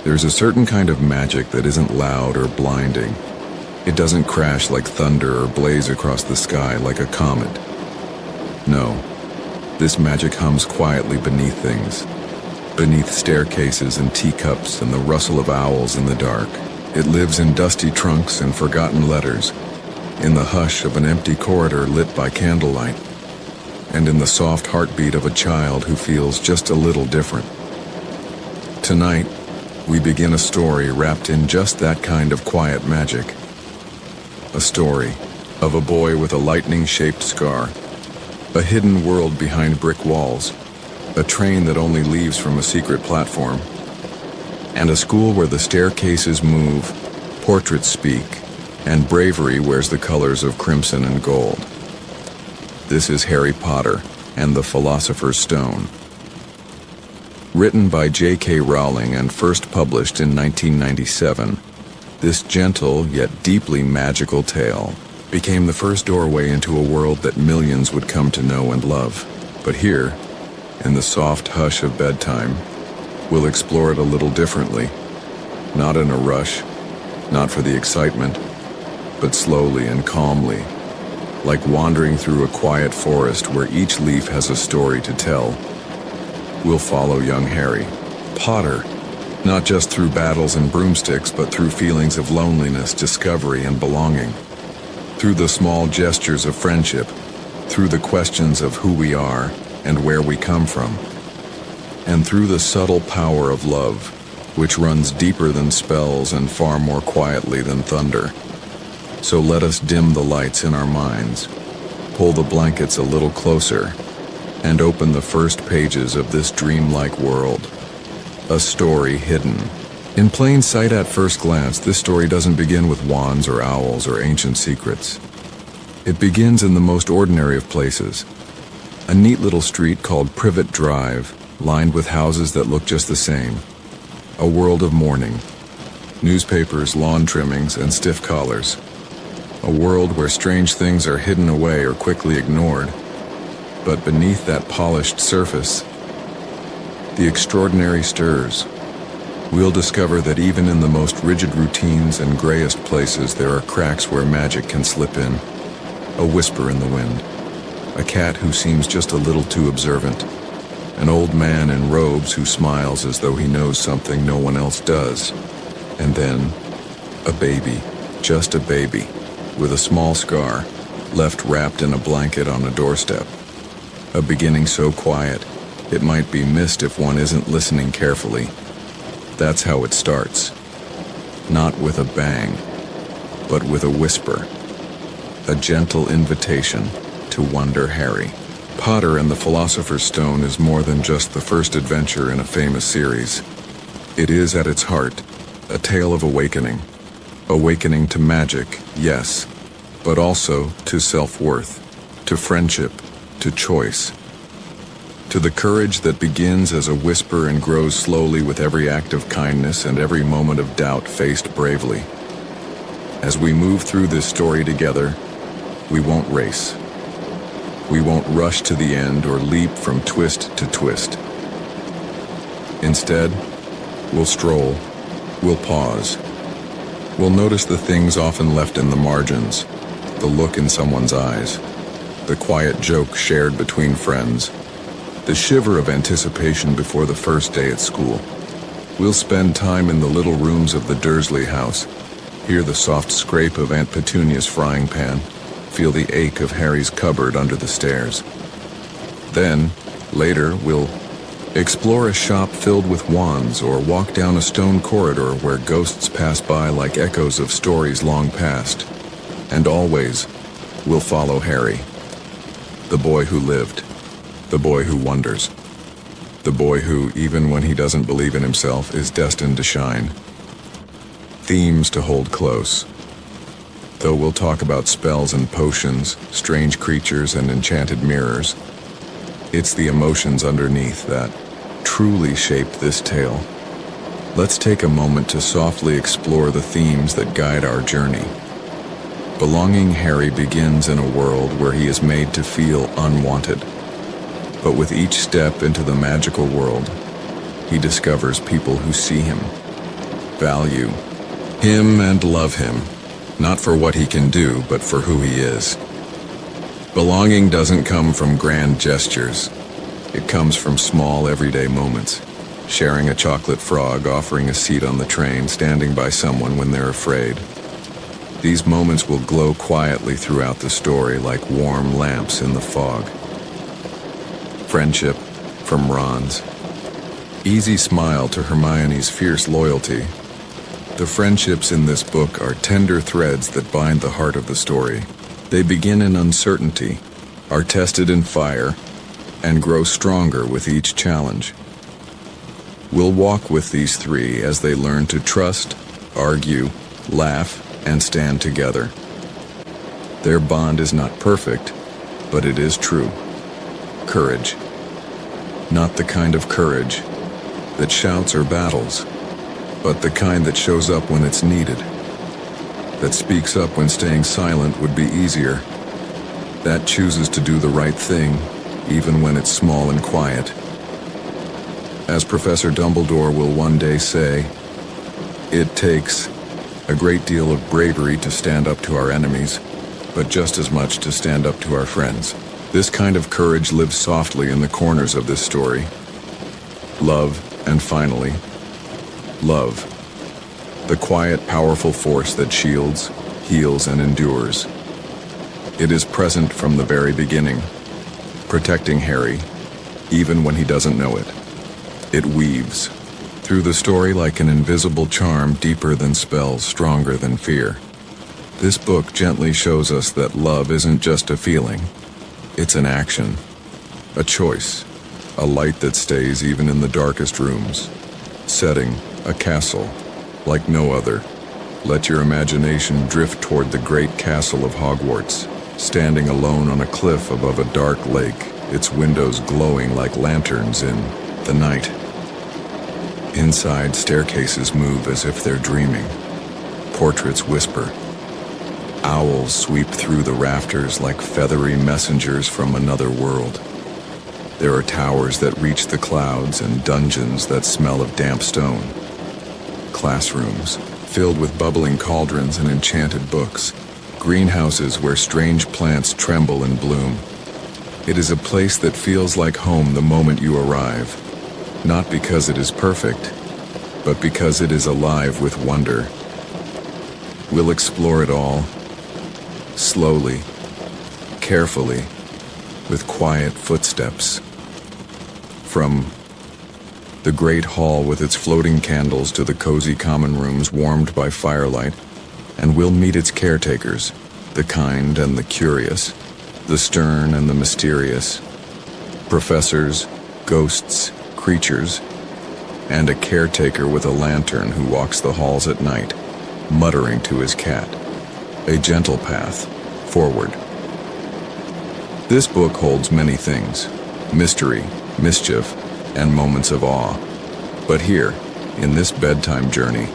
There's a certain kind of magic that isn't loud or blinding. It doesn't crash like thunder or blaze across the sky like a comet. No, this magic hums quietly beneath things, beneath staircases and teacups and the rustle of owls in the dark. It lives in dusty trunks and forgotten letters, in the hush of an empty corridor lit by candlelight, and in the soft heartbeat of a child who feels just a little different. Tonight, we begin a story wrapped in just that kind of quiet magic. A story of a boy with a lightning-shaped scar, a hidden world behind brick walls, a train that only leaves from a secret platform, and a school where the staircases move, portraits speak, and bravery wears the colors of crimson and gold. This is Harry Potter and the Philosopher's Stone. Written by J.K. Rowling and first published in 1997, this gentle yet deeply magical tale became the first doorway into a world that millions would come to know and love. But here, in the soft hush of bedtime, we'll explore it a little differently. Not in a rush, not for the excitement, but slowly and calmly, like wandering through a quiet forest where each leaf has a story to tell. We'll follow young Harry Potter, not just through battles and broomsticks, but through feelings of loneliness, discovery, and belonging. Through the small gestures of friendship, through the questions of who we are and where we come from, and through the subtle power of love, which runs deeper than spells and far more quietly than thunder. So let us dim the lights in our minds, pull the blankets a little closer, and open the first pages of this dreamlike world. A story hidden. In plain sight at first glance, this story doesn't begin with wands or owls or ancient secrets. It begins in the most ordinary of places. A neat little street called Privet Drive, lined with houses that look just the same. A world of mourning. Newspapers, lawn trimmings, and stiff collars. A world where strange things are hidden away or quickly ignored. But beneath that polished surface, the extraordinary stirs. We'll discover that even in the most rigid routines and grayest places, there are cracks where magic can slip in. A whisper in the wind. A cat who seems just a little too observant. An old man in robes who smiles as though he knows something no one else does. And then, a baby, just a baby, with a small scar, left wrapped in a blanket on a doorstep. A beginning so quiet, it might be missed if one isn't listening carefully. That's how it starts. Not with a bang, but with a whisper. A gentle invitation to wonder Harry. Potter and the Philosopher's Stone is more than just the first adventure in a famous series. It is, at its heart, a tale of awakening. Awakening to magic, yes, but also to self-worth, to friendship, to choice. To the courage that begins as a whisper and grows slowly with every act of kindness and every moment of doubt faced bravely. As we move through this story together, we won't race. We won't rush to the end or leap from twist to twist. Instead, we'll stroll, we'll pause. We'll notice the things often left in the margins, the look in someone's eyes, the quiet joke shared between friends, the shiver of anticipation before the first day at school. We'll spend time in the little rooms of the Dursley house, hear the soft scrape of Aunt Petunia's frying pan, feel the ache of Harry's cupboard under the stairs. Then, later, we'll explore a shop filled with wands or walk down a stone corridor where ghosts pass by like echoes of stories long past. And always, we'll follow Harry, the boy who lived, the boy who wonders, the boy who, even when he doesn't believe in himself, is destined to shine. Themes to hold close. Though we'll talk about spells and potions, strange creatures and enchanted mirrors, it's the emotions underneath that truly shaped this tale. Let's take a moment to softly explore the themes that guide our journey. Belonging Harry begins in a world where he is made to feel unwanted. But with each step into the magical world, he discovers people who see him, value him and love him, not for what he can do, but for who he is. Belonging doesn't come from grand gestures. It comes from small, everyday moments. Sharing a chocolate frog, offering a seat on the train, standing by someone when they're afraid. These moments will glow quietly throughout the story like warm lamps in the fog. Friendship from Ron's easy smile to Hermione's fierce loyalty. The friendships in this book are tender threads that bind the heart of the story. They begin in uncertainty, are tested in fire, and grow stronger with each challenge. We'll walk with these three as they learn to trust, argue, laugh, and stand together. Their bond is not perfect, but it is true. Courage. Not the kind of courage that shouts or battles, but the kind that shows up when it's needed. That speaks up when staying silent would be easier. That chooses to do the right thing, even when it's small and quiet. As Professor Dumbledore will one day say, it takes a great deal of bravery to stand up to our enemies, but just as much to stand up to our friends. This kind of courage lives softly in the corners of this story. Love, and finally, love. The quiet, powerful force that shields, heals, and endures. It is present from the very beginning, protecting Harry, even when he doesn't know it. It weaves through the story like an invisible charm, deeper than spells, stronger than fear. This book gently shows us that love isn't just a feeling. It's an action, a choice, a light that stays even in the darkest rooms. Setting a castle like no other. Let your imagination drift toward the great castle of Hogwarts, standing alone on a cliff above a dark lake, its windows glowing like lanterns in the night. Inside, staircases move as if they're dreaming. Portraits whisper. Owls sweep through the rafters like feathery messengers from another world. There are towers that reach the clouds and dungeons that smell of damp stone. Classrooms filled with bubbling cauldrons and enchanted books. Greenhouses where strange plants tremble and bloom. It is a place that feels like home the moment you arrive. Not because it is perfect, but because it is alive with wonder. We'll explore it all, slowly, carefully, with quiet footsteps. From the great hall with its floating candles to the cozy common rooms warmed by firelight, and we'll meet its caretakers, the kind and the curious, the stern and the mysterious, professors, ghosts, creatures, and a caretaker with a lantern who walks the halls at night, muttering to his cat. A gentle path forward. This book holds many things: mystery, mischief, and moments of awe. But here, in this bedtime journey,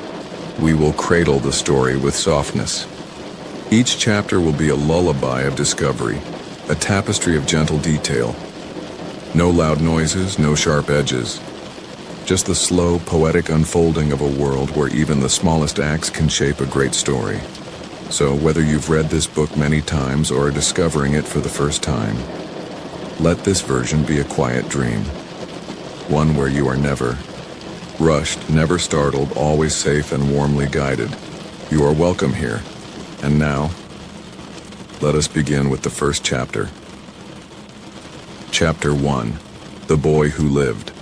we will cradle the story with softness. Each chapter will be a lullaby of discovery, a tapestry of gentle detail. No loud noises, no sharp edges. Just the slow, poetic unfolding of a world where even the smallest acts can shape a great story. So whether you've read this book many times or are discovering it for the first time, let this version be a quiet dream. One where you are never rushed, never startled, always safe and warmly guided. You are welcome here. And now, let us begin with the first chapter. Chapter 1, The Boy Who Lived.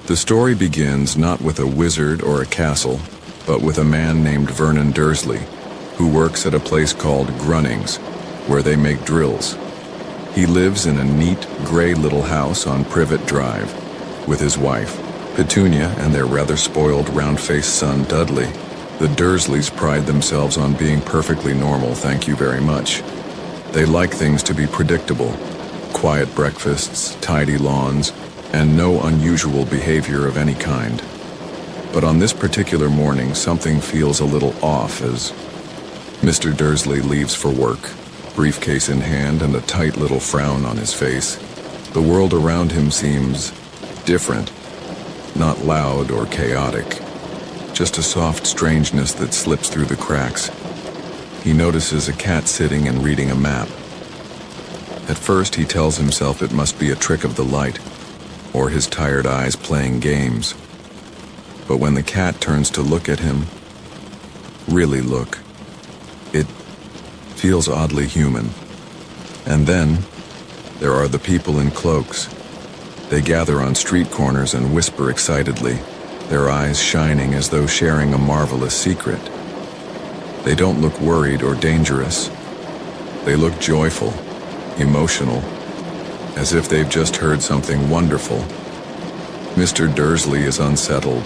The story begins not with a wizard or a castle, but with a man named Vernon Dursley, who works at a place called Grunnings, where they make drills. He lives in a neat, gray little house on Privet Drive, with his wife, Petunia, and their rather spoiled, round-faced son, Dudley. The Dursleys pride themselves on being perfectly normal, thank you very much. They like things to be predictable. Quiet breakfasts, tidy lawns, and no unusual behavior of any kind. But on this particular morning, something feels a little off as Mr. Dursley leaves for work, briefcase in hand and a tight little frown on his face. The world around him seems different, not loud or chaotic, just a soft strangeness that slips through the cracks. He notices a cat sitting and reading a map. At first, he tells himself it must be a trick of the light, or his tired eyes playing games. But when the cat turns to look at him, really look, it feels oddly human. And then, there are the people in cloaks. They gather on street corners and whisper excitedly, their eyes shining as though sharing a marvelous secret. They don't look worried or dangerous. They look joyful, emotional, as if they've just heard something wonderful. Mr. Dursley is unsettled.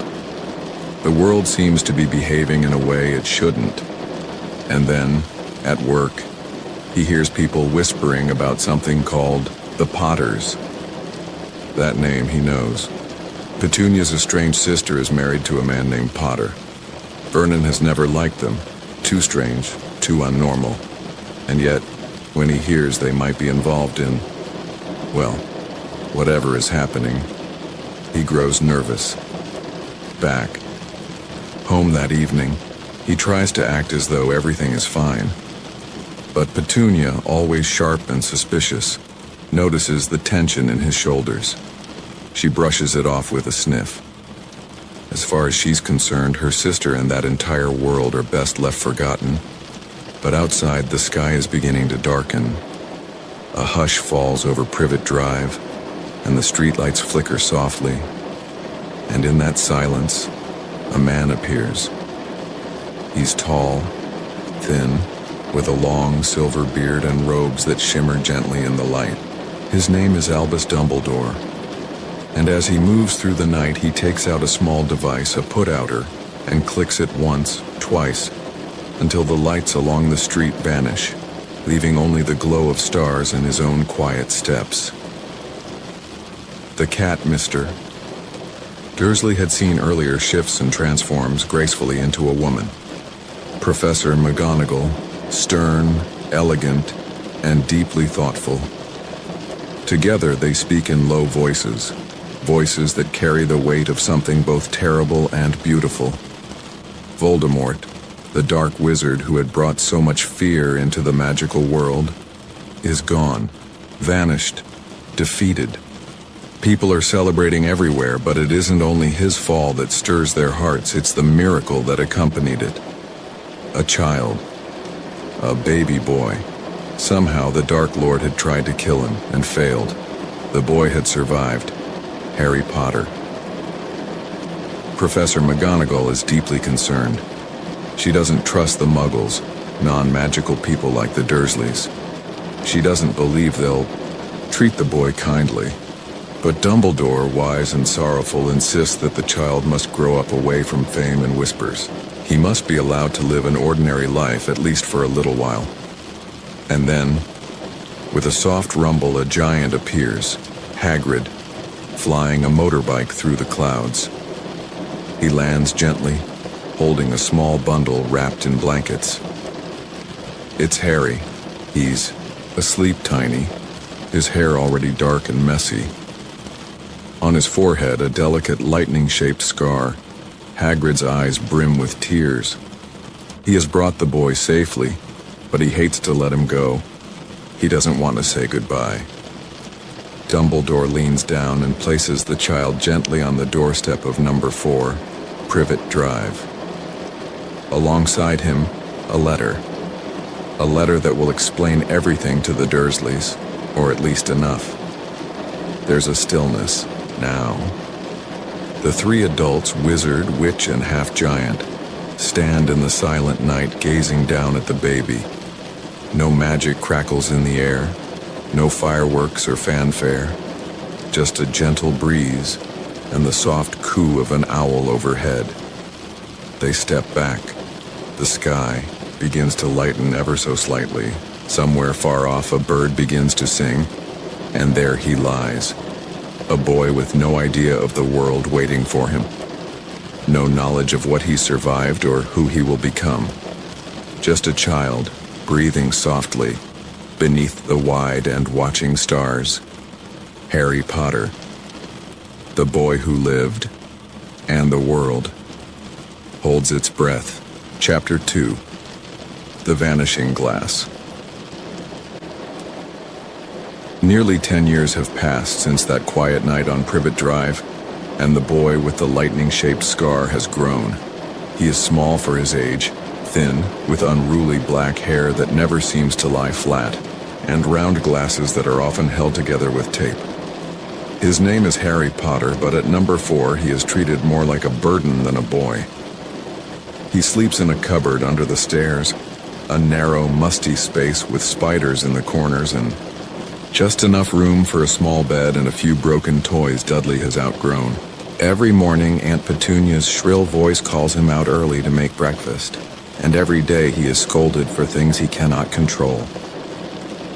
The world seems to be behaving in a way it shouldn't. And then, at work, he hears people whispering about something called the Potters. That name he knows. Petunia's estranged sister is married to a man named Potter. Vernon has never liked them. Too strange, too unnormal. And yet, when he hears they might be involved in, well, whatever is happening, he grows nervous. Back home that evening, he tries to act as though everything is fine. But Petunia, always sharp and suspicious, notices the tension in his shoulders. She brushes it off with a sniff. As far as she's concerned, her sister and that entire world are best left forgotten. But outside, the sky is beginning to darken. A hush falls over Privet Drive, and the streetlights flicker softly. And in that silence, a man appears. He's tall, thin, with a long silver beard and robes that shimmer gently in the light. His name is Albus Dumbledore. And as he moves through the night, he takes out a small device, a put-outer, and clicks it once, twice, until the lights along the street vanish, leaving only the glow of stars and his own quiet steps. The cat, Mr. Dursley had seen earlier shifts and transforms gracefully into a woman. Professor McGonagall, stern, elegant, and deeply thoughtful. Together they speak in low voices, voices that carry the weight of something both terrible and beautiful. Voldemort, the dark wizard who had brought so much fear into the magical world, is gone, vanished, defeated. People are celebrating everywhere, but it isn't only his fall that stirs their hearts, it's the miracle that accompanied it. A child, a baby boy. Somehow the Dark Lord had tried to kill him and failed. The boy had survived. Harry Potter. Professor McGonagall is deeply concerned. She doesn't trust the Muggles, non-magical people like the Dursleys. She doesn't believe they'll treat the boy kindly. But Dumbledore, wise and sorrowful, insists that the child must grow up away from fame and whispers. He must be allowed to live an ordinary life, at least for a little while. And then, with a soft rumble, a giant appears, Hagrid, flying a motorbike through the clouds. He lands gently, holding a small bundle wrapped in blankets. It's Harry. He's asleep tiny, his hair already dark and messy. On his forehead, a delicate lightning-shaped scar. Hagrid's eyes brim with tears. He has brought the boy safely, but he hates to let him go. He doesn't want to say goodbye. Dumbledore leans down and places the child gently on the doorstep of number 4, Privet Drive. Alongside him, a letter. A letter that will explain everything to the Dursleys, or at least enough. There's a stillness, now. The 3 adults, wizard, witch, and half-giant, stand in the silent night gazing down at the baby. No magic crackles in the air, no fireworks or fanfare, just a gentle breeze and the soft coo of an owl overhead. They step back. The sky begins to lighten ever so slightly. Somewhere far off, a bird begins to sing, and there he lies, a boy with no idea of the world waiting for him. No knowledge of what he survived or who he will become. Just a child, breathing softly, beneath the wide and watching stars. Harry Potter, the boy who lived, and the world. holds its breath. Chapter 2. The Vanishing Glass. Nearly 10 years have passed since that quiet night on Privet Drive, and the boy with the lightning-shaped scar has grown. He is small for his age, thin, with unruly black hair that never seems to lie flat, and round glasses that are often held together with tape. His name is Harry Potter, but at number 4 he is treated more like a burden than a boy. He sleeps in a cupboard under the stairs, a narrow, musty space with spiders in the corners and just enough room for a small bed and a few broken toys Dudley has outgrown. Every morning, Aunt Petunia's shrill voice calls him out early to make breakfast, and every day he is scolded for things he cannot control.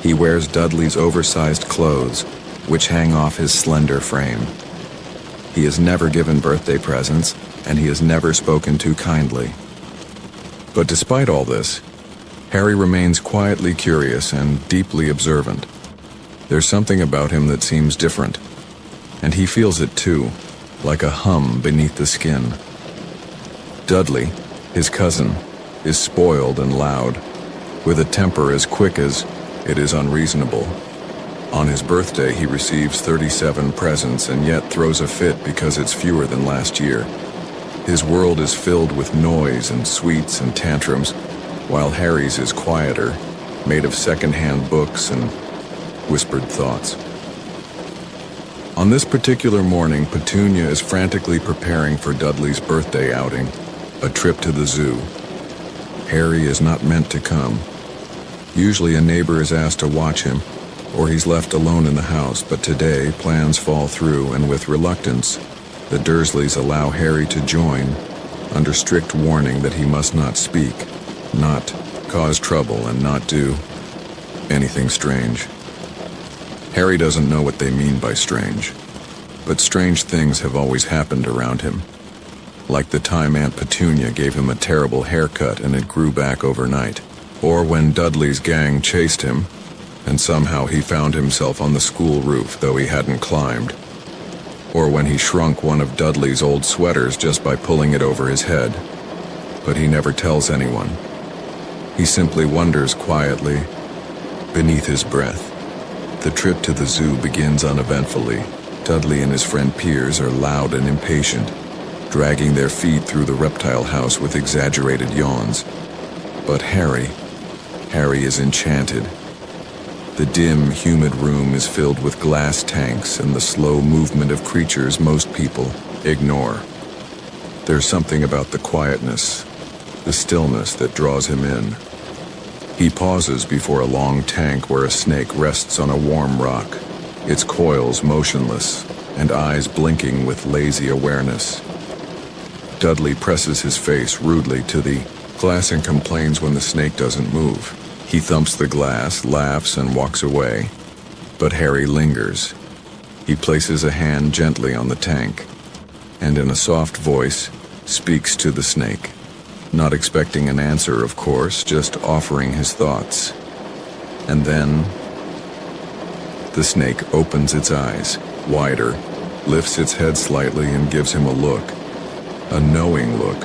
He wears Dudley's oversized clothes, which hang off his slender frame. He is never given birthday presents, and he is never spoken to kindly. But despite all this, Harry remains quietly curious and deeply observant. There's something about him that seems different, and he feels it too, like a hum beneath the skin. Dudley, his cousin, is spoiled and loud, with a temper as quick as it is unreasonable. On his birthday, he receives 37 presents and yet throws a fit because it's fewer than last year. His world is filled with noise and sweets and tantrums, while Harry's is quieter, made of second-hand books and whispered thoughts. On this particular morning, Petunia is frantically preparing for Dudley's birthday outing, a trip to the zoo. Harry is not meant to come. Usually a neighbor is asked to watch him, or he's left alone in the house, but today plans fall through, and with reluctance, the Dursleys allow Harry to join, under strict warning that he must not speak, not cause trouble, and not do anything strange. Harry doesn't know what they mean by strange, but strange things have always happened around him. Like the time Aunt Petunia gave him a terrible haircut and it grew back overnight, or when Dudley's gang chased him, and somehow he found himself on the school roof though he hadn't climbed, or when he shrunk one of Dudley's old sweaters just by pulling it over his head. But he never tells anyone. He simply wonders quietly, beneath his breath. The trip to the zoo begins uneventfully. Dudley and his friend Piers are loud and impatient, dragging their feet through the reptile house with exaggerated yawns. But Harry is enchanted. The dim, humid room is filled with glass tanks and the slow movement of creatures most people ignore. There's something about the quietness, the stillness that draws him in. He pauses before a long tank where a snake rests on a warm rock, its coils motionless and eyes blinking with lazy awareness. Dudley presses his face rudely to the glass and complains when the snake doesn't move. He thumps the glass, laughs, and walks away. But Harry lingers. He places a hand gently on the tank, and in a soft voice, speaks to the snake. Not expecting an answer, of course, just offering his thoughts. And then the snake opens its eyes, wider, lifts its head slightly and gives him a look. A knowing look.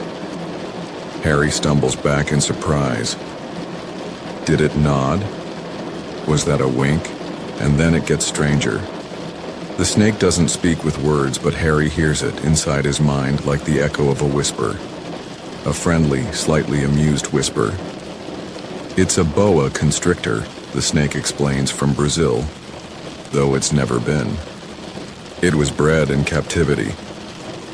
Harry stumbles back in surprise. Did it nod? Was that a wink? And then it gets stranger. The snake doesn't speak with words, but Harry hears it inside his mind like the echo of a whisper. A friendly, slightly amused whisper. It's a boa constrictor, the snake explains, from Brazil, though it's never been. It was bred in captivity.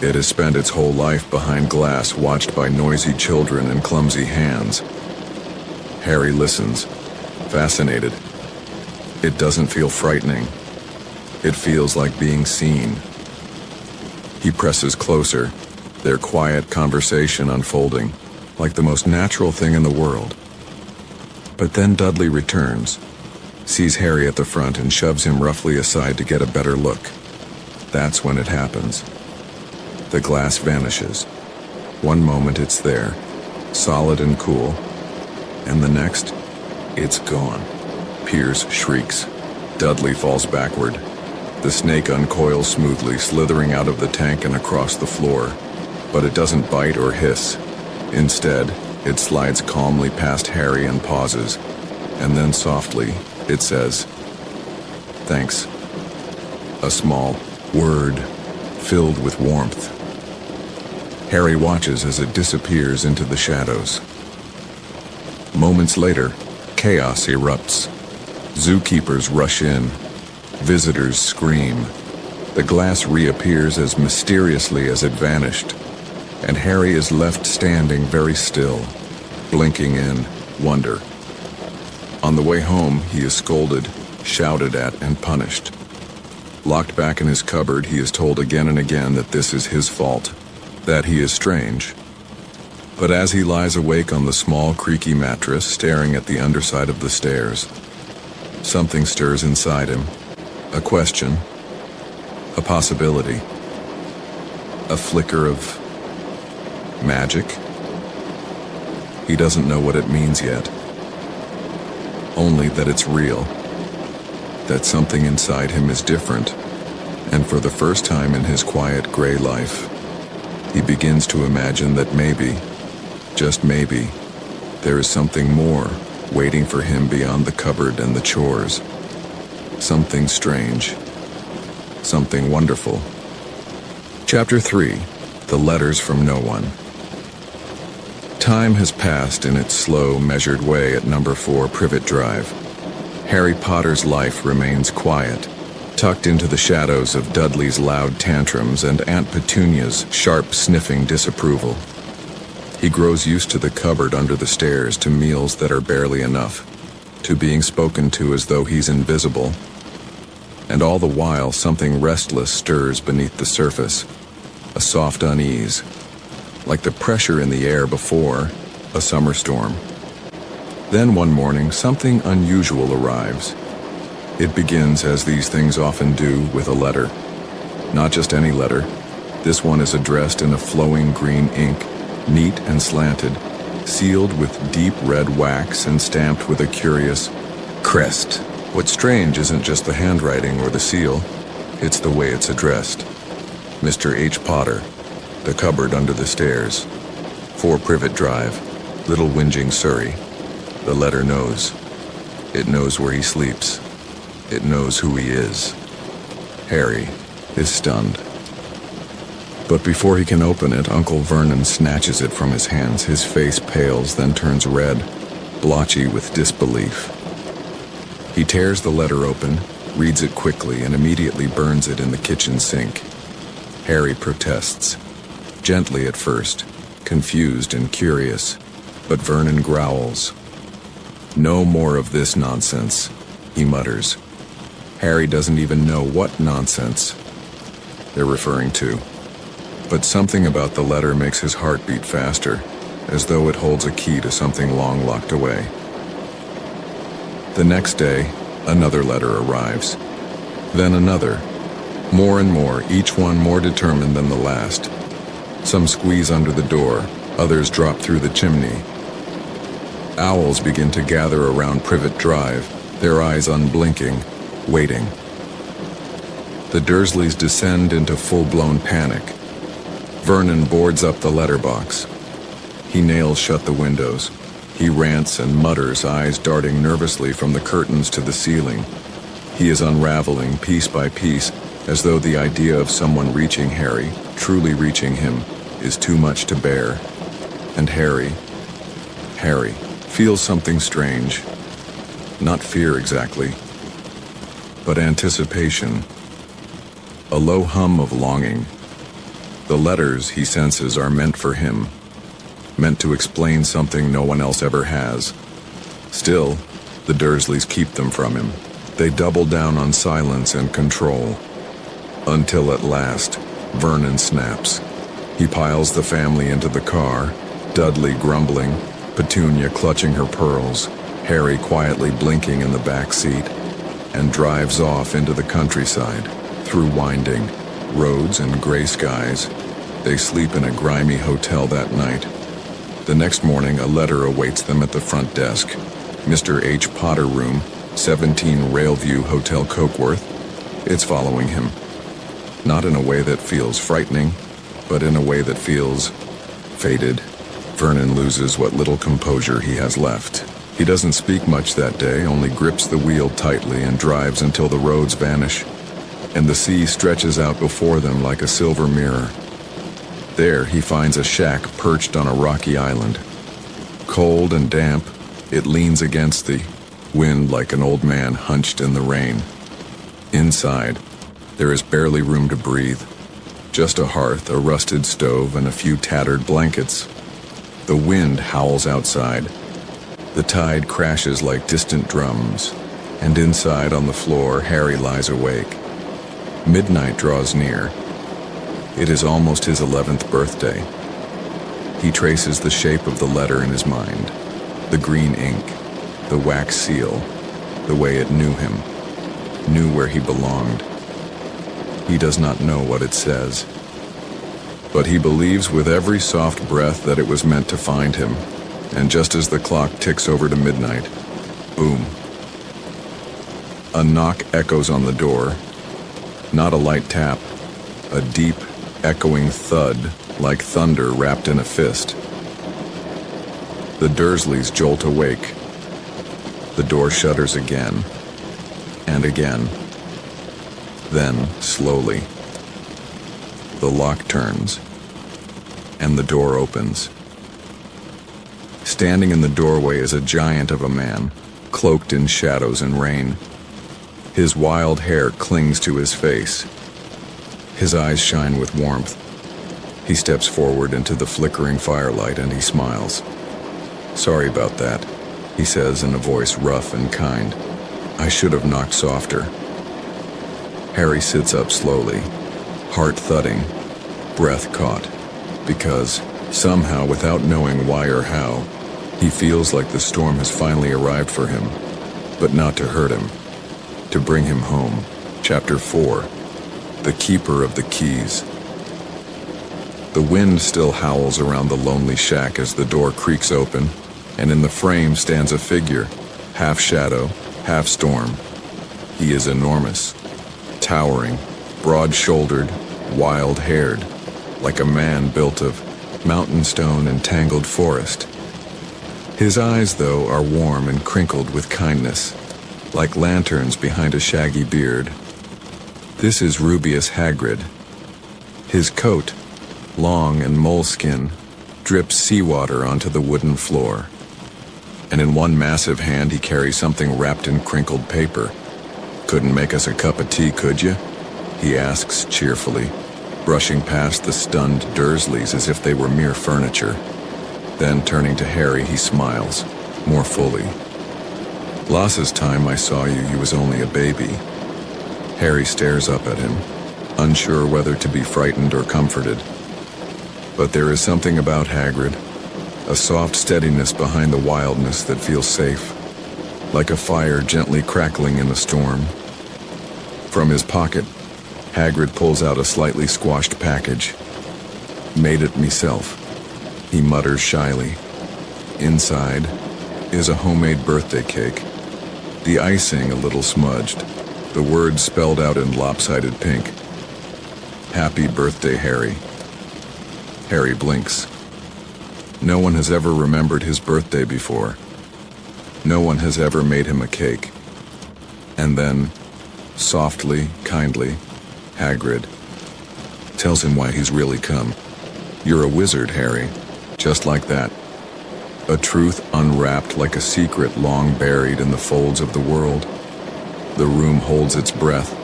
It has spent its whole life behind glass, watched by noisy children and clumsy hands. Harry listens, fascinated. It doesn't feel frightening. It feels like being seen. He presses closer, their quiet conversation unfolding, like the most natural thing in the world. But then Dudley returns, sees Harry at the front and shoves him roughly aside to get a better look. That's when it happens. The glass vanishes. One moment it's there, solid and cool, and the next, it's gone. Piers shrieks. Dudley falls backward. The snake uncoils smoothly, slithering out of the tank and across the floor. But it doesn't bite or hiss. Instead, it slides calmly past Harry and pauses, and then softly, it says, "Thanks." A small word filled with warmth. Harry watches as it disappears into the shadows. Moments later, chaos erupts. Zookeepers rush in. Visitors scream. The glass reappears as mysteriously as it vanished, and Harry is left standing very still, blinking in wonder. On the way home, he is scolded, shouted at, and punished. Locked back in his cupboard, he is told again and again that this is his fault, that he is strange. But as he lies awake on the small, creaky mattress, staring at the underside of the stairs, something stirs inside him. A question, a possibility, a flicker of magic. He doesn't know what it means yet. Only that it's real, that something inside him is different, and for the first time in his quiet gray life, he begins to imagine that maybe, just maybe, there is something more waiting for him beyond the cupboard and the chores. Something strange. Something wonderful. Chapter 3. The Letters from No One. Time has passed in its slow, measured way at number 4 Privet Drive. Harry Potter's life remains quiet, tucked into the shadows of Dudley's loud tantrums and Aunt Petunia's sharp, sniffing disapproval. He grows used to the cupboard under the stairs, to meals that are barely enough, to being spoken to as though he's invisible. And all the while, something restless stirs beneath the surface, a soft unease, like the pressure in the air before a summer storm. Then one morning, something unusual arrives. It begins, as these things often do, with a letter. Not just any letter. This one is addressed in a flowing green ink, neat and slanted, sealed with deep red wax and stamped with a curious crest. What's strange isn't just the handwriting or the seal, it's the way it's addressed. Mr. H. Potter, The Cupboard Under the Stairs, 4 Privet Drive, Little Whinging, Surrey. The letter knows. It knows where he sleeps. It knows who he is. Harry is stunned. But before he can open it, Uncle Vernon snatches it from his hands. His face pales, then turns red, blotchy with disbelief. He tears the letter open, reads it quickly, and immediately burns it in the kitchen sink. Harry protests, gently at first, confused and curious, but Vernon growls. "No more of this nonsense," he mutters. Harry doesn't even know what nonsense they're referring to. But something about the letter makes his heart beat faster, as though it holds a key to something long locked away. The next day, another letter arrives. Then another. More and more, each one more determined than the last. Some squeeze under the door, others drop through the chimney. Owls begin to gather around Privet Drive, their eyes unblinking, waiting. The Dursleys descend into full-blown panic. Vernon boards up the letterbox. He nails shut the windows. He rants and mutters, eyes darting nervously from the curtains to the ceiling. He is unraveling piece by piece, as though the idea of someone reaching Harry, truly reaching him, is too much to bear. And Harry feels something strange. Not fear exactly, but anticipation. A low hum of longing. The letters, he senses, are meant for him, meant to explain something no one else ever has. Still, the Dursleys keep them from him. They double down on silence and control. Until at last, Vernon snaps. He piles the family into the car, Dudley grumbling, Petunia clutching her pearls, Harry quietly blinking in the back seat, and drives off into the countryside, through winding roads and gray skies. They sleep in a grimy hotel that night. The next morning, a letter awaits them at the front desk. Mr. H. Potter Room, 17 Railview Hotel, Cokeworth. It's following him. Not in a way that feels frightening, but in a way that feels fated, Vernon loses what little composure he has left. He doesn't speak much that day, only grips the wheel tightly and drives until the roads vanish, and the sea stretches out before them like a silver mirror. There he finds a shack perched on a rocky island. Cold and damp, it leans against the wind like an old man hunched in the rain. Inside, there is barely room to breathe. Just a hearth, a rusted stove, and a few tattered blankets. The wind howls outside. The tide crashes like distant drums, and inside on the floor, Harry lies awake. Midnight draws near. It is almost his 11th birthday. He traces the shape of the letter in his mind, the green ink, the wax seal, the way it knew him, knew where he belonged. He does not know what it says, but he believes with every soft breath that it was meant to find him, and just as the clock ticks over to midnight, boom. A knock echoes on the door, not a light tap, a deep, echoing thud like thunder wrapped in a fist. The Dursleys jolt awake. The door shudders again, and again. Then, slowly, the lock turns, and the door opens. Standing in the doorway is a giant of a man, cloaked in shadows and rain. His wild hair clings to his face. His eyes shine with warmth. He steps forward into the flickering firelight and he smiles. "Sorry about that," he says in a voice rough and kind. "I should have knocked softer." Harry sits up slowly, heart thudding, breath caught, because, somehow without knowing why or how, he feels like the storm has finally arrived for him, but not to hurt him, to bring him home. Chapter 4. The Keeper of the Keys. The wind still howls around the lonely shack as the door creaks open, and in the frame stands a figure, half shadow, half storm. He is enormous, towering, broad-shouldered, wild-haired, like a man built of mountain stone and tangled forest. His eyes, though, are warm and crinkled with kindness, like lanterns behind a shaggy beard. This is Rubeus Hagrid. His coat, long and moleskin, drips seawater onto the wooden floor, and in one massive hand he carries something wrapped in crinkled paper. "Couldn't make us a cup of tea, could you?" he asks cheerfully, brushing past the stunned Dursleys as if they were mere furniture. Then, turning to Harry, he smiles, more fully. "Last time I saw you, you was only a baby." Harry stares up at him, unsure whether to be frightened or comforted. But there is something about Hagrid, a soft steadiness behind the wildness that feels safe, like a fire gently crackling in a storm. From his pocket, Hagrid pulls out a slightly squashed package. "Made it myself," he mutters shyly. Inside is a homemade birthday cake, the icing a little smudged, the words spelled out in lopsided pink. "Happy birthday, Harry." Harry blinks. No one has ever remembered his birthday before. No one has ever made him a cake. And then, softly, kindly, Hagrid tells him why he's really come. "You're a wizard, Harry." Just like that. A truth unwrapped like a secret long buried in the folds of the world. The room holds its breath.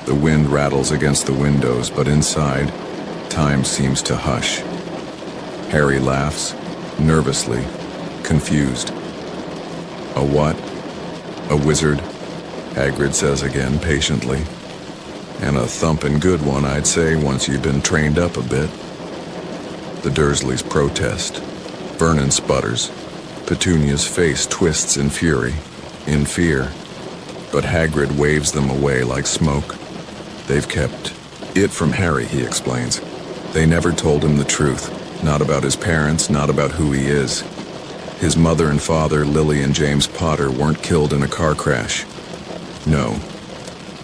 The wind rattles against the windows, but inside, time seems to hush. Harry laughs, nervously, confused. "A what?" "A wizard," Hagrid says again, patiently. "And a thumpin' good one, I'd say, once you've been trained up a bit." The Dursleys protest. Vernon sputters. Petunia's face twists in fury, in fear. But Hagrid waves them away like smoke. "They've kept it from Harry," he explains. "They never told him the truth, not about his parents, not about who he is. His mother and father, Lily and James Potter, weren't killed in a car crash. No,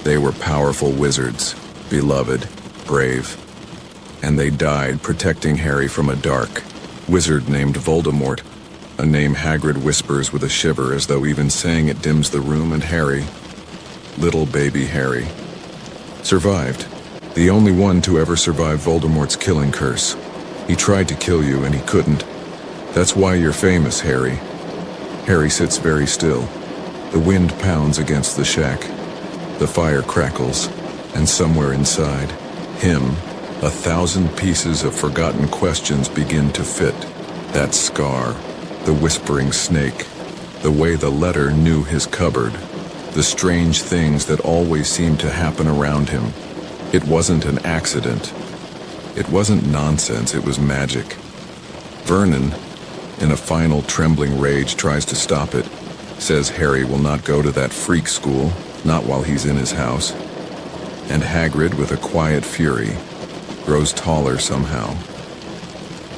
they were powerful wizards, beloved, brave. And they died protecting Harry from a dark, Wizard named Voldemort, a name Hagrid whispers with a shiver as though even saying it dims the room, and Harry, little baby Harry, survived. The only one to ever survive Voldemort's killing curse. He tried to kill you and he couldn't. That's why you're famous, Harry. Harry sits very still. The wind pounds against the shack. The fire crackles, and somewhere inside him, 1,000 pieces of forgotten questions begin to fit. That scar, the whispering snake, the way the letter knew his cupboard, the strange things that always seemed to happen around him. It wasn't an accident. It wasn't nonsense, it was magic. Vernon, in a final trembling rage, tries to stop it, says Harry will not go to that freak school, not while he's in his house. And Hagrid, with a quiet fury, grows taller somehow.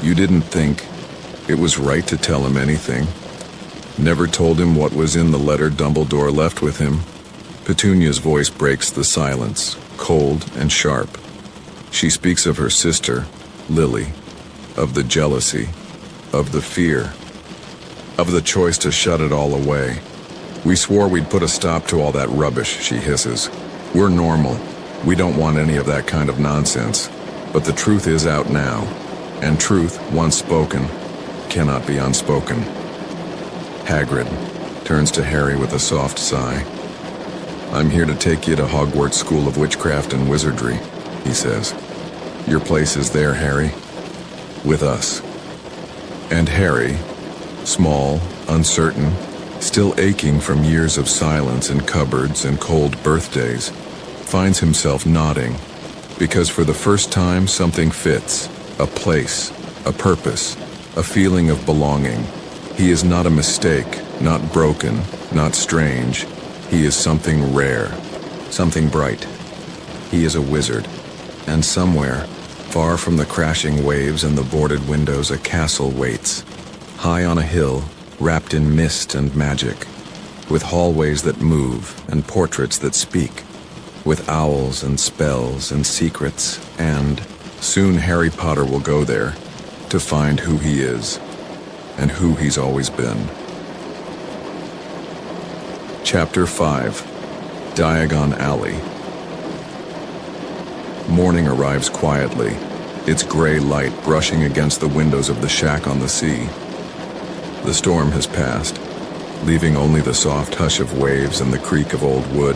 You didn't think it was right to tell him anything? Never told him what was in the letter Dumbledore left with him? Petunia's voice breaks the silence, cold and sharp. She speaks of her sister, Lily, of the jealousy, of the fear, of the choice to shut it all away. We swore we'd put a stop to all that rubbish, she hisses. We're normal. We don't want any of that kind of nonsense. But the truth is out now, and truth, once spoken, cannot be unspoken. Hagrid turns to Harry with a soft sigh. I'm here to take you to Hogwarts School of Witchcraft and Wizardry, he says. Your place is there, Harry. With us. And Harry, small, uncertain, still aching from years of silence in cupboards and cold birthdays, finds himself nodding, because for the first time something fits, a place, a purpose, a feeling of belonging. He is not a mistake, not broken, not strange. He is something rare, something bright. He is a wizard, and somewhere, far from the crashing waves and the boarded windows, a castle waits, high on a hill, wrapped in mist and magic, with hallways that move and portraits that speak, with owls and spells and secrets, and soon Harry Potter will go there to find who he is and who he's always been. Chapter 5. Diagon Alley. Morning arrives quietly, its gray light brushing against the windows of the shack on the sea. The storm has passed, leaving only the soft hush of waves and the creak of old wood.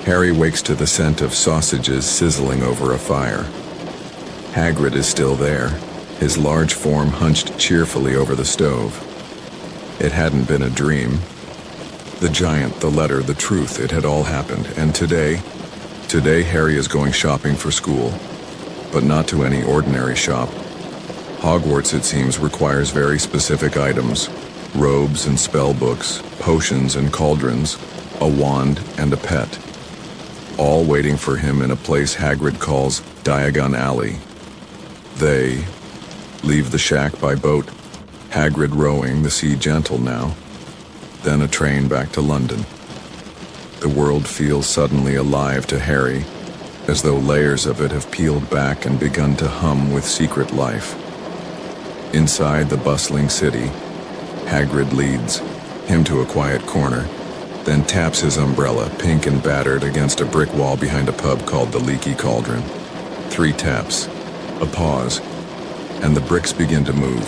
Harry wakes to the scent of sausages sizzling over a fire. Hagrid is still there, his large form hunched cheerfully over the stove. It hadn't been a dream. The giant, the letter, the truth, it had all happened, and today Harry is going shopping for school, but not to any ordinary shop. Hogwarts, it seems, requires very specific items: robes and spell books, potions and cauldrons, a wand and a pet, all waiting for him in a place Hagrid calls Diagon Alley. They leave the shack by boat, Hagrid rowing, the sea gentle now, then a train back to London. The world feels suddenly alive to Harry, as though layers of it have peeled back and begun to hum with secret life. Inside the bustling city, Hagrid leads him to a quiet corner, then taps his umbrella, pink and battered, against a brick wall behind a pub called the Leaky Cauldron. 3 taps, a pause, and the bricks begin to move.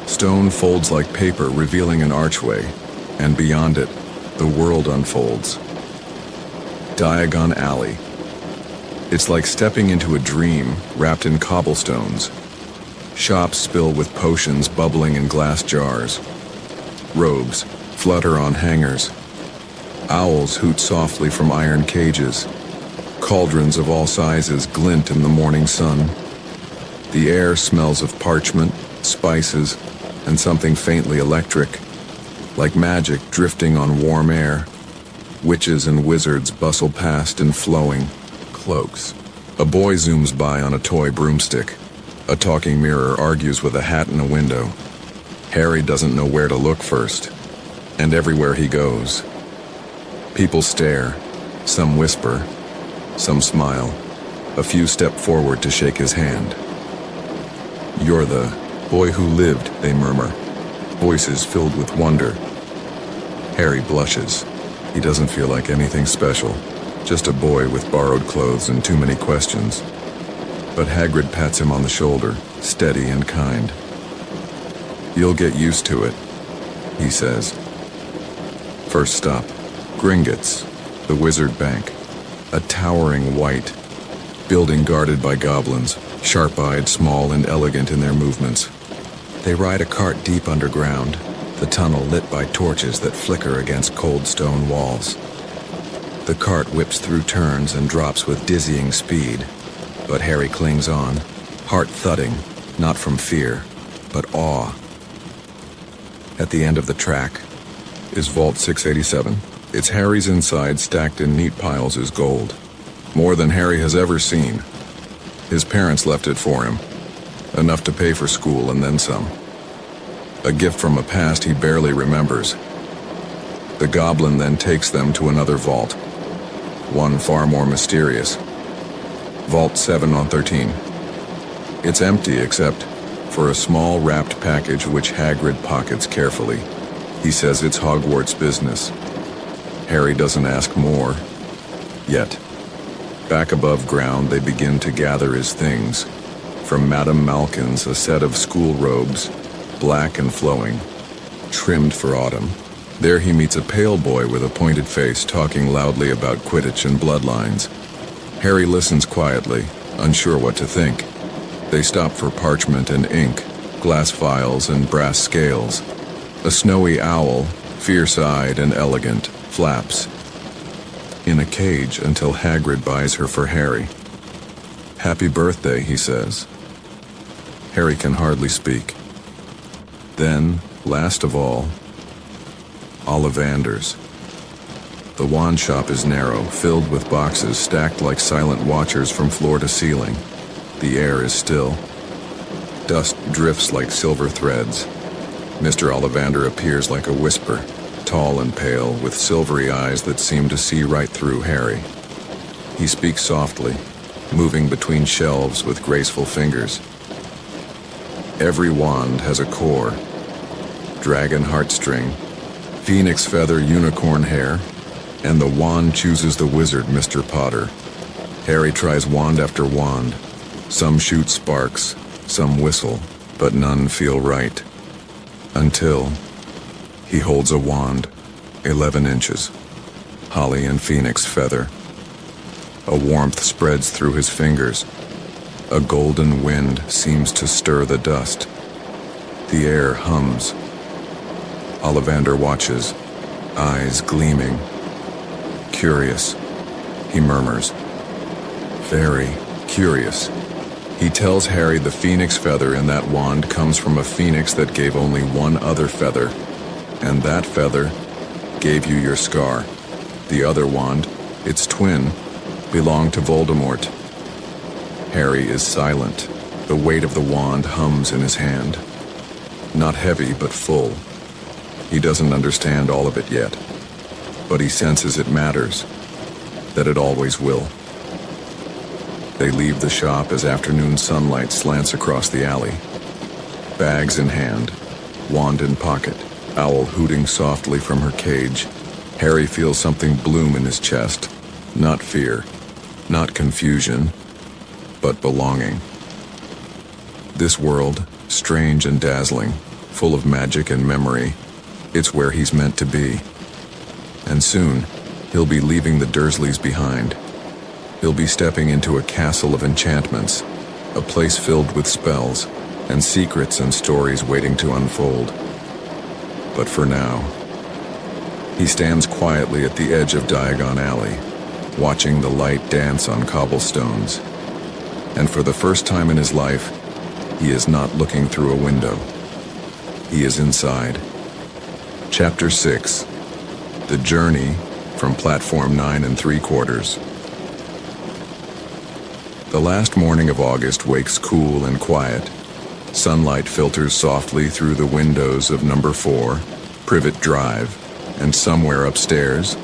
Stone folds like paper, revealing an archway, and beyond it, the world unfolds. Diagon Alley. It's like stepping into a dream wrapped in cobblestones. Shops spill with potions bubbling in glass jars. Robes flutter on hangers. Owls hoot softly from iron cages. Cauldrons of all sizes glint in the morning sun. The air smells of parchment, spices, and something faintly electric, like magic drifting on warm air. Witches and wizards bustle past in flowing cloaks. A boy zooms by on a toy broomstick. A talking mirror argues with a hat in a window. Harry doesn't know where to look first, and everywhere he goes, people stare, some whisper, some smile, a few step forward to shake his hand. You're the boy who lived, they murmur, voices filled with wonder. Harry blushes. He doesn't feel like anything special, just a boy with borrowed clothes and too many questions. But Hagrid pats him on the shoulder, steady and kind. "You'll get used to it," he says. First stop, Gringotts, the Wizard Bank, a towering white building guarded by goblins, sharp-eyed, small, and elegant in their movements. They ride a cart deep underground, the tunnel lit by torches that flicker against cold stone walls. The cart whips through turns and drops with dizzying speed, but Harry clings on, heart thudding, not from fear, but awe. At the end of the track is Vault 687. It's Harry's inside stacked in neat piles as gold. More than Harry has ever seen. His parents left it for him. Enough to pay for school and then some. A gift from a past he barely remembers. The goblin then takes them to another vault. One far more mysterious. Vault 7 on 13. It's empty except for a small wrapped package which Hagrid pockets carefully. He says it's Hogwarts business. Harry doesn't ask more. Yet. Back above ground, they begin to gather his things. From Madame Malkin's, a set of school robes, black and flowing, trimmed for autumn. There he meets a pale boy with a pointed face talking loudly about Quidditch and bloodlines. Harry listens quietly, unsure what to think. They stop for parchment and ink, glass vials and brass scales. A snowy owl, fierce-eyed and elegant, flaps in a cage until Hagrid buys her for Harry. "Happy birthday," he says. Harry can hardly speak. Then, last of all, Ollivander's. The wand shop is narrow, filled with boxes stacked like silent watchers from floor to ceiling. The air is still. Dust drifts like silver threads. Mr. Ollivander appears like a whisper, tall and pale, with silvery eyes that seem to see right through Harry. He speaks softly, moving between shelves with graceful fingers. Every wand has a core. Dragon heartstring, phoenix feather unicorn hair, and the wand chooses the wizard, Mr. Potter. Harry tries wand after wand. Some shoot sparks, some whistle, but none feel right. Until he holds a wand, 11 inches, holly and phoenix feather. A warmth spreads through his fingers. A golden wind seems to stir the dust. The air hums. Ollivander watches, eyes gleaming. "Curious," he murmurs. "Very curious." He tells Harry the phoenix feather in that wand comes from a phoenix that gave only one other feather, and that feather gave you your scar. The other wand, its twin, belonged to Voldemort. Harry is silent. The weight of the wand hums in his hand. Not heavy, but full. He doesn't understand all of it yet, but he senses it matters, that it always will. They leave the shop as afternoon sunlight slants across the alley. Bags in hand, wand in pocket, owl hooting softly from her cage. Harry feels something bloom in his chest. Not fear, not confusion, but belonging. This world, strange and dazzling, full of magic and memory, it's where he's meant to be. And soon, he'll be leaving the Dursleys behind. He'll be stepping into a castle of enchantments, a place filled with spells, and secrets and stories waiting to unfold. But for now, he stands quietly at the edge of Diagon Alley, watching the light dance on cobblestones. And for the first time in his life, he is not looking through a window. He is inside. Chapter 6. The Journey from Platform 9 3/4. The last morning of August wakes cool and quiet. Sunlight filters softly through the windows of number 4, Privet Drive, and somewhere upstairs,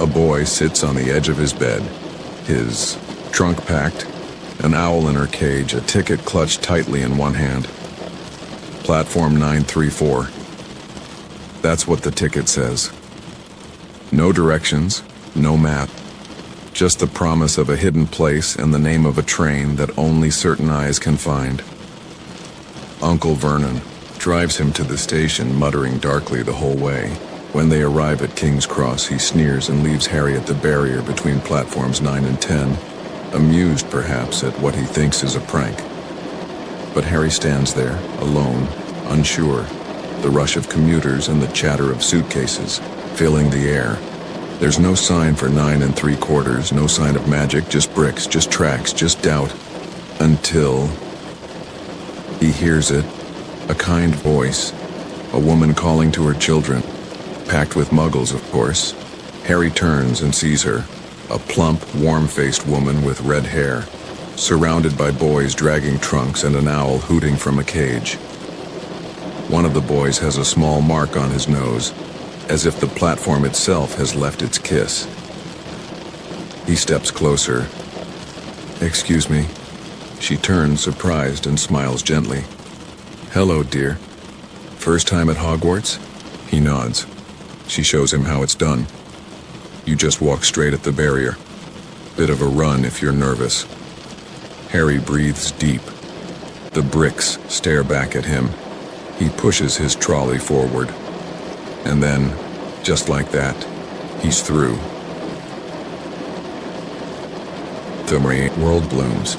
a boy sits on the edge of his bed, his trunk packed, an owl in her cage, a ticket clutched tightly in one hand. Platform 934. That's what the ticket says. No directions, no map. Just the promise of a hidden place and the name of a train that only certain eyes can find. Uncle Vernon drives him to the station, muttering darkly the whole way. When they arrive at King's Cross, he sneers and leaves Harry at the barrier between platforms 9 and 10, amused perhaps at what he thinks is a prank. But Harry stands there, alone, unsure, the rush of commuters and the chatter of suitcases filling the air. There's no sign for 9 3/4, no sign of magic, just bricks, just tracks, just doubt. Until he hears it, a kind voice, a woman calling to her children, packed with muggles, of course. Harry turns and sees her, a plump, warm-faced woman with red hair, surrounded by boys dragging trunks and an owl hooting from a cage. One of the boys has a small mark on his nose, as if the platform itself has left its kiss. He steps closer. "Excuse me." She turns, surprised, and smiles gently. "Hello, dear. First time at Hogwarts?" He nods. She shows him how it's done. "You just walk straight at the barrier. Bit of a run if you're nervous." Harry breathes deep. The bricks stare back at him. He pushes his trolley forward. And then, just like that, he's through. The world blooms.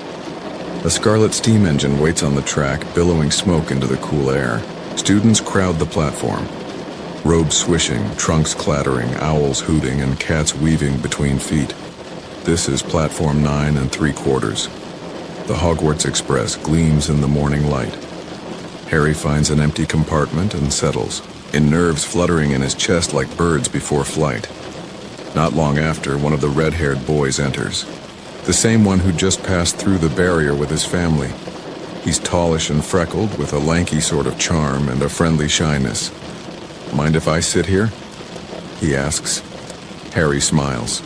A scarlet steam engine waits on the track, billowing smoke into the cool air. Students crowd the platform. Robes swishing, trunks clattering, owls hooting, and cats weaving between feet. This is Platform 9 3/4. The Hogwarts Express gleams in the morning light. Harry finds an empty compartment and settles, in nerves fluttering in his chest like birds before flight. Not long after, one of the red-haired boys enters. The same one who just passed through the barrier with his family. He's tallish and freckled, with a lanky sort of charm and a friendly shyness. "Mind if I sit here?" he asks. Harry smiles.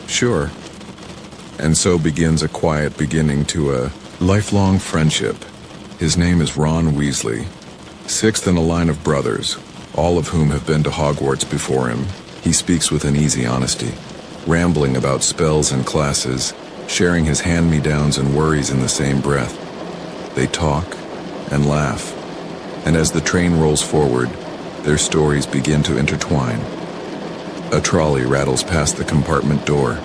"Sure." And so begins a quiet beginning to a lifelong friendship. His name is Ron Weasley, sixth in a line of brothers, all of whom have been to Hogwarts before him. He speaks with an easy honesty, rambling about spells and classes, sharing his hand-me-downs and worries in the same breath. They talk and laugh, and as the train rolls forward, their stories begin to intertwine. A trolley rattles past the compartment door.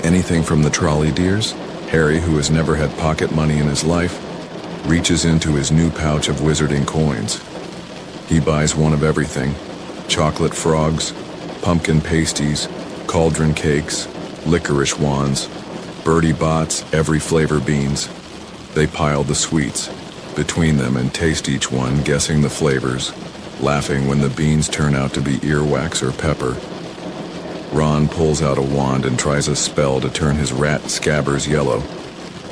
"Anything from the trolley, dears?" Harry, who has never had pocket money in his life, reaches into his new pouch of wizarding coins. He buys one of everything: chocolate frogs, pumpkin pasties, cauldron cakes, licorice wands, birdie bots, every flavor beans. They pile the sweets between them and taste each one, guessing the flavors, laughing when the beans turn out to be earwax or pepper. Ron pulls out a wand and tries a spell to turn his rat scabbers yellow.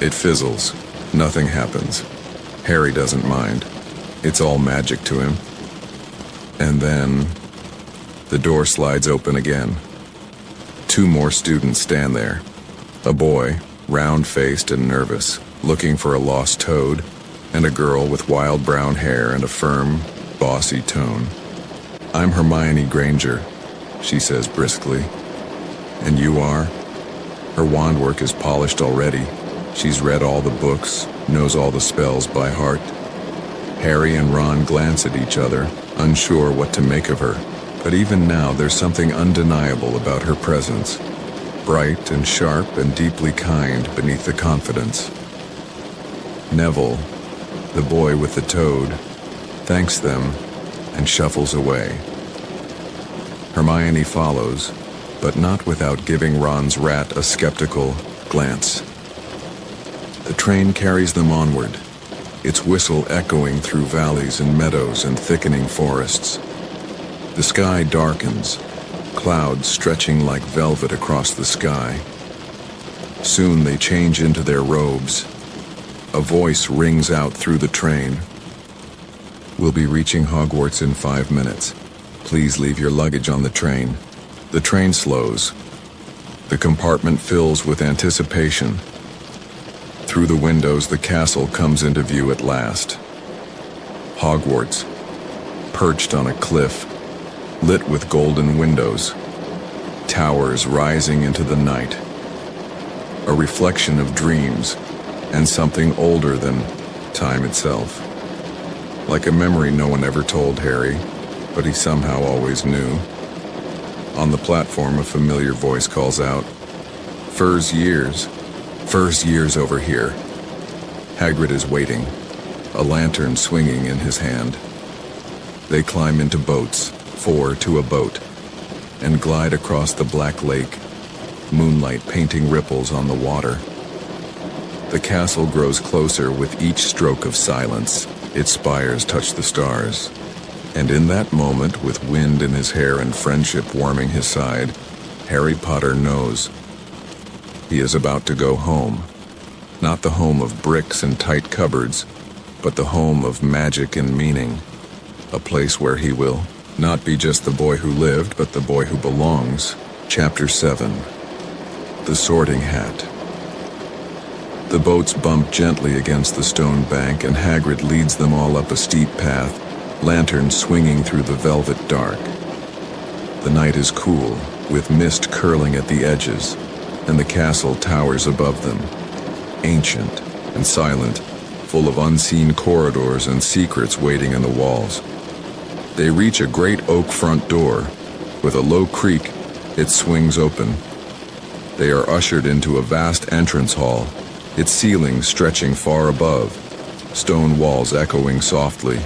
It fizzles. Nothing happens. Harry doesn't mind. It's all magic to him. And then the door slides open again. 2 more students stand there. A boy, round-faced and nervous, looking for a lost toad, and a girl with wild brown hair and a firm, bossy tone. "I'm Hermione Granger," she says briskly. "And you are?" Her wand work is polished already. She's read all the books, knows all the spells by heart. Harry and Ron glance at each other, unsure what to make of her. But even now there's something undeniable about her presence. Bright and sharp and deeply kind beneath the confidence. Neville, the boy with the toad, thanks them and shuffles away. Hermione follows, but not without giving Ron's rat a skeptical glance. The train carries them onward, its whistle echoing through valleys and meadows and thickening forests. The sky darkens, clouds stretching like velvet across the sky. Soon they change into their robes. A voice rings out through the train. "We'll be reaching Hogwarts in 5 minutes. Please leave your luggage on the train." The train slows. The compartment fills with anticipation. Through the windows, the castle comes into view at last. Hogwarts, perched on a cliff, lit with golden windows, towers rising into the night. A reflection of dreams and something older than time itself. Like a memory no one ever told Harry, but he somehow always knew. On the platform, a familiar voice calls out, Fur's years over here." Hagrid is waiting, a lantern swinging in his hand. They climb into boats, 4 to a boat, and glide across the black lake, moonlight painting ripples on the water. The castle grows closer with each stroke of silence. Its spires touch the stars. And in that moment, with wind in his hair and friendship warming his side, Harry Potter knows he is about to go home. Not the home of bricks and tight cupboards, but the home of magic and meaning. A place where he will not be just the boy who lived, but the boy who belongs. Chapter 7. The Sorting Hat. The boats bump gently against the stone bank, and Hagrid leads them all up a steep path, lanterns swinging through the velvet dark. The night is cool, with mist curling at the edges, and the castle towers above them, ancient and silent, full of unseen corridors and secrets waiting in the walls. They reach a great oak front door. With a low creak, it swings open. They are ushered into a vast entrance hall, its ceiling stretching far above, stone walls echoing softly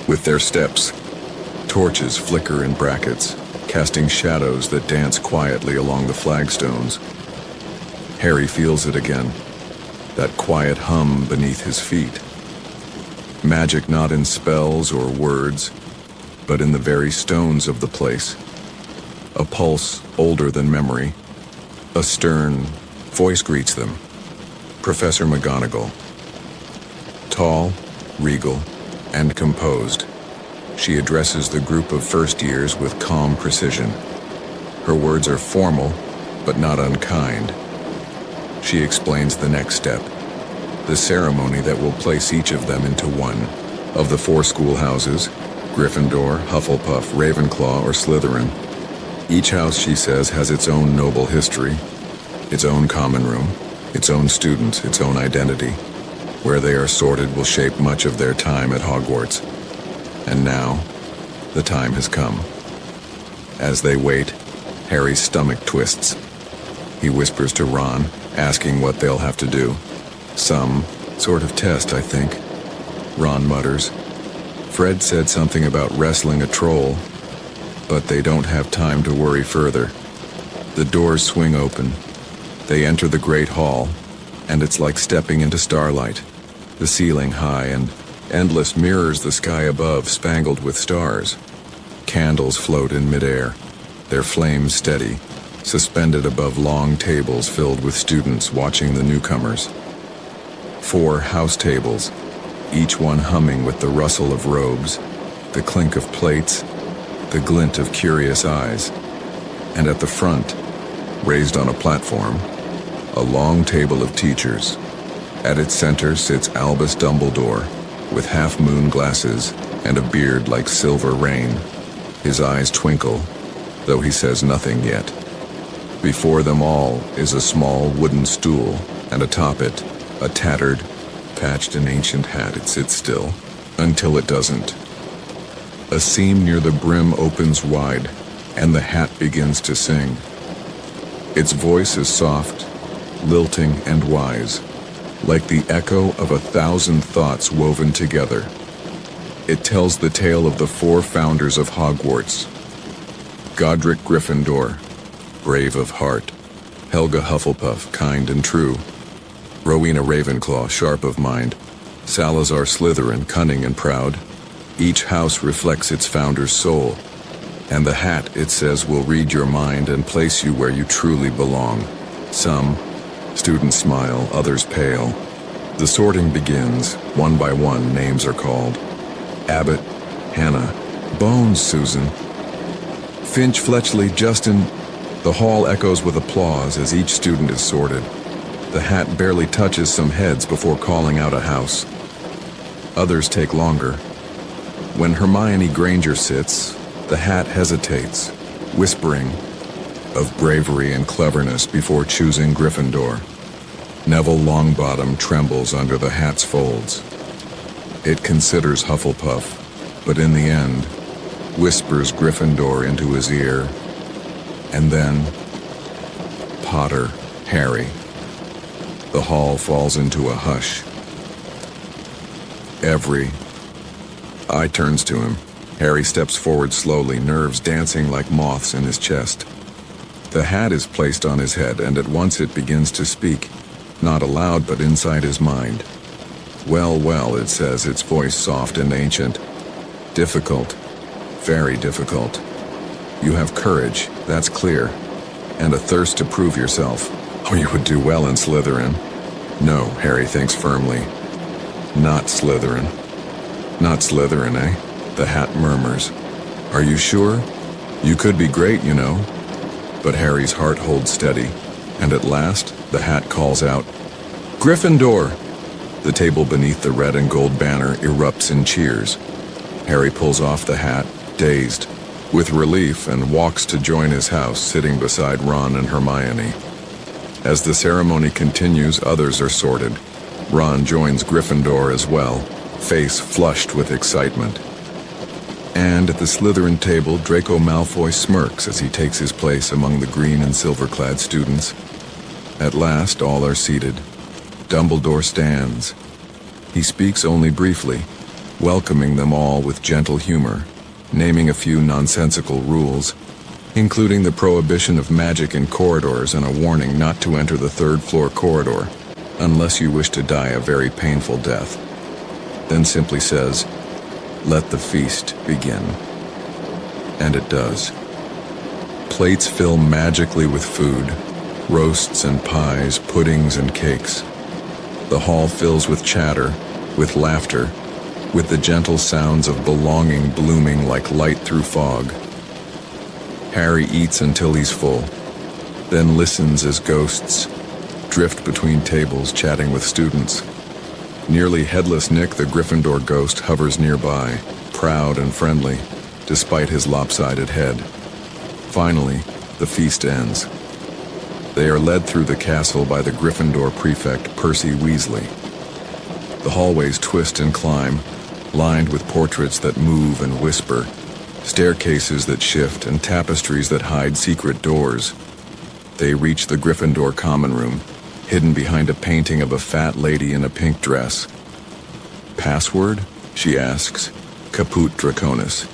with their steps. Torches flicker in brackets, casting shadows that dance quietly along the flagstones. Harry feels it again, that quiet hum beneath his feet. Magic not in spells or words, but in the very stones of the place. A pulse older than memory. A stern voice greets them. Professor McGonagall. Tall, regal, and composed, she addresses the group of first years with calm precision. Her words are formal, but not unkind. She explains the next step, the ceremony that will place each of them into one of the 4 schoolhouses, Gryffindor, Hufflepuff, Ravenclaw, or Slytherin. Each house, she says, has its own noble history, its own common room, its own students, its own identity. Where they are sorted will shape much of their time at Hogwarts. And now, the time has come. As they wait, Harry's stomach twists. He whispers to Ron, asking what they'll have to do. Some sort of test, I think. Ron mutters. Fred said something about wrestling a troll, but they don't have time to worry further. The doors swing open. They enter the great hall, and it's like stepping into starlight. The ceiling high and endless mirrors the sky above, spangled with stars. Candles float in midair, their flames steady, suspended above long tables filled with students watching the newcomers. 4 house tables, each one humming with the rustle of robes, the clink of plates, the glint of curious eyes. And at the front, raised on a platform, a long table of teachers. At its center sits Albus Dumbledore, with half-moon glasses and a beard like silver rain. His eyes twinkle, though he says nothing yet. Before them all is a small wooden stool, and atop it, a tattered, patched and ancient hat. It sits still, until it doesn't. A seam near the brim opens wide, and the hat begins to sing. Its voice is soft, lilting and wise, like the echo of 1,000 thoughts woven together. It tells the tale of the 4 founders of Hogwarts. Godric Gryffindor, brave of heart. Helga Hufflepuff, kind and true. Rowena Ravenclaw, sharp of mind. Salazar Slytherin, cunning and proud. Each house reflects its founder's soul, and the hat, it says, will read your mind and place you where you truly belong. Some students smile, others pale. The sorting begins. One by one, names are called. Abbott, Hannah, Bones, Susan, Finch, Fletchley, Justin. The hall echoes with applause as each student is sorted. The hat barely touches some heads before calling out a house. Others take longer. When Hermione Granger sits, the hat hesitates, whispering of bravery and cleverness before choosing Gryffindor. Neville Longbottom trembles under the hat's folds. It considers Hufflepuff, but in the end, whispers Gryffindor into his ear. And then, Potter, Harry. The hall falls into a hush. I turns to him. Harry steps forward slowly, nerves dancing like moths in his chest. The hat is placed on his head, and at once it begins to speak, not aloud but inside his mind. Well, well, it says, its voice soft and ancient. Difficult. Very difficult. You have courage, that's clear, and a thirst to prove yourself. Oh, you would do well in Slytherin. No, Harry thinks firmly. Not Slytherin. Not Slytherin, eh? The hat murmurs. Are you sure? You could be great, you know. But Harry's heart holds steady, and at last, the hat calls out, Gryffindor! The table beneath the red and gold banner erupts in cheers. Harry pulls off the hat, dazed, with relief, and walks to join his house, sitting beside Ron and Hermione. As the ceremony continues, others are sorted. Ron joins Gryffindor as well, face flushed with excitement. And at the Slytherin table, Draco Malfoy smirks as he takes his place among the green and silver-clad students. At last, all are seated. Dumbledore stands. He speaks only briefly, welcoming them all with gentle humor, naming a few nonsensical rules, including the prohibition of magic in corridors and a warning not to enter the third-floor corridor, unless you wish to die a very painful death. Then simply says, let the feast begin. And it does. Plates fill magically with food, roasts and pies, puddings and cakes. The hall fills with chatter, with laughter, with the gentle sounds of belonging blooming like light through fog. Harry eats until he's full, then listens as ghosts drift between tables chatting with students. Nearly headless Nick, the Gryffindor ghost, hovers nearby, proud and friendly, despite his lopsided head. Finally, the feast ends. They are led through the castle by the Gryffindor prefect, Percy Weasley. The hallways twist and climb, lined with portraits that move and whisper, staircases that shift, and tapestries that hide secret doors. They reach the Gryffindor common room, hidden behind a painting of a fat lady in a pink dress. Password? She asks. Caput Draconis.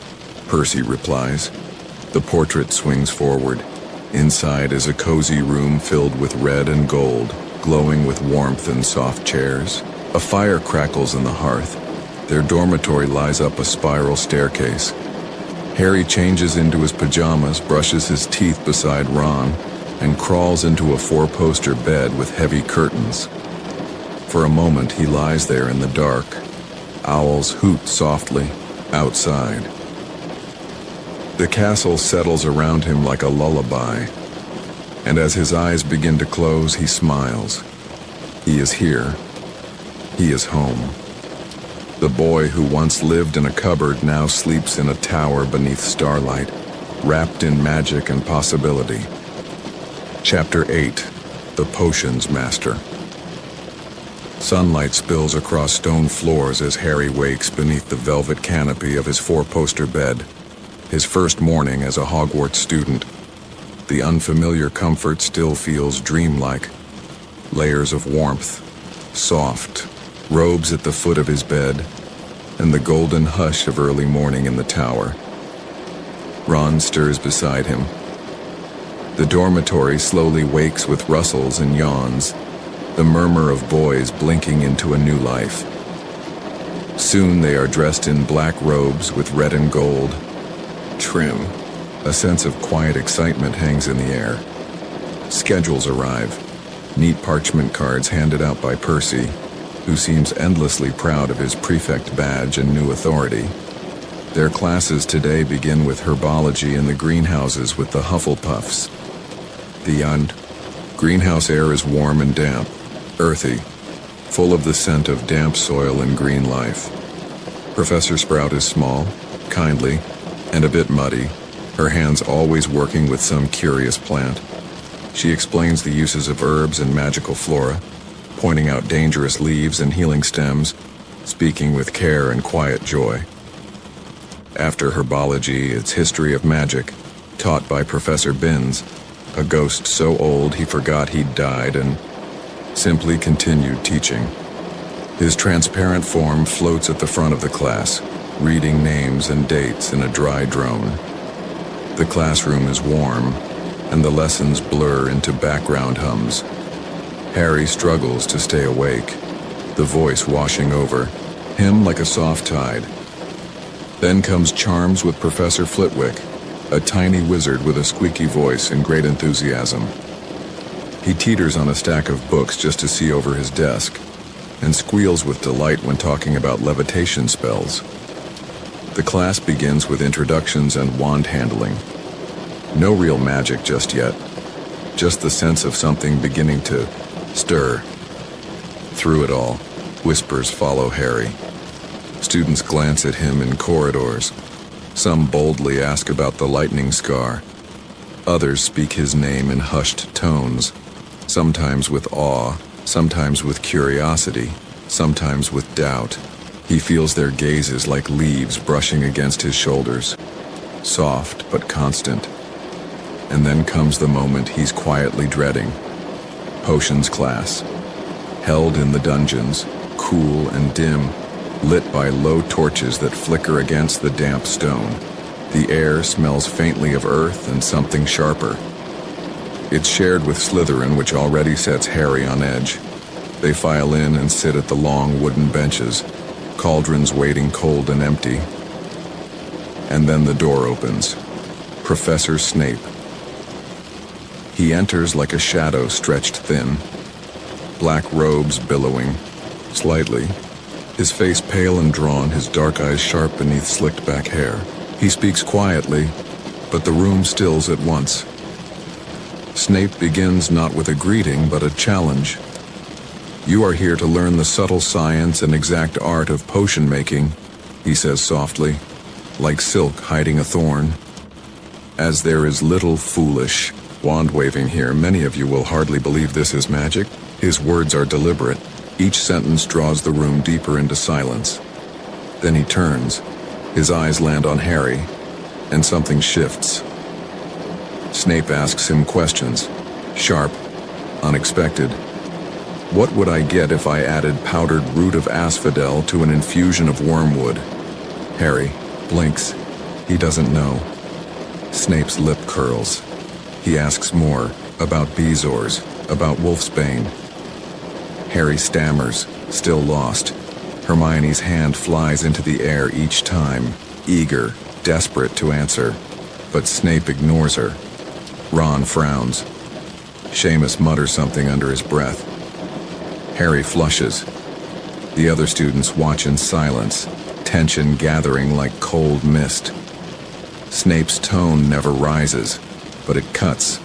Percy replies. The portrait swings forward. Inside is a cozy room filled with red and gold, glowing with warmth and soft chairs. A fire crackles in the hearth. Their dormitory lies up a spiral staircase. Harry changes into his pajamas, brushes his teeth beside Ron, and crawls into a four-poster bed with heavy curtains. For a moment he lies there in the dark. Owls hoot softly, outside. The castle settles around him like a lullaby, and as his eyes begin to close, he smiles. He is here. He is home. The boy who once lived in a cupboard now sleeps in a tower beneath starlight, wrapped in magic and possibility. Chapter 8. The Potions Master. Sunlight spills across stone floors as Harry wakes beneath the velvet canopy of his four-poster bed. His first morning as a Hogwarts student. The unfamiliar comfort still feels dreamlike. Layers of warmth, soft, robes at the foot of his bed, and the golden hush of early morning in the tower. Ron stirs beside him. The dormitory slowly wakes with rustles and yawns, the murmur of boys blinking into a new life. Soon they are dressed in black robes with red and gold trim. A sense of quiet excitement hangs in the air. Schedules arrive, neat parchment cards handed out by Percy, who seems endlessly proud of his prefect badge and new authority. Their classes today begin with herbology in the greenhouses with the Hufflepuffs. The greenhouse air is warm and damp, earthy, full of the scent of damp soil and green life. Professor Sprout is small, kindly, and a bit muddy, her hands always working with some curious plant. She explains the uses of herbs and magical flora, pointing out dangerous leaves and healing stems, speaking with care and quiet joy. After herbology, it's history of magic, taught by Professor Binns, a ghost so old he forgot he'd died and simply continued teaching. His transparent form floats at the front of the class, reading names and dates in a dry drone. The classroom is warm, and the lessons blur into background hums. Harry struggles to stay awake, the voice washing over him like a soft tide. Then comes Charms with Professor Flitwick, a tiny wizard with a squeaky voice and great enthusiasm. He teeters on a stack of books just to see over his desk, and squeals with delight when talking about levitation spells. The class begins with introductions and wand handling. No real magic just yet, just the sense of something beginning to stir. Through it all, whispers follow Harry. Students glance at him in corridors. Some boldly ask about the lightning scar. Others speak his name in hushed tones, sometimes with awe, sometimes with curiosity, sometimes with doubt. He feels their gazes like leaves brushing against his shoulders, soft but constant. And then comes the moment he's quietly dreading. Potions class. Held in the dungeons, cool and dim, lit by low torches that flicker against the damp stone. The air smells faintly of earth and something sharper. It's shared with Slytherin, which already sets Harry on edge. They file in and sit at the long wooden benches, cauldrons waiting cold and empty. And then the door opens. Professor Snape. He enters like a shadow stretched thin, black robes billowing, slightly, his face pale and drawn, his dark eyes sharp beneath slicked back hair. He speaks quietly, but the room stills at once. Snape begins not with a greeting, but a challenge. "You are here to learn the subtle science and exact art of potion making," he says softly, like silk hiding a thorn. As there is little foolish wand-waving here, many of you will hardly believe this is magic. His words are deliberate. Each sentence draws the room deeper into silence. Then he turns. His eyes land on Harry, and something shifts. Snape asks him questions, sharp, unexpected. What would I get if I added powdered root of asphodel to an infusion of wormwood? Harry blinks. He doesn't know. Snape's lip curls. He asks more, about Bezoars, about Wolfsbane. Harry stammers, still lost. Hermione's hand flies into the air each time, eager, desperate to answer. But Snape ignores her. Ron frowns. Seamus mutters something under his breath. Harry flushes. The other students watch in silence, tension gathering like cold mist. Snape's tone never rises, but it cuts.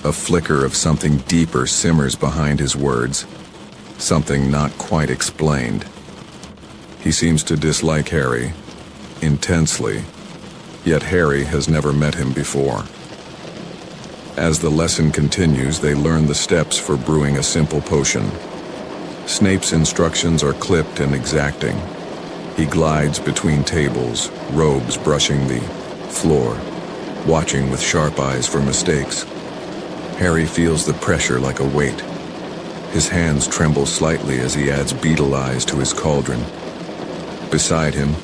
A flicker of something deeper simmers behind his words, something not quite explained. He seems to dislike Harry, intensely, yet Harry has never met him before. As the lesson continues, they learn the steps for brewing a simple potion. Snape's instructions are clipped and exacting. He glides between tables, robes brushing the floor, watching with sharp eyes for mistakes. Harry feels the pressure like a weight. His hands tremble slightly as he adds beetle eyes to his cauldron. Beside him,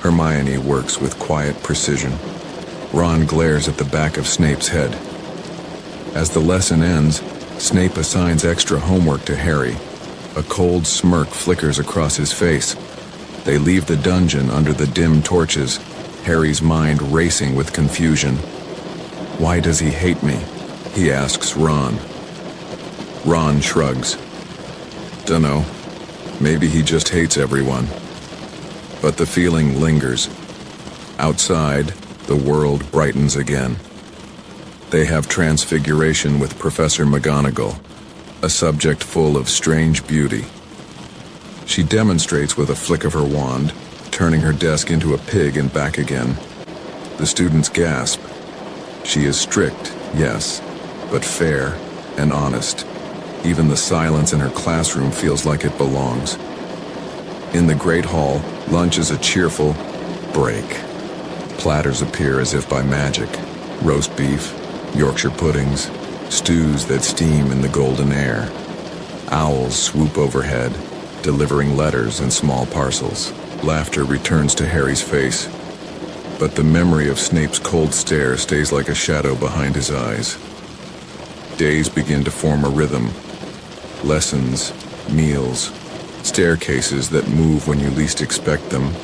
Hermione works with quiet precision. Ron glares at the back of Snape's head. As the lesson ends, Snape assigns extra homework to Harry. A cold smirk flickers across his face. They leave the dungeon under the dim torches, Harry's mind racing with confusion. Why does he hate me? He asks Ron. Ron shrugs. Dunno. Maybe he just hates everyone. But the feeling lingers. Outside, the world brightens again. They have Transfiguration with Professor McGonagall, a subject full of strange beauty. She demonstrates with a flick of her wand, turning her desk into a pig and back again. The students gasp. She is strict, yes, but fair and honest. Even the silence in her classroom feels like it belongs. In the Great Hall, lunch is a cheerful break. Platters appear as if by magic. Roast beef, Yorkshire puddings, stews that steam in the golden air. Owls swoop overhead, delivering letters and small parcels. Laughter returns to Harry's face, but the memory of Snape's cold stare stays like a shadow behind his eyes. Days begin to form a rhythm. Lessons, meals, staircases that move when you least expect them,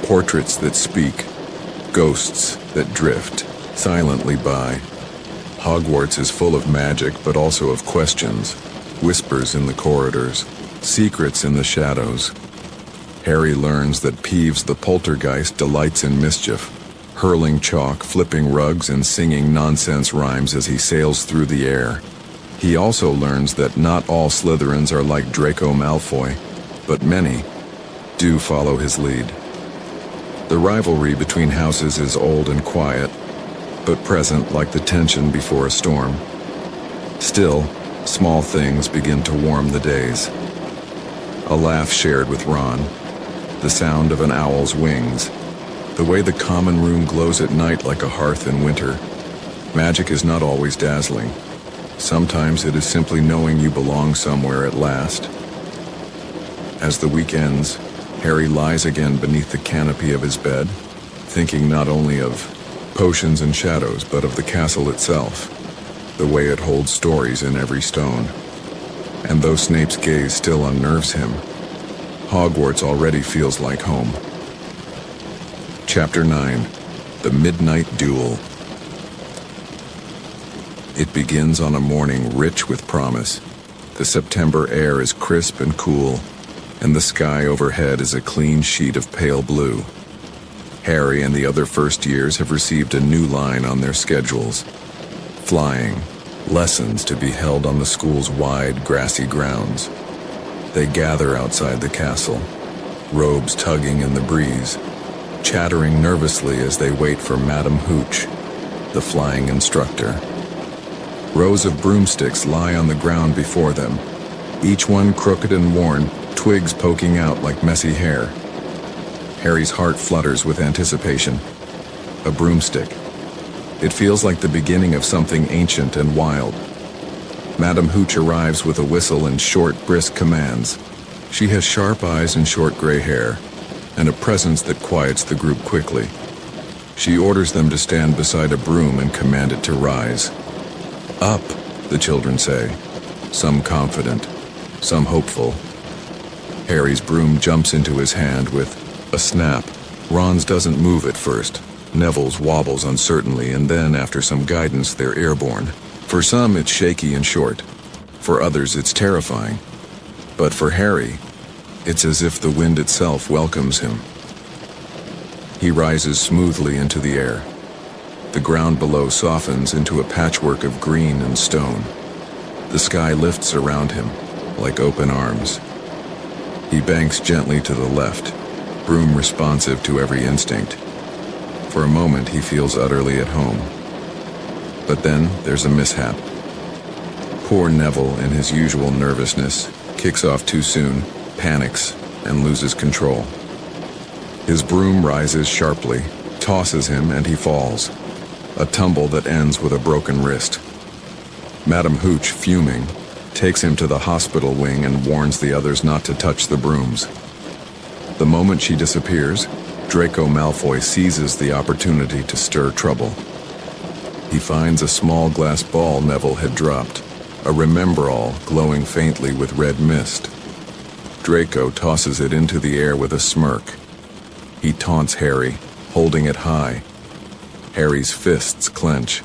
portraits that speak, ghosts that drift silently by. Hogwarts is full of magic, but also of questions, whispers in the corridors, secrets in the shadows. Harry learns that Peeves the poltergeist delights in mischief, hurling chalk, flipping rugs, and singing nonsense rhymes as he sails through the air. He also learns that not all Slytherins are like Draco Malfoy, but many do follow his lead. The rivalry between houses is old and quiet, but present like the tension before a storm. Still, small things begin to warm the days. A laugh shared with Ron, the sound of an owl's wings, the way the common room glows at night like a hearth in winter. Magic is not always dazzling. Sometimes it is simply knowing you belong somewhere at last. As the week ends, Harry lies again beneath the canopy of his bed, thinking not only of potions and shadows, but of the castle itself, the way it holds stories in every stone. And though Snape's gaze still unnerves him, Hogwarts already feels like home. Chapter 9. The Midnight Duel. It begins on a morning rich with promise. The September air is crisp and cool, and the sky overhead is a clean sheet of pale blue. Harry and the other first years have received a new line on their schedules. Flying, lessons to be held on the school's wide, grassy grounds. They gather outside the castle, robes tugging in the breeze, chattering nervously as they wait for Madame Hooch, the flying instructor. Rows of broomsticks lie on the ground before them, each one crooked and worn, twigs poking out like messy hair. Harry's heart flutters with anticipation. A broomstick. It feels like the beginning of something ancient and wild. Madame Hooch arrives with a whistle and short, brisk commands. She has sharp eyes and short gray hair, and a presence that quiets the group quickly. She orders them to stand beside a broom and command it to rise. Up, the children say, some confident, some hopeful. Harry's broom jumps into his hand with a snap. Ron's doesn't move at first. Neville's wobbles uncertainly, and then, after some guidance, they're airborne. For some, it's shaky and short. For others, it's terrifying. But for Harry, it's as if the wind itself welcomes him. He rises smoothly into the air. The ground below softens into a patchwork of green and stone. The sky lifts around him, like open arms. He banks gently to the left, broom responsive to every instinct. For a moment, he feels utterly at home. But then, there's a mishap. Poor Neville, in his usual nervousness, kicks off too soon, panics, and loses control. His broom rises sharply, tosses him, and he falls. A tumble that ends with a broken wrist. Madame Hooch, fuming, takes him to the hospital wing and warns the others not to touch the brooms. The moment she disappears, Draco Malfoy seizes the opportunity to stir trouble. He finds a small glass ball Neville had dropped, a Remember-all glowing faintly with red mist. Draco tosses it into the air with a smirk. He taunts Harry, holding it high. Harry's fists clench.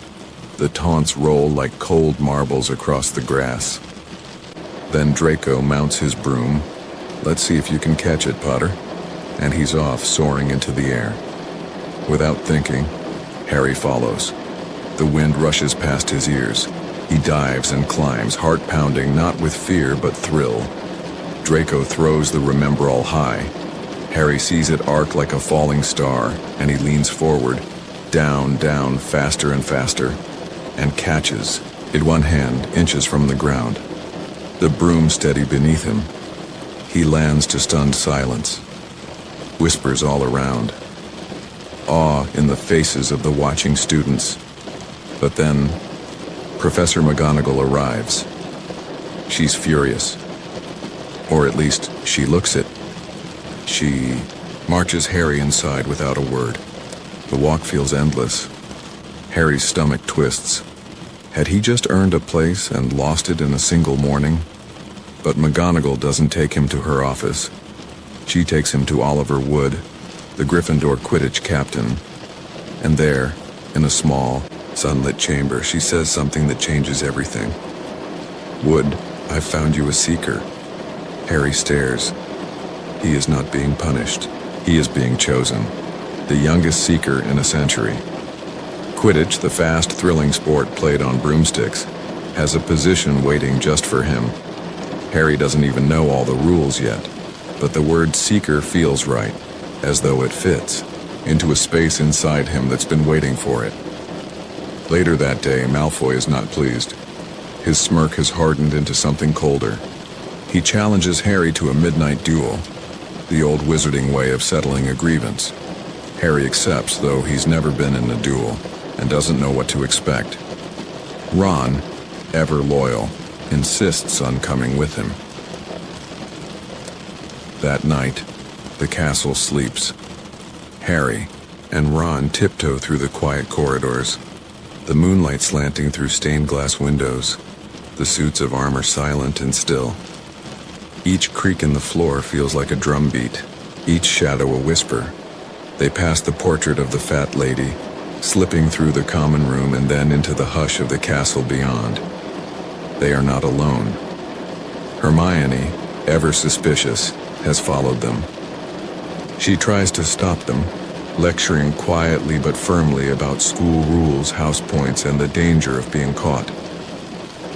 The taunts roll like cold marbles across the grass. Then Draco mounts his broom. Let's see if you can catch it, Potter. And he's off, soaring into the air. Without thinking, Harry follows. The wind rushes past his ears. He dives and climbs, heart pounding not with fear but thrill. Draco throws the Remember-all high. Harry sees it arc like a falling star, and he leans forward, down, down, faster and faster, and catches, in one hand, inches from the ground. The broom steady beneath him. He lands to stunned silence. Whispers all around. Awe in the faces of the watching students. But then, Professor McGonagall arrives. She's furious. Or at least, she looks it. She marches Harry inside without a word. The walk feels endless. Harry's stomach twists. Had he just earned a place and lost it in a single morning? But McGonagall doesn't take him to her office. She takes him to Oliver Wood, the Gryffindor Quidditch captain. And there, in a small, sunlit chamber, she says something that changes everything. "Wood, I've found you a seeker." Harry stares. He is not being punished. He is being chosen. The youngest seeker in a century. Quidditch, the fast, thrilling sport played on broomsticks, has a position waiting just for him. Harry doesn't even know all the rules yet, but the word seeker feels right, as though it fits, into a space inside him that's been waiting for it. Later that day, Malfoy is not pleased. His smirk has hardened into something colder. He challenges Harry to a midnight duel, the old wizarding way of settling a grievance. Harry accepts, though he's never been in a duel, and doesn't know what to expect. Ron, ever loyal, insists on coming with him. That night, the castle sleeps. Harry and Ron tiptoe through the quiet corridors, the moonlight slanting through stained glass windows, the suits of armor silent and still. Each creak in the floor feels like a drumbeat, each shadow a whisper. They pass the portrait of the fat lady, slipping through the common room and then into the hush of the castle beyond. They are not alone. Hermione, ever suspicious, has followed them. She tries to stop them, lecturing quietly but firmly about school rules, house points, and the danger of being caught.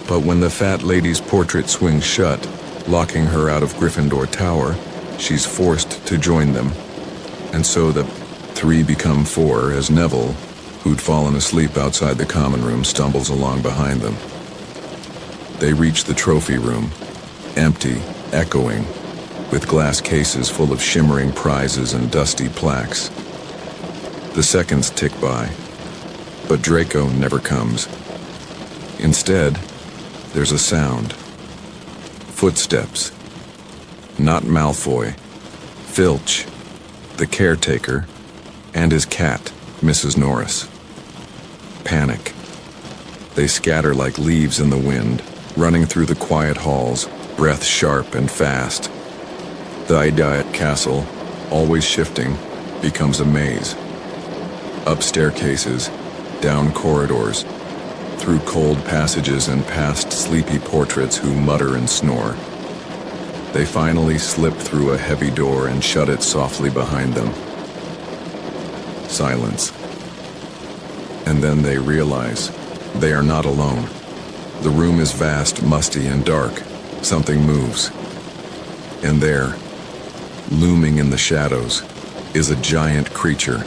But when the fat lady's portrait swings shut, locking her out of Gryffindor Tower, she's forced to join them. And so the three become four as Neville, who'd fallen asleep outside the common room, stumbles along behind them. They reach the trophy room, empty, echoing, with glass cases full of shimmering prizes and dusty plaques. The seconds tick by, but Draco never comes. Instead, there's a sound. Footsteps. Not Malfoy. Filch, the caretaker, and his cat, Mrs. Norris. Panic. They scatter like leaves in the wind, running through the quiet halls, breath sharp and fast. The Idiot Castle, always shifting, becomes a maze. Up staircases, down corridors, through cold passages and past sleepy portraits who mutter and snore. They finally slip through a heavy door and shut it softly behind them. Silence. And then they realize they are not alone. The room is vast, musty, and dark. Something moves. And there, looming in the shadows, is a giant creature.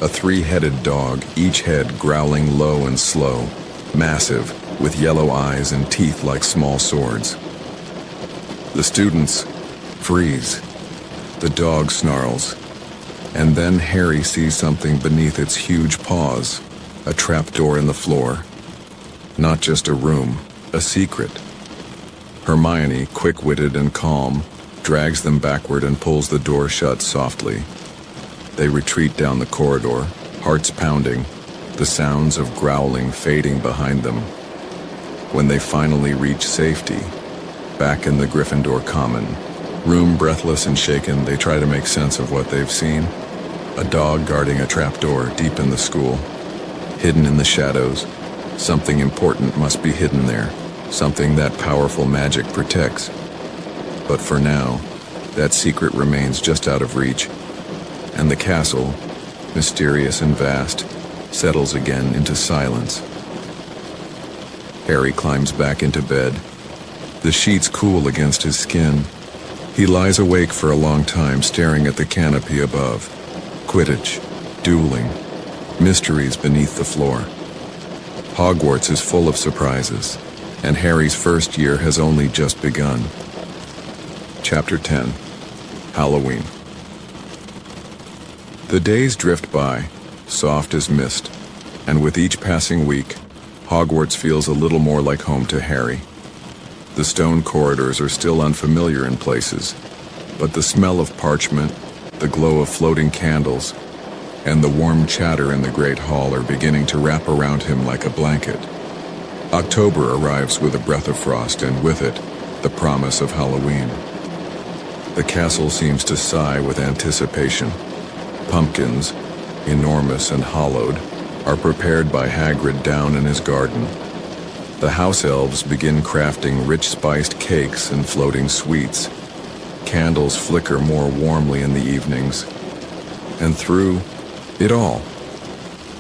A three-headed dog, each head growling low and slow, massive, with yellow eyes and teeth like small swords. The students freeze. The dog snarls. And then Harry sees something beneath its huge paws, a trapdoor in the floor. Not just a room, a secret. Hermione, quick-witted and calm, drags them backward and pulls the door shut softly. They retreat down the corridor, hearts pounding, the sounds of growling fading behind them. When they finally reach safety, back in the Gryffindor Common, room breathless and shaken, they try to make sense of what they've seen. A dog guarding a trapdoor deep in the school, hidden in the shadows. Something important must be hidden there, something that powerful magic protects. But for now, that secret remains just out of reach, and the castle, mysterious and vast, settles again into silence. Harry climbs back into bed. The sheets cool against his skin. He lies awake for a long time, staring at the canopy above. Quidditch, dueling, mysteries beneath the floor. Hogwarts is full of surprises, and Harry's first year has only just begun. Chapter 10. Halloween. The days drift by, soft as mist, and with each passing week, Hogwarts feels a little more like home to Harry. The stone corridors are still unfamiliar in places, but the smell of parchment, the glow of floating candles, and the warm chatter in the Great Hall are beginning to wrap around him like a blanket. October arrives with a breath of frost, and with it, the promise of Halloween. The castle seems to sigh with anticipation. Pumpkins, enormous and hollowed, are prepared by Hagrid down in his garden. The house elves begin crafting rich spiced cakes and floating sweets. Candles flicker more warmly in the evenings. And through it all,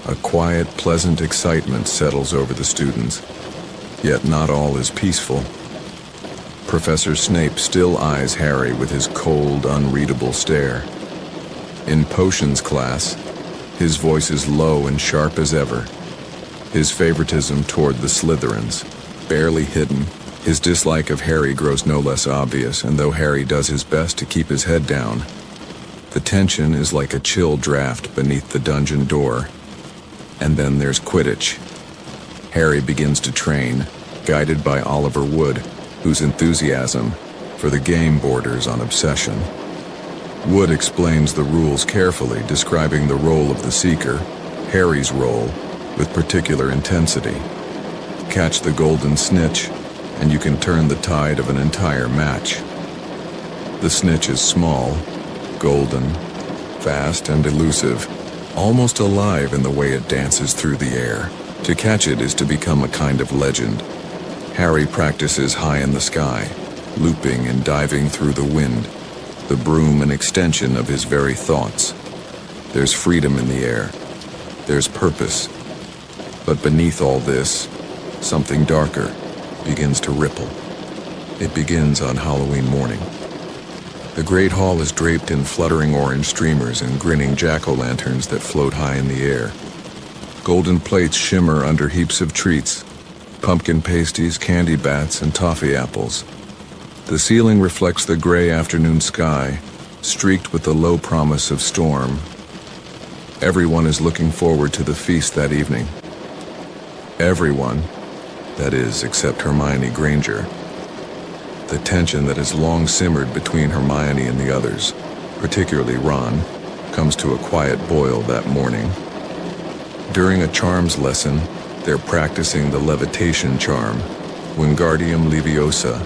a quiet, pleasant excitement settles over the students. Yet not all is peaceful. Professor Snape still eyes Harry with his cold, unreadable stare. In potions class, his voice is low and sharp as ever. His favoritism toward the Slytherins, barely hidden, his dislike of Harry grows no less obvious, and though Harry does his best to keep his head down, the tension is like a chill draft beneath the dungeon door. And then there's Quidditch. Harry begins to train, guided by Oliver Wood, whose enthusiasm for the game borders on obsession. Wood explains the rules carefully, describing the role of the Seeker, Harry's role, with particular intensity. Catch the golden snitch, and you can turn the tide of an entire match. The snitch is small, golden, fast and elusive, almost alive in the way it dances through the air. To catch it is to become a kind of legend. Harry practices high in the sky, looping and diving through the wind, the broom and extension of his very thoughts. There's freedom in the air. There's purpose. But beneath all this, something darker begins to ripple. It begins on Halloween morning. The Great Hall is draped in fluttering orange streamers and grinning jack-o'-lanterns that float high in the air. Golden plates shimmer under heaps of treats, pumpkin pasties, candy bats, and toffee apples. The ceiling reflects the gray afternoon sky, streaked with the low promise of storm. Everyone is looking forward to the feast that evening. Everyone, that is, except Hermione Granger. The tension that has long simmered between Hermione and the others, particularly Ron, comes to a quiet boil that morning. During a charms lesson, they're practicing the levitation charm, Wingardium Leviosa.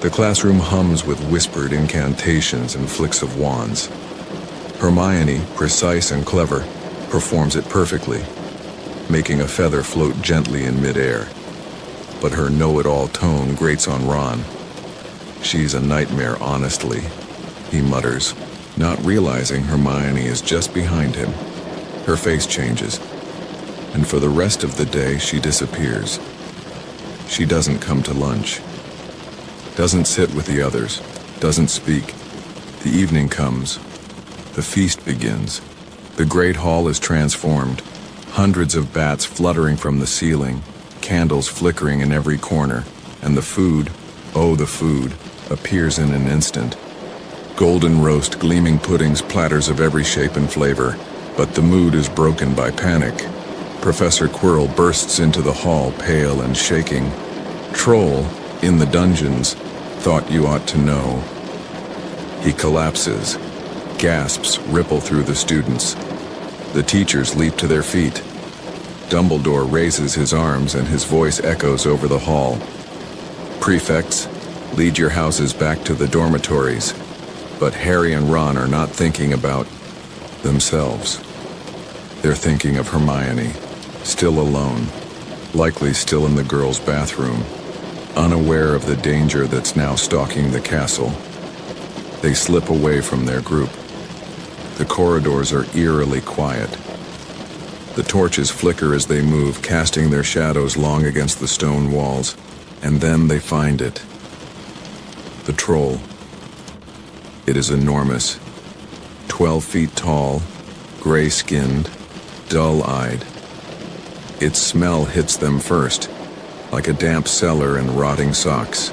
The classroom hums with whispered incantations and flicks of wands. Hermione, precise and clever, performs it perfectly, making a feather float gently in midair. But her know-it-all tone grates on Ron. She's a nightmare, honestly, he mutters, not realizing Hermione is just behind him. Her face changes, and for the rest of the day she disappears. She doesn't come to lunch, doesn't sit with the others, doesn't speak. The evening comes. The feast begins. The Great Hall is transformed, hundreds of bats fluttering from the ceiling, candles flickering in every corner, and the food, oh the food, appears in an instant. Golden roast, gleaming puddings, platters of every shape and flavor. But the mood is broken by panic. Professor Quirrell bursts into the hall, pale and shaking. Troll, in the dungeons, thought you ought to know. He collapses. Gasps ripple through the students. The teachers leap to their feet. Dumbledore raises his arms and his voice echoes over the hall. Prefects, lead your houses back to the dormitories. But Harry and Ron are not thinking about themselves. They're thinking of Hermione, still alone, likely still in the girls' bathroom, unaware of the danger that's now stalking the castle. They slip away from their group. The corridors are eerily quiet. The torches flicker as they move, casting their shadows long against the stone walls, and then they find it. The troll, It is enormous, 12 feet tall, gray-skinned, dull-eyed. Its smell hits them first, like a damp cellar and rotting socks.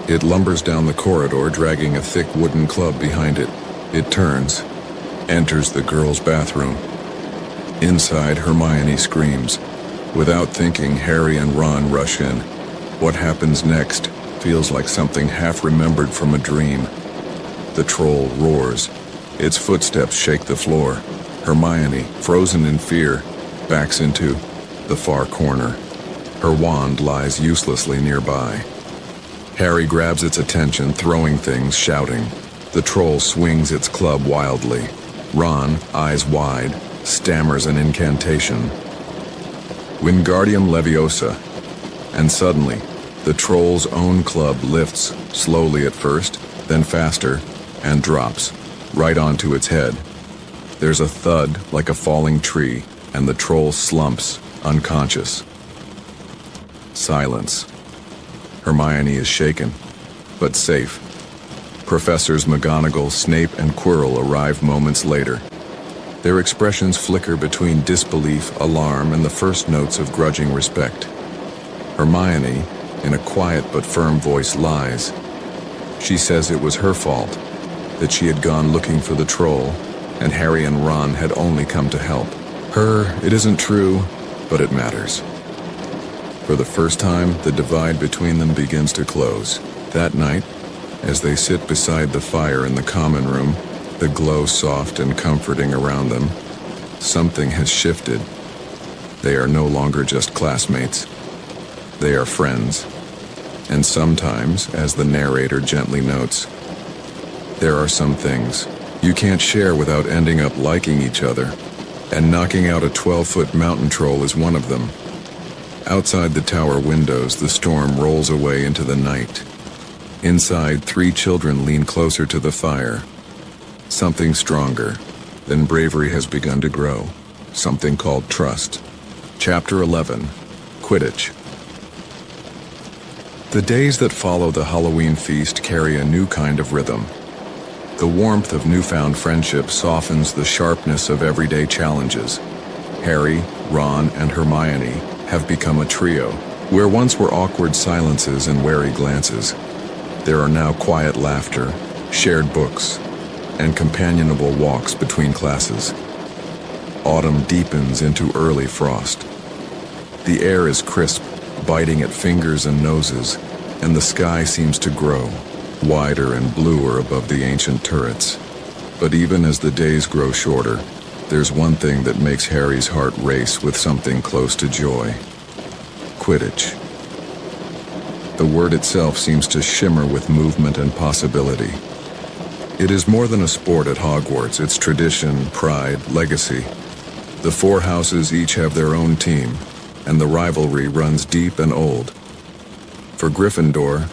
It lumbers down the corridor, dragging a thick wooden club behind it. It turns, enters the girls' bathroom. Inside, Hermione screams. Without thinking, Harry and Ron rush in. What happens next feels like something half-remembered from a dream. The troll roars. Its footsteps shake the floor. Hermione, frozen in fear, backs into the far corner. Her wand lies uselessly nearby. Harry grabs its attention, throwing things, shouting. The troll swings its club wildly. Ron, eyes wide, stammers an incantation. Wingardium Leviosa. And suddenly, the troll's own club lifts, slowly at first, then faster, and drops, right onto its head. There's a thud like a falling tree, and the troll slumps, unconscious. Silence. Hermione is shaken, but safe. Professors McGonagall, Snape, and Quirrell arrive moments later. Their expressions flicker between disbelief, alarm, and the first notes of grudging respect. Hermione, in a quiet but firm voice, lies. She says it was her fault, that she had gone looking for the troll, and Harry and Ron had only come to help. It isn't true, but it matters. For the first time, the divide between them begins to close. That night, as they sit beside the fire in the common room, the glow soft and comforting around them, something has shifted. They are no longer just classmates. They are friends. And sometimes, as the narrator gently notes, there are some things you can't share without ending up liking each other, and knocking out a 12-foot mountain troll is one of them. Outside the tower windows, the storm rolls away into the night. Inside, 3 children lean closer to the fire. Something stronger than bravery has begun to grow, something called trust. Chapter 11, Quidditch. The days that follow the Halloween feast carry a new kind of rhythm. The warmth of newfound friendship softens the sharpness of everyday challenges. Harry, Ron, and Hermione have become a trio. Where once were awkward silences and wary glances, there are now quiet laughter, shared books, and companionable walks between classes. Autumn deepens into early frost. The air is crisp, biting at fingers and noses, and the sky seems to grow, wider and bluer above the ancient turrets. But even as the days grow shorter, there's one thing that makes Harry's heart race with something close to joy. Quidditch. The word itself seems to shimmer with movement and possibility. It is more than a sport at Hogwarts. It's tradition, pride, legacy. The 4 houses each have their own team, and the rivalry runs deep and old. For Gryffindor,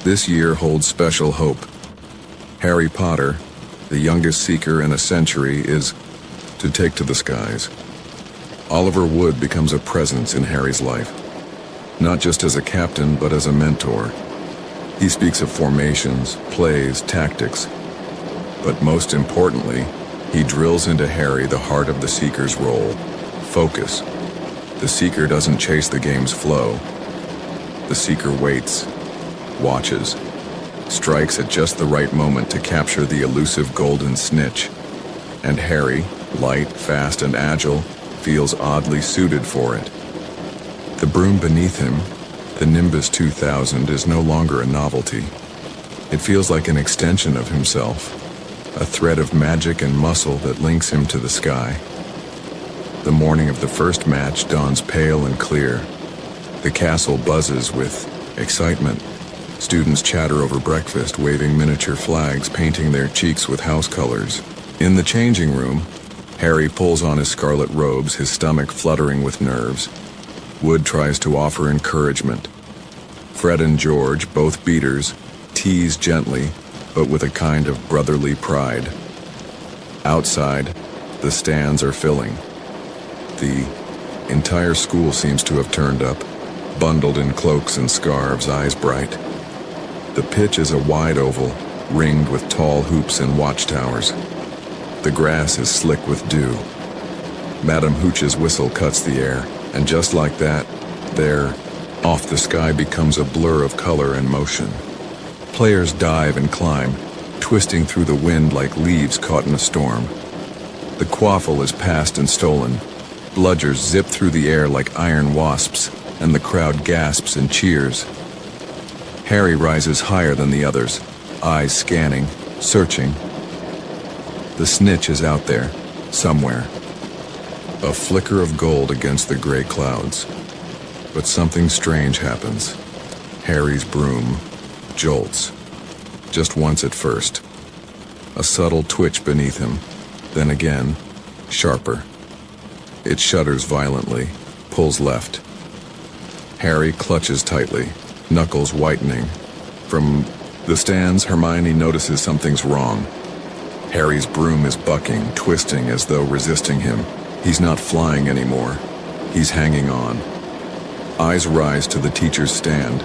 this year holds special hope. Harry Potter, the youngest Seeker in a century, is to take to the skies. Oliver Wood becomes a presence in Harry's life, not just as a captain, but as a mentor. He speaks of formations, plays, tactics, but most importantly, he drills into Harry the heart of the Seeker's role: focus. The Seeker doesn't chase the game's flow. The Seeker waits, watches, strikes at just the right moment to capture the elusive golden snitch. And Harry, light, fast, and agile, feels oddly suited for it. The broom beneath him, the Nimbus 2000, is no longer a novelty. It feels like an extension of himself, a thread of magic and muscle that links him to the sky. The morning of the first match dawns pale and clear. The castle buzzes with excitement. Students chatter over breakfast, waving miniature flags, painting their cheeks with house colors. In the changing room, Harry pulls on his scarlet robes, his stomach fluttering with nerves. Wood tries to offer encouragement. Fred and George, both beaters, tease gently, but with a kind of brotherly pride. Outside, the stands are filling. The entire school seems to have turned up, bundled in cloaks and scarves, eyes bright. The pitch is a wide oval, ringed with tall hoops and watchtowers. The grass is slick with dew. Madam Hooch's whistle cuts the air, and just like that, there, off the sky becomes a blur of color and motion. Players dive and climb, twisting through the wind like leaves caught in a storm. The quaffle is passed and stolen. Bludgers zip through the air like iron wasps, and the crowd gasps and cheers. Harry rises higher than the others, eyes scanning, searching. The snitch is out there, somewhere. A flicker of gold against the gray clouds. But something strange happens. Harry's broom jolts. Just once at first. A subtle twitch beneath him, then again, sharper. It shudders violently, pulls left. Harry clutches tightly, knuckles whitening. From the stands, Hermione notices something's wrong. Harry's broom is bucking, twisting as though resisting him. He's not flying anymore. He's hanging on. Eyes rise to the teacher's stand.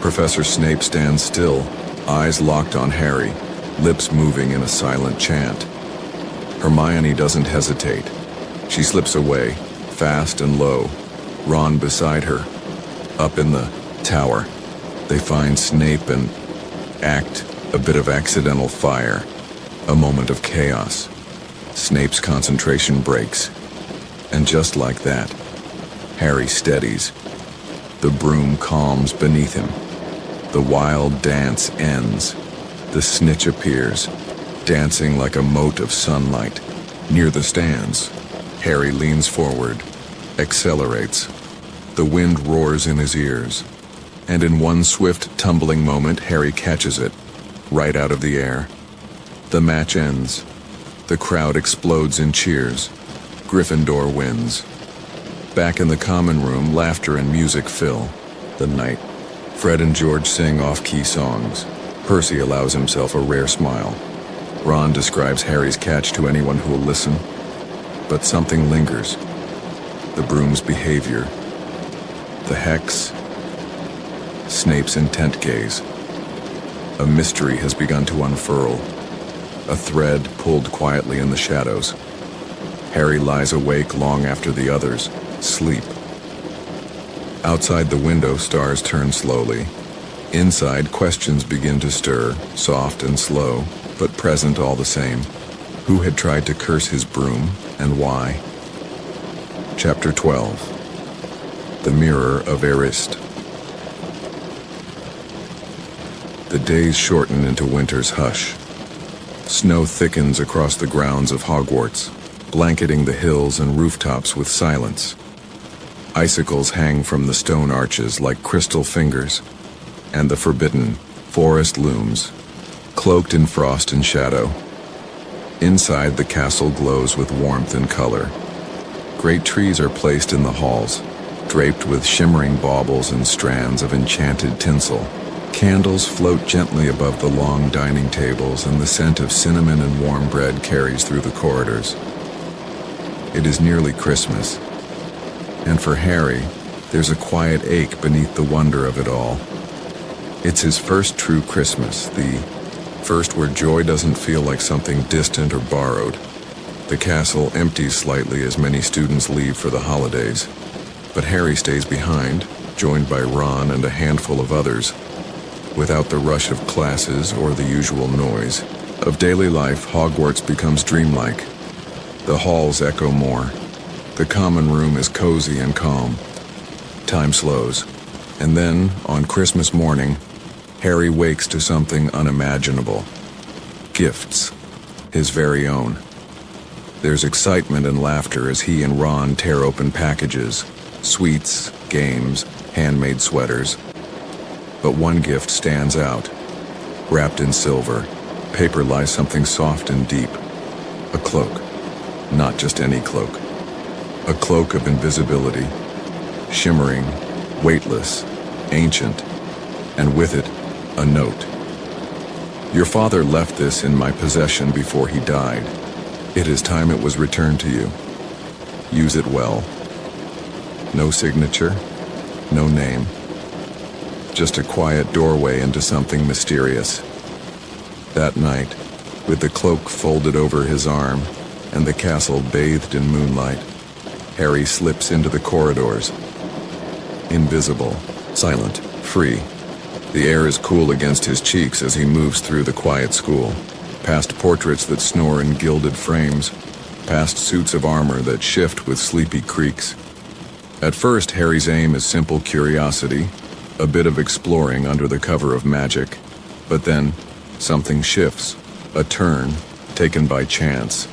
Professor Snape stands still, eyes locked on Harry, lips moving in a silent chant. Hermione doesn't hesitate. She slips away, fast and low, Ron beside her. Up in the tower, they find Snape and act a bit of accidental fire, a moment of chaos. Snape's concentration breaks, and just like that, Harry steadies. The broom calms beneath him. The wild dance ends. The snitch appears, dancing like a mote of sunlight. Near the stands, Harry leans forward, accelerates. The wind roars in his ears, and in one swift, tumbling moment, Harry catches it, right out of the air. The match ends. The crowd explodes in cheers. Gryffindor wins. Back in the common room, laughter and music fill the night. Fred and George sing off-key songs. Percy allows himself a rare smile. Ron describes Harry's catch to anyone who will listen. But something lingers. The broom's behavior. The hex. Snape's intent gaze. A mystery has begun to unfurl. A thread pulled quietly in the shadows. Harry lies awake long after the others sleep. Outside the window, stars turn slowly. Inside, questions begin to stir, soft and slow, but present all the same. Who had tried to curse his broom, and why? Chapter 12. The Mirror of Erised. The days shorten into winter's hush. Snow thickens across the grounds of Hogwarts, blanketing the hills and rooftops with silence. Icicles hang from the stone arches like crystal fingers, and the forbidden forest looms, cloaked in frost and shadow. Inside, the castle glows with warmth and color. Great trees are placed in the halls, draped with shimmering baubles and strands of enchanted tinsel. Candles float gently above the long dining tables, and the scent of cinnamon and warm bread carries through the corridors. It is nearly Christmas, and for Harry, there's a quiet ache beneath the wonder of it all. It's his first true Christmas, the first where joy doesn't feel like something distant or borrowed. The castle empties slightly as many students leave for the holidays, but Harry stays behind, joined by Ron and a handful of others. Without the rush of classes or the usual noise of daily life, Hogwarts becomes dreamlike. The halls echo more. The common room is cozy and calm. Time slows, and then, on Christmas morning, Harry wakes to something unimaginable. Gifts, his very own. There's excitement and laughter as he and Ron tear open packages, sweets, games, handmade sweaters. But one gift stands out. Wrapped in silver, paper lies something soft and deep. A cloak. Not just any cloak. A cloak of invisibility. Shimmering, weightless, ancient, and with it, a note. Your father left this in my possession before he died. It is time it was returned to you. Use it well. No signature, no name. Just a quiet doorway into something mysterious. That night, with the cloak folded over his arm and the castle bathed in moonlight, Harry slips into the corridors. Invisible, silent, free. The air is cool against his cheeks as he moves through the quiet school, past portraits that snore in gilded frames, past suits of armor that shift with sleepy creaks. At first, Harry's aim is simple curiosity, a bit of exploring under the cover of magic, but then something shifts, a turn taken by chance.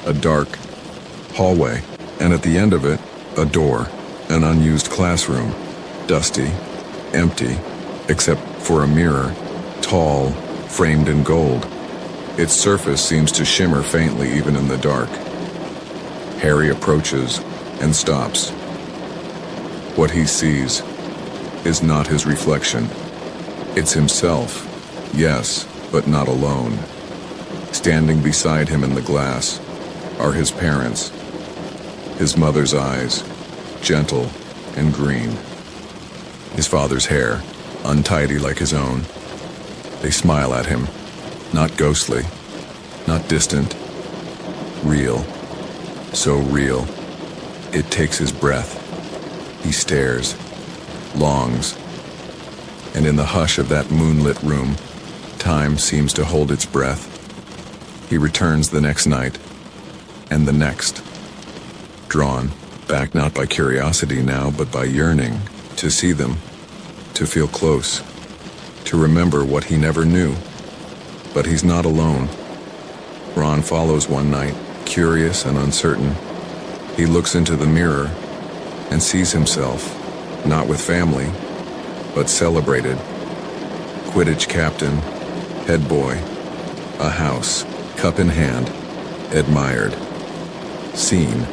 A dark hallway, and at the end of it, a door, an unused classroom, dusty, empty, except for a mirror, tall, framed in gold. Its surface seems to shimmer faintly even in the dark. Harry approaches and stops. What he sees is not his reflection. It's himself, yes, but not alone. Standing beside him in the glass are his parents. His mother's eyes, gentle and green. His father's hair, untidy like his own. They smile at him, not ghostly, not distant, real, so real. It takes his breath. He stares, longs, and in the hush of that moonlit room, time seems to hold its breath. He returns the next night, and the next, drawn back not by curiosity now, but by yearning to see them, to feel close, to remember what he never knew. But he's not alone. Ron follows one night, curious and uncertain. He looks into the mirror and sees himself, not with family, but celebrated. Quidditch captain, head boy, a house, cup in hand, admired, seen.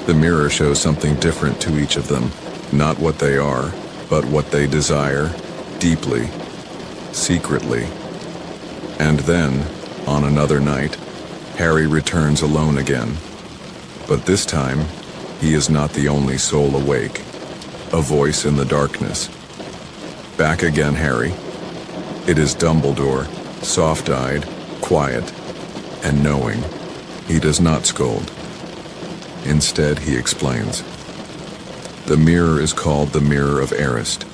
The mirror shows something different to each of them, not what they are, but what they desire, deeply, secretly. And then, on another night, Harry returns alone again. But this time, he is not the only soul awake, a voice in the darkness. Back again, Harry. It is Dumbledore, soft-eyed, quiet, and knowing. He does not scold. Instead, he explains. The mirror is called the Mirror of Erised.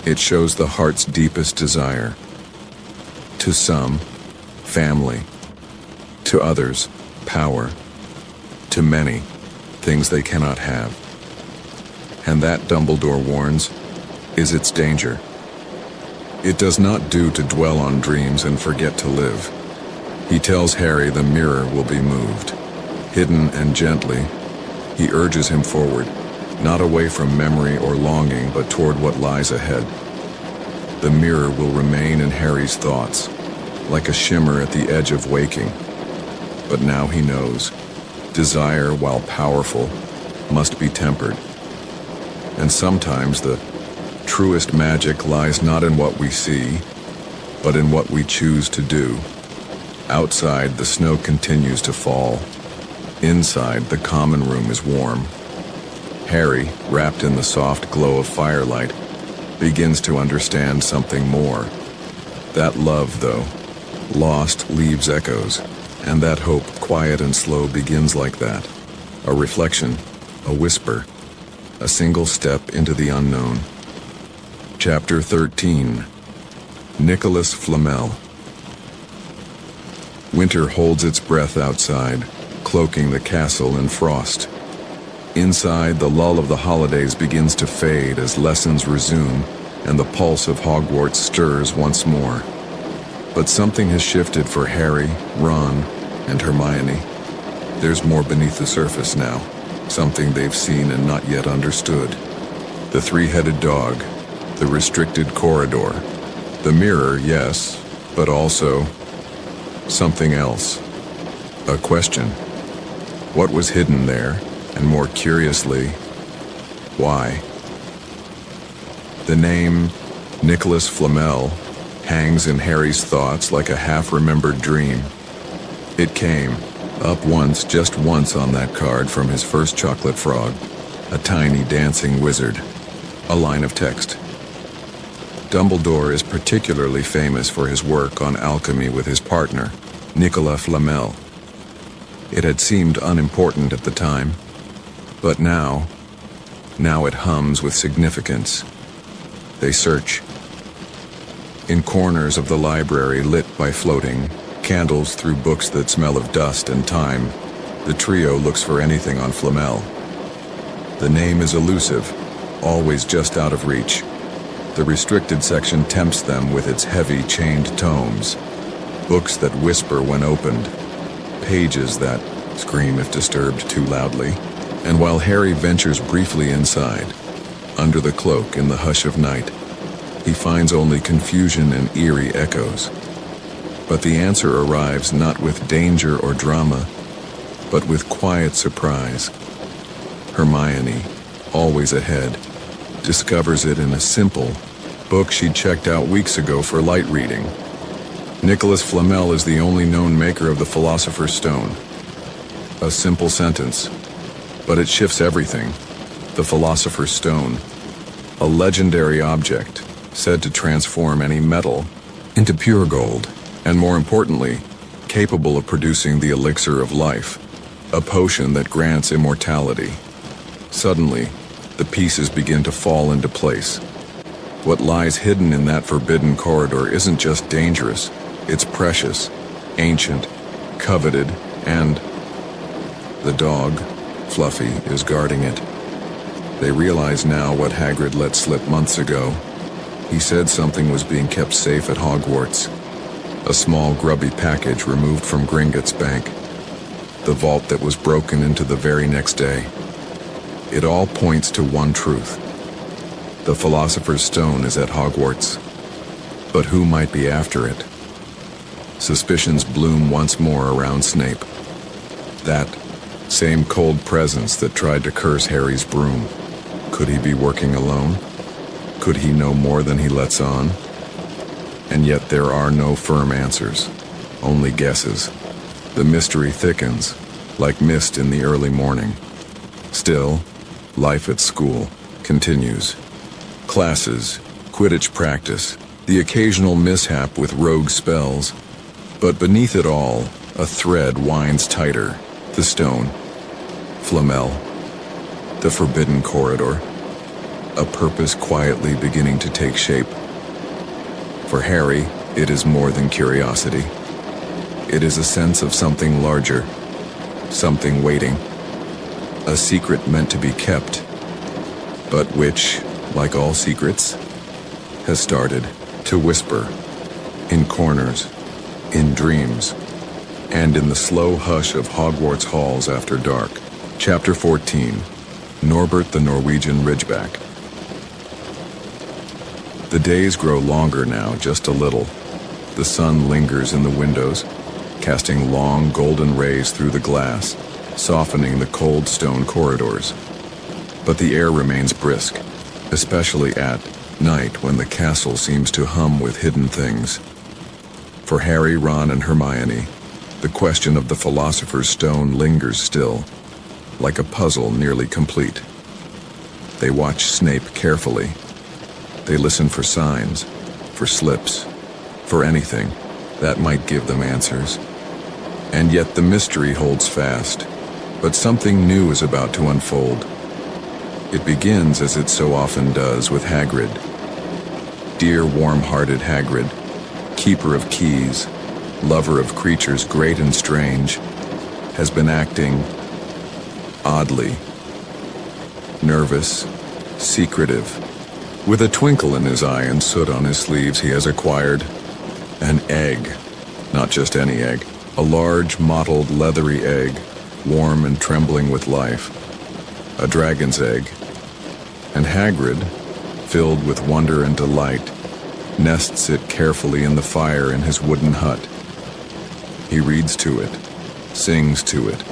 It shows the heart's deepest desire. To some, family. To others, power. To many, things they cannot have. And that, Dumbledore warns, is its danger. It does not do to dwell on dreams and forget to live. He tells Harry the mirror will be moved. Hidden and gently, he urges him forward, not away from memory or longing, but toward what lies ahead. The mirror will remain in Harry's thoughts, like a shimmer at the edge of waking. But now he knows, desire, while powerful, must be tempered. And sometimes the truest magic lies not in what we see, but in what we choose to do. Outside, the snow continues to fall. Inside, the common room is warm. Harry, wrapped in the soft glow of firelight, begins to understand something more. That love, though, lost, leaves echoes, and that hope, quiet and slow, begins like that. A reflection, a whisper, a single step into the unknown. Chapter 13. Nicolas Flamel. Winter holds its breath outside, cloaking the castle in frost. Inside, the lull of the holidays begins to fade as lessons resume and the pulse of Hogwarts stirs once more. But something has shifted for Harry, Ron, and Hermione. There's more beneath the surface now, something they've seen and not yet understood. The three-headed dog, the restricted corridor, the mirror, yes, but also something else. A question. What was hidden there, and more curiously, why? The name Nicolas Flamel hangs in Harry's thoughts like a half-remembered dream. It came up once, just once on that card from his first chocolate frog, a tiny dancing wizard, a line of text. Dumbledore is particularly famous for his work on alchemy with his partner, Nicolas Flamel. It had seemed unimportant at the time, but now it hums with significance. They search. In corners of the library lit by floating candles through books that smell of dust and time, the trio looks for anything on Flamel. The name is elusive, always just out of reach. The restricted section tempts them with its heavy chained tomes, books that whisper when opened, pages that scream if disturbed too loudly. And while Harry ventures briefly inside, under the cloak in the hush of night, he finds only confusion and eerie echoes. But the answer arrives not with danger or drama, but with quiet surprise. Hermione, always ahead, discovers it in a simple book she'd checked out weeks ago for light reading. Nicolas Flamel is the only known maker of the Philosopher's Stone. A simple sentence, but it shifts everything. The Philosopher's Stone, a legendary object said to transform any metal into pure gold, and more importantly, capable of producing the elixir of life, a potion that grants immortality. Suddenly, the pieces begin to fall into place. What lies hidden in that forbidden corridor isn't just dangerous, it's precious, ancient, coveted, and the dog, Fluffy, is guarding it. They realize now what Hagrid let slip months ago. He said something was being kept safe at Hogwarts. A small grubby package removed from Gringotts Bank. The vault that was broken into the very next day. It all points to one truth. The Philosopher's Stone is at Hogwarts. But who might be after it? Suspicions bloom once more around Snape. That same cold presence that tried to curse Harry's broom. Could he be working alone? Could he know more than he lets on? And yet there are no firm answers, only guesses. The mystery thickens, like mist in the early morning. Still, life at school continues. Classes, Quidditch practice, the occasional mishap with rogue spells. But beneath it all, a thread winds tighter. The stone. Flamel. The forbidden corridor. A purpose quietly beginning to take shape. For Harry, it is more than curiosity. It is a sense of something larger, something waiting, a secret meant to be kept, but which, like all secrets, has started to whisper in corners, in dreams, and in the slow hush of Hogwarts halls after dark. Chapter 14, Norbert the Norwegian Ridgeback. The days grow longer now, just a little. The sun lingers in the windows, casting long golden rays through the glass, softening the cold stone corridors. But the air remains brisk, especially at night when the castle seems to hum with hidden things. For Harry, Ron, and Hermione, the question of the Philosopher's Stone lingers still, like a puzzle nearly complete. They watch Snape carefully. They listen for signs, for slips, for anything that might give them answers. And yet the mystery holds fast, but something new is about to unfold. It begins, as it so often does, with Hagrid. Dear warm-hearted Hagrid, keeper of keys, lover of creatures great and strange, has been acting oddly. Nervous, secretive. With a twinkle in his eye and soot on his sleeves, he has acquired an egg. Not just any egg. A large, mottled, leathery egg, warm and trembling with life. A dragon's egg. And Hagrid, filled with wonder and delight, nests it carefully in the fire in his wooden hut. He reads to it, sings to it,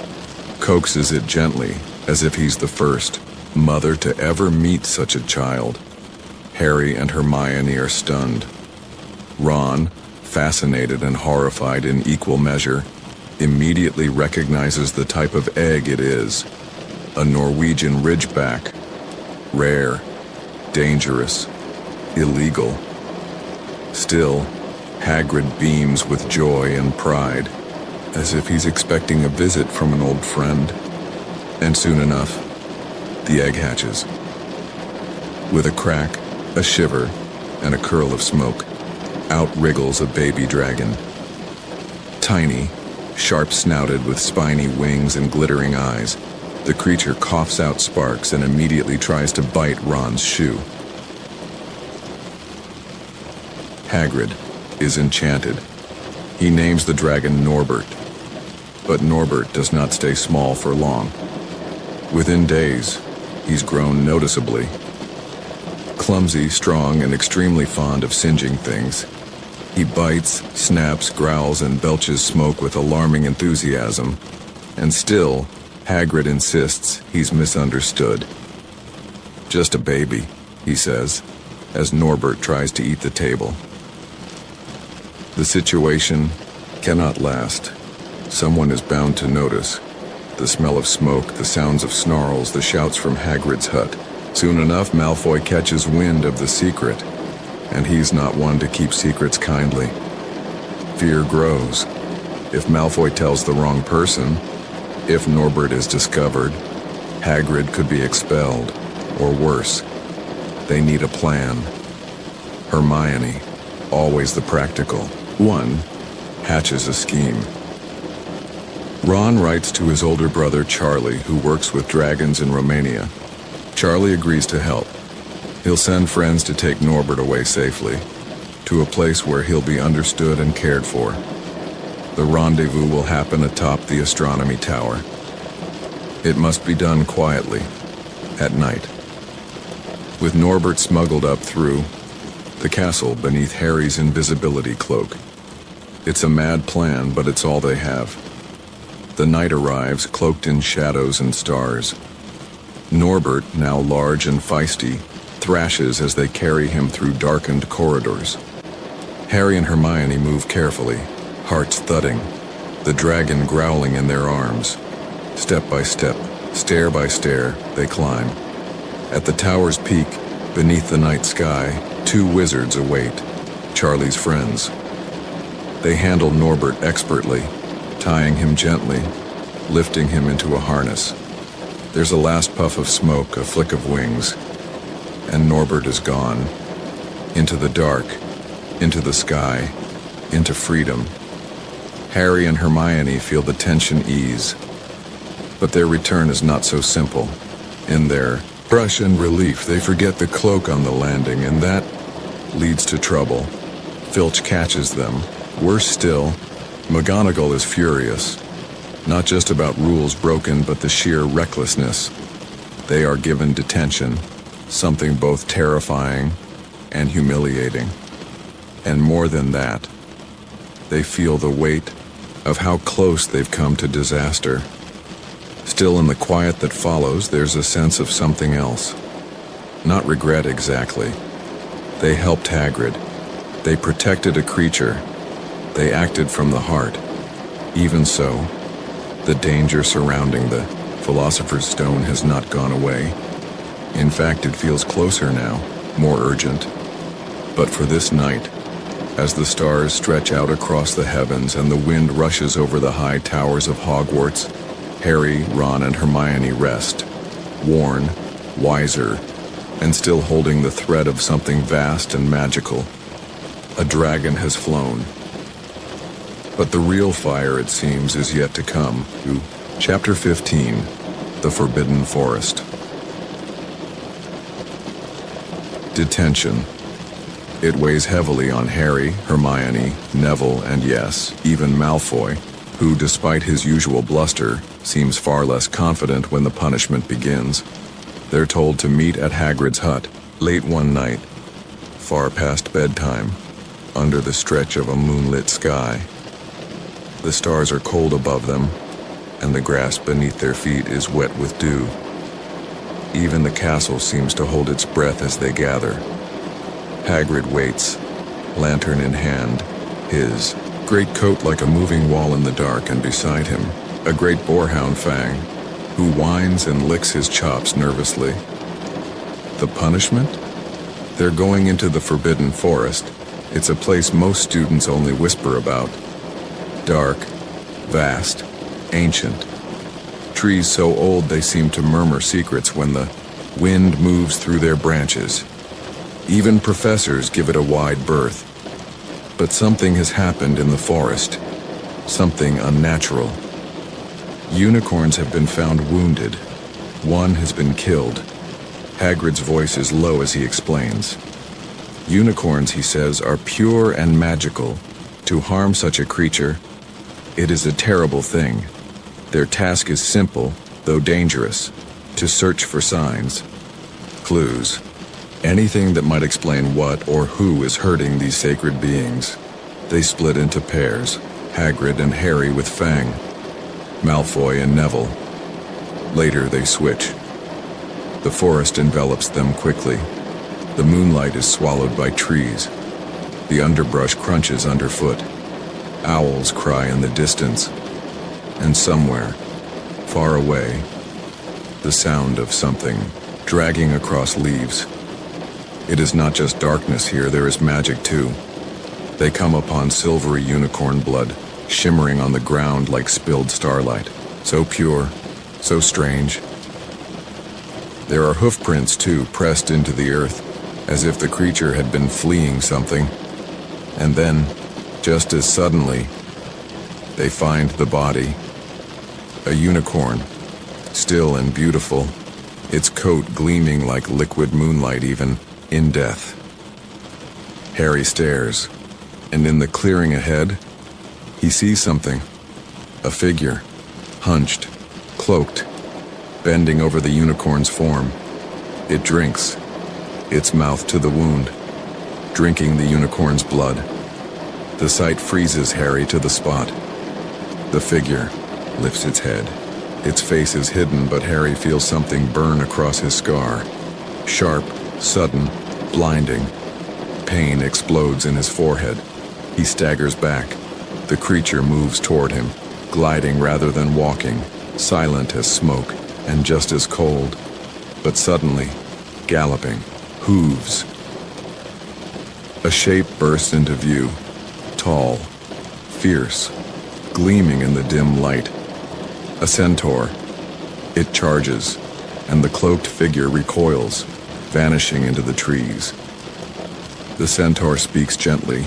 coaxes it gently, as if he's the first mother to ever meet such a child. Harry and Hermione are stunned. Ron, fascinated and horrified in equal measure, immediately recognizes the type of egg it is. A Norwegian Ridgeback. Rare, dangerous, illegal. Still, Hagrid beams with joy and pride, as if he's expecting a visit from an old friend. And soon enough, the egg hatches. With a crack, a shiver, and a curl of smoke, out wriggles a baby dragon. Tiny, sharp-snouted with spiny wings and glittering eyes, the creature coughs out sparks and immediately tries to bite Ron's shoe. Hagrid is enchanted. He names the dragon Norbert. But Norbert does not stay small for long. Within days, he's grown noticeably. Clumsy, strong, and extremely fond of singeing things, he bites, snaps, growls, and belches smoke with alarming enthusiasm. And still, Hagrid insists he's misunderstood. Just a baby, he says, as Norbert tries to eat the table. The situation cannot last. Someone is bound to notice. The smell of smoke, the sounds of snarls, the shouts from Hagrid's hut. Soon enough, Malfoy catches wind of the secret, and he's not one to keep secrets kindly. Fear grows. If Malfoy tells the wrong person, if Norbert is discovered, Hagrid could be expelled, or worse. They need a plan. Hermione, always the practical one, hatches a scheme. Ron writes to his older brother Charlie, who works with dragons in Romania. Charlie agrees to help. He'll send friends to take Norbert away safely, to a place where he'll be understood and cared for. The rendezvous will happen atop the astronomy tower. It must be done quietly, at night. With Norbert smuggled up through the castle beneath Harry's invisibility cloak. It's a mad plan, but it's all they have. The night arrives, cloaked in shadows and stars. Norbert, now large and feisty, thrashes as they carry him through darkened corridors. Harry and Hermione move carefully, hearts thudding, the dragon growling in their arms. Step by step, stair by stair, they climb. At the tower's peak, beneath the night sky, two wizards await, Charlie's friends. They handle Norbert expertly, tying him gently, lifting him into a harness. There's a last puff of smoke, a flick of wings, and Norbert is gone. Into the dark, into the sky, into freedom. Harry and Hermione feel the tension ease. But their return is not so simple. In their rush and relief, they forget the cloak on the landing, and that leads to trouble. Filch catches them. Worse still, McGonagall is furious. Not just about rules broken, but the sheer recklessness. They are given detention, something both terrifying and humiliating. And more than that, they feel the weight of how close they've come to disaster. Still, in the quiet that follows, there's a sense of something else. Not regret exactly. They helped Hagrid. They protected a creature. They acted from the heart. Even so, the danger surrounding the Philosopher's Stone has not gone away. In fact, it feels closer now, more urgent. But for this night, as the stars stretch out across the heavens and the wind rushes over the high towers of Hogwarts, Harry, Ron, and Hermione rest, worn, wiser, and still holding the thread of something vast and magical. A dragon has flown. But the real fire, it seems, is yet to come. Chapter 15, The Forbidden Forest. Detention. It weighs heavily on Harry, Hermione, Neville, and yes, even Malfoy, who, despite his usual bluster, seems far less confident when the punishment begins. They're told to meet at Hagrid's hut, late one night, far past bedtime, under the stretch of a moonlit sky. The stars are cold above them, and the grass beneath their feet is wet with dew. Even the castle seems to hold its breath as they gather. Hagrid waits, lantern in hand, his great coat like a moving wall in the dark, and beside him, a great boarhound Fang, who whines and licks his chops nervously. The punishment? They're going into the Forbidden Forest, It's a place most students only whisper about. Dark, vast, ancient. Trees so old they seem to murmur secrets when the wind moves through their branches. Even professors give it a wide berth. But something has happened in the forest. Something unnatural. Unicorns have been found wounded. One has been killed. Hagrid's voice is low as he explains. Unicorns, he says, are pure and magical. To harm such a creature, it is a terrible thing. Their task is simple, though dangerous, to search for signs, clues, anything that might explain what or who is hurting these sacred beings. They split into pairs, Hagrid and Harry with Fang, Malfoy and Neville. Later they switch. The forest envelops them quickly. The moonlight is swallowed by trees. The underbrush crunches underfoot. Owls cry in the distance. And somewhere, far away, the sound of something dragging across leaves. It is not just darkness here, there is magic too. They come upon silvery unicorn blood, shimmering on the ground like spilled starlight. So pure, so strange. There are hoof prints too, pressed into the earth, as if the creature had been fleeing something. And then, just as suddenly, they find the body. A unicorn, still and beautiful, its coat gleaming like liquid moonlight even in death. Harry stares, and in the clearing ahead, he sees something. A figure, hunched, cloaked, bending over the unicorn's form. It drinks, its mouth to the wound, drinking the unicorn's blood. The sight freezes Harry to the spot. The figure lifts its head. Its face is hidden, but Harry feels something burn across his scar. Sharp, sudden, blinding. Pain explodes in his forehead. He staggers back. The creature moves toward him, gliding rather than walking, silent as smoke and just as cold. But suddenly, galloping, hooves. A shape bursts into view, tall, fierce, gleaming in the dim light. A centaur. It charges, and the cloaked figure recoils, vanishing into the trees. The centaur speaks gently,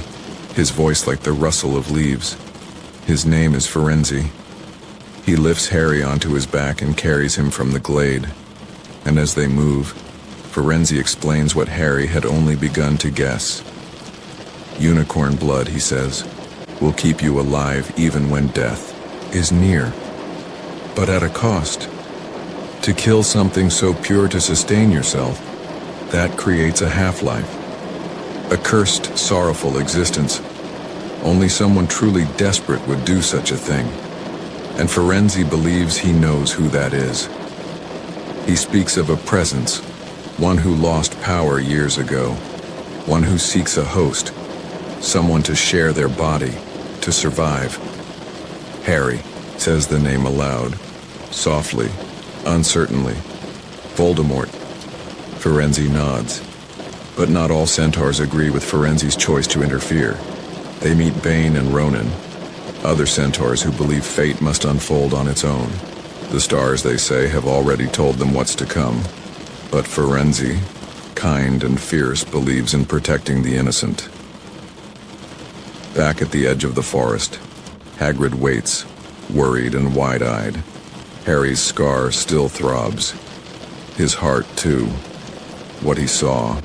his voice like the rustle of leaves. His name is Firenze. He lifts Harry onto his back and carries him from the glade. And as they move, Firenze explains what Harry had only begun to guess. Unicorn blood, he says, will keep you alive even when death is near. But at a cost. To kill something so pure to sustain yourself, that creates a half-life. A cursed, sorrowful existence. Only someone truly desperate would do such a thing. And Firenze believes he knows who that is. He speaks of a presence, one who lost power years ago, one who seeks a host, someone to share their body, to survive. Harry says the name aloud, softly, uncertainly. Voldemort. Firenze nods. But not all centaurs agree with Firenze's choice to interfere. They meet Bane and Ronan, other centaurs who believe fate must unfold on its own. The stars, they say, have already told them what's to come. But Firenze, kind and fierce, believes in protecting the innocent. Back at the edge of the forest, Hagrid waits, worried and wide-eyed. Harry's scar still throbs. His heart, too. What he saw.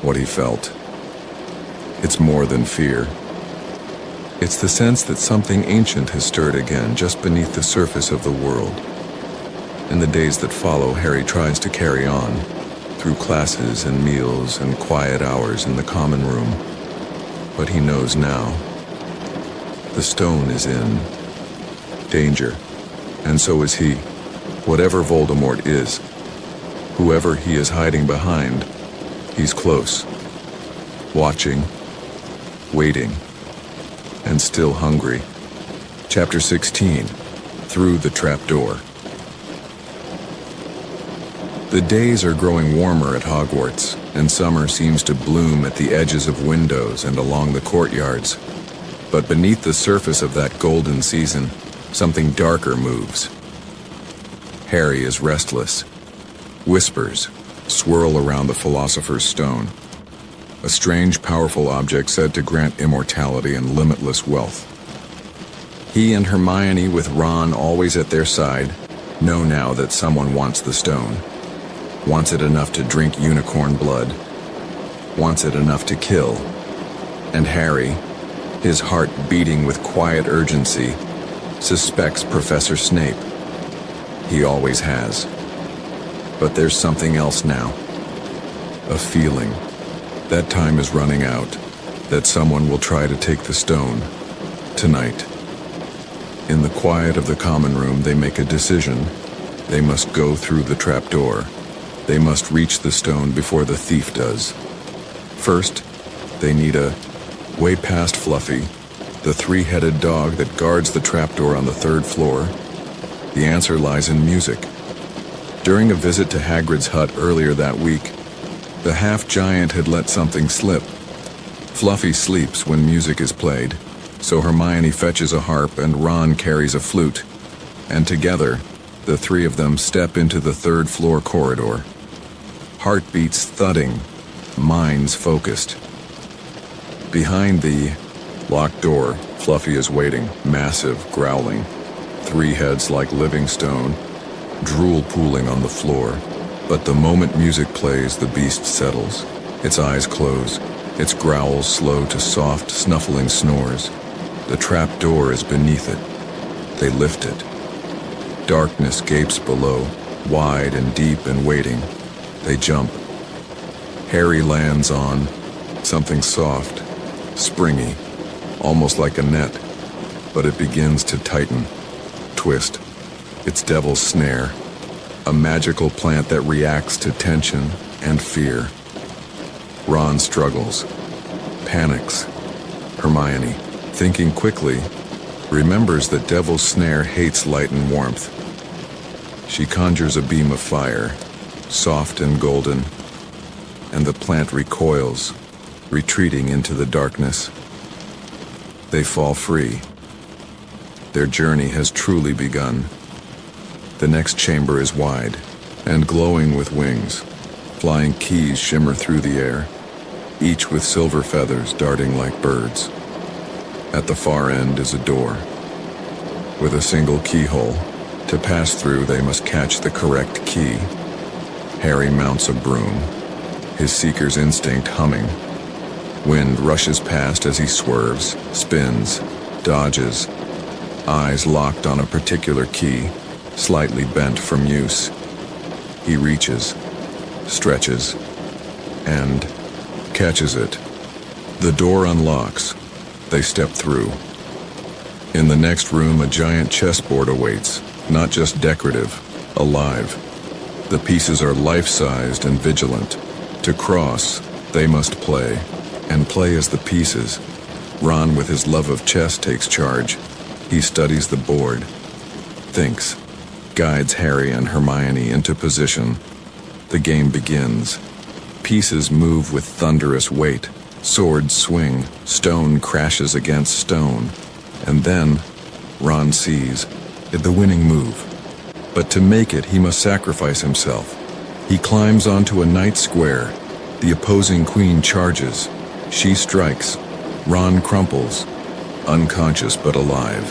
What he felt. It's more than fear. It's the sense that something ancient has stirred again just beneath the surface of the world. In the days that follow, Harry tries to carry on, through classes and meals and quiet hours in the common room. But he knows now. The stone is in danger, and so is he. Whatever Voldemort is, whoever he is hiding behind, he's close, watching, waiting, and still hungry. Chapter 16, Through the Trapdoor. The days are growing warmer at Hogwarts. and summer seems to bloom at the edges of windows and along the courtyards. But beneath the surface of that golden season, something darker moves. Harry is restless. Whispers swirl around the Philosopher's Stone, a strange, powerful object said to grant immortality and limitless wealth. He and Hermione, with Ron always at their side, know now that someone wants the stone, wants it enough to drink unicorn blood, wants it enough to kill. And Harry, his heart beating with quiet urgency, suspects Professor Snape. He always has. But there's something else now. A feeling. That time is running out, that someone will try to take the stone. Tonight. In the quiet of the common room, they make a decision. They must go through the trapdoor. They must reach the stone before the thief does. First, they need a way past Fluffy, the three-headed dog that guards the trapdoor on the third floor. The answer lies in music. During a visit to Hagrid's hut earlier that week, the half-giant had let something slip. Fluffy sleeps when music is played, so Hermione fetches a harp and Ron carries a flute, and together, the three of them step into the third-floor corridor. Heartbeats thudding, minds focused. Behind the locked door, Fluffy is waiting, massive, growling, three heads like living stone, drool pooling on the floor. But the moment music plays, the beast settles. Its eyes close, its growls slow to soft, snuffling snores. The trap door is beneath it. They lift it. Darkness gapes below, wide and deep and waiting. They jump. Harry lands on something soft, springy, almost like a net, but it begins to tighten, twist. It's Devil's Snare, a magical plant that reacts to tension and fear. Ron struggles, panics. Hermione, thinking quickly, remembers that Devil's Snare hates light and warmth. She conjures a beam of fire, soft and golden, and the plant recoils, retreating into the darkness. They fall free. Their journey has truly begun. The next chamber is wide and glowing with wings. Flying keys shimmer through the air, each with silver feathers darting like birds. At the far end is a door, with a single keyhole. To pass through, they must catch the correct key. Harry mounts a broom, his seeker's instinct humming. Wind rushes past as he swerves, spins, dodges, eyes locked on a particular key, slightly bent from use. He reaches, stretches, and catches it. The door unlocks. They step through. In the next room, a giant chessboard awaits, not just decorative, alive. The pieces are life-sized and vigilant. To cross, they must play, and play as the pieces. Ron, with his love of chess, takes charge. He studies the board, thinks, guides Harry and Hermione into position. The game begins. Pieces move with thunderous weight. Swords swing, stone crashes against stone. And then, Ron sees the winning move. But to make it, he must sacrifice himself. He climbs onto a knight square. The opposing queen charges. She strikes. Ron crumples, unconscious but alive.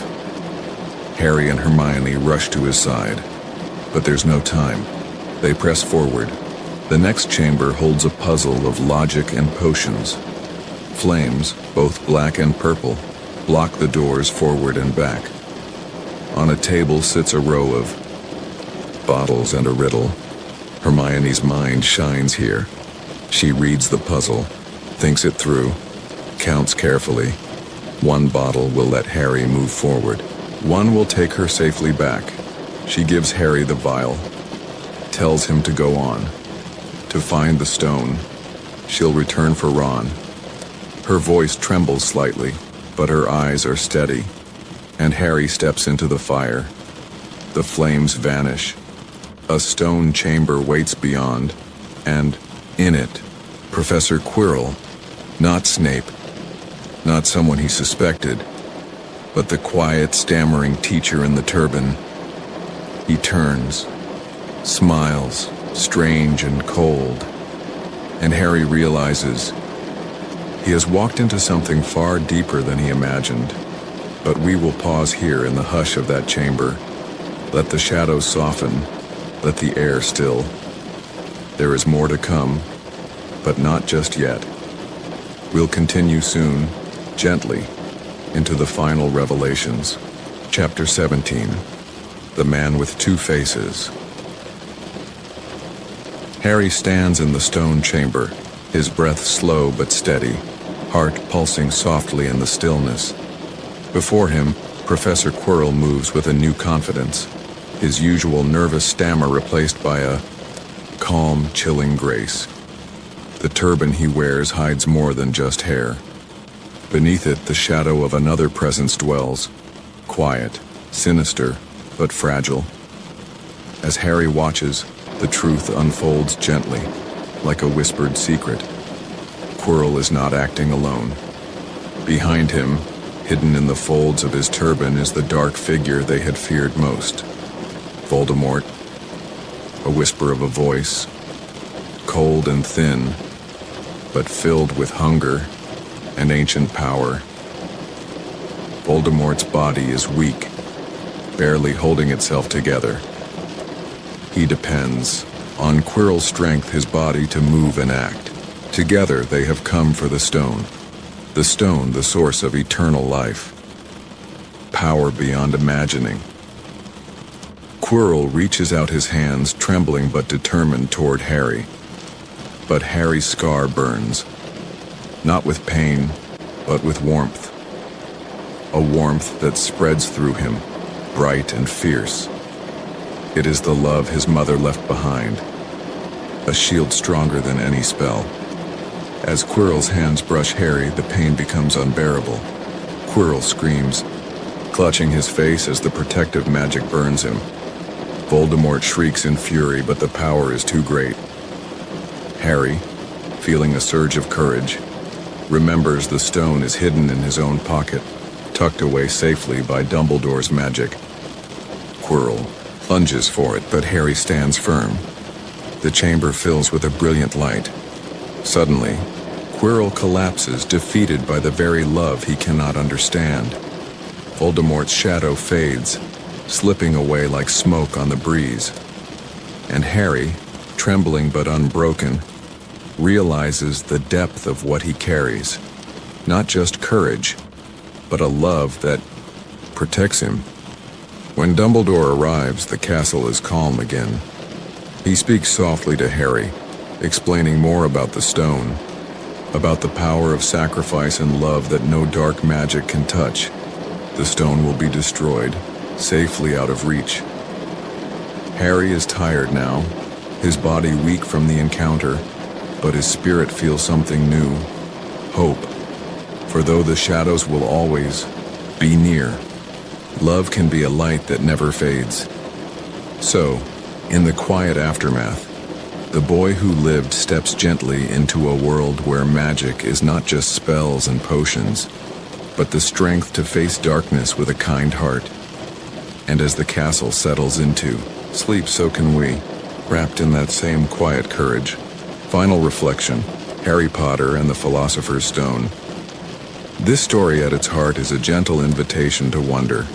Harry and Hermione rush to his side. But there's no time. They press forward. The next chamber holds a puzzle of logic and potions. Flames, both black and purple, block the doors forward and back. On a table sits a row of bottles and a riddle. Hermione's mind shines here. She reads the puzzle, thinks it through, counts carefully. One bottle will let Harry move forward. One will take her safely back. She gives Harry the vial, tells him to go on, to find the stone. She'll return for Ron. Her voice trembles slightly, but her eyes are steady, and Harry steps into the fire. The flames vanish. A stone chamber waits beyond, and in it, Professor Quirrell, not Snape, not someone he suspected, but the quiet, stammering teacher in the turban. He turns, smiles, strange and cold, and Harry realizes he has walked into something far deeper than he imagined. But we will pause here in the hush of that chamber. Let the shadows soften, let the air still. There is more to come, but not just yet. We'll continue soon, gently, into the final revelations. Chapter 17, The Man with Two Faces. Harry stands in the stone chamber, his breath slow but steady, heart pulsing softly in the stillness. Before him, Professor Quirrell moves with a new confidence, his usual nervous stammer replaced by a calm, chilling grace. The turban he wears hides more than just hair. Beneath it, the shadow of another presence dwells, quiet, sinister, but fragile. As Harry watches, the truth unfolds gently, like a whispered secret. Quirrell is not acting alone. Behind him, hidden in the folds of his turban, is the dark figure they had feared most. Voldemort, a whisper of a voice, cold and thin, but filled with hunger and ancient power. Voldemort's body is weak, barely holding itself together. He depends on Quirrell's strength, his body to move and act. Together they have come for the stone, the source of eternal life. Power beyond imagining. Quirrell reaches out his hands, trembling but determined, toward Harry. But Harry's scar burns, not with pain, but with warmth. A warmth that spreads through him, bright and fierce. It is the love his mother left behind, a shield stronger than any spell. As Quirrell's hands brush Harry, the pain becomes unbearable. Quirrell screams, clutching his face as the protective magic burns him. Voldemort shrieks in fury, but the power is too great. Harry, feeling a surge of courage, remembers the stone is hidden in his own pocket, tucked away safely by Dumbledore's magic. Quirrell lunges for it, but Harry stands firm. The chamber fills with a brilliant light. Suddenly, Quirrell collapses, defeated by the very love he cannot understand. Voldemort's shadow fades, slipping away like smoke on the breeze. And Harry, trembling but unbroken, realizes the depth of what he carries. Not just courage, but a love that protects him. When Dumbledore arrives, the castle is calm again. He speaks softly to Harry, explaining more about the stone, about the power of sacrifice and love that no dark magic can touch. The stone will be destroyed, safely out of reach. Harry is tired now, his body weak from the encounter, but his spirit feels something new, hope. For though the shadows will always be near, love can be a light that never fades. So, in the quiet aftermath, the boy who lived steps gently into a world where magic is not just spells and potions, but the strength to face darkness with a kind heart. And as the castle settles into sleep, so can we, wrapped in that same quiet courage. Final reflection, Harry Potter and the Philosopher's Stone. This story at its heart is a gentle invitation to wonder.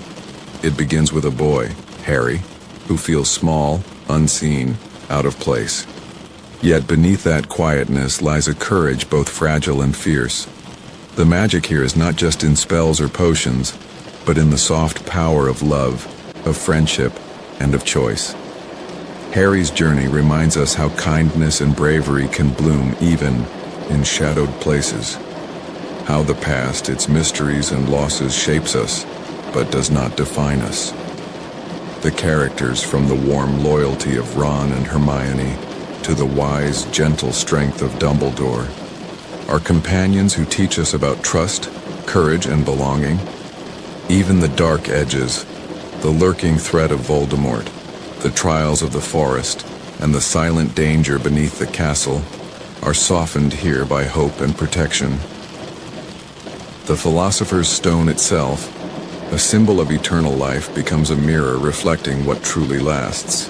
It begins with a boy, Harry, who feels small, unseen, out of place. Yet beneath that quietness lies a courage both fragile and fierce. The magic here is not just in spells or potions, but in the soft power of love, of friendship, and of choice. Harry's journey reminds us how kindness and bravery can bloom even in shadowed places. How the past, its mysteries and losses shapes us, but does not define us. The characters, from the warm loyalty of Ron and Hermione to the wise, gentle strength of Dumbledore, are companions who teach us about trust, courage, and belonging. Even the dark edges, the lurking threat of Voldemort, the trials of the forest, and the silent danger beneath the castle are softened here by hope and protection. The Philosopher's Stone itself, a symbol of eternal life, becomes a mirror reflecting what truly lasts,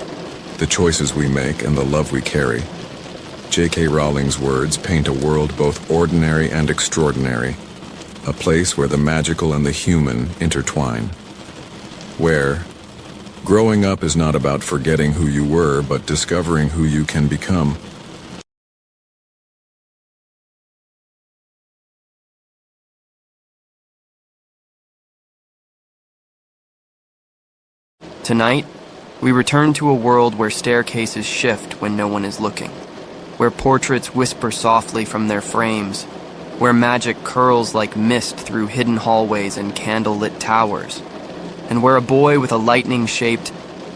the choices we make and the love we carry. J.K. Rowling's words paint a world both ordinary and extraordinary, a place where the magical and the human intertwine, where growing up is not about forgetting who you were, but discovering who you can become. Tonight, we return to a world where staircases shift when no one is looking, where portraits whisper softly from their frames, where magic curls like mist through hidden hallways and candle-lit towers, and where a boy with a lightning-shaped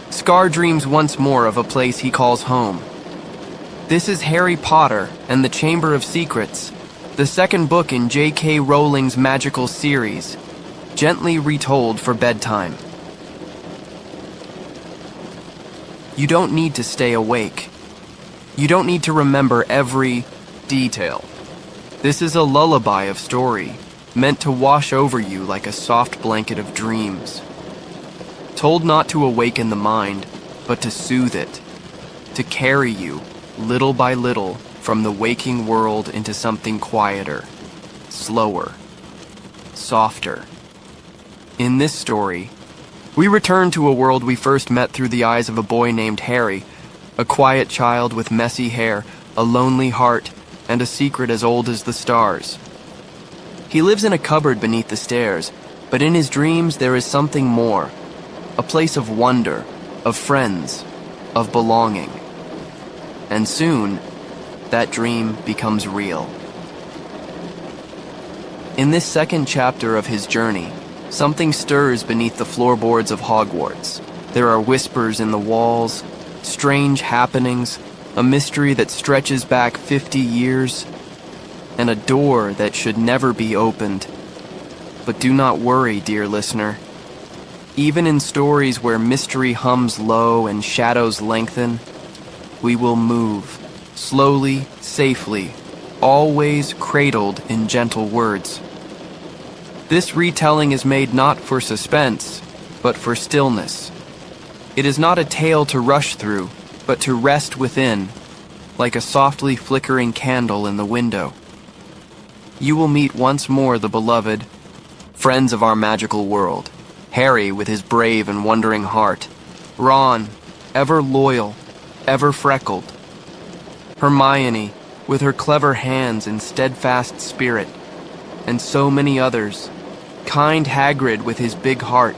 scar dreams once more of a place he calls home. This is Harry Potter and the Chamber of Secrets, the second book in J.K. Rowling's magical series, gently retold for bedtime. You don't need to stay awake. You don't need to remember every detail. This is a lullaby of story, meant to wash over you like a soft blanket of dreams. Told not to awaken the mind, but to soothe it, to carry you, little by little, from the waking world into something quieter, slower, softer. In this story, we return to a world we first met through the eyes of a boy named Harry, a quiet child with messy hair, a lonely heart, and a secret as old as the stars. He lives in a cupboard beneath the stairs, but in his dreams there is something more, a place of wonder, of friends, of belonging. And soon, that dream becomes real. In this second chapter of his journey, something stirs beneath the floorboards of Hogwarts. There are whispers in the walls, strange happenings, a mystery that stretches back 50 years, and a door that should never be opened. But do not worry, dear listener. Even in stories where mystery hums low and shadows lengthen, we will move, slowly, safely, always cradled in gentle words. This retelling is made not for suspense, but for stillness. It is not a tale to rush through, but to rest within, like a softly flickering candle in the window. You will meet once more the beloved friends of our magical world. Harry with his brave and wondering heart. Ron, ever loyal, ever freckled. Hermione with her clever hands and steadfast spirit. And so many others. Kind Hagrid with his big heart.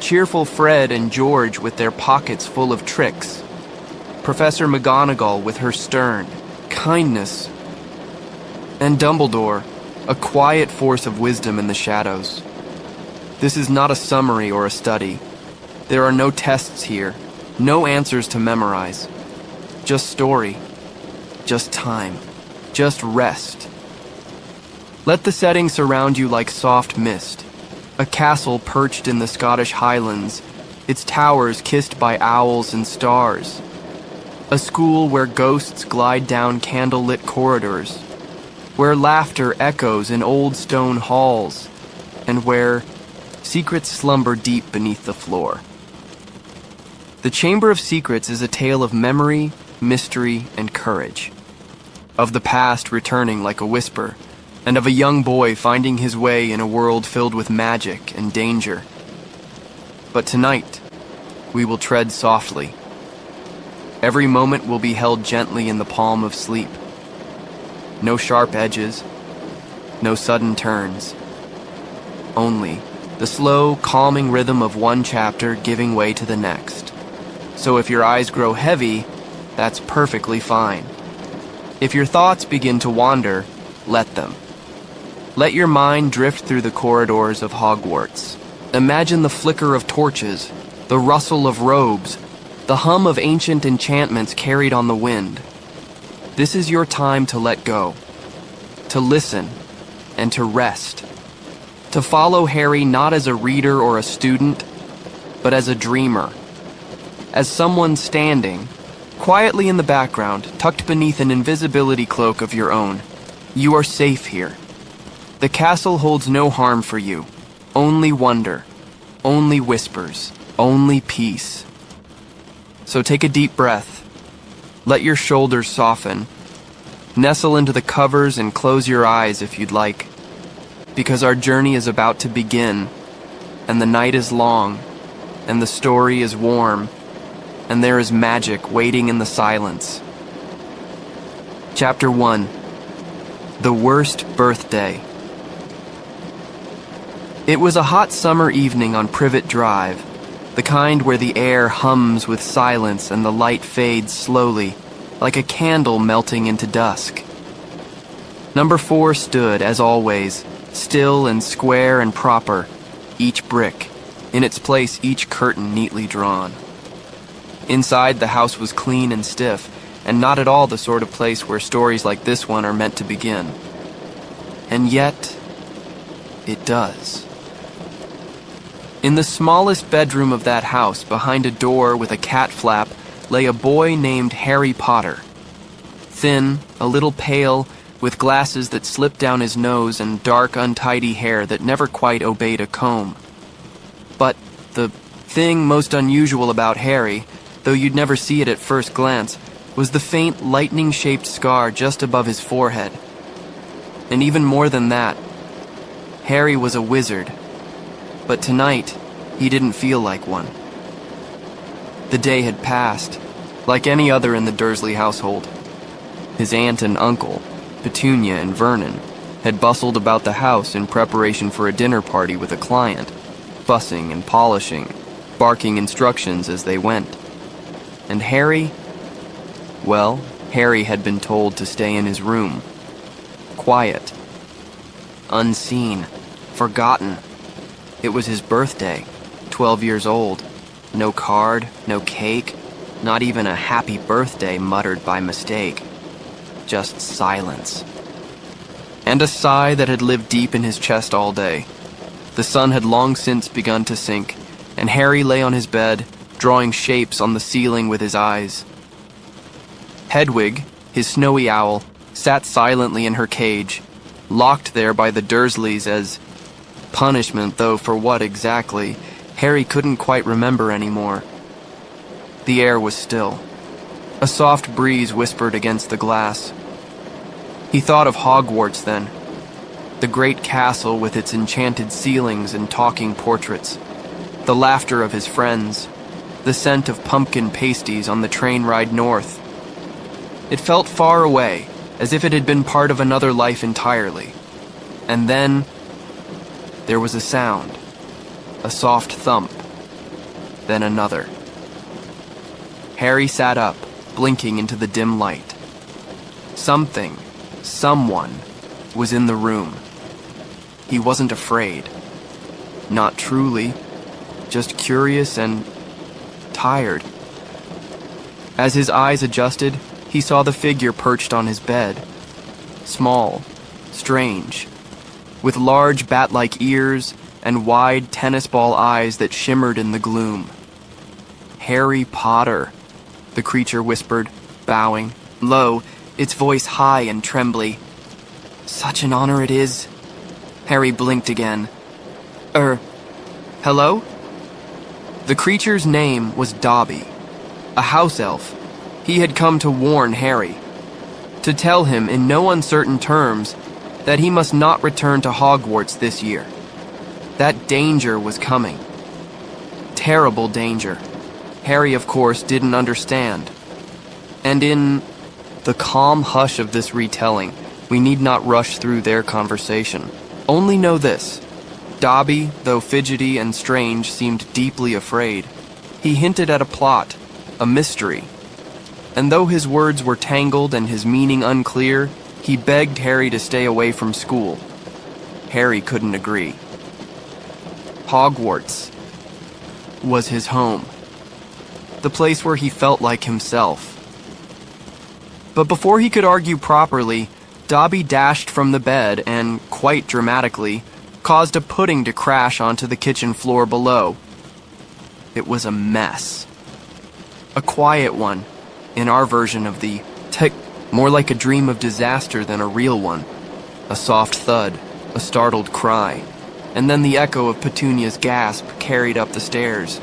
Cheerful Fred and George with their pockets full of tricks. Professor McGonagall with her stern kindness. And Dumbledore, a quiet force of wisdom in the shadows. This is not a summary or a study. There are no tests here, no answers to memorize. Just story, just time, just rest. Let the setting surround you like soft mist. A castle perched in the Scottish Highlands, its towers kissed by owls and stars. A school where ghosts glide down candle-lit corridors, where laughter echoes in old stone halls, and where secrets slumber deep beneath the floor. The Chamber of Secrets is a tale of memory, mystery, and courage. Of the past returning like a whisper, and of a young boy finding his way in a world filled with magic and danger. But tonight, we will tread softly. Every moment will be held gently in the palm of sleep. No sharp edges, no sudden turns. Only the slow, calming rhythm of one chapter giving way to the next. So if your eyes grow heavy, that's perfectly fine. If your thoughts begin to wander, let them. Let your mind drift through the corridors of Hogwarts. Imagine the flicker of torches, the rustle of robes, the hum of ancient enchantments carried on the wind. This is your time to let go, to listen, and to rest. To follow Harry not as a reader or a student, but as a dreamer. As someone standing, Quietly in the background, tucked beneath an invisibility cloak of your own, you are safe here. The castle holds no harm for you, only wonder, only whispers, only peace. So take a deep breath, let your shoulders soften, nestle into the covers and close your eyes if you'd like, because our journey is about to begin, and the night is long, and the story is warm, and there is magic waiting in the silence. Chapter 1. The Worst Birthday. It was a hot summer evening on Privet Drive, the kind where the air hums with silence and the light fades slowly, like a candle melting into dusk. Number 4 stood, as always, still and square and proper, each brick, in its place each curtain neatly drawn. Inside, the house was clean and stiff, and not at all the sort of place where stories like this one are meant to begin. And yet, it does. In the smallest bedroom of that house, behind a door with a cat flap, lay a boy named Harry Potter. Thin, a little pale, with glasses that slipped down his nose and dark, untidy hair that never quite obeyed a comb. But the thing most unusual about Harry, though you'd never see it at first glance, was the faint lightning-shaped scar just above his forehead. And even more than that, Harry was a wizard. But tonight, he didn't feel like one. The day had passed, like any other in the Dursley household. His aunt and uncle, Petunia and Vernon, had bustled about the house in preparation for a dinner party with a client, fussing and polishing, barking instructions as they went. And Harry? Well, Harry had been told to stay in his room. Quiet. Unseen. Forgotten. It was his birthday, 12 years old. No card, no cake, not even a happy birthday muttered by mistake. Just silence. And a sigh that had lived deep in his chest all day. The sun had long since begun to sink, and Harry lay on his bed, drawing shapes on the ceiling with his eyes. Hedwig, his snowy owl, sat silently in her cage, locked there by the Dursleys as punishment, though for what exactly, Harry couldn't quite remember anymore. The air was still. A soft breeze whispered against the glass. He thought of Hogwarts then, the great castle with its enchanted ceilings and talking portraits, the laughter of his friends, the scent of pumpkin pasties on the train ride north. It felt far away, as if it had been part of another life entirely. And then, there was a sound, a soft thump, then another. Harry sat up, blinking into the dim light. Something, someone, was in the room. He wasn't afraid. Not truly, just curious and tired. As his eyes adjusted, he saw the figure perched on his bed. Small, strange, with large bat-like ears and wide tennis ball eyes that shimmered in the gloom. Harry Potter, the creature whispered, bowing, low, its voice high and trembly. Such an honor it is. Harry blinked again. Hello? The creature's name was Dobby, a house elf. He had come to warn Harry, to tell him in no uncertain terms that he must not return to Hogwarts this year. That danger was coming. Terrible danger. Harry, of course, didn't understand. And in the calm hush of this retelling, we need not rush through their conversation. Only know this. Dobby, though fidgety and strange, seemed deeply afraid. He hinted at a plot, a mystery. And though his words were tangled and his meaning unclear, he begged Harry to stay away from school. Harry couldn't agree. Hogwarts was his home, the place where he felt like himself. But before he could argue properly, Dobby dashed from the bed and, quite dramatically, caused a pudding to crash onto the kitchen floor below. It was a mess. A quiet one, In our version of the tick, more like a dream of disaster than a real one. A soft thud, a startled cry, and then the echo of Petunia's gasp carried up the stairs.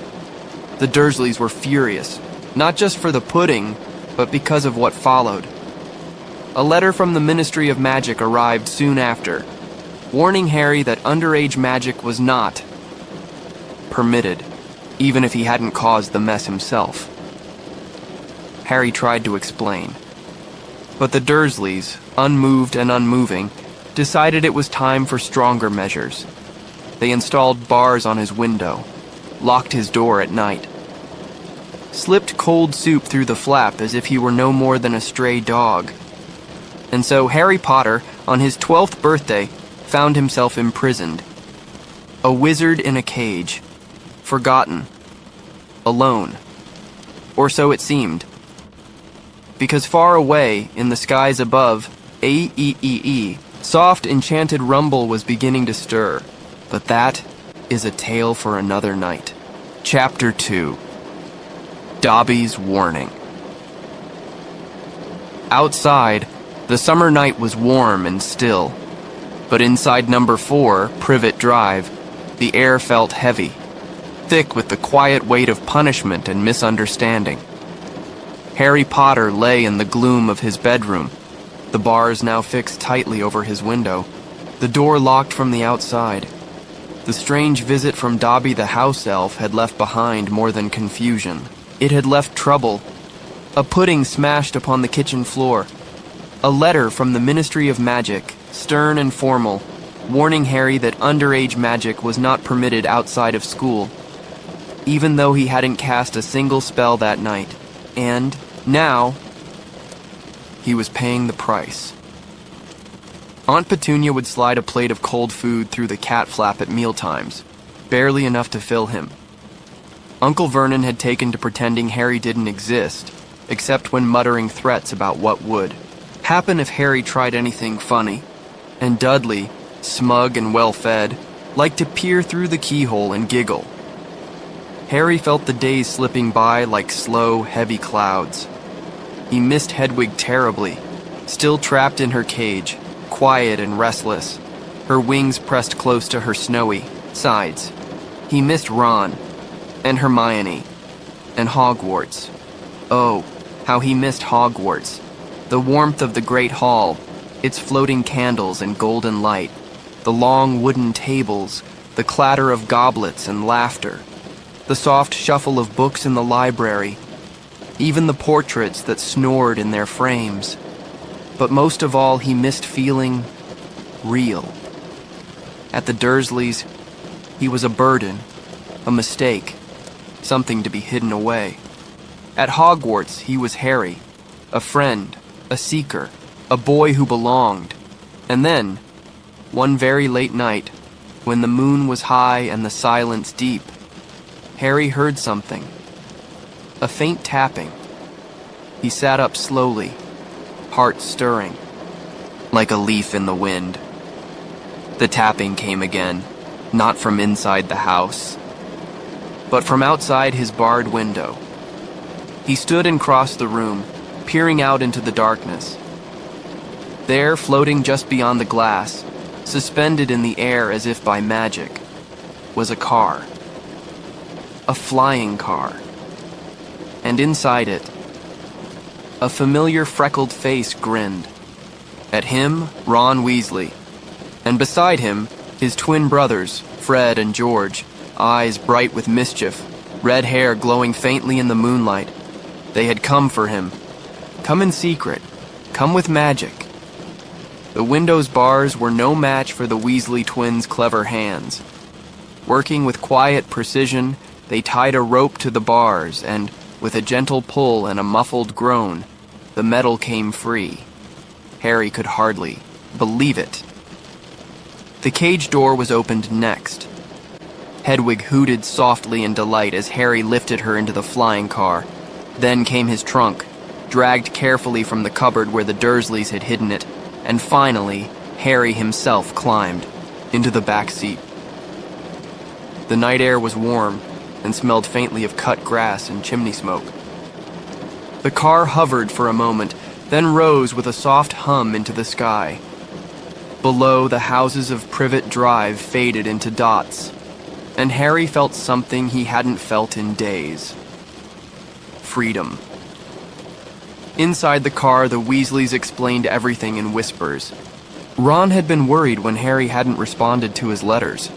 The Dursleys were furious, not just for the pudding, but because of what followed. A letter from the Ministry of Magic arrived soon after, warning Harry that underage magic was not permitted, even if he hadn't caused the mess himself. Harry tried to explain, but the Dursleys, unmoved and unmoving, decided it was time for stronger measures. They installed bars on his window, locked his door at night, slipped cold soup through the flap as if he were no more than a stray dog. And so Harry Potter, on his 12th birthday, found himself imprisoned. A wizard in a cage, forgotten, alone. Or so it seemed. Because far away, in the skies above, soft enchanted rumble was beginning to stir. But that is a tale for another night. Chapter 2. Dobby's Warning. Outside, the summer night was warm and still. But inside number 4, Privet Drive, the air felt heavy, thick with the quiet weight of punishment and misunderstanding. Harry Potter lay in the gloom of his bedroom, the bars now fixed tightly over his window, the door locked from the outside. The strange visit from Dobby the house elf had left behind more than confusion. It had left trouble. A pudding smashed upon the kitchen floor. A letter from the Ministry of Magic, stern and formal, warning Harry that underage magic was not permitted outside of school, even though he hadn't cast a single spell that night. And now, he was paying the price. Aunt Petunia would slide a plate of cold food through the cat flap at mealtimes, barely enough to fill him. Uncle Vernon had taken to pretending Harry didn't exist, except when muttering threats about what would happen if Harry tried anything funny. And Dudley, smug and well-fed, liked to peer through the keyhole and giggle. Harry felt the days slipping by like slow, heavy clouds. He missed Hedwig terribly, still trapped in her cage, quiet and restless, her wings pressed close to her snowy sides. He missed Ron, and Hermione, and Hogwarts. Oh, how he missed Hogwarts. The warmth of the Great Hall, its floating candles and golden light, the long wooden tables, the clatter of goblets and laughter, the soft shuffle of books in the library, even the portraits that snored in their frames. But most of all, he missed feeling real. At the Dursleys, he was a burden, a mistake, something to be hidden away. At Hogwarts, he was Harry, a friend, a seeker, a boy who belonged. And then, one very late night, when the moon was high and the silence deep, Harry heard something. A faint tapping. He sat up slowly, heart stirring, like a leaf in the wind. The tapping came again, not from inside the house, but from outside his barred window. He stood and crossed the room, peering out into the darkness. There, floating just beyond the glass, suspended in the air as if by magic, was a car. A flying car. And inside it, a familiar freckled face grinned. At him, Ron Weasley. And beside him, his twin brothers, Fred and George, eyes bright with mischief, red hair glowing faintly in the moonlight. They had come for him. Come in secret. Come with magic. The window's bars were no match for the Weasley twins' clever hands. Working with quiet precision, they tied a rope to the bars and, with a gentle pull and a muffled groan, the metal came free. Harry could hardly believe it. The cage door was opened next. Hedwig hooted softly in delight as Harry lifted her into the flying car. Then came his trunk, dragged carefully from the cupboard where the Dursleys had hidden it, and finally, Harry himself climbed into the back seat. The night air was warm and smelled faintly of cut grass and chimney smoke. The car hovered for a moment, then rose with a soft hum into the sky. Below, the houses of Privet Drive faded into dots, and Harry felt something he hadn't felt in days. Freedom. Inside the car, the Weasleys explained everything in whispers. Ron had been worried when Harry hadn't responded to his letters.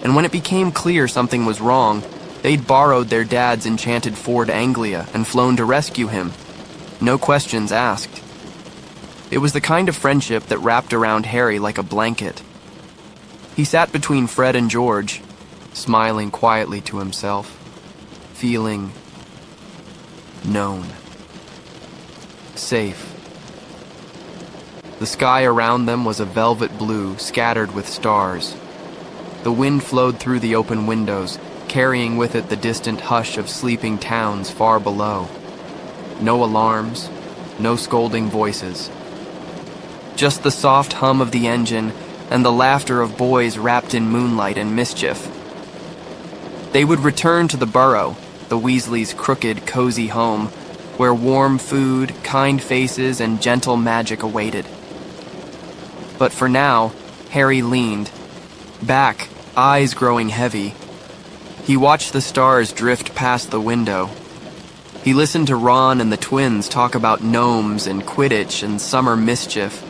And when it became clear something was wrong, they'd borrowed their dad's enchanted Ford Anglia and flown to rescue him. No questions asked. It was the kind of friendship that wrapped around Harry like a blanket. He sat between Fred and George, smiling quietly to himself, feeling known. Safe. The sky around them was a velvet blue, scattered with stars. The wind flowed through the open windows, carrying with it the distant hush of sleeping towns far below. No alarms, no scolding voices. Just the soft hum of the engine and the laughter of boys wrapped in moonlight and mischief. They would return to the Burrow, the Weasleys' crooked, cozy home, where warm food, kind faces, and gentle magic awaited. But for now, Harry leaned, back, eyes growing heavy. He watched the stars drift past the window. He listened to Ron and the twins talk about gnomes and Quidditch and summer mischief,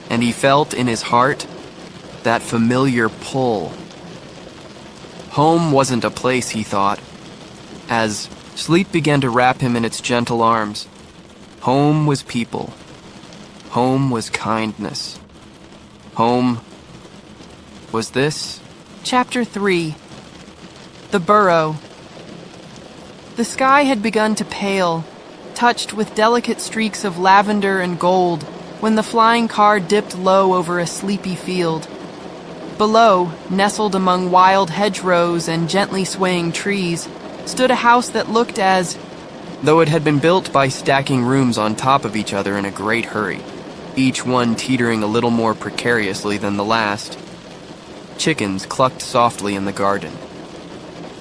and he felt in his heart that familiar pull. Home wasn't a place, he thought, as sleep began to wrap him in its gentle arms. Home was people. Home was kindness. Home was this. Chapter 3. The Burrow. The sky had begun to pale, touched with delicate streaks of lavender and gold, when the flying car dipped low over a sleepy field. Below, nestled among wild hedgerows and gently swaying trees, stood a house that looked as though it had been built by stacking rooms on top of each other in a great hurry, each one teetering a little more precariously than the last. Chickens clucked softly in the garden.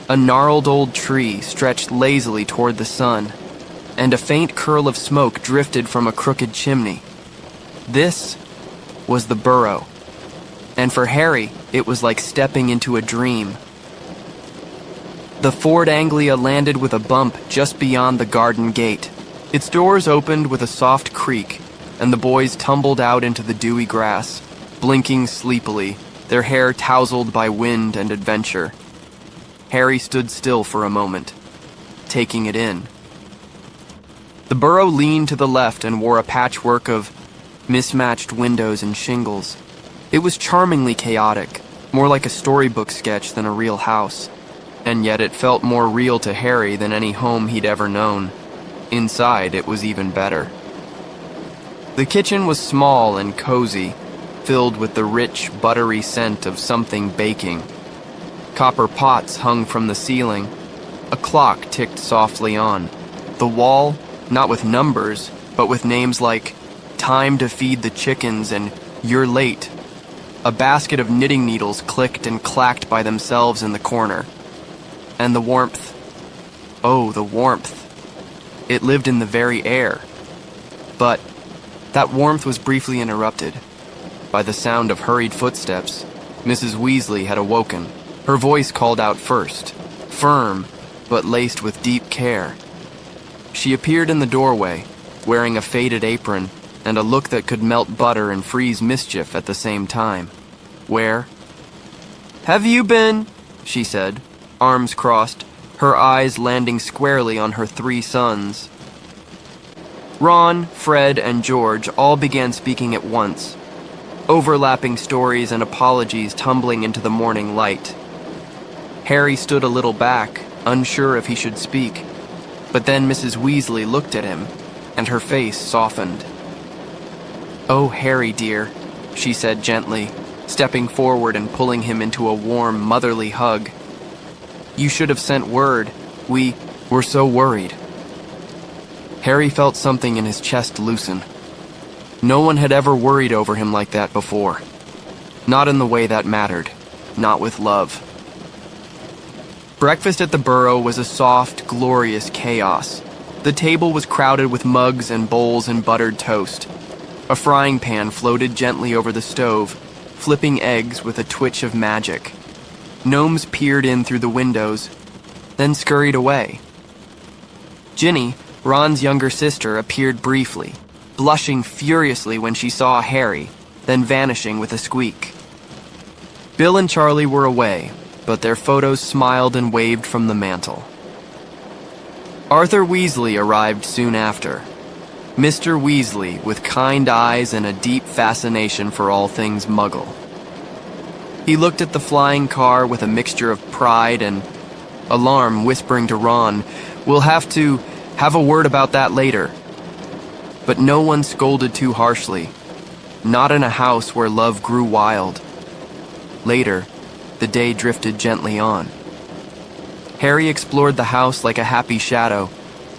A gnarled old tree stretched lazily toward the sun, and a faint curl of smoke drifted from a crooked chimney. This was the Burrow, and for Harry, it was like stepping into a dream. The Ford Anglia landed with a bump just beyond the garden gate. Its doors opened with a soft creak, and the boys tumbled out into the dewy grass, blinking sleepily, their hair tousled by wind and adventure. Harry stood still for a moment, taking it in. The Burrow leaned to the left and wore a patchwork of mismatched windows and shingles. It was charmingly chaotic, more like a storybook sketch than a real house. And yet it felt more real to Harry than any home he'd ever known. Inside, it was even better. The kitchen was small and cozy, filled with the rich, buttery scent of something baking. Copper pots hung from the ceiling. A clock ticked softly on. The wall, not with numbers, but with names like "Time to Feed the Chickens" and "You're Late." A basket of knitting needles clicked and clacked by themselves in the corner. And the warmth. Oh, the warmth. It lived in the very air. But that warmth was briefly interrupted by the sound of hurried footsteps. Mrs. Weasley had awoken. Her voice called out first, firm, but laced with deep care. She appeared in the doorway, wearing a faded apron and a look that could melt butter and freeze mischief at the same time. "Where have you been?" she said, arms crossed, her eyes landing squarely on her 3 sons. Ron, Fred, and George all began speaking at once, overlapping stories and apologies tumbling into the morning light. Harry stood a little back, unsure if he should speak, but then Mrs. Weasley looked at him, and her face softened. "Oh, Harry, dear," she said gently, stepping forward and pulling him into a warm, motherly hug. "You should have sent word. We were so worried." Harry felt something in his chest loosen. No one had ever worried over him like that before. Not in the way that mattered. Not with love. Breakfast at the Burrow was a soft, glorious chaos. The table was crowded with mugs and bowls and buttered toast. A frying pan floated gently over the stove, flipping eggs with a twitch of magic. Gnomes peered in through the windows, then scurried away. Ginny, Ron's younger sister, appeared briefly, blushing furiously when she saw Harry, then vanishing with a squeak. Bill and Charlie were away, but their photos smiled and waved from the mantel. Arthur Weasley arrived soon after. Mr. Weasley, with kind eyes and a deep fascination for all things Muggle. He looked at the flying car with a mixture of pride and alarm, whispering to Ron, "We'll have to have a word about that later." But no one scolded too harshly, not in a house where love grew wild. Later, the day drifted gently on. Harry explored the house like a happy shadow,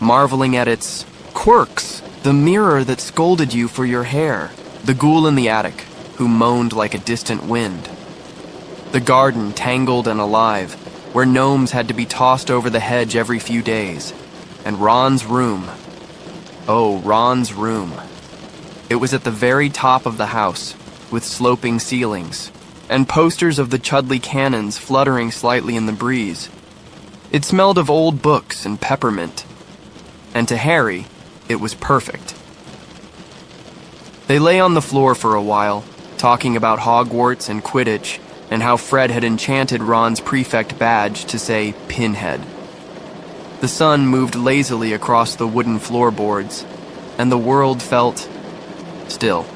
marveling at its quirks, the mirror that scolded you for your hair, the ghoul in the attic, who moaned like a distant wind, the garden tangled and alive, where gnomes had to be tossed over the hedge every few days, and Ron's room. Oh, Ron's room. It was at the very top of the house, with sloping ceilings, and posters of the Chudley cannons fluttering slightly in the breeze. It smelled of old books and peppermint, and to Harry, it was perfect. They lay on the floor for a while, talking about Hogwarts and Quidditch, and how Fred had enchanted Ron's prefect badge to say Pinhead. The sun moved lazily across the wooden floorboards, and the world felt still.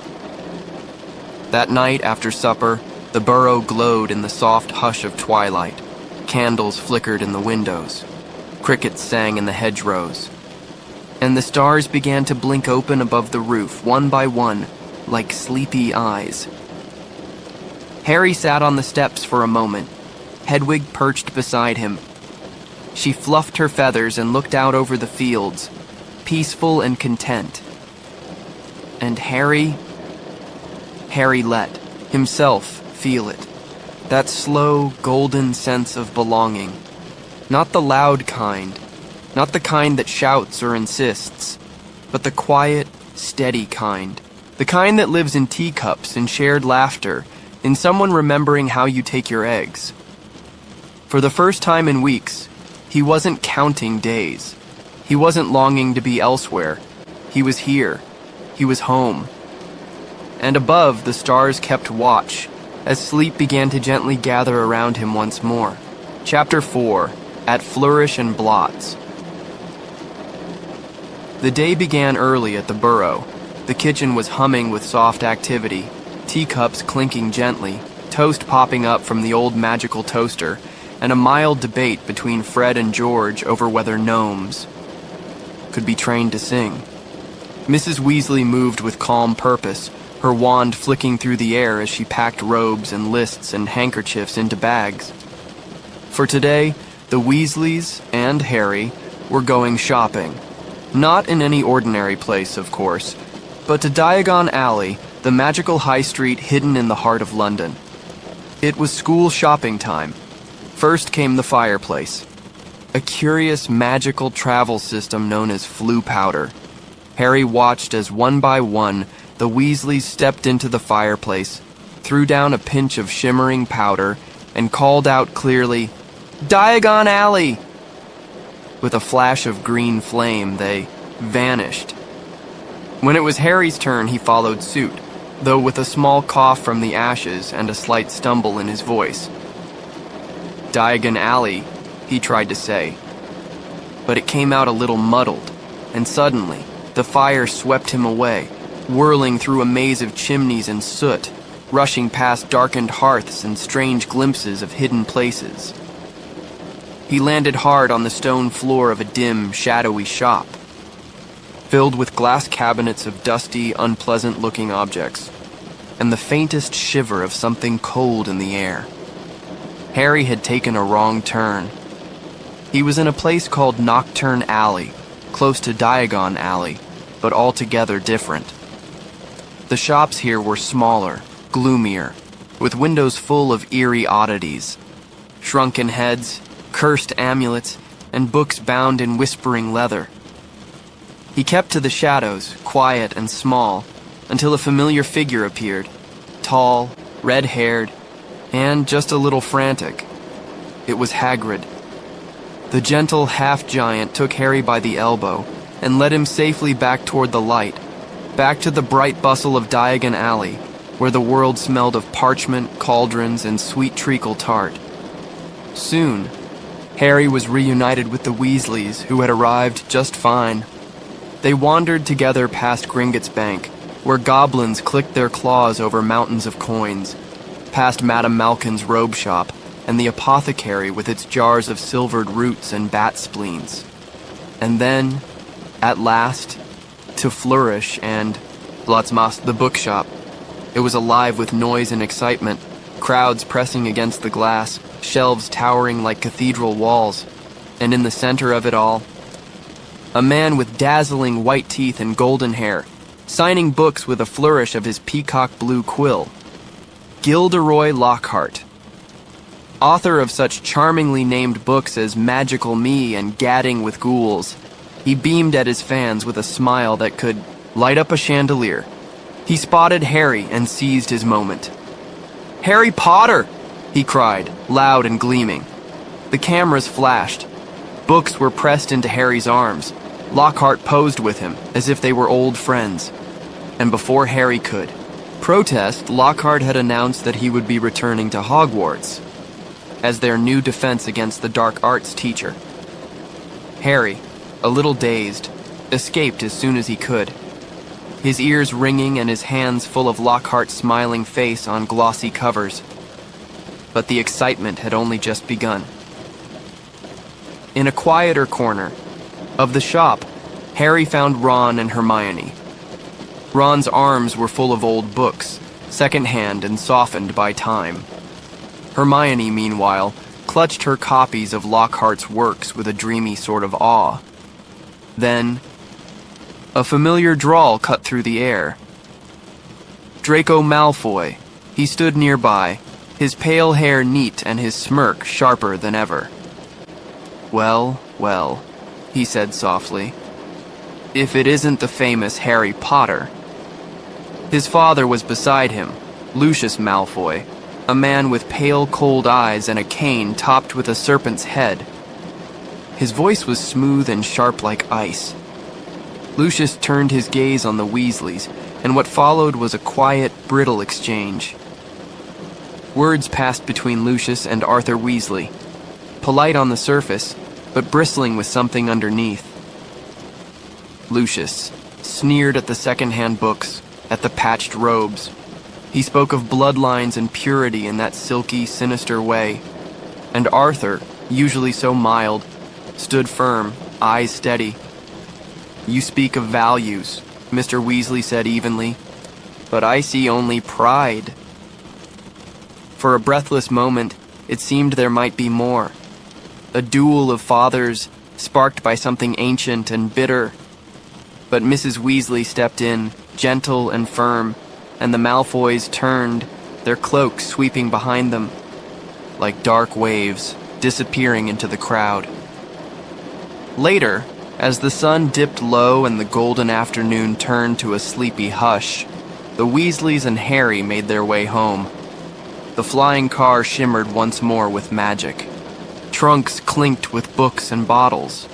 That night after supper, the Burrow glowed in the soft hush of twilight. Candles flickered in the windows. Crickets sang in the hedgerows. And the stars began to blink open above the roof, one by one, like sleepy eyes. Harry sat on the steps for a moment, Hedwig perched beside him. She fluffed her feathers and looked out over the fields, peaceful and content. And Harry let himself feel it. That slow, golden sense of belonging. Not the loud kind, not the kind that shouts or insists, but the quiet, steady kind. The kind that lives in teacups and shared laughter, in someone remembering how you take your eggs. For the first time in weeks, he wasn't counting days. He wasn't longing to be elsewhere. He was here. He was home. And above, the stars kept watch, as sleep began to gently gather around him once more. Chapter 4, At Flourish and Blotts. The day began early at the Burrow. The kitchen was humming with soft activity, teacups clinking gently, toast popping up from the old magical toaster, and a mild debate between Fred and George over whether gnomes could be trained to sing. Mrs. Weasley moved with calm purpose, her wand flicking through the air as she packed robes and lists and handkerchiefs into bags. For today, the Weasleys and Harry were going shopping. Not in any ordinary place, of course, but to Diagon Alley, the magical high street hidden in the heart of London. It was school shopping time. First came the fireplace, a curious magical travel system known as Floo powder. Harry watched as one by one the Weasleys stepped into the fireplace, threw down a pinch of shimmering powder, and called out clearly, "Diagon Alley!" With a flash of green flame, they vanished. When it was Harry's turn, he followed suit, though with a small cough from the ashes and a slight stumble in his voice. "Diagon Alley," he tried to say, but it came out a little muddled, and suddenly, the fire swept him away, whirling through a maze of chimneys and soot, rushing past darkened hearths and strange glimpses of hidden places. He landed hard on the stone floor of a dim, shadowy shop, filled with glass cabinets of dusty, unpleasant-looking objects, and the faintest shiver of something cold in the air. Harry had taken a wrong turn. He was in a place called Nocturne Alley, close to Diagon Alley, but altogether different. The shops here were smaller, gloomier, with windows full of eerie oddities. Shrunken heads, cursed amulets, and books bound in whispering leather. He kept to the shadows, quiet and small, until a familiar figure appeared, tall, red-haired, and just a little frantic. It was Hagrid. The gentle half-giant took Harry by the elbow and led him safely back toward the light, back to the bright bustle of Diagon Alley, where the world smelled of parchment, cauldrons, and sweet treacle tart. Soon, Harry was reunited with the Weasleys, who had arrived just fine. They wandered together past Gringotts Bank, where goblins clicked their claws over mountains of coins, past Madame Malkin's robe shop, and the apothecary with its jars of silvered roots and bat spleens. And then, at last, to Flourish and Blotts, the bookshop. It was alive with noise and excitement, crowds pressing against the glass, shelves towering like cathedral walls, and in the center of it all, a man with dazzling white teeth and golden hair, signing books with a flourish of his peacock blue quill. Gilderoy Lockhart. Author of such charmingly named books as Magical Me and Gadding with Ghouls, he beamed at his fans with a smile that could light up a chandelier. He spotted Harry and seized his moment. "Harry Potter!" he cried, loud and gleaming. The cameras flashed. Books were pressed into Harry's arms. Lockhart posed with him, as if they were old friends. And before Harry could protest, Lockhart had announced that he would be returning to Hogwarts as their new defense against the dark arts teacher. Harry, a little dazed, escaped as soon as he could, his ears ringing and his hands full of Lockhart's smiling face on glossy covers. But the excitement had only just begun. In a quieter corner of the shop, Harry found Ron and Hermione. Ron's arms were full of old books, second-hand and softened by time. Hermione, meanwhile, clutched her copies of Lockhart's works with a dreamy sort of awe. Then, a familiar drawl cut through the air. Draco Malfoy. He stood nearby, his pale hair neat and his smirk sharper than ever. "Well, well," he said softly. "If it isn't the famous Harry Potter." His father was beside him, Lucius Malfoy, a man with pale, cold eyes and a cane topped with a serpent's head. His voice was smooth and sharp like ice. Lucius turned his gaze on the Weasleys, and what followed was a quiet, brittle exchange. Words passed between Lucius and Arthur Weasley, polite on the surface, but bristling with something underneath. Lucius sneered at the second-hand books, at the patched robes. He spoke of bloodlines and purity in that silky, sinister way. And Arthur, usually so mild, stood firm, eyes steady. "You speak of values," Mr. Weasley said evenly, "but I see only pride." For a breathless moment, it seemed there might be more. A duel of fathers, sparked by something ancient and bitter. But Mrs. Weasley stepped in, gentle and firm, and the Malfoys turned, their cloaks sweeping behind them, like dark waves, disappearing into the crowd. Later, as the sun dipped low and the golden afternoon turned to a sleepy hush, the Weasleys and Harry made their way home. The flying car shimmered once more with magic. Trunks clinked with books and bottles.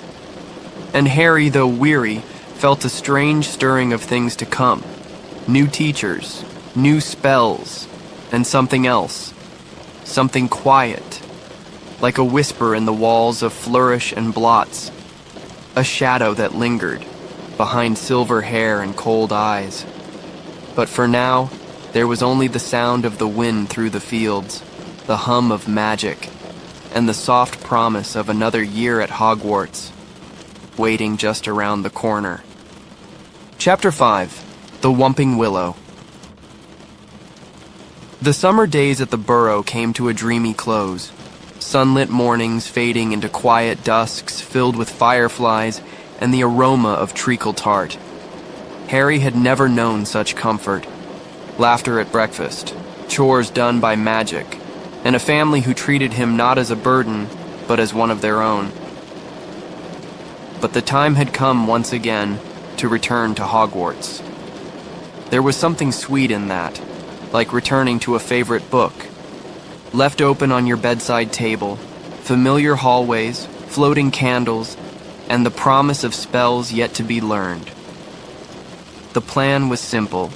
And Harry, though weary, felt a strange stirring of things to come. New teachers, new spells, and something else. Something quiet, like a whisper in the walls of Flourish and Blotts. A shadow that lingered, behind silver hair and cold eyes. But for now, there was only the sound of the wind through the fields, the hum of magic, and the soft promise of another year at Hogwarts, waiting just around the corner. Chapter 5. The Whomping Willow. The summer days at the Burrow came to a dreamy close, sunlit mornings fading into quiet dusks filled with fireflies and the aroma of treacle tart. Harry had never known such comfort. Laughter at breakfast, chores done by magic, and a family who treated him not as a burden, but as one of their own. But the time had come once again to return to Hogwarts. There was something sweet in that, like returning to a favorite book. Left open on your bedside table, familiar hallways, floating candles, and the promise of spells yet to be learned. The plan was simple.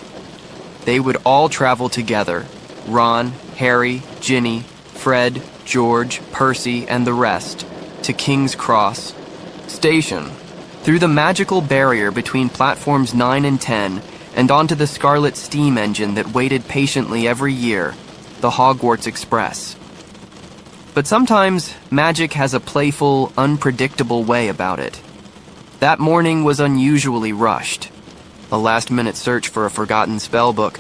They would all travel together, Ron, Harry, Ginny, Fred, George, Percy, and the rest, to King's Cross Station, through the magical barrier between platforms 9 and 10, and onto the Scarlet steam engine that waited patiently every year, the Hogwarts Express. But sometimes, magic has a playful, unpredictable way about it. That morning was unusually rushed. A last-minute search for a forgotten spellbook,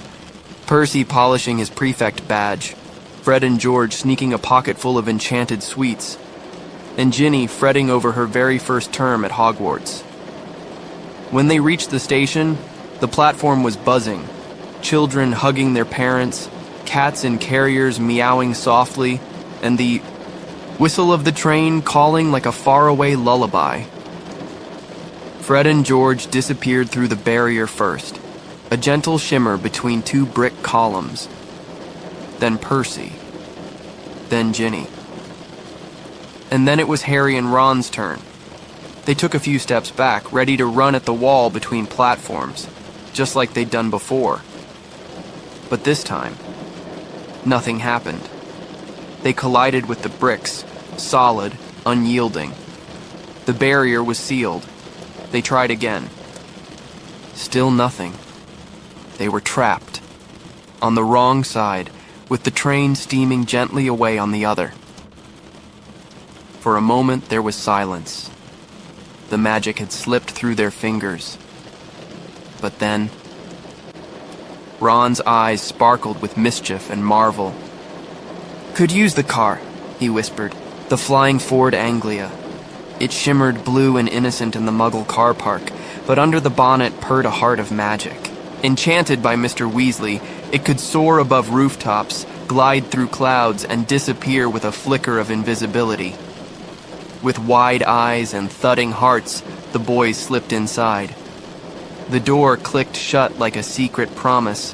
Percy polishing his prefect badge, Fred and George sneaking a pocket full of enchanted sweets, and Ginny fretting over her very first term at Hogwarts. When they reached the station, the platform was buzzing, children hugging their parents, cats in carriers meowing softly, and the whistle of the train calling like a faraway lullaby. Fred and George disappeared through the barrier first, a gentle shimmer between two brick columns. Then Percy. Then Ginny. And then it was Harry and Ron's turn. They took a few steps back, ready to run at the wall between platforms, just like they'd done before. But this time, nothing happened. They collided with the bricks, solid, unyielding. The barrier was sealed. They tried again. Still nothing. They were trapped. On the wrong side, with the train steaming gently away on the other. For a moment there was silence. The magic had slipped through their fingers. But then, Ron's eyes sparkled with mischief and marvel. "Could use the car," he whispered, "the flying Ford Anglia." It shimmered blue and innocent in the Muggle car park, but under the bonnet purred a heart of magic. Enchanted by Mr. Weasley, it could soar above rooftops, glide through clouds, and disappear with a flicker of invisibility. With wide eyes and thudding hearts, the boys slipped inside. The door clicked shut like a secret promise,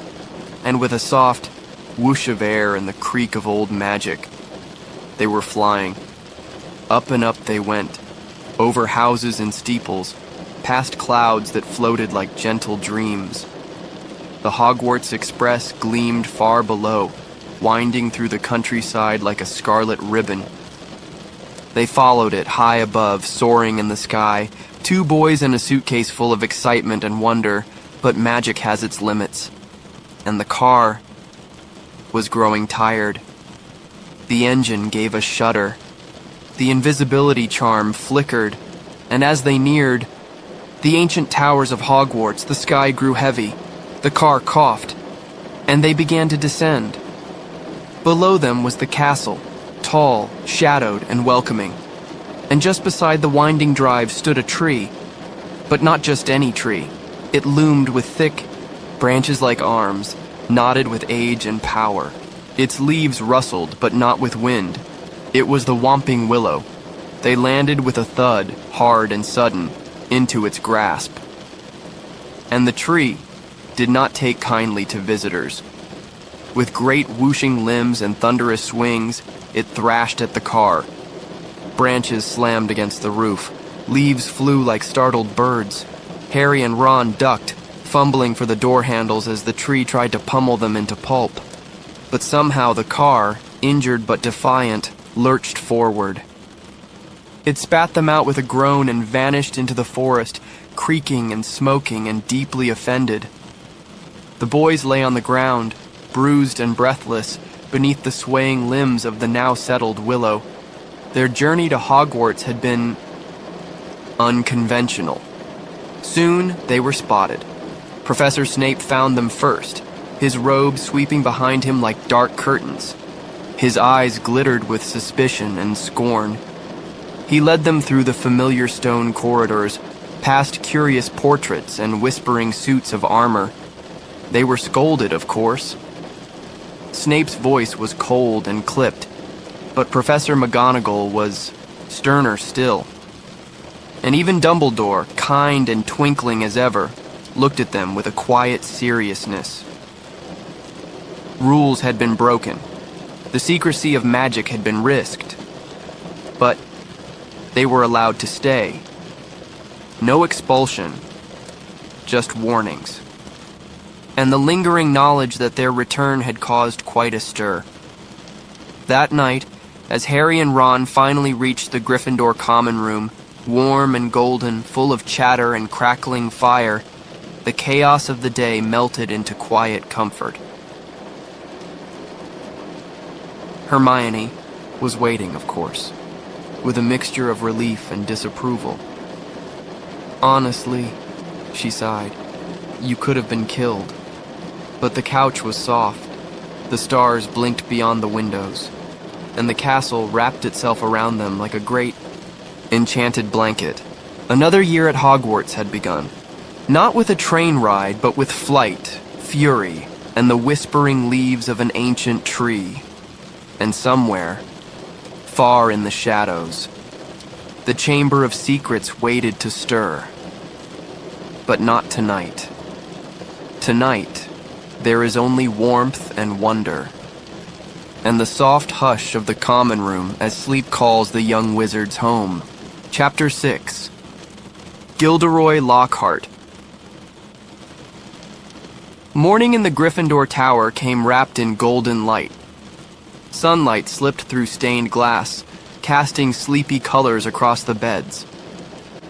and with a soft whoosh of air and the creak of old magic, they were flying. Up and up they went, over houses and steeples, past clouds that floated like gentle dreams. The Hogwarts Express gleamed far below, winding through the countryside like a scarlet ribbon. They followed it high above, soaring in the sky, two boys in a suitcase full of excitement and wonder, but magic has its limits. And the car was growing tired. The engine gave a shudder. The invisibility charm flickered, and as they neared the ancient towers of Hogwarts, the sky grew heavy. The car coughed, and they began to descend. Below them was the castle, tall, shadowed, and welcoming. And just beside the winding drive stood a tree. But not just any tree. It loomed with thick branches like arms, knotted with age and power. Its leaves rustled, but not with wind. It was the Whomping Willow. They landed with a thud, hard and sudden, into its grasp. And the tree did not take kindly to visitors. With great whooshing limbs and thunderous swings, it thrashed at the car. Branches slammed against the roof. Leaves flew like startled birds. Harry and Ron ducked, fumbling for the door handles as the tree tried to pummel them into pulp. But somehow the car, injured but defiant, lurched forward. It spat them out with a groan and vanished into the forest, creaking and smoking and deeply offended. The boys lay on the ground, bruised and breathless, beneath the swaying limbs of the now settled Willow. Their journey to Hogwarts had been unconventional. Soon they were spotted. Professor Snape found them first, his robe sweeping behind him like dark curtains. His eyes glittered with suspicion and scorn. He led them through the familiar stone corridors, past curious portraits and whispering suits of armor. They were scolded, of course. Snape's voice was cold and clipped, but Professor McGonagall was sterner still. And even Dumbledore, kind and twinkling as ever, looked at them with a quiet seriousness. Rules had been broken. The secrecy of magic had been risked. But they were allowed to stay. No expulsion, just warnings. And the lingering knowledge that their return had caused quite a stir. That night, as Harry and Ron finally reached the Gryffindor common room, warm and golden, full of chatter and crackling fire, the chaos of the day melted into quiet comfort. Hermione was waiting, of course, with a mixture of relief and disapproval. Honestly, she sighed, you could have been killed. But the couch was soft, the stars blinked beyond the windows, and the castle wrapped itself around them like a great, enchanted blanket. Another year at Hogwarts had begun. Not with a train ride, but with flight, fury, and the whispering leaves of an ancient tree. And somewhere, far in the shadows, the Chamber of Secrets waited to stir. But not tonight. Tonight, there is only warmth and wonder, and the soft hush of the common room as sleep calls the young wizards home. Chapter 6. Gilderoy Lockhart. Morning in the Gryffindor Tower came wrapped in golden light. Sunlight slipped through stained glass, casting sleepy colors across the beds.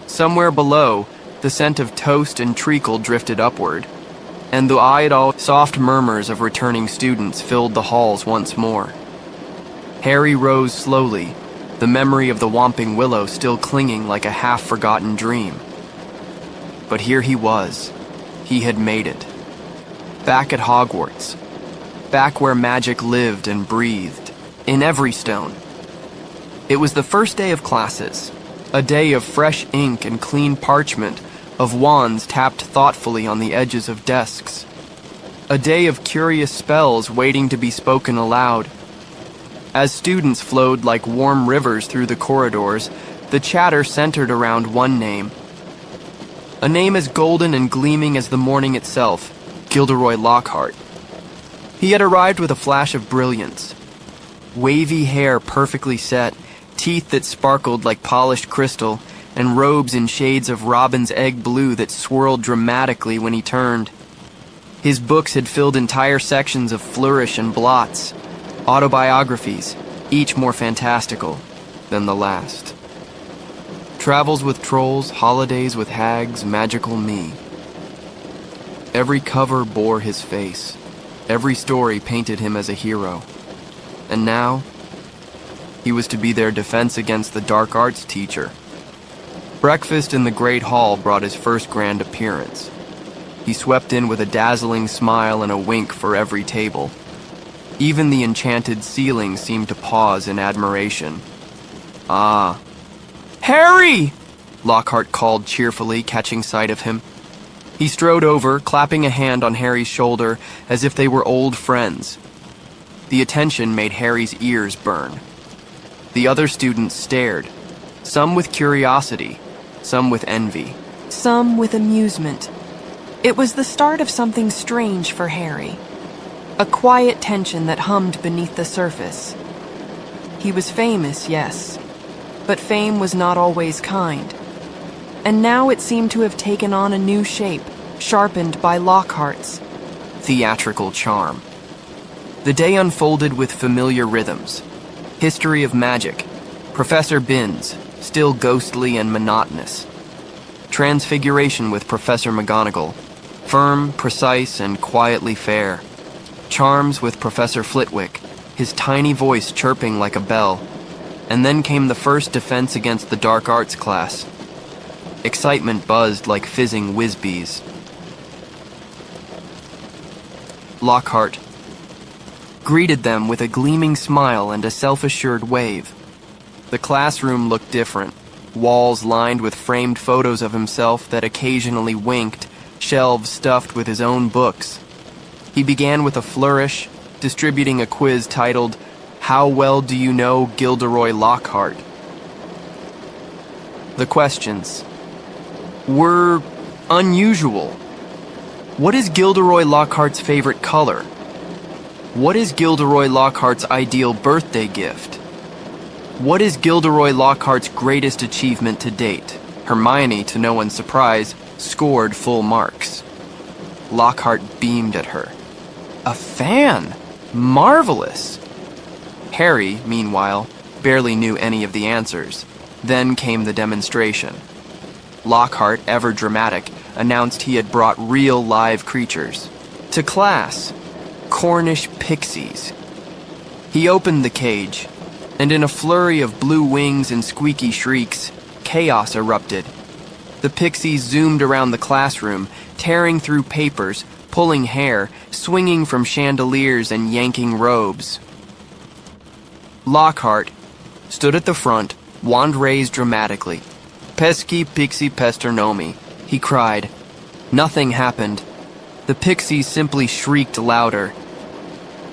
Somewhere below, the scent of toast and treacle drifted upward, and the idle, soft murmurs of returning students filled the halls once more. Harry rose slowly, the memory of the Whomping Willow still clinging like a half-forgotten dream. But here he was. He had made it. Back at Hogwarts. Back where magic lived and breathed. In every stone. It was the first day of classes. A day of fresh ink and clean parchment, of wands tapped thoughtfully on the edges of desks. A day of curious spells waiting to be spoken aloud. As students flowed like warm rivers through the corridors, the chatter centered around one name. A name as golden and gleaming as the morning itself, Gilderoy Lockhart. He had arrived with a flash of brilliance. Wavy hair perfectly set, teeth that sparkled like polished crystal, and robes in shades of robin's egg blue that swirled dramatically when he turned. His books had filled entire sections of Flourish and Blotts, autobiographies, each more fantastical than the last. Travels with trolls, holidays with hags, magical me. Every cover bore his face. Every story painted him as a hero. And now, he was to be their defense against the dark arts teacher. Breakfast in the Great Hall brought his first grand appearance. He swept in with a dazzling smile and a wink for every table. Even the enchanted ceiling seemed to pause in admiration. Ah. Harry! Lockhart called cheerfully, catching sight of him. He strode over, clapping a hand on Harry's shoulder as if they were old friends. The attention made Harry's ears burn. The other students stared, some with curiosity, some with envy. Some with amusement. It was the start of something strange for Harry. A quiet tension that hummed beneath the surface. He was famous, yes, but fame was not always kind. And now it seemed to have taken on a new shape, sharpened by Lockhart's theatrical charm. The day unfolded with familiar rhythms. History of magic. Professor Binns, still ghostly and monotonous. Transfiguration with Professor McGonagall, firm, precise, and quietly fair. Charms with Professor Flitwick, his tiny voice chirping like a bell. And then came the first defense against the dark arts class. Excitement buzzed like fizzing whiz-bees. Lockhart greeted them with a gleaming smile and a self-assured wave. The classroom looked different, walls lined with framed photos of himself that occasionally winked, shelves stuffed with his own books. He began with a flourish, distributing a quiz titled, "How well do you know Gilderoy Lockhart?" The questions were unusual. What is Gilderoy Lockhart's favorite color? What is Gilderoy Lockhart's ideal birthday gift? What is Gilderoy Lockhart's greatest achievement to date? Hermione, to no one's surprise, scored full marks. Lockhart beamed at her. A fan! Marvelous! Harry, meanwhile, barely knew any of the answers. Then came the demonstration. Lockhart, ever dramatic, announced he had brought real live creatures. To class, Cornish pixies. He opened the cage, and in a flurry of blue wings and squeaky shrieks, chaos erupted. The pixies zoomed around the classroom, tearing through papers, pulling hair, swinging from chandeliers and yanking robes. Lockhart stood at the front, wand raised dramatically. Pesky pixie pesternomi, he cried. Nothing happened. The pixies simply shrieked louder.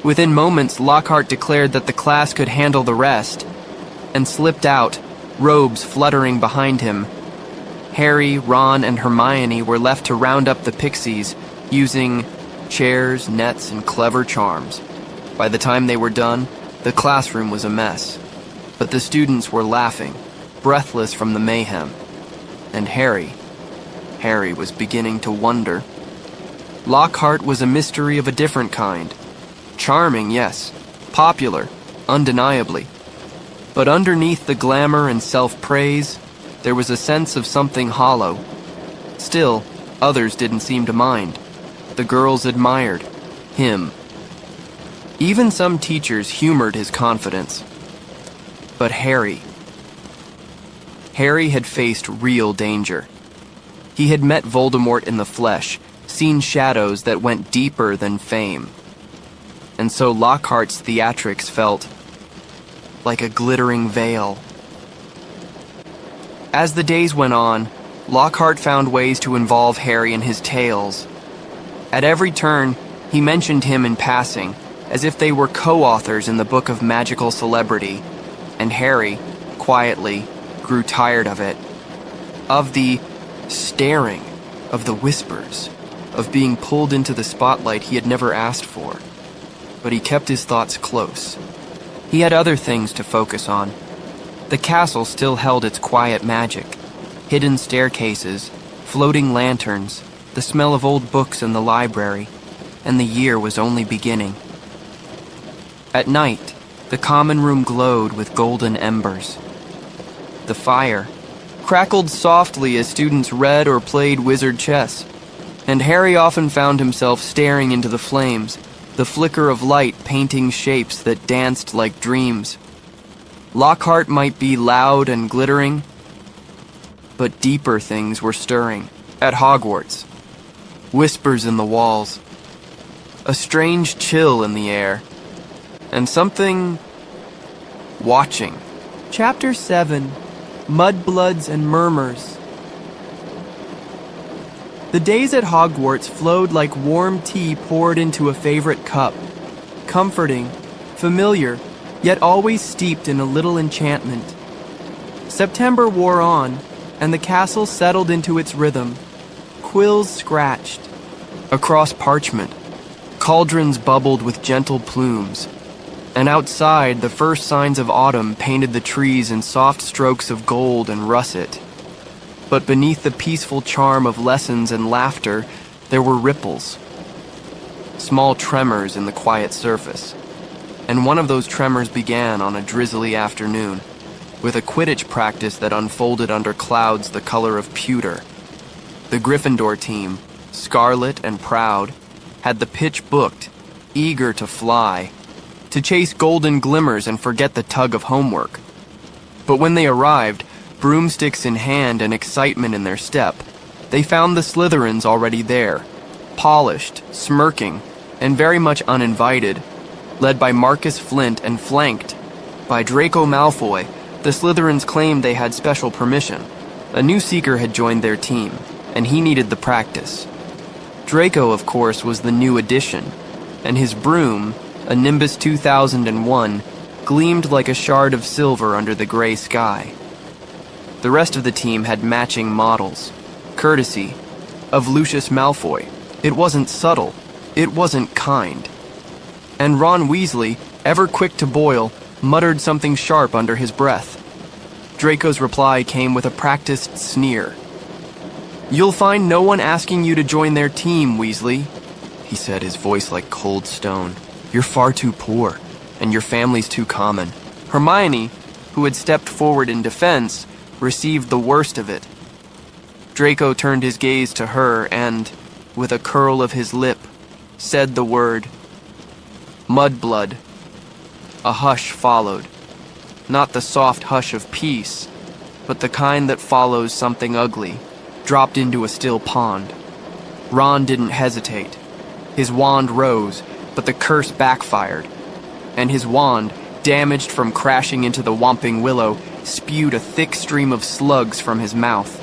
Within moments, Lockhart declared that the class could handle the rest, and slipped out, robes fluttering behind him. Harry, Ron, and Hermione were left to round up the pixies, using chairs, nets, and clever charms. By the time they were done, the classroom was a mess. But the students were laughing, breathless from the mayhem. And Harry was beginning to wonder. Lockhart was a mystery of a different kind. Charming, yes. Popular, undeniably. But underneath the glamour and self-praise, there was a sense of something hollow. Still, others didn't seem to mind. The girls admired him. Even some teachers humored his confidence. But Harry had faced real danger. He had met Voldemort in the flesh, seen shadows that went deeper than fame. And so Lockhart's theatrics felt like a glittering veil. As the days went on, Lockhart found ways to involve Harry in his tales. At every turn, he mentioned him in passing, as if they were co-authors in the book of magical celebrity, and Harry, quietly, grew tired of it. Of the staring, of the whispers, of being pulled into the spotlight he had never asked for. But he kept his thoughts close. He had other things to focus on. The castle still held its quiet magic. Hidden staircases, floating lanterns, the smell of old books in the library, and the year was only beginning. At night, the common room glowed with golden embers. The fire crackled softly as students read or played wizard chess, and Harry often found himself staring into the flames, the flicker of light painting shapes that danced like dreams. Lockhart might be loud and glittering, but deeper things were stirring. At Hogwarts, whispers in the walls, a strange chill in the air, and something watching. Chapter 7, Mudbloods and Murmurs. The days at Hogwarts flowed like warm tea poured into a favorite cup, comforting, familiar, yet always steeped in a little enchantment. September wore on, and the castle settled into its rhythm. Quills scratched. Across parchment, cauldrons bubbled with gentle plumes, and outside the first signs of autumn painted the trees in soft strokes of gold and russet. But beneath the peaceful charm of lessons and laughter, there were ripples. Small tremors in the quiet surface. And one of those tremors began on a drizzly afternoon, with a Quidditch practice that unfolded under clouds the color of pewter. The Gryffindor team, scarlet and proud, had the pitch booked, eager to fly, to chase golden glimmers and forget the tug of homework. But when they arrived, broomsticks in hand and excitement in their step, they found the Slytherins already there, polished, smirking, and very much uninvited, led by Marcus Flint and flanked by Draco Malfoy. The Slytherins claimed they had special permission. A new seeker had joined their team, and he needed the practice. Draco, of course, was the new addition, and his broom, a Nimbus 2001, gleamed like a shard of silver under the gray sky. The rest of the team had matching models, courtesy of Lucius Malfoy. It wasn't subtle. It wasn't kind. And Ron Weasley, ever quick to boil, muttered something sharp under his breath. Draco's reply came with a practiced sneer. "You'll find no one asking you to join their team, Weasley," he said, his voice like cold stone. "You're far too poor, and your family's too common." Hermione, who had stepped forward in defense, received the worst of it. Draco turned his gaze to her and, with a curl of his lip, said the word, "Mudblood." A hush followed. Not the soft hush of peace, but the kind that follows something ugly, dropped into a still pond. Ron didn't hesitate. His wand rose, but the curse backfired, and his wand, damaged from crashing into the Whomping Willow, spewed a thick stream of slugs from his mouth.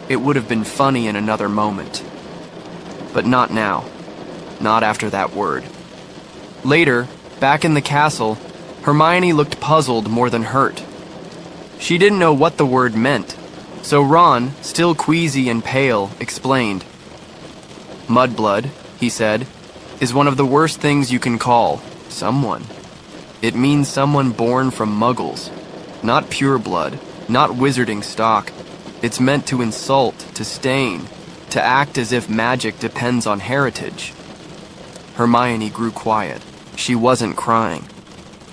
It would have been funny in another moment. But not now. Not after that word. Later, back in the castle, Hermione looked puzzled more than hurt. She didn't know what the word meant, so Ron, still queasy and pale, explained. "Mudblood," he said, "is one of the worst things you can call someone. It means someone born from Muggles. Not pure blood, not wizarding stock. It's meant to insult, to stain, to act as if magic depends on heritage." Hermione grew quiet. She wasn't crying,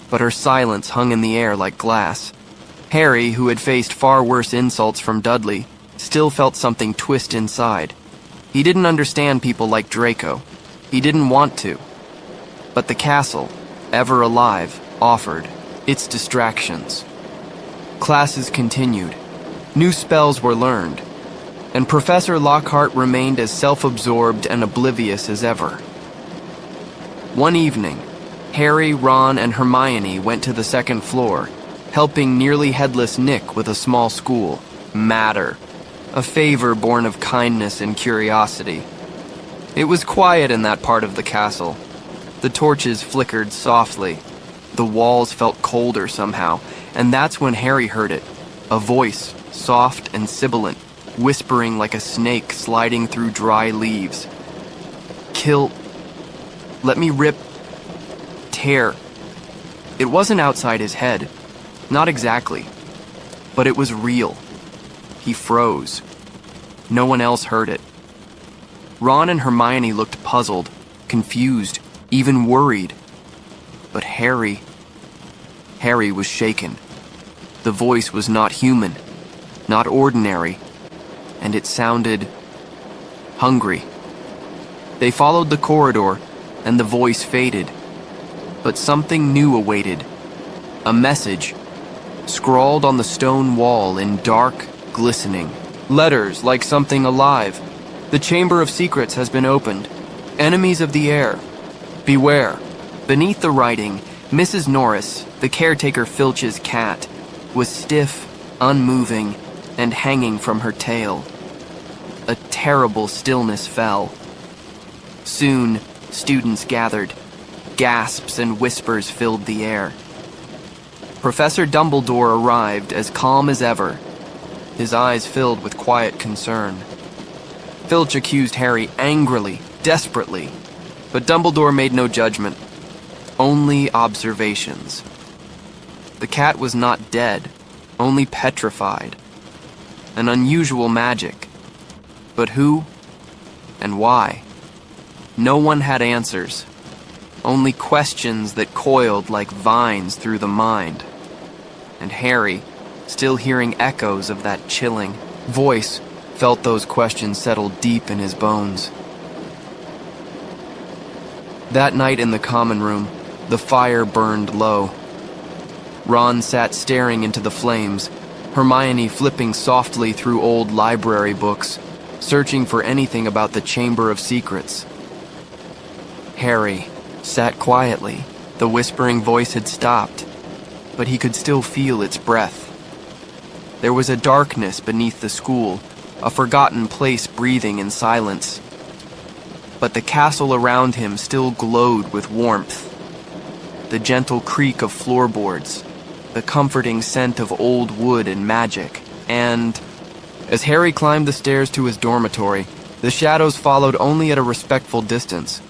but her silence hung in the air like glass. Harry, who had faced far worse insults from Dudley, still felt something twist inside. He didn't understand people like Draco. He didn't want to. But the castle, ever alive, offered its distractions. Classes continued. New spells were learned, and Professor Lockhart remained as self-absorbed and oblivious as ever. One evening, Harry, Ron, and Hermione went to the second floor, helping nearly headless Nick with a small school, Matter, a favor born of kindness and curiosity. It was quiet in that part of the castle. The torches flickered softly. The walls felt colder somehow, and that's when Harry heard it. A voice, soft and sibilant, whispering like a snake sliding through dry leaves. "Kill. Let me rip. Tear." It wasn't outside his head. Not exactly. But it was real. He froze. No one else heard it. Ron and Hermione looked puzzled, confused, even worried. But Harry was shaken. The voice was not human, not ordinary, and it sounded hungry. They followed the corridor, and the voice faded. But something new awaited. A message, scrawled on the stone wall in dark, glistening. Letters like something alive. "The Chamber of Secrets has been opened. Enemies of the air, beware." Beneath the writing, Mrs. Norris, the caretaker Filch's cat, was stiff, unmoving, and hanging from her tail. A terrible stillness fell. Soon, students gathered. Gasps and whispers filled the air. Professor Dumbledore arrived as calm as ever, his eyes filled with quiet concern. Filch accused Harry angrily, desperately, but Dumbledore made no judgment, only observations. The cat was not dead, only petrified. An unusual magic. But who and why? No one had answers, only questions that coiled like vines through the mind. And Harry, still hearing echoes of that chilling voice, felt those questions settle deep in his bones. That night in the common room, the fire burned low. Ron sat staring into the flames, Hermione flipping softly through old library books, searching for anything about the Chamber of Secrets. Harry sat quietly. The whispering voice had stopped, but he could still feel its breath. There was a darkness beneath the school, a forgotten place breathing in silence. But the castle around him still glowed with warmth. The gentle creak of floorboards, the comforting scent of old wood and magic, and as Harry climbed the stairs to his dormitory, the shadows followed only at a respectful distance.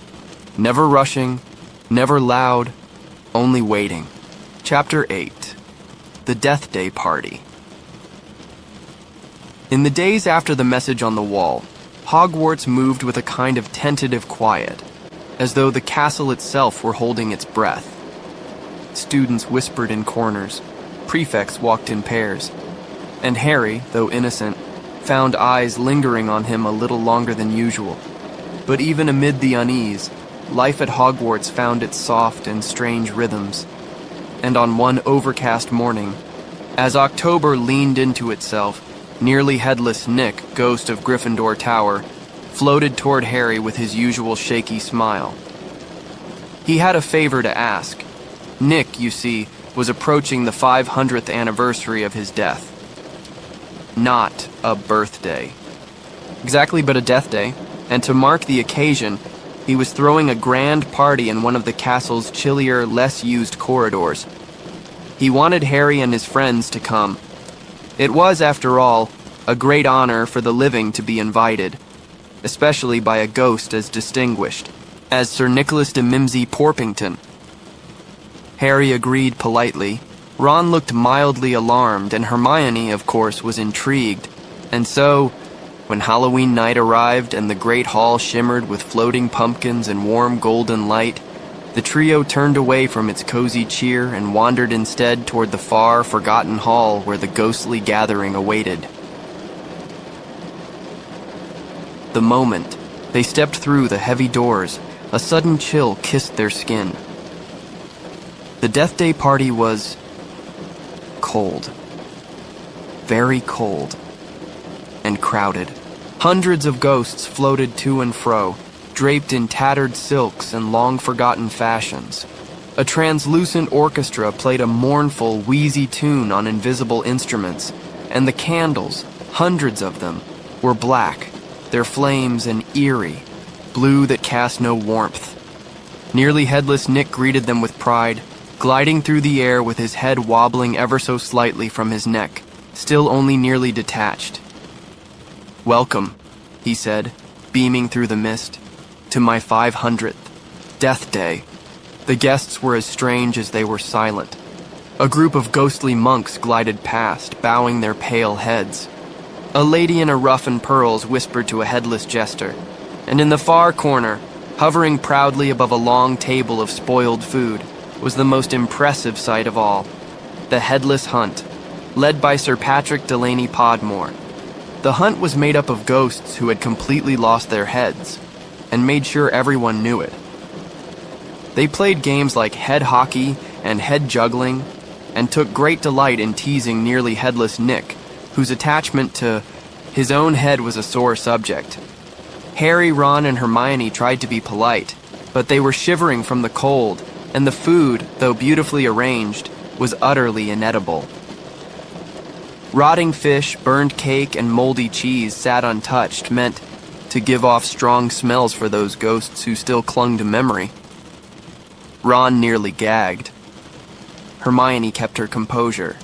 Never rushing, never loud, only waiting. Chapter 8. The Deathday Party. In the days after the message on the wall, Hogwarts moved with a kind of tentative quiet, as though the castle itself were holding its breath. Students whispered in corners, prefects walked in pairs, and Harry, though innocent, found eyes lingering on him a little longer than usual. But even amid the unease, life at Hogwarts found its soft and strange rhythms. And on one overcast morning, as October leaned into itself, nearly headless Nick, ghost of Gryffindor Tower, floated toward Harry with his usual shaky smile. He had a favor to ask. Nick, you see, was approaching the 500th anniversary of his death. Not a birthday. Exactly, but a death day, and to mark the occasion, he was throwing a grand party in one of the castle's chillier, less used corridors. He wanted Harry and his friends to come. It was, after all, a great honor for the living to be invited, especially by a ghost as distinguished as Sir Nicholas de Mimsy Porpington. Harry agreed politely. Ron looked mildly alarmed, and Hermione, of course, was intrigued. And so, when Halloween night arrived and the great hall shimmered with floating pumpkins and warm golden light, the trio turned away from its cozy cheer and wandered instead toward the far, forgotten hall where the ghostly gathering awaited. The moment they stepped through the heavy doors, a sudden chill kissed their skin. The Deathday party was cold. Very cold. And crowded. Hundreds of ghosts floated to and fro, draped in tattered silks and long-forgotten fashions. A translucent orchestra played a mournful, wheezy tune on invisible instruments, and the candles, hundreds of them, were black, their flames an eerie, blue that cast no warmth. Nearly headless Nick greeted them with pride, gliding through the air with his head wobbling ever so slightly from his neck, still only nearly detached. "Welcome," he said, beaming through the mist, "to my 500th Death Day." The guests were as strange as they were silent. A group of ghostly monks glided past, bowing their pale heads. A lady in a ruff and pearls whispered to a headless jester, and in the far corner, hovering proudly above a long table of spoiled food, was the most impressive sight of all, the Headless Hunt, led by Sir Patrick Delaney Podmore. The hunt was made up of ghosts who had completely lost their heads, and made sure everyone knew it. They played games like head hockey and head juggling, and took great delight in teasing nearly headless Nick, whose attachment to his own head was a sore subject. Harry, Ron, and Hermione tried to be polite, but they were shivering from the cold, and the food, though beautifully arranged, was utterly inedible. Rotting fish, burned cake, and moldy cheese sat untouched, meant to give off strong smells for those ghosts who still clung to memory. Ron nearly gagged. Hermione kept her composure.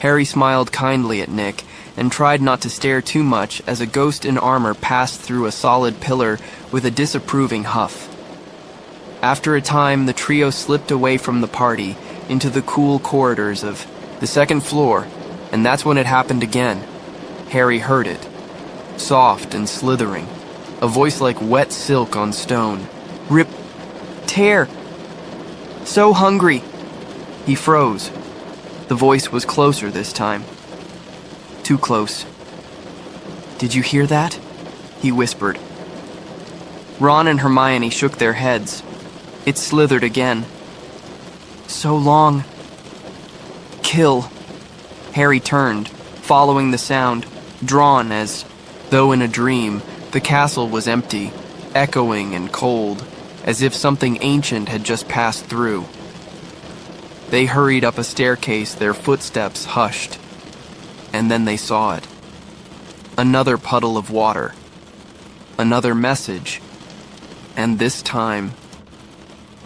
Harry smiled kindly at Nick and tried not to stare too much as a ghost in armor passed through a solid pillar with a disapproving huff. After a time, the trio slipped away from the party into the cool corridors of the second floor, and that's when it happened again. Harry heard it, soft and slithering, a voice like wet silk on stone. "Rip, tear, so hungry." He froze. The voice was closer this time. Too close. "Did you hear that?" he whispered. Ron and Hermione shook their heads. It slithered again. "So long. Kill." Harry turned, following the sound, drawn as, though in a dream, the castle was empty, echoing and cold, as if something ancient had just passed through. They hurried up a staircase, their footsteps hushed. And then they saw it. Another puddle of water. Another message. And this time,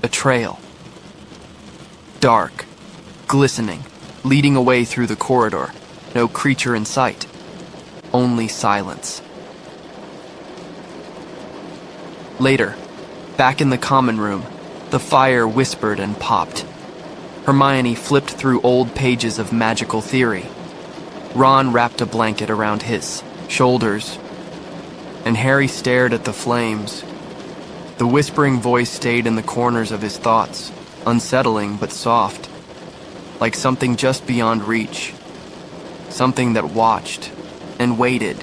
a trail. Dark, glistening, leading away through the corridor, no creature in sight. Only silence. Later, back in the common room, the fire whispered and popped. Hermione flipped through old pages of magical theory. Ron wrapped a blanket around his shoulders, and Harry stared at the flames. The whispering voice stayed in the corners of his thoughts, unsettling but soft, like something just beyond reach, something that watched and waited.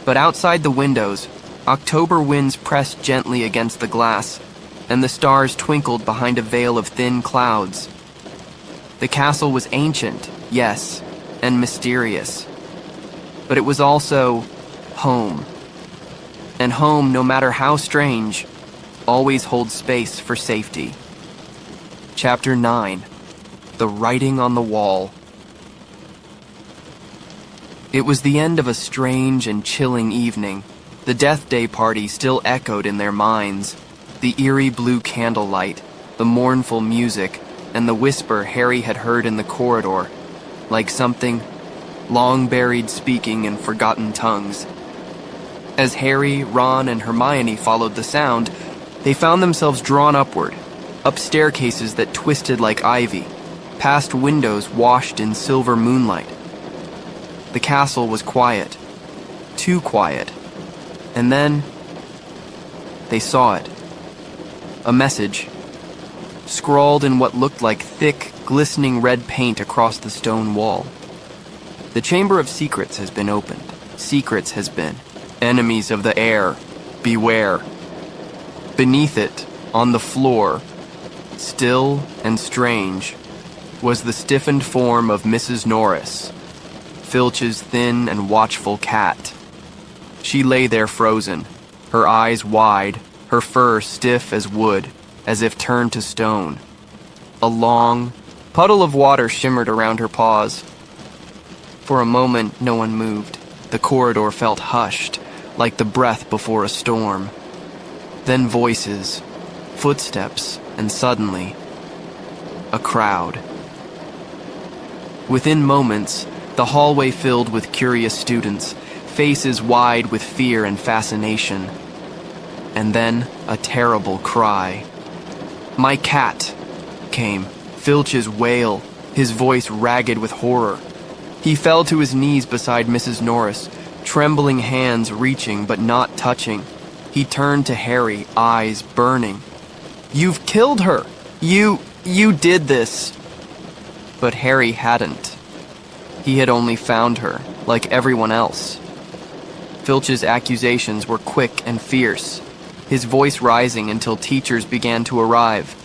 But outside the windows, October winds pressed gently against the glass, and the stars twinkled behind a veil of thin clouds. The castle was ancient, yes, and mysterious, but it was also home. And home, no matter how strange, always holds space for safety. Chapter 9. The Writing on the Wall. It was the end of a strange and chilling evening. The Deathday party still echoed in their minds. The eerie blue candlelight, the mournful music, and the whisper Harry had heard in the corridor, like something long buried speaking in forgotten tongues. As Harry, Ron, and Hermione followed the sound, they found themselves drawn upward, up staircases that twisted like ivy, past windows washed in silver moonlight. The castle was quiet, too quiet, and then they saw it. A message, scrawled in what looked like thick, glistening red paint across the stone wall. The Chamber of Secrets has been opened. Secrets has been. Enemies of the air, beware. Beneath it, on the floor, still and strange, was the stiffened form of Mrs. Norris, Filch's thin and watchful cat. She lay there frozen, her eyes wide, her fur stiff as wood, as if turned to stone. A long puddle of water shimmered around her paws. For a moment, no one moved. The corridor felt hushed, like the breath before a storm. Then voices, footsteps, and suddenly, a crowd. Within moments, the hallway filled with curious students, faces wide with fear and fascination. And then, a terrible cry. "My cat!" came, Filch's wail, his voice ragged with horror. He fell to his knees beside Mrs. Norris, trembling hands reaching but not touching. He turned to Harry, eyes burning. "You've killed her! You did this!" But Harry hadn't. He had only found her, like everyone else. Filch's accusations were quick and fierce, his voice rising until teachers began to arrive.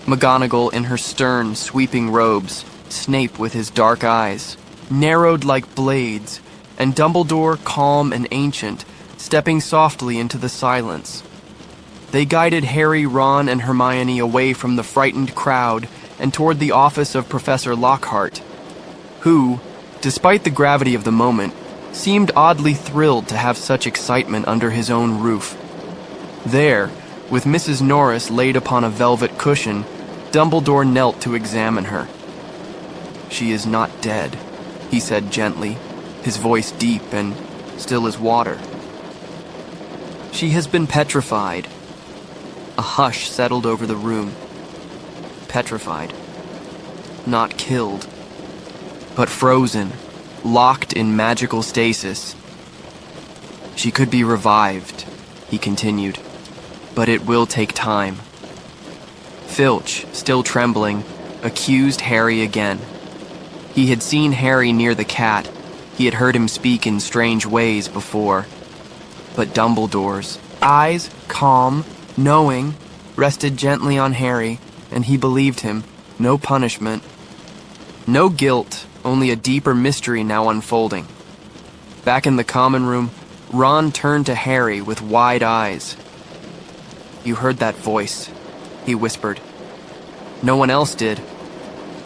McGonagall in her stern, sweeping robes, Snape with his dark eyes, narrowed like blades, and Dumbledore, calm and ancient, stepping softly into the silence. They guided Harry, Ron, and Hermione away from the frightened crowd and toward the office of Professor Lockhart, who, despite the gravity of the moment, seemed oddly thrilled to have such excitement under his own roof. There, with Mrs. Norris laid upon a velvet cushion, Dumbledore knelt to examine her. "She is not dead," he said gently, his voice deep and still as water. "She has been petrified." A hush settled over the room. Petrified. Not killed, but frozen, locked in magical stasis. "She could be revived," he continued, "but it will take time." Filch, still trembling, accused Harry again. He had seen Harry near the cat. He had heard him speak in strange ways before. But Dumbledore's eyes, calm, knowing, rested gently on Harry, and he believed him. No punishment. No guilt, only a deeper mystery now unfolding. Back in the common room, Ron turned to Harry with wide eyes. "You heard that voice," he whispered. "No one else did.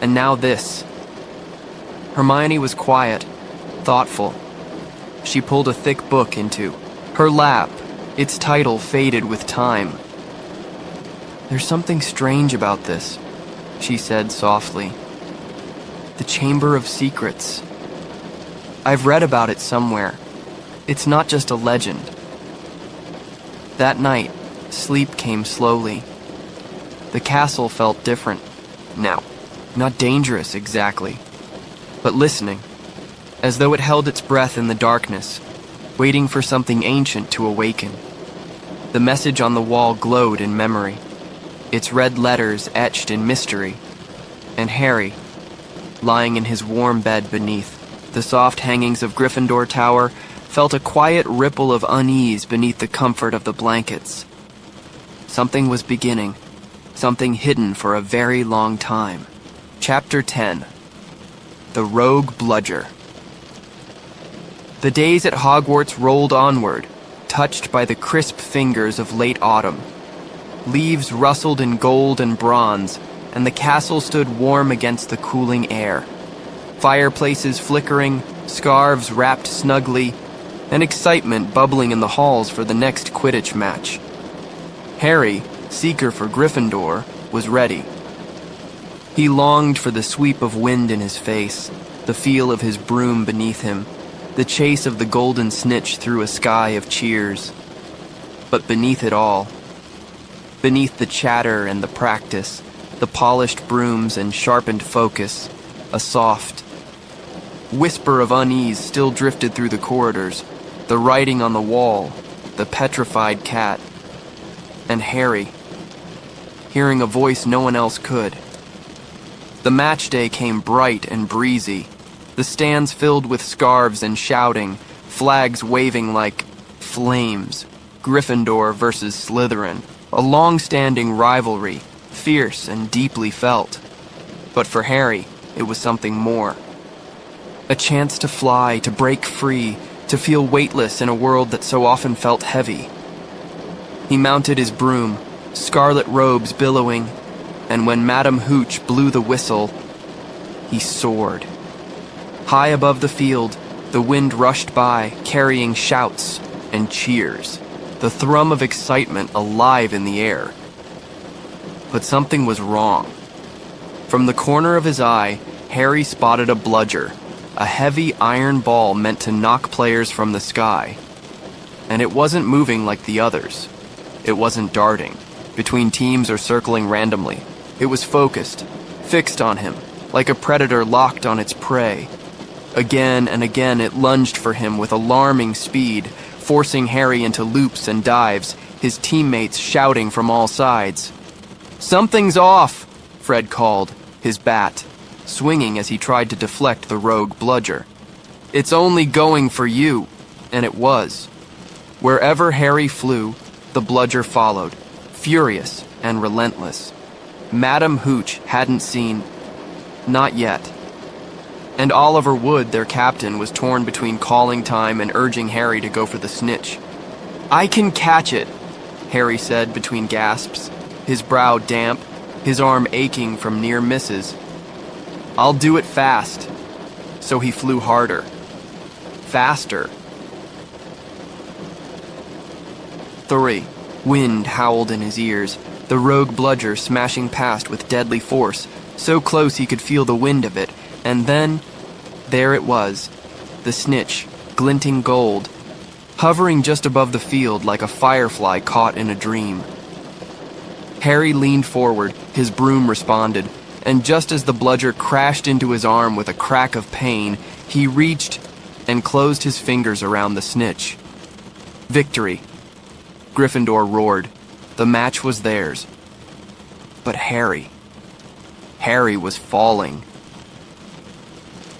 And now this." Hermione was quiet, thoughtful. She pulled a thick book into her lap, its title faded with time. "There's something strange about this," she said softly. The Chamber of Secrets. I've read about it somewhere. It's not just a legend. That night, sleep came slowly. The castle felt different now. Not dangerous exactly, but listening, as though it held its breath in the darkness, waiting for something ancient to awaken. The message on the wall glowed in memory, its red letters etched in mystery, and Harry, lying in his warm bed beneath the soft hangings of Gryffindor Tower, felt a quiet ripple of unease beneath the comfort of the blankets. Something was beginning, something hidden for a very long time. Chapter 10. The Rogue Bludger. The days at Hogwarts rolled onward, touched by the crisp fingers of late autumn. Leaves rustled in gold and bronze, and the castle stood warm against the cooling air. Fireplaces flickering, scarves wrapped snugly, and excitement bubbling in the halls for the next Quidditch match. Harry, seeker for Gryffindor, was ready. He longed for the sweep of wind in his face, the feel of his broom beneath him, the chase of the golden snitch through a sky of cheers. But beneath it all, beneath the chatter and the practice, the polished brooms and sharpened focus, a soft whisper of unease still drifted through the corridors, the writing on the wall, the petrified cat, and Harry, hearing a voice no one else could. The match day came bright and breezy, the stands filled with scarves and shouting, flags waving like flames, Gryffindor versus Slytherin, a long-standing rivalry, fierce and deeply felt. But for Harry, it was something more. A chance to fly, to break free, to feel weightless in a world that so often felt heavy. He mounted his broom, scarlet robes billowing, and when Madame Hooch blew the whistle, he soared. High above the field, the wind rushed by, carrying shouts and cheers, the thrum of excitement alive in the air. But something was wrong. From the corner of his eye, Harry spotted a bludger, a heavy iron ball meant to knock players from the sky. And it wasn't moving like the others. It wasn't darting, between teams or circling randomly. It was focused, fixed on him, like a predator locked on its prey. Again and again it lunged for him with alarming speed, forcing Harry into loops and dives, his teammates shouting from all sides. "Something's off!" Fred called, his bat swinging as he tried to deflect the rogue bludger. "It's only going for you," and it was. Wherever Harry flew, the bludger followed, furious and relentless. Madame Hooch hadn't seen, not yet. And Oliver Wood, their captain, was torn between calling time and urging Harry to go for the snitch. "I can catch it," Harry said between gasps, his brow damp, his arm aching from near misses. "I'll do it fast." So he flew harder. Faster. 3. Wind howled in his ears, the rogue bludger smashing past with deadly force, so close he could feel the wind of it, and then, there it was, the snitch, glinting gold, hovering just above the field like a firefly caught in a dream. Harry leaned forward, his broom responded, and just as the bludger crashed into his arm with a crack of pain, he reached and closed his fingers around the snitch. Victory. Gryffindor roared. The match was theirs. But Harry was falling.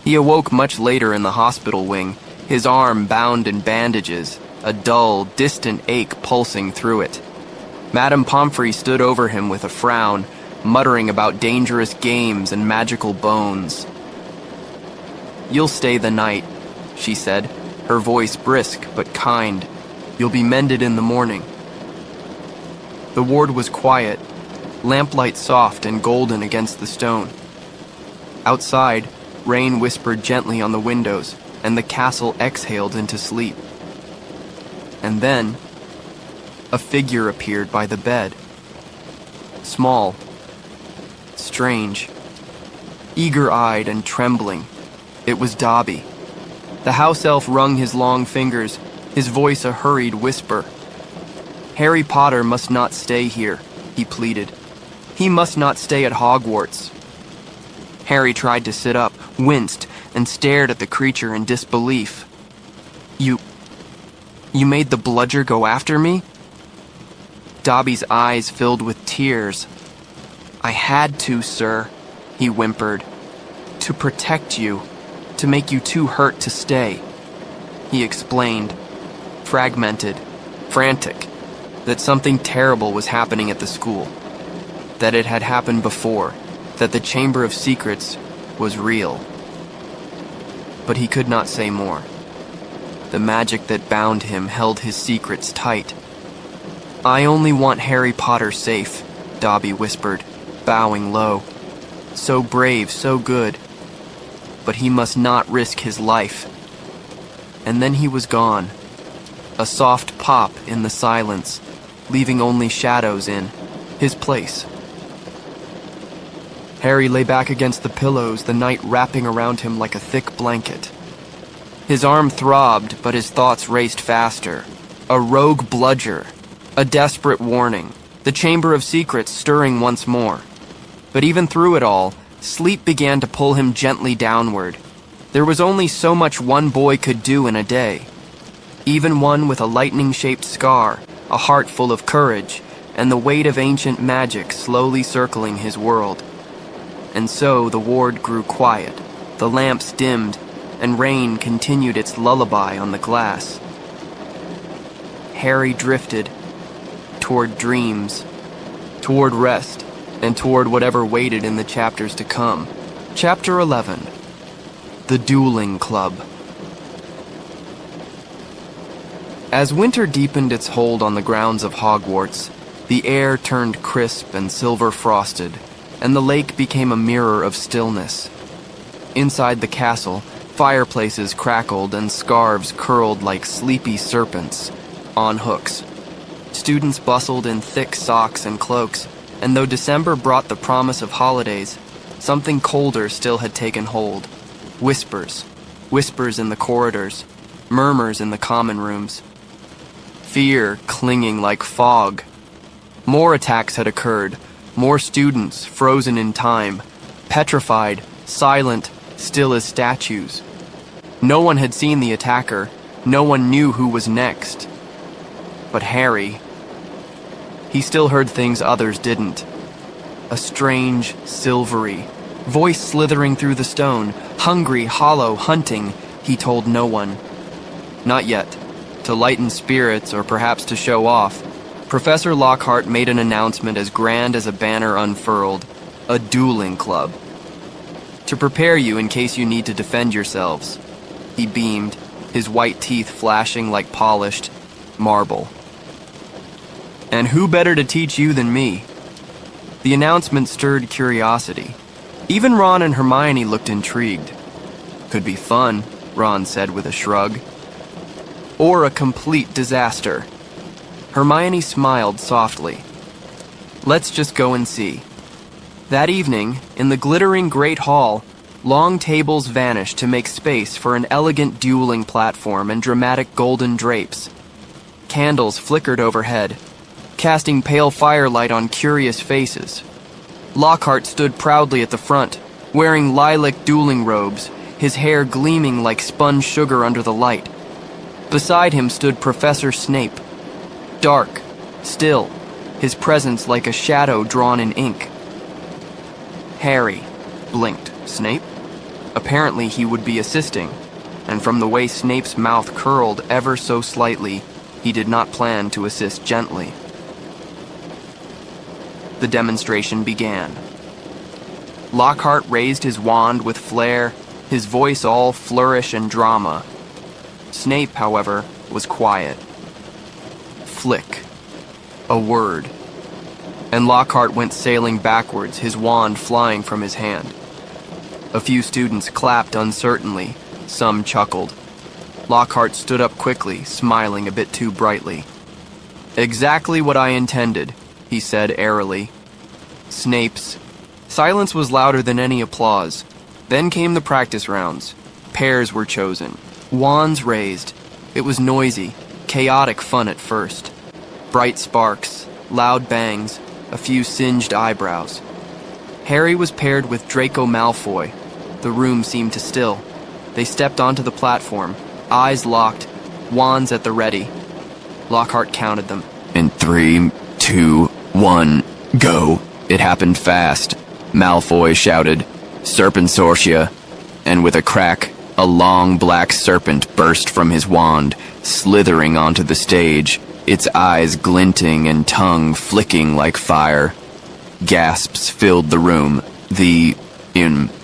He awoke much later in the hospital wing, his arm bound in bandages, a dull, distant ache pulsing through it. Madame Pomfrey stood over him with a frown, muttering about dangerous games and magical bones. "You'll stay the night," she said, her voice brisk but kind. "You'll be mended in the morning." The ward was quiet, lamplight soft and golden against the stone. Outside, rain whispered gently on the windows, and the castle exhaled into sleep. And then, a figure appeared by the bed. Small. Strange. eager-eyed and trembling. It was Dobby. The house elf wrung his long fingers, his voice a hurried whisper. Harry Potter must not stay here, he pleaded. He must not stay at Hogwarts. Harry tried to sit up, winced, and stared at the creature in disbelief. You made the Bludger go after me? Dobby's eyes filled with tears. I had to, sir, he whimpered. To protect you, to make you too hurt to stay. He explained, fragmented, frantic, that something terrible was happening at the school. That it had happened before, that the Chamber of Secrets was real. But he could not say more. The magic that bound him held his secrets tight. I only want Harry Potter safe, Dobby whispered, bowing low. So brave, so good. But he must not risk his life. And then he was gone. A soft pop in the silence, leaving only shadows in his place. Harry lay back against the pillows, the night wrapping around him like a thick blanket. His arm throbbed, but his thoughts raced faster. A rogue Bludger. A desperate warning. The Chamber of Secrets stirring once more. But even through it all, sleep began to pull him gently downward. There was only so much one boy could do in a day. Even one with a lightning-shaped scar, a heart full of courage, and the weight of ancient magic slowly circling his world. And so the ward grew quiet, the lamps dimmed, and rain continued its lullaby on the glass. Harry drifted toward dreams, toward rest, and toward whatever waited in the chapters to come. Chapter 11. The Dueling Club. As winter deepened its hold on the grounds of Hogwarts, the air turned crisp and silver-frosted, and the lake became a mirror of stillness. Inside the castle, fireplaces crackled and scarves curled like sleepy serpents on hooks. Students bustled in thick socks and cloaks, and though December brought the promise of holidays, something colder still had taken hold. Whispers. Whispers in the corridors. Murmurs in the common rooms. Fear clinging like fog. More attacks had occurred. More students frozen in time. Petrified, silent, still as statues. No one had seen the attacker. No one knew who was next. But Harry... he still heard things others didn't. A strange, silvery voice slithering through the stone, hungry, hollow, hunting, he told no one. Not yet. To lighten spirits, or perhaps to show off, Professor Lockhart made an announcement as grand as a banner unfurled. A dueling club. To prepare you in case you need to defend yourselves. He beamed, his white teeth flashing like polished marble. And who better to teach you than me? The announcement stirred curiosity. Even Ron and Hermione looked intrigued. Could be fun, Ron said with a shrug. Or a complete disaster. Hermione smiled softly. Let's just go and see. That evening, in the glittering Great Hall, long tables vanished to make space for an elegant dueling platform and dramatic golden drapes. Candles flickered overhead, casting pale firelight on curious faces. Lockhart stood proudly at the front, wearing lilac dueling robes, his hair gleaming like spun sugar under the light. Beside him stood Professor Snape, dark, still, his presence like a shadow drawn in ink. Harry blinked. Snape? Apparently he would be assisting, and from the way Snape's mouth curled ever so slightly, he did not plan to assist gently. The demonstration began. Lockhart raised his wand with flair, his voice all flourish and drama. Snape, however, was quiet. Flick. A word. And Lockhart went sailing backwards, his wand flying from his hand. A few students clapped uncertainly, some chuckled. Lockhart stood up quickly, smiling a bit too brightly. Exactly what I intended, he said airily. Snape's Silence was louder than any applause. Then came the practice rounds. Pairs were chosen. Wands raised. It was noisy, chaotic fun at first. Bright sparks, loud bangs, a few singed eyebrows. Harry was paired with Draco Malfoy. The room seemed to still. They stepped onto the platform, eyes locked, wands at the ready. Lockhart counted them. In 3, 2, 1, go. It happened fast. Malfoy shouted, Serpensortia, and with a crack, a long black serpent burst from his wand, slithering onto the stage, its eyes glinting and tongue flicking like fire. Gasps filled the room. The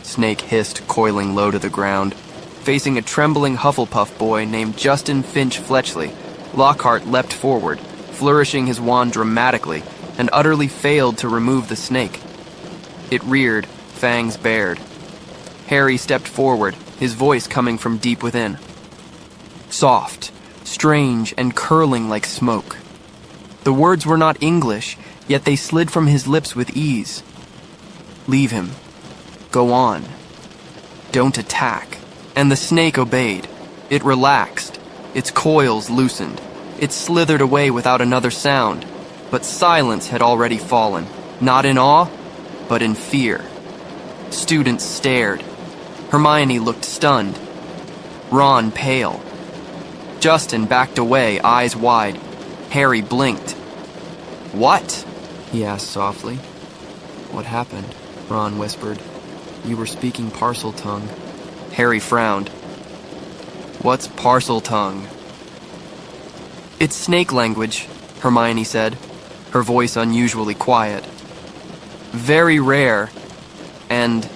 snake hissed, coiling low to the ground. Facing a trembling Hufflepuff boy named Justin Finch Fletchley, Lockhart leapt forward, flourishing his wand dramatically, and utterly failed to remove the snake. It reared, fangs bared. Harry stepped forward, his voice coming from deep within. Soft, strange, and curling like smoke. The words were not English, yet they slid from his lips with ease. Leave him. Go on. Don't attack. And the snake obeyed. It relaxed. Its coils loosened. It slithered away without another sound. But silence had already fallen, not in awe, but in fear. Students stared. Hermione looked stunned. Ron pale. Justin backed away, eyes wide. Harry blinked. What? He asked softly. What happened? Ron whispered. You were speaking Parseltongue. Harry frowned. What's Parseltongue? It's snake language, Hermione said, her voice unusually quiet. Very rare, and,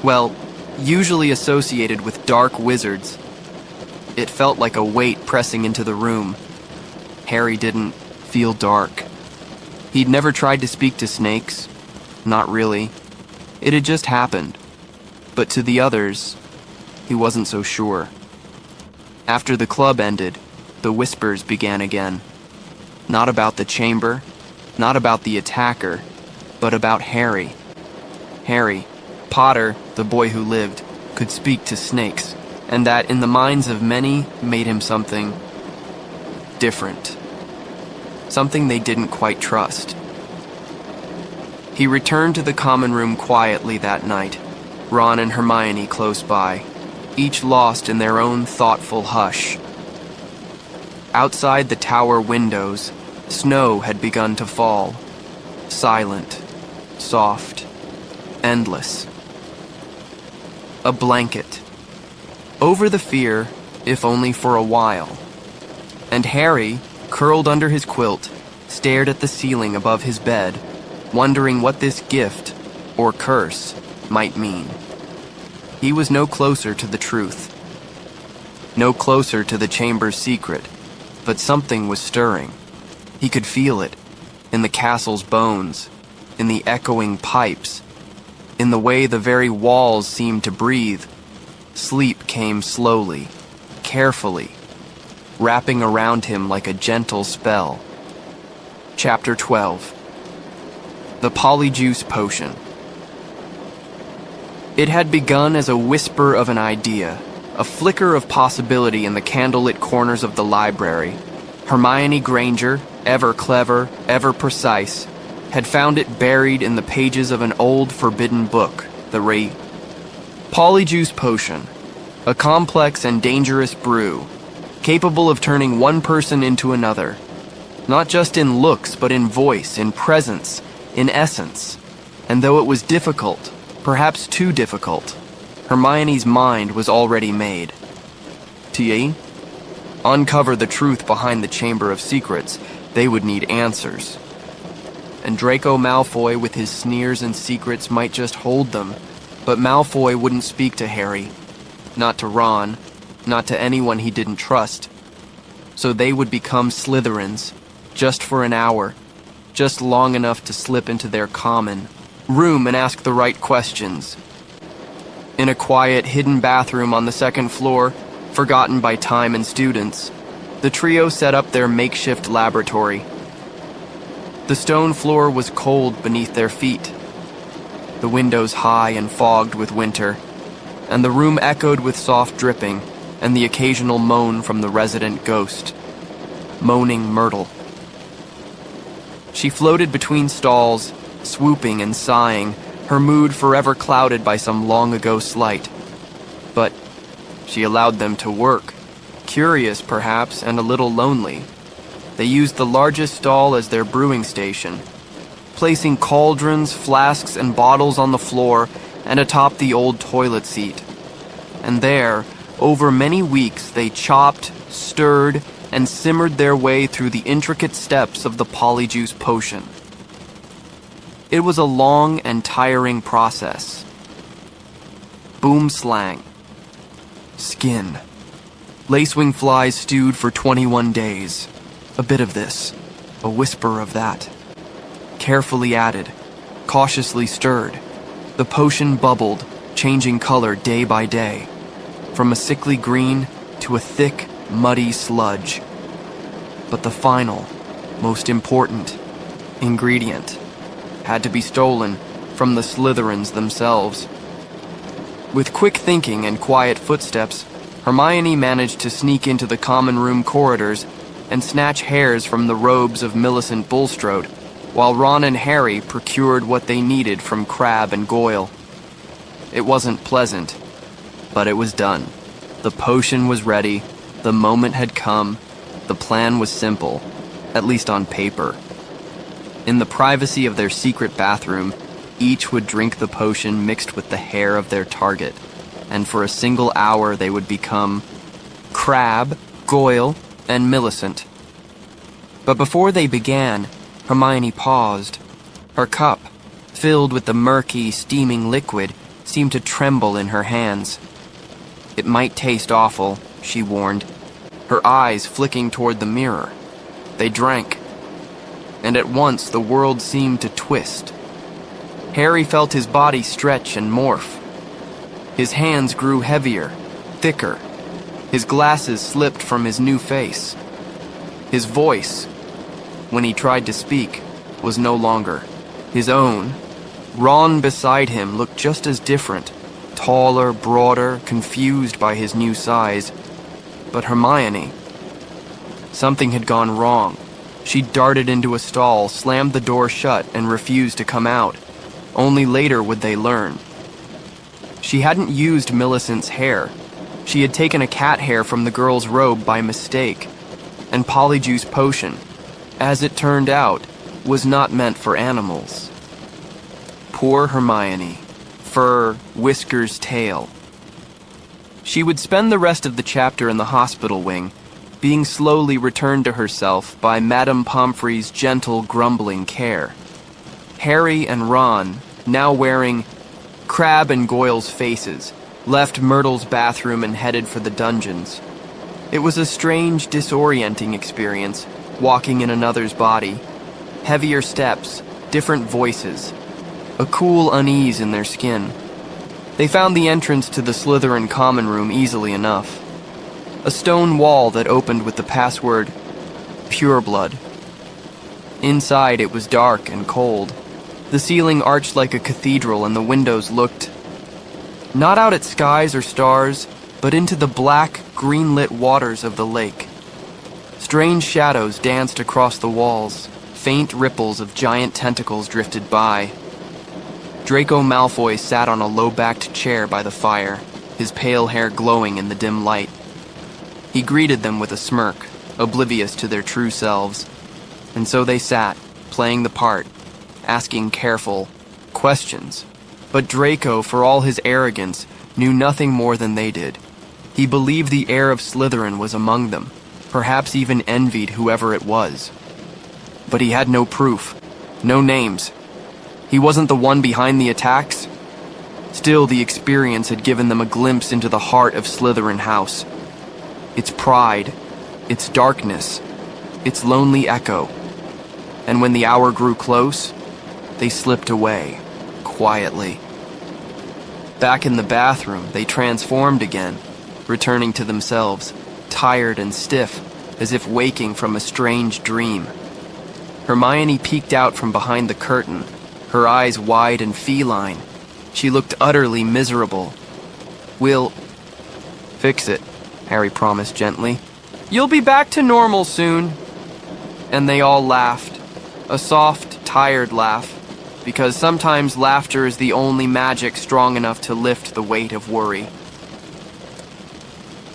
well, usually associated with dark wizards. It felt like a weight pressing into the room. Harry didn't feel dark. He'd never tried to speak to snakes. Not really. It had just happened. But to the others, he wasn't so sure. After the club ended, the whispers began again. Not about the chamber, not about the attacker, but about Harry. Harry, Potter, the boy who lived, could speak to snakes, and that in the minds of many made him something different. Something they didn't quite trust. He returned to the common room quietly that night, Ron and Hermione close by, each lost in their own thoughtful hush. Outside the tower windows, snow had begun to fall. Silent, soft, endless. A blanket. Over the fear, if only for a while. And Harry, curled under his quilt, stared at the ceiling above his bed, wondering what this gift, or curse, might mean. He was no closer to the truth. No closer to the chamber's secret, but something was stirring. He could feel it, in the castle's bones, in the echoing pipes, in the way the very walls seemed to breathe. Sleep came slowly, carefully, wrapping around him like a gentle spell. Chapter 12. The Polyjuice Potion. It had begun as a whisper of an idea, a flicker of possibility in the candlelit corners of the library. Hermione Granger, ever clever, ever precise, had found it buried in the pages of an old forbidden book, the Polyjuice Potion, a complex and dangerous brew, capable of turning one person into another, not just in looks but in voice, in presence, in essence. And though it was difficult, perhaps too difficult, Hermione's mind was already made. To uncover the truth behind the Chamber of Secrets, they would need answers. And Draco Malfoy with his sneers and secrets might just hold them, but Malfoy wouldn't speak to Harry, not to Ron, not to anyone he didn't trust. So they would become Slytherins, just for an hour, just long enough to slip into their common room and ask the right questions. In a quiet, hidden bathroom on the second floor, forgotten by time and students, the trio set up their makeshift laboratory. The stone floor was cold beneath their feet. the windows high and fogged with winter, and the room echoed with soft dripping and the occasional moan from the resident ghost, moaning Myrtle. She floated between stalls, swooping and sighing, her mood forever clouded by some long-ago slight. But she allowed them to work, curious perhaps and a little lonely. They used the largest stall as their brewing station, placing cauldrons, flasks, and bottles on the floor and atop the old toilet seat. And there, over many weeks, they chopped, stirred, and simmered their way through the intricate steps of the Polyjuice potion. It was a long and tiring process. Boom slang. Skin. Lacewing flies stewed for 21 days. A bit of this, a whisper of that. Carefully added, cautiously stirred. The potion bubbled, changing color day by day, from a sickly green to a thick, muddy sludge. But the final, most important, ingredient had to be stolen from the Slytherins themselves. With quick thinking and quiet footsteps, Hermione managed to sneak into the common room corridors and snatch hairs from the robes of Millicent Bulstrode, while Ron and Harry procured what they needed from Crabbe and Goyle. It wasn't pleasant, but it was done. The potion was ready, the moment had come, the plan was simple, at least on paper. In the privacy of their secret bathroom, each would drink the potion mixed with the hair of their target, and for a single hour they would become Crabbe, Goyle, and Millicent. But before they began, Hermione paused. Her cup, filled with the murky, steaming liquid, seemed to tremble in her hands. It might taste awful, she warned, her eyes flicking toward the mirror. They drank, and at once the world seemed to twist. Harry felt his body stretch and morph. His hands grew heavier, thicker. His glasses slipped from his new face. His voice, when he tried to speak, was no longer his own. Ron beside him looked just as different, taller, broader, confused by his new size. But Hermione... something had gone wrong. She darted into a stall, slammed the door shut, and refused to come out. Only later would they learn. She hadn't used Millicent's hair. She had taken a cat hair from the girl's robe by mistake. And Polyjuice potion, as it turned out, was not meant for animals. Poor Hermione. Fur, whiskers, tail. She would spend the rest of the chapter in the hospital wing, being slowly returned to herself by Madame Pomfrey's gentle, grumbling care. Harry and Ron, now wearing Crabbe and Goyle's faces, left Myrtle's bathroom and headed for the dungeons. It was a strange, disorienting experience, walking in another's body. Heavier steps, different voices, a cool unease in their skin. They found the entrance to the Slytherin common room easily enough. A stone wall that opened with the password, Pure Blood. Inside it was dark and cold. The ceiling arched like a cathedral and the windows looked not out at skies or stars, but into the black, green-lit waters of the lake. Strange shadows danced across the walls. Faint ripples of giant tentacles drifted by. Draco Malfoy sat on a low-backed chair by the fire, his pale hair glowing in the dim light. He greeted them with a smirk, oblivious to their true selves. And so they sat, playing the part, asking careful questions. But Draco, for all his arrogance, knew nothing more than they did. He believed the heir of Slytherin was among them, perhaps even envied whoever it was. But he had no proof, no names. He wasn't the one behind the attacks. Still, the experience had given them a glimpse into the heart of Slytherin House. Its pride, its darkness, its lonely echo. And when the hour grew close, they slipped away, quietly. Back in the bathroom, they transformed again, returning to themselves, tired and stiff, as if waking from a strange dream. Hermione peeked out from behind the curtain, her eyes wide and feline, She looked utterly miserable. "We'll fix it," Harry promised gently. "You'll be back to normal soon." And they all laughed, a soft, tired laugh, because sometimes laughter is the only magic strong enough to lift the weight of worry.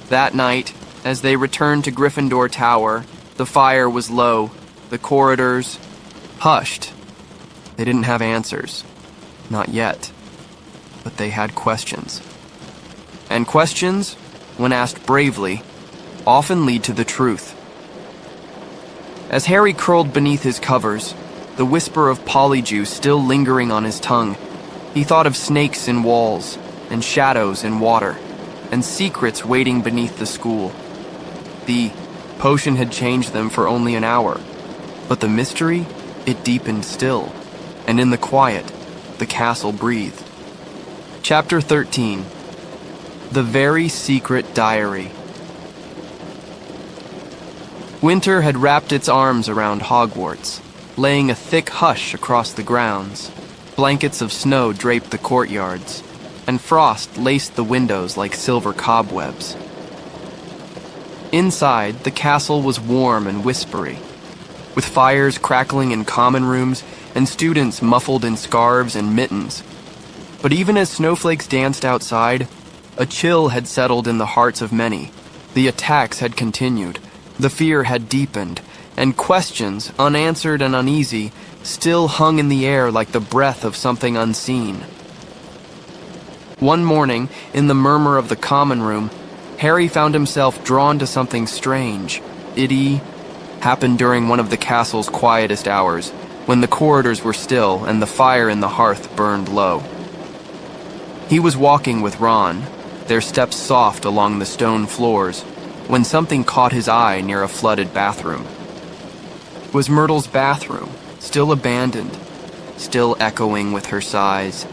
That night, as they returned to Gryffindor Tower, the fire was low, the corridors hushed. They didn't have answers. Not yet. But they had questions. And questions, when asked bravely, often lead to the truth. As Harry curled beneath his covers, the whisper of Polyjuice still lingering on his tongue, he thought of snakes in walls, and shadows in water, and secrets waiting beneath the school. The potion had changed them for only an hour, but the mystery, it deepened still, and in the quiet, the castle breathed. Chapter 13. The Very Secret Diary. Winter had wrapped its arms around Hogwarts, laying a thick hush across the grounds. Blankets of snow draped the courtyards, and frost laced the windows like silver cobwebs. Inside, the castle was warm and whispery, with fires crackling in common rooms and students muffled in scarves and mittens. But even as snowflakes danced outside, a chill had settled in the hearts of many. The attacks had continued, the fear had deepened, and questions, unanswered and uneasy, still hung in the air like the breath of something unseen. One morning, in the murmur of the common room, Harry found himself drawn to something strange. It happened during one of the castle's quietest hours, when the corridors were still and the fire in the hearth burned low. He was walking with Ron, their steps soft along the stone floors, when something caught his eye near a flooded bathroom. It was Myrtle's bathroom, still abandoned, still echoing with her sighs.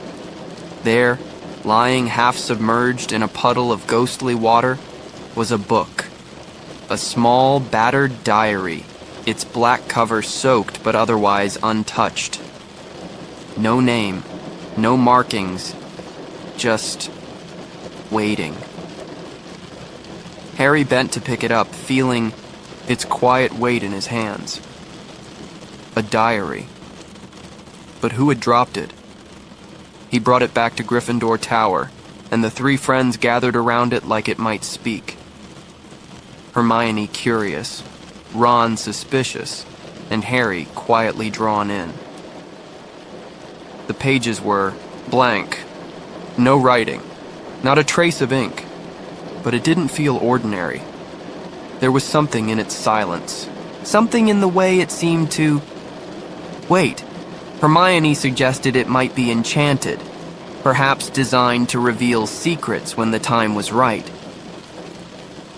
There, lying half submerged in a puddle of ghostly water, was a book. A small, battered diary, its black cover soaked but otherwise untouched. No name, no markings, just waiting. Harry bent to pick it up, feeling its quiet weight in his hands. A diary. But who had dropped it? He brought it back to Gryffindor Tower, and the three friends gathered around it like it might speak. Hermione curious, Ron suspicious, and Harry quietly drawn in. The pages were blank. No writing, not a trace of ink, but it didn't feel ordinary. There was something in its silence, something in the way it seemed to wait. Hermione suggested it might be enchanted, perhaps designed to reveal secrets when the time was right.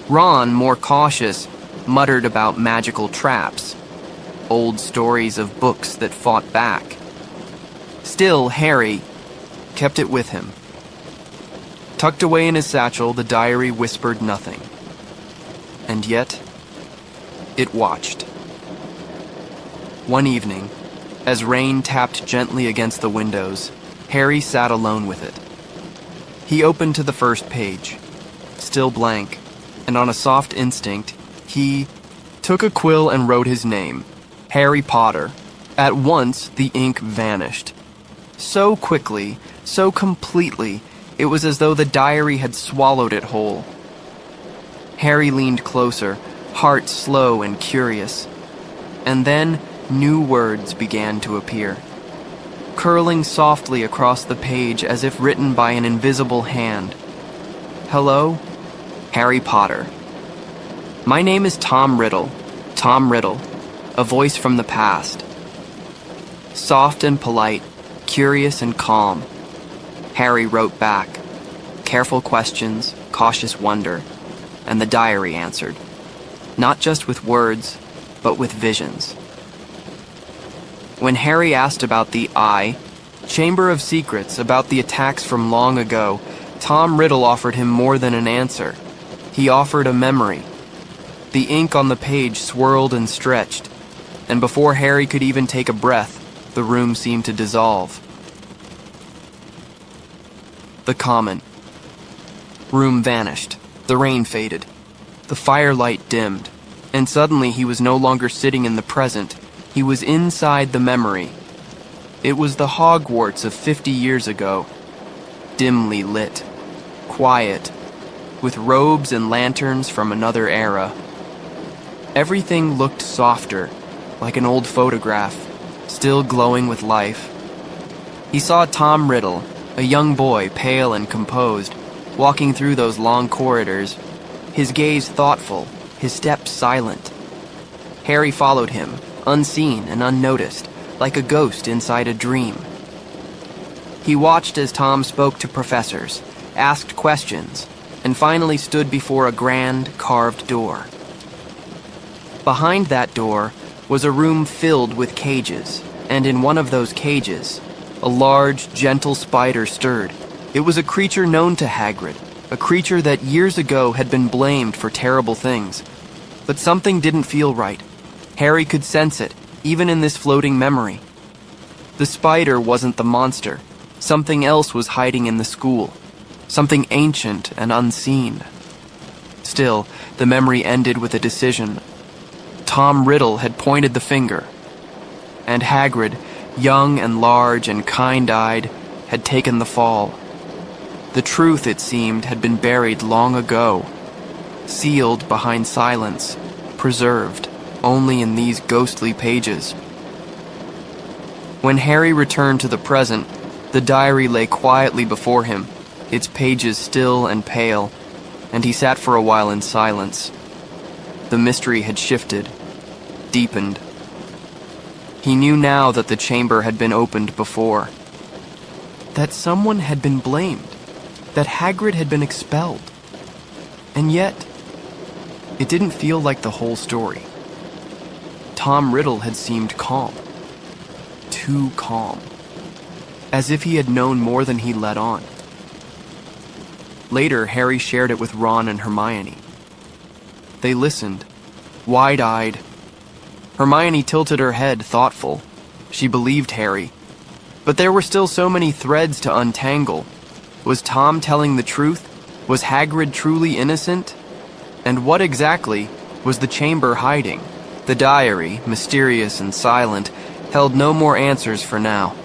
Ron, more cautious, muttered about magical traps, old stories of books that fought back. Still, Harry kept it with him. Tucked away in his satchel, the diary whispered nothing. And yet, it watched. One evening, as rain tapped gently against the windows, Harry sat alone with it. He opened to the first page, still blank, and on a soft instinct, he took a quill and wrote his name, Harry Potter. At once, the ink vanished. So quickly, so completely, it was as though the diary had swallowed it whole. Harry leaned closer, heart slow and curious. And then, new words began to appear, curling softly across the page as if written by an invisible hand. Hello, Harry Potter. My name is Tom Riddle, a voice from the past. Soft and polite, curious and calm, Harry wrote back. Careful questions, cautious wonder, and the diary answered. Not just with words, but with visions. When Harry asked about the Chamber of Secrets, about the attacks from long ago, Tom Riddle offered him more than an answer. He offered a memory. The ink on the page swirled and stretched, and before Harry could even take a breath, the room seemed to dissolve. The common. Room vanished. The rain faded. The firelight dimmed. And suddenly he was no longer sitting in the present. He was inside the memory. It was the Hogwarts of 50 years ago. Dimly lit. Quiet. With robes and lanterns from another era. Everything looked softer, like an old photograph, still glowing with life. He saw Tom Riddle, a young boy, pale and composed, walking through those long corridors, his gaze thoughtful, his steps silent. Harry followed him, unseen and unnoticed, like a ghost inside a dream. He watched as Tom spoke to professors, asked questions, and finally stood before a grand, carved door. Behind that door was a room filled with cages, and in one of those cages, a large, gentle spider stirred. It was a creature known to Hagrid, a creature that years ago had been blamed for terrible things. But something didn't feel right. Harry could sense it, even in this floating memory. The spider wasn't the monster. Something else was hiding in the school. Something ancient and unseen. Still, the memory ended with a decision. Tom Riddle had pointed the finger, and Hagrid, young and large and kind-eyed, had taken the fall. The truth, it seemed, had been buried long ago, sealed behind silence, preserved only in these ghostly pages. When Harry returned to the present, the diary lay quietly before him, its pages still and pale, and he sat for a while in silence. The mystery had shifted, deepened. He knew now that the chamber had been opened before. That someone had been blamed. That Hagrid had been expelled. And yet, it didn't feel like the whole story. Tom Riddle had seemed calm. Too calm. As if he had known more than he let on. Later, Harry shared it with Ron and Hermione. They listened, wide-eyed. Hermione tilted her head, thoughtful. She believed Harry. But there were still so many threads to untangle. Was Tom telling the truth? Was Hagrid truly innocent? And what exactly was the chamber hiding? The diary, mysterious and silent, held no more answers for now.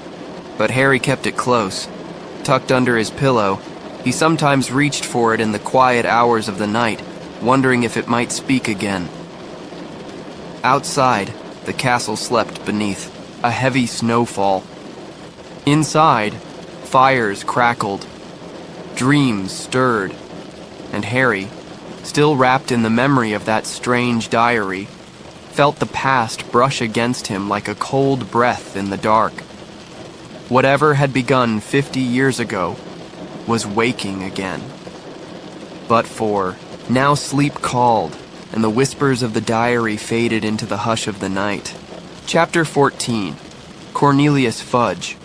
But Harry kept it close. Tucked under his pillow, he sometimes reached for it in the quiet hours of the night, wondering if it might speak again. Outside, the castle slept beneath a heavy snowfall. Inside, fires crackled. Dreams stirred. And Harry, still wrapped in the memory of that strange diary, felt the past brush against him like a cold breath in the dark. Whatever had begun 50 years ago was waking again. But now sleep called, and the whispers of the diary faded into the hush of the night. Chapter 14. Cornelius Fudge.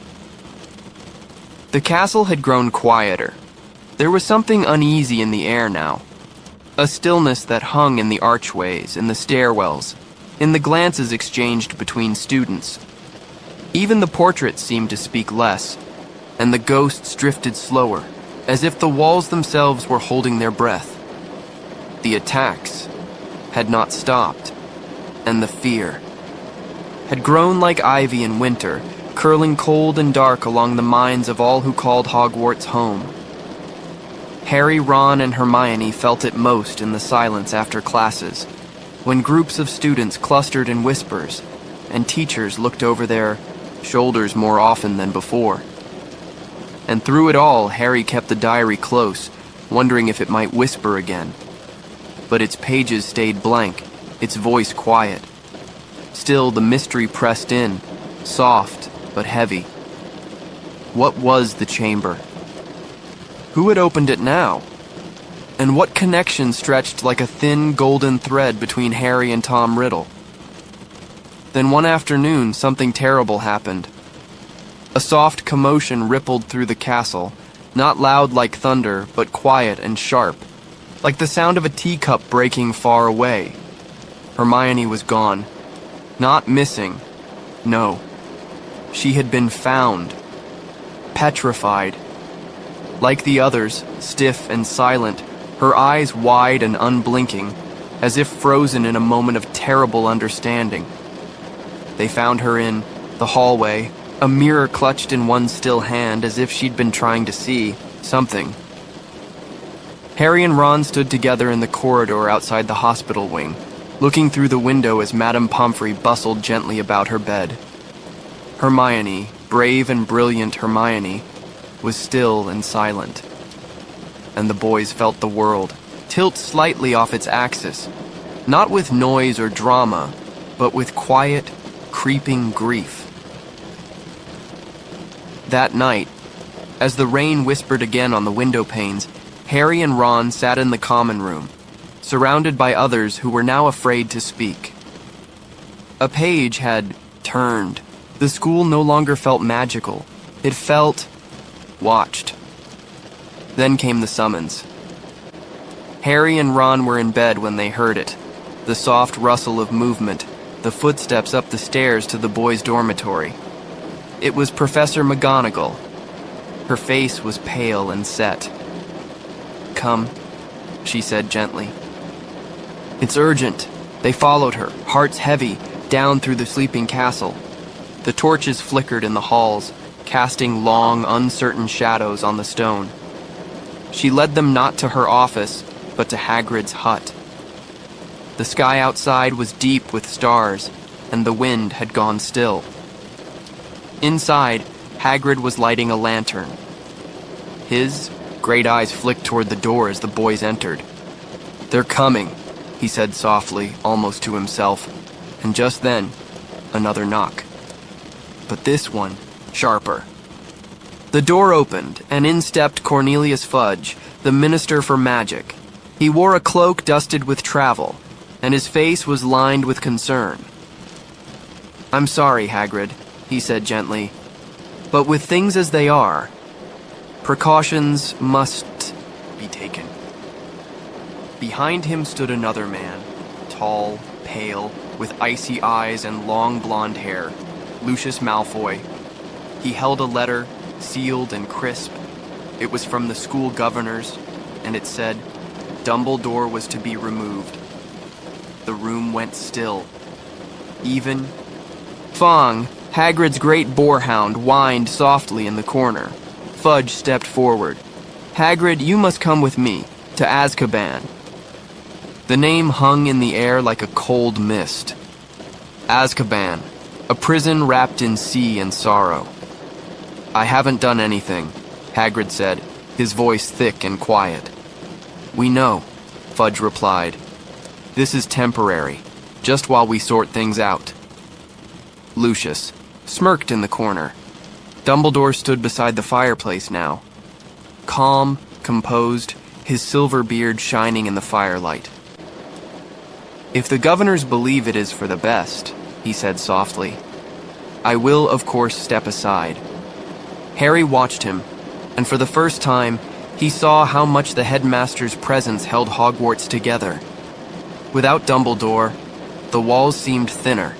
The castle had grown quieter. There was something uneasy in the air now. A stillness that hung in the archways, in the stairwells, in the glances exchanged between students. Even the portraits seemed to speak less, and the ghosts drifted slower, as if the walls themselves were holding their breath. The attacks had not stopped, and the fear had grown like ivy in winter, curling cold and dark along the minds of all who called Hogwarts home. Harry, Ron, and Hermione felt it most in the silence after classes, when groups of students clustered in whispers, and teachers looked over their shoulders more often than before. And through it all, Harry kept the diary close, wondering if it might whisper again. But its pages stayed blank, its voice quiet. Still, the mystery pressed in, soft but heavy. What was the chamber? Who had opened it now? And what connection stretched like a thin golden thread between Harry and Tom Riddle? Then one afternoon, something terrible happened. A soft commotion rippled through the castle, not loud like thunder, but quiet and sharp, like the sound of a teacup breaking far away. Hermione was gone. Not missing. No. She had been found. Petrified. Like the others, stiff and silent, her eyes wide and unblinking, as if frozen in a moment of terrible understanding. They found her in the hallway, a mirror clutched in one still hand as if she'd been trying to see something. Harry and Ron stood together in the corridor outside the hospital wing, looking through the window as Madame Pomfrey bustled gently about her bed. Hermione, brave and brilliant Hermione, was still and silent. And the boys felt the world tilt slightly off its axis, not with noise or drama, but with quiet, creeping grief. That night, as the rain whispered again on the window panes, Harry and Ron sat in the common room, surrounded by others who were now afraid to speak. A page had turned. The school no longer felt magical. It felt watched. Then came the summons. Harry and Ron were in bed when they heard it. The soft rustle of movement, the footsteps up the stairs to the boys' dormitory. It was Professor McGonagall. Her face was pale and set. "Come," she said gently. "It's urgent." They followed her, hearts heavy, down through the sleeping castle. The torches flickered in the halls, casting long, uncertain shadows on the stone. She led them not to her office, but to Hagrid's hut. The sky outside was deep with stars, and the wind had gone still. Inside, Hagrid was lighting a lantern. His great eyes flicked toward the door as the boys entered. "They're coming," he said softly, almost to himself, and just then, another knock. But this one, sharper. The door opened, and in stepped Cornelius Fudge, the Minister for Magic. He wore a cloak dusted with travel, and his face was lined with concern. "I'm sorry, Hagrid," he said gently, "but with things as they are, precautions must be taken." Behind him stood another man, tall, pale, with icy eyes and long blonde hair, Lucius Malfoy. He held a letter, sealed and crisp. It was from the school governors, and it said, Dumbledore was to be removed. The room went still. Even Fong, Hagrid's great boarhound, whined softly in the corner. Fudge stepped forward. "Hagrid, you must come with me, to Azkaban." The name hung in the air like a cold mist. Azkaban, a prison wrapped in sea and sorrow. "I haven't done anything," Hagrid said, his voice thick and quiet. "We know," Fudge replied. "This is temporary, just while we sort things out." Lucius smirked in the corner. Dumbledore stood beside the fireplace now. Calm, composed, his silver beard shining in the firelight. "If the governors believe it is for the best," he said softly, "I will, of course, step aside." Harry watched him, and for the first time, he saw how much the headmaster's presence held Hogwarts together. Without Dumbledore, the walls seemed thinner.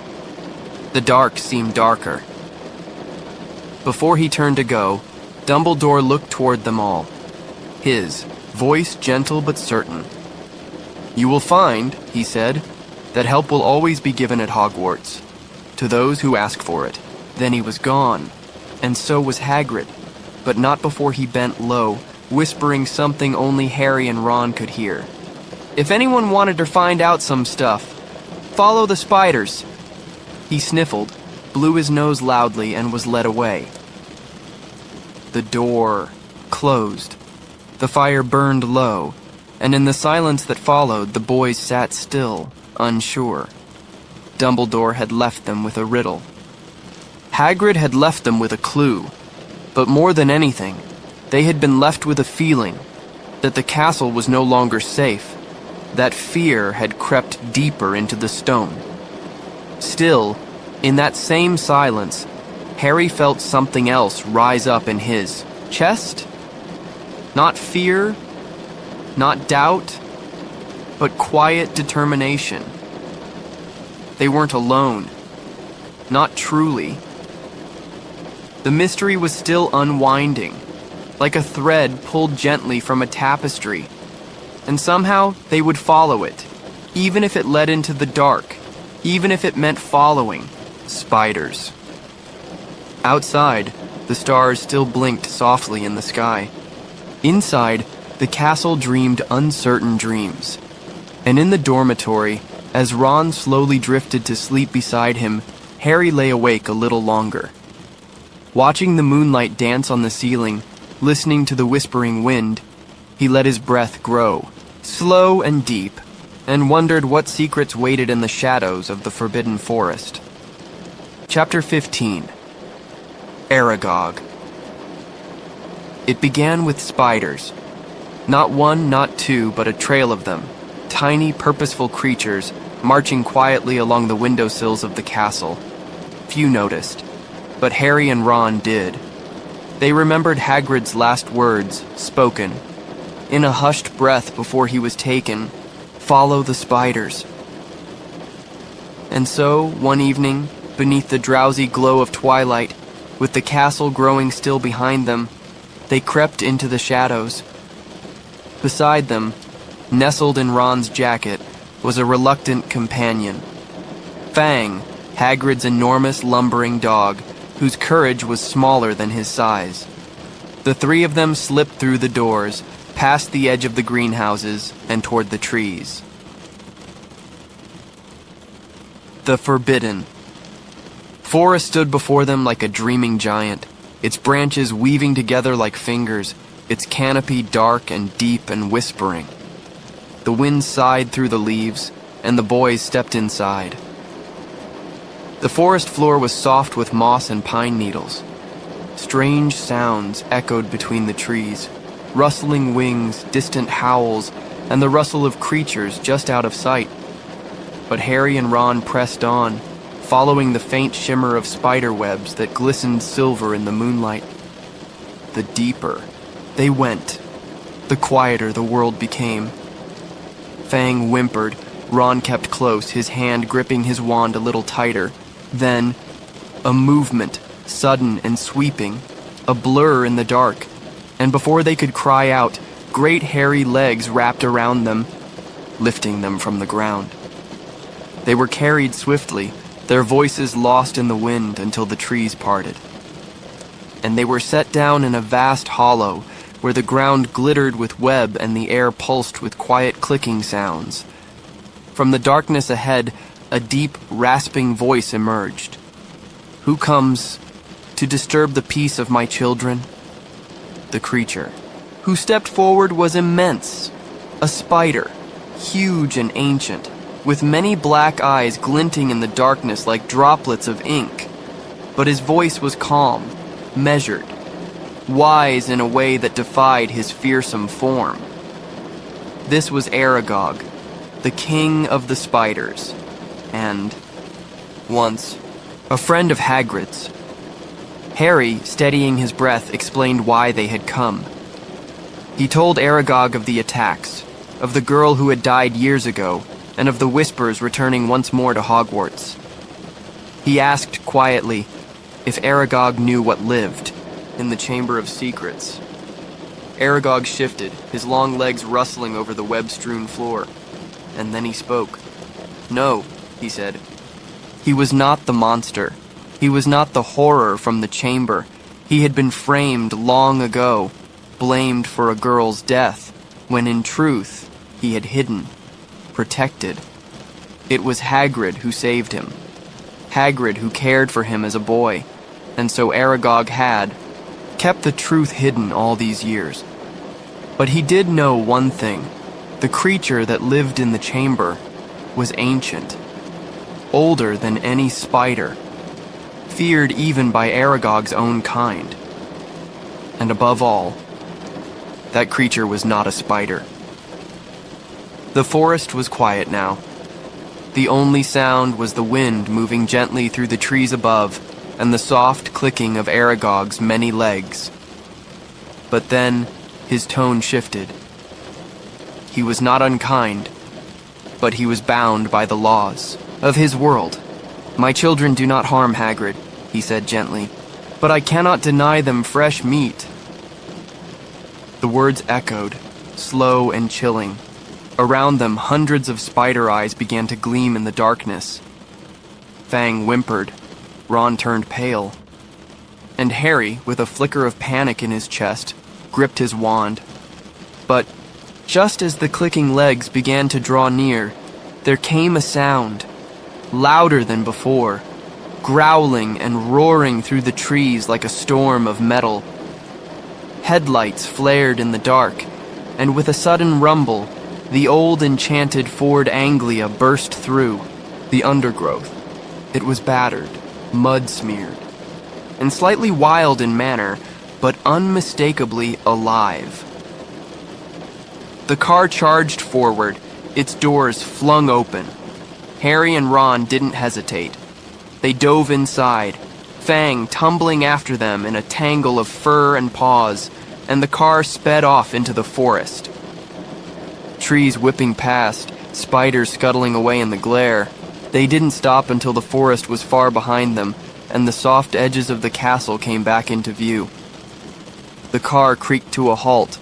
The dark seemed darker. Before he turned to go, Dumbledore looked toward them all. His voice gentle but certain. "You will find," he said, "that help will always be given at Hogwarts, to those who ask for it." Then he was gone, and so was Hagrid, but not before he bent low, whispering something only Harry and Ron could hear. "If anyone wanted to find out some stuff, follow the spiders." He sniffled, blew his nose loudly, and was led away. The door closed. The fire burned low, and in the silence that followed, the boys sat still, unsure. Dumbledore had left them with a riddle. Hagrid had left them with a clue, but more than anything, they had been left with a feeling that the castle was no longer safe, that fear had crept deeper into the stone. Still, in that same silence, Harry felt something else rise up in his chest. Not fear, not doubt, but quiet determination. They weren't alone. Not truly. The mystery was still unwinding, like a thread pulled gently from a tapestry. And somehow they would follow it, even if it led into the dark, even if it meant following spiders. Outside, the stars still blinked softly in the sky. Inside, the castle dreamed uncertain dreams. And in the dormitory, as Ron slowly drifted to sleep beside him, Harry lay awake a little longer. Watching the moonlight dance on the ceiling, listening to the whispering wind, he let his breath grow, slow and deep, and wondered what secrets waited in the shadows of the Forbidden Forest. Chapter 15. Aragog. It began with spiders. Not one, not two, but a trail of them, tiny, purposeful creatures marching quietly along the windowsills of the castle. Few noticed, but Harry and Ron did. They remembered Hagrid's last words, spoken, in a hushed breath before he was taken, "Follow the spiders." And so, one evening, beneath the drowsy glow of twilight, with the castle growing still behind them, they crept into the shadows. Beside them, nestled in Ron's jacket, was a reluctant companion. Fang, Hagrid's enormous lumbering dog, whose courage was smaller than his size. The three of them slipped through the doors, past the edge of the greenhouses, and toward the trees. The Forbidden. Forest stood before them like a dreaming giant, its branches weaving together like fingers, its canopy dark and deep and whispering. The wind sighed through the leaves, and the boys stepped inside. The forest floor was soft with moss and pine needles. Strange sounds echoed between the trees, rustling wings, distant howls, and the rustle of creatures just out of sight. But Harry and Ron pressed on, following the faint shimmer of spider webs that glistened silver in the moonlight. The deeper they went, the quieter the world became. Fang whimpered. Ron kept close, his hand gripping his wand a little tighter. Then, a movement, sudden and sweeping, a blur in the dark, and before they could cry out, great hairy legs wrapped around them, lifting them from the ground. They were carried swiftly, their voices lost in the wind until the trees parted. And they were set down in a vast hollow, where the ground glittered with web and the air pulsed with quiet clicking sounds. From the darkness ahead, a deep, rasping voice emerged. "Who comes to disturb the peace of my children?" The creature who stepped forward was immense, a spider, huge and ancient, with many black eyes glinting in the darkness like droplets of ink. But his voice was calm, measured, wise in a way that defied his fearsome form. This was Aragog, the king of the spiders, and, once, a friend of Hagrid's. Harry, steadying his breath, explained why they had come. He told Aragog of the attacks, of the girl who had died years ago, and of the whispers returning once more to Hogwarts. He asked quietly if Aragog knew what lived in the Chamber of Secrets. Aragog shifted, his long legs rustling over the web-strewn floor, and then he spoke. "No," he said. He was not the monster. He was not the horror from the chamber. He had been framed long ago, blamed for a girl's death, when in truth he had hidden, protected. It was Hagrid who saved him. Hagrid who cared for him as a boy, and so Aragog had kept the truth hidden all these years. But he did know one thing. The creature that lived in the chamber was ancient, older than any spider, feared even by Aragog's own kind. And above all, that creature was not a spider. The forest was quiet now. The only sound was the wind moving gently through the trees above and the soft clicking of Aragog's many legs. But then his tone shifted. He was not unkind, but he was bound by the laws of his world. "My children do not harm Hagrid," he said gently, "but I cannot deny them fresh meat." The words echoed, slow and chilling. Around them, hundreds of spider eyes began to gleam in the darkness. Fang whimpered. Ron turned pale. And Harry, with a flicker of panic in his chest, gripped his wand. But just as the clicking legs began to draw near, there came a sound, louder than before, growling and roaring through the trees like a storm of metal. Headlights flared in the dark, and with a sudden rumble, the old enchanted Ford Anglia burst through the undergrowth. It was battered, mud-smeared, and slightly wild in manner, but unmistakably alive. The car charged forward, its doors flung open. Harry and Ron didn't hesitate. They dove inside, Fang tumbling after them in a tangle of fur and paws, and the car sped off into the forest. Trees whipping past, spiders scuttling away in the glare. They didn't stop until the forest was far behind them, and the soft edges of the castle came back into view. The car creaked to a halt,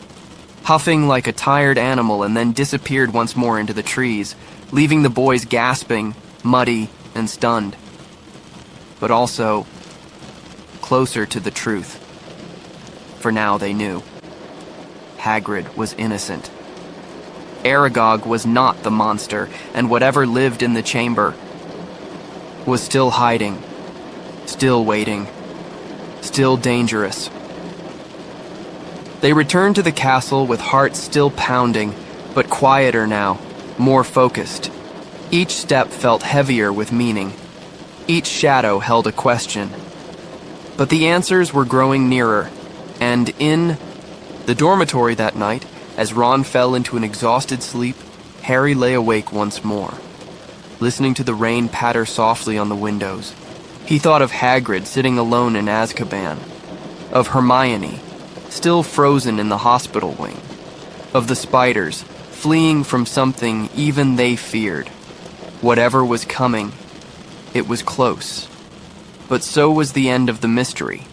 huffing like a tired animal, and then disappeared once more into the trees, leaving the boys gasping, muddy, and stunned. But also closer to the truth. For now they knew. Hagrid was innocent. Aragog was not the monster, and whatever lived in the chamber was still hiding, still waiting, still dangerous. They returned to the castle with hearts still pounding, but quieter now, more focused. Each step felt heavier with meaning. Each shadow held a question. But the answers were growing nearer, and in the dormitory that night, as Ron fell into an exhausted sleep, Harry lay awake once more, listening to the rain patter softly on the windows. He thought of Hagrid sitting alone in Azkaban, of Hermione, still frozen in the hospital wing, of the spiders, fleeing from something even they feared. Whatever was coming, it was close. But so was the end of the mystery.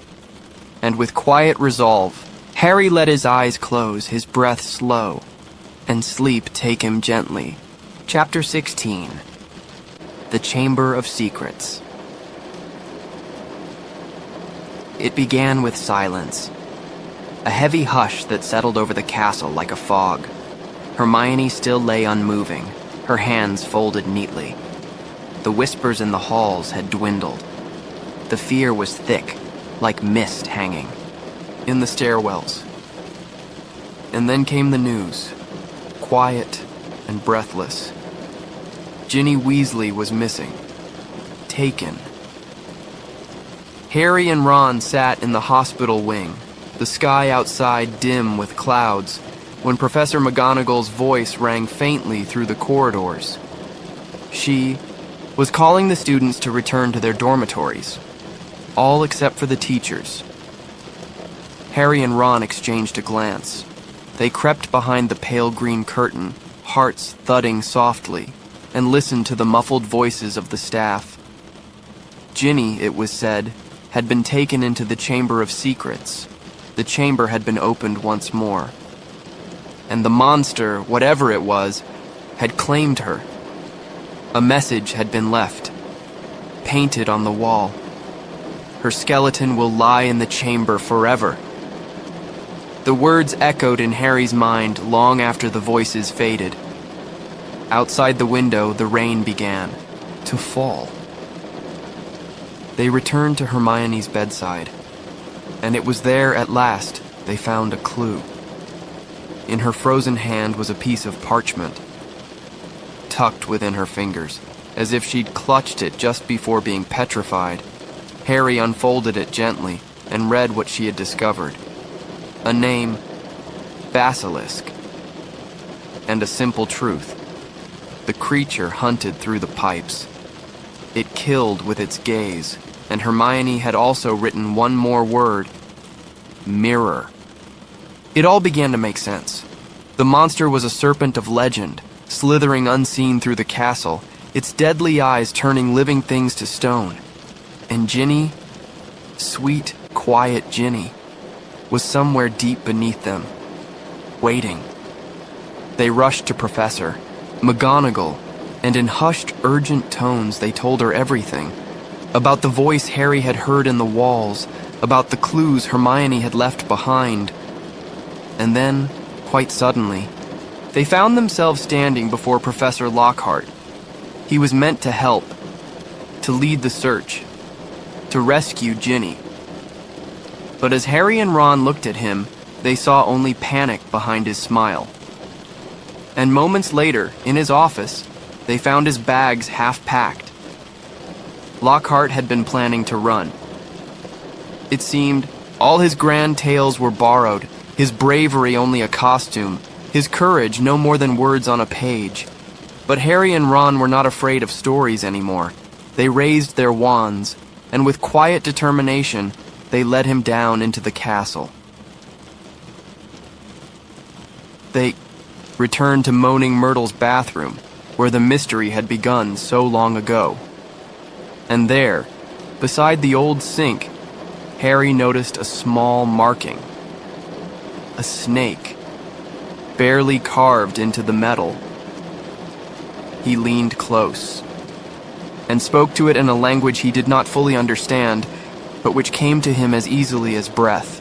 And with quiet resolve, Harry let his eyes close, his breath slow, and sleep take him gently. Chapter 16. The Chamber of Secrets. It began with silence. A heavy hush that settled over the castle like a fog. Hermione still lay unmoving, her hands folded neatly. The whispers in the halls had dwindled. The fear was thick, like mist hanging. In the stairwells. And then came the news, quiet and breathless. Ginny Weasley was missing. Taken. Harry and Ron sat in the hospital wing, the sky outside dim with clouds, when Professor McGonagall's voice rang faintly through the corridors. She was calling the students to return to their dormitories, all except for the teachers. Harry and Ron exchanged a glance. They crept behind the pale green curtain, hearts thudding softly, and listened to the muffled voices of the staff. Ginny, it was said, had been taken into the Chamber of Secrets. The chamber had been opened once more. And the monster, whatever it was, had claimed her. A message had been left, painted on the wall. Her skeleton will lie in the chamber forever. The words echoed in Harry's mind long after the voices faded. Outside the window, the rain began to fall. They returned to Hermione's bedside, and it was there at last they found a clue. In her frozen hand was a piece of parchment, tucked within her fingers, as if she'd clutched it just before being petrified. Harry unfolded it gently and read what she had discovered. A name, Basilisk, and a simple truth. The creature hunted through the pipes. It killed with its gaze, and Hermione had also written one more word, mirror. It all began to make sense. The monster was a serpent of legend, slithering unseen through the castle, its deadly eyes turning living things to stone. And Ginny, sweet, quiet Ginny, was somewhere deep beneath them, waiting. They rushed to Professor McGonagall, and in hushed, urgent tones they told her everything. About the voice Harry had heard in the walls, about the clues Hermione had left behind. And then, quite suddenly, they found themselves standing before Professor Lockhart. He was meant to help, to lead the search, to rescue Ginny. But as Harry and Ron looked at him, they saw only panic behind his smile. And moments later, in his office, they found his bags half packed. Lockhart had been planning to run. It seemed all his grand tales were borrowed, his bravery only a costume, his courage no more than words on a page. But Harry and Ron were not afraid of stories anymore. They raised their wands, and with quiet determination, they led him down into the castle. They returned to Moaning Myrtle's bathroom, where the mystery had begun so long ago. And there, beside the old sink, Harry noticed a small marking. A snake, barely carved into the metal. He leaned close and spoke to it in a language he did not fully understand, but which came to him as easily as breath.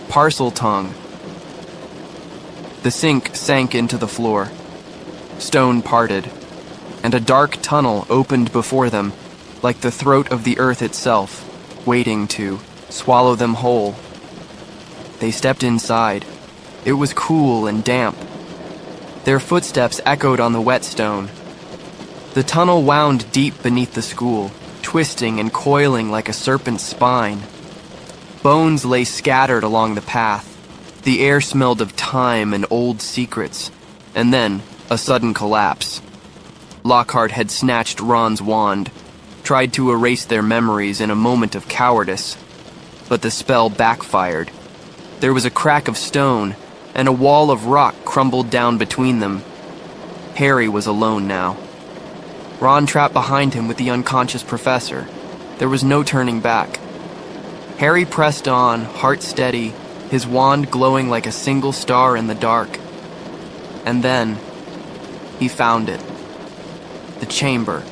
Parcel tongue. The sink sank into the floor. Stone parted, and a dark tunnel opened before them, like the throat of the earth itself, waiting to swallow them whole. They stepped inside. It was cool and damp. Their footsteps echoed on the wet stone. The tunnel wound deep beneath the school, twisting and coiling like a serpent's spine. Bones lay scattered along the path. The air smelled of time and old secrets, and then a sudden collapse. Lockhart had snatched Ron's wand, tried to erase their memories in a moment of cowardice, but the spell backfired. There was a crack of stone, and a wall of rock crumbled down between them. Harry was alone now. Ron trapped behind him with the unconscious professor. There was no turning back. Harry pressed on, heart steady, his wand glowing like a single star in the dark. And then, he found it. The chamber.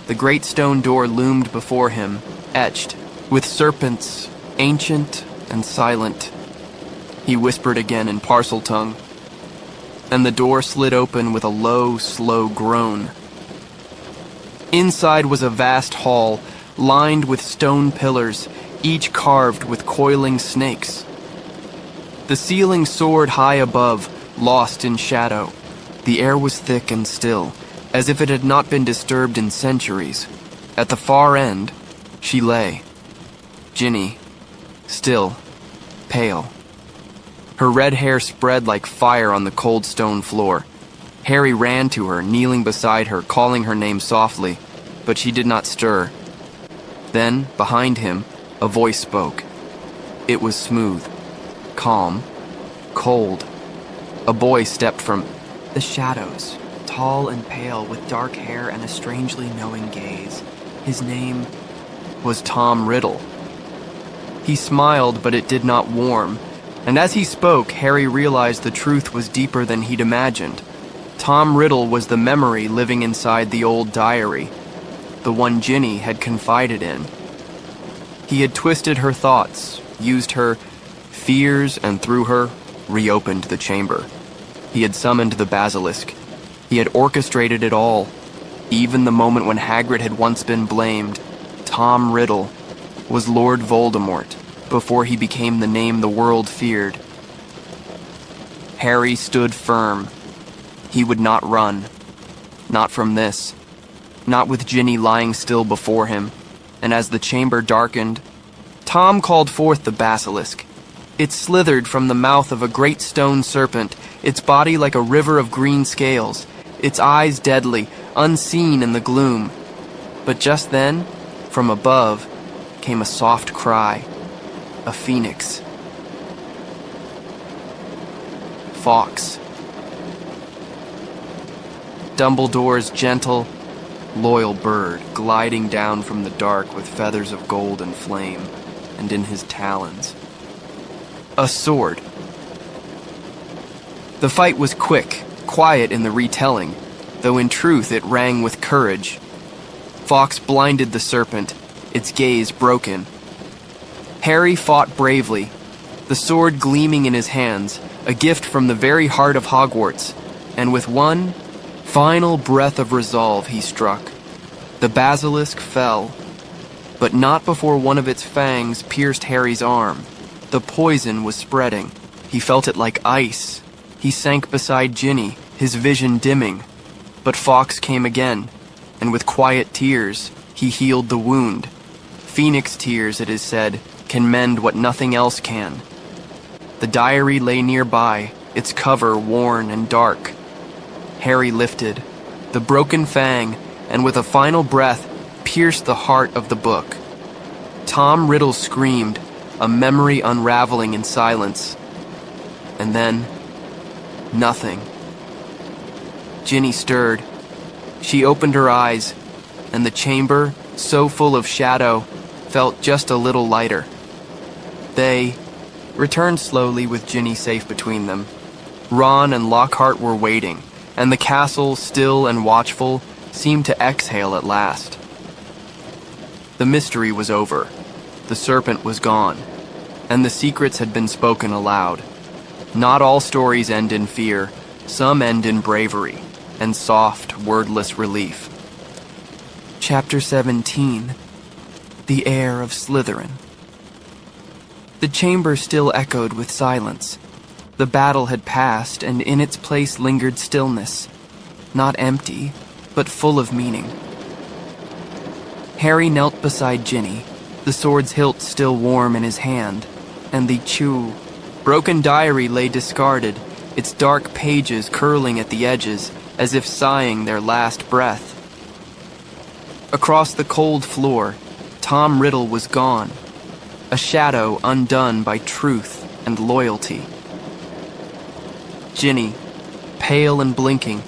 The great stone door loomed before him, etched, with serpents, ancient and silent. He whispered again in parcel tongue, and the door slid open with a low, slow groan. Inside was a vast hall, lined with stone pillars, each carved with coiling snakes. The ceiling soared high above, lost in shadow. The air was thick and still, as if it had not been disturbed in centuries. At the far end, she lay. Ginny, still, pale. Her red hair spread like fire on the cold stone floor. Harry ran to her, kneeling beside her, calling her name softly, but she did not stir. Then, behind him, a voice spoke. It was smooth, calm, cold. A boy stepped from the shadows, tall and pale, with dark hair and a strangely knowing gaze. His name was Tom Riddle. He smiled, but it did not warm, and as he spoke, Harry realized the truth was deeper than he'd imagined. Tom Riddle was the memory living inside the old diary, the one Ginny had confided in. He had twisted her thoughts, used her fears, and through her, reopened the chamber. He had summoned the basilisk. He had orchestrated it all. Even the moment when Hagrid had once been blamed, Tom Riddle was Lord Voldemort before he became the name the world feared. Harry stood firm. He would not run. Not from this. Not with Ginny lying still before him. And as the chamber darkened, Tom called forth the basilisk. It slithered from the mouth of a great stone serpent, its body like a river of green scales, its eyes deadly, unseen in the gloom. But just then, from above, came a soft cry. A phoenix. Fawkes. Dumbledore's gentle, loyal bird, gliding down from the dark with feathers of gold and flame, and in his talons, A sword. The fight was quick, quiet in the retelling, though in truth it rang with courage. Fawkes blinded the serpent, its gaze broken. Harry fought bravely, the sword gleaming in his hands, a gift from the very heart of Hogwarts, and with one final breath of resolve he struck. The basilisk fell, but not before one of its fangs pierced Harry's arm. The poison was spreading. He felt it like ice. He sank beside Ginny, his vision dimming. But Fawkes came again, and with quiet tears, he healed the wound. Phoenix tears, it is said, can mend what nothing else can. The diary lay nearby, its cover worn and dark. Harry lifted the broken fang, and with a final breath, pierced the heart of the book. Tom Riddle screamed, a memory unraveling in silence. And then, nothing. Ginny stirred. She opened her eyes, and the chamber, so full of shadow, felt just a little lighter. They returned slowly with Ginny safe between them. Ron and Lockhart were waiting, and the castle, still and watchful, seemed to exhale at last. The mystery was over. The serpent was gone, and the secrets had been spoken aloud. Not all stories end in fear. Some end in bravery and soft, wordless relief. Chapter 17. The Heir of Slytherin. The chamber still echoed with silence. The battle had passed, and in its place lingered stillness. Not empty, but full of meaning. Harry knelt beside Ginny, the sword's hilt still warm in his hand, and the broken diary lay discarded, its dark pages curling at the edges, as if sighing their last breath. Across the cold floor, Tom Riddle was gone, a shadow undone by truth and loyalty. Ginny, pale and blinking,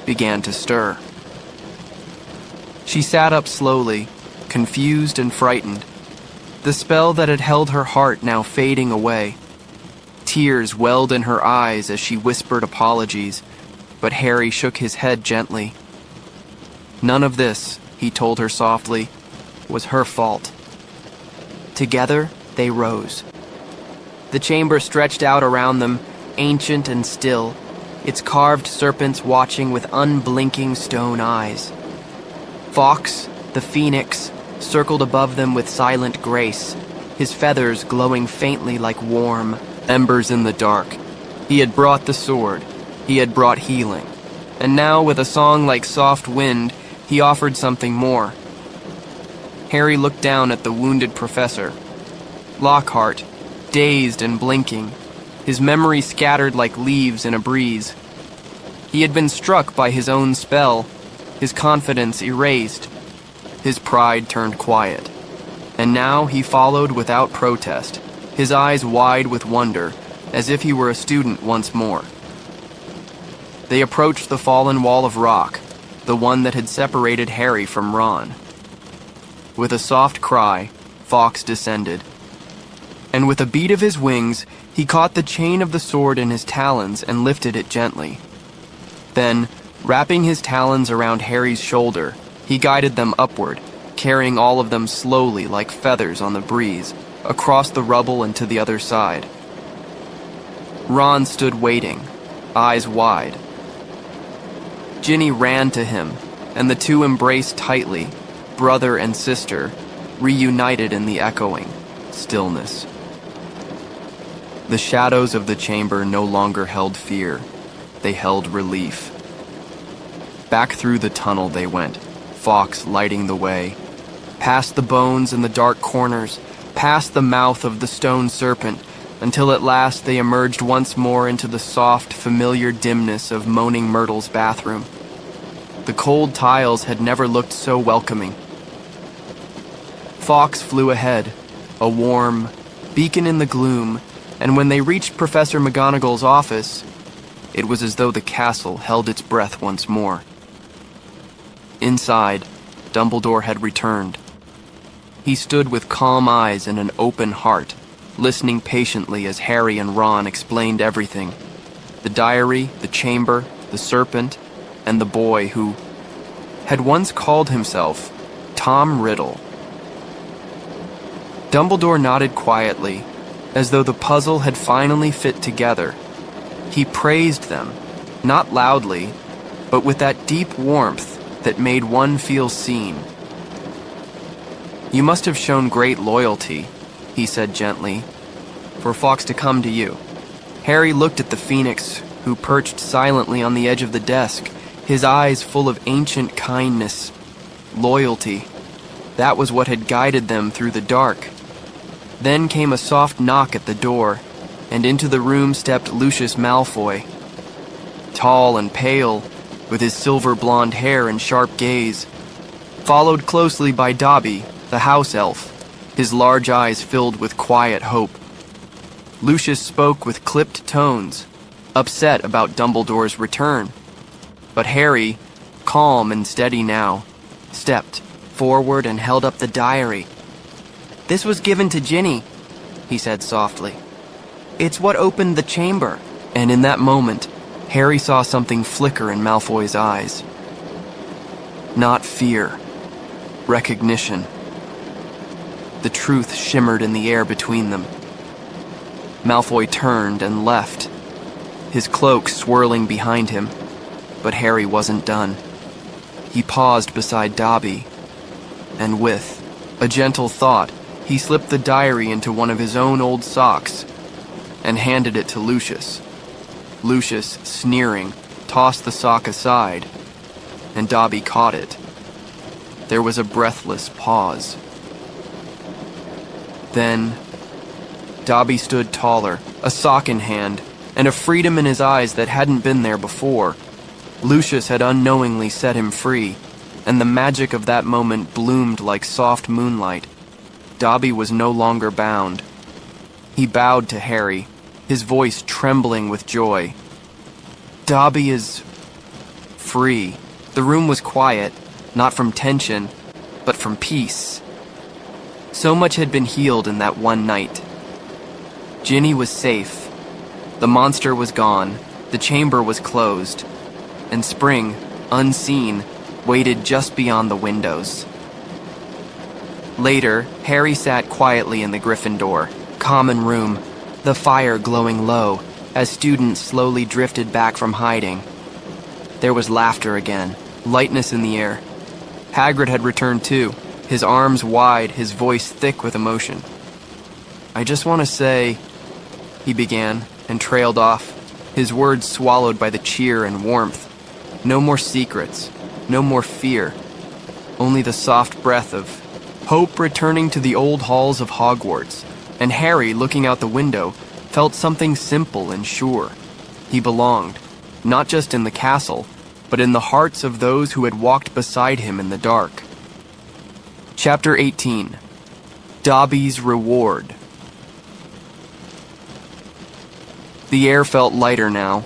began to stir. She sat up slowly, confused and frightened, the spell that had held her heart now fading away. Tears welled in her eyes as she whispered apologies, but Harry shook his head gently. None of this, he told her softly, was her fault. Together, they rose. The chamber stretched out around them, ancient and still, its carved serpents watching with unblinking stone eyes. Fawkes, the phoenix, circled above them with silent grace, his feathers glowing faintly like warm embers in the dark. He had brought the sword. He had brought healing. And now, with a song like soft wind, he offered something more. Harry looked down at the wounded professor. Lockhart, dazed and blinking, his memory scattered like leaves in a breeze. He had been struck by his own spell, his confidence erased, his pride turned quiet. And now he followed without protest, his eyes wide with wonder, as if he were a student once more. They approached the fallen wall of rock, the one that had separated Harry from Ron. With a soft cry, Fawkes descended, and with a beat of his wings, he caught the chain of the sword in his talons and lifted it gently. Then, wrapping his talons around Harry's shoulder, he guided them upward, carrying all of them slowly like feathers on the breeze, across the rubble and to the other side. Ron stood waiting, eyes wide. Ginny ran to him, and the two embraced tightly, brother and sister, reunited in the echoing stillness. The shadows of the chamber no longer held fear. They held relief. Back through the tunnel they went, Fawkes lighting the way, past the bones in the dark corners, past the mouth of the stone serpent, until at last they emerged once more into the soft, familiar dimness of Moaning Myrtle's bathroom. The cold tiles had never looked so welcoming. Fawkes flew ahead, a warm beacon in the gloom, and when they reached Professor McGonagall's office, it was as though the castle held its breath once more. Inside, Dumbledore had returned. He stood with calm eyes and an open heart, listening patiently as Harry and Ron explained everything. The diary, the chamber, the serpent, and the boy who had once called himself Tom Riddle. Dumbledore nodded quietly, as though the puzzle had finally fit together. He praised them, not loudly, but with that deep warmth that made one feel seen. "You must have shown great loyalty," he said gently, "for Fawkes to come to you." Harry looked at the Phoenix, who perched silently on the edge of the desk, his eyes full of ancient kindness. Loyalty. That was what had guided them through the dark. Then came a soft knock at the door, and into the room stepped Lucius Malfoy. Tall and pale, with his silver blonde hair and sharp gaze, followed closely by Dobby, the house elf, his large eyes filled with quiet hope. Lucius spoke with clipped tones, upset about Dumbledore's return. But Harry, calm and steady now, stepped forward and held up the diary. "This was given to Ginny," he said softly. "It's what opened the chamber." And in that moment, Harry saw something flicker in Malfoy's eyes. Not fear. Recognition. The truth shimmered in the air between them. Malfoy turned and left, his cloak swirling behind him, but Harry wasn't done. He paused beside Dobby, and with a gentle thought, he slipped the diary into one of his own old socks and handed it to Lucius. Lucius, sneering, tossed the sock aside, and Dobby caught it. There was a breathless pause. Then, Dobby stood taller, a sock in hand, and a freedom in his eyes that hadn't been there before. Lucius had unknowingly set him free, and the magic of that moment bloomed like soft moonlight. Dobby was no longer bound. He bowed to Harry, his voice trembling with joy. "Dobby is free." The room was quiet, not from tension, but from peace. So much had been healed in that one night. Ginny was safe. The monster was gone. The chamber was closed. And spring, unseen, waited just beyond the windows. Later, Harry sat quietly in the Gryffindor common room, the fire glowing low as students slowly drifted back from hiding. There was laughter again, lightness in the air. Hagrid had returned too, his arms wide, his voice thick with emotion. "I just want to say," he began, and trailed off, his words swallowed by the cheer and warmth. No more secrets, no more fear, only the soft breath of hope returning to the old halls of Hogwarts. And Harry, looking out the window, felt something simple and sure. He belonged, not just in the castle, but in the hearts of those who had walked beside him in the dark. Chapter 18. Dobby's Reward. The air felt lighter now.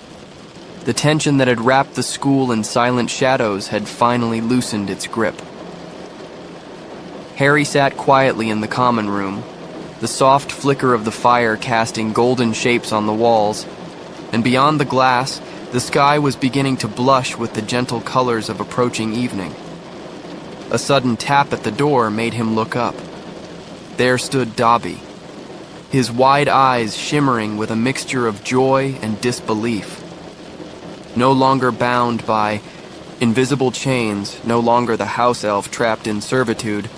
The tension that had wrapped the school in silent shadows had finally loosened its grip. Harry sat quietly in the common room, the soft flicker of the fire casting golden shapes on the walls, and beyond the glass, the sky was beginning to blush with the gentle colors of approaching evening. A sudden tap at the door made him look up. There stood Dobby, his wide eyes shimmering with a mixture of joy and disbelief. No longer bound by invisible chains, no longer the house elf trapped in servitude,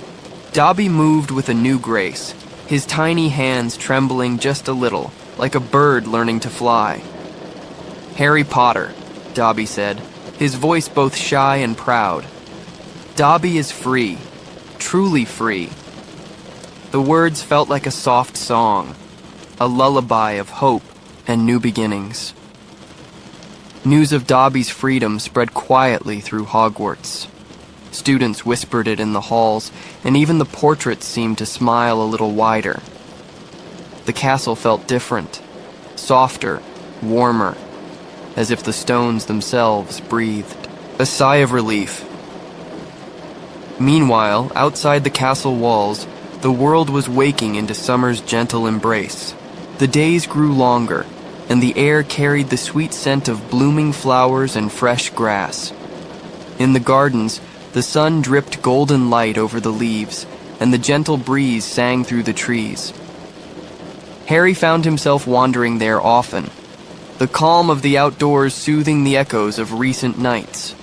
Dobby moved with a new grace, his tiny hands trembling just a little, like a bird learning to fly. "Harry Potter," Dobby said, his voice both shy and proud. "Dobby is free, truly free." The words felt like a soft song, a lullaby of hope and new beginnings. News of Dobby's freedom spread quietly through Hogwarts. Students whispered it in the halls, and even the portraits seemed to smile a little wider. The castle felt different, softer, warmer, as if the stones themselves breathed. A sigh of relief. Meanwhile, outside the castle walls, The world was waking into summer's gentle embrace. The days grew longer, and the air carried the sweet scent of blooming flowers and fresh grass. In the gardens, the sun dripped golden light over the leaves, and the gentle breeze sang through the trees. Harry found himself wandering there often, the calm of the outdoors soothing the echoes of recent nights.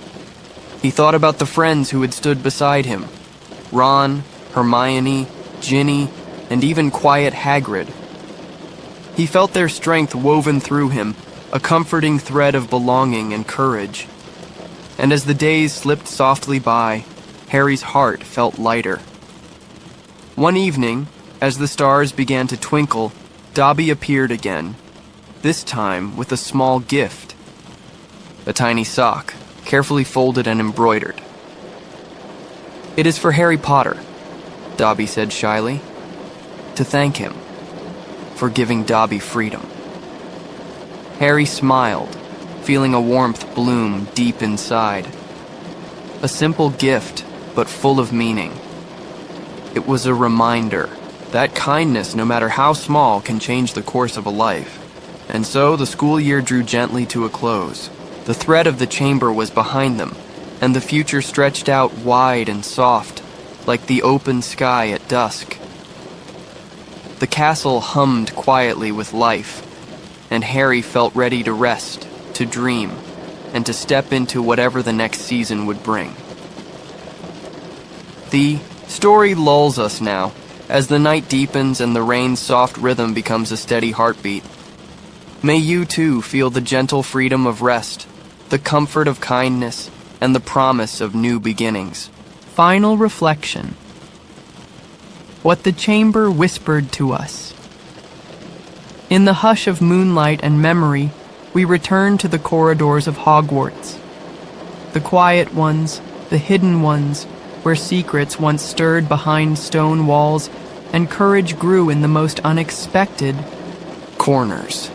He thought about the friends who had stood beside him: Ron, Hermione, Ginny, and even quiet Hagrid. He felt their strength woven through him, a comforting thread of belonging and courage. And as the days slipped softly by, Harry's heart felt lighter. One evening, as the stars began to twinkle, Dobby appeared again, this time with a small gift. A tiny sock, carefully folded and embroidered. "It is for Harry Potter," Dobby said shyly, to thank him for giving Dobby freedom. Harry smiled, feeling a warmth bloom deep inside. A simple gift, but full of meaning. It was a reminder that kindness, no matter how small, can change the course of a life. And so the school year drew gently to a close. The thread of the chamber was behind them, and the future stretched out wide and soft, like the open sky at dusk. The castle hummed quietly with life, and Harry felt ready to rest, to dream, and to step into whatever the next season would bring. The story lulls us now, as the night deepens and the rain's soft rhythm becomes a steady heartbeat. May you too feel the gentle freedom of rest, the comfort of kindness, and the promise of new beginnings. Final reflection. What the chamber whispered to us. In the hush of moonlight and memory, we return to the corridors of Hogwarts. The quiet ones, the hidden ones, where secrets once stirred behind stone walls and courage grew in the most unexpected corners.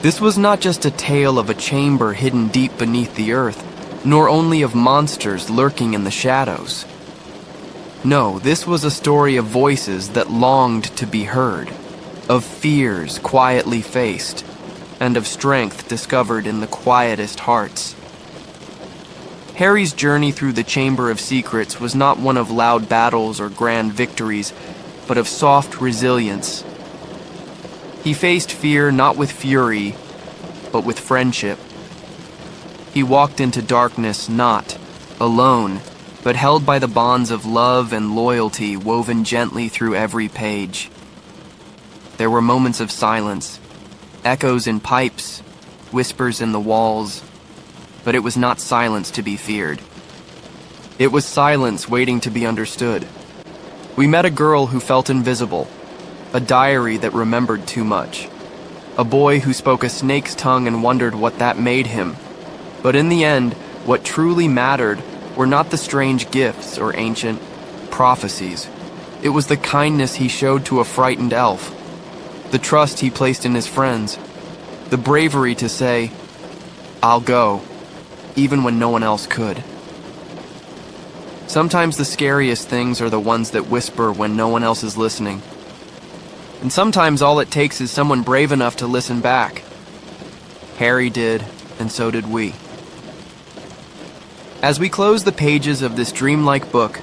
This was not just a tale of a chamber hidden deep beneath the earth, nor only of monsters lurking in the shadows. No, this was a story of voices that longed to be heard, of fears quietly faced, and of strength discovered in the quietest hearts. Harry's journey through the Chamber of Secrets was not one of loud battles or grand victories, but of soft resilience. He faced fear not with fury, but with friendship. He walked into darkness not alone, but held by the bonds of love and loyalty woven gently through every page. There were moments of silence, echoes in pipes, whispers in the walls, but it was not silence to be feared. It was silence waiting to be understood. We met a girl who felt invisible, a diary that remembered too much, a boy who spoke a snake's tongue and wondered what that made him. But in the end, what truly mattered were not the strange gifts or ancient prophecies. It was the kindness he showed to a frightened elf, the trust he placed in his friends, the bravery to say, "I'll go," even when no one else could. Sometimes the scariest things are the ones that whisper when no one else is listening. And sometimes all it takes is someone brave enough to listen back. Harry did, and so did we. As we close the pages of this dreamlike book,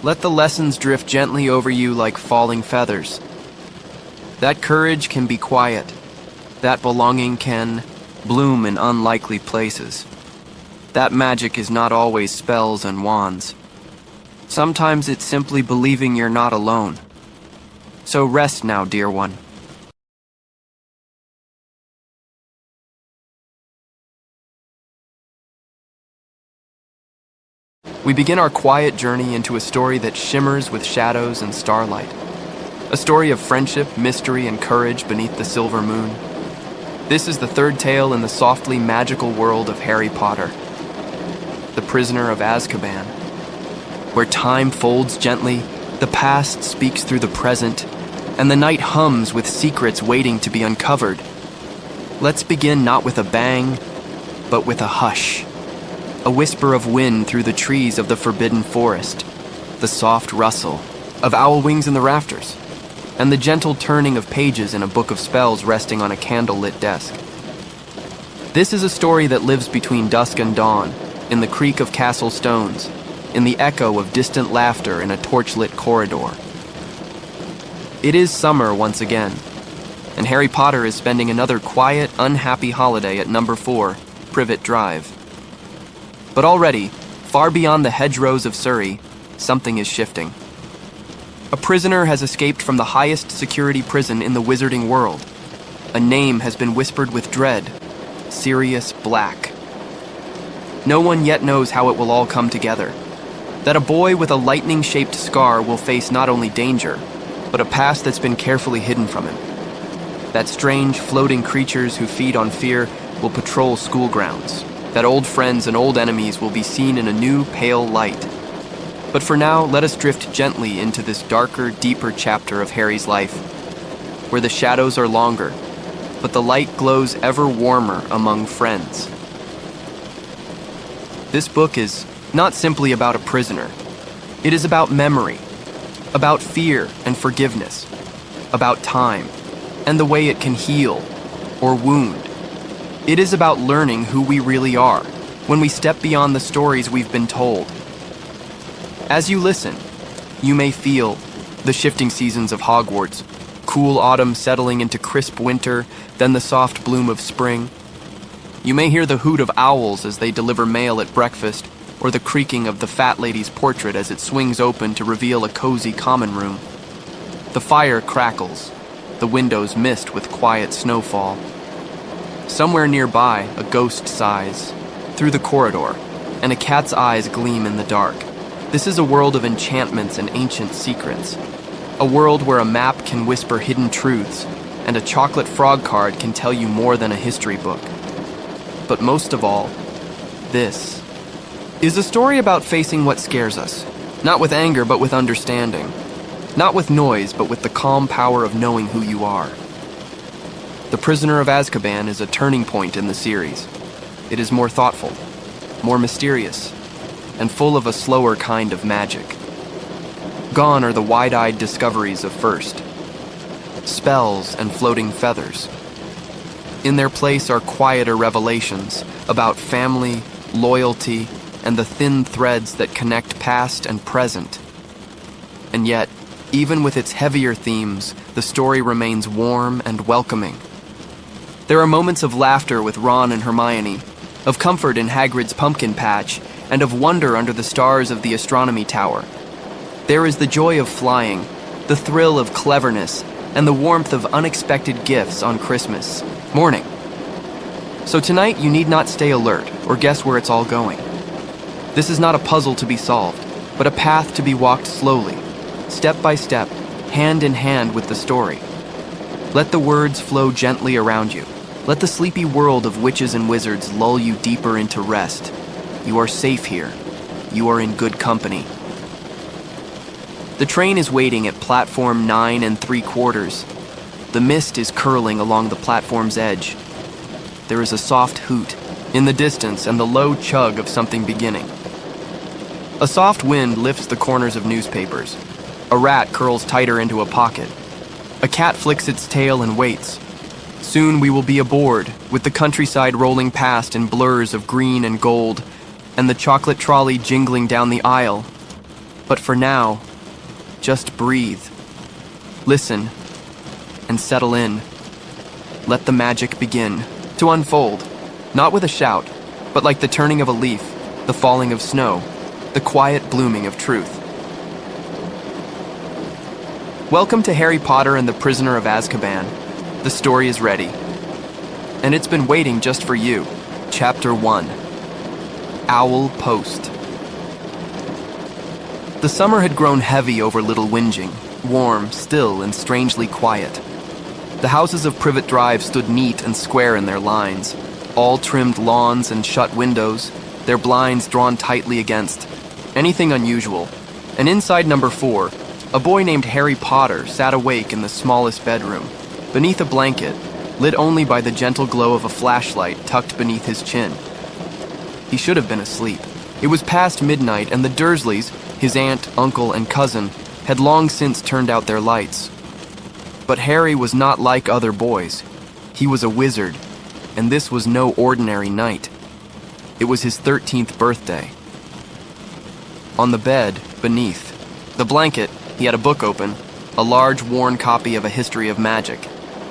let the lessons drift gently over you like falling feathers. That courage can be quiet. That belonging can bloom in unlikely places. That magic is not always spells and wands. Sometimes it's simply believing you're not alone. So rest now, dear one. We begin our quiet journey into a story that shimmers with shadows and starlight. A story of friendship, mystery, and courage beneath the silver moon. This is the third tale in the softly magical world of Harry Potter, The Prisoner of Azkaban. Where time folds gently, the past speaks through the present, and the night hums with secrets waiting to be uncovered. Let's begin not with a bang, but with a hush. A whisper of wind through the trees of the forbidden forest, the soft rustle, of owl wings in the rafters, and the gentle turning of pages in a book of spells resting on a candle-lit desk. This is a story that lives between dusk and dawn, in the creak of castle stones, in the echo of distant laughter in a torch-lit corridor. It is summer once again, and Harry Potter is spending another quiet, unhappy holiday at number 4, Privet Drive. But already, far beyond the hedgerows of Surrey, something is shifting. A prisoner has escaped from the highest security prison in the wizarding world. A name has been whispered with dread: Sirius Black. No one yet knows how it will all come together. That a boy with a lightning-shaped scar will face not only danger, but a past that's been carefully hidden from him. That strange, floating creatures who feed on fear will patrol school grounds. That old friends and old enemies will be seen in a new, pale light. But for now, let us drift gently into this darker, deeper chapter of Harry's life, where the shadows are longer, but the light glows ever warmer among friends. This book is not simply about a prisoner. It is about memory, about fear and forgiveness, about time, and the way it can heal or wound. It is about learning who we really are when we step beyond the stories we've been told. As you listen, you may feel the shifting seasons of Hogwarts, cool autumn settling into crisp winter, then the soft bloom of spring. You may hear the hoot of owls as they deliver mail at breakfast, or the creaking of the fat lady's portrait as it swings open to reveal a cozy common room. The fire crackles, the windows mist with quiet snowfall. Somewhere nearby, a ghost sighs through the corridor, and a cat's eyes gleam in the dark. This is a world of enchantments and ancient secrets. A world where a map can whisper hidden truths, and a chocolate frog card can tell you more than a history book. But most of all, this is a story about facing what scares us, not with anger but with understanding, not with noise but with the calm power of knowing who you are. The Prisoner of Azkaban is a turning point in the series. It is more thoughtful, more mysterious, and full of a slower kind of magic. Gone are the wide-eyed discoveries of first, spells and floating feathers. In their place are quieter revelations about family, loyalty, and the thin threads that connect past and present. And yet, even with its heavier themes, the story remains warm and welcoming. There are moments of laughter with Ron and Hermione, of comfort in Hagrid's pumpkin patch, and of wonder under the stars of the astronomy tower. There is the joy of flying, the thrill of cleverness, and the warmth of unexpected gifts on Christmas morning. So tonight you need not stay alert or guess where it's all going. This is not a puzzle to be solved, but a path to be walked slowly, step by step, hand in hand with the story. Let the words flow gently around you. Let the sleepy world of witches and wizards lull you deeper into rest. You are safe here. You are in good company. The train is waiting at platform 9 3/4. The mist is curling along the platform's edge. There is a soft hoot in the distance and the low chug of something beginning. A soft wind lifts the corners of newspapers. A rat curls tighter into a pocket. A cat flicks its tail and waits. Soon we will be aboard, with the countryside rolling past in blurs of green and gold, and the chocolate trolley jingling down the aisle. But for now, just breathe. Listen, and settle in. Let the magic begin to unfold, not with a shout, but like the turning of a leaf, the falling of snow, the quiet blooming of truth. Welcome to Harry Potter and the Prisoner of Azkaban. The story is ready. And it's been waiting just for you. Chapter 1. Owl Post. The summer had grown heavy over Little Whinging, warm, still, and strangely quiet. The houses of Privet Drive stood neat and square in their lines, all trimmed lawns and shut windows, their blinds drawn tightly against anything unusual. And inside number 4, a boy named Harry Potter sat awake in the smallest bedroom, beneath a blanket, lit only by the gentle glow of a flashlight tucked beneath his chin. He should have been asleep. It was past midnight, and the Dursleys, his aunt, uncle, and cousin, had long since turned out their lights. But Harry was not like other boys. He was a wizard, and this was no ordinary night. It was his 13th birthday. On the bed, beneath the blanket, he had a book open, a large, worn copy of A History of Magic,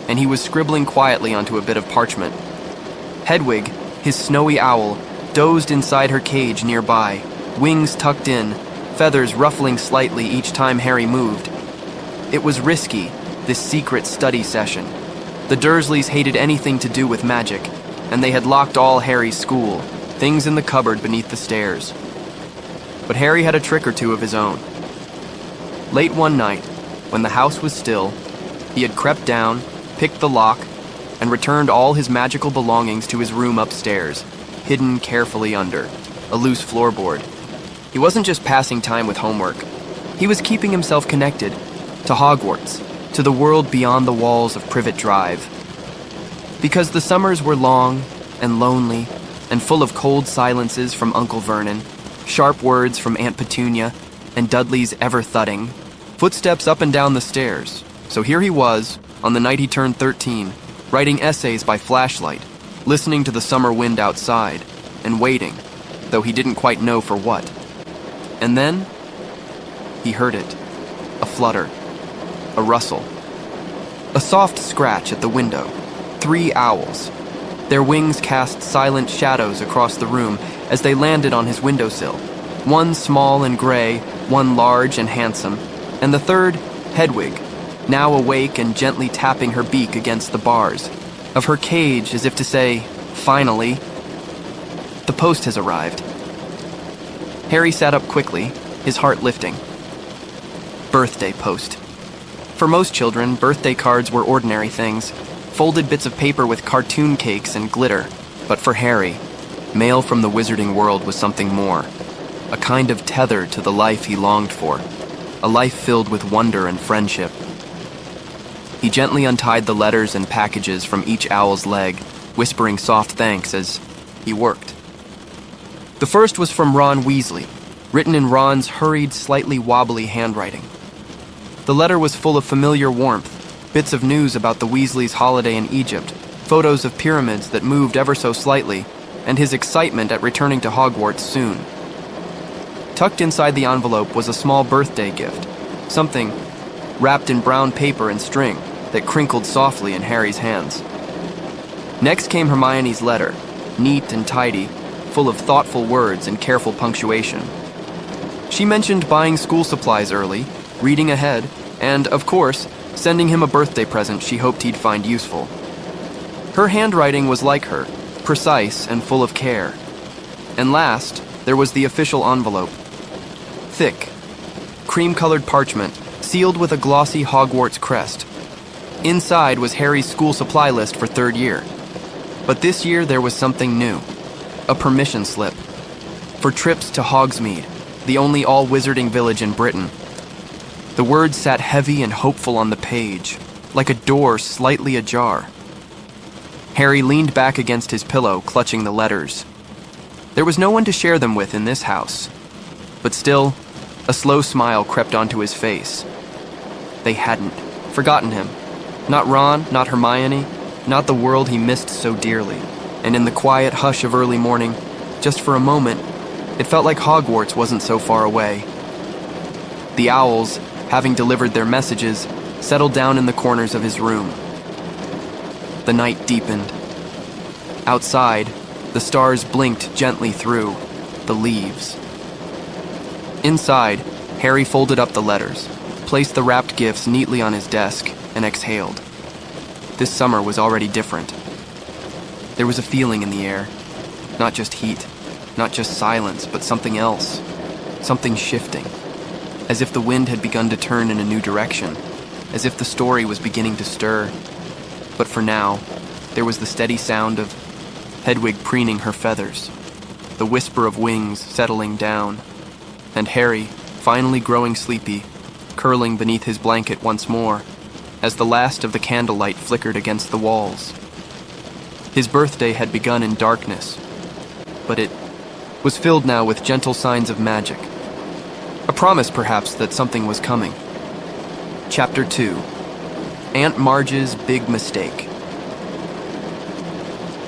and he was scribbling quietly onto a bit of parchment. Hedwig, his snowy owl, dozed inside her cage nearby, wings tucked in, feathers ruffling slightly each time Harry moved. It was risky, this secret study session. The Dursleys hated anything to do with magic, and they had locked all Harry's school, things in the cupboard beneath the stairs. But Harry had a trick or two of his own. Late one night, when the house was still, he had crept down, picked the lock, and returned all his magical belongings to his room upstairs, hidden carefully under a loose floorboard. He wasn't just passing time with homework. He was keeping himself connected to Hogwarts, to the world beyond the walls of Privet Drive. Because the summers were long and lonely and full of cold silences from Uncle Vernon, sharp words from Aunt Petunia, and Dudley's ever-thudding footsteps up and down the stairs. So here he was, on the night he turned 13, writing essays by flashlight, listening to the summer wind outside, and waiting, though he didn't quite know for what. And then, he heard it. A flutter. A rustle. A soft scratch at the window. 3 owls. Their wings cast silent shadows across the room as they landed on his windowsill. One small and gray, one large and handsome, and the third, Hedwig, now awake and gently tapping her beak against the bars of her cage as if to say, "Finally, the post has arrived." Harry sat up quickly, his heart lifting. Birthday post. For most children, birthday cards were ordinary things, folded bits of paper with cartoon cakes and glitter. But for Harry, mail from the wizarding world was something more, a kind of tether to the life he longed for, a life filled with wonder and friendship. He gently untied the letters and packages from each owl's leg, whispering soft thanks as he worked. The first was from Ron Weasley, written in Ron's hurried, slightly wobbly handwriting. The letter was full of familiar warmth, bits of news about the Weasleys' holiday in Egypt, photos of pyramids that moved ever so slightly, and his excitement at returning to Hogwarts soon. Tucked inside the envelope was a small birthday gift, something wrapped in brown paper and string that crinkled softly in Harry's hands. Next came Hermione's letter, neat and tidy, full of thoughtful words and careful punctuation. She mentioned buying school supplies early, reading ahead, and, of course, sending him a birthday present she hoped he'd find useful. Her handwriting was like her, precise and full of care. And last, there was the official envelope. Thick, cream-colored parchment, sealed with a glossy Hogwarts crest. Inside was Harry's school supply list for 3rd year. But this year there was something new. A permission slip. For trips to Hogsmeade, the only all-wizarding village in Britain. The words sat heavy and hopeful on the page, like a door slightly ajar. Harry leaned back against his pillow, clutching the letters. There was no one to share them with in this house. But still, a slow smile crept onto his face. They hadn't forgotten him. Not Ron, not Hermione, not the world he missed so dearly. And in the quiet hush of early morning, just for a moment, it felt like Hogwarts wasn't so far away. The owls, having delivered their messages, settled down in the corners of his room. The night deepened. Outside, the stars blinked gently through the leaves. Inside, Harry folded up the letters, placed the wrapped gifts neatly on his desk, and exhaled. This summer was already different. There was a feeling in the air. Not just heat, not just silence, but something else. Something shifting. As if the wind had begun to turn in a new direction. As if the story was beginning to stir. But for now, there was the steady sound of Hedwig preening her feathers, the whisper of wings settling down, and Harry, finally growing sleepy, curling beneath his blanket once more, as the last of the candlelight flickered against the walls. His birthday had begun in darkness, but it was filled now with gentle signs of magic. A promise, perhaps, that something was coming. Chapter 2. Aunt Marge's Big Mistake.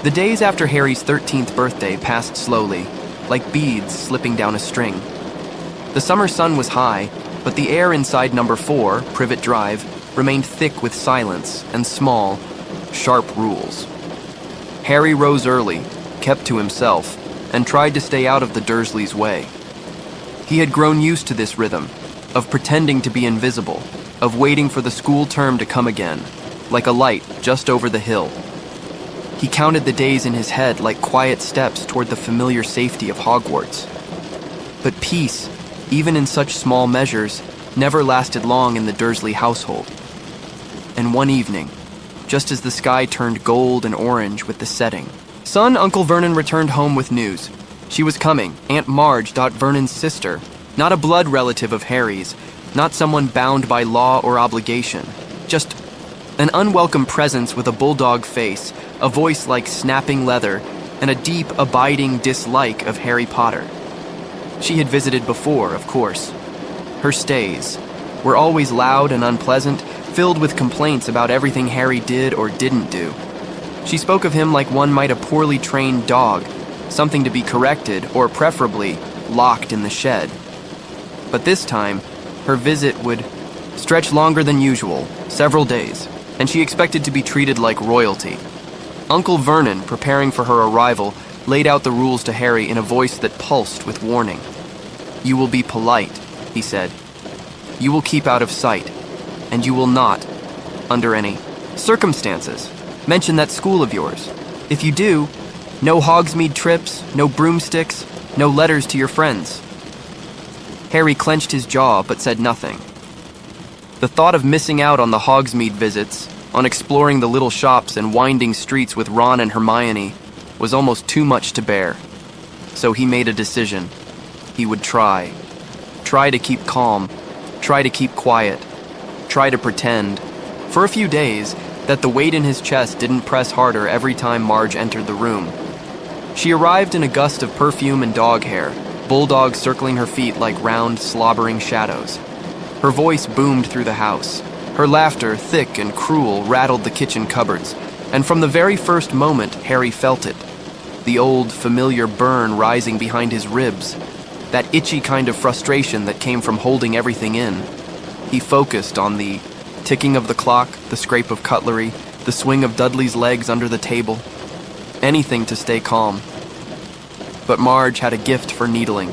The days after Harry's 13th birthday passed slowly, like beads slipping down a string. The summer sun was high, but the air inside number 4, Privet Drive, remained thick with silence and small, sharp rules. Harry rose early, kept to himself, and tried to stay out of the Dursleys' way. He had grown used to this rhythm, of pretending to be invisible, of waiting for the school term to come again, like a light just over the hill. He counted the days in his head like quiet steps toward the familiar safety of Hogwarts. But peace, even in such small measures, never lasted long in the Dursley household. And one evening, just as the sky turned gold and orange with the setting, son Uncle Vernon returned home with news. She was coming, Aunt Marge, Vernon's sister, not a blood relative of Harry's, not someone bound by law or obligation, just an unwelcome presence with a bulldog face, a voice like snapping leather, and a deep, abiding dislike of Harry Potter. She had visited before, of course. Her stays were always loud and unpleasant, filled with complaints about everything Harry did or didn't do. She spoke of him like one might a poorly trained dog, something to be corrected or, preferably, locked in the shed. But this time, her visit would stretch longer than usual, several days, and she expected to be treated like royalty. Uncle Vernon, preparing for her arrival, laid out the rules to Harry in a voice that pulsed with warning. "You will be polite," he said. "You will keep out of sight, and you will not, under any circumstances, mention that school of yours. If you do, no Hogsmeade trips, no broomsticks, no letters to your friends." Harry clenched his jaw but said nothing. The thought of missing out on the Hogsmeade visits, on exploring the little shops and winding streets with Ron and Hermione, was almost too much to bear. So he made a decision. He would try. Try to keep calm. Try to keep quiet. Try to pretend, for a few days, that the weight in his chest didn't press harder every time Marge entered the room. She arrived in a gust of perfume and dog hair, bulldogs circling her feet like round, slobbering shadows. Her voice boomed through the house. Her laughter, thick and cruel, rattled the kitchen cupboards, and from the very first moment, Harry felt it. The old, familiar burn rising behind his ribs, that itchy kind of frustration that came from holding everything in. He focused on the ticking of the clock, the scrape of cutlery, the swing of Dudley's legs under the table. Anything to stay calm. But Marge had a gift for needling.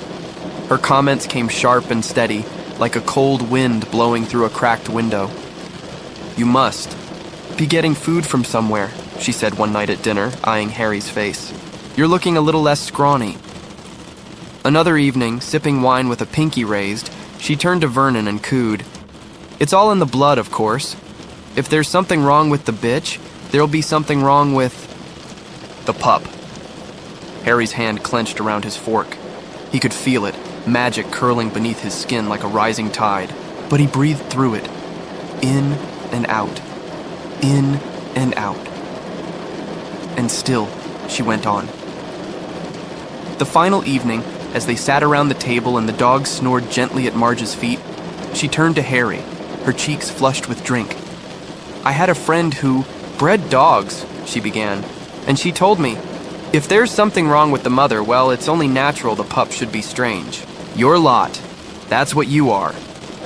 Her comments came sharp and steady, like a cold wind blowing through a cracked window. "You must be getting food from somewhere," she said one night at dinner, eyeing Harry's face. "You're looking a little less scrawny." Another evening, sipping wine with a pinky raised, she turned to Vernon and cooed, "It's all in the blood, of course. If there's something wrong with the bitch, there'll be something wrong with the pup." Harry's hand clenched around his fork. He could feel it, magic curling beneath his skin like a rising tide, but he breathed through it, in and out, in and out. "And still," she went on. The final evening, as they sat around the table and the dogs snored gently at Marge's feet, she turned to Harry, her cheeks flushed with drink. "I had a friend who bred dogs," she began, "and she told me, if there's something wrong with the mother, well, it's only natural the pup should be strange. Your lot, that's what you are.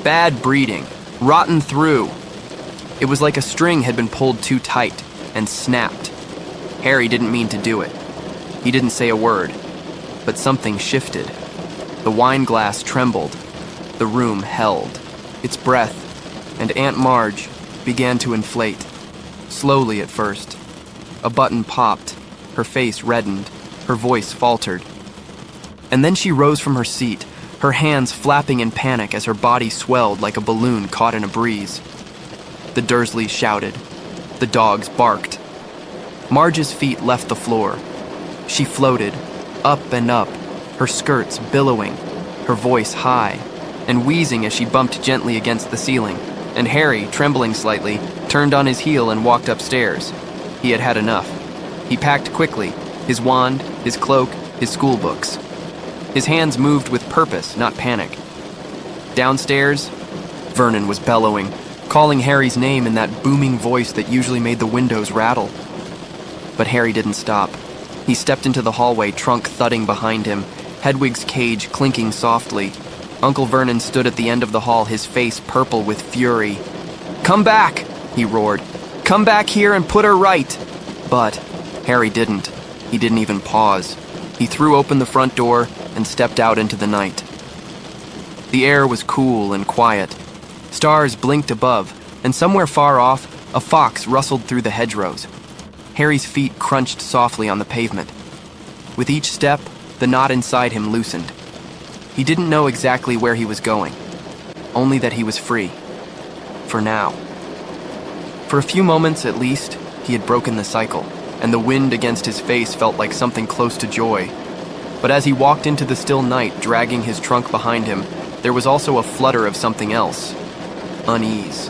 Bad breeding, rotten through." It was like a string had been pulled too tight and snapped. Harry didn't mean to do it. He didn't say a word, but something shifted. The wine glass trembled. The room held its breath, and Aunt Marge began to inflate, slowly at first. A button popped, her face reddened, her voice faltered. And then she rose from her seat, her hands flapping in panic as her body swelled like a balloon caught in a breeze. The Dursleys shouted. The dogs barked. Marge's feet left the floor. She floated, up and up, her skirts billowing, her voice high, and wheezing as she bumped gently against the ceiling, and Harry, trembling slightly, turned on his heel and walked upstairs. He had had enough. He packed quickly, his wand, his cloak, his school books. His hands moved with purpose, not panic. Downstairs, Vernon was bellowing, calling Harry's name in that booming voice that usually made the windows rattle. But Harry didn't stop. He stepped into the hallway, trunk thudding behind him, Hedwig's cage clinking softly. Uncle Vernon stood at the end of the hall, his face purple with fury. "Come back!" he roared. "Come back here and put her right!" But Harry didn't. He didn't even pause. He threw open the front door and stepped out into the night. The air was cool and quiet. Stars blinked above, and somewhere far off, a fox rustled through the hedgerows. Harry's feet crunched softly on the pavement. With each step, the knot inside him loosened. He didn't know exactly where he was going, only that he was free. For now. For a few moments at least, he had broken the cycle, and the wind against his face felt like something close to joy. But as he walked into the still night, dragging his trunk behind him, there was also a flutter of something else. Unease.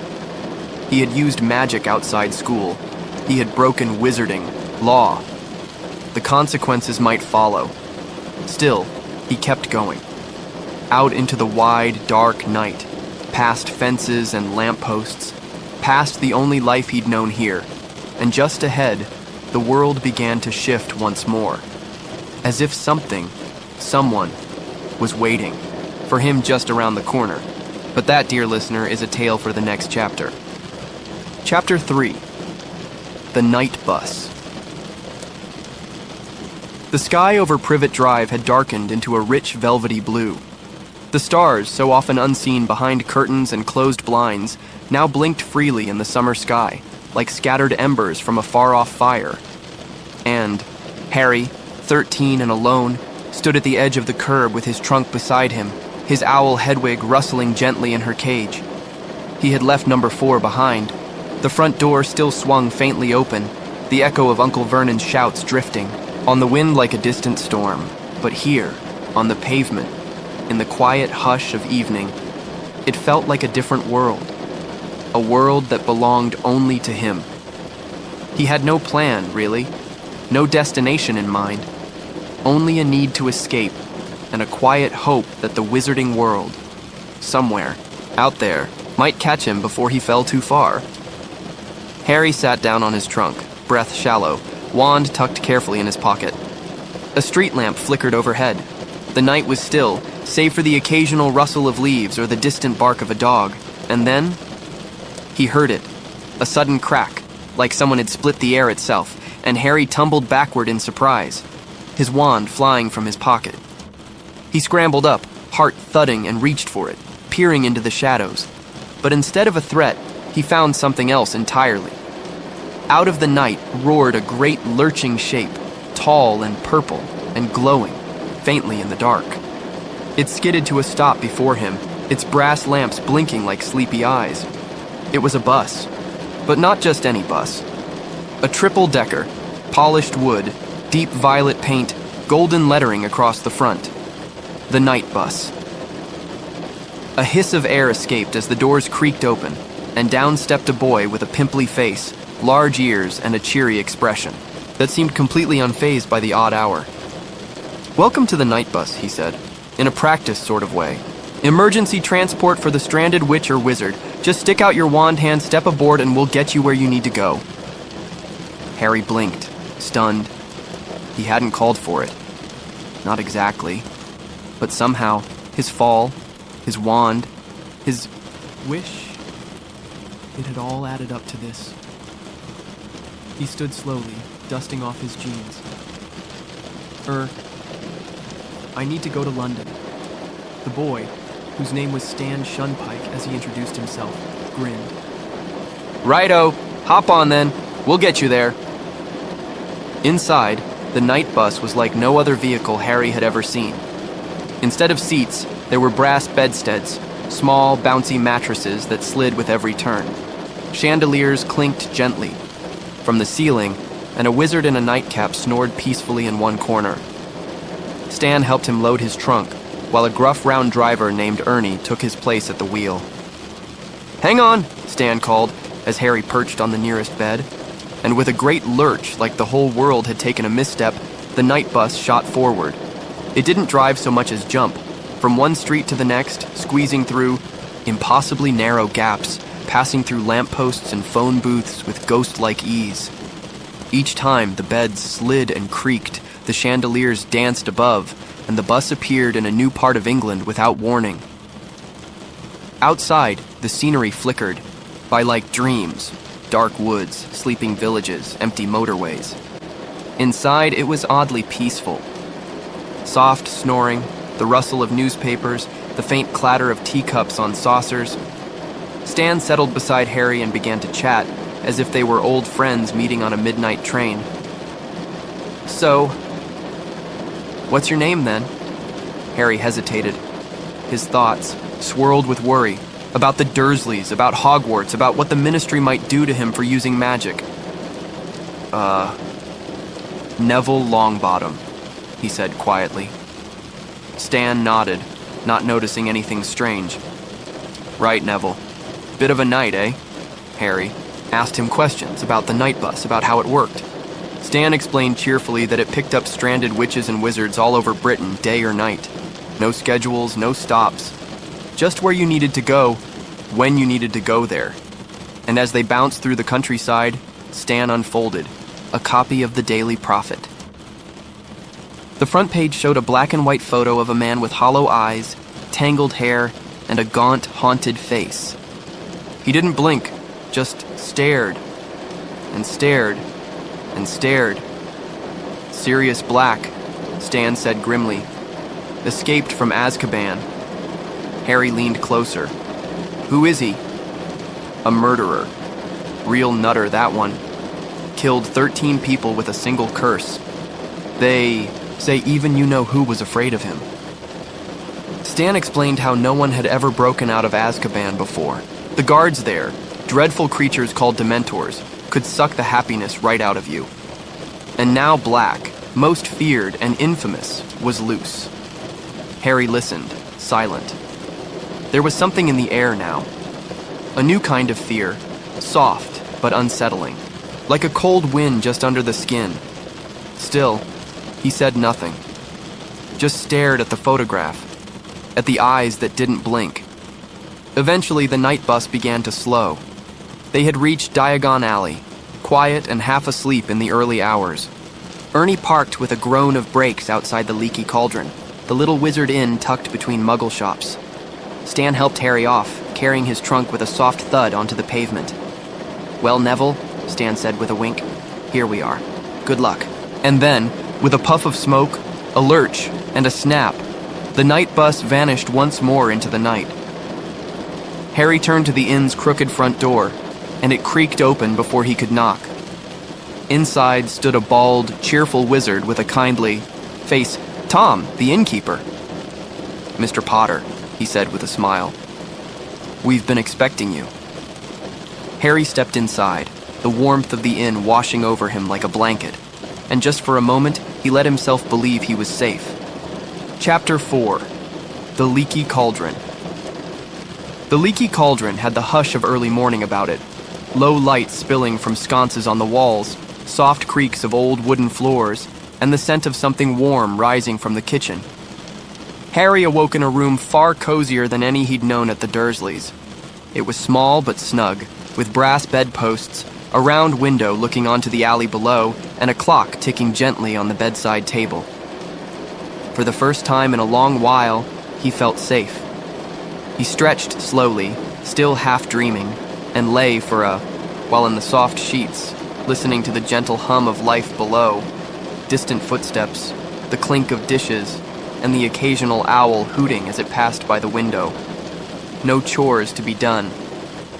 He had used magic outside school. He had broken wizarding, law. The consequences might follow. Still, he kept going. Out into the wide, dark night, past fences and lampposts, past the only life he'd known here, and just ahead, the world began to shift once more. As if something, someone, was waiting for him just around the corner. But that, dear listener, is a tale for the next chapter. Chapter 3. The Night Bus. The sky over Privet Drive had darkened into a rich velvety blue. The stars, so often unseen behind curtains and closed blinds, now blinked freely in the summer sky, like scattered embers from a far-off fire. And Harry, 13 and alone, stood at the edge of the curb with his trunk beside him, his owl Hedwig rustling gently in her cage. He had left number 4 behind. The front door still swung faintly open, the echo of Uncle Vernon's shouts drifting, on the wind like a distant storm. But here, on the pavement, in the quiet hush of evening, it felt like a different world. A world that belonged only to him. He had no plan, really. No destination in mind. Only a need to escape, and a quiet hope that the wizarding world, somewhere, out there, might catch him before he fell too far. Harry sat down on his trunk, breath shallow, wand tucked carefully in his pocket. A street lamp flickered overhead. The night was still, save for the occasional rustle of leaves or the distant bark of a dog. And then, he heard it. A sudden crack, like someone had split the air itself, and Harry tumbled backward in surprise, his wand flying from his pocket. He scrambled up, heart thudding, and reached for it, peering into the shadows. But instead of a threat, he found something else entirely. Out of the night roared a great lurching shape, tall and purple and glowing, faintly in the dark. It skidded to a stop before him, its brass lamps blinking like sleepy eyes. It was a bus, but not just any bus. A triple-decker, polished wood, deep violet paint, golden lettering across the front. The night bus. A hiss of air escaped as the doors creaked open, and down stepped a boy with a pimply face, large ears, and a cheery expression that seemed completely unfazed by the odd hour. "Welcome to the night bus," he said, in a practiced sort of way. "Emergency transport for the stranded witch or wizard. Just stick out your wand hand, step aboard, and we'll get you where you need to go." Harry blinked, stunned. He hadn't called for it. Not exactly. But somehow, his fall, his wand, his wish, it had all added up to this. He stood slowly, dusting off his jeans. I need to go to London." The boy, whose name was Stan Shunpike as he introduced himself, grinned. "Righto, hop on then. We'll get you there." Inside, the night bus was like no other vehicle Harry had ever seen. Instead of seats, there were brass bedsteads, small, bouncy mattresses that slid with every turn. Chandeliers clinked gently from the ceiling, and a wizard in a nightcap snored peacefully in one corner. Stan helped him load his trunk, while a gruff round driver named Ernie took his place at the wheel. "Hang on," Stan called, as Harry perched on the nearest bed. And with a great lurch, like the whole world had taken a misstep, the night bus shot forward. It didn't drive so much as jump, from one street to the next, squeezing through impossibly narrow gaps, passing through lampposts and phone booths with ghost-like ease. Each time, the beds slid and creaked, the chandeliers danced above, and the bus appeared in a new part of England without warning. Outside, the scenery flickered, by like dreams, dark woods, sleeping villages, empty motorways. Inside, it was oddly peaceful. Soft snoring, the rustle of newspapers, the faint clatter of teacups on saucers. Stan settled beside Harry and began to chat, as if they were old friends meeting on a midnight train. "So, what's your name, then?" Harry hesitated. His thoughts swirled with worry about the Dursleys, about Hogwarts, about what the Ministry might do to him for using magic. Neville Longbottom," he said quietly. Stan nodded, not noticing anything strange. "Right, Neville. Bit of a night, eh?" Harry asked him questions about the night bus, about how it worked. Stan explained cheerfully that it picked up stranded witches and wizards all over Britain, day or night. No schedules, no stops. Just where you needed to go, when you needed to go there. And as they bounced through the countryside, Stan unfolded a copy of the Daily Prophet. The front page showed a black and white photo of a man with hollow eyes, tangled hair, and a gaunt, haunted face. He didn't blink, just stared, and stared, and stared. "Sirius Black," Stan said grimly. "Escaped from Azkaban." Harry leaned closer. "Who is he?" "A murderer. Real nutter, that one. Killed 13 people with a single curse. They say even you-know-who was afraid of him." Stan explained how no one had ever broken out of Azkaban before. The guards there, dreadful creatures called Dementors, could suck the happiness right out of you. And now Black, most feared and infamous, was loose. Harry listened, silent. There was something in the air now. A new kind of fear, soft but unsettling, like a cold wind just under the skin. Still, he said nothing. Just stared at the photograph, at the eyes that didn't blink. Eventually, the night bus began to slow. They had reached Diagon Alley, quiet and half asleep in the early hours. Ernie parked with a groan of brakes outside the Leaky Cauldron, the little wizard inn tucked between Muggle shops. Stan helped Harry off, carrying his trunk with a soft thud onto the pavement. "Well, Neville," Stan said with a wink, "here we are. Good luck." And then, with a puff of smoke, a lurch, and a snap, the night bus vanished once more into the night. Harry turned to the inn's crooked front door, and it creaked open before he could knock. Inside stood a bald, cheerful wizard with a kindly face. "Tom, the innkeeper." "Mr. Potter," he said with a smile. "We've been expecting you." Harry stepped inside, the warmth of the inn washing over him like a blanket, and just for a moment, he let himself believe he was safe. Chapter 4. The Leaky Cauldron. The Leaky Cauldron had the hush of early morning about it, low light spilling from sconces on the walls, soft creaks of old wooden floors, and the scent of something warm rising from the kitchen. Harry awoke in a room far cozier than any he'd known at the Dursleys. It was small but snug, with brass bedposts, a round window looking onto the alley below, and a clock ticking gently on the bedside table. For the first time in a long while, he felt safe. He stretched slowly, still half dreaming, and lay for a while in the soft sheets, listening to the gentle hum of life below, distant footsteps, the clink of dishes, and the occasional owl hooting as it passed by the window. No chores to be done,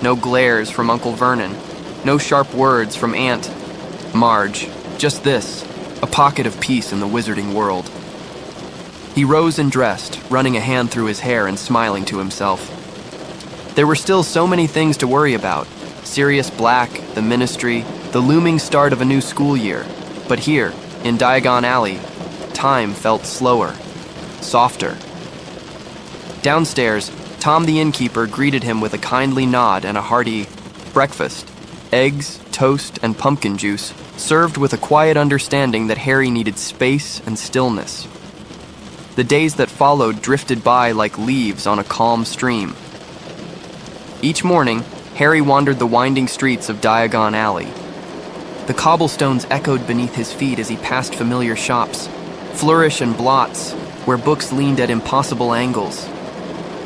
no glares from Uncle Vernon, no sharp words from Aunt Marge, just this, a pocket of peace in the wizarding world. He rose and dressed, running a hand through his hair and smiling to himself. There were still so many things to worry about. Sirius Black, the Ministry, the looming start of a new school year. But here, in Diagon Alley, time felt slower, softer. Downstairs, Tom the innkeeper greeted him with a kindly nod and a hearty breakfast. Eggs, toast, and pumpkin juice, served with a quiet understanding that Harry needed space and stillness. The days that followed drifted by like leaves on a calm stream. Each morning, Harry wandered the winding streets of Diagon Alley. The cobblestones echoed beneath his feet as he passed familiar shops, Flourish and Blotts, where books leaned at impossible angles,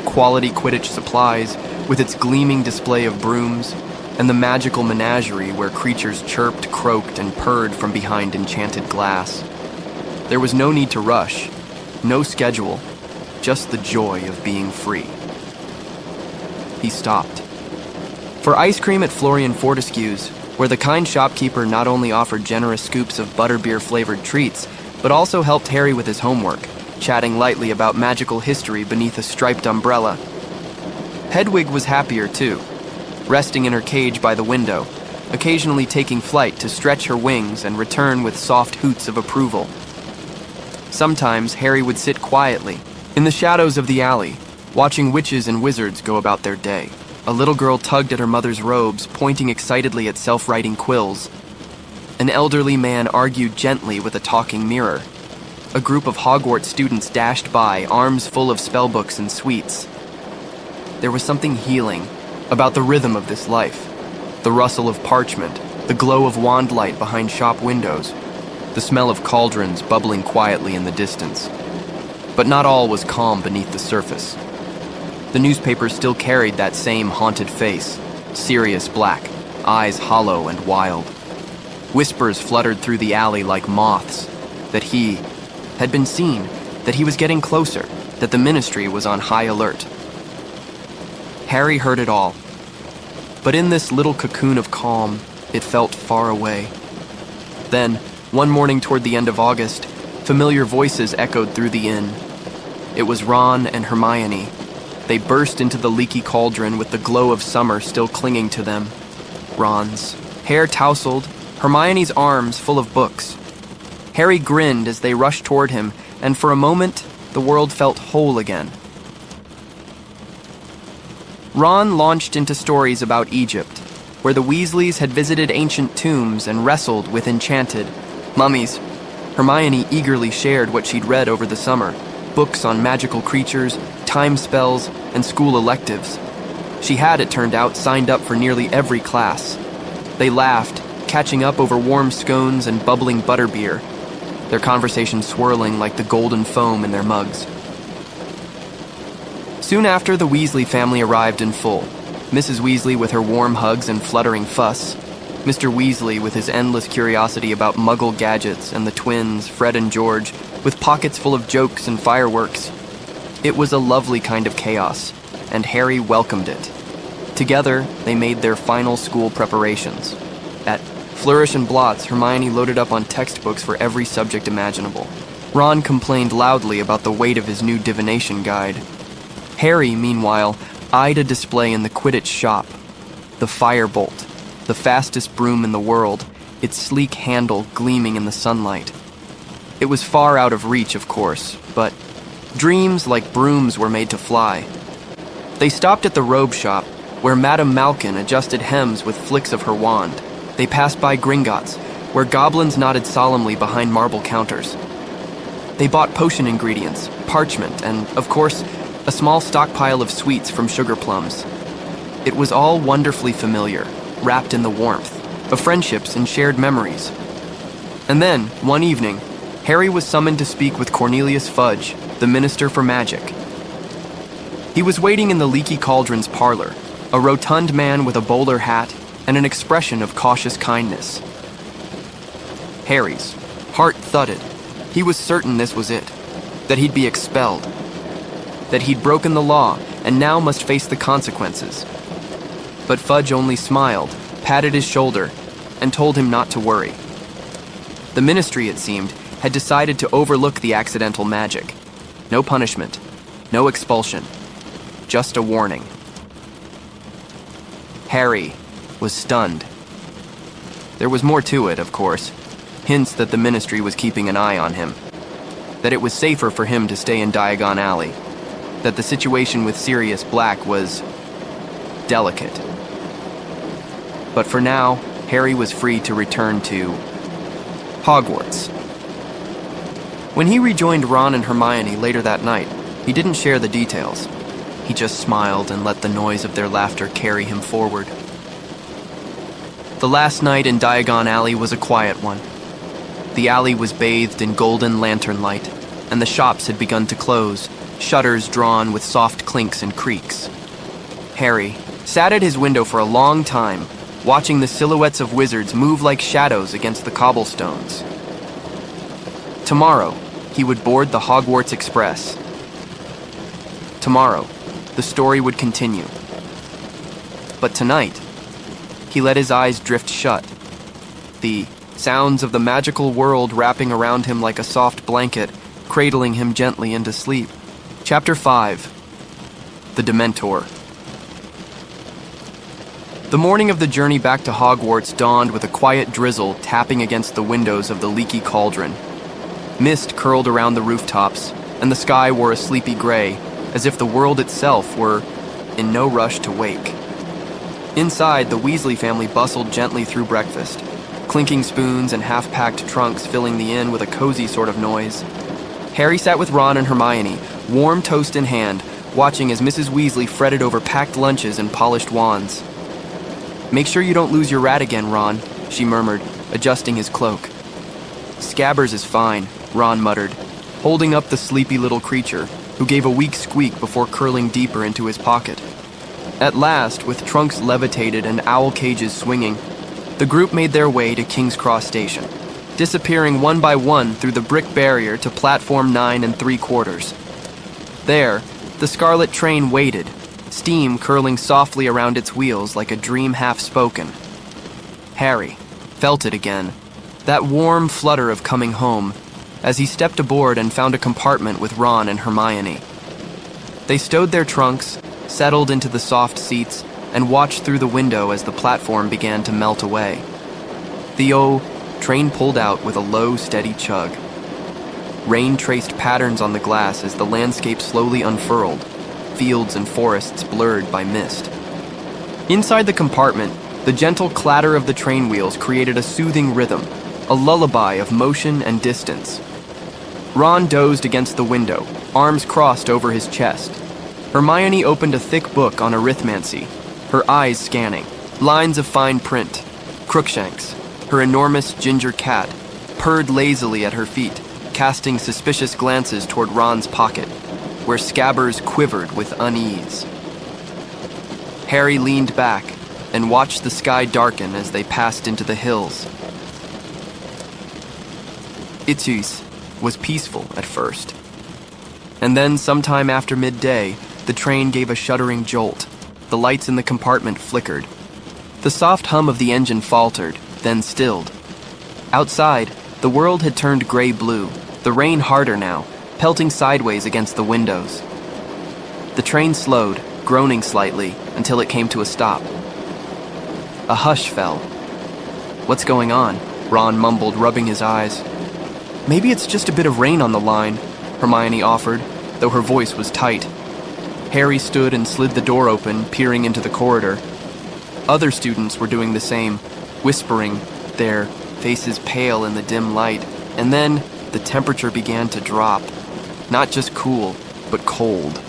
quality Quidditch supplies with its gleaming display of brooms, and the magical menagerie where creatures chirped, croaked, and purred from behind enchanted glass. There was no need to rush, no schedule, just the joy of being free. He stopped. For ice cream at Florian Fortescue's, where the kind shopkeeper not only offered generous scoops of butterbeer-flavored treats, but also helped Harry with his homework, chatting lightly about magical history beneath a striped umbrella. Hedwig was happier too, resting in her cage by the window, occasionally taking flight to stretch her wings and return with soft hoots of approval. Sometimes Harry would sit quietly, in the shadows of the alley, watching witches and wizards go about their day. A little girl tugged at her mother's robes, pointing excitedly at self-writing quills. An elderly man argued gently with a talking mirror. A group of Hogwarts students dashed by, arms full of spellbooks and sweets. There was something healing about the rhythm of this life. The rustle of parchment, the glow of wand light behind shop windows, the smell of cauldrons bubbling quietly in the distance. But not all was calm beneath the surface. The newspapers still carried that same haunted face, serious black, eyes hollow and wild. Whispers fluttered through the alley like moths, that he had been seen, that he was getting closer, that the Ministry was on high alert. Harry heard it all. But in this little cocoon of calm, it felt far away. Then, one morning toward the end of August, familiar voices echoed through the inn. It was Ron and Hermione. They burst into the leaky cauldron with the glow of summer still clinging to them. Ron's hair tousled, Hermione's arms full of books. Harry grinned as they rushed toward him, and for a moment, the world felt whole again. Ron launched into stories about Egypt, where the Weasleys had visited ancient tombs and wrestled with enchanted mummies. Hermione eagerly shared what she'd read over the summer, books on magical creatures, time spells, and school electives. She had, it turned out, signed up for nearly every class. They laughed, catching up over warm scones and bubbling butterbeer, their conversation swirling like the golden foam in their mugs. Soon after, the Weasley family arrived in full. Mrs. Weasley with her warm hugs and fluttering fuss, Mr. Weasley with his endless curiosity about Muggle gadgets, and the twins, Fred and George, with pockets full of jokes and fireworks. It was a lovely kind of chaos, and Harry welcomed it. Together, they made their final school preparations. At Flourish and Blotts, Hermione loaded up on textbooks for every subject imaginable. Ron complained loudly about the weight of his new divination guide. Harry, meanwhile, eyed a display in the Quidditch shop. The Firebolt, the fastest broom in the world, its sleek handle gleaming in the sunlight. It was far out of reach, of course, but dreams like brooms were made to fly. They stopped at the robe shop, where Madame Malkin adjusted hems with flicks of her wand. They passed by Gringotts, where goblins nodded solemnly behind marble counters. They bought potion ingredients, parchment, and, of course, a small stockpile of sweets from sugar plums. It was all wonderfully familiar, wrapped in the warmth of friendships and shared memories. And then, one evening, Harry was summoned to speak with Cornelius Fudge, the Minister for Magic. He was waiting in the leaky cauldron's parlor, a rotund man with a bowler hat and an expression of cautious kindness. Harry's heart thudded. He was certain this was it, that he'd be expelled, that he'd broken the law and now must face the consequences. But Fudge only smiled, patted his shoulder, and told him not to worry. The Ministry, it seemed, had decided to overlook the accidental magic. No punishment, no expulsion, just a warning. Harry was stunned. There was more to it, of course. Hints that the Ministry was keeping an eye on him. That it was safer for him to stay in Diagon Alley. That the situation with Sirius Black was delicate. But for now, Harry was free to return to Hogwarts. When he rejoined Ron and Hermione later that night, he didn't share the details. He just smiled and let the noise of their laughter carry him forward. The last night in Diagon Alley was a quiet one. The alley was bathed in golden lantern light, and the shops had begun to close, shutters drawn with soft clinks and creaks. Harry sat at his window for a long time, watching the silhouettes of wizards move like shadows against the cobblestones. Tomorrow, he would board the Hogwarts Express. Tomorrow, the story would continue. But tonight, he let his eyes drift shut. The sounds of the magical world wrapping around him like a soft blanket, cradling him gently into sleep. Chapter 5. The Dementor. The morning of the journey back to Hogwarts dawned with a quiet drizzle tapping against the windows of the leaky cauldron. Mist curled around the rooftops, and the sky wore a sleepy gray, as if the world itself were in no rush to wake. Inside, the Weasley family bustled gently through breakfast, clinking spoons and half-packed trunks filling the inn with a cozy sort of noise. Harry sat with Ron and Hermione, warm toast in hand, watching as Mrs. Weasley fretted over packed lunches and polished wands. "Make sure you don't lose your rat again, Ron," she murmured, adjusting his cloak. "Scabbers is fine," Ron muttered, holding up the sleepy little creature, who gave a weak squeak before curling deeper into his pocket. At last, with trunks levitated and owl cages swinging, the group made their way to King's Cross Station, disappearing one by one through the brick barrier to platform 9 3/4. There, the scarlet train waited, steam curling softly around its wheels like a dream half-spoken. Harry felt it again, that warm flutter of coming home, as he stepped aboard and found a compartment with Ron and Hermione. They stowed their trunks, settled into the soft seats, and watched through the window as the platform began to melt away. The train pulled out with a low, steady chug. Rain traced patterns on the glass as the landscape slowly unfurled, fields and forests blurred by mist. Inside the compartment, the gentle clatter of the train wheels created a soothing rhythm, a lullaby of motion and distance. Ron dozed against the window, arms crossed over his chest. Hermione opened a thick book on arithmancy, her eyes scanning, lines of fine print. Crookshanks, her enormous ginger cat, purred lazily at her feet, casting suspicious glances toward Ron's pocket, where Scabbers quivered with unease. Harry leaned back and watched the sky darken as they passed into the hills. Erised was peaceful at first. And then, sometime after midday, the train gave a shuddering jolt. The lights in the compartment flickered. The soft hum of the engine faltered, then stilled. Outside, the world had turned gray-blue, the rain harder now, pelting sideways against the windows. The train slowed, groaning slightly, until it came to a stop. A hush fell. "What's going on?" Ron mumbled, rubbing his eyes. "Maybe it's just a bit of rain on the line," Hermione offered, though her voice was tight. Harry stood and slid the door open, peering into the corridor. Other students were doing the same, whispering, their faces pale in the dim light, and then the temperature began to drop. Not just cool, but cold.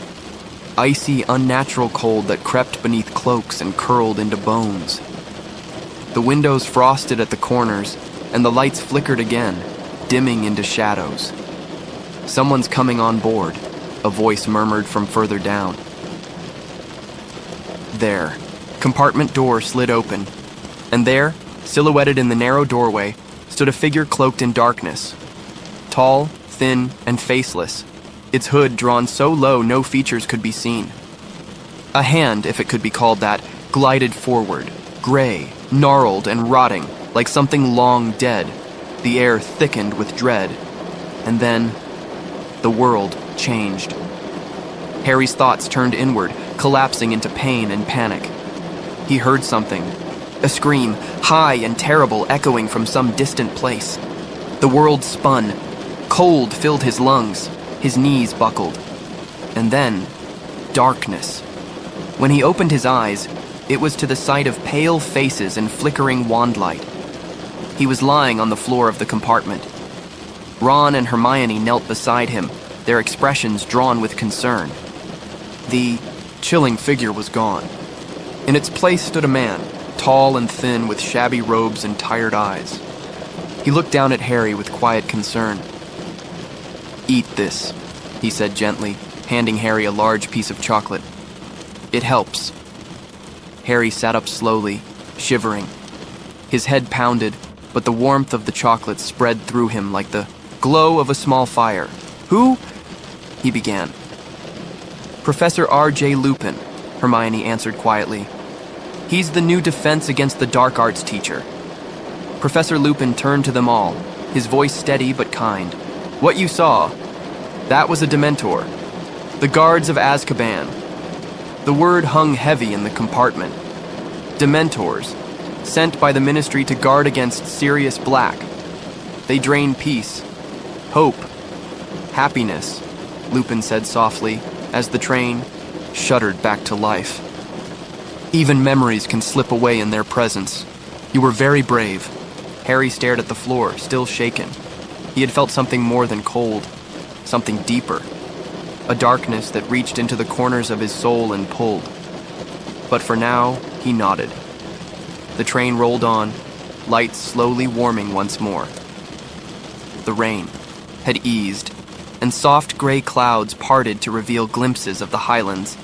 Icy, unnatural cold that crept beneath cloaks and curled into bones. The windows frosted at the corners, and the lights flickered again, dimming into shadows. "Someone's coming on board," a voice murmured from further down. There, compartment door slid open, and there, silhouetted in the narrow doorway, stood a figure cloaked in darkness. Tall, thin, and faceless, its hood drawn so low no features could be seen. A hand, if it could be called that, glided forward, gray, gnarled, and rotting, like something long dead. The air thickened with dread. And then, the world changed. Harry's thoughts turned inward, collapsing into pain and panic. He heard something. A scream, high and terrible, echoing from some distant place. The world spun. Cold filled his lungs. His knees buckled. And then, darkness. When he opened his eyes, it was to the sight of pale faces and flickering wandlight. He was lying on the floor of the compartment. Ron and Hermione knelt beside him, their expressions drawn with concern. The chilling figure was gone. In its place stood a man, tall and thin with shabby robes and tired eyes. He looked down at Harry with quiet concern. "Eat this," he said gently, handing Harry a large piece of chocolate. "It helps." Harry sat up slowly, shivering. His head pounded, but the warmth of the chocolate spread through him like the glow of a small fire. "Who?" he began. "Professor R.J. Lupin," Hermione answered quietly. "He's the new defense against the dark arts teacher." Professor Lupin turned to them all, his voice steady but kind. "What you saw, that was a Dementor. The guards of Azkaban." The word hung heavy in the compartment. Dementors, sent by the Ministry to guard against Sirius Black. They drain peace, hope, happiness, Lupin said softly, as the train shuddered back to life. "Even memories can slip away in their presence. You were very brave." Harry stared at the floor, still shaken. He had felt something more than cold, something deeper. A darkness that reached into the corners of his soul and pulled. But for now, he nodded. The train rolled on, lights slowly warming once more. The rain had eased, and soft gray clouds parted to reveal glimpses of the highlands.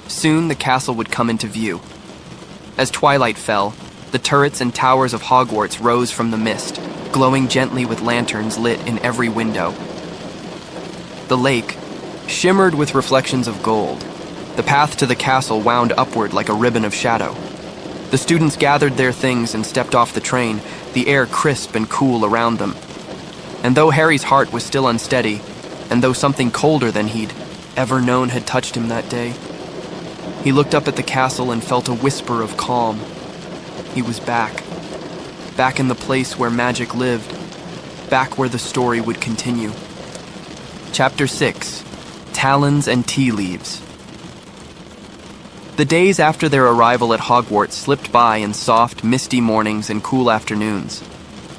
Soon the castle would come into view. As twilight fell, the turrets and towers of Hogwarts rose from the mist, glowing gently with lanterns lit in every window. The lake shimmered with reflections of gold. The path to the castle wound upward like a ribbon of shadow. The students gathered their things and stepped off the train, the air crisp and cool around them. And though Harry's heart was still unsteady, and though something colder than he'd ever known had touched him that day, he looked up at the castle and felt a whisper of calm. He was back. Back in the place where magic lived. Back where the story would continue. Chapter 6. Talons and Tea Leaves. The days after their arrival at Hogwarts slipped by in soft, misty mornings and cool afternoons.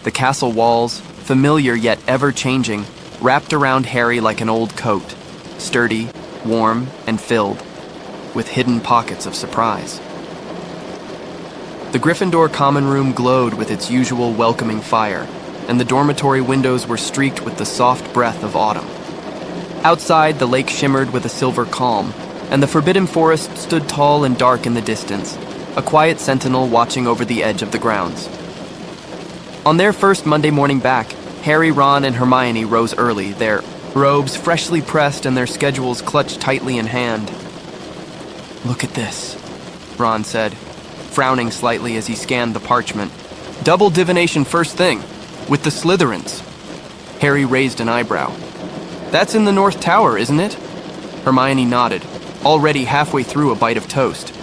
The castle walls, familiar yet ever-changing, wrapped around Harry like an old coat, sturdy, warm, and filled, with hidden pockets of surprise. The Gryffindor common room glowed with its usual welcoming fire, and the dormitory windows were streaked with the soft breath of autumn. Outside, the lake shimmered with a silver calm, and the Forbidden Forest stood tall and dark in the distance, a quiet sentinel watching over the edge of the grounds. On their first Monday morning back, Harry, Ron, and Hermione rose early, their robes freshly pressed and their schedules clutched tightly in hand. "Look at this," Ron said, frowning slightly as he scanned the parchment. "Double divination first thing, with the Slytherins." Harry raised an eyebrow. "That's in the North Tower, isn't it?" Hermione nodded, already halfway through a bite of toast.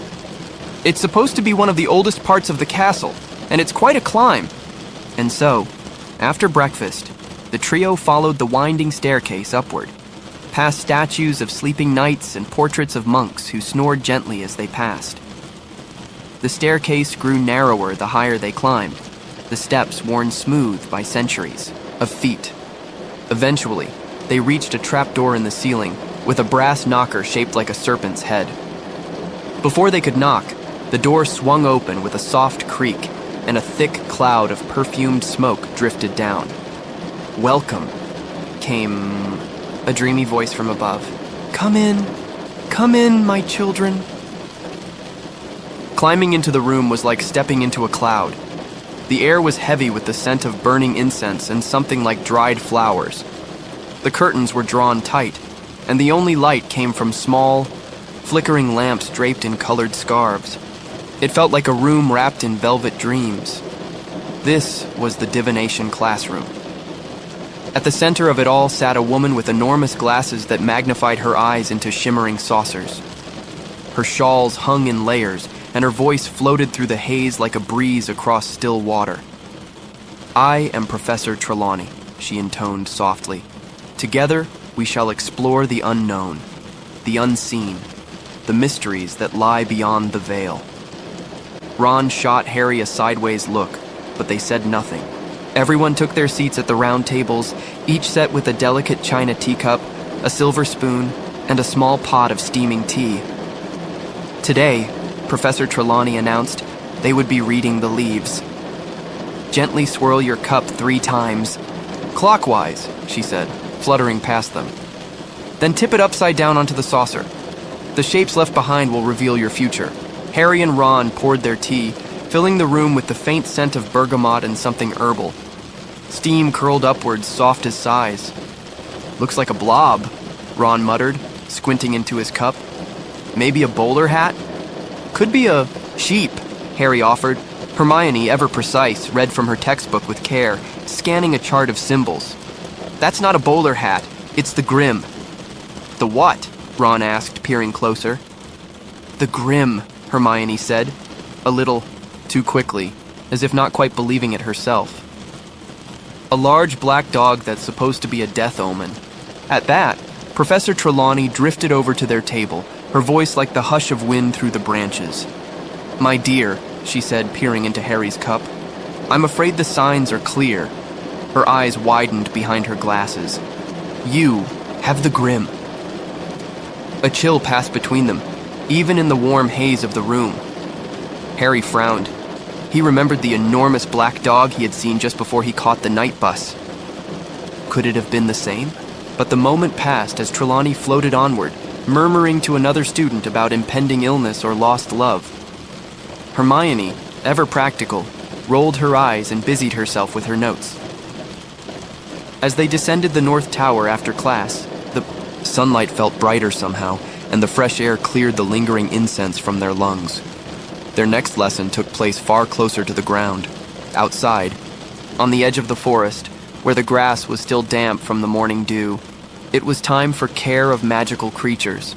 "It's supposed to be one of the oldest parts of the castle, and it's quite a climb." And so, after breakfast, the trio followed the winding staircase upward, past statues of sleeping knights and portraits of monks who snored gently as they passed. The staircase grew narrower the higher they climbed, the steps worn smooth by centuries of feet. Eventually, they reached a trapdoor in the ceiling, with a brass knocker shaped like a serpent's head. Before they could knock, the door swung open with a soft creak, and a thick cloud of perfumed smoke drifted down. "Welcome," came a dreamy voice from above. Come in, my children." Climbing into the room was like stepping into a cloud. The air was heavy with the scent of burning incense and something like dried flowers. The curtains were drawn tight, and the only light came from small, flickering lamps draped in colored scarves. It felt like a room wrapped in velvet dreams. This was the divination classroom. At the center of it all sat a woman with enormous glasses that magnified her eyes into shimmering saucers. Her shawls hung in layers, and her voice floated through the haze like a breeze across still water. "I am Professor Trelawney," she intoned softly. "Together, we shall explore the unknown, the unseen, the mysteries that lie beyond the veil." Ron shot Harry a sideways look, but they said nothing. Everyone took their seats at the round tables, each set with a delicate china teacup, a silver spoon, and a small pot of steaming tea. "Today," Professor Trelawney announced, they would be reading the leaves. Gently swirl your cup 3 times. Clockwise, she said, fluttering past them. Then tip it upside down onto the saucer. The shapes left behind will reveal your future. Harry and Ron poured their tea, filling the room with the faint scent of bergamot and something herbal. Steam curled upwards, soft as sighs. Looks like a blob, Ron muttered, squinting into his cup. Maybe a bowler hat? Could be a sheep, Harry offered. Hermione, ever precise, read from her textbook with care, scanning a chart of symbols. That's not a bowler hat, it's the Grim. The what? Ron asked, peering closer. The Grim, Hermione said, a little too quickly, as if not quite believing it herself. A large black dog that's supposed to be a death omen. At that, Professor Trelawney drifted over to their table, her voice like the hush of wind through the branches. My dear, she said, peering into Harry's cup, I'm afraid the signs are clear. Her eyes widened behind her glasses. You have the Grim. A chill passed between them, even in the warm haze of the room. Harry frowned. He remembered the enormous black dog he had seen just before he caught the night bus. Could it have been the same? But the moment passed as Trelawney floated onward, murmuring to another student about impending illness or lost love. Hermione, ever practical, rolled her eyes and busied herself with her notes. As they descended the North Tower after class, the sunlight felt brighter somehow, and the fresh air cleared the lingering incense from their lungs. Their next lesson took place far closer to the ground, outside, on the edge of the forest, where the grass was still damp from the morning dew. It was time for care of magical creatures.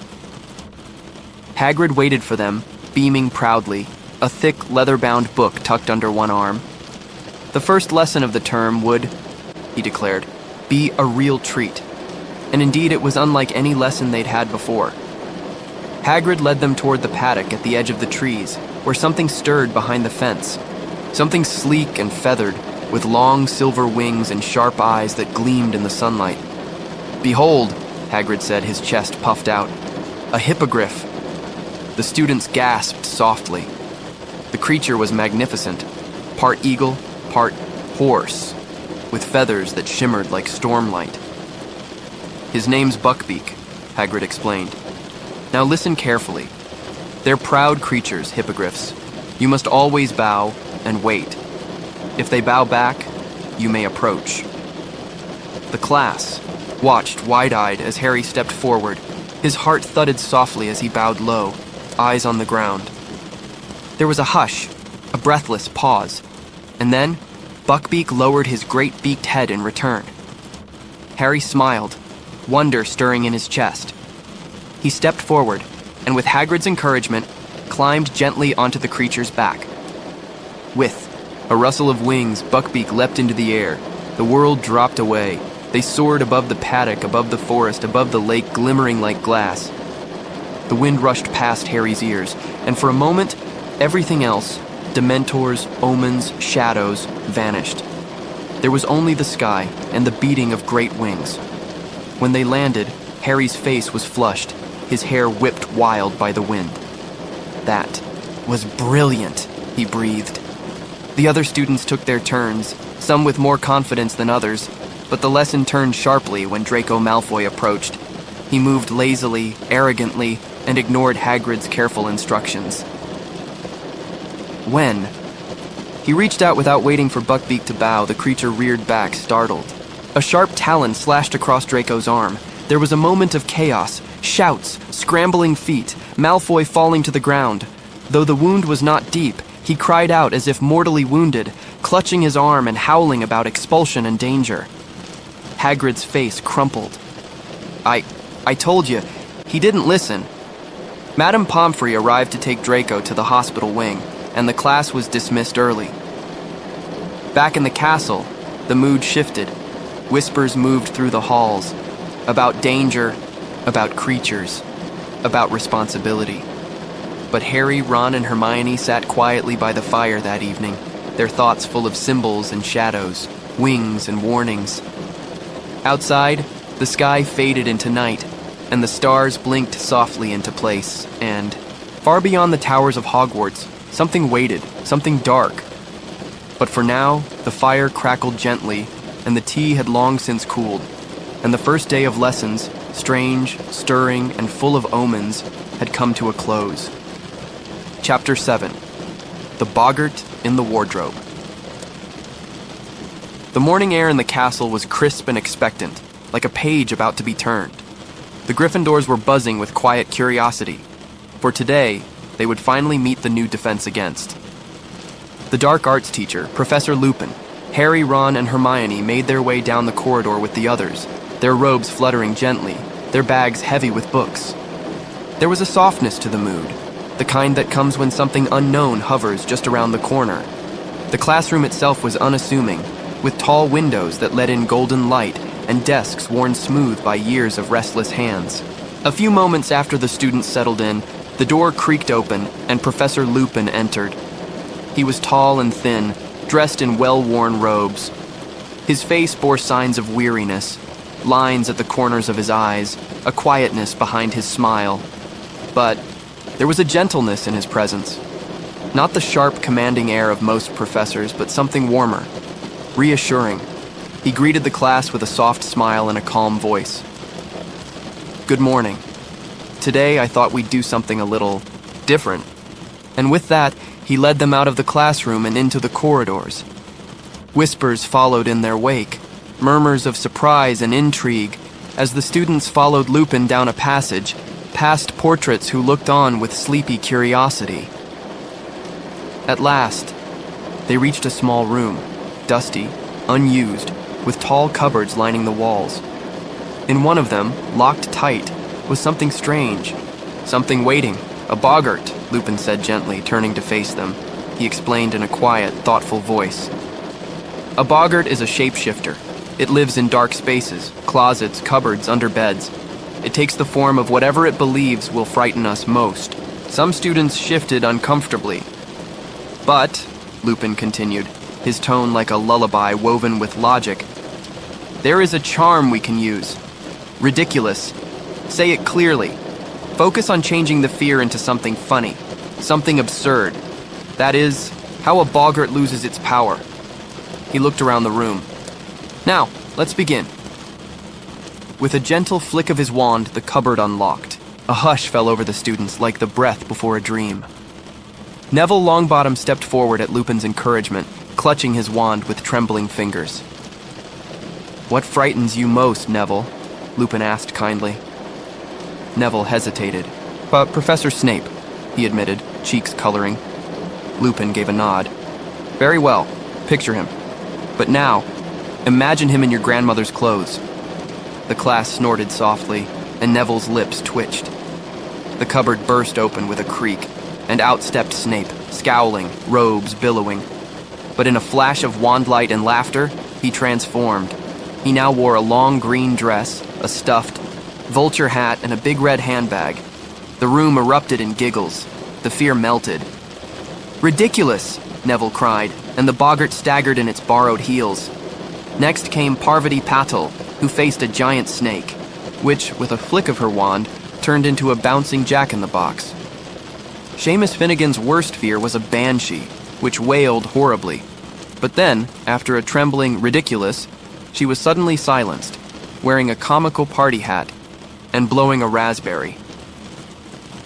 Hagrid waited for them, beaming proudly, a thick, leather-bound book tucked under one arm. The first lesson of the term would, he declared, be a real treat. And indeed it was unlike any lesson they'd had before. Hagrid led them toward the paddock at the edge of the trees, where something stirred behind the fence. Something sleek and feathered, with long silver wings and sharp eyes that gleamed in the sunlight. Behold, Hagrid said, his chest puffed out. A hippogriff. The students gasped softly. The creature was magnificent, part eagle, part horse, with feathers that shimmered like stormlight. His name's Buckbeak, Hagrid explained. Now listen carefully. They're proud creatures, hippogriffs. You must always bow and wait. If they bow back, you may approach. The class watched wide-eyed as Harry stepped forward. His heart thudded softly as he bowed low, eyes on the ground. There was a hush, a breathless pause, and then Buckbeak lowered his great beaked head in return. Harry smiled, wonder stirring in his chest. He stepped forward, and with Hagrid's encouragement, climbed gently onto the creature's back. With a rustle of wings, Buckbeak leapt into the air. The world dropped away. They soared above the paddock, above the forest, above the lake glimmering like glass. The wind rushed past Harry's ears, and for a moment, everything else, dementors, omens, shadows, vanished. There was only the sky and the beating of great wings. When they landed, Harry's face was flushed, his hair whipped wild by the wind. That was brilliant, he breathed. The other students took their turns, some with more confidence than others, but the lesson turned sharply when Draco Malfoy approached. He moved lazily, arrogantly, and ignored Hagrid's careful instructions. When he reached out without waiting for Buckbeak to bow, the creature reared back, startled. A sharp talon slashed across Draco's arm. There was a moment of chaos, shouts, scrambling feet, Malfoy falling to the ground. Though the wound was not deep, he cried out as if mortally wounded, clutching his arm and howling about expulsion and danger. Hagrid's face crumpled. I told you, he didn't listen. Madame Pomfrey arrived to take Draco to the hospital wing, and the class was dismissed early. Back in the castle, the mood shifted. Whispers moved through the halls, about danger, about creatures, about responsibility. But Harry, Ron, and Hermione sat quietly by the fire that evening, their thoughts full of symbols and shadows, wings and warnings. Outside, the sky faded into night, and the stars blinked softly into place, and, far beyond the towers of Hogwarts, Something waited, something dark. But for now, the fire crackled gently, and the tea had long since cooled, and the first day of lessons, strange, stirring, and full of omens, had come to a close. Chapter 7. The Boggart in the Wardrobe. The morning air in the castle was crisp and expectant, like a page about to be turned. The Gryffindors were buzzing with quiet curiosity, for today they would finally meet the new defense against. The dark arts teacher, Professor Lupin, Harry, Ron, and Hermione made their way down the corridor with the others, their robes fluttering gently, their bags heavy with books. There was a softness to the mood, the kind that comes when something unknown hovers just around the corner. The classroom itself was unassuming, with tall windows that let in golden light and desks worn smooth by years of restless hands. A few moments after the students settled in, the door creaked open and Professor Lupin entered. He was tall and thin, dressed in well-worn robes. His face bore signs of weariness, lines at the corners of his eyes, a quietness behind his smile. But there was a gentleness in his presence. Not the sharp, commanding air of most professors, but something warmer, reassuring. He greeted the class with a soft smile and a calm voice. "Good morning. Today I thought we'd do something a little different." And with that, he led them out of the classroom and into the corridors. Whispers followed in their wake, murmurs of surprise and intrigue, as the students followed Lupin down a passage, past portraits who looked on with sleepy curiosity. At last, they reached a small room, dusty, unused, with tall cupboards lining the walls. In one of them, locked tight, was something strange, something waiting. "A boggart," Lupin said gently, turning to face them. He explained in a quiet, thoughtful voice. "A boggart is a shapeshifter. It lives in dark spaces, closets, cupboards, under beds. It takes the form of whatever it believes will frighten us most." Some students shifted uncomfortably. "But," Lupin continued, his tone like a lullaby woven with logic, "there is a charm we can use. Ridiculous. Say it clearly. Focus on changing the fear into something funny, something absurd. That is, how a boggart loses its power." He looked around the room. "Now, let's begin." With a gentle flick of his wand, the cupboard unlocked. A hush fell over the students like the breath before a dream. Neville Longbottom stepped forward at Lupin's encouragement, clutching his wand with trembling fingers. "What frightens you most, Neville?" Lupin asked kindly. Neville hesitated. Professor Snape," he admitted, cheeks coloring. Lupin gave a nod. "Very well. Picture him. But now, imagine him in your grandmother's clothes." The class snorted softly, and Neville's lips twitched. The cupboard burst open with a creak, and out stepped Snape, scowling, robes billowing. But in a flash of wand light and laughter, he transformed. He now wore a long green dress, a stuffed vulture hat, and a big red handbag. The room erupted in giggles. The fear melted. "Ridiculous!" Neville cried, and the boggart staggered in its borrowed heels. Next came Parvati Patil, who faced a giant snake, which, with a flick of her wand, turned into a bouncing jack-in-the-box. Seamus Finnegan's worst fear was a banshee, which wailed horribly. But then, after a trembling ridiculous, she was suddenly silenced, wearing a comical party hat and blowing a raspberry.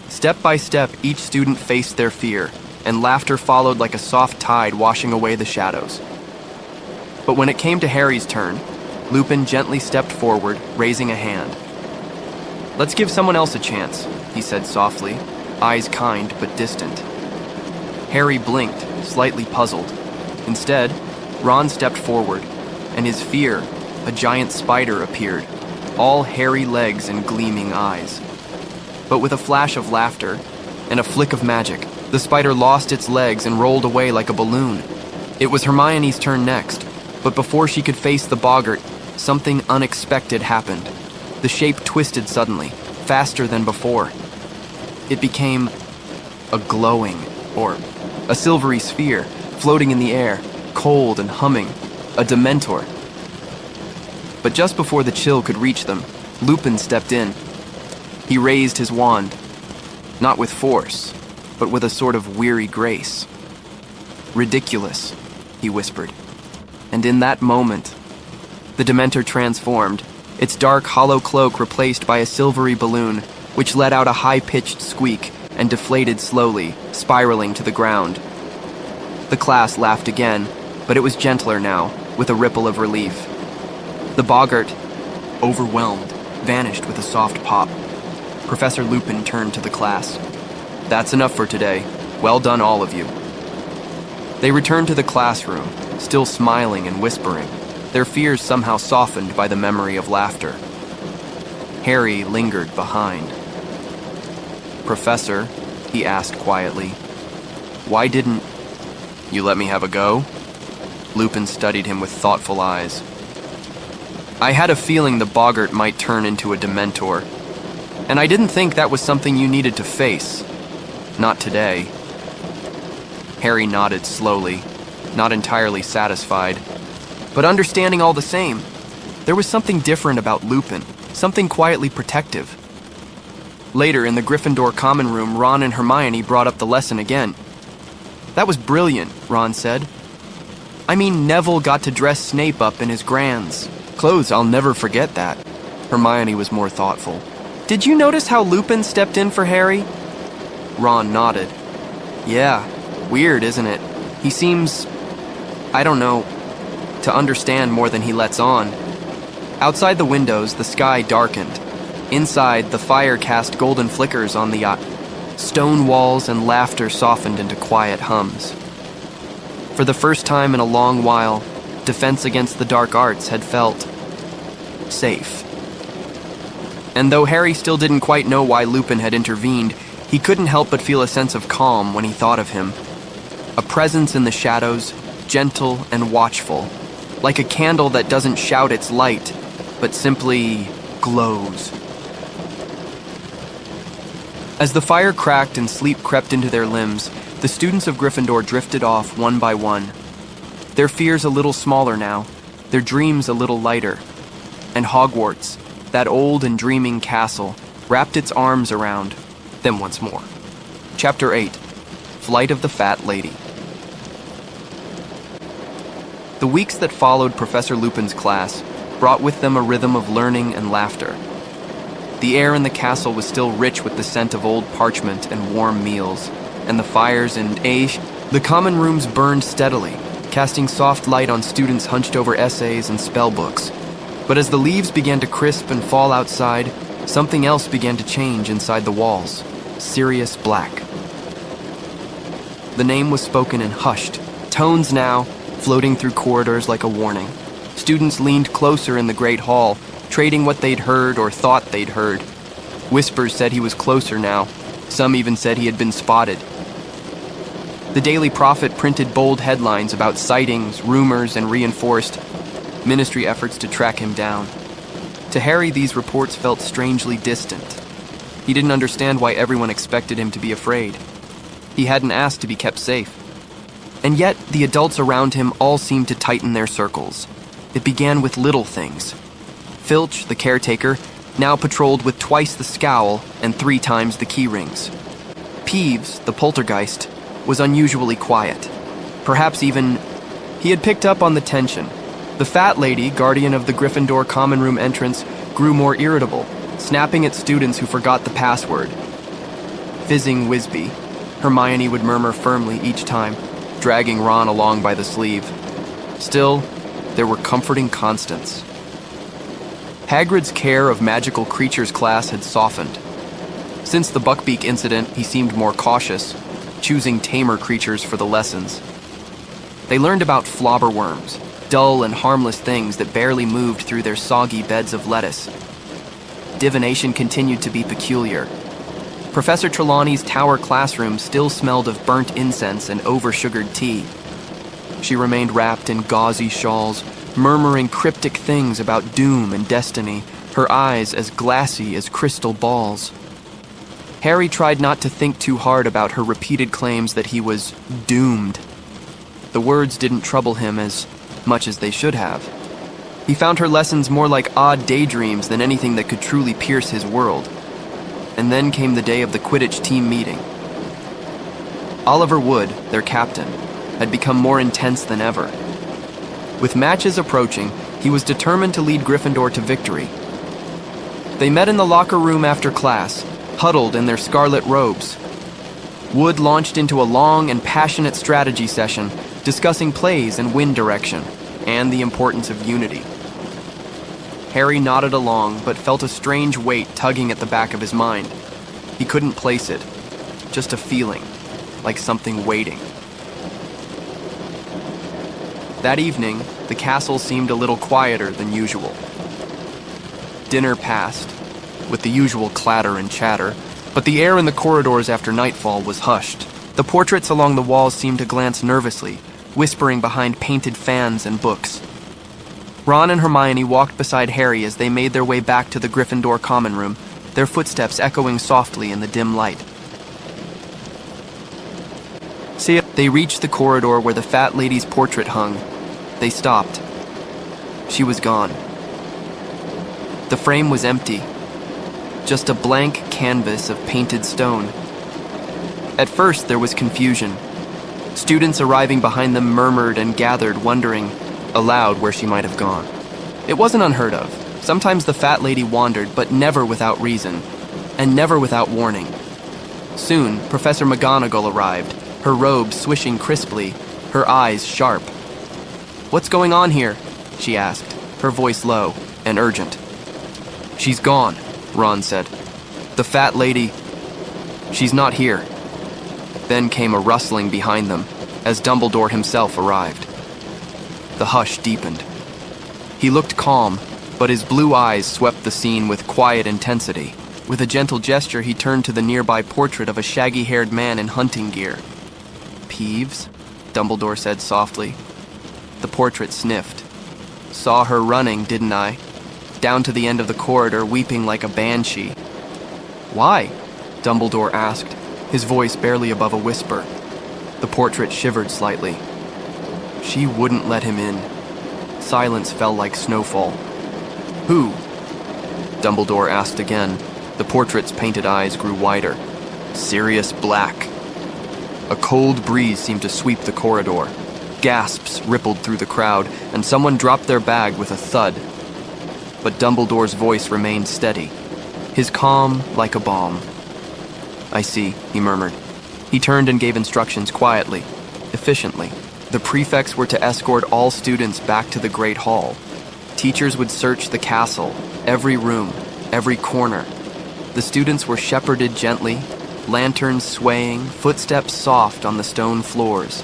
Step by step, each student faced their fear, and laughter followed like a soft tide washing away the shadows. But when it came to Harry's turn, Lupin gently stepped forward, raising a hand. "Let's give someone else a chance," he said softly, eyes kind but distant. Harry blinked, slightly puzzled. Instead, Ron stepped forward, and his fear, a giant spider, appeared, all hairy legs and gleaming eyes. But with a flash of laughter and a flick of magic, the spider lost its legs and rolled away like a balloon. It was Hermione's turn next, but before she could face the boggart, something unexpected happened. The shape twisted suddenly, faster than before. It became a glowing, or a silvery sphere, floating in the air, cold and humming, a Dementor. But just before the chill could reach them, Lupin stepped in. He raised his wand, not with force, but with a sort of weary grace. "Ridiculous," he whispered. And in that moment, the Dementor transformed, its dark, hollow cloak replaced by a silvery balloon, which let out a high-pitched squeak and deflated slowly, spiraling to the ground. The class laughed again, but it was gentler now, with a ripple of relief. The boggart, overwhelmed, vanished with a soft pop. Professor Lupin turned to the class. "That's enough for today. Well done, all of you." They returned to the classroom, still smiling and whispering, their fears somehow softened by the memory of laughter. Harry lingered behind. "Professor," he asked quietly, "why didn't you let me have a go?" Lupin studied him with thoughtful eyes. "I had a feeling the boggart might turn into a Dementor, and I didn't think that was something you needed to face. Not today." Harry nodded slowly, not entirely satisfied, but understanding all the same. There was something different about Lupin, something quietly protective. Later, in the Gryffindor common room, Ron and Hermione brought up the lesson again. "That was brilliant," Ron said. "I mean, Neville got to dress Snape up in his Grands clothes. I'll never forget that." Hermione was more thoughtful. "Did you notice how Lupin stepped in for Harry?" Ron nodded. "Yeah, weird, isn't it? He seems, I don't know, to understand more than he lets on." Outside the windows, the sky darkened. Inside, the fire cast golden flickers on the stone walls, and laughter softened into quiet hums. For the first time in a long while, defense against the dark arts had felt safe. And though Harry still didn't quite know why Lupin had intervened, he couldn't help but feel a sense of calm when he thought of him. A presence in the shadows, gentle and watchful, like a candle that doesn't shout its light, but simply glows. As the fire cracked and sleep crept into their limbs, the students of Gryffindor drifted off one by one. Their fears a little smaller now, their dreams a little lighter. And Hogwarts, that old and dreaming castle, wrapped its arms around them once more. Chapter 8. Flight of the Fat Lady. The weeks that followed Professor Lupin's class brought with them a rhythm of learning and laughter. The air in the castle was still rich with the scent of old parchment and warm meals, and the fires in the common rooms burned steadily, casting soft light on students hunched over essays and spell books. But as the leaves began to crisp and fall outside, something else began to change inside the walls. Sirius Black. The name was spoken in hushed tones now, floating through corridors like a warning. Students leaned closer in the great hall, trading what they'd heard or thought they'd heard. Whispers said he was closer now. Some even said he had been spotted. The Daily Prophet printed bold headlines about sightings, rumors, and reinforced ministry efforts to track him down. To Harry, these reports felt strangely distant. He didn't understand why everyone expected him to be afraid. He hadn't asked to be kept safe. And yet, the adults around him all seemed to tighten their circles. It began with little things. Filch, the caretaker, now patrolled with twice the scowl and 3 times the key rings. Peeves, the poltergeist, was unusually quiet. Perhaps even he had picked up on the tension. The fat lady, guardian of the Gryffindor common room entrance, grew more irritable, snapping at students who forgot the password. "Fizzing Whizbee," Hermione would murmur firmly each time, dragging Ron along by the sleeve. Still, there were comforting constants. Hagrid's care of magical creatures class had softened. Since the Buckbeak incident, he seemed more cautious, choosing tamer creatures for the lessons. They learned about flobberworms, dull and harmless things that barely moved through their soggy beds of lettuce. Divination continued to be peculiar. Professor Trelawney's tower classroom still smelled of burnt incense and over-sugared tea. She remained wrapped in gauzy shawls, murmuring cryptic things about doom and destiny, her eyes as glassy as crystal balls. Harry tried not to think too hard about her repeated claims that he was doomed. The words didn't trouble him as much as they should have. He found her lessons more like odd daydreams than anything that could truly pierce his world. And then came the day of the Quidditch team meeting. Oliver Wood, their captain, had become more intense than ever. With matches approaching, he was determined to lead Gryffindor to victory. They met in the locker room after class, huddled in their scarlet robes. Wood launched into a long and passionate strategy session, discussing plays and wind direction, and the importance of unity. Harry nodded along, but felt a strange weight tugging at the back of his mind. He couldn't place it, just a feeling, like something waiting. That evening, the castle seemed a little quieter than usual. Dinner passed, with the usual clatter and chatter, but the air in the corridors after nightfall was hushed. The portraits along the walls seemed to glance nervously, whispering behind painted fans and books. Ron and Hermione walked beside Harry as they made their way back to the Gryffindor common room, their footsteps echoing softly in the dim light. They reached the corridor where the fat lady's portrait hung. They stopped. She was gone. The frame was empty. Just a blank canvas of painted stone. At first, there was confusion. Students arriving behind them murmured and gathered, wondering aloud where she might have gone. It wasn't unheard of. Sometimes the fat lady wandered, but never without reason, and never without warning. Soon, Professor McGonagall arrived, her robe swishing crisply, her eyes sharp. "What's going on here?" she asked, her voice low and urgent. "She's gone," Ron said. "The fat lady, she's not here." Then came a rustling behind them, as Dumbledore himself arrived. The hush deepened. He looked calm, but his blue eyes swept the scene with quiet intensity. With a gentle gesture, he turned to the nearby portrait of a shaggy-haired man in hunting gear. "Peeves?" Dumbledore said softly. The portrait sniffed. "Saw her running, didn't I? Down to the end of the corridor, weeping like a banshee." "Why?" Dumbledore asked, his voice barely above a whisper. The portrait shivered slightly. "She wouldn't let him in." Silence fell like snowfall. "Who?" Dumbledore asked again. The portrait's painted eyes grew wider. "Sirius Black." A cold breeze seemed to sweep the corridor. Gasps rippled through the crowd, and someone dropped their bag with a thud. But Dumbledore's voice remained steady, his calm like a balm. "I see," he murmured. He turned and gave instructions quietly, efficiently. The prefects were to escort all students back to the Great Hall. Teachers would search the castle, every room, every corner. The students were shepherded gently, lanterns swaying, footsteps soft on the stone floors.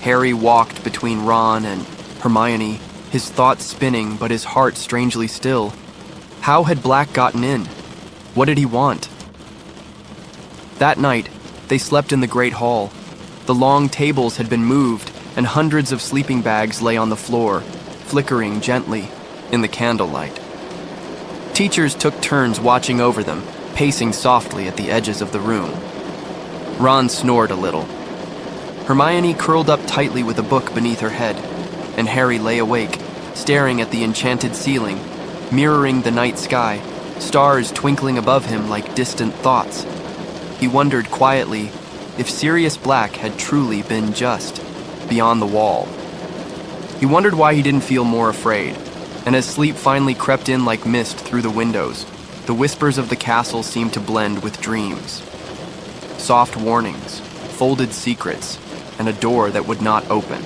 Harry walked between Ron and Hermione, his thoughts spinning but his heart strangely still. How had Black gotten in? What did he want? That night, they slept in the Great Hall. The long tables had been moved, and hundreds of sleeping bags lay on the floor, flickering gently in the candlelight. Teachers took turns watching over them, pacing softly at the edges of the room. Ron snored a little. Hermione curled up tightly with a book beneath her head, and Harry lay awake, staring at the enchanted ceiling, mirroring the night sky, stars twinkling above him like distant thoughts. He wondered quietly if Sirius Black had truly been just beyond the wall. He wondered why he didn't feel more afraid, and as sleep finally crept in like mist through the windows, the whispers of the castle seemed to blend with dreams. Soft warnings, folded secrets, and a door that would not open.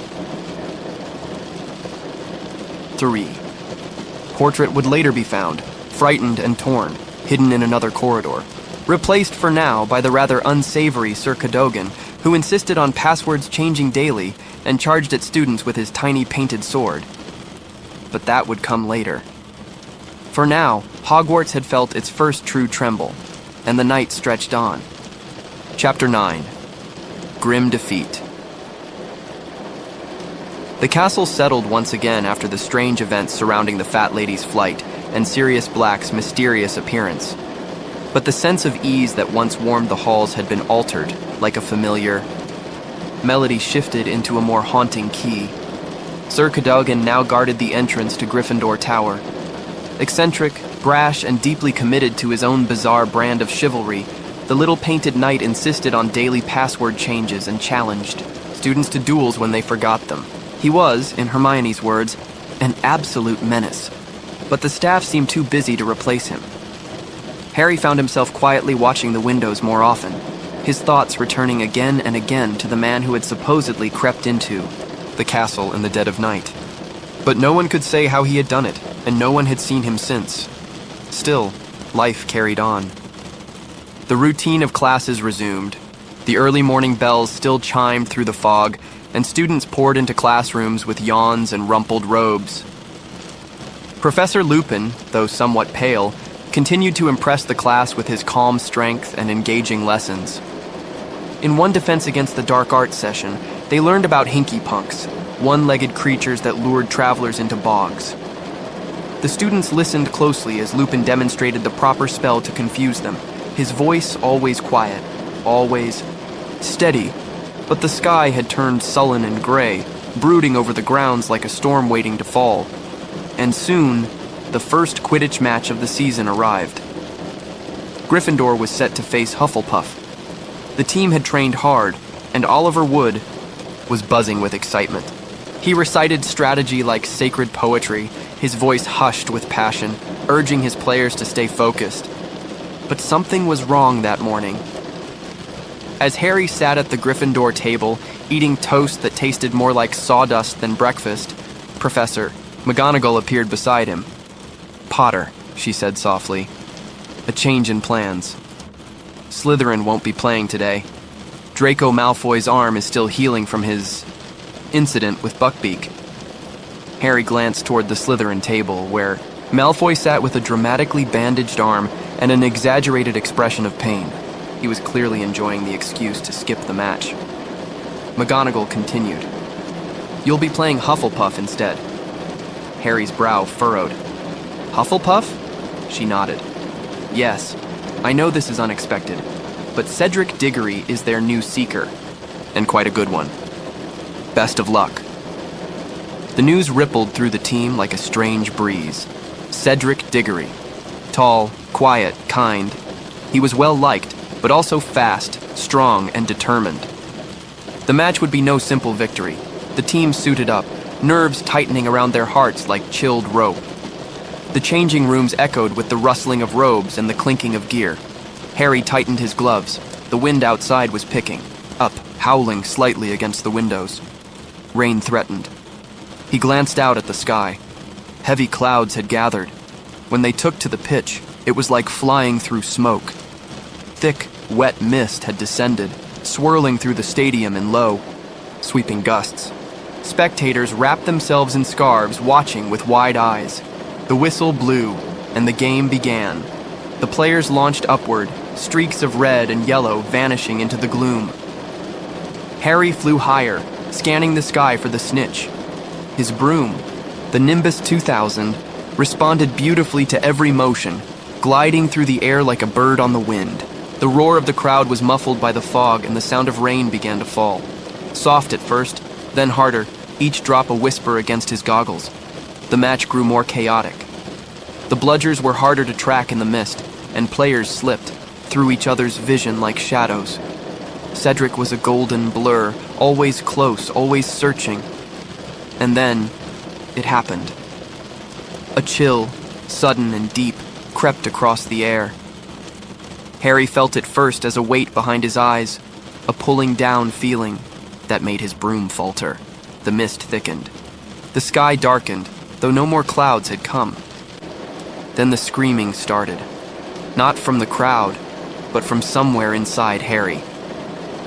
3. Portrait would later be found, frightened and torn, hidden in another corridor, replaced for now by the rather unsavory Sir Cadogan, who insisted on passwords changing daily and charged at students with his tiny painted sword. But that would come later. For now, Hogwarts had felt its first true tremble, and the night stretched on. Chapter 9. Grim Defeat. The castle settled once again after the strange events surrounding the fat lady's flight and Sirius Black's mysterious appearance. But the sense of ease that once warmed the halls had been altered, like a familiar melody shifted into a more haunting key. Sir Cadogan now guarded the entrance to Gryffindor Tower. Eccentric, brash, and deeply committed to his own bizarre brand of chivalry, The little painted knight insisted on daily password changes and challenged students to duels when they forgot them. He was, in Hermione's words, an absolute menace. But the staff seemed too busy to replace him. Harry found himself quietly watching the windows more often, his thoughts returning again and again to the man who had supposedly crept into the castle in the dead of night. But no one could say how he had done it, and no one had seen him since. Still, life carried on. The routine of classes resumed. The early morning bells still chimed through the fog, and students poured into classrooms with yawns and rumpled robes. Professor Lupin, though somewhat pale, continued to impress the class with his calm strength and engaging lessons. In one defense against the dark arts session, they learned about hinky-punks, one-legged creatures that lured travelers into bogs. The students listened closely as Lupin demonstrated the proper spell to confuse them, his voice always quiet, always steady, but the sky had turned sullen and gray, brooding over the grounds like a storm waiting to fall. And soon, the first Quidditch match of the season arrived. Gryffindor was set to face Hufflepuff. The team had trained hard, and Oliver Wood was buzzing with excitement. He recited strategy like sacred poetry, his voice hushed with passion, urging his players to stay focused. But something was wrong that morning. As Harry sat at the Gryffindor table, eating toast that tasted more like sawdust than breakfast, Professor McGonagall appeared beside him. "Potter," she said softly, "a change in plans. Slytherin won't be playing today. Draco Malfoy's arm is still healing from his incident with Buckbeak." Harry glanced toward the Slytherin table, where Malfoy sat with a dramatically bandaged arm and an exaggerated expression of pain. He was clearly enjoying the excuse to skip the match. McGonagall continued, "You'll be playing Hufflepuff instead." Harry's brow furrowed. "Hufflepuff?" She nodded. "Yes, I know this is unexpected, but Cedric Diggory is their new seeker, and quite a good one. Best of luck." The news rippled through the team like a strange breeze. Cedric Diggory. Tall, quiet, kind. He was well liked, but also fast, strong, and determined. The match would be no simple victory. The team suited up, nerves tightening around their hearts like chilled rope. The changing rooms echoed with the rustling of robes and the clinking of gear. Harry tightened his gloves. The wind outside was picking up, howling slightly against the windows. Rain threatened. He glanced out at the sky. Heavy clouds had gathered. When they took to the pitch, it was like flying through smoke. Thick, wet mist had descended, swirling through the stadium in low, sweeping gusts. Spectators wrapped themselves in scarves, watching with wide eyes. The whistle blew, and the game began. The players launched upward, streaks of red and yellow vanishing into the gloom. Harry flew higher, scanning the sky for the snitch. His broom, the Nimbus 2000, responded beautifully to every motion, gliding through the air like a bird on the wind. The roar of the crowd was muffled by the fog, and the sound of rain began to fall. Soft at first, then harder, each drop a whisper against his goggles. The match grew more chaotic. The Bludgers were harder to track in the mist, and players slipped through each other's vision like shadows. Cedric was a golden blur, always close, always searching. And then, it happened. A chill, sudden and deep, crept across the air. Harry felt it first as a weight behind his eyes, a pulling down feeling that made his broom falter. The mist thickened. The sky darkened, though no more clouds had come. Then the screaming started. Not from the crowd, but from somewhere inside Harry.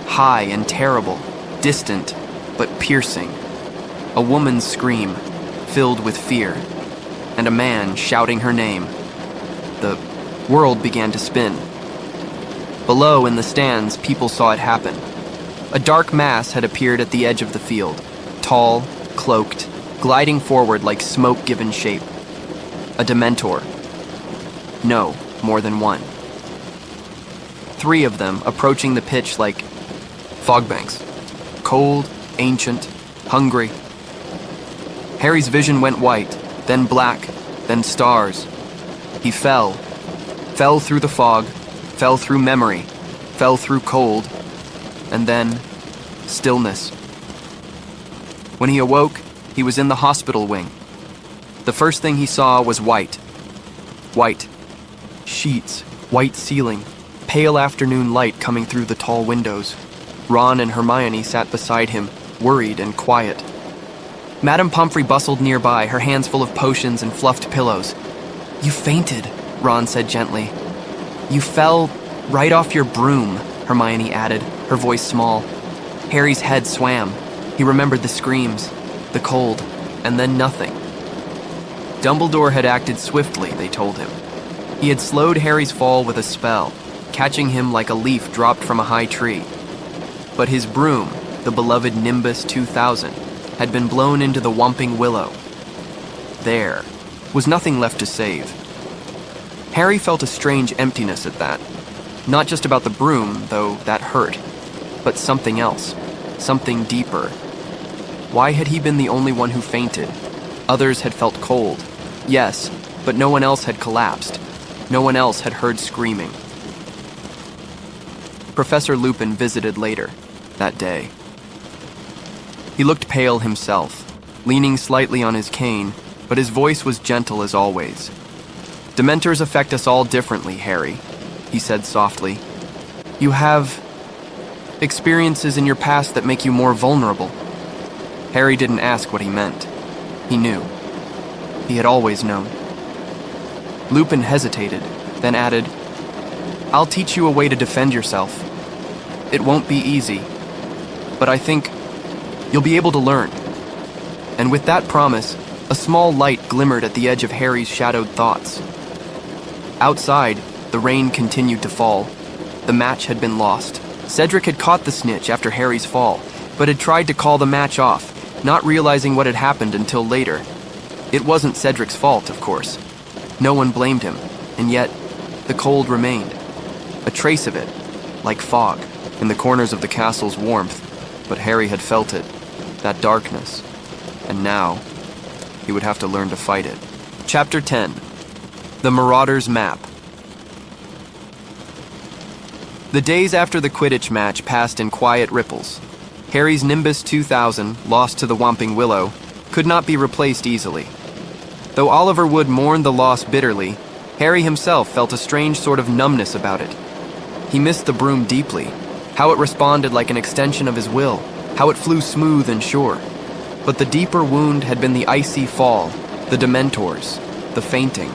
High and terrible, distant, but piercing. A woman's scream, filled with fear, and a man shouting her name. The world began to spin. Below in the stands, people saw it happen. A dark mass had appeared at the edge of the field, tall, cloaked, gliding forward like smoke given shape. A Dementor. No, more than one. 3 of them approaching the pitch like fogbanks. Cold, ancient, hungry. Harry's vision went white, then black, then stars. He fell through the fog, fell through memory, fell through cold, and then stillness. When he awoke, he was in the hospital wing. The first thing he saw was white. White. Sheets, white ceiling, pale afternoon light coming through the tall windows. Ron and Hermione sat beside him, worried and quiet. Madame Pomfrey bustled nearby, her hands full of potions and fluffed pillows. "You fainted," Ron said gently. "You fell right off your broom," Hermione added, her voice small. Harry's head swam. He remembered the screams, the cold, and then nothing. Dumbledore had acted swiftly, they told him. He had slowed Harry's fall with a spell, catching him like a leaf dropped from a high tree. But his broom, the beloved Nimbus 2000, had been blown into the Whomping Willow. There was nothing left to save. Harry felt a strange emptiness at that. Not just about the broom, though that hurt, but something else, something deeper. Why had he been the only one who fainted? Others had felt cold, yes, but no one else had collapsed. No one else had heard screaming. Professor Lupin visited later, that day. He looked pale himself, leaning slightly on his cane, but his voice was gentle as always. "Dementors affect us all differently, Harry," he said softly. "You have experiences in your past that make you more vulnerable." Harry didn't ask what he meant. He knew. He had always known. Lupin hesitated, then added, "I'll teach you a way to defend yourself. It won't be easy, but I think you'll be able to learn." And with that promise, a small light glimmered at the edge of Harry's shadowed thoughts. Outside, the rain continued to fall. The match had been lost. Cedric had caught the snitch after Harry's fall, but had tried to call the match off, not realizing what had happened until later. It wasn't Cedric's fault, of course. No one blamed him, and yet the cold remained. A trace of it, like fog, in the corners of the castle's warmth, but Harry had felt it, that darkness, and now he would have to learn to fight it. Chapter 10. The Marauder's Map. The days after the Quidditch match passed in quiet ripples. Harry's Nimbus 2000, lost to the Whomping Willow, could not be replaced easily. Though Oliver Wood mourned the loss bitterly, Harry himself felt a strange sort of numbness about it. He missed the broom deeply, how it responded like an extension of his will, how it flew smooth and sure. But the deeper wound had been the icy fall, the Dementors, the fainting,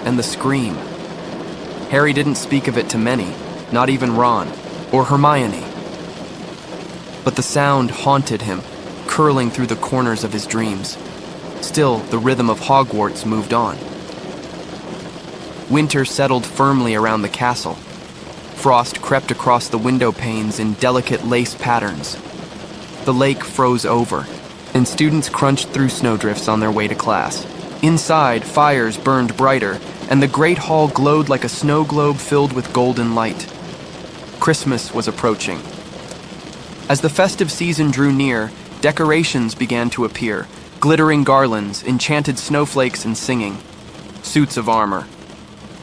and the scream. Harry didn't speak of it to many, not even Ron or Hermione. But the sound haunted him, curling through the corners of his dreams. Still, the rhythm of Hogwarts moved on. Winter settled firmly around the castle. Frost crept across the window panes in delicate lace patterns. The lake froze over, and students crunched through snowdrifts on their way to class. Inside, fires burned brighter, and the great hall glowed like a snow globe filled with golden light. Christmas was approaching. As the festive season drew near, decorations began to appear, glittering garlands, enchanted snowflakes, and singing. Suits of armor.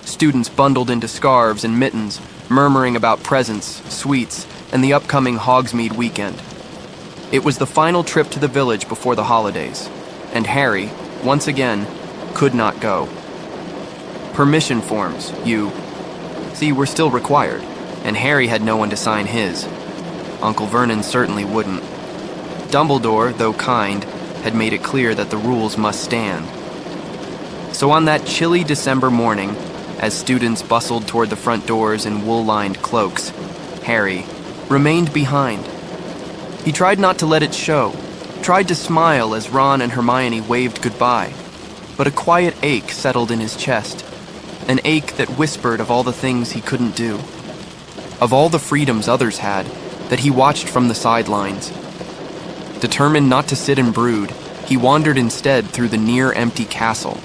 Students bundled into scarves and mittens, murmuring about presents, sweets, and the upcoming Hogsmeade weekend. It was the final trip to the village before the holidays, and Harry, once again, could not go. Permission forms, were still required, and Harry had no one to sign his. Uncle Vernon certainly wouldn't. Dumbledore, though kind, had made it clear that the rules must stand. So on that chilly December morning, as students bustled toward the front doors in wool-lined cloaks, Harry remained behind. He tried not to let it show, tried to smile as Ron and Hermione waved goodbye, but a quiet ache settled in his chest, an ache that whispered of all the things he couldn't do, of all the freedoms others had that he watched from the sidelines. Determined not to sit and brood, he wandered instead through the near-empty castle.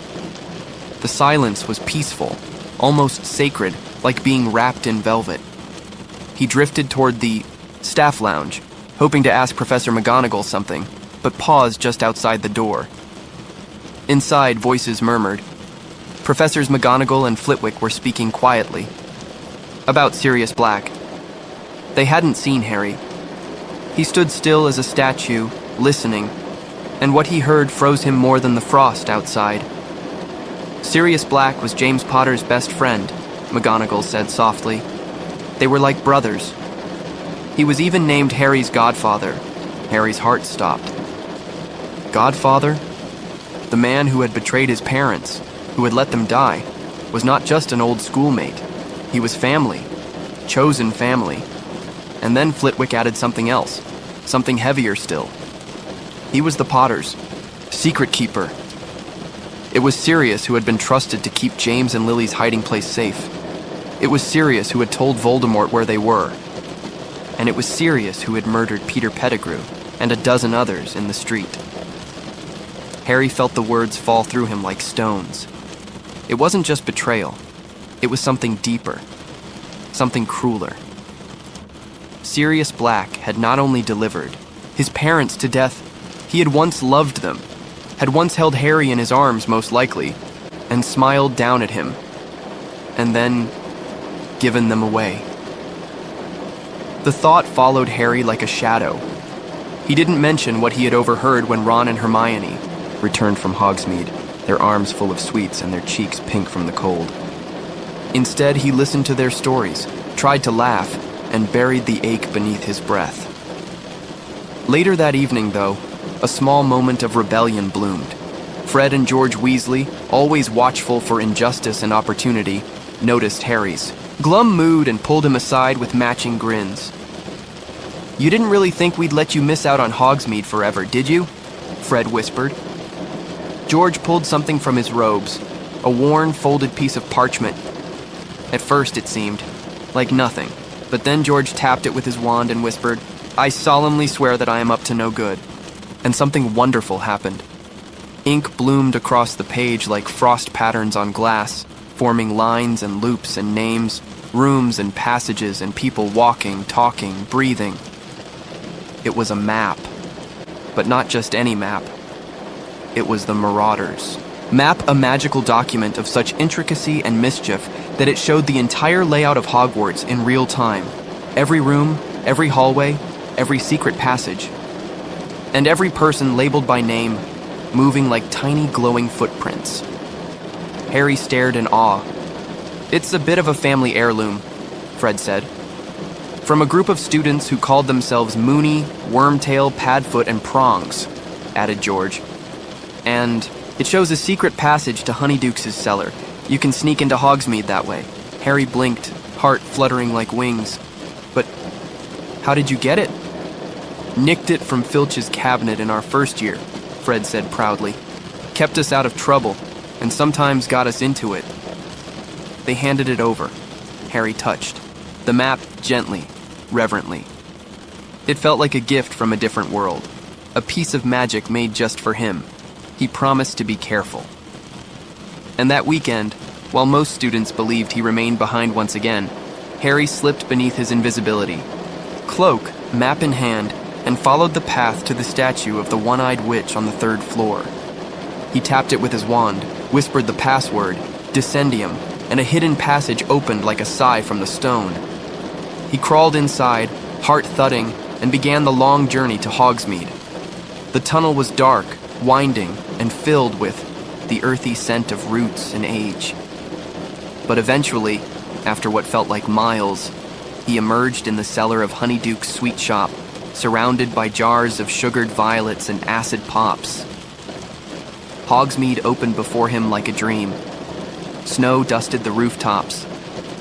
The silence was peaceful, almost sacred, like being wrapped in velvet. He drifted toward the staff lounge, hoping to ask Professor McGonagall something, but paused just outside the door. Inside, voices murmured. Professors McGonagall and Flitwick were speaking quietly. About Sirius Black, They hadn't seen Harry. He stood still as a statue, listening, and what he heard froze him more than the frost outside. Sirius Black was James Potter's best friend, McGonagall said softly. They were like brothers. He was even named Harry's godfather. Harry's heart stopped. Godfather? The man who had betrayed his parents, who had let them die, was not just an old schoolmate. He was family. Chosen family. And then Flitwick added something else. Something heavier still. He was the Potters. Secret keeper. It was Sirius who had been trusted to keep James and Lily's hiding place safe. It was Sirius who had told Voldemort where they were. And it was Sirius who had murdered Peter Pettigrew and a dozen others in the street. Harry felt the words fall through him like stones. It wasn't just betrayal. It was something deeper. Something crueler. Sirius Black had not only delivered his parents to death, he had once loved them, had once held Harry in his arms most likely, and smiled down at him, and then given them away. The thought followed Harry like a shadow. He didn't mention what he had overheard when Ron and Hermione returned from Hogsmeade, their arms full of sweets and their cheeks pink from the cold. Instead, he listened to their stories, tried to laugh, and buried the ache beneath his breath. Later that evening, though, a small moment of rebellion bloomed. Fred and George Weasley, always watchful for injustice and opportunity, noticed Harry's glum mood and pulled him aside with matching grins. "You didn't really think we'd let you miss out on Hogsmeade forever, did you?" Fred whispered. George pulled something from his robes, a worn, folded piece of parchment. At first, it seemed like nothing, but then George tapped it with his wand and whispered, "I solemnly swear that I am up to no good." And something wonderful happened. Ink bloomed across the page like frost patterns on glass, forming lines and loops and names, rooms and passages and people walking, talking, breathing. It was a map. But not just any map. It was the Marauders. Map, a magical document of such intricacy and mischief that it showed the entire layout of Hogwarts in real time. Every room, every hallway, every secret passage. And every person labeled by name, moving like tiny glowing footprints. Harry stared in awe. "It's a bit of a family heirloom," Fred said. "From a group of students who called themselves Moony, Wormtail, Padfoot, and Prongs," added George. "And it shows a secret passage to Honeydukes' cellar. You can sneak into Hogsmeade that way." Harry blinked, heart fluttering like wings. "But how did you get it?" "Nicked it from Filch's cabinet in our first year," Fred said proudly. "Kept us out of trouble, and sometimes got us into it." They handed it over. Harry touched the map gently, reverently. It felt like a gift from a different world, a piece of magic made just for him. He promised to be careful. And that weekend, while most students believed he remained behind once again, Harry slipped beneath his invisibility, cloak, map in hand, and followed the path to the statue of the one-eyed witch on the 3rd floor. He tapped it with his wand, whispered the password, Descendium, and a hidden passage opened like a sigh from the stone. He crawled inside, heart thudding, and began the long journey to Hogsmeade. The tunnel was dark, winding, and filled with the earthy scent of roots and age. But eventually, after what felt like miles, he emerged in the cellar of Honeyduke's sweet shop, surrounded by jars of sugared violets and acid pops. Hogsmeade opened before him like a dream. Snow dusted the rooftops.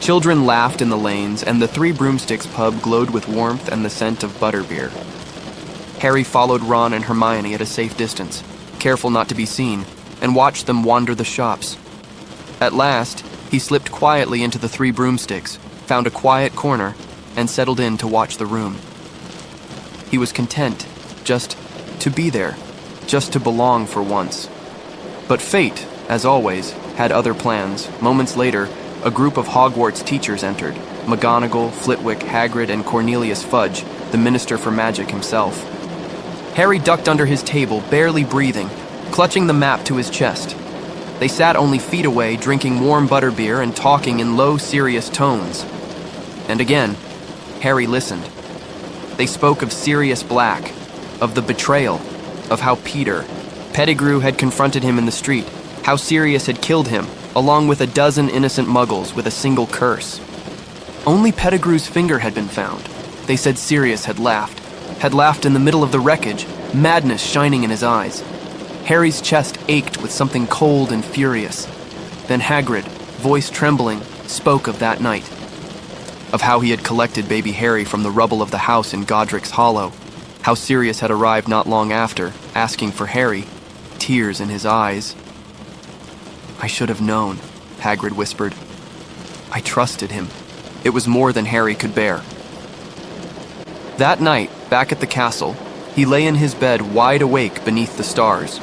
Children laughed in the lanes, and the Three Broomsticks pub glowed with warmth and the scent of butterbeer. Harry followed Ron and Hermione at a safe distance, careful not to be seen, and watched them wander the shops. At last, he slipped quietly into the Three Broomsticks, found a quiet corner, and settled in to watch the room. He was content, just to be there, just to belong for once. But fate, as always, had other plans. Moments later, a group of Hogwarts teachers entered. McGonagall, Flitwick, Hagrid, and Cornelius Fudge, the Minister for Magic himself. Harry ducked under his table, barely breathing, clutching the map to his chest. They sat only feet away, drinking warm butterbeer and talking in low, serious tones. And again, Harry listened. They spoke of Sirius Black, of the betrayal, of how Peter Pettigrew had confronted him in the street, how Sirius had killed him, along with a dozen innocent muggles with a single curse. Only Pettigrew's finger had been found. They said Sirius had laughed in the middle of the wreckage, madness shining in his eyes. Harry's chest ached with something cold and furious. Then Hagrid, voice trembling, spoke of that night, of how he had collected baby Harry from the rubble of the house in Godric's Hollow, how Sirius had arrived not long after, asking for Harry, tears in his eyes. "I should have known," Hagrid whispered. "I trusted him. It was more than Harry could bear." That night, back at the castle, he lay in his bed wide awake beneath the stars.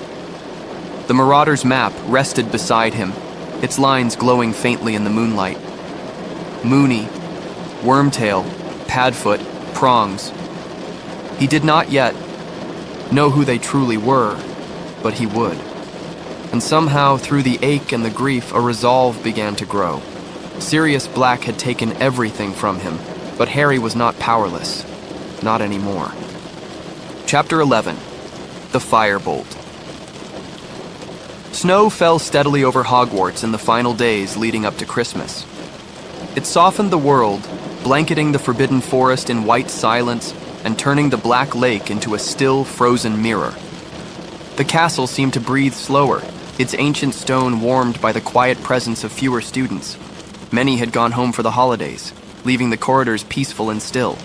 The Marauder's map rested beside him, its lines glowing faintly in the moonlight. Moony, Wormtail, Padfoot, Prongs. He did not yet know who they truly were, but he would. And somehow, through the ache and the grief, a resolve began to grow. Sirius Black had taken everything from him, but Harry was not powerless. Not anymore. Chapter 11. The Firebolt. Snow fell steadily over Hogwarts in the final days leading up to Christmas. It softened the world, blanketing the Forbidden Forest in white silence and turning the Black Lake into a still, frozen mirror. The castle seemed to breathe slower, its ancient stone warmed by the quiet presence of fewer students. Many had gone home for the holidays, leaving the corridors peaceful and still.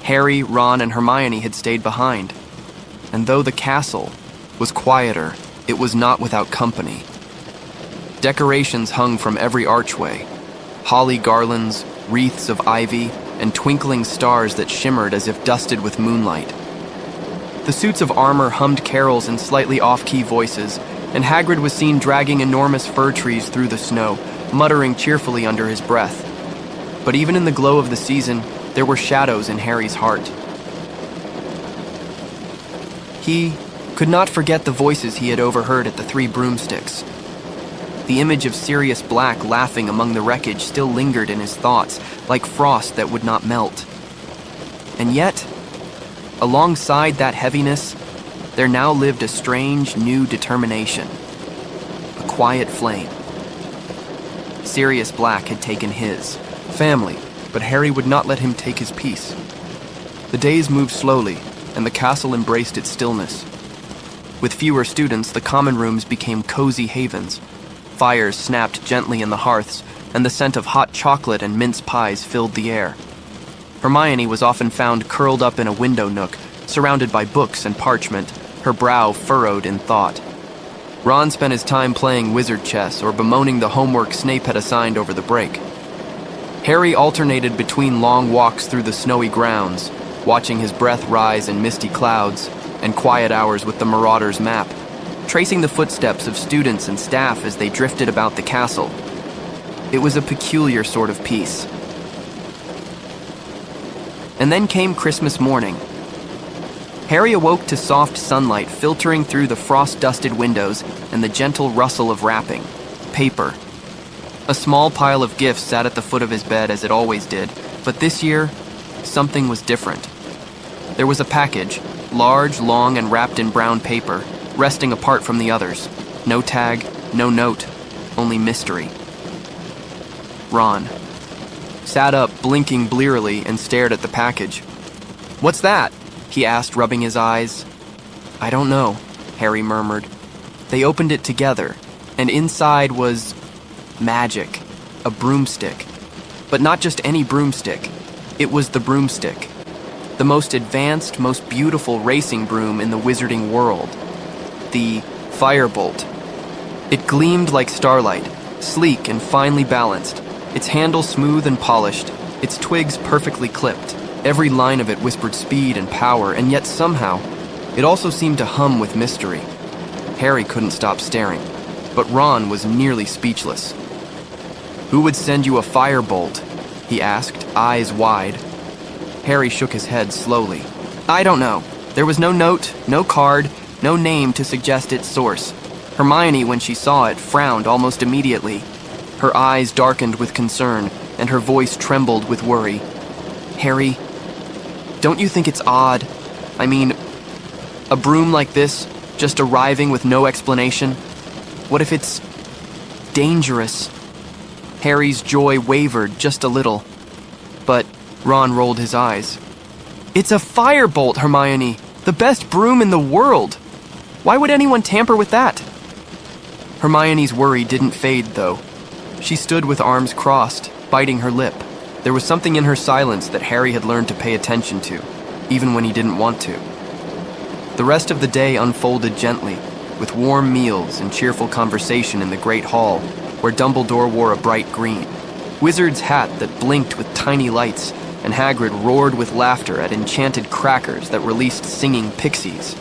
Harry, Ron, and Hermione had stayed behind. And though the castle was quieter, it was not without company. Decorations hung from every archway, holly garlands, wreaths of ivy, and twinkling stars that shimmered as if dusted with moonlight. The suits of armor hummed carols in slightly off-key voices, and Hagrid was seen dragging enormous fir trees through the snow, muttering cheerfully under his breath. But even in the glow of the season, there were shadows in Harry's heart. He could not forget the voices he had overheard at the Three Broomsticks. The image of Sirius Black laughing among the wreckage still lingered in his thoughts, like frost that would not melt. And yet, alongside that heaviness, there now lived a strange, new determination. A quiet flame. Sirius Black had taken his family, but Harry would not let him take his peace. The days moved slowly, and the castle embraced its stillness. With fewer students, the common rooms became cozy havens. Fires snapped gently in the hearths, and the scent of hot chocolate and mince pies filled the air. Hermione was often found curled up in a window nook, surrounded by books and parchment, her brow furrowed in thought. Ron spent his time playing wizard chess or bemoaning the homework Snape had assigned over the break. Harry alternated between long walks through the snowy grounds, watching his breath rise in misty clouds, and quiet hours with the Marauder's map, tracing the footsteps of students and staff as they drifted about the castle. It was a peculiar sort of peace. And then came Christmas morning. Harry awoke to soft sunlight filtering through the frost-dusted windows and the gentle rustle of wrapping. Paper. A small pile of gifts sat at the foot of his bed as it always did, but this year, something was different. There was a package, large, long, and wrapped in brown paper, resting apart from the others. No tag, no note, only mystery. Ron sat up, blinking blearily, and stared at the package. "What's that?" he asked, rubbing his eyes. "I don't know," Harry murmured. They opened it together, and inside was magic, a broomstick. But not just any broomstick. It was the broomstick. The most advanced, most beautiful racing broom in the wizarding world. The Firebolt. It gleamed like starlight, sleek and finely balanced, its handle smooth and polished, its twigs perfectly clipped. Every line of it whispered speed and power, and yet somehow, it also seemed to hum with mystery. Harry couldn't stop staring, but Ron was nearly speechless. "Who would send you a firebolt?" he asked, eyes wide. Harry shook his head slowly. "I don't know. There was no note, no card, no name to suggest its source. Hermione, when she saw it, frowned almost immediately. Her eyes darkened with concern, and her voice trembled with worry. Harry, don't you think it's odd? I mean, a broom like this, just arriving with no explanation? What if it's dangerous? Harry's joy wavered just a little, but Ron rolled his eyes. It's a firebolt, Hermione! The best broom in the world! Why would anyone tamper with that? Hermione's worry didn't fade, though. She stood with arms crossed, biting her lip. There was something in her silence that Harry had learned to pay attention to, even when he didn't want to. The rest of the day unfolded gently, with warm meals and cheerful conversation in the Great Hall, where Dumbledore wore a bright green wizard's hat that blinked with tiny lights, and Hagrid roared with laughter at enchanted crackers that released singing pixies.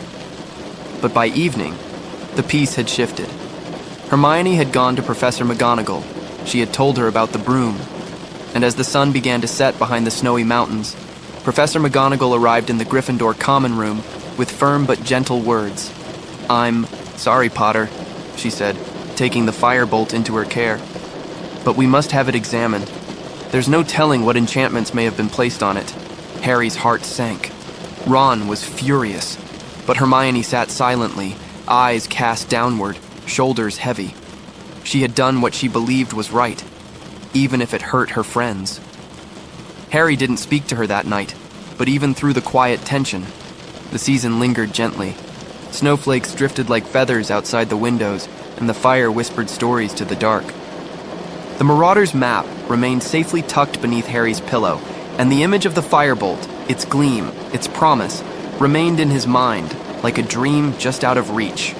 But by evening, the peace had shifted. Hermione had gone to Professor McGonagall. She had told her about the broom. And as the sun began to set behind the snowy mountains, Professor McGonagall arrived in the Gryffindor common room with firm but gentle words. "I'm sorry, Potter," she said, taking the firebolt into her care. "But we must have it examined. There's no telling what enchantments may have been placed on it." Harry's heart sank. Ron was furious, but Hermione sat silently, eyes cast downward, shoulders heavy. She had done what she believed was right, even if it hurt her friends. Harry didn't speak to her that night, but even through the quiet tension, the season lingered gently. Snowflakes drifted like feathers outside the windows, and the fire whispered stories to the dark. The Marauder's map remained safely tucked beneath Harry's pillow, and the image of the firebolt, its gleam, its promise, remained in his mind like a dream just out of reach.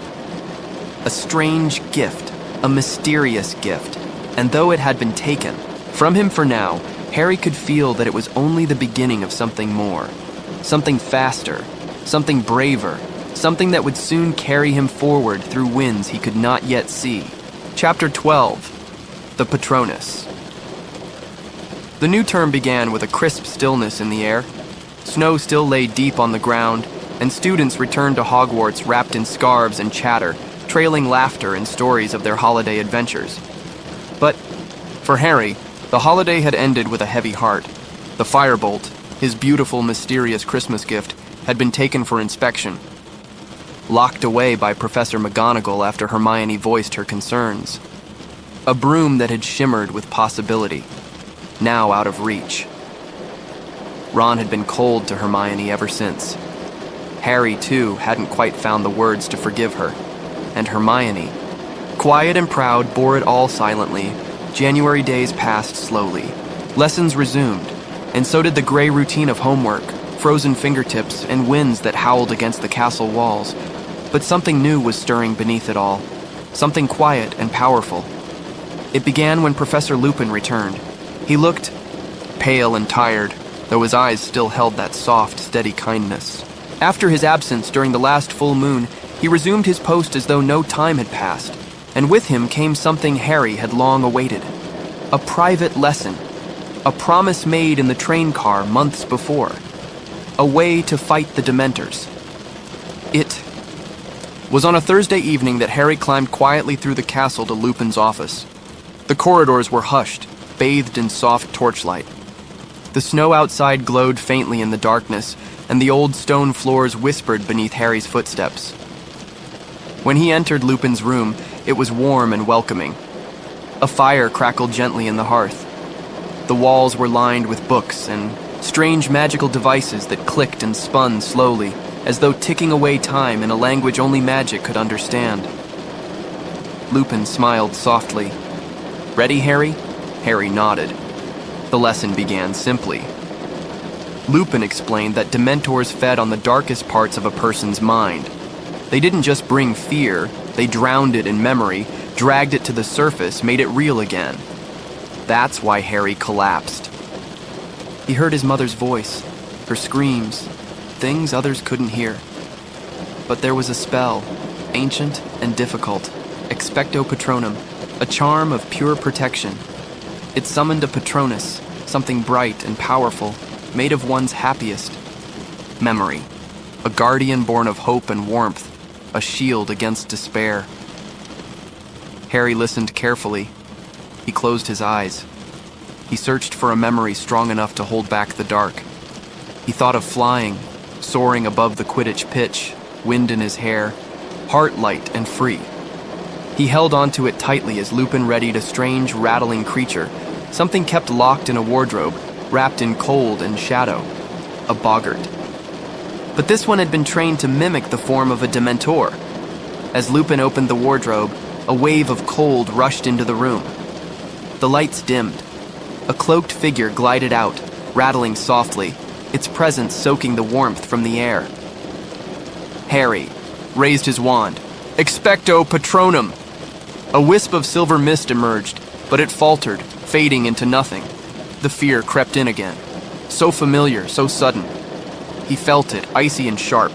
A strange gift, a mysterious gift, and though it had been taken from him for now, Harry could feel that it was only the beginning of something more, something faster, something braver, something that would soon carry him forward through winds he could not yet see. Chapter 12. The Patronus. The new term began with a crisp stillness in the air. Snow still lay deep on the ground, and students returned to Hogwarts wrapped in scarves and chatter, trailing laughter and stories of their holiday adventures. But for Harry, the holiday had ended with a heavy heart. The firebolt, his beautiful, mysterious Christmas gift, had been taken for inspection. Locked away by Professor McGonagall after Hermione voiced her concerns. A broom that had shimmered with possibility, now out of reach. Ron had been cold to Hermione ever since. Harry, too, hadn't quite found the words to forgive her. And Hermione, quiet and proud, bore it all silently. January days passed slowly. Lessons resumed, and so did the gray routine of homework, frozen fingertips, and winds that howled against the castle walls. But something new was stirring beneath it all. Something quiet and powerful. It began when Professor Lupin returned. He looked pale and tired, though his eyes still held that soft, steady kindness. After his absence during the last full moon, he resumed his post as though no time had passed, and with him came something Harry had long awaited. A private lesson. A promise made in the train car months before. A way to fight the Dementors. It was on a Thursday evening that Harry climbed quietly through the castle to Lupin's office. The corridors were hushed, bathed in soft torchlight. The snow outside glowed faintly in the darkness, and the old stone floors whispered beneath Harry's footsteps. When he entered Lupin's room, it was warm and welcoming. A fire crackled gently in the hearth. The walls were lined with books and strange magical devices that clicked and spun slowly, as though ticking away time in a language only magic could understand. Lupin smiled softly. "Ready, Harry?" Harry nodded. The lesson began simply. Lupin explained that Dementors fed on the darkest parts of a person's mind. They didn't just bring fear, they drowned it in memory, dragged it to the surface, made it real again. That's why Harry collapsed. He heard his mother's voice, her screams, things others couldn't hear. But there was a spell, ancient and difficult, Expecto Patronum, a charm of pure protection. It summoned a Patronus, something bright and powerful, made of one's happiest. Memory, a guardian born of hope and warmth, a shield against despair. Harry listened carefully. He closed his eyes. He searched for a memory strong enough to hold back the dark. He thought of flying, soaring above the Quidditch pitch, wind in his hair, heart light and free. He held onto it tightly as Lupin readied a strange, rattling creature, something kept locked in a wardrobe, wrapped in cold and shadow, a boggart. But this one had been trained to mimic the form of a Dementor. As Lupin opened the wardrobe, a wave of cold rushed into the room. The lights dimmed. A cloaked figure glided out, rattling softly, its presence soaking the warmth from the air. Harry raised his wand. Expecto Patronum! A wisp of silver mist emerged, but it faltered, fading into nothing. The fear crept in again. So familiar, so sudden. He felt it, icy and sharp.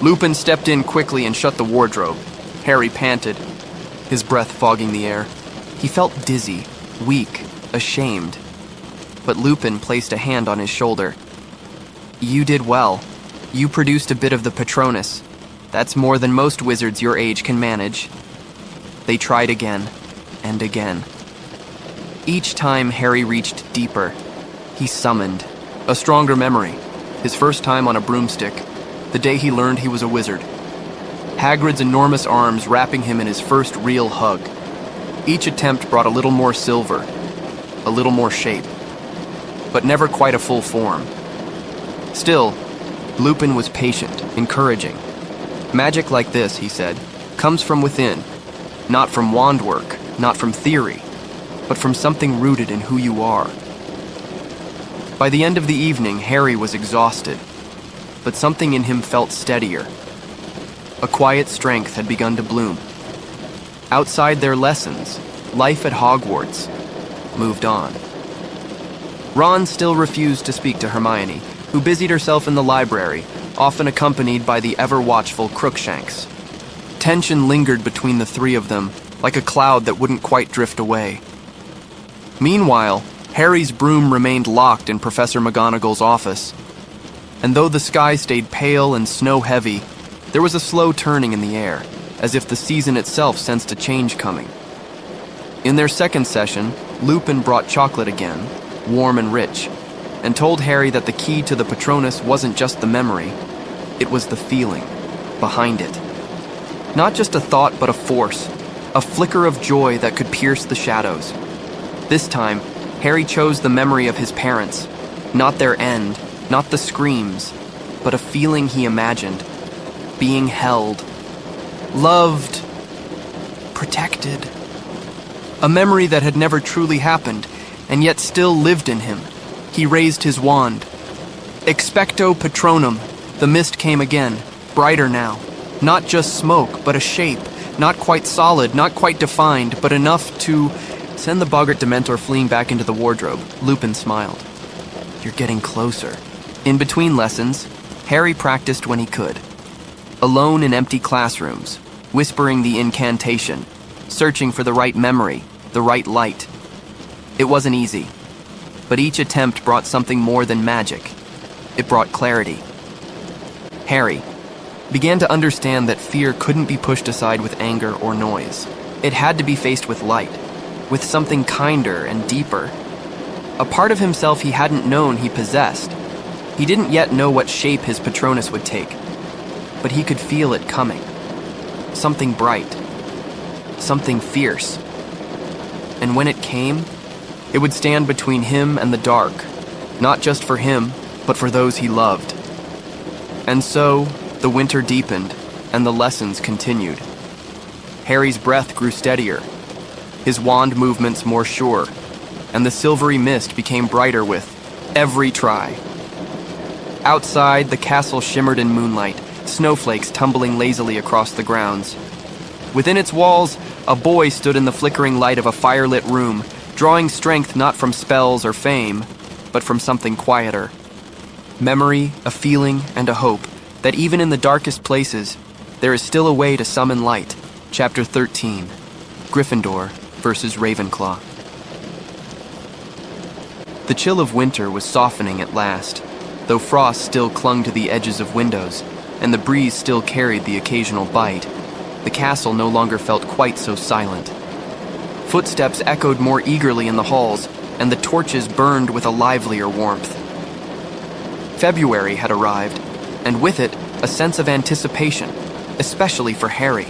Lupin stepped in quickly and shut the wardrobe. Harry panted, his breath fogging the air. He felt dizzy, weak, ashamed. But Lupin placed a hand on his shoulder. You did well. You produced a bit of the Patronus. That's more than most wizards your age can manage. They tried again, and again. Each time Harry reached deeper, he summoned a stronger memory. His first time on a broomstick, the day he learned he was a wizard. Hagrid's enormous arms wrapping him in his first real hug. Each attempt brought a little more silver, a little more shape, but never quite a full form. Still, Lupin was patient, encouraging. Magic like this, he said, comes from within, not from wand work, not from theory, but from something rooted in who you are. By the end of the evening, Harry was exhausted, but something in him felt steadier. A quiet strength had begun to bloom. Outside their lessons, life at Hogwarts moved on. Ron still refused to speak to Hermione, who busied herself in the library, often accompanied by the ever-watchful Crookshanks. Tension lingered between the three of them, like a cloud that wouldn't quite drift away. Meanwhile, Harry's broom remained locked in Professor McGonagall's office. And though the sky stayed pale and snow-heavy, there was a slow turning in the air, as if the season itself sensed a change coming. In their second session, Lupin brought chocolate again, warm and rich, and told Harry that the key to the Patronus wasn't just the memory, it was the feeling behind it. Not just a thought, but a force, a flicker of joy that could pierce the shadows. This time, Harry chose the memory of his parents, not their end, not the screams, but a feeling he imagined, being held, loved, protected. A memory that had never truly happened, and yet still lived in him. He raised his wand. Expecto Patronum. The mist came again, brighter now. Not just smoke, but a shape. Not quite solid, not quite defined, but enough to send the boggart Dementor fleeing back into the wardrobe. Lupin smiled. You're getting closer. In between lessons, Harry practiced when he could. Alone in empty classrooms, whispering the incantation, searching for the right memory, the right light. It wasn't easy, but each attempt brought something more than magic. It brought clarity. Harry began to understand that fear couldn't be pushed aside with anger or noise. It had to be faced with light, with something kinder and deeper. A part of himself he hadn't known he possessed. He didn't yet know what shape his Patronus would take, but he could feel it coming. Something bright, something fierce. And when it came, it would stand between him and the dark, not just for him, but for those he loved. And so, the winter deepened, and the lessons continued. Harry's breath grew steadier, his wand movements more sure, and the silvery mist became brighter with every try. Outside, the castle shimmered in moonlight, snowflakes tumbling lazily across the grounds. Within its walls, a boy stood in the flickering light of a firelit room, drawing strength not from spells or fame, but from something quieter. Memory, a feeling, and a hope that even in the darkest places, there is still a way to summon light. Chapter 13, Gryffindor versus Ravenclaw. The chill of winter was softening at last, though frost still clung to the edges of windows, and the breeze still carried the occasional bite. The castle no longer felt quite so silent. Footsteps echoed more eagerly in the halls, and the torches burned with a livelier warmth. February had arrived, and with it, a sense of anticipation, especially for Harry.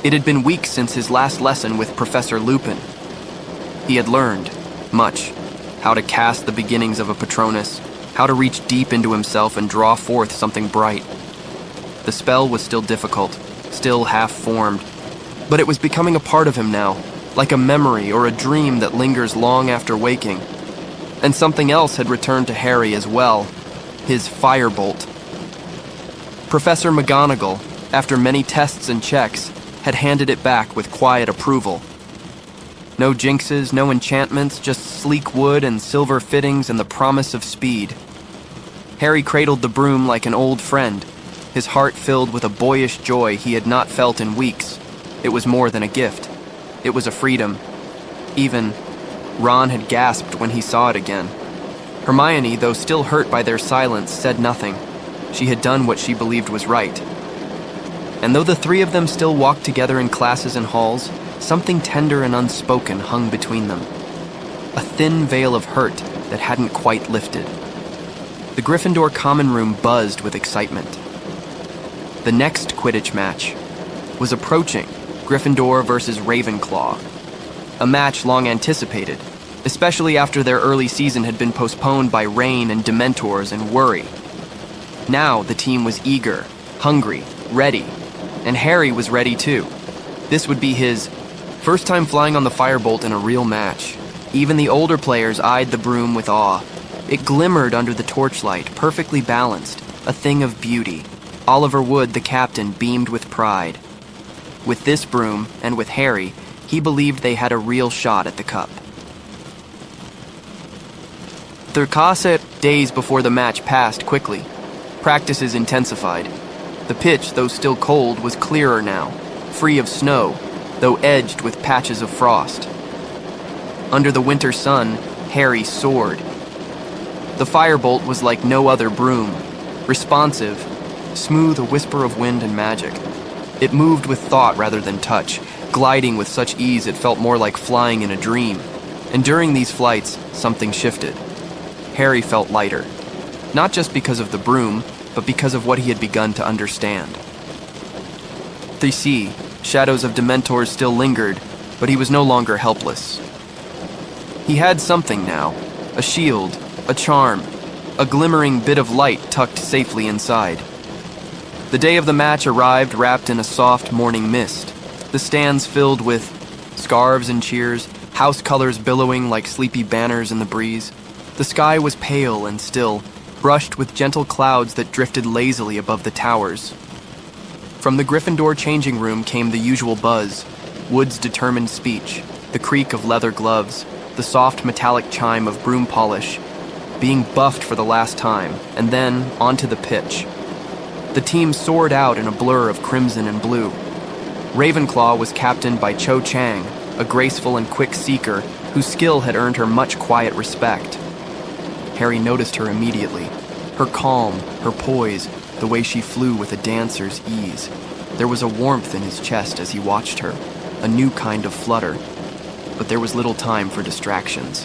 It had been weeks since his last lesson with Professor Lupin. He had learned much: how to cast the beginnings of a Patronus, how to reach deep into himself and draw forth something bright. The spell was still difficult, still half-formed, but it was becoming a part of him now, like a memory or a dream that lingers long after waking. And something else had returned to Harry as well: his firebolt. Professor McGonagall, after many tests and checks, had handed it back with quiet approval. No jinxes, no enchantments, just sleek wood and silver fittings and the promise of speed. Harry cradled the broom like an old friend, his heart filled with a boyish joy he had not felt in weeks. It was more than a gift. It was a freedom. Even Ron had gasped when he saw it again. Hermione, though still hurt by their silence, said nothing. She had done what she believed was right. And though the three of them still walked together in classes and halls, something tender and unspoken hung between them. A thin veil of hurt that hadn't quite lifted. The Gryffindor common room buzzed with excitement. The next Quidditch match was approaching: Gryffindor versus Ravenclaw. A match long anticipated, especially after their early season had been postponed by rain and Dementors and worry. Now the team was eager, hungry, ready, and Harry was ready too. This would be his first time flying on the firebolt in a real match. Even the older players eyed the broom with awe. It glimmered under the torchlight, perfectly balanced, a thing of beauty. Oliver Wood, the captain, beamed with pride. With this broom, and with Harry, he believed they had a real shot at the cup. The days before the match passed quickly. Practices intensified. The pitch, though still cold, was clearer now, free of snow, though edged with patches of frost. Under the winter sun, Harry soared. The firebolt was like no other broom, responsive, smooth, a whisper of wind and magic. It moved with thought rather than touch, gliding with such ease it felt more like flying in a dream. And during these flights, something shifted. Harry felt lighter, not just because of the broom, but because of what he had begun to understand. They see, shadows of Dementors still lingered, but he was no longer helpless. He had something now, a shield, a charm, a glimmering bit of light tucked safely inside. The day of the match arrived wrapped in a soft morning mist, the stands filled with scarves and cheers, house colors billowing like sleepy banners in the breeze. The sky was pale and still, brushed with gentle clouds that drifted lazily above the towers. From the Gryffindor changing room came the usual buzz: Wood's determined speech, the creak of leather gloves, the soft metallic chime of broom polish, being buffed for the last time, and then onto the pitch. The team soared out in a blur of crimson and blue. Ravenclaw was captained by Cho Chang, a graceful and quick seeker whose skill had earned her much quiet respect. Harry noticed her immediately. Her calm, her poise, the way she flew with a dancer's ease. There was a warmth in his chest as he watched her, a new kind of flutter. But there was little time for distractions.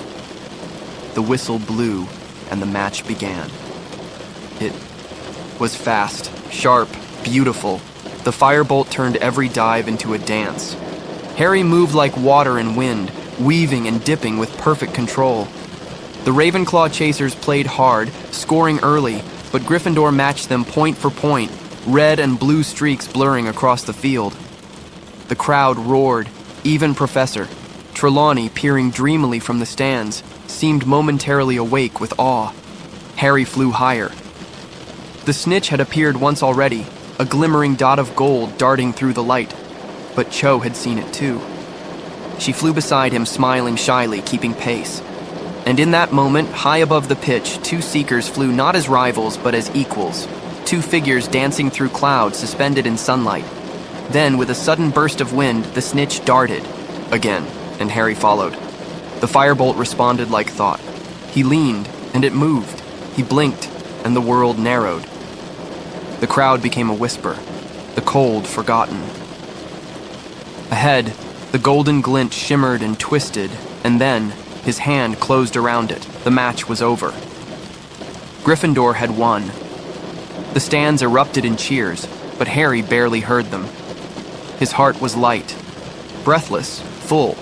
The whistle blew, and the match began. It was fast, sharp, beautiful. The firebolt turned every dive into a dance. Harry moved like water in wind, weaving and dipping with perfect control. The Ravenclaw chasers played hard, scoring early, but Gryffindor matched them point for point, red and blue streaks blurring across the field. The crowd roared. Even Professor Trelawney, peering dreamily from the stands, seemed momentarily awake with awe. Harry flew higher. The snitch had appeared once already, a glimmering dot of gold darting through the light, but Cho had seen it too. She flew beside him, smiling shyly, keeping pace. And in that moment, high above the pitch, two seekers flew not as rivals, but as equals. Two figures dancing through clouds suspended in sunlight. Then, with a sudden burst of wind, the snitch darted. Again, and Harry followed. The firebolt responded like thought. He leaned, and it moved. He blinked, and the world narrowed. The crowd became a whisper, the cold forgotten. Ahead, the golden glint shimmered and twisted, and then his hand closed around it. The match was over. Gryffindor had won. The stands erupted in cheers, but Harry barely heard them. His heart was light, breathless, full.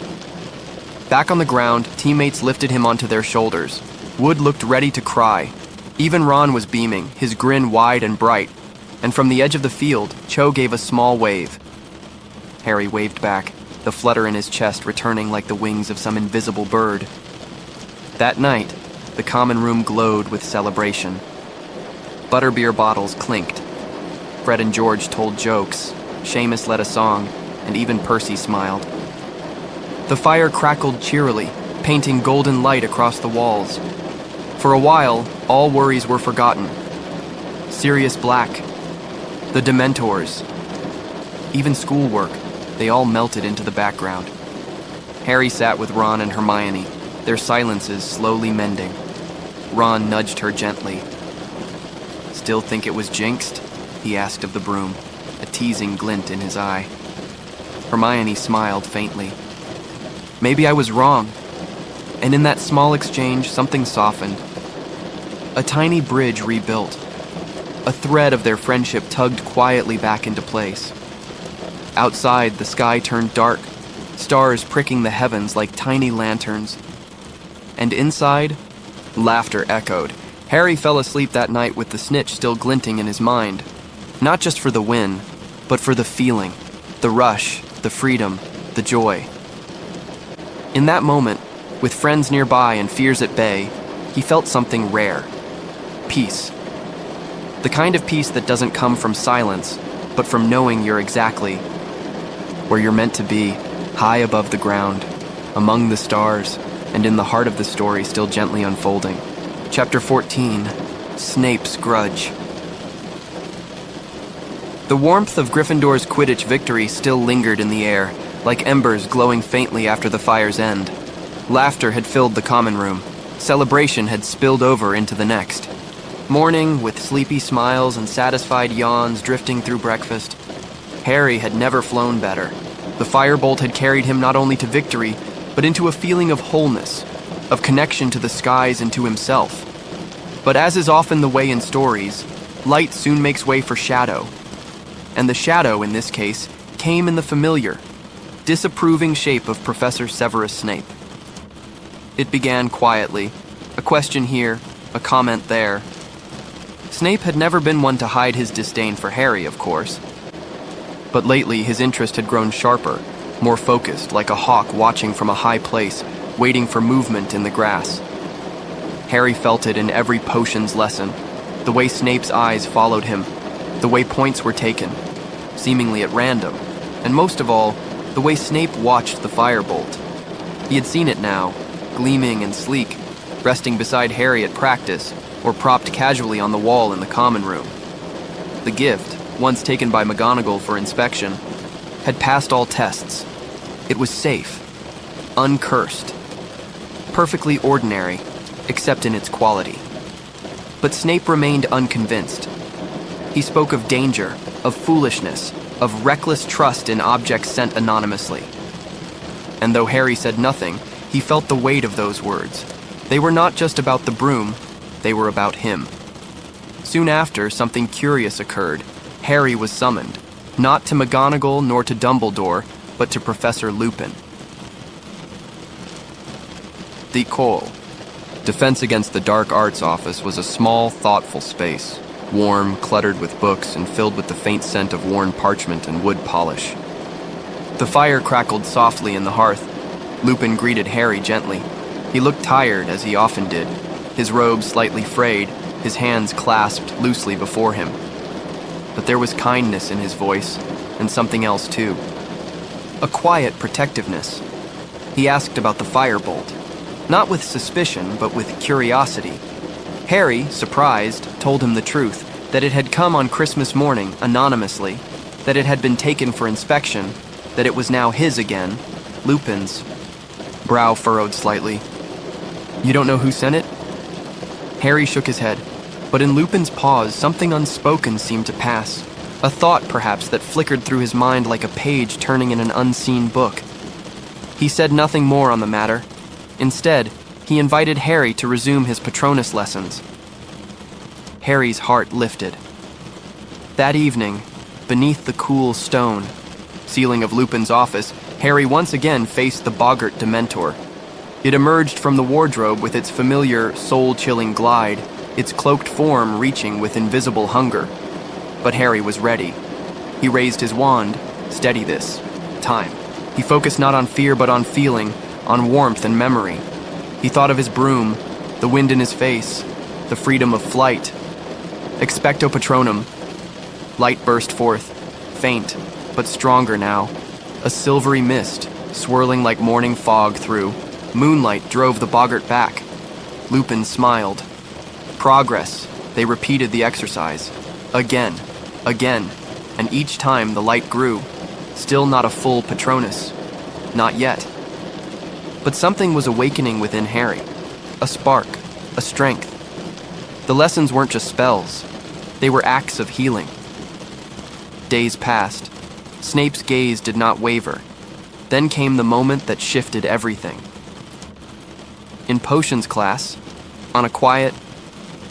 Back on the ground, teammates lifted him onto their shoulders. Wood looked ready to cry. Even Ron was beaming, his grin wide and bright. And from the edge of the field, Cho gave a small wave. Harry waved back, the flutter in his chest returning like the wings of some invisible bird. That night, the common room glowed with celebration. Butterbeer bottles clinked. Fred and George told jokes, Seamus led a song, and even Percy smiled. The fire crackled cheerily, painting golden light across the walls. For a while, all worries were forgotten. Sirius Black, the Dementors, even schoolwork, they all melted into the background. Harry sat with Ron and Hermione, their silences slowly mending. Ron nudged her gently. "Still think it was jinxed?" he asked of the broom, a teasing glint in his eye. Hermione smiled faintly. "Maybe I was wrong." And in that small exchange, something softened. A tiny bridge rebuilt. A thread of their friendship tugged quietly back into place. Outside, the sky turned dark, stars pricking the heavens like tiny lanterns. And inside, laughter echoed. Harry fell asleep that night with the snitch still glinting in his mind. Not just for the win, but for the feeling, the rush, the freedom, the joy. In that moment, with friends nearby and fears at bay, he felt something rare. Peace. The kind of peace that doesn't come from silence, but from knowing you're exactly where you're meant to be, high above the ground, among the stars, and in the heart of the story still gently unfolding. Chapter 14, Snape's Grudge. The warmth of Gryffindor's Quidditch victory still lingered in the air, like embers glowing faintly after the fire's end. Laughter had filled the common room. Celebration had spilled over into the next. Morning, with sleepy smiles and satisfied yawns drifting through breakfast. Harry had never flown better. The firebolt had carried him not only to victory, but into a feeling of wholeness, of connection to the skies and to himself. But as is often the way in stories, light soon makes way for shadow. And the shadow, in this case, came in the familiar, disapproving shape of Professor Severus Snape. It began quietly, a question here, a comment there. Snape had never been one to hide his disdain for Harry, of course. But lately his interest had grown sharper, more focused, like a hawk watching from a high place, waiting for movement in the grass. Harry felt it in every potions lesson, the way Snape's eyes followed him, the way points were taken, seemingly at random, and most of all, the way Snape watched the firebolt. He had seen it now, gleaming and sleek, resting beside Harry at practice, or propped casually on the wall in the common room. The gift, once taken by McGonagall for inspection, had passed all tests. It was safe, uncursed, perfectly ordinary, except in its quality. But Snape remained unconvinced. He spoke of danger, of foolishness, of reckless trust in objects sent anonymously. And though Harry said nothing, he felt the weight of those words. They were not just about the broom, they were about him. Soon after, something curious occurred. Harry was summoned, not to McGonagall nor to Dumbledore, but to Professor Lupin. The Cole. Defense Against the Dark Arts office was a small, thoughtful space, warm, cluttered with books, and filled with the faint scent of worn parchment and wood polish. The fire crackled softly in the hearth. Lupin greeted Harry gently. He looked tired, as he often did, his robe slightly frayed, his hands clasped loosely before him. But there was kindness in his voice, and something else too. A quiet protectiveness. He asked about the firebolt, not with suspicion, but with curiosity. Harry, surprised, told him the truth, that it had come on Christmas morning, anonymously, that it had been taken for inspection, that it was now his again, Lupin's. Brow furrowed slightly. "You don't know who sent it?" Harry shook his head, but in Lupin's pause, something unspoken seemed to pass. A thought, perhaps, that flickered through his mind like a page turning in an unseen book. He said nothing more on the matter. Instead, he invited Harry to resume his Patronus lessons. Harry's heart lifted. That evening, beneath the cool stone ceiling of Lupin's office, Harry once again faced the boggart Dementor. It emerged from the wardrobe with its familiar, soul-chilling glide, its cloaked form reaching with invisible hunger. But Harry was ready. He raised his wand. Steady this. Time. He focused not on fear but on feeling, on warmth and memory. He thought of his broom, the wind in his face, the freedom of flight. Expecto Patronum. Light burst forth, faint, but stronger now. A silvery mist, swirling like morning fog through. Moonlight drove the boggart back. Lupin smiled. Progress. They repeated the exercise. Again, and each time the light grew. Still not a full Patronus. Not yet. But something was awakening within Harry. A spark, a strength. The lessons weren't just spells. They were acts of healing. Days passed. Snape's gaze did not waver. Then came the moment that shifted everything. In potions class, on a quiet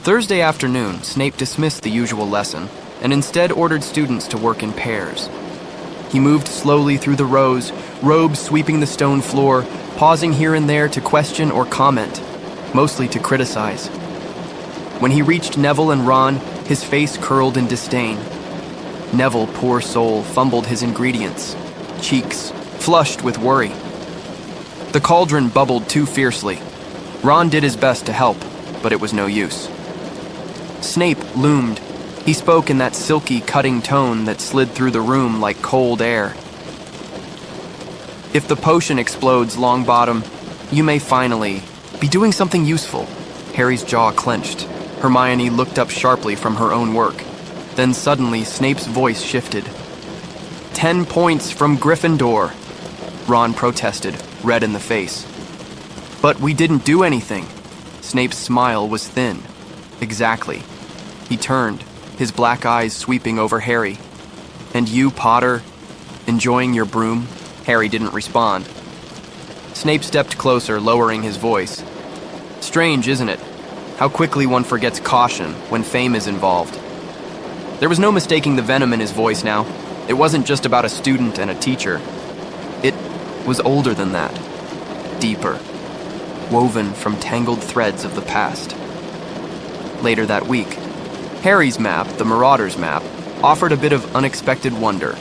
Thursday afternoon, Snape dismissed the usual lesson and instead ordered students to work in pairs. He moved slowly through the rows, robes sweeping the stone floor, pausing here and there to question or comment, mostly to criticize. When he reached Neville and Ron, his face curled in disdain. Neville, poor soul, fumbled his ingredients, cheeks flushed with worry. The cauldron bubbled too fiercely. Ron did his best to help, but it was no use. Snape loomed. He spoke in that silky, cutting tone that slid through the room like cold air. If the potion explodes, Longbottom, you may finally be doing something useful. Harry's jaw clenched. Hermione looked up sharply from her own work. Then suddenly, Snape's voice shifted. 10 points from Gryffindor, Ron protested, red in the face. But we didn't do anything. Snape's smile was thin. Exactly. He turned, his black eyes sweeping over Harry. And you, Potter, enjoying your broom? Harry didn't respond. Snape stepped closer, lowering his voice. Strange, isn't it? How quickly one forgets caution when fame is involved. There was no mistaking the venom in his voice now. It wasn't just about a student and a teacher. It was older than that. Deeper. Woven from tangled threads of the past. Later that week, Harry's map, the Marauder's map, offered a bit of unexpected wonder.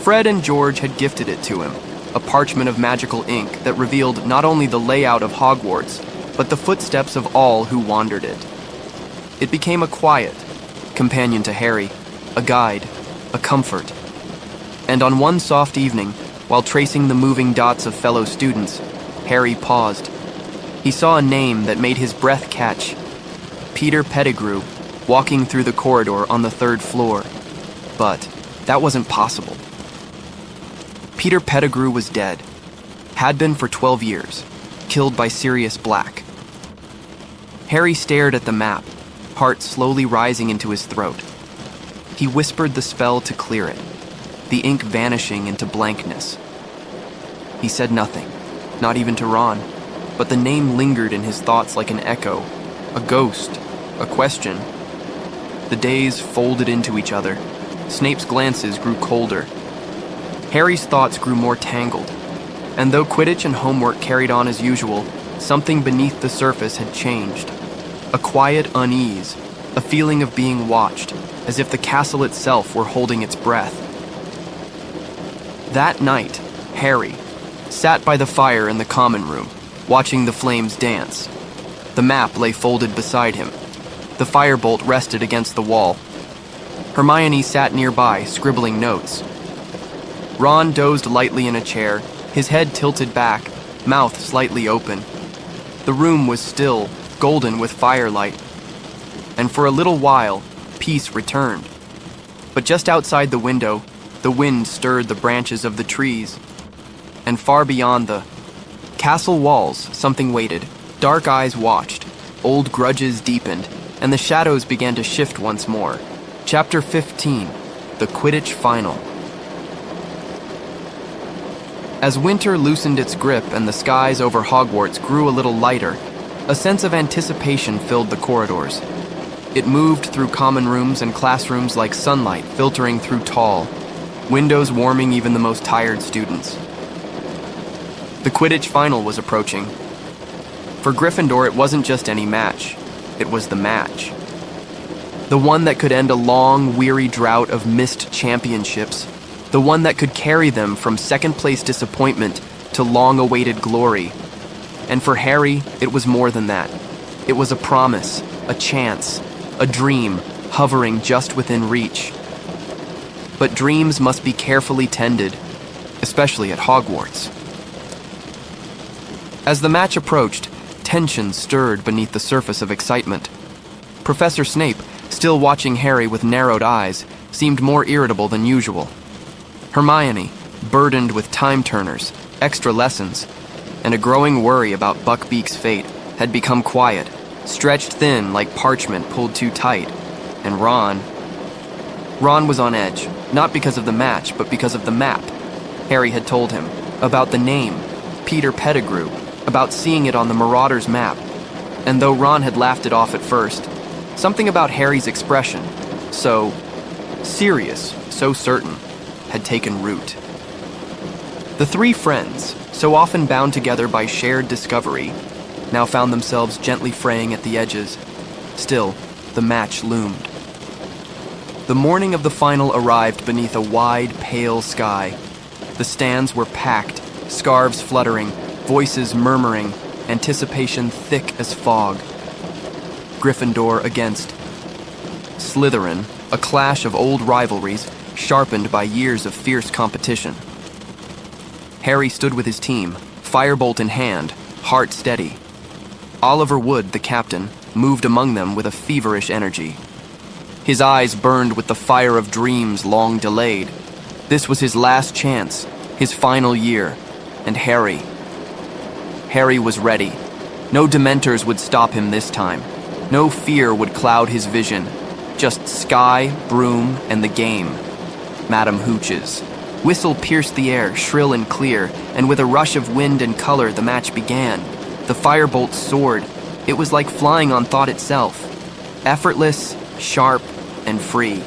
Fred and George had gifted it to him, a parchment of magical ink that revealed not only the layout of Hogwarts, but the footsteps of all who wandered it. It became a quiet companion to Harry, a guide, a comfort. And on one soft evening, while tracing the moving dots of fellow students, Harry paused. He saw a name that made his breath catch. Peter Pettigrew, walking through the corridor on the 3rd floor. But that wasn't possible. Peter Pettigrew was dead. Had been for 12 years, killed by Sirius Black. Harry stared at the map, heart slowly rising into his throat. He whispered the spell to clear it, the ink vanishing into blankness. He said nothing, not even to Ron, but the name lingered in his thoughts like an echo, a ghost, a question. The days folded into each other. Snape's glances grew colder. Harry's thoughts grew more tangled. And though Quidditch and homework carried on as usual, something beneath the surface had changed. A quiet unease, a feeling of being watched, as if the castle itself were holding its breath. That night, Harry sat by the fire in the common room, watching the flames dance. The map lay folded beside him. The firebolt rested against the wall. Hermione sat nearby, scribbling notes. Ron dozed lightly in a chair, his head tilted back, mouth slightly open. The room was still, golden with firelight. And for a little while, peace returned. But just outside the window, the wind stirred the branches of the trees. And far beyond the castle walls, something waited. Dark eyes watched, old grudges deepened, and the shadows began to shift once more. Chapter 15, The Quidditch Final. As winter loosened its grip and the skies over Hogwarts grew a little lighter, a sense of anticipation filled the corridors. It moved through common rooms and classrooms like sunlight filtering through tall, windows warming even the most tired students. The Quidditch final was approaching. For Gryffindor, it wasn't just any match. It was the match. The one that could end a long, weary drought of missed championships. The one that could carry them from second-place disappointment to long-awaited glory. And for Harry, it was more than that. It was a promise, a chance, a dream, hovering just within reach. But dreams must be carefully tended, especially at Hogwarts. As the match approached, tension stirred beneath the surface of excitement. Professor Snape, still watching Harry with narrowed eyes, seemed more irritable than usual. Hermione, burdened with time-turners, extra lessons, and a growing worry about Buckbeak's fate, had become quiet, stretched thin like parchment pulled too tight. And Ron was on edge, not because of the match, but because of the map. Harry had told him about the name, Peter Pettigrew, about seeing it on the Marauders map. And though Ron had laughed it off at first, something about Harry's expression, so serious, so certain, had taken root. The three friends, so often bound together by shared discovery, now found themselves gently fraying at the edges. Still, the match loomed. The morning of the final arrived beneath a wide, pale sky. The stands were packed, scarves fluttering, voices murmuring, anticipation thick as fog. Gryffindor against Slytherin, a clash of old rivalries sharpened by years of fierce competition. Harry stood with his team, firebolt in hand, heart steady. Oliver Wood, the captain, moved among them with a feverish energy. His eyes burned with the fire of dreams long delayed. This was his last chance, his final year, and Harry was ready. No Dementors would stop him this time. No fear would cloud his vision. Just sky, broom, and the game. Madam Hooch's whistle pierced the air, shrill and clear, and with a rush of wind and color the match began. The firebolt soared. It was like flying on thought itself. Effortless, sharp, and free.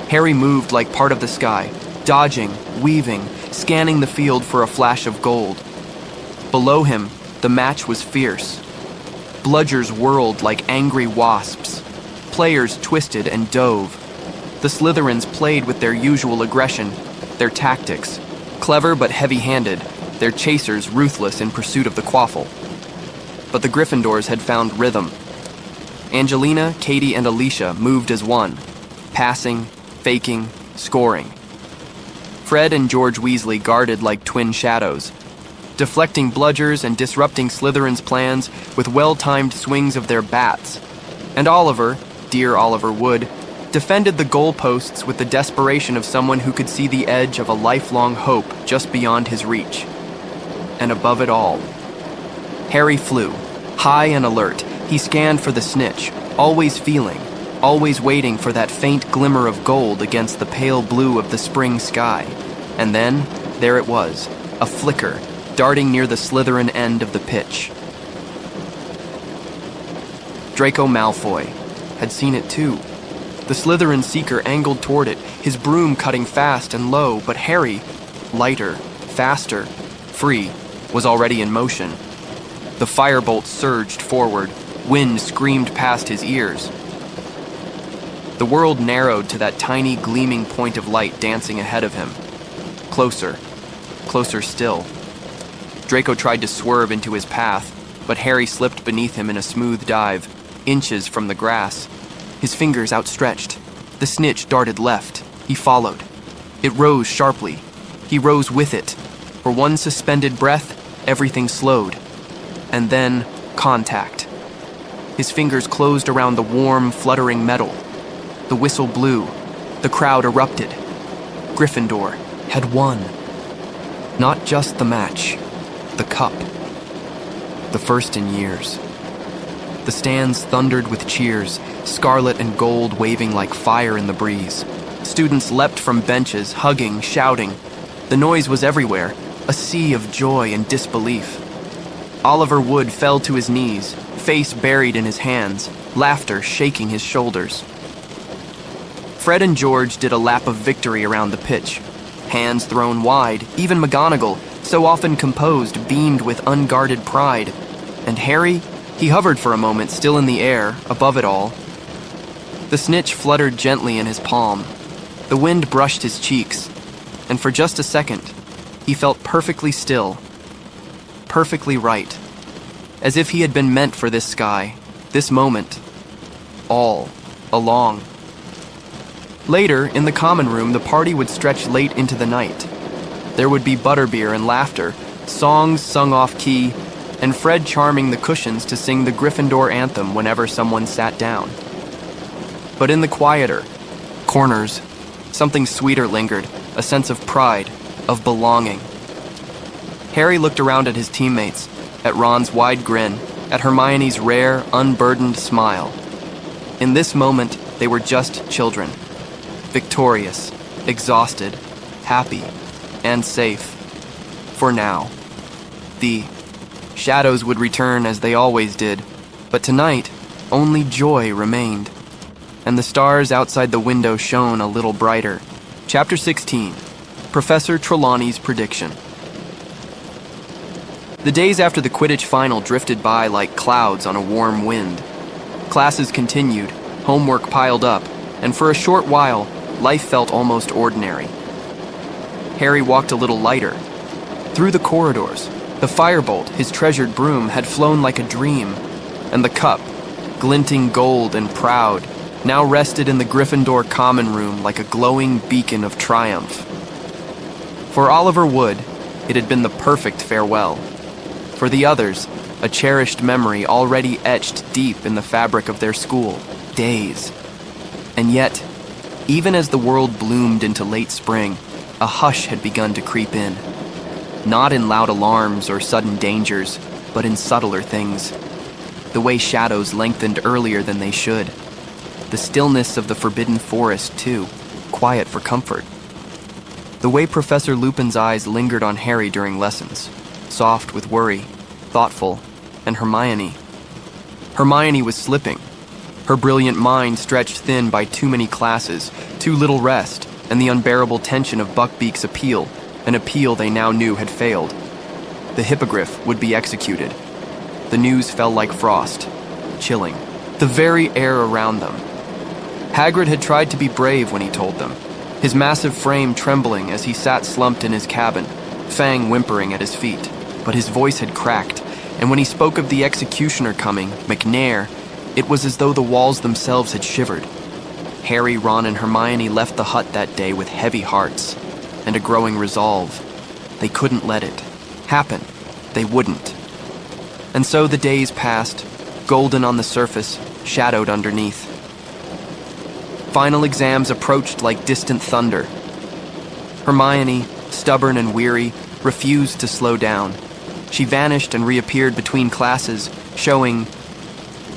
Harry moved like part of the sky, dodging, weaving, scanning the field for a flash of gold. Below him, the match was fierce. Bludgers whirled like angry wasps. Players twisted and dove. The Slytherins played with their usual aggression, their tactics. Clever but heavy-handed, their chasers ruthless in pursuit of the quaffle. But the Gryffindors had found rhythm. Angelina, Katie, and Alicia moved as one, passing, faking, scoring. Fred and George Weasley guarded like twin shadows, deflecting bludgers and disrupting Slytherin's plans with well-timed swings of their bats. And Oliver, dear Oliver Wood, defended the goalposts with the desperation of someone who could see the edge of a lifelong hope just beyond his reach. And above it all, Harry flew, high and alert. He scanned for the snitch, always feeling, always waiting for that faint glimmer of gold against the pale blue of the spring sky. And then, there it was, a flicker, darting near the Slytherin end of the pitch. Draco Malfoy had seen it too. The Slytherin seeker angled toward it, his broom cutting fast and low, but Harry, lighter, faster, free, was already in motion. The firebolt surged forward, wind screamed past his ears. The world narrowed to that tiny gleaming point of light dancing ahead of him. Closer, closer still. Draco tried to swerve into his path, but Harry slipped beneath him in a smooth dive, inches from the grass. His fingers outstretched. The snitch darted left. He followed. It rose sharply. He rose with it. For one suspended breath, everything slowed. And then, contact. His fingers closed around the warm, fluttering metal. The whistle blew. The crowd erupted. Gryffindor had won. Not just the match, the cup. The first in years. The stands thundered with cheers, scarlet and gold waving like fire in the breeze. Students leapt from benches, hugging, shouting. The noise was everywhere, a sea of joy and disbelief. Oliver Wood fell to his knees, face buried in his hands, laughter shaking his shoulders. Fred and George did a lap of victory around the pitch. Hands thrown wide, even McGonagall, so often composed, beamed with unguarded pride. And Harry, he hovered for a moment, still in the air, above it all. The snitch fluttered gently in his palm. The wind brushed his cheeks, and for just a second, he felt perfectly still, perfectly right, as if he had been meant for this sky, this moment, all along. Later, in the common room, the party would stretch late into the night. There would be butterbeer and laughter, songs sung off-key, and Fred charming the cushions to sing the Gryffindor anthem whenever someone sat down. But in the quieter corners, something sweeter lingered, a sense of pride, of belonging. Harry looked around at his teammates, at Ron's wide grin, at Hermione's rare, unburdened smile. In this moment, they were just children. Victorious, exhausted, happy, and safe. For now. The shadows would return as they always did, but tonight, only joy remained. And the stars outside the window shone a little brighter. Chapter 16. Professor Trelawney's Prediction. The days after the Quidditch final drifted by like clouds on a warm wind. Classes continued, homework piled up, and for a short while, life felt almost ordinary. Harry walked a little lighter. Through the corridors, the firebolt, his treasured broom, had flown like a dream, and the cup, glinting gold and proud, now rested in the Gryffindor common room like a glowing beacon of triumph. For Oliver Wood, it had been the perfect farewell. For the others, a cherished memory already etched deep in the fabric of their school days. And yet, even as the world bloomed into late spring, a hush had begun to creep in. Not in loud alarms or sudden dangers, but in subtler things. The way shadows lengthened earlier than they should. The stillness of the forbidden forest, too, quiet for comfort. The way Professor Lupin's eyes lingered on Harry during lessons, soft with worry, thoughtful, and Hermione. Hermione was slipping. Her brilliant mind stretched thin by too many classes, too little rest, and the unbearable tension of Buckbeak's appeal, an appeal they now knew had failed. The hippogriff would be executed. The news fell like frost, chilling, the very air around them. Hagrid had tried to be brave when he told them, his massive frame trembling as he sat slumped in his cabin, Fang whimpering at his feet, but his voice had cracked, and when he spoke of the executioner coming, McNair, it was as though the walls themselves had shivered. Harry, Ron, and Hermione left the hut that day with heavy hearts and a growing resolve. They couldn't let it happen. They wouldn't. And so the days passed, golden on the surface, shadowed underneath. Final exams approached like distant thunder. Hermione, stubborn and weary, refused to slow down. She vanished and reappeared between classes, showing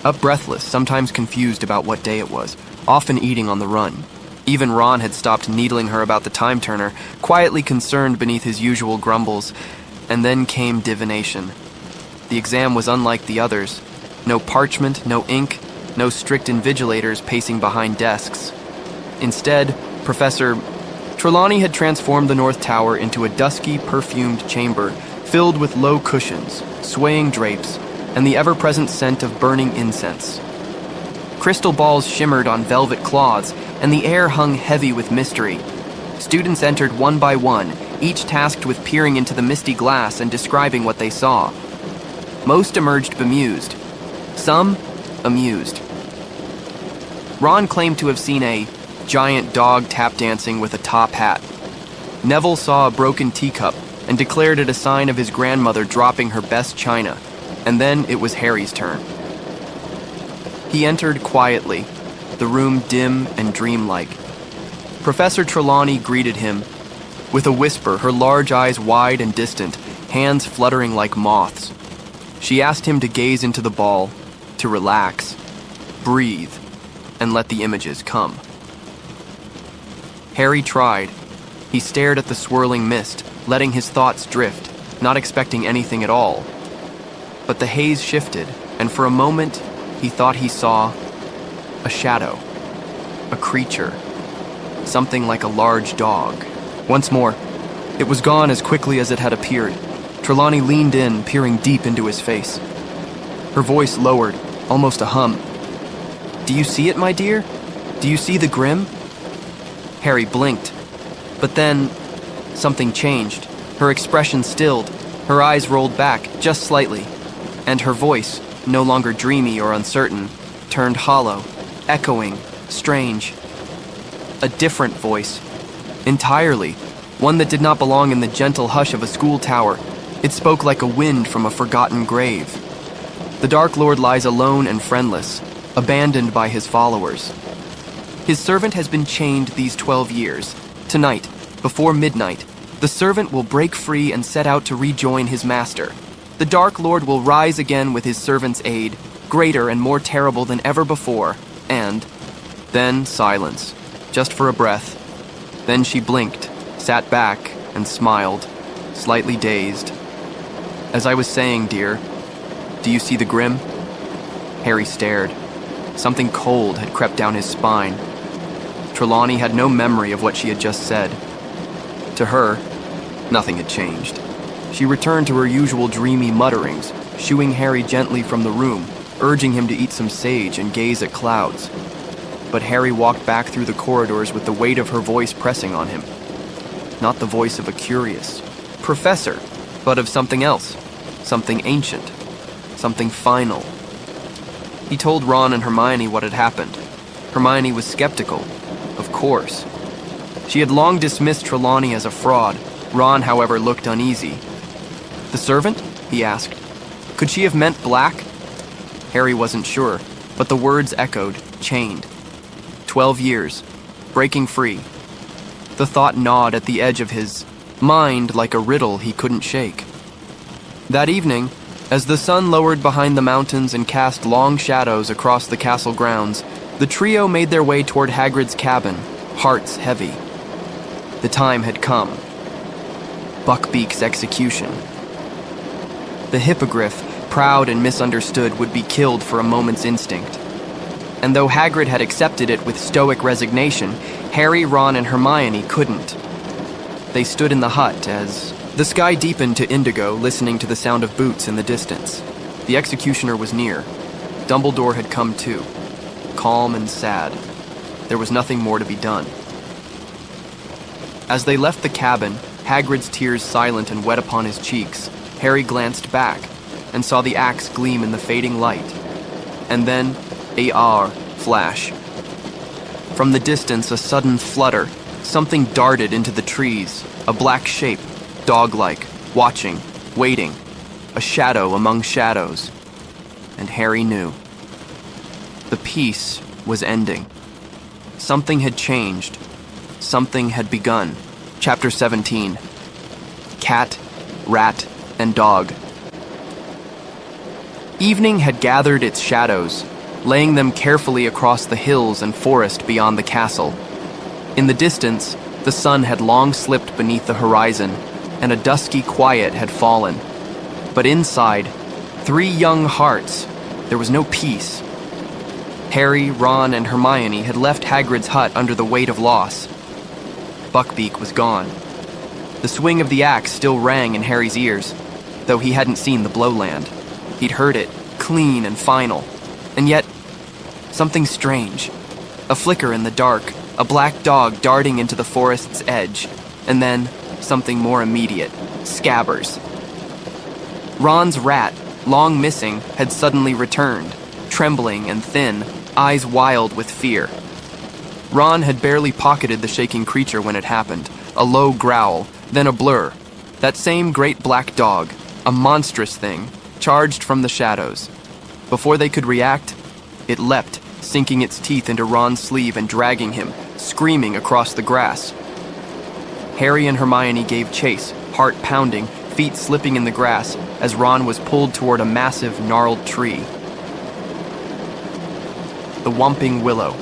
up breathless, sometimes confused about what day it was, often eating on the run. Even Ron had stopped needling her about the time turner, quietly concerned beneath his usual grumbles. And then came divination. The exam was unlike the others. No parchment, no ink, no strict invigilators pacing behind desks. Instead, Professor Trelawney had transformed the North Tower into a dusky, perfumed chamber filled with low cushions, swaying drapes, and the ever-present scent of burning incense. Crystal balls shimmered on velvet cloths, and the air hung heavy with mystery. Students entered one by one, each tasked with peering into the misty glass and describing what they saw. Most emerged bemused. Some, amused. Ron claimed to have seen a giant dog tap dancing with a top hat. Neville saw a broken teacup and declared it a sign of his grandmother dropping her best china. And then it was Harry's turn. He entered quietly, the room dim and dreamlike. Professor Trelawney greeted him. With a whisper, her large eyes wide and distant, hands fluttering like moths. She asked him to gaze into the ball, to relax, breathe, and let the images come. Harry tried. He stared at the swirling mist, letting his thoughts drift, not expecting anything at all. But the haze shifted, and for a moment, he thought he saw A shadow. A creature. Something like a large dog. Once more, it was gone as quickly as it had appeared. Trelawney leaned in, peering deep into his face. Her voice lowered, almost a hum. "Do you see it, my dear? Do you see the Grim?" Harry blinked. But then, something changed. Her expression stilled, her eyes rolled back, just slightly, and her voice, no longer dreamy or uncertain, turned hollow, echoing, strange. A different voice. Entirely. One that did not belong in the gentle hush of a school tower. It spoke like a wind from a forgotten grave. The Dark Lord lies alone and friendless, abandoned by his followers. His servant has been chained these 12 years. Tonight, before midnight, the servant will break free and set out to rejoin his master. The Dark Lord will rise again with his servant's aid, greater and more terrible than ever before, and then silence, just for a breath. Then she blinked, sat back, and smiled, slightly dazed. "As I was saying, dear, do you see the Grim?" Harry stared. Something cold had crept down his spine. Trelawney had no memory of what she had just said. To her, nothing had changed. She returned to her usual dreamy mutterings, shooing Harry gently from the room, urging him to eat some sage and gaze at clouds. But Harry walked back through the corridors with the weight of her voice pressing on him. Not the voice of a curious professor, but of something else, something ancient, something final. He told Ron and Hermione what had happened. Hermione was skeptical, of course. She had long dismissed Trelawney as a fraud. Ron, however, looked uneasy. "The servant?" he asked. Could she have meant black? Harry wasn't sure, but the words echoed, chained. 12 years, breaking free. The thought gnawed at the edge of his mind like a riddle he couldn't shake. That evening, as the sun lowered behind the mountains and cast long shadows across the castle grounds, the trio made their way toward Hagrid's cabin, hearts heavy. The time had come. Buckbeak's execution. The hippogriff, proud and misunderstood, would be killed for a moment's instinct. And though Hagrid had accepted it with stoic resignation, Harry, Ron, and Hermione couldn't. They stood in the hut as the sky deepened to indigo, listening to the sound of boots in the distance. The executioner was near. Dumbledore had come too, calm and sad. There was nothing more to be done. As they left the cabin, Hagrid's tears silent and wet upon his cheeks, Harry glanced back and saw the axe gleam in the fading light. And then, a flash. From the distance, a sudden flutter. Something darted into the trees, a black shape, dog-like, watching, waiting, a shadow among shadows. And Harry knew. The peace was ending. Something had changed. Something had begun. Chapter 17. Cat, Rat, and Dog. Evening had gathered its shadows, laying them carefully across the hills and forest beyond the castle. In the distance, the sun had long slipped beneath the horizon, and a dusky quiet had fallen. But inside, 3 young hearts, there was no peace. Harry, Ron, and Hermione had left Hagrid's hut under the weight of loss. Buckbeak was gone. The swing of the axe still rang in Harry's ears, though he hadn't seen the blow land. He'd heard it, clean and final. And yet, something strange. A flicker in the dark, a black dog darting into the forest's edge, and then something more immediate, Scabbers. Ron's rat, long missing, had suddenly returned, trembling and thin, eyes wild with fear. Ron had barely pocketed the shaking creature when it happened, a low growl, then a blur. That same great black dog, a monstrous thing, charged from the shadows. Before they could react, it leapt, sinking its teeth into Ron's sleeve and dragging him, screaming across the grass. Harry and Hermione gave chase, heart pounding, feet slipping in the grass, as Ron was pulled toward a massive, gnarled tree. The Whomping Willow.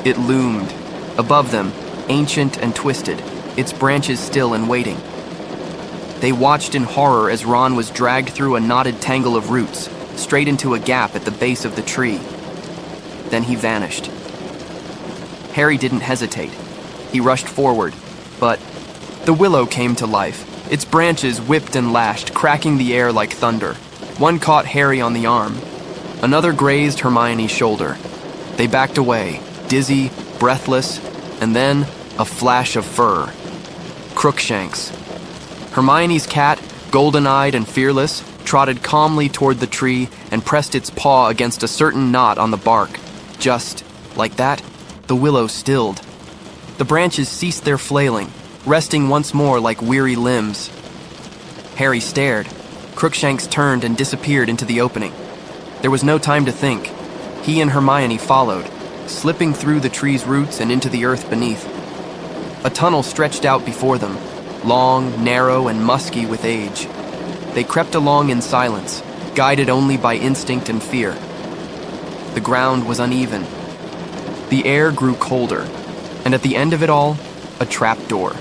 It loomed. Above them, ancient and twisted, its branches still and waiting. They watched in horror as Ron was dragged through a knotted tangle of roots, straight into a gap at the base of the tree. Then he vanished. Harry didn't hesitate. He rushed forward, but the willow came to life. Its branches whipped and lashed, cracking the air like thunder. One caught Harry on the arm. Another grazed Hermione's shoulder. They backed away, dizzy, breathless, and then a flash of fur. Crookshanks. Hermione's cat, golden-eyed and fearless, trotted calmly toward the tree and pressed its paw against a certain knot on the bark. Just like that, the willow stilled. The branches ceased their flailing, resting once more like weary limbs. Harry stared. Crookshanks turned and disappeared into the opening. There was no time to think. He and Hermione followed, slipping through the tree's roots and into the earth beneath. A tunnel stretched out before them, long, narrow, and musky with age. They crept along in silence, guided only by instinct and fear. The ground was uneven. The air grew colder, and at the end of it all, a trapdoor.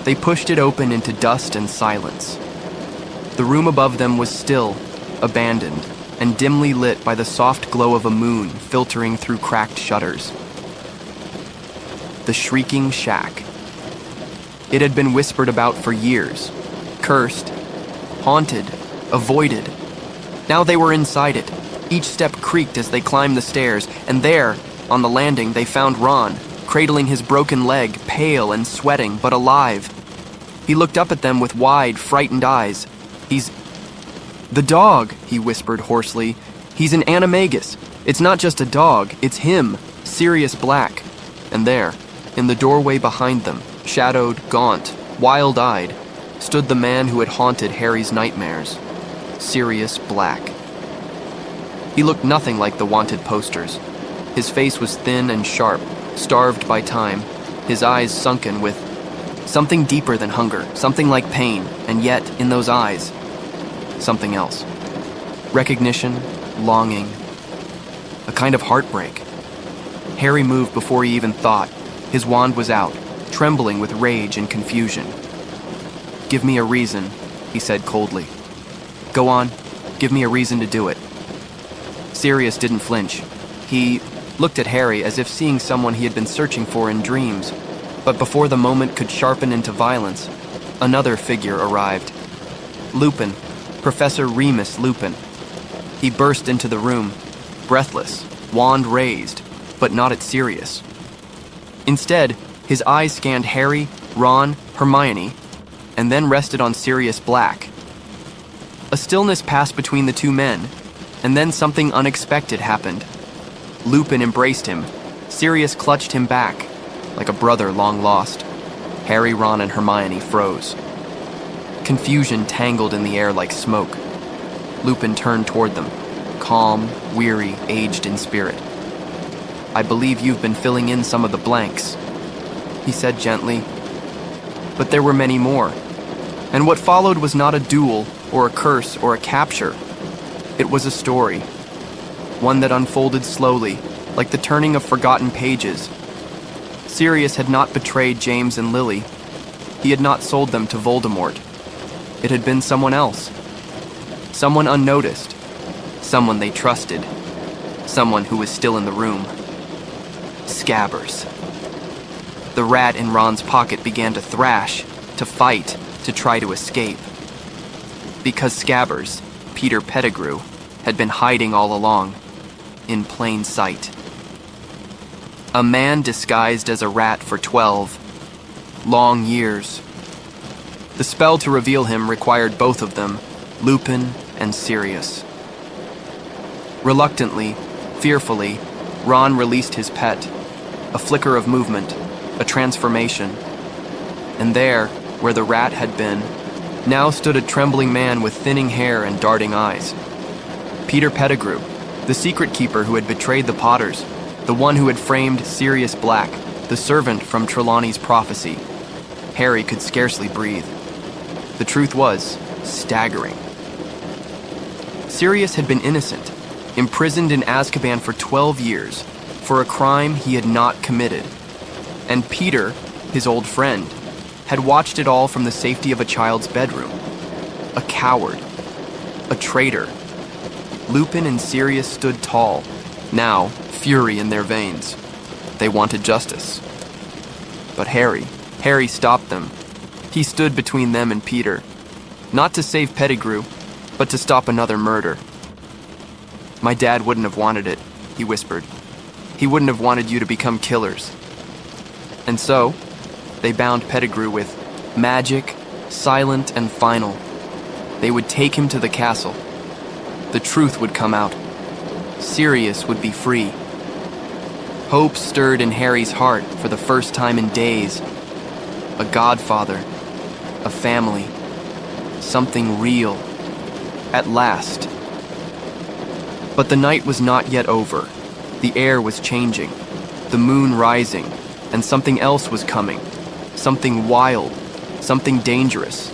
They pushed it open into dust and silence. The room above them was still, abandoned, and dimly lit by the soft glow of a moon filtering through cracked shutters. The Shrieking Shack. It had been whispered about for years, cursed, haunted, avoided. Now they were inside it. Each step creaked as they climbed the stairs, and there, on the landing, they found Ron, cradling his broken leg, pale and sweating, but alive. He looked up at them with wide, frightened eyes. "He's... the dog," he whispered hoarsely. "He's an animagus. It's not just a dog, it's him, Sirius Black." And there, in the doorway behind them, shadowed, gaunt, wild-eyed, stood the man who had haunted Harry's nightmares, Sirius Black. He looked nothing like the wanted posters. His face was thin and sharp, starved by time, his eyes sunken with something deeper than hunger, something like pain, and yet, in those eyes, something else. Recognition, longing, a kind of heartbreak. Harry moved before he even thought. His wand was out, trembling with rage and confusion. "Give me a reason," he said coldly. "Go on, give me a reason to do it." Sirius didn't flinch. He looked at Harry as if seeing someone he had been searching for in dreams. But before the moment could sharpen into violence, another figure arrived. Lupin, Professor Remus Lupin. He burst into the room, breathless, wand raised, but not at Sirius. Instead, his eyes scanned Harry, Ron, Hermione, and then rested on Sirius Black. A stillness passed between the two men, and then something unexpected happened. Lupin embraced him. Sirius clutched him back, like a brother long lost. Harry, Ron, and Hermione froze. Confusion tangled in the air like smoke. Lupin turned toward them, calm, weary, aged in spirit. "I believe you've been filling in some of the blanks," he said gently. But there were many more. And what followed was not a duel, or a curse, or a capture. It was a story. One that unfolded slowly, like the turning of forgotten pages. Sirius had not betrayed James and Lily. He had not sold them to Voldemort. It had been someone else. Someone unnoticed. Someone they trusted. Someone who was still in the room. Scabbers. The rat in Ron's pocket began to thrash, to fight, to try to escape. Because Scabbers, Peter Pettigrew, had been hiding all along, in plain sight. A man disguised as a rat for 12 long years. The spell to reveal him required both of them, Lupin and Sirius. Reluctantly, fearfully, Ron released his pet. A flicker of movement, a transformation. And there, where the rat had been, now stood a trembling man with thinning hair and darting eyes. Peter Pettigrew, the secret keeper who had betrayed the Potters, the one who had framed Sirius Black, the servant from Trelawney's prophecy. Harry could scarcely breathe. The truth was staggering. Sirius had been innocent, imprisoned in Azkaban for 12 years, for a crime he had not committed. And Peter, his old friend, had watched it all from the safety of a child's bedroom. A coward. A traitor. Lupin and Sirius stood tall, now fury in their veins. They wanted justice. But Harry stopped them. He stood between them and Peter, not to save Pettigrew, but to stop another murder. "My dad wouldn't have wanted it," he whispered. "He wouldn't have wanted you to become killers." And so, they bound Pettigrew with magic, silent and final. They would take him to the castle. The truth would come out. Sirius would be free. Hope stirred in Harry's heart for the first time in days. A godfather, a family, something real, at last. But the night was not yet over. The air was changing, the moon rising, and something else was coming. Something wild, something dangerous.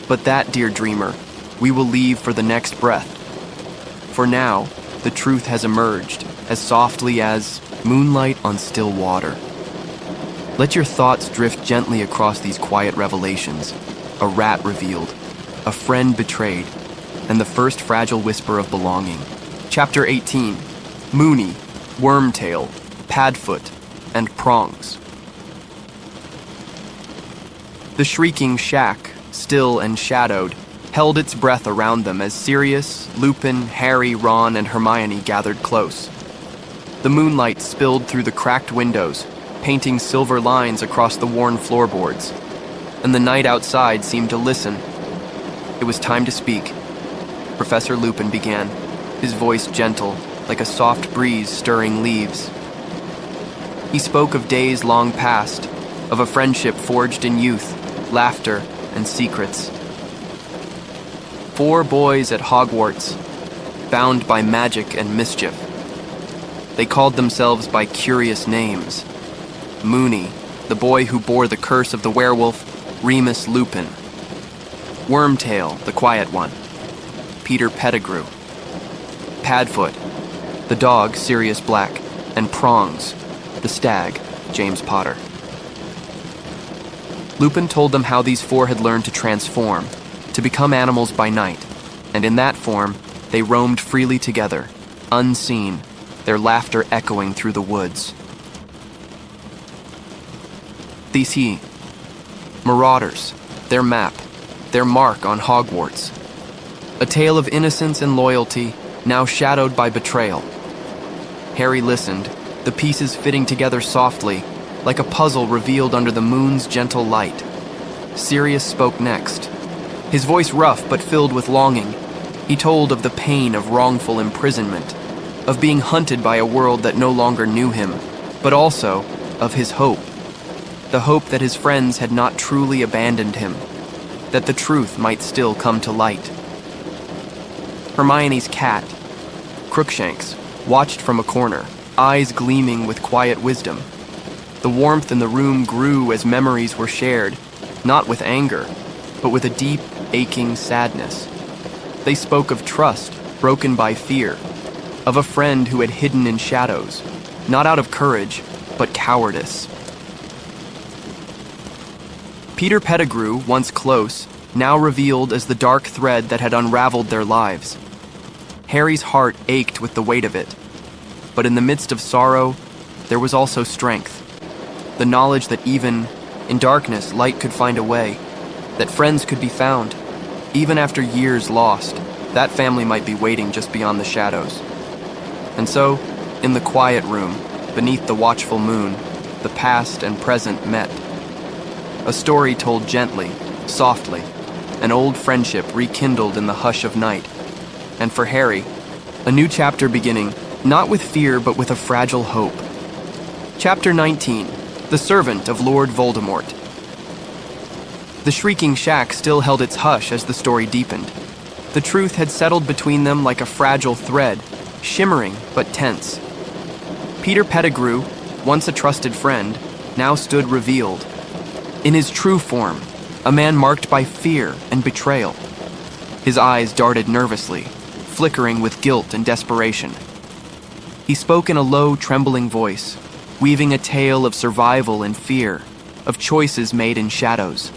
But that, dear dreamer, we will leave for the next breath. For now, the truth has emerged, as softly as moonlight on still water. Let your thoughts drift gently across these quiet revelations. A rat revealed, a friend betrayed, and the first fragile whisper of belonging. Chapter 18, Moony, Wormtail, Padfoot, and Prongs. The shrieking shack, still and shadowed, held its breath around them as Sirius, Lupin, Harry, Ron, and Hermione gathered close. The moonlight spilled through the cracked windows, painting silver lines across the worn floorboards, and the night outside seemed to listen. It was time to speak. Professor Lupin began, his voice gentle, like a soft breeze stirring leaves. He spoke of days long past, of a friendship forged in youth, laughter, and secrets. 4 boys at Hogwarts, bound by magic and mischief. They called themselves by curious names. Moony, the boy who bore the curse of the werewolf, Remus Lupin. Wormtail, the quiet one, Peter Pettigrew. Padfoot, the dog, Sirius Black, and Prongs, the stag, James Potter. Lupin told them how these 4 had learned to transform, to become animals by night, and in that form, they roamed freely together, unseen, their laughter echoing through the woods. These marauders, their map, their mark on Hogwarts. A tale of innocence and loyalty, now shadowed by betrayal. Harry listened, the pieces fitting together softly, like a puzzle revealed under the moon's gentle light. Sirius spoke next. His voice rough but filled with longing. He told of the pain of wrongful imprisonment, of being hunted by a world that no longer knew him, but also of his hope. The hope that his friends had not truly abandoned him, that the truth might still come to light. Hermione's cat, Crookshanks, watched from a corner, eyes gleaming with quiet wisdom. The warmth in the room grew as memories were shared, not with anger, but with a deep, aching sadness. They spoke of trust, broken by fear, of a friend who had hidden in shadows, not out of courage, but cowardice. Peter Pettigrew, once close, now revealed as the dark thread that had unraveled their lives. Harry's heart ached with the weight of it, but in the midst of sorrow, there was also strength. The knowledge that even in darkness, light could find a way, that friends could be found, even after years lost. That family might be waiting just beyond the shadows. And so, in the quiet room, beneath the watchful moon, the past and present met. A story told gently, softly, an old friendship rekindled in the hush of night. And for Harry, a new chapter beginning, not with fear but with a fragile hope. Chapter 19, The Servant of Lord Voldemort. The shrieking shack still held its hush as the story deepened. The truth had settled between them like a fragile thread, shimmering but tense. Peter Pettigrew, once a trusted friend, now stood revealed. In his true form, a man marked by fear and betrayal. His eyes darted nervously, flickering with guilt and desperation. He spoke in a low, trembling voice, weaving a tale of survival and fear, of choices made in shadows.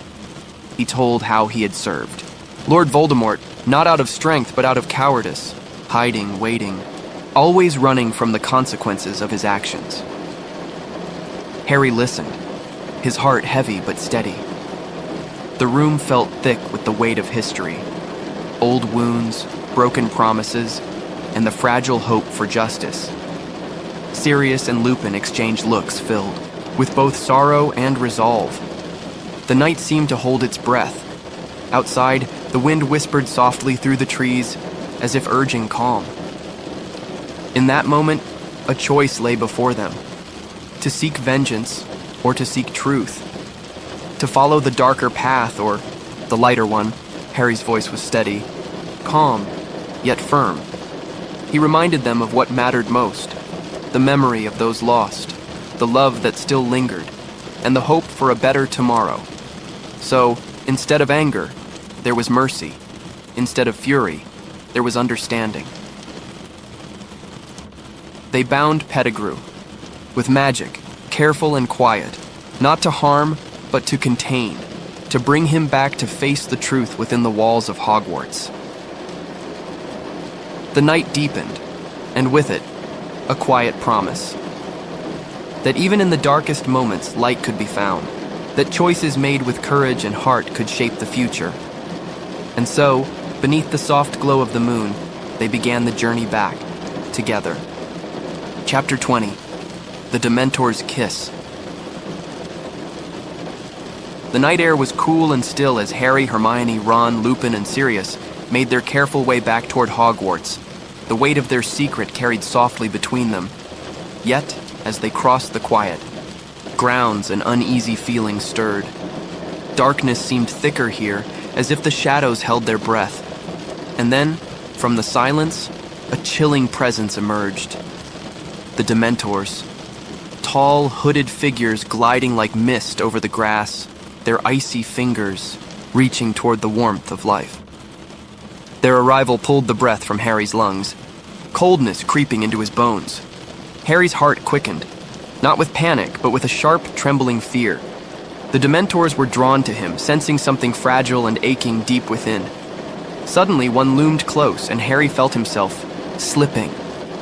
He told how he had served Lord Voldemort, not out of strength but out of cowardice, hiding, waiting, always running from the consequences of his actions. Harry listened, his heart heavy but steady. The room felt thick with the weight of history, old wounds, broken promises, and the fragile hope for justice. Sirius and Lupin exchanged looks filled with both sorrow and resolve. The night seemed to hold its breath. Outside, the wind whispered softly through the trees, as if urging calm. In that moment, a choice lay before them: to seek vengeance or to seek truth, to follow the darker path or the lighter one. Harry's voice was steady, calm, yet firm. He reminded them of what mattered most: the memory of those lost, the love that still lingered, and the hope for a better tomorrow. So, instead of anger, there was mercy. Instead of fury, there was understanding. They bound Pettigrew with magic, careful and quiet, not to harm, but to contain, to bring him back to face the truth within the walls of Hogwarts. The night deepened, and with it, a quiet promise. That even in the darkest moments, light could be found, that choices made with courage and heart could shape the future. And so, beneath the soft glow of the moon, they began the journey back, together. Chapter 20. The Dementor's Kiss. The night air was cool and still as Harry, Hermione, Ron, Lupin, and Sirius made their careful way back toward Hogwarts, the weight of their secret carried softly between them. Yet, as they crossed the quiet grounds, an uneasy feeling stirred. Darkness seemed thicker here, as if the shadows held their breath. And then, from the silence, a chilling presence emerged. The Dementors. Tall, hooded figures gliding like mist over the grass, their icy fingers reaching toward the warmth of life. Their arrival pulled the breath from Harry's lungs, coldness creeping into his bones. Harry's heart quickened, not with panic, but with a sharp, trembling fear. The Dementors were drawn to him, sensing something fragile and aching deep within. Suddenly, one loomed close, and Harry felt himself slipping,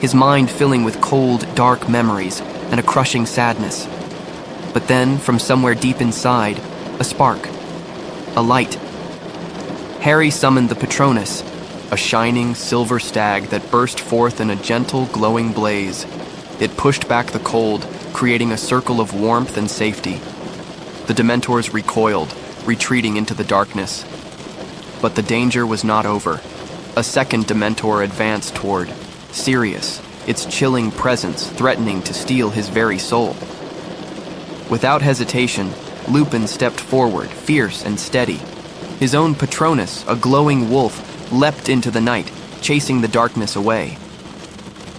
his mind filling with cold, dark memories and a crushing sadness. But then, from somewhere deep inside, a spark, a light. Harry summoned the Patronus, a shining silver stag that burst forth in a gentle, glowing blaze. It pushed back the cold, creating a circle of warmth and safety. The Dementors recoiled, retreating into the darkness. But the danger was not over. A second Dementor advanced toward Sirius, its chilling presence threatening to steal his very soul. Without hesitation, Lupin stepped forward, fierce and steady. His own Patronus, a glowing wolf, leapt into the night, chasing the darkness away.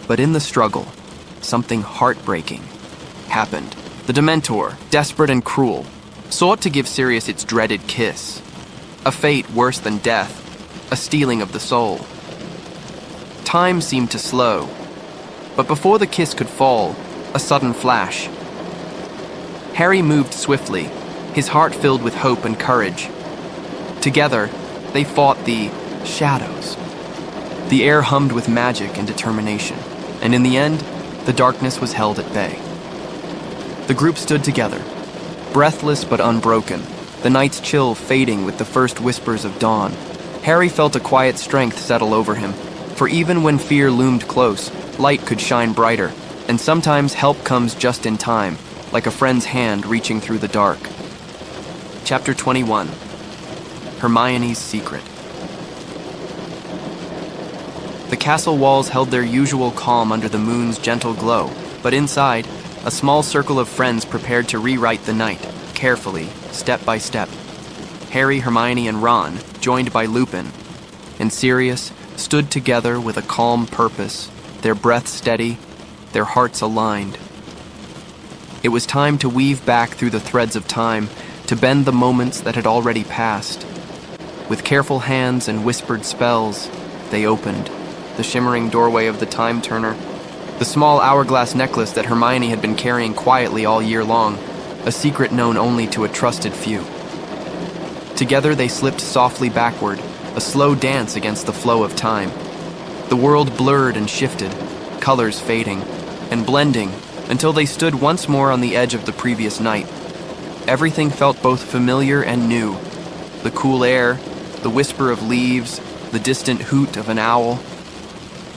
But in the struggle, something heartbreaking happened. The Dementor, desperate and cruel, sought to give Sirius its dreaded kiss. A fate worse than death, a stealing of the soul. Time seemed to slow, but before the kiss could fall, a sudden flash. Harry moved swiftly, his heart filled with hope and courage. Together, they fought the shadows. The air hummed with magic and determination, and in the end, the darkness was held at bay. The group stood together, breathless but unbroken, the night's chill fading with the first whispers of dawn. Harry felt a quiet strength settle over him, for even when fear loomed close, light could shine brighter, and sometimes help comes just in time, like a friend's hand reaching through the dark. Chapter 21. Hermione's Secret. The castle walls held their usual calm under the moon's gentle glow, but inside, a small circle of friends prepared to rewrite the night, carefully, step by step. Harry, Hermione, and Ron, joined by Lupin, and Sirius, stood together with a calm purpose, their breath steady, their hearts aligned. It was time to weave back through the threads of time, to bend the moments that had already passed. With careful hands and whispered spells, they opened the shimmering doorway of the Time Turner, the small hourglass necklace that Hermione had been carrying quietly all year long, a secret known only to a trusted few. Together they slipped softly backward, a slow dance against the flow of time. The world blurred and shifted, colors fading and blending until they stood once more on the edge of the previous night. Everything felt both familiar and new. The cool air, the whisper of leaves, the distant hoot of an owl.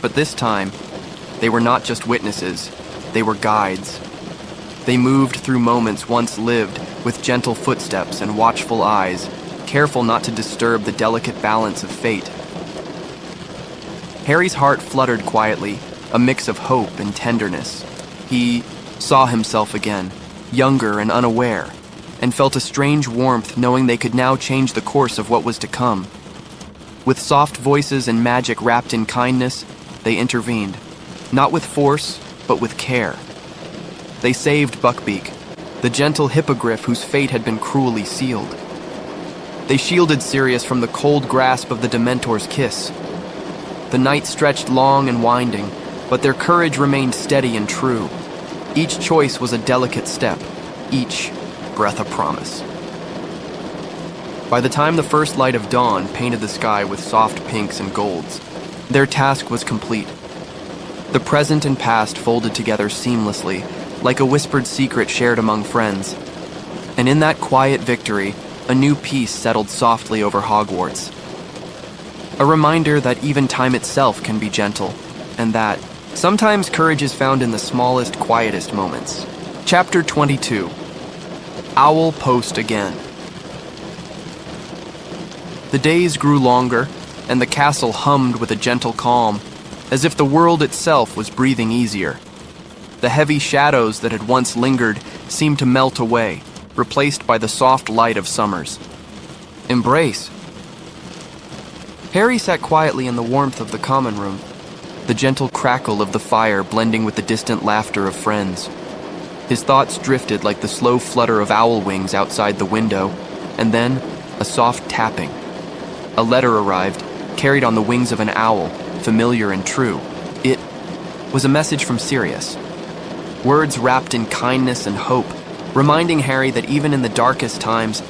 But this time, they were not just witnesses, they were guides. They moved through moments once lived with gentle footsteps and watchful eyes, careful not to disturb the delicate balance of fate. Harry's heart fluttered quietly, a mix of hope and tenderness. He saw himself again, younger and unaware, and felt a strange warmth knowing they could now change the course of what was to come. With soft voices and magic wrapped in kindness, they intervened, not with force, but with care. They saved Buckbeak, the gentle hippogriff whose fate had been cruelly sealed. They shielded Sirius from the cold grasp of the Dementor's kiss. The night stretched long and winding, but their courage remained steady and true. Each choice was a delicate step, each breath a promise. By the time the first light of dawn painted the sky with soft pinks and golds, their task was complete. The present and past folded together seamlessly, like a whispered secret shared among friends. And in that quiet victory, a new peace settled softly over Hogwarts. A reminder that even time itself can be gentle, and that sometimes courage is found in the smallest, quietest moments. Chapter 22. Owl Post Again. The days grew longer, and the castle hummed with a gentle calm, as if the world itself was breathing easier. The heavy shadows that had once lingered seemed to melt away, replaced by the soft light of summers. Embrace. Harry sat quietly in the warmth of the common room, the gentle crackle of the fire blending with the distant laughter of friends. His thoughts drifted like the slow flutter of owl wings outside the window, and then a soft tapping. A letter arrived, carried on the wings of an owl, familiar and true. It was a message from Sirius. Words wrapped in kindness and hope, reminding Harry that even in the darkest times,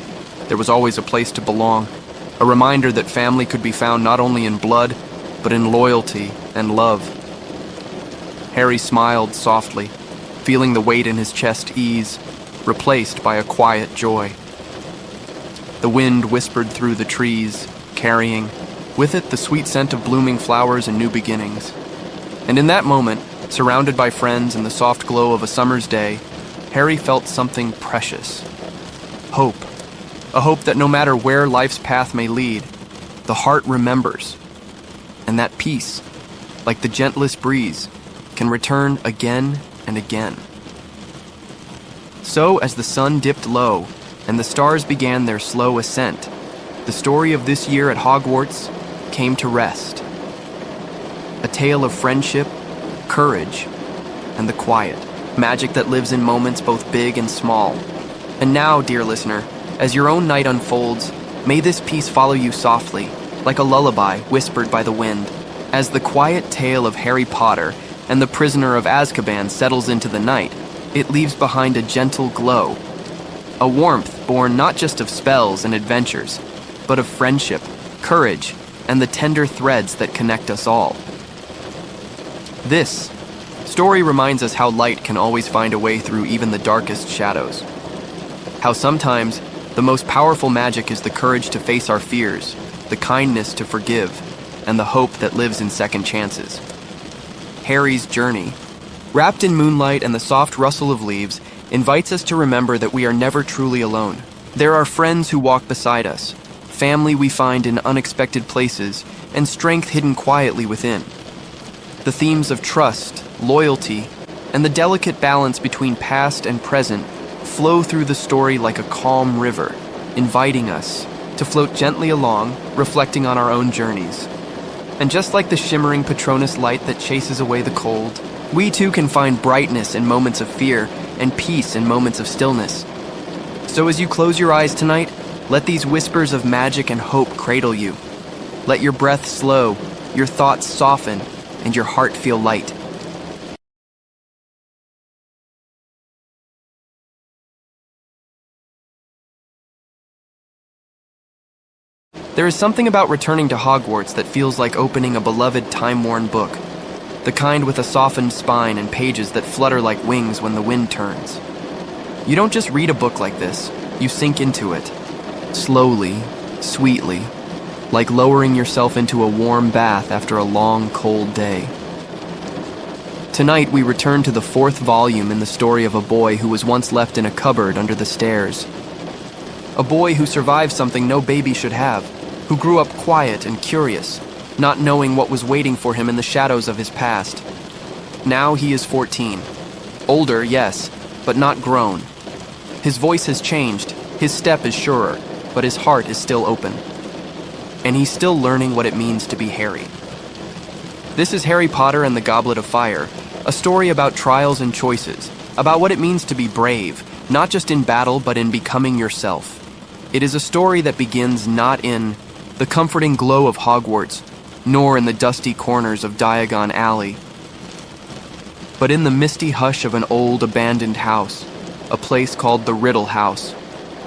there was always a place to belong. A reminder that family could be found not only in blood, but in loyalty and love. Harry smiled softly, feeling the weight in his chest ease, replaced by a quiet joy. The wind whispered through the trees, carrying with it the sweet scent of blooming flowers and new beginnings. And in that moment, surrounded by friends in the soft glow of a summer's day, Harry felt something precious. Hope. A hope that no matter where life's path may lead, the heart remembers. And that peace, like the gentlest breeze, can return again and again. So, as the sun dipped low and the stars began their slow ascent, the story of this year at Hogwarts came to rest. A tale of friendship, courage, and the quiet. Magic that lives in moments both big and small. And now, dear listener, as your own night unfolds, may this piece follow you softly, like a lullaby whispered by the wind, as the quiet tale of Harry Potter and the prisoner of Azkaban settles into the night. It leaves behind a gentle glow, a warmth born not just of spells and adventures, but of friendship, courage, and the tender threads that connect us all. This story reminds us how light can always find a way through even the darkest shadows. How sometimes the most powerful magic is the courage to face our fears, the kindness to forgive, and the hope that lives in second chances. Harry's journey, wrapped in moonlight and the soft rustle of leaves, invites us to remember that we are never truly alone. There are friends who walk beside us, family we find in unexpected places, and strength hidden quietly within. The themes of trust, loyalty, and the delicate balance between past and present flow through the story like a calm river, inviting us to float gently along, reflecting on our own journeys. And just like the shimmering Patronus light that chases away the cold, we too can find brightness in moments of fear and peace in moments of stillness. So as you close your eyes tonight, let these whispers of magic and hope cradle you. Let your breath slow, your thoughts soften, and your heart feel light. There is something about returning to Hogwarts that feels like opening a beloved time-worn book. the kind with a softened spine and pages that flutter like wings when the wind turns. You don't just read a book like this, you sink into it, slowly, sweetly, like lowering yourself into a warm bath after a long, cold day. Tonight we return to the 4th volume in the story of a boy who was once left in a cupboard under the stairs. A boy who survived something no baby should have, who grew up quiet and curious, not knowing what was waiting for him in the shadows of his past. Now he is 14. Older, yes, but not grown. His voice has changed, his step is surer, but his heart is still open. And he's still learning what it means to be Harry. This is Harry Potter and the Goblet of Fire, a story about trials and choices, about what it means to be brave, not just in battle but in becoming yourself. It is a story that begins not in the comforting glow of Hogwarts, nor in the dusty corners of Diagon Alley, but in the misty hush of an old abandoned house, a place called the Riddle House,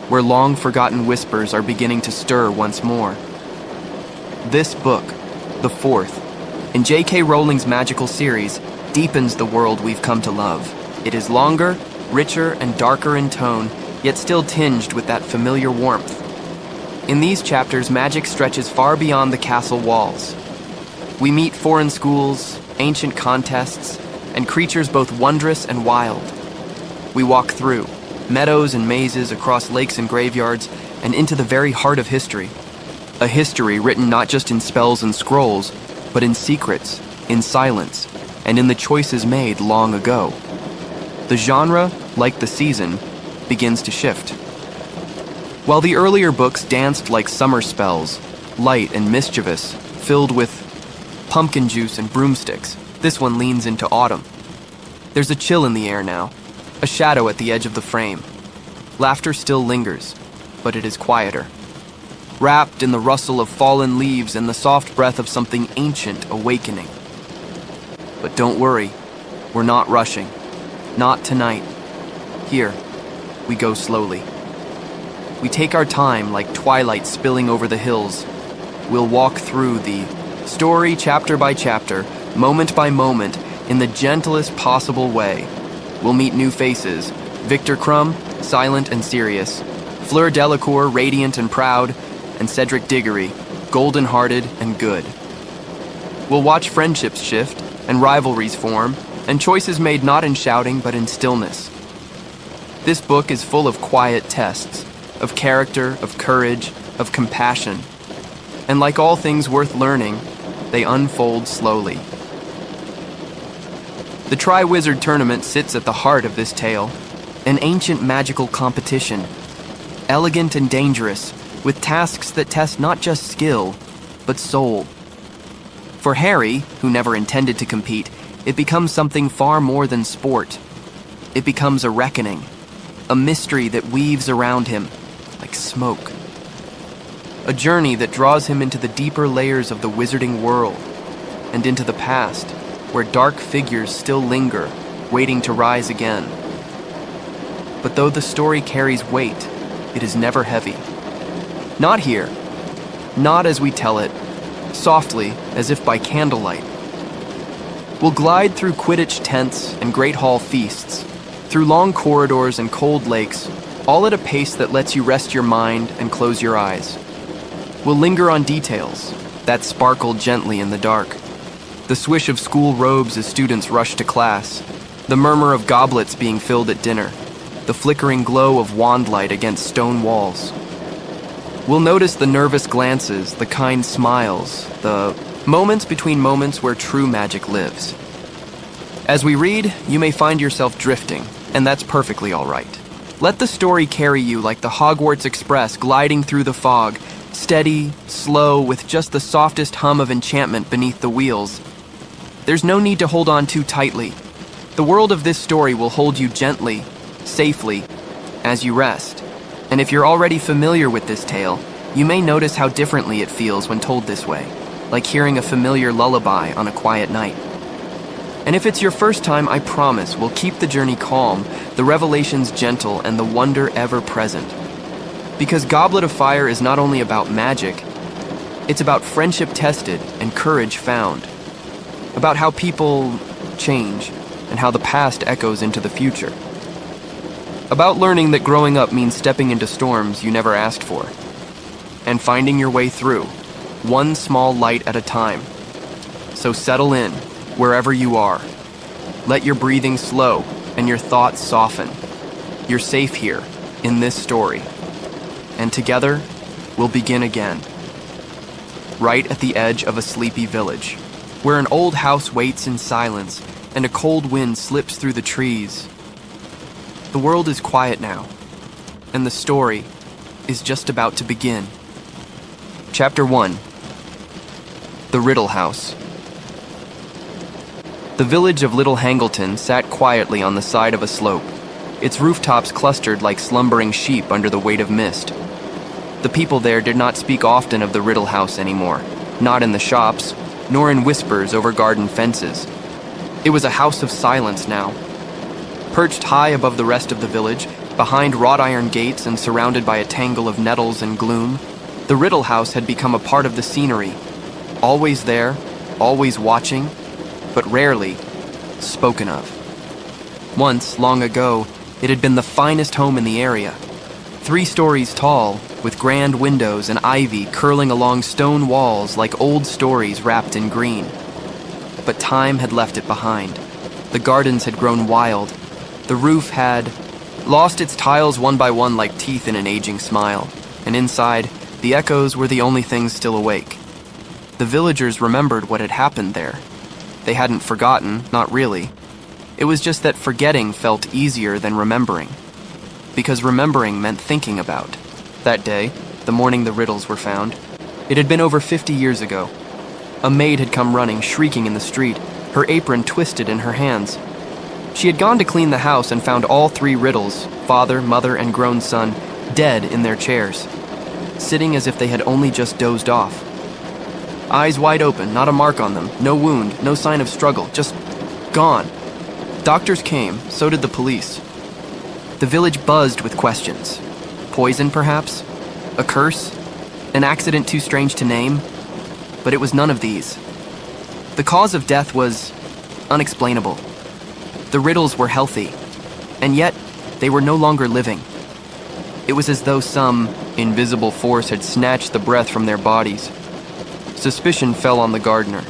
where long-forgotten whispers are beginning to stir once more. This book, the 4th, in J.K. Rowling's magical series, deepens the world we've come to love. It is longer, richer, and darker in tone, yet still tinged with that familiar warmth. In these chapters, magic stretches far beyond the castle walls. We meet foreign schools, ancient contests, and creatures both wondrous and wild. We walk through meadows and mazes, across lakes and graveyards, and into the very heart of history. A history written not just in spells and scrolls, but in secrets, in silence, and in the choices made long ago. The genre, like the season, begins to shift. While the earlier books danced like summer spells, light and mischievous, filled with pumpkin juice and broomsticks, this one leans into autumn. There's a chill in the air now, a shadow at the edge of the frame. Laughter still lingers, but it is quieter, wrapped in the rustle of fallen leaves and the soft breath of something ancient awakening. But don't worry, we're not rushing. Not tonight. Here, we go slowly. We take our time like twilight spilling over the hills. We'll walk through the story chapter by chapter, moment by moment, in the gentlest possible way. We'll meet new faces: Victor Crumb, silent and serious; Fleur Delacour, radiant and proud; and Cedric Diggory, golden-hearted and good. We'll watch friendships shift, and rivalries form, and choices made not in shouting but in stillness. This book is full of quiet tests, of character, of courage, of compassion. And like all things worth learning, they unfold slowly. The Triwizard Tournament sits at the heart of this tale, an ancient magical competition, elegant and dangerous, with tasks that test not just skill, but soul. For Harry, who never intended to compete, it becomes something far more than sport. It becomes a reckoning, a mystery that weaves around him like smoke. A journey that draws him into the deeper layers of the wizarding world and into the past, where dark figures still linger, waiting to rise again. But though the story carries weight, it is never heavy. Not here. Not as we tell it, softly, as if by candlelight. We'll glide through Quidditch tents and Great Hall feasts, through long corridors and cold lakes, all at a pace that lets you rest your mind and close your eyes. We'll linger on details that sparkle gently in the dark. The swish of school robes as students rush to class, the murmur of goblets being filled at dinner, the flickering glow of wand light against stone walls. We'll notice the nervous glances, the kind smiles, the moments between moments where true magic lives. As we read, you may find yourself drifting, and that's perfectly all right. Let the story carry you like the Hogwarts Express gliding through the fog, steady, slow, with just the softest hum of enchantment beneath the wheels. There's no need to hold on too tightly. The world of this story will hold you gently, safely, as you rest. And if you're already familiar with this tale, you may notice how differently it feels when told this way, like hearing a familiar lullaby on a quiet night. And if it's your first time, I promise we'll keep the journey calm, the revelations gentle, and the wonder ever present. Because Goblet of Fire is not only about magic, it's about friendship tested and courage found. about how people change and how the past echoes into the future. About learning that growing up means stepping into storms you never asked for, and finding your way through, one small light at a time. So settle in, wherever you are. Let your breathing slow and your thoughts soften. You're safe here, in this story. And together, we'll begin again. Right at the edge of a sleepy village, where an old house waits in silence and a cold wind slips through the trees. The world is quiet now, and the story is just about to begin. Chapter 1. The Riddle House. The village of Little Hangleton sat quietly on the side of a slope, its rooftops clustered like slumbering sheep under the weight of mist. The people there did not speak often of the Riddle House anymore, not in the shops, nor in whispers over garden fences. It was a house of silence now. Perched high above the rest of the village, behind wrought iron gates and surrounded by a tangle of nettles and gloom, the Riddle House had become a part of the scenery, always there, always watching, but rarely spoken of. Once, long ago, it had been the finest home in the area. 3 stories tall, with grand windows and ivy curling along stone walls like old stories wrapped in green. But time had left it behind. The gardens had grown wild. The roof had lost its tiles one by one like teeth in an aging smile, and inside, the echoes were the only things still awake. The villagers remembered what had happened there. They hadn't forgotten, not really. It was just that forgetting felt easier than remembering. Because remembering meant thinking about. That day, the morning the riddles were found, it had been over 50 years ago. A maid had come running, shrieking in the street, her apron twisted in her hands. She had gone to clean the house and found all 3 riddles, father, mother, and grown son, dead in their chairs, sitting as if they had only just dozed off. Eyes wide open, not a mark on them, no wound, no sign of struggle, just gone. Doctors came, so did the police. The village buzzed with questions. Poison, perhaps? A curse? An accident too strange to name? But it was none of these. The cause of death was unexplainable. The riddles were healthy, and yet they were no longer living. It was as though some invisible force had snatched the breath from their bodies. Suspicion fell on the gardener.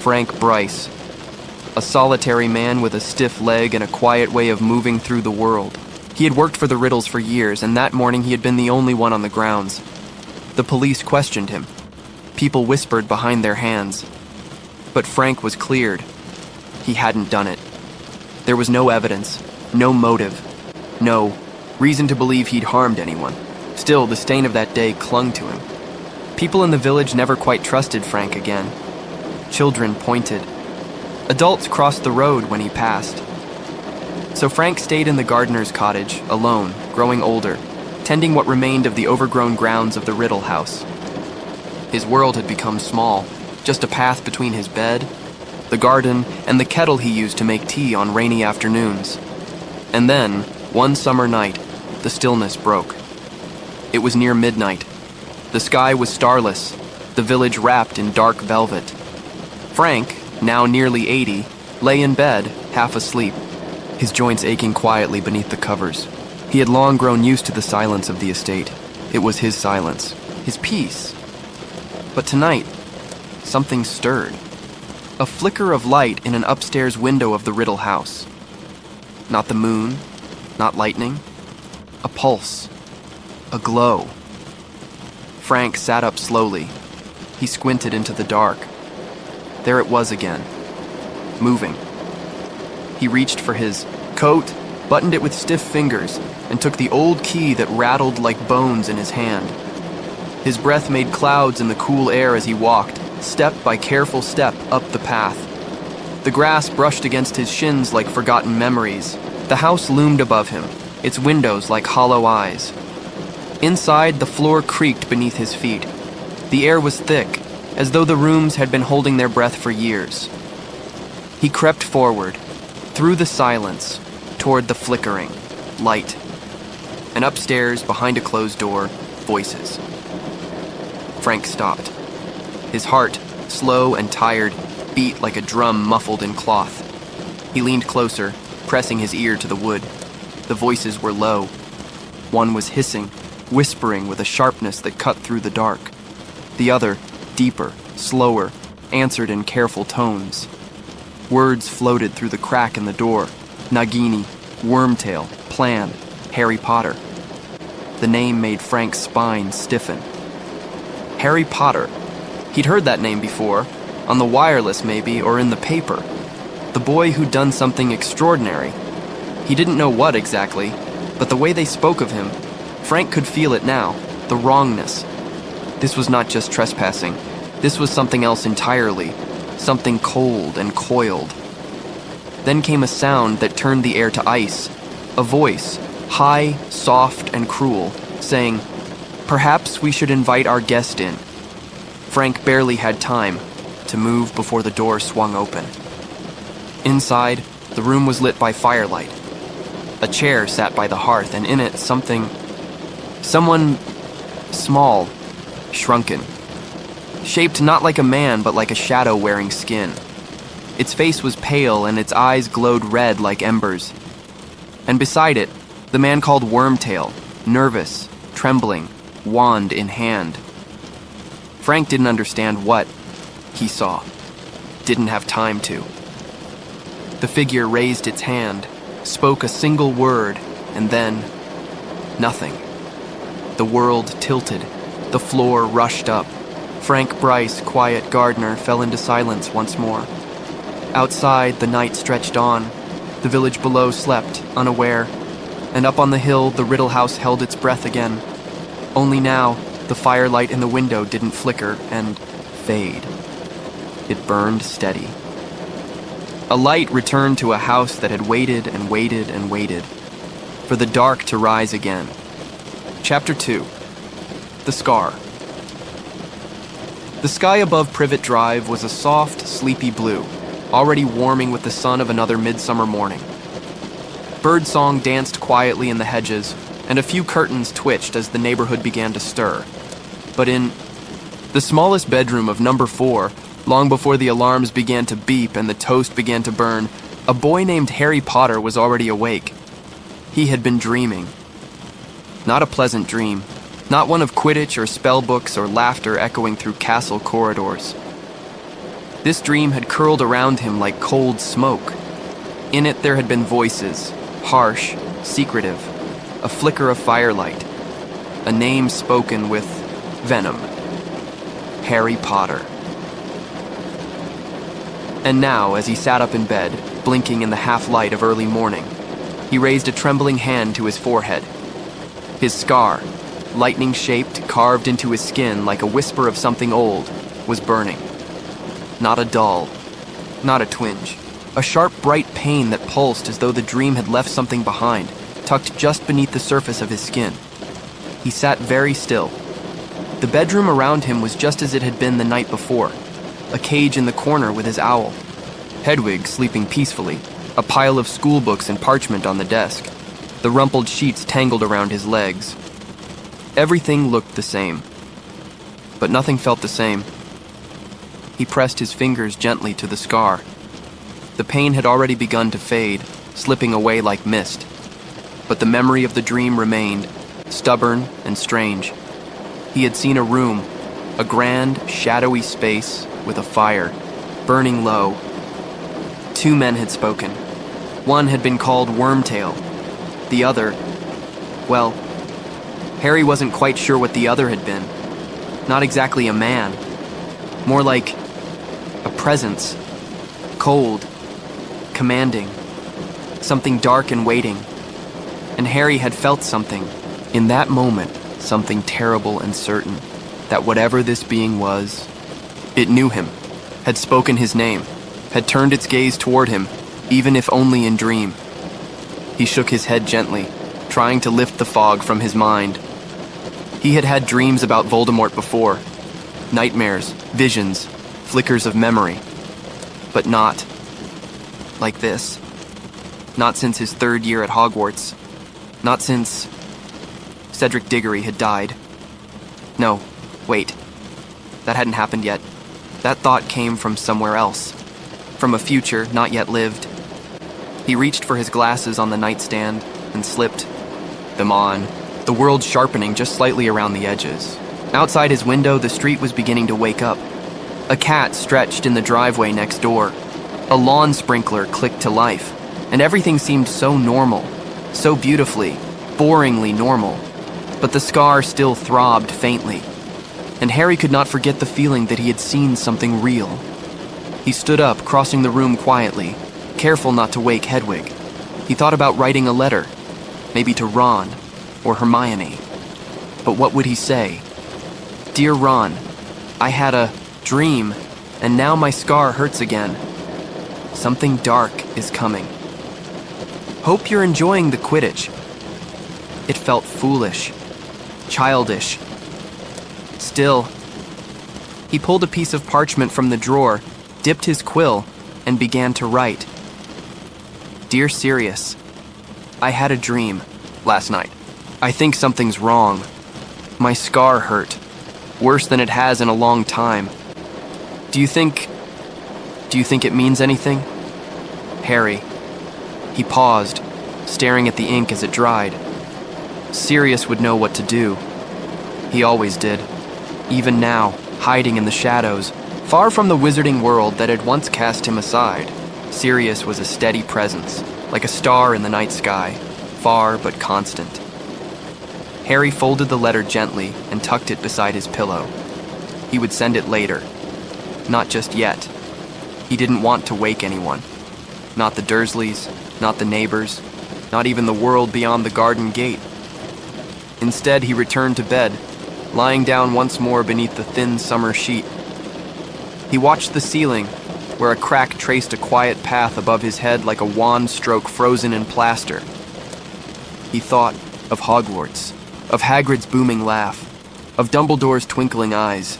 Frank Bryce, a solitary man with a stiff leg and a quiet way of moving through the world. He had worked for the riddles for years, and that morning he had been the only one on the grounds. The police questioned him. People whispered behind their hands. But Frank was cleared. He hadn't done it. There was no evidence, no motive, no reason to believe he'd harmed anyone. Still, the stain of that day clung to him. People in the village never quite trusted Frank again. Children pointed. Adults crossed the road when he passed. So Frank stayed in the gardener's cottage, alone, growing older, tending what remained of the overgrown grounds of the Riddle House. His world had become small, just a path between his bed, the garden, and the kettle he used to make tea on rainy afternoons. And then, one summer night, the stillness broke. It was near midnight. The sky was starless, the village wrapped in dark velvet. Frank, now nearly 80, lay in bed, half asleep, his joints aching quietly beneath the covers. He had long grown used to the silence of the estate. It was his silence, his peace. But tonight, something stirred. A flicker of light in an upstairs window of the Riddle House. Not the moon, not lightning. A pulse. A glow. Frank sat up slowly. He squinted into the dark. There it was again, moving. He reached for his coat, buttoned it with stiff fingers, and took the old key that rattled like bones in his hand. His breath made clouds in the cool air as he walked, step by careful step, up the path. The grass brushed against his shins like forgotten memories. The house loomed above him, its windows like hollow eyes. Inside, the floor creaked beneath his feet. The air was thick, as though the rooms had been holding their breath for years. He crept forward, through the silence, toward the flickering light. And upstairs, behind a closed door, voices. Frank stopped. His heart, slow and tired, beat like a drum muffled in cloth. He leaned closer, pressing his ear to the wood. The voices were low. One was hissing, whispering with a sharpness that cut through the dark. The other, deeper, slower, answered in careful tones. Words floated through the crack in the door. Nagini, Wormtail, Plan, Harry Potter. The name made Frank's spine stiffen. Harry Potter. He'd heard that name before, on the wireless maybe, or in the paper. The boy who'd done something extraordinary. He didn't know what exactly, but the way they spoke of him, Frank could feel it now, the wrongness. This was not just trespassing. This was something else entirely, something cold and coiled. Then came a sound that turned the air to ice, a voice, high, soft, and cruel, saying, "Perhaps we should invite our guest in." Frank barely had time to move before the door swung open. Inside, the room was lit by firelight. A chair sat by the hearth, and in it someone small, shrunken, shaped not like a man but like a shadow wearing skin. Its face was pale and its eyes glowed red like embers. And beside it, the man called Wormtail, nervous, trembling, wand in hand. Frank didn't understand what he saw. Didn't have time to. The figure raised its hand, spoke a single word, and then nothing. The world tilted. The floor rushed up. Frank Bryce, quiet gardener, fell into silence once more. Outside, the night stretched on. The village below slept, unaware. And up on the hill, the Riddle House held its breath again. Only now, the firelight in the window didn't flicker and fade. It burned steady. A light returned to a house that had waited and waited and waited for the dark to rise again. Chapter 2. The Scar. The sky above Privet Drive was a soft, sleepy blue, already warming with the sun of another midsummer morning. Birdsong danced quietly in the hedges, and a few curtains twitched as the neighborhood began to stir. But in the smallest bedroom of number 4, long before the alarms began to beep and the toast began to burn, a boy named Harry Potter was already awake. He had been dreaming. Not a pleasant dream. Not one of Quidditch or spell books or laughter echoing through castle corridors. This dream had curled around him like cold smoke. In it there had been voices, harsh, secretive, a flicker of firelight, a name spoken with venom. Harry Potter. And now, as he sat up in bed, blinking in the half-light of early morning, he raised a trembling hand to his forehead. His scar, lightning-shaped, carved into his skin like a whisper of something old, was burning. Not a dull, not a twinge. A sharp, bright pain that pulsed as though the dream had left something behind, tucked just beneath the surface of his skin. He sat very still. The bedroom around him was just as it had been the night before. A cage in the corner with his owl. Hedwig sleeping peacefully, a pile of school books and parchment on the desk, the rumpled sheets tangled around his legs. Everything looked the same, but nothing felt the same. He pressed his fingers gently to the scar. The pain had already begun to fade, slipping away like mist, but the memory of the dream remained, stubborn and strange. He had seen a room, a grand, shadowy space with a fire, burning low. 2 men had spoken. One had been called Wormtail. The other, well, Harry wasn't quite sure what the other had been. Not exactly a man. More like a presence. Cold, commanding. Something dark and waiting. And Harry had felt something. In that moment, something terrible and certain. That whatever this being was, it knew him, had spoken his name, had turned its gaze toward him, even if only in dream. He shook his head gently, trying to lift the fog from his mind. He had had dreams about Voldemort before. Nightmares, visions, flickers of memory. But not like this. Not since his 3rd year at Hogwarts. Not since Cedric Diggory had died. No, wait. That hadn't happened yet. That thought came from somewhere else. from a future not yet lived. He reached for his glasses on the nightstand and slipped them on, the world sharpening just slightly around the edges. Outside his window, the street was beginning to wake up. A cat stretched in the driveway next door. A lawn sprinkler clicked to life, and everything seemed so normal, so beautifully, boringly normal. But the scar still throbbed faintly, and Harry could not forget the feeling that he had seen something real. He stood up, crossing the room quietly, careful not to wake Hedwig. He thought about writing a letter, maybe to Ron or Hermione. But what would he say? Dear Ron, I had a dream, and now my scar hurts again. Something dark is coming. Hope you're enjoying the Quidditch. It felt foolish, childish. Still, he pulled a piece of parchment from the drawer, dipped his quill, and began to write. Dear Sirius, I had a dream last night. I think something's wrong. My scar hurt, worse than it has in a long time. Do you think it means anything? Harry. He paused, staring at the ink as it dried. Sirius would know what to do. He always did. Even now, hiding in the shadows, far from the wizarding world that had once cast him aside, Sirius was a steady presence, like a star in the night sky, far but constant. Harry folded the letter gently and tucked it beside his pillow. He would send it later. Not just yet. He didn't want to wake anyone. Not the Dursleys, not the neighbors, not even the world beyond the garden gate. Instead, he returned to bed, lying down once more beneath the thin summer sheet. He watched the ceiling, where a crack traced a quiet path above his head like a wand stroke frozen in plaster. He thought of Hogwarts, of Hagrid's booming laugh, of Dumbledore's twinkling eyes,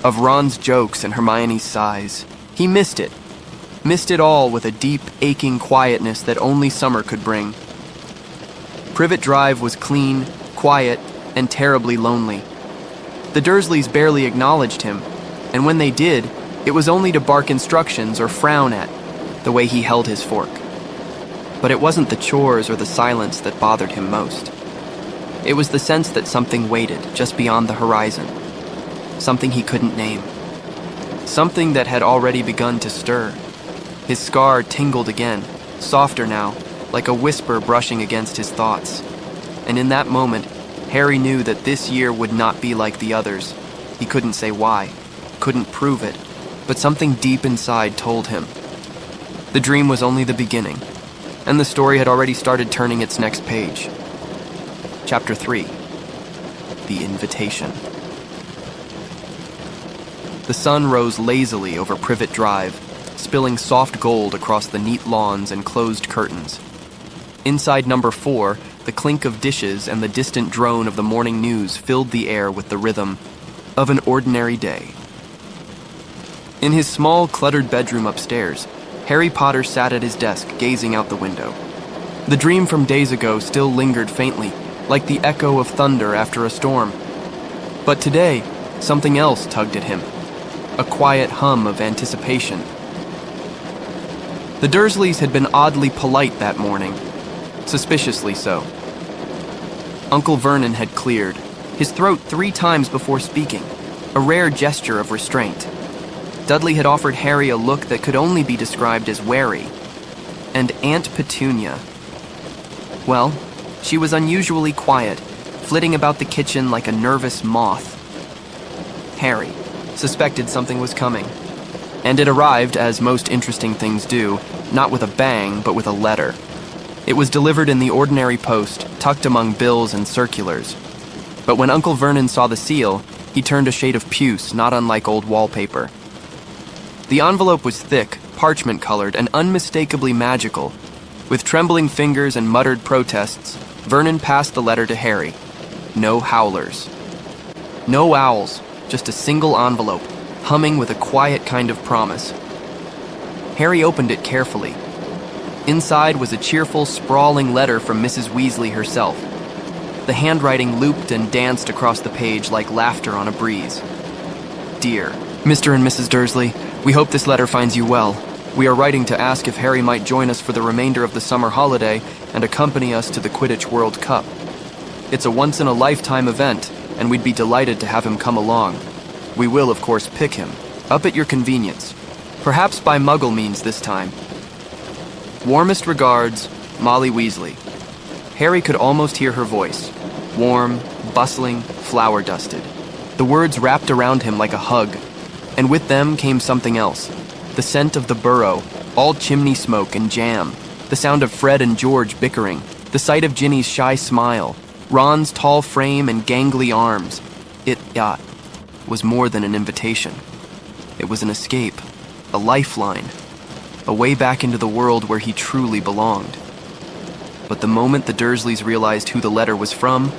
of Ron's jokes and Hermione's sighs. He missed it all with a deep, aching quietness that only summer could bring. Privet Drive was clean, quiet, and terribly lonely. The Dursleys barely acknowledged him, and when they did, it was only to bark instructions or frown at, the way he held his fork. But it wasn't the chores or the silence that bothered him most. It was the sense that something waited just beyond the horizon, something he couldn't name, something that had already begun to stir. His scar tingled again, softer now, like a whisper brushing against his thoughts. And in that moment, Harry knew that this year would not be like the others. He couldn't say why, couldn't prove it, but something deep inside told him. The dream was only the beginning, and the story had already started turning its next page. Chapter 3. The Invitation. The sun rose lazily over Privet Drive, spilling soft gold across the neat lawns and closed curtains. Inside number 4, the clink of dishes and the distant drone of the morning news filled the air with the rhythm of an ordinary day. In his small, cluttered bedroom upstairs, Harry Potter sat at his desk, gazing out the window. The dream from days ago still lingered faintly, like the echo of thunder after a storm. But today, something else tugged at him, a quiet hum of anticipation. The Dursleys had been oddly polite that morning, suspiciously so. Uncle Vernon had cleared, his throat 3 times before speaking, a rare gesture of restraint. Dudley had offered Harry a look that could only be described as wary. And Aunt Petunia. Well, she was unusually quiet, flitting about the kitchen like a nervous moth. Harry suspected something was coming. And it arrived, as most interesting things do, not with a bang, but with a letter. It was delivered in the ordinary post, tucked among bills and circulars. But when Uncle Vernon saw the seal, he turned a shade of puce, not unlike old wallpaper. The envelope was thick, parchment-colored, and unmistakably magical. With trembling fingers and muttered protests, Vernon passed the letter to Harry. No howlers. No owls, just a single envelope, humming with a quiet kind of promise. Harry opened it carefully. Inside was a cheerful, sprawling letter from Mrs. Weasley herself. The handwriting looped and danced across the page like laughter on a breeze. Dear Mr. and Mrs. Dursley, we hope this letter finds you well. We are writing to ask if Harry might join us for the remainder of the summer holiday and accompany us to the Quidditch World Cup. It's a once-in-a-lifetime event, and we'd be delighted to have him come along. We will, of course, pick him, up at your convenience. Perhaps by Muggle means this time. Warmest regards, Molly Weasley. Harry could almost hear her voice. Warm, bustling, flower-dusted. The words wrapped around him like a hug. And with them came something else. The scent of the Burrow, all chimney smoke and jam. The sound of Fred and George bickering. The sight of Ginny's shy smile. Ron's tall frame and gangly arms. It was more than an invitation. It was an escape. A lifeline. A way back into the world where he truly belonged. But the moment the Dursleys realized who the letter was from,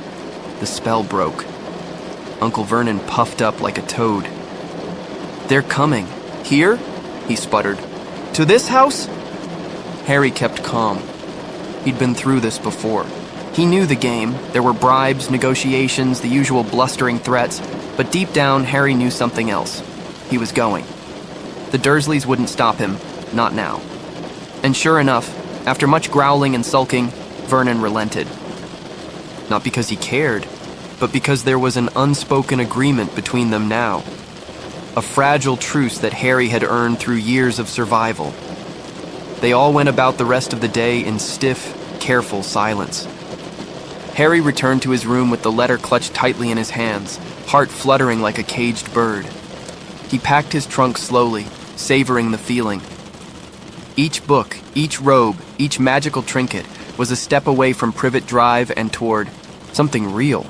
the spell broke. Uncle Vernon puffed up like a toad. "They're coming. Here?" he sputtered. "To this house?" Harry kept calm. He'd been through this before. He knew the game. There were bribes, negotiations, the usual blustering threats, but deep down, Harry knew something else. He was going. The Dursleys wouldn't stop him, not now. And sure enough, after much growling and sulking, Vernon relented. Not because he cared, but because there was an unspoken agreement between them now. A fragile truce that Harry had earned through years of survival. They all went about the rest of the day in stiff, careful silence. Harry returned to his room with the letter clutched tightly in his hands, heart fluttering like a caged bird. He packed his trunk slowly, savoring the feeling. Each book, each robe, each magical trinket was a step away from Privet Drive and toward something real.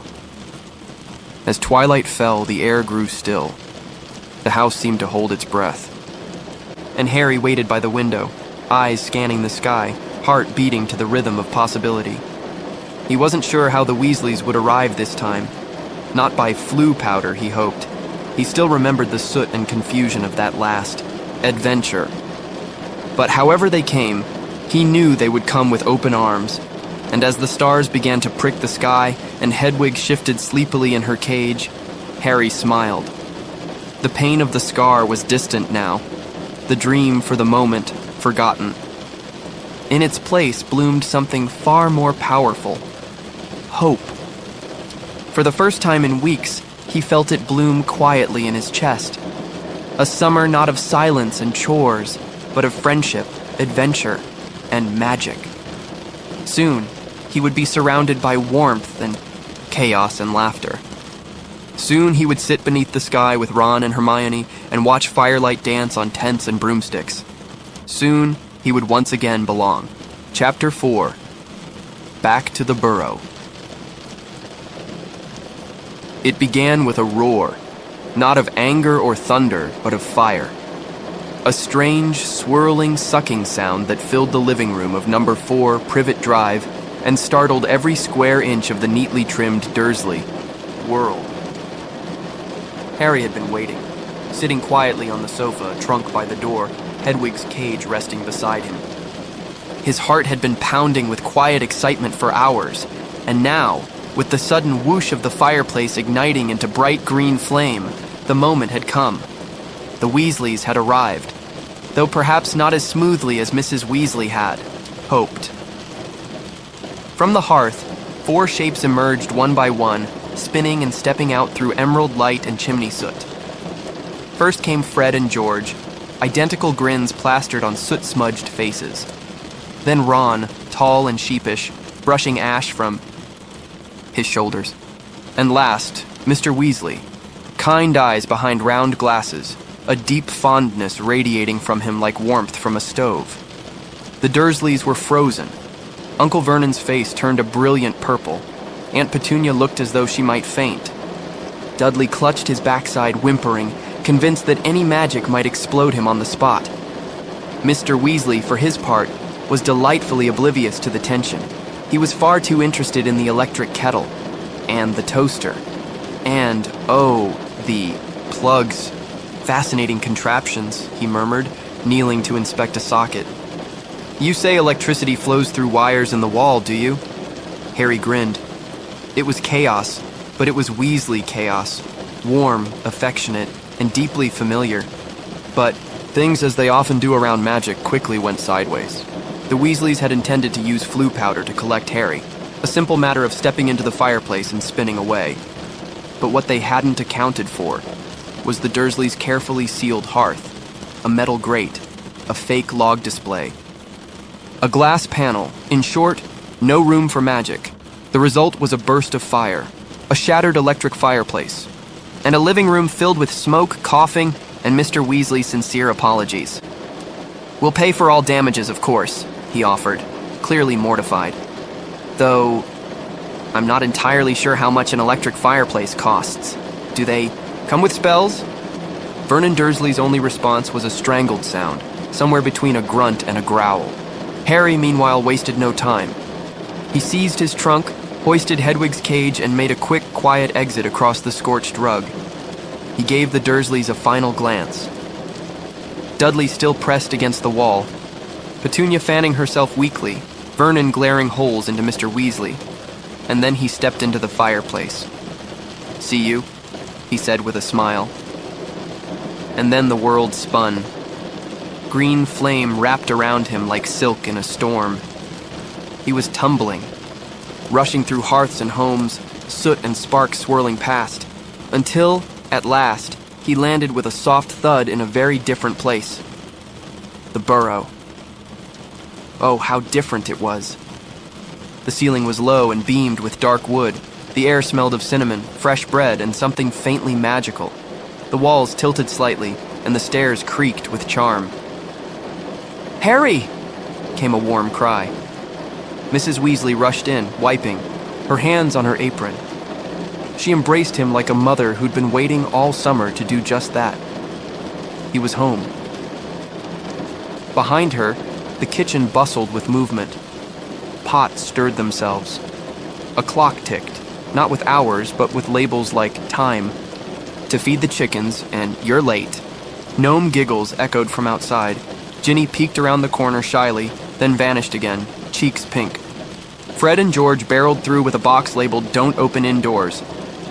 As twilight fell, the air grew still. The house seemed to hold its breath. And Harry waited by the window, eyes scanning the sky, heart beating to the rhythm of possibility. He wasn't sure how the Weasleys would arrive this time. Not by flu powder, he hoped. He still remembered the soot and confusion of that last adventure. But however they came, he knew they would come with open arms. And as the stars began to prick the sky and Hedwig shifted sleepily in her cage, Harry smiled. The pain of the scar was distant now, the dream for the moment forgotten. In its place bloomed something far more powerful. Hope. For the first time in weeks, he felt it bloom quietly in his chest. A summer not of silence and chores, but of friendship, adventure, and magic. Soon, he would be surrounded by warmth and chaos and laughter. Soon he would sit beneath the sky with Ron and Hermione and watch firelight dance on tents and broomsticks. Soon he would once again belong. Chapter 4. Back to the Burrow. It began with a roar, not of anger or thunder, but of fire. A strange, swirling, sucking sound that filled the living room of number 4 Privet Drive and startled every square inch of the neatly trimmed Dursley world. Harry had been waiting, sitting quietly on the sofa, trunk by the door, Hedwig's cage resting beside him. His heart had been pounding with quiet excitement for hours, and now, with the sudden whoosh of the fireplace igniting into bright green flame, the moment had come. The Weasleys had arrived, though perhaps not as smoothly as Mrs. Weasley had hoped. From the hearth, 4 shapes emerged one by one, spinning and stepping out through emerald light and chimney soot. First came Fred and George, identical grins plastered on soot-smudged faces. Then Ron, tall and sheepish, brushing ash from his shoulders. And last, Mr. Weasley, kind eyes behind round glasses, a deep fondness radiating from him like warmth from a stove. The Dursleys were frozen. Uncle Vernon's face turned a brilliant purple. Aunt Petunia looked as though she might faint. Dudley clutched his backside, whimpering, convinced that any magic might explode him on the spot. Mr. Weasley, for his part, was delightfully oblivious to the tension. He was far too interested in the electric kettle, and the toaster, and, oh, the plugs. Fascinating contraptions, he murmured, kneeling to inspect a socket. "You say electricity flows through wires in the wall, do you?" Harry grinned. It was chaos, but it was Weasley chaos. Warm, affectionate, and deeply familiar. But Things, as they often do around magic, quickly went sideways. The Weasleys had intended to use flue powder to collect Harry, a simple matter of stepping into the fireplace and spinning away. But what they hadn't accounted for was the Dursleys' carefully sealed hearth, a metal grate, a fake log display, a glass panel. In short, no room for magic. The result was a burst of fire, a shattered electric fireplace, and a living room filled with smoke, coughing, and Mr. Weasley's sincere apologies. "We'll pay for all damages, of course," he offered, clearly mortified. "Though, I'm not entirely sure how much an electric fireplace costs. Do they come with spells?" Vernon Dursley's only response was a strangled sound, somewhere between a grunt and a growl. Harry, meanwhile, wasted no time. He seized his trunk, hoisted Hedwig's cage, and made a quick, quiet exit across the scorched rug. He gave the Dursleys a final glance. Dudley still pressed against the wall, Petunia fanning herself weakly, Vernon glaring holes into Mr. Weasley, and then he stepped into the fireplace. "See you," he said with a smile. And then the world spun. Green flame wrapped around him like silk in a storm. He was tumbling, rushing through hearths and homes, soot and sparks swirling past, until, at last, he landed with a soft thud in a very different place. The Burrow. Oh, how different it was. The ceiling was low and beamed with dark wood. The air smelled of cinnamon, fresh bread, and something faintly magical. The walls tilted slightly, and the stairs creaked with charm. "Harry!" came a warm cry. Mrs. Weasley rushed in, wiping, her hands on her apron. She embraced him like a mother who'd been waiting all summer to do just that. He was home. Behind her, the kitchen bustled with movement. Pots stirred themselves. A clock ticked, not with hours, but with labels like time, to feed the chickens, and "you're late." Gnome giggles echoed from outside. Ginny peeked around the corner shyly, then vanished again, cheeks pink. Fred and George barreled through with a box labeled "Don't Open Indoors."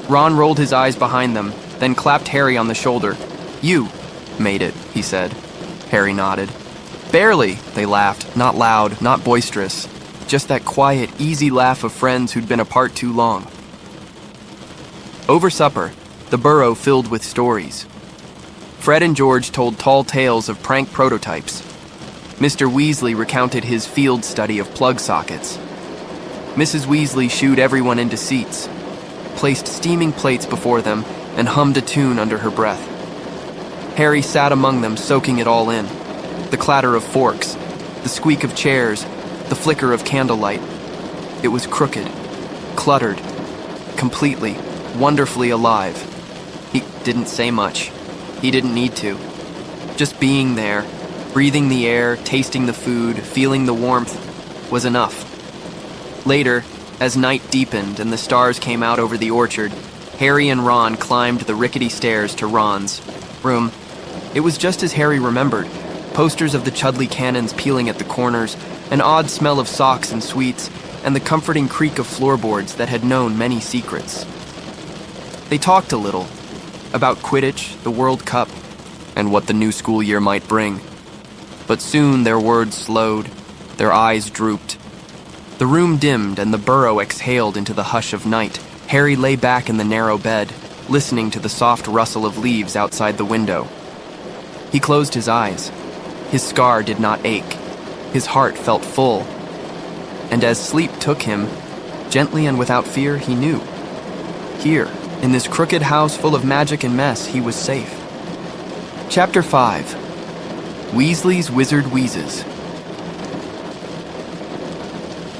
Ron rolled his eyes behind them, then clapped Harry on the shoulder. "You made it," he said. Harry nodded. "Barely," they laughed, not loud, not boisterous. Just that quiet, easy laugh of friends who'd been apart too long. Over supper, the Burrow filled with stories. Fred and George told tall tales of prank prototypes. Mr. Weasley recounted his field study of plug sockets. Mrs. Weasley shooed everyone into seats, placed steaming plates before them, and hummed a tune under her breath. Harry sat among them, soaking it all in. The clatter of forks, the squeak of chairs, the flicker of candlelight. It was crooked, cluttered, completely, wonderfully alive. He didn't say much. He didn't need to. Just being there, breathing the air, tasting the food, feeling the warmth, was enough. Later, as night deepened and the stars came out over the orchard, Harry and Ron climbed the rickety stairs to Ron's room. It was just as Harry remembered. Posters of the Chudley cannons peeling at the corners, an odd smell of socks and sweets, and the comforting creak of floorboards that had known many secrets. They talked a little about Quidditch, the World Cup, and what the new school year might bring. But soon their words slowed, their eyes drooped. The room dimmed and the Burrow exhaled into the hush of night. Harry lay back in the narrow bed, listening to the soft rustle of leaves outside the window. He closed his eyes. His scar did not ache. His heart felt full. And as sleep took him, gently and without fear, he knew. Here, in this crooked house full of magic and mess, he was safe. Chapter 5. Weasley's Wizard Wheezes.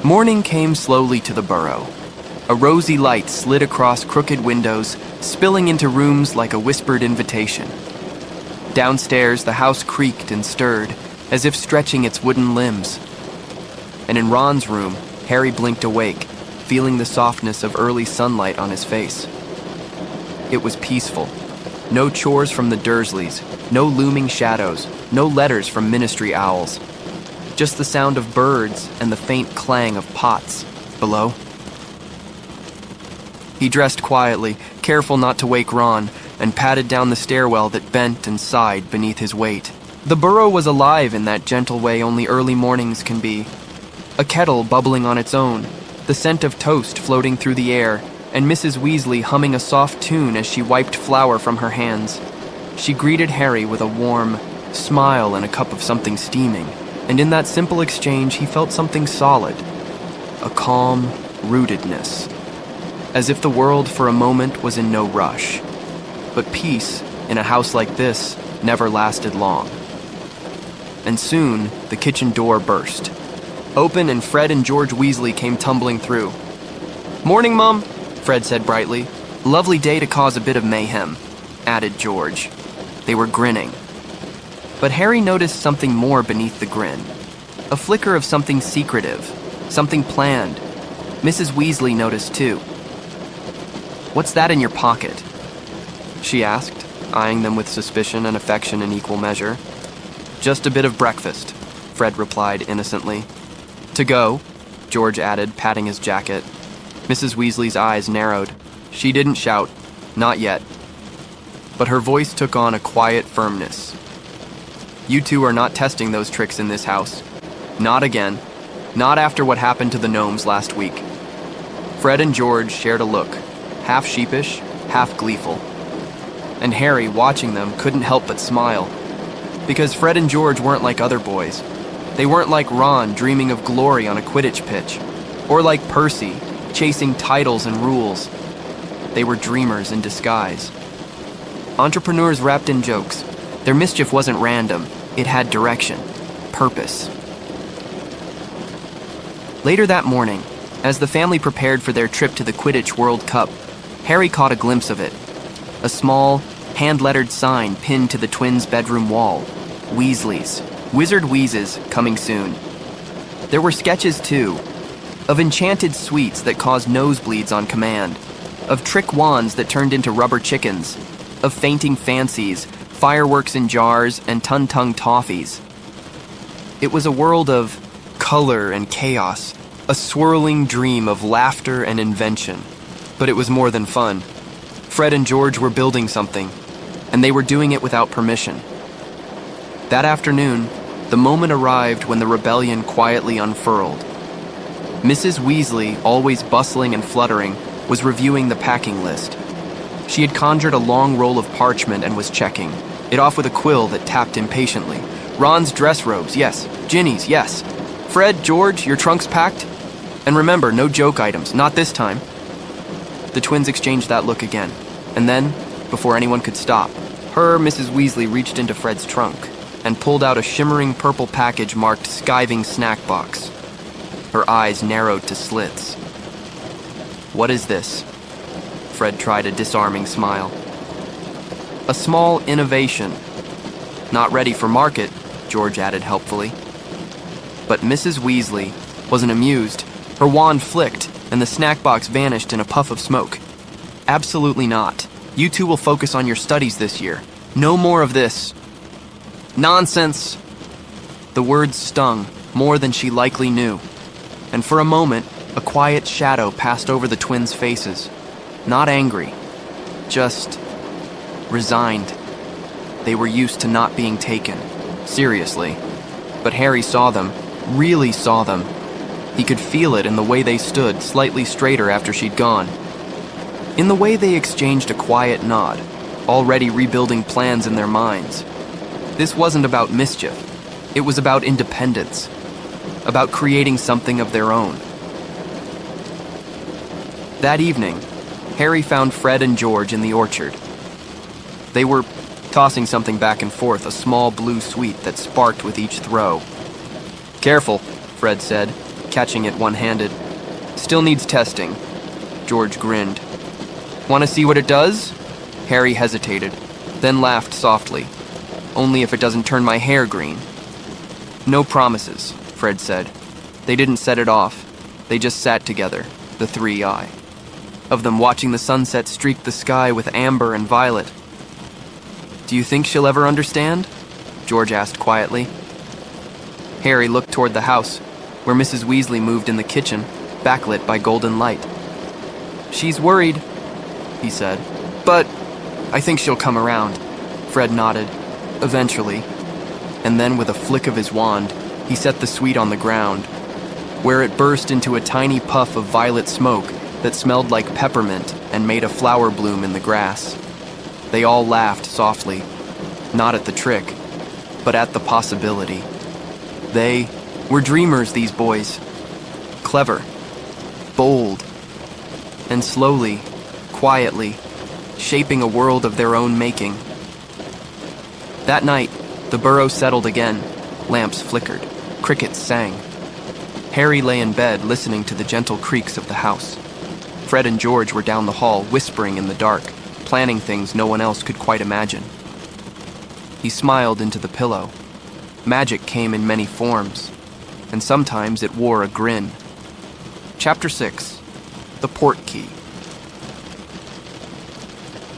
Morning came slowly to the Burrow. A rosy light slid across crooked windows, spilling into rooms like a whispered invitation. Downstairs, the house creaked and stirred, as if stretching its wooden limbs. And in Ron's room, Harry blinked awake, feeling the softness of early sunlight on his face. It was peaceful. No chores from the Dursleys, no looming shadows, no letters from ministry owls. Just the sound of birds and the faint clang of pots below. He dressed quietly, careful not to wake Ron, and padded down the stairwell that bent and sighed beneath his weight. The burrow was alive in that gentle way only early mornings can be. A kettle bubbling on its own, the scent of toast floating through the air, and Mrs. Weasley humming a soft tune as she wiped flour from her hands. She greeted Harry with a warm smile and a cup of something steaming, and in that simple exchange he felt something solid, a calm rootedness, as if the world for a moment was in no rush. But peace, in a house like this, never lasted long. And soon, the kitchen door burst open and Fred and George Weasley came tumbling through. "Morning, Mum," Fred said brightly. "Lovely day to cause a bit of mayhem," added George. They were grinning. But Harry noticed something more beneath the grin. A flicker of something secretive, something planned. Mrs. Weasley noticed too. "What's that in your pocket?" she asked, eyeing them with suspicion and affection in equal measure. "Just a bit of breakfast," Fred replied innocently. "To go," George added, patting his jacket. Mrs. Weasley's eyes narrowed. She didn't shout, not yet. But her voice took on a quiet firmness. "You two are not testing those tricks in this house. Not again. Not after what happened to the gnomes last week." Fred and George shared a look, half sheepish, half gleeful. And Harry, watching them, couldn't help but smile. Because Fred and George weren't like other boys. They weren't like Ron dreaming of glory on a Quidditch pitch, or like Percy chasing titles and rules. They were dreamers in disguise. Entrepreneurs wrapped in jokes. Their mischief wasn't random. It had direction, purpose. Later that morning, as the family prepared for their trip to the Quidditch World Cup, Harry caught a glimpse of it. A small, hand-lettered sign pinned to the twins' bedroom wall. Weasleys. Wizard Wheezes, coming soon. There were sketches, too, of enchanted sweets that caused nosebleeds on command, of trick wands that turned into rubber chickens, of fainting fancies, fireworks in jars, and Tun-Tung toffees. It was a world of color and chaos, a swirling dream of laughter and invention. But it was more than fun. Fred and George were building something, and they were doing it without permission. That afternoon, the moment arrived when the rebellion quietly unfurled. Mrs. Weasley, always bustling and fluttering, was reviewing the packing list. She had conjured a long roll of parchment and was checking it off with a quill that tapped impatiently. "Ron's dress robes, yes. Ginny's, yes. Fred, George, your trunks packed? And remember, no joke items, not this time." The twins exchanged that look again, and then, before anyone could stop, Mrs. Weasley reached into Fred's trunk and pulled out a shimmering purple package marked Skiving Snack Box. Her eyes narrowed to slits. "What is this?" Fred tried a disarming smile. "A small innovation. Not ready for market," George added helpfully. But Mrs. Weasley wasn't amused. Her wand flicked, and the snack box vanished in a puff of smoke. "Absolutely not. You two will focus on your studies this year. No more of this." "Nonsense!" The words stung more than she likely knew, and for a moment, a quiet shadow passed over the twins' faces. Not angry, just resigned. They were used to not being taken seriously. But Harry saw them, really saw them. He could feel it in the way they stood slightly straighter after she'd gone. In the way they exchanged a quiet nod, already rebuilding plans in their minds. This wasn't about mischief. It was about independence. About creating something of their own. That evening, Harry found Fred and George in the orchard. They were tossing something back and forth, a small blue sweet that sparked with each throw. "Careful," Fred said, catching it one-handed. "Still needs testing." George grinned. "Want to see what it does?" Harry hesitated, then laughed softly. "Only if it doesn't turn my hair green." "No promises," Fred said. They didn't set it off. They just sat together, the three of them watching the sunset streak the sky with amber and violet. "Do you think she'll ever understand?" George asked quietly. Harry looked toward the house, where Mrs. Weasley moved in the kitchen, backlit by golden light. "She's worried," he said. "But I think she'll come around." Fred nodded. "Eventually." and then with a flick of his wand, he set the sweet on the ground, where it burst into a tiny puff of violet smoke that smelled like peppermint and made a flower bloom in the grass. They all laughed softly, not at the trick, but at the possibility. They were dreamers, these boys. Clever, bold, and slowly, quietly, shaping a world of their own making. That night, the burrow settled again. Lamps flickered. Crickets sang. Harry lay in bed listening to the gentle creaks of the house. Fred and George were down the hall, whispering in the dark, planning things no one else could quite imagine. He smiled into the pillow. Magic came in many forms, and sometimes it wore a grin. Chapter 6. The Port Key.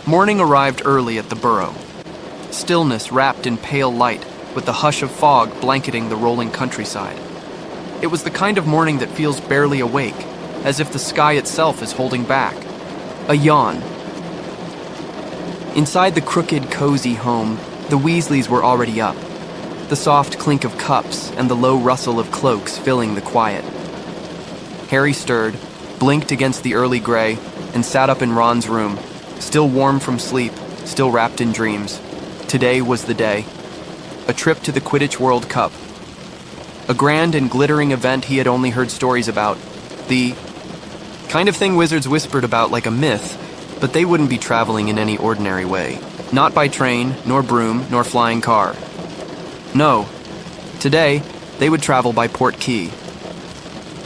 Morning arrived early at the burrow. Stillness wrapped in pale light, with the hush of fog blanketing the rolling countryside. It was the kind of morning that feels barely awake, as if the sky itself is holding back. A yawn. Inside the crooked, cozy home, the Weasleys were already up, the soft clink of cups and the low rustle of cloaks filling the quiet. Harry stirred, blinked against the early gray, and sat up in Ron's room, still warm from sleep, still wrapped in dreams. Today was the day. A trip to the Quidditch World Cup. A grand and glittering event he had only heard stories about. The kind of thing wizards whispered about like a myth, but they wouldn't be traveling in any ordinary way. Not by train, nor broom, nor flying car. No. Today, they would travel by Port Key.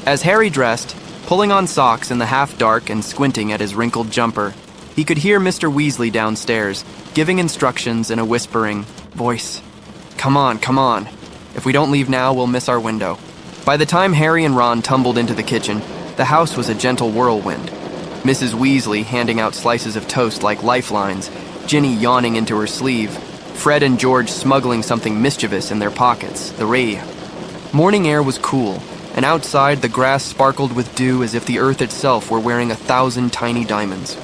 As Harry dressed, pulling on socks in the half-dark and squinting at his wrinkled jumper, he could hear Mr. Weasley downstairs, giving instructions in a whispering voice. Come on, come on. If we don't leave now, we'll miss our window. By the time Harry and Ron tumbled into the kitchen, the house was a gentle whirlwind. Mrs. Weasley handing out slices of toast like lifelines, Ginny yawning into her sleeve, Fred and George smuggling something mischievous in their pockets, the ray. Morning air was cool, and outside the grass sparkled with dew as if the earth itself were wearing 1,000 tiny diamonds.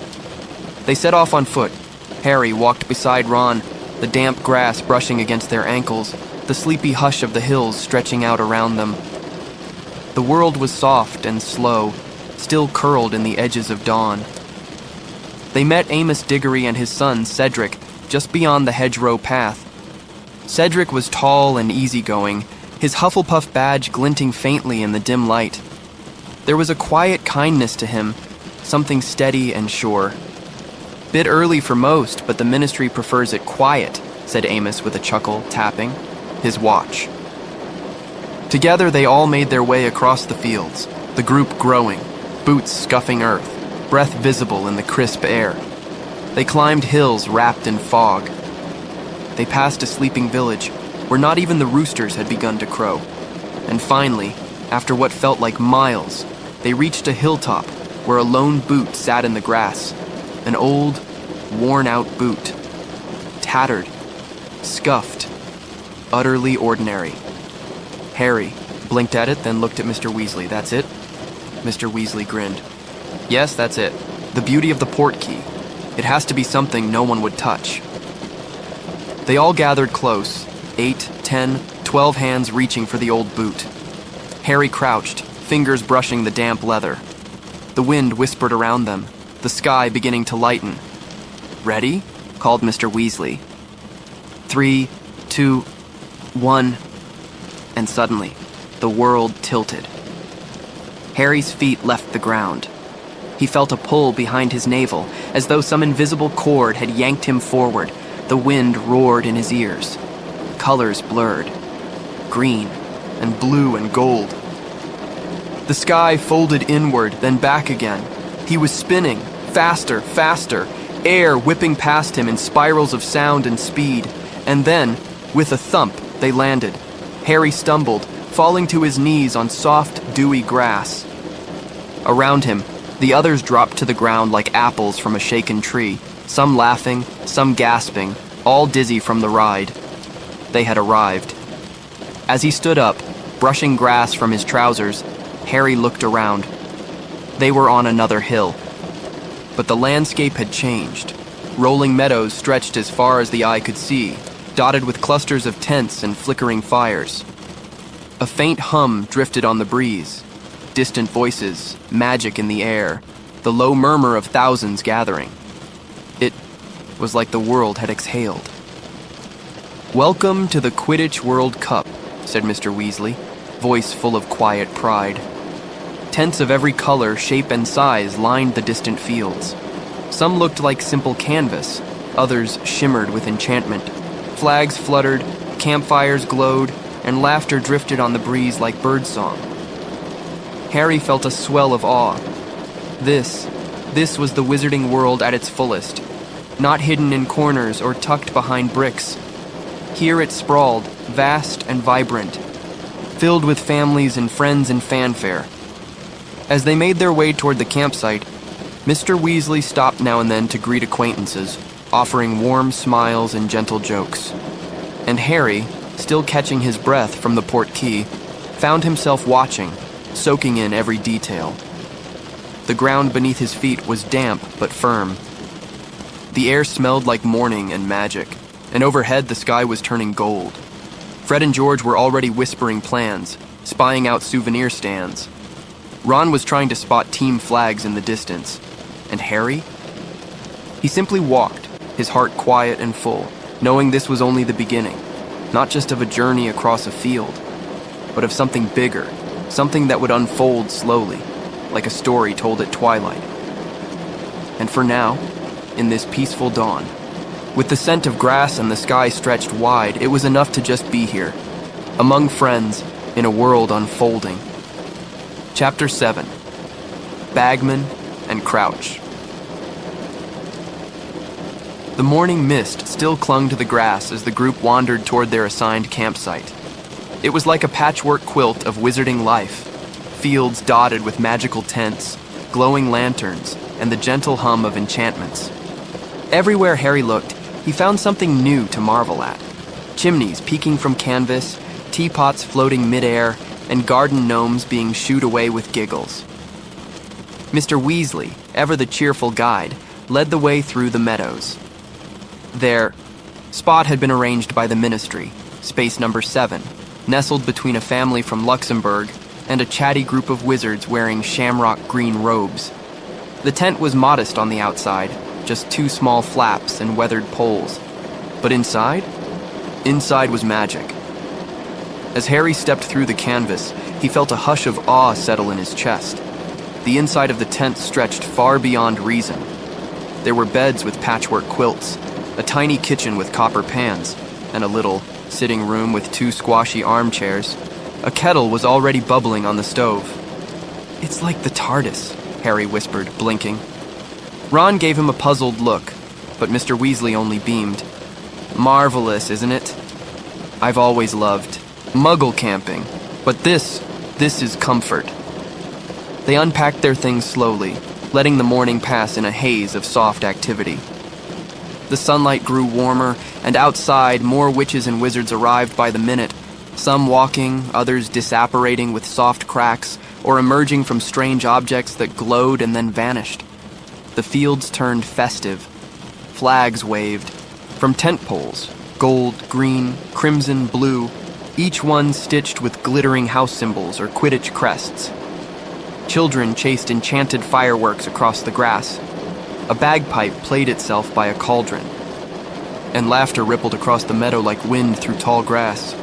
They set off on foot. Harry walked beside Ron, the damp grass brushing against their ankles, the sleepy hush of the hills stretching out around them. The world was soft and slow, still curled in the edges of dawn. They met Amos Diggory and his son, Cedric, just beyond the hedgerow path. Cedric was tall and easygoing, his Hufflepuff badge glinting faintly in the dim light. There was a quiet kindness to him, something steady and sure. Bit early for most, but the Ministry prefers it quiet, said Amos with a chuckle, tapping his watch. Together they all made their way across the fields, the group growing, boots scuffing earth, breath visible in the crisp air. They climbed hills wrapped in fog. They passed a sleeping village where not even the roosters had begun to crow. And finally, after what felt like miles, they reached a hilltop where a lone boot sat in the grass. An old, worn-out boot. Tattered, scuffed, utterly ordinary. Harry blinked at it, then looked at Mr. Weasley. That's it? Mr. Weasley grinned. Yes, that's it. The beauty of the port key. It has to be something no one would touch. They all gathered close, 8, 10, 12 hands reaching for the old boot. Harry crouched, fingers brushing the damp leather. The wind whispered around them, the sky beginning to lighten. Ready? Called Mr. Weasley. 3, 2, 1, and suddenly, the world tilted. Harry's feet left the ground. He felt a pull behind his navel, as though some invisible cord had yanked him forward. The wind roared in his ears. Colors blurred. Green and blue and gold. The sky folded inward, then back again. He was spinning, faster, faster, air whipping past him in spirals of sound and speed. And then, with a thump, they landed. Harry stumbled, falling to his knees on soft, dewy grass. Around him, the others dropped to the ground like apples from a shaken tree, some laughing, some gasping, all dizzy from the ride. They had arrived. As he stood up, brushing grass from his trousers, Harry looked around. They were on another hill. But the landscape had changed. Rolling meadows stretched as far as the eye could see. dotted with clusters of tents and flickering fires. A faint hum drifted on the breeze. Distant voices, magic in the air, the low murmur of thousands gathering. It was like the world had exhaled. "Welcome to the Quidditch World Cup," said Mr. Weasley, voice full of quiet pride. Tents of every color, shape, and size lined the distant fields. Some looked like simple canvas, others shimmered with enchantment. Flags fluttered, campfires glowed, and laughter drifted on the breeze like birdsong. Harry felt a swell of awe. This was the wizarding world at its fullest, not hidden in corners or tucked behind bricks. Here it sprawled, vast and vibrant, filled with families and friends and fanfare. As they made their way toward the campsite, Mr. Weasley stopped now and then to greet acquaintances, offering warm smiles and gentle jokes. And Harry, still catching his breath from the port key, found himself watching, soaking in every detail. The ground beneath his feet was damp but firm. The air smelled like morning and magic, and overhead the sky was turning gold. Fred and George were already whispering plans, spying out souvenir stands. Ron was trying to spot team flags in the distance. And Harry? He simply walked, his heart quiet and full, knowing this was only the beginning, not just of a journey across a field, but of something bigger, something that would unfold slowly, like a story told at twilight. And for now, in this peaceful dawn, with the scent of grass and the sky stretched wide, it was enough to just be here, among friends, in a world unfolding. Chapter 7. Bagman and Crouch. The morning mist still clung to the grass as the group wandered toward their assigned campsite. It was like a patchwork quilt of wizarding life, fields dotted with magical tents, glowing lanterns, and the gentle hum of enchantments. Everywhere Harry looked, he found something new to marvel at. Chimneys peeking from canvas, teapots floating midair, and garden gnomes being shooed away with giggles. Mr. Weasley, ever the cheerful guide, led the way through the meadows. Their spot had been arranged by the Ministry, space number 7, nestled between a family from Luxembourg and a chatty group of wizards wearing shamrock green robes. The tent was modest on the outside, just 2 small flaps and weathered poles. But inside? Inside was magic. As Harry stepped through the canvas, he felt a hush of awe settle in his chest. The inside of the tent stretched far beyond reason. There were beds with patchwork quilts, a tiny kitchen with copper pans, and a little sitting room with 2 squashy armchairs. A kettle was already bubbling on the stove. "It's like the TARDIS," Harry whispered, blinking. Ron gave him a puzzled look, but Mr. Weasley only beamed. "Marvelous, isn't it? I've always loved Muggle camping, but this is comfort." They unpacked their things slowly, letting the morning pass in a haze of soft activity. The sunlight grew warmer, and outside more witches and wizards arrived by the minute, some walking, others disapparating with soft cracks, or emerging from strange objects that glowed and then vanished. The fields turned festive. Flags waved. From tent poles, gold, green, crimson, blue, each one stitched with glittering house symbols or Quidditch crests. Children chased enchanted fireworks across the grass. A bagpipe played itself by a cauldron. And laughter rippled across the meadow like wind through tall grass.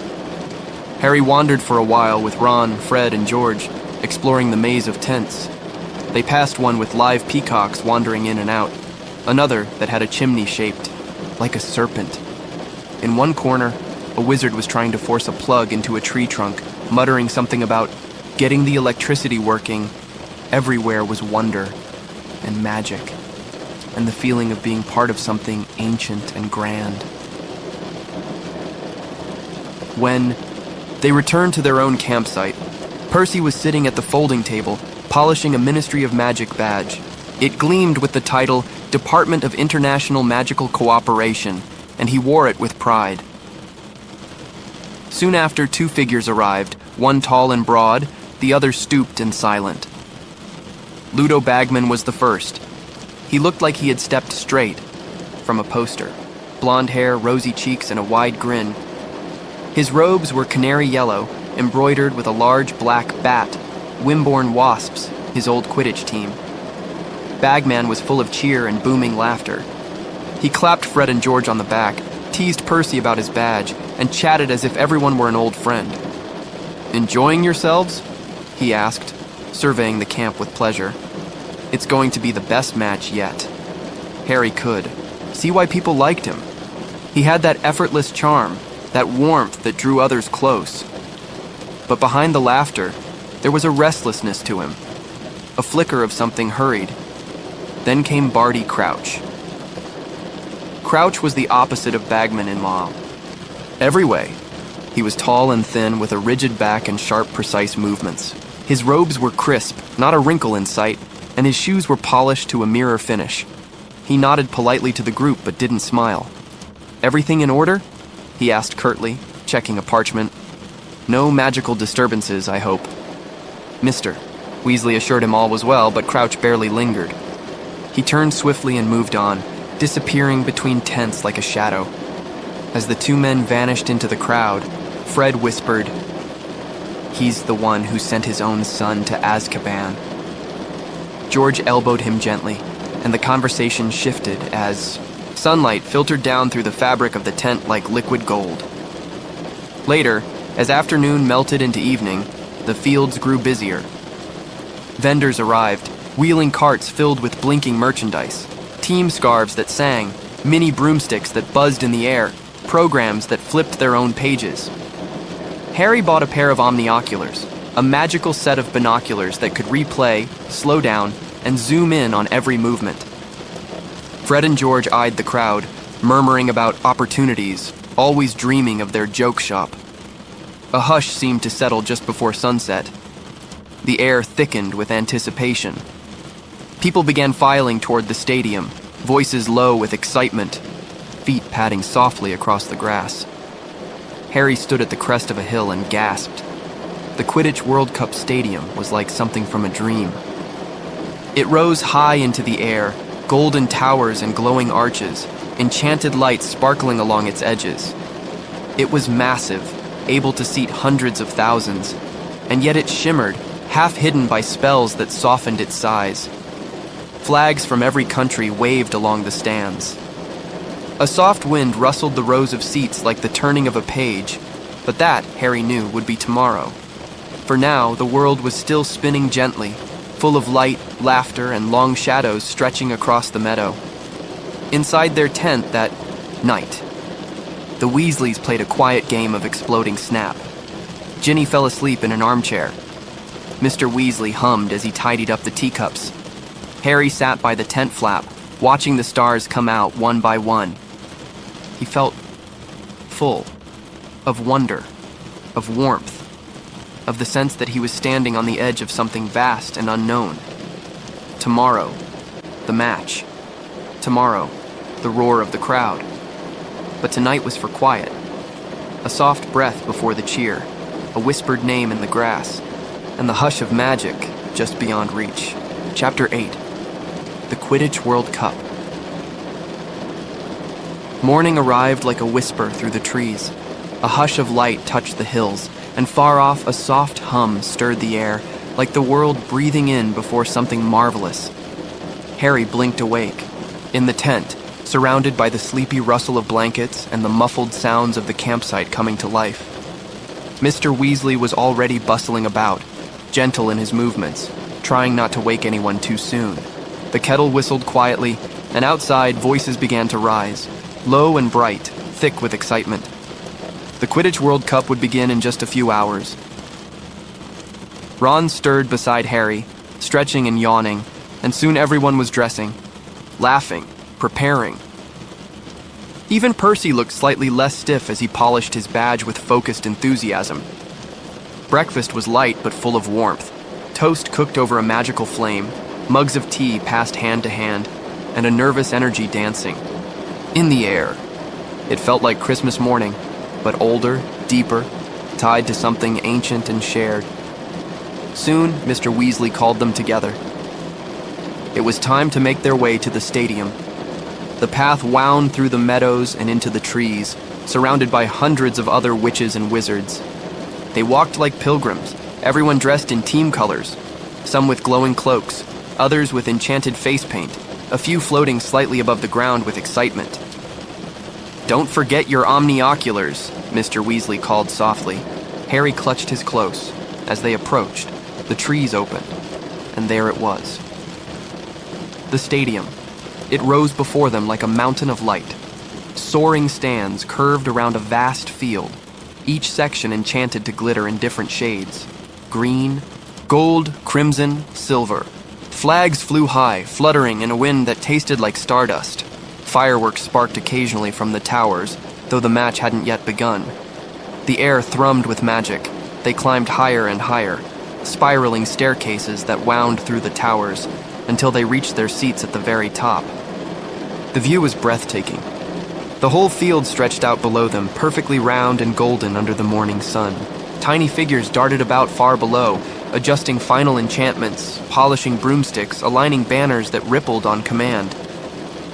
Harry wandered for a while with Ron, Fred, and George, exploring the maze of tents. They passed one with live peacocks wandering in and out, another that had a chimney shaped like a serpent. In one corner, a wizard was trying to force a plug into a tree trunk, muttering something about getting the electricity working. Everywhere was wonder and magic, and the feeling of being part of something ancient and grand. When they returned to their own campsite, Percy was sitting at the folding table, polishing a Ministry of Magic badge. It gleamed with the title Department of International Magical Cooperation, and he wore it with pride. Soon after, 2 figures arrived, one tall and broad, the other stooped and silent. Ludo Bagman was the first. He looked like he had stepped straight from a poster. blonde hair, rosy cheeks, and a wide grin. His robes were canary yellow, embroidered with a large black bat, Wimborne Wasps, his old Quidditch team. Bagman was full of cheer and booming laughter. He clapped Fred and George on the back, teased Percy about his badge, and chatted as if everyone were an old friend. "Enjoying yourselves?" he asked, surveying the camp with pleasure. "It's going to be the best match yet." Harry could see why people liked him. He had that effortless charm, that warmth that drew others close. But behind the laughter, there was a restlessness to him, a flicker of something hurried. Then came Barty Crouch. Crouch was the opposite of Bagman-in-law. Every way, he was tall and thin with a rigid back and sharp, precise movements. His robes were crisp, not a wrinkle in sight, and his shoes were polished to a mirror finish. He nodded politely to the group but didn't smile. "Everything in order?" he asked curtly, checking a parchment. "No magical disturbances, I hope." "Mister." Weasley assured him all was well, but Crouch barely lingered. He turned swiftly and moved on, disappearing between tents like a shadow. As the two men vanished into the crowd, Fred whispered, "He's the one who sent his own son to Azkaban." George elbowed him gently, and the conversation shifted as sunlight filtered down through the fabric of the tent like liquid gold. Later, as afternoon melted into evening, the fields grew busier. Vendors arrived, wheeling carts filled with blinking merchandise, team scarves that sang, mini broomsticks that buzzed in the air, programs that flipped their own pages. Harry bought a pair of omnioculars, a magical set of binoculars that could replay, slow down, and zoom in on every movement. Fred and George eyed the crowd, murmuring about opportunities, always dreaming of their joke shop. A hush seemed to settle just before sunset. The air thickened with anticipation. People began filing toward the stadium, voices low with excitement, feet padding softly across the grass. Harry stood at the crest of a hill and gasped. The Quidditch World Cup stadium was like something from a dream. It rose high into the air, golden towers and glowing arches, enchanted lights sparkling along its edges. It was massive, able to seat hundreds of thousands, and yet it shimmered, half hidden by spells that softened its size. Flags from every country waved along the stands. A soft wind rustled the rows of seats like the turning of a page, but that, Harry knew, would be tomorrow. For now, the world was still spinning gently, full of light, laughter, and long shadows stretching across the meadow. Inside their tent that night, the Weasleys played a quiet game of exploding snap. Ginny fell asleep in an armchair. Mr. Weasley hummed as he tidied up the teacups. Harry sat by the tent flap, watching the stars come out one by one. He felt full of wonder, of warmth, of the sense that he was standing on the edge of something vast and unknown. Tomorrow, the match. Tomorrow, the roar of the crowd. But tonight was for quiet. A soft breath before the cheer, a whispered name in the grass, and the hush of magic just beyond reach. Chapter 8. The Quidditch World Cup. Morning arrived like a whisper through the trees. A hush of light touched the hills, and far off a soft hum stirred the air, like the world breathing in before something marvelous. Harry blinked awake. In the tent, surrounded by the sleepy rustle of blankets and the muffled sounds of the campsite coming to life. Mr. Weasley was already bustling about, gentle in his movements, trying not to wake anyone too soon. The kettle whistled quietly, and outside voices began to rise, low and bright, thick with excitement. The Quidditch World Cup would begin in just a few hours. Ron stirred beside Harry, stretching and yawning, and soon everyone was dressing, laughing, preparing. Even Percy looked slightly less stiff as he polished his badge with focused enthusiasm. Breakfast was light but full of warmth. Toast cooked over a magical flame, mugs of tea passed hand to hand, and a nervous energy dancing. In the air. It felt like Christmas morning, but older, deeper, tied to something ancient and shared. Soon, Mr. Weasley called them together. It was time to make their way to the stadium. The path wound through the meadows and into the trees, surrounded by hundreds of other witches and wizards. They walked like pilgrims, everyone dressed in team colors, some with glowing cloaks, others with enchanted face paint, a few floating slightly above the ground with excitement. "Don't forget your omnioculars," Mr. Weasley called softly. Harry clutched his close. As they approached, the trees opened, and there it was. The stadium. It rose before them like a mountain of light. Soaring stands curved around a vast field, each section enchanted to glitter in different shades. Green, gold, crimson, silver. Flags flew high, fluttering in a wind that tasted like stardust. Fireworks sparked occasionally from the towers, though the match hadn't yet begun. The air thrummed with magic. They climbed higher and higher, spiraling staircases that wound through the towers until they reached their seats at the very top. The view was breathtaking. The whole field stretched out below them, perfectly round and golden under the morning sun. Tiny figures darted about far below, adjusting final enchantments, polishing broomsticks, aligning banners that rippled on command.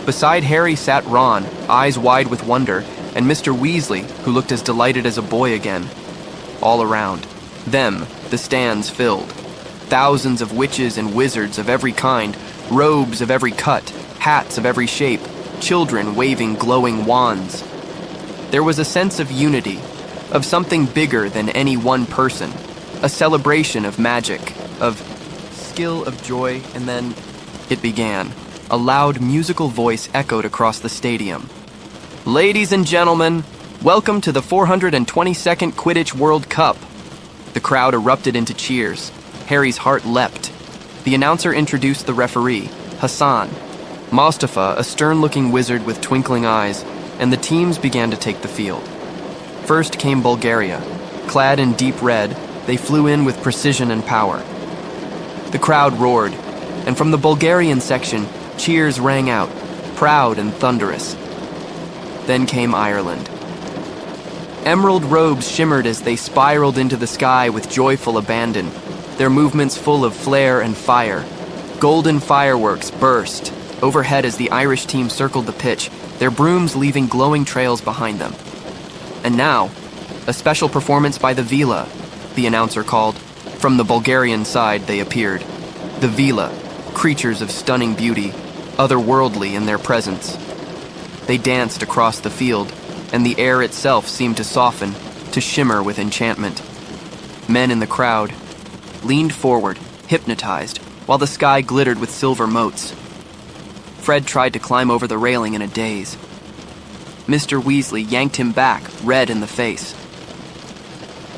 Beside Harry sat Ron, eyes wide with wonder, and Mr. Weasley, who looked as delighted as a boy again. All around them, the stands filled. Thousands of witches and wizards of every kind, robes of every cut, hats of every shape, children waving glowing wands. There was a sense of unity, of something bigger than any one person, a celebration of magic, of skill, of joy, and then it began. A loud musical voice echoed across the stadium. "Ladies and gentlemen, welcome to the 422nd Quidditch World Cup." The crowd erupted into cheers. Harry's heart leapt. The announcer introduced the referee, Hassan, Mustafa, a stern-looking wizard with twinkling eyes, and the teams began to take the field. First came Bulgaria. Clad in deep red, they flew in with precision and power. The crowd roared, and from the Bulgarian section, cheers rang out, proud and thunderous. Then came Ireland. Emerald robes shimmered as they spiraled into the sky with joyful abandon, their movements full of flair and fire. Golden fireworks burst overhead as the Irish team circled the pitch, their brooms leaving glowing trails behind them. And now, a special performance by the Vila, the announcer called. From the Bulgarian side they appeared. The Vila, creatures of stunning beauty, otherworldly in their presence. They danced across the field, and the air itself seemed to soften, to shimmer with enchantment. Men in the crowd leaned forward, hypnotized, while the sky glittered with silver motes. Fred tried to climb over the railing in a daze. Mr. Weasley yanked him back, red in the face.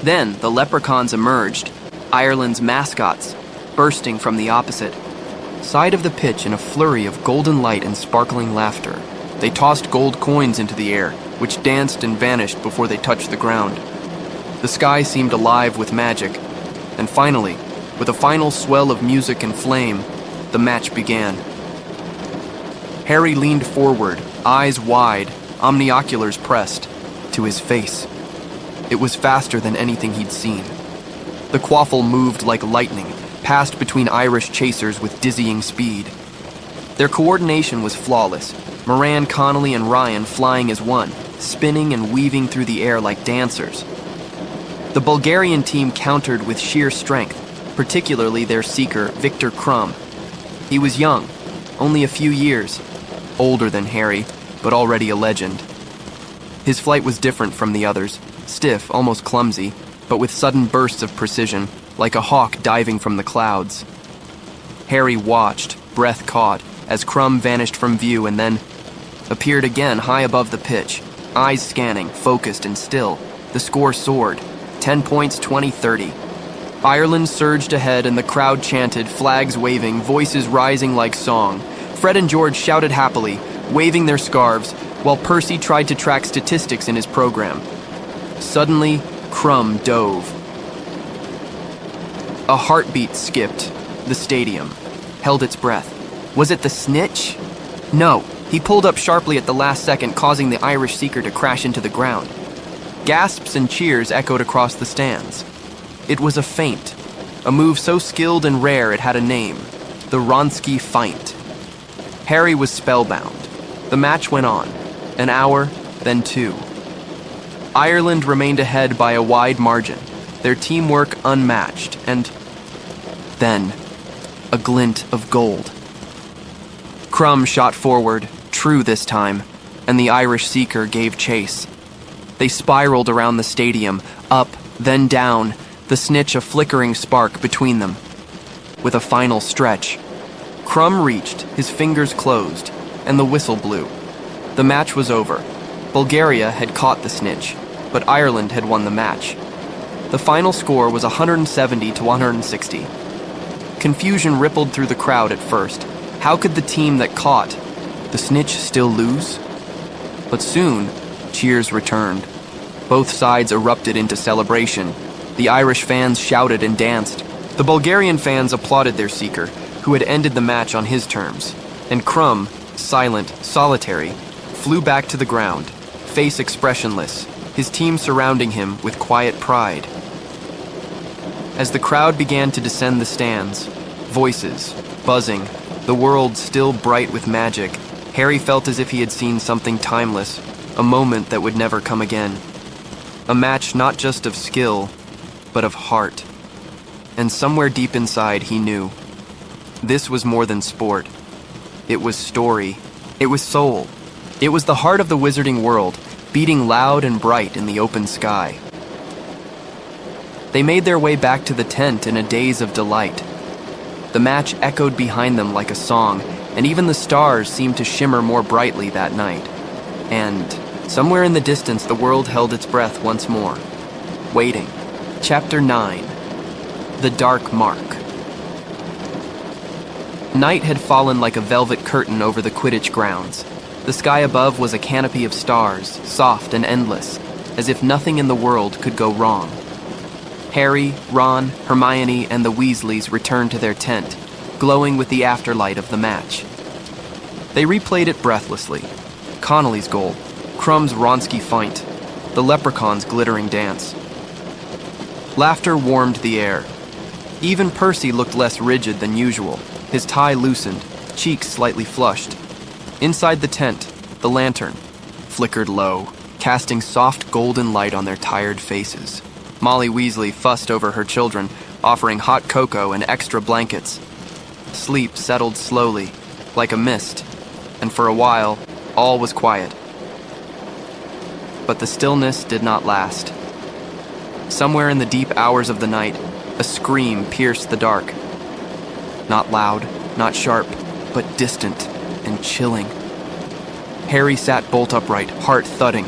Then the leprechauns emerged, Ireland's mascots, bursting from the opposite side of the pitch in a flurry of golden light and sparkling laughter. They tossed gold coins into the air, which danced and vanished before they touched the ground. The sky seemed alive with magic, and finally, with a final swell of music and flame, the match began. Harry leaned forward, eyes wide, omnioculars pressed, to his face. It was faster than anything he'd seen. The quaffle moved like lightning, passed between Irish chasers with dizzying speed. Their coordination was flawless, Moran, Connolly, and Ryan flying as one, spinning and weaving through the air like dancers. The Bulgarian team countered with sheer strength, particularly their seeker, Victor Crumb. He was young, only a few years, older than Harry, but already a legend. His flight was different from the others, stiff, almost clumsy, but with sudden bursts of precision, like a hawk diving from the clouds. Harry watched, breath caught, as Crumb vanished from view and then appeared again high above the pitch, eyes scanning, focused and still. The score soared, 10 points, 20-30. Ireland surged ahead and the crowd chanted, flags waving, voices rising like song. Fred and George shouted happily, waving their scarves, while Percy tried to track statistics in his program. Suddenly, Crumb dove. A heartbeat skipped the stadium, held its breath. Was it the snitch? No, he pulled up sharply at the last second, causing the Irish seeker to crash into the ground. Gasps and cheers echoed across the stands. It was a feint, a move so skilled and rare it had a name, the Wronski feint. Harry was spellbound. The match went on. An hour, then 2. Ireland remained ahead by a wide margin, their teamwork unmatched, and then a glint of gold. Crumb shot forward, true this time, and the Irish seeker gave chase. They spiraled around the stadium, up, then down, the snitch a flickering spark between them. With a final stretch, Crumb reached, his fingers closed, and the whistle blew. The match was over. Bulgaria had caught the snitch, but Ireland had won the match. The final score was 170 to 160. Confusion rippled through the crowd at first. How could the team that caught the snitch still lose? But soon, cheers returned. Both sides erupted into celebration. The Irish fans shouted and danced. The Bulgarian fans applauded their seeker, who had ended the match on his terms. And Crumb, silent, solitary, flew back to the ground, face expressionless, his team surrounding him with quiet pride. As the crowd began to descend the stands, voices, buzzing, the world still bright with magic, Harry felt as if he had seen something timeless, a moment that would never come again. A match not just of skill, but of heart. And somewhere deep inside he knew. This was more than sport. It was story. It was soul. It was the heart of the wizarding world, beating loud and bright in the open sky. They made their way back to the tent in a daze of delight. The match echoed behind them like a song, and even the stars seemed to shimmer more brightly that night. And somewhere in the distance, the world held its breath once more, waiting. Chapter 9. The Dark Mark. Night had fallen like a velvet curtain over the Quidditch grounds. The sky above was a canopy of stars, soft and endless, as if nothing in the world could go wrong. Harry, Ron, Hermione, and the Weasleys returned to their tent, glowing with the afterlight of the match. They replayed it breathlessly. Connolly's goal, Crumb's Wronski feint, the leprechaun's glittering dance. Laughter warmed the air. Even Percy looked less rigid than usual, his tie loosened, cheeks slightly flushed. Inside the tent, the lantern flickered low, casting soft golden light on their tired faces. Molly Weasley fussed over her children, offering hot cocoa and extra blankets. Sleep settled slowly, like a mist, and for a while, all was quiet. But the stillness did not last. Somewhere in the deep hours of the night, a scream pierced the dark. Not loud, not sharp, but distant and chilling. Harry sat bolt upright, heart thudding.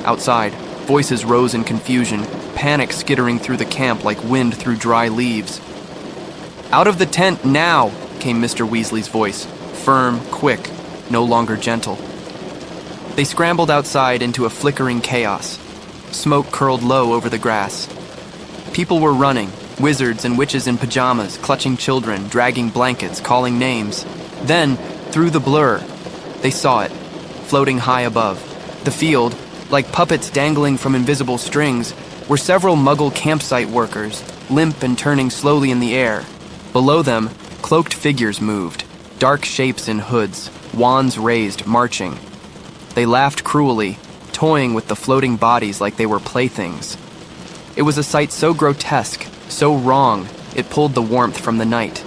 Outside, voices rose in confusion, panic skittering through the camp like wind through dry leaves. "Out of the tent, now!" came Mr. Weasley's voice, firm, quick, no longer gentle. They scrambled outside into a flickering chaos. Smoke curled low over the grass. People were running, wizards and witches in pajamas, clutching children, dragging blankets, calling names. Then, through the blur, they saw it, floating high above. The field, like puppets dangling from invisible strings, were several Muggle campsite workers, limp and turning slowly in the air. Below them, cloaked figures moved, dark shapes in hoods, wands raised, marching. They laughed cruelly, toying with the floating bodies like they were playthings. It was a sight so grotesque, so wrong, it pulled the warmth from the night.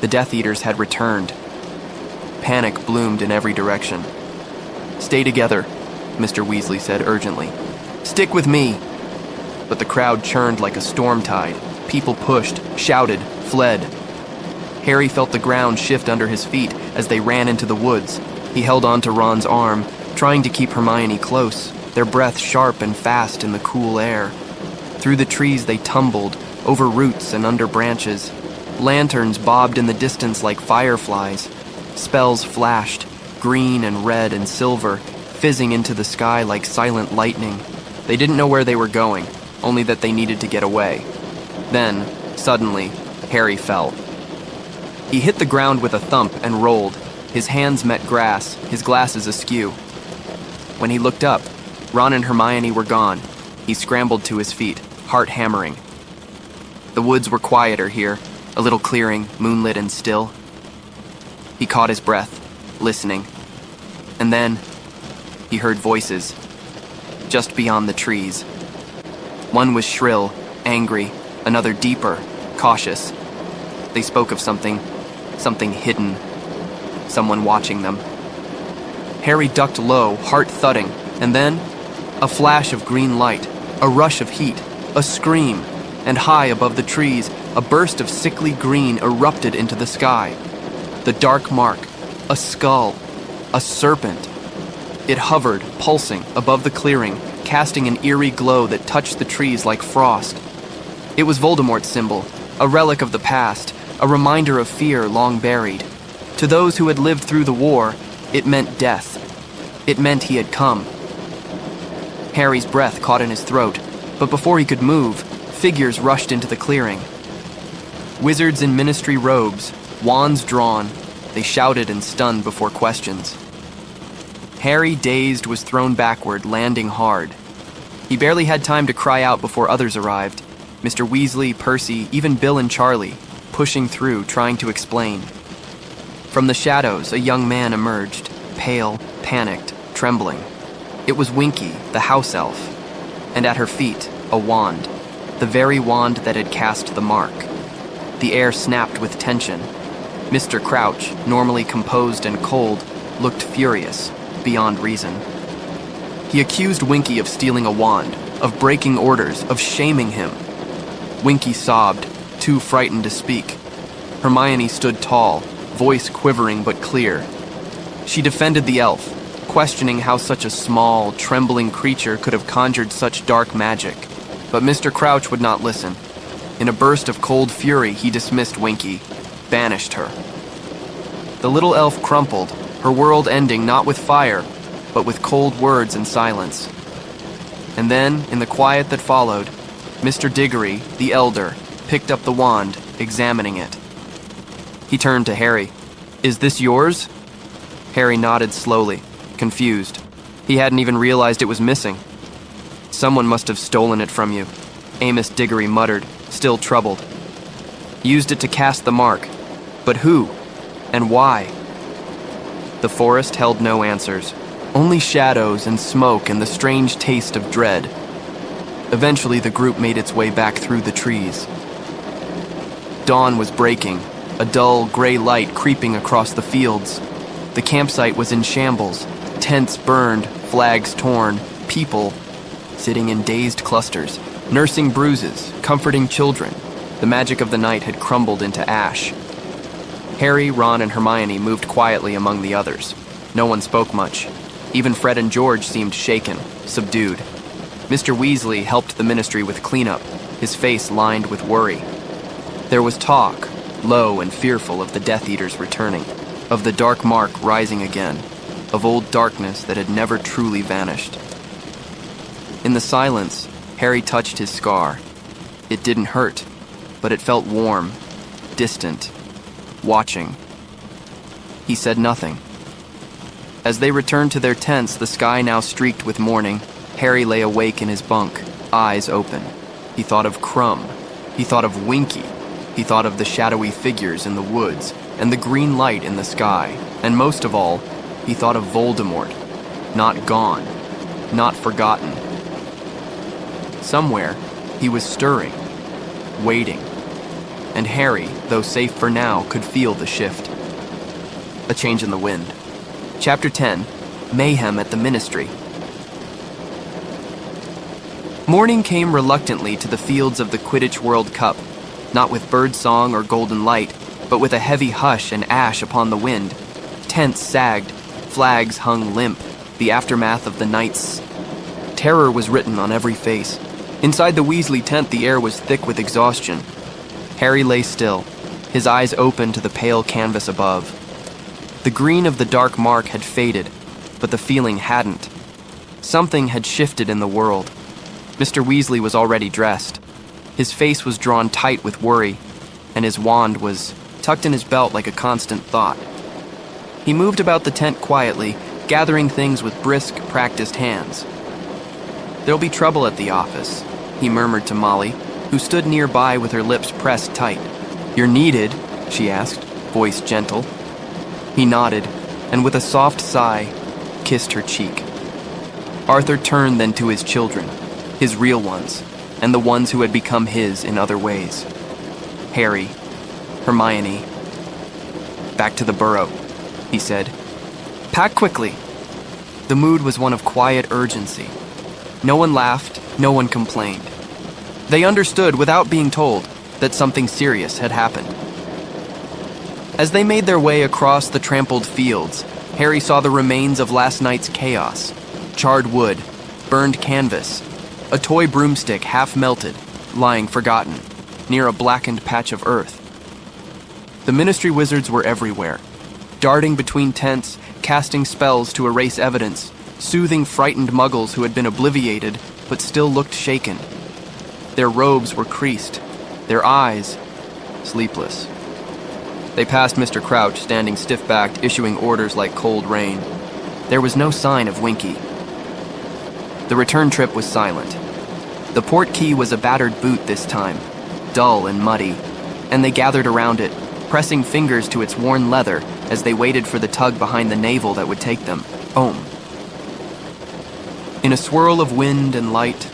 The Death Eaters had returned. Panic bloomed in every direction. "Stay together," Mr. Weasley said urgently. "Stick with me." But the crowd churned like a storm tide. People pushed, shouted, fled. Harry felt the ground shift under his feet as they ran into the woods. He held on to Ron's arm, trying to keep Hermione close, their breath sharp and fast in the cool air. Through the trees they tumbled, over roots and under branches. Lanterns bobbed in the distance like fireflies. Spells flashed, green and red and silver, fizzing into the sky like silent lightning. They didn't know where they were going, only that they needed to get away. Then, suddenly, Harry fell. He hit the ground with a thump and rolled. His hands met grass, his glasses askew. When he looked up, Ron and Hermione were gone. He scrambled to his feet, heart hammering. The woods were quieter here, a little clearing, moonlit and still. He caught his breath, listening. And then he heard voices, just beyond the trees. One was shrill, angry, another deeper, cautious. They spoke of something hidden, someone watching them. Harry ducked low, heart thudding, and then a flash of green light, a rush of heat, a scream, and high above the trees, a burst of sickly green erupted into the sky. The dark mark, a skull, a serpent. It hovered, pulsing, above the clearing, casting an eerie glow that touched the trees like frost. It was Voldemort's symbol, a relic of the past, a reminder of fear long buried. To those who had lived through the war, it meant death. It meant he had come. Harry's breath caught in his throat, but before he could move, figures rushed into the clearing. Wizards in ministry robes, wands drawn, they shouted and stunned before questions. Harry, dazed, was thrown backward, landing hard. He barely had time to cry out before others arrived. Mr. Weasley, Percy, even Bill and Charlie, pushing through, trying to explain. From the shadows, a young man emerged, pale, panicked, trembling. It was Winky, the house elf, and at her feet, a wand, the very wand that had cast the mark. The air snapped with tension. Mr. Crouch, normally composed and cold, looked furious, beyond reason. He accused Winky of stealing a wand, of breaking orders, of shaming him. Winky sobbed, too frightened to speak. Hermione stood tall, voice quivering but clear. She defended the elf, questioning how such a small, trembling creature could have conjured such dark magic. But Mr. Crouch would not listen. In a burst of cold fury, he dismissed Winky, banished her. The little elf crumpled, her world ending not with fire, but with cold words and silence. And then, in the quiet that followed, Mr. Diggory, the elder, picked up the wand, examining it. He turned to Harry. "Is this yours?" Harry nodded slowly, confused. He hadn't even realized it was missing. "Someone must have stolen it from you," Amos Diggory muttered, still troubled. "Used it to cast the mark. But who? And why?" The forest held no answers, only shadows and smoke and the strange taste of dread. Eventually, the group made its way back through the trees. Dawn was breaking, a dull, gray light creeping across the fields. The campsite was in shambles, tents burned, flags torn, people sitting in dazed clusters, nursing bruises, comforting children. The magic of the night had crumbled into ash. Harry, Ron, and Hermione moved quietly among the others. No one spoke much. Even Fred and George seemed shaken, subdued. Mr. Weasley helped the ministry with cleanup, his face lined with worry. There was talk, low and fearful, of the Death Eaters returning, of the dark mark rising again, of old darkness that had never truly vanished. In the silence, Harry touched his scar. It didn't hurt, but it felt warm, distant, watching. He said nothing. As they returned to their tents, the sky now streaked with morning, Harry lay awake in his bunk, eyes open. He thought of Crumb. He thought of Winky. He thought of the shadowy figures in the woods and the green light in the sky. And most of all, he thought of Voldemort. Not gone. Not forgotten. Somewhere, he was stirring, waiting. And Harry, though safe for now, could feel the shift. A change in the wind. Chapter 10, Mayhem at the Ministry. Morning came reluctantly to the fields of the Quidditch World Cup, not with birdsong or golden light, but with a heavy hush and ash upon the wind. Tents sagged, flags hung limp, the aftermath of the night's. Terror was written on every face. Inside the Weasley tent, the air was thick with exhaustion. Harry lay still, his eyes open to the pale canvas above. The green of the dark mark had faded, but the feeling hadn't. Something had shifted in the world. Mr. Weasley was already dressed. His face was drawn tight with worry, and his wand was tucked in his belt like a constant thought. He moved about the tent quietly, gathering things with brisk, practiced hands. "There'll be trouble at the office," he murmured to Molly, who stood nearby with her lips pressed tight. "You're needed?" she asked, voice gentle. He nodded, and with a soft sigh, kissed her cheek. Arthur turned then to his children, his real ones, and the ones who had become his in other ways. Harry, Hermione. "Back to the Burrow," he said. "Pack quickly." The mood was one of quiet urgency. No one laughed, no one complained. They understood, without being told, that something serious had happened. As they made their way across the trampled fields, Harry saw the remains of last night's chaos. Charred wood, burned canvas, a toy broomstick half melted, lying forgotten, near a blackened patch of earth. The Ministry wizards were everywhere, darting between tents, casting spells to erase evidence, soothing frightened muggles who had been obliviated but still looked shaken. Their robes were creased, their eyes sleepless. They passed Mr. Crouch, standing stiff-backed, issuing orders like cold rain. There was no sign of Winky. The return trip was silent. The port key was a battered boot this time, dull and muddy, and they gathered around it, pressing fingers to its worn leather as they waited for the tug behind the navel that would take them home. In a swirl of wind and light,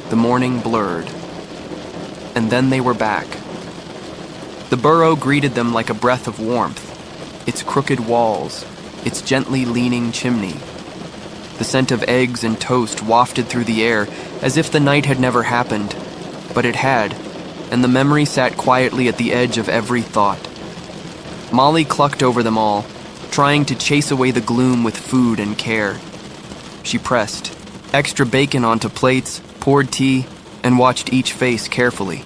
the morning blurred. And then they were back. The Burrow greeted them like a breath of warmth, its crooked walls, its gently leaning chimney. The scent of eggs and toast wafted through the air as if the night had never happened, but it had, and the memory sat quietly at the edge of every thought. Molly clucked over them all, trying to chase away the gloom with food and care. She pressed extra bacon onto plates, poured tea, and watched each face carefully.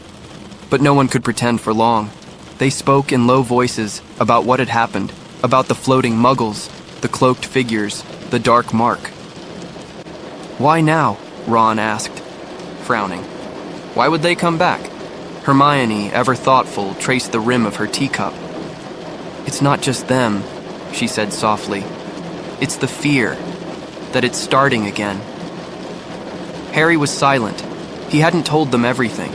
But no one could pretend for long. They spoke in low voices about what had happened, about the floating muggles, the cloaked figures, the dark mark. "Why now?" Ron asked, frowning. "Why would they come back?" Hermione, ever thoughtful, traced the rim of her teacup. "It's not just them," she said softly. "It's the fear that it's starting again." Harry was silent. He hadn't told them everything.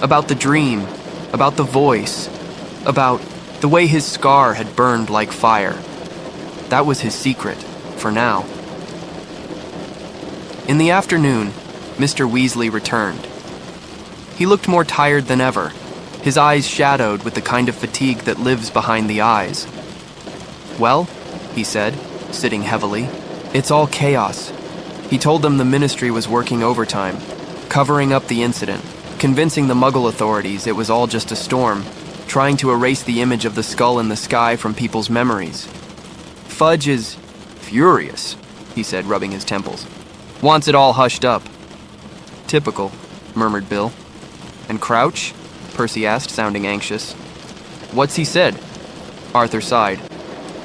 About the dream, about the voice, about the way his scar had burned like fire. That was his secret, for now. In the afternoon, Mr. Weasley returned. He looked more tired than ever, his eyes shadowed with the kind of fatigue that lives behind the eyes. "Well," he said, sitting heavily, "it's all chaos." He told them the Ministry was working overtime, covering up the incident, convincing the Muggle authorities it was all just a storm, trying to erase the image of the skull in the sky from people's memories. "Fudge is furious," he said, rubbing his temples. "Wants it all hushed up." "Typical," murmured Bill. "And Crouch?" Percy asked, sounding anxious. "What's he said?" Arthur sighed.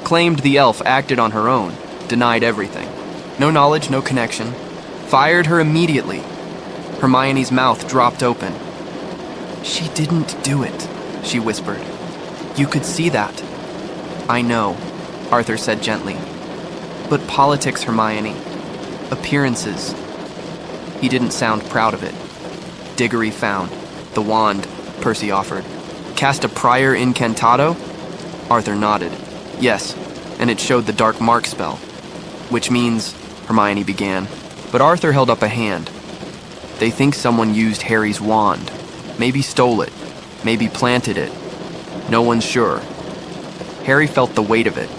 "Claimed the elf acted on her own, denied everything. No knowledge, no connection. Fired her immediately." Hermione's mouth dropped open. "She didn't do it," she whispered. "You could see that." "I know," Arthur said gently. "But politics, Hermione. Appearances." He didn't sound proud of it. Diggory found. "The wand," Percy offered. "Cast a prior incantado?" Arthur nodded. "Yes, and it showed the dark mark spell." "Which means," Hermione began, but Arthur held up a hand. "They think someone used Harry's wand. Maybe stole it. Maybe planted it. No one's sure." Harry felt the weight of it.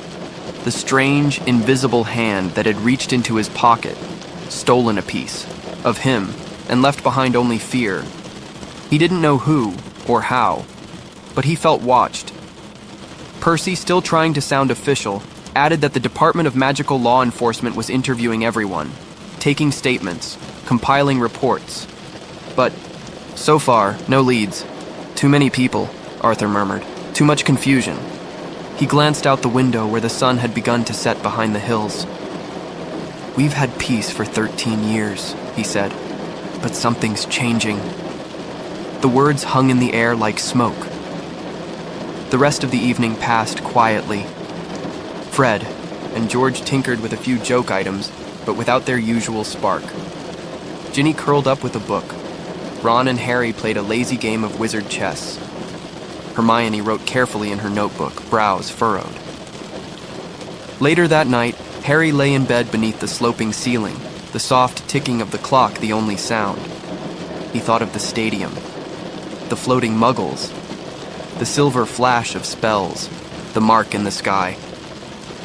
The strange, invisible hand that had reached into his pocket, stolen a piece of him, and left behind only fear. He didn't know who or how, but he felt watched. Percy, still trying to sound official, added that the Department of Magical Law Enforcement was interviewing everyone, taking statements, compiling reports. But, so far, no leads. "Too many people," Arthur murmured. "Too much confusion." He glanced out the window where the sun had begun to set behind the hills. "We've had peace for 13 years, he said, "but something's changing." The words hung in the air like smoke. The rest of the evening passed quietly. Fred and George tinkered with a few joke items, but without their usual spark. Ginny curled up with a book. Ron and Harry played a lazy game of wizard chess. Hermione wrote carefully in her notebook, brows furrowed. Later that night, Harry lay in bed beneath the sloping ceiling, the soft ticking of the clock the only sound. He thought of the stadium, the floating muggles, the silver flash of spells, the mark in the sky.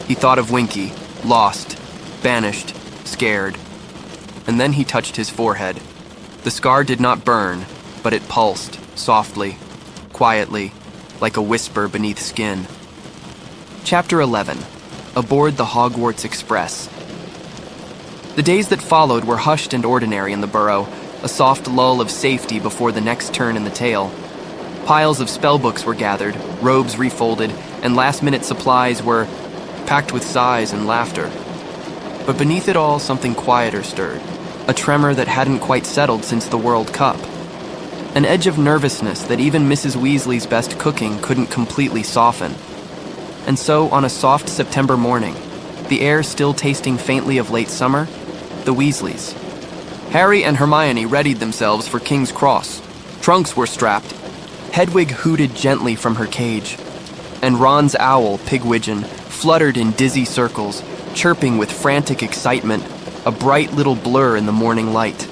He thought of Winky, lost, banished, scared. And then he touched his forehead. The scar did not burn, but it pulsed, softly, quietly, like a whisper beneath skin. Chapter 11. Aboard the Hogwarts Express. The days that followed were hushed and ordinary in the Burrow, a soft lull of safety before the next turn in the tale. Piles of spellbooks were gathered, robes refolded, and last-minute supplies were packed with sighs and laughter. But beneath it all, something quieter stirred, a tremor that hadn't quite settled since the World Cup. An edge of nervousness that even Mrs. Weasley's best cooking couldn't completely soften. And so, on a soft September morning, the air still tasting faintly of late summer, the Weasleys. Harry and Hermione readied themselves for King's Cross. Trunks were strapped. Hedwig hooted gently from her cage, and Ron's owl, Pigwidgeon, fluttered in dizzy circles, chirping with frantic excitement, a bright little blur in the morning light.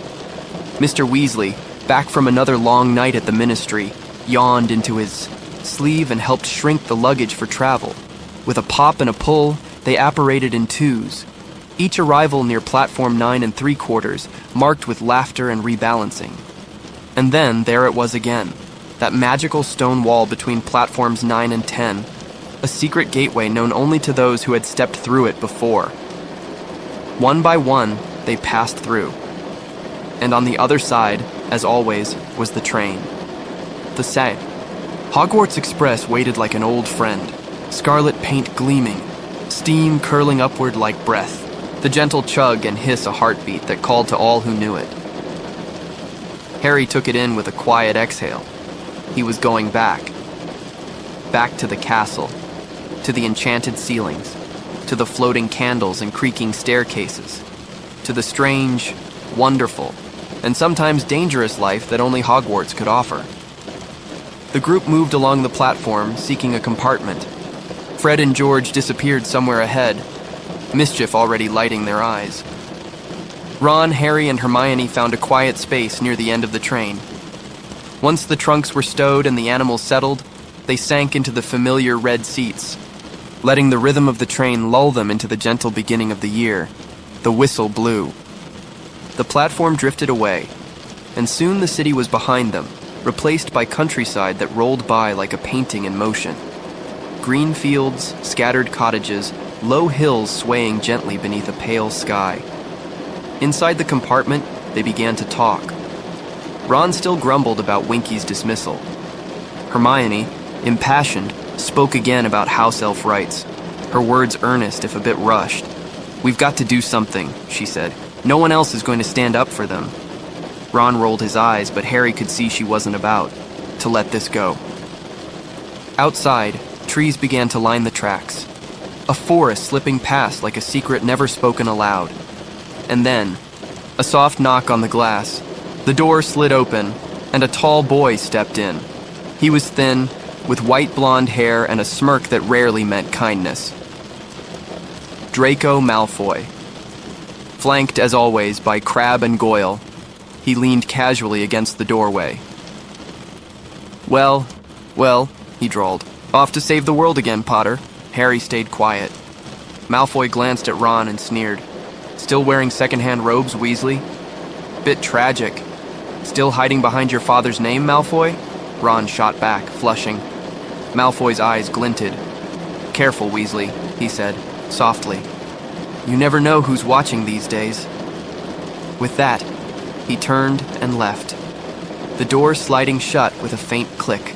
Mr. Weasley, back from another long night at the Ministry, yawned into his sleeve and helped shrink the luggage for travel. With a pop and a pull, they apparated in twos, each arrival near platform 9 3/4, marked with laughter and rebalancing. And then there it was again, that magical stone wall between platforms 9 and 10, a secret gateway known only to those who had stepped through it before. One by one, they passed through. And on the other side, as always, was the train. The same. Hogwarts Express waited like an old friend, scarlet paint gleaming, steam curling upward like breath, the gentle chug and hiss a heartbeat that called to all who knew it. Harry took it in with a quiet exhale. He was going back. Back to the castle, to the enchanted ceilings, to the floating candles and creaking staircases, to the strange, wonderful, and sometimes dangerous life that only Hogwarts could offer. The group moved along the platform, seeking a compartment. Fred and George disappeared somewhere ahead, mischief already lighting their eyes. Ron, Harry, and Hermione found a quiet space near the end of the train. Once the trunks were stowed and the animals settled, they sank into the familiar red seats, letting the rhythm of the train lull them into the gentle beginning of the year. The whistle blew. The platform drifted away, and soon the city was behind them, replaced by countryside that rolled by like a painting in motion. Green fields, scattered cottages, low hills swaying gently beneath a pale sky. Inside the compartment, they began to talk. Ron still grumbled about Winky's dismissal. Hermione, impassioned, spoke again about house elf rights, her words earnest if a bit rushed. "We've got to do something," she said. "No one else is going to stand up for them." Ron rolled his eyes, but Harry could see she wasn't about to let this go. Outside, trees began to line the tracks, a forest slipping past like a secret never spoken aloud. And then, a soft knock on the glass. The door slid open, and a tall boy stepped in. He was thin, with white blonde hair and a smirk that rarely meant kindness. Draco Malfoy. Flanked, as always, by Crabbe and Goyle, he leaned casually against the doorway. Well, he drawled. "Off to save the world again, Potter." Harry stayed quiet. Malfoy glanced at Ron and sneered. "Still wearing second-hand robes, Weasley? Bit tragic. Still hiding behind your father's name, Malfoy?" Ron shot back, flushing. Malfoy's eyes glinted. "Careful, Weasley," he said, softly. "You never know who's watching these days." With that, he turned and left, the door sliding shut with a faint click.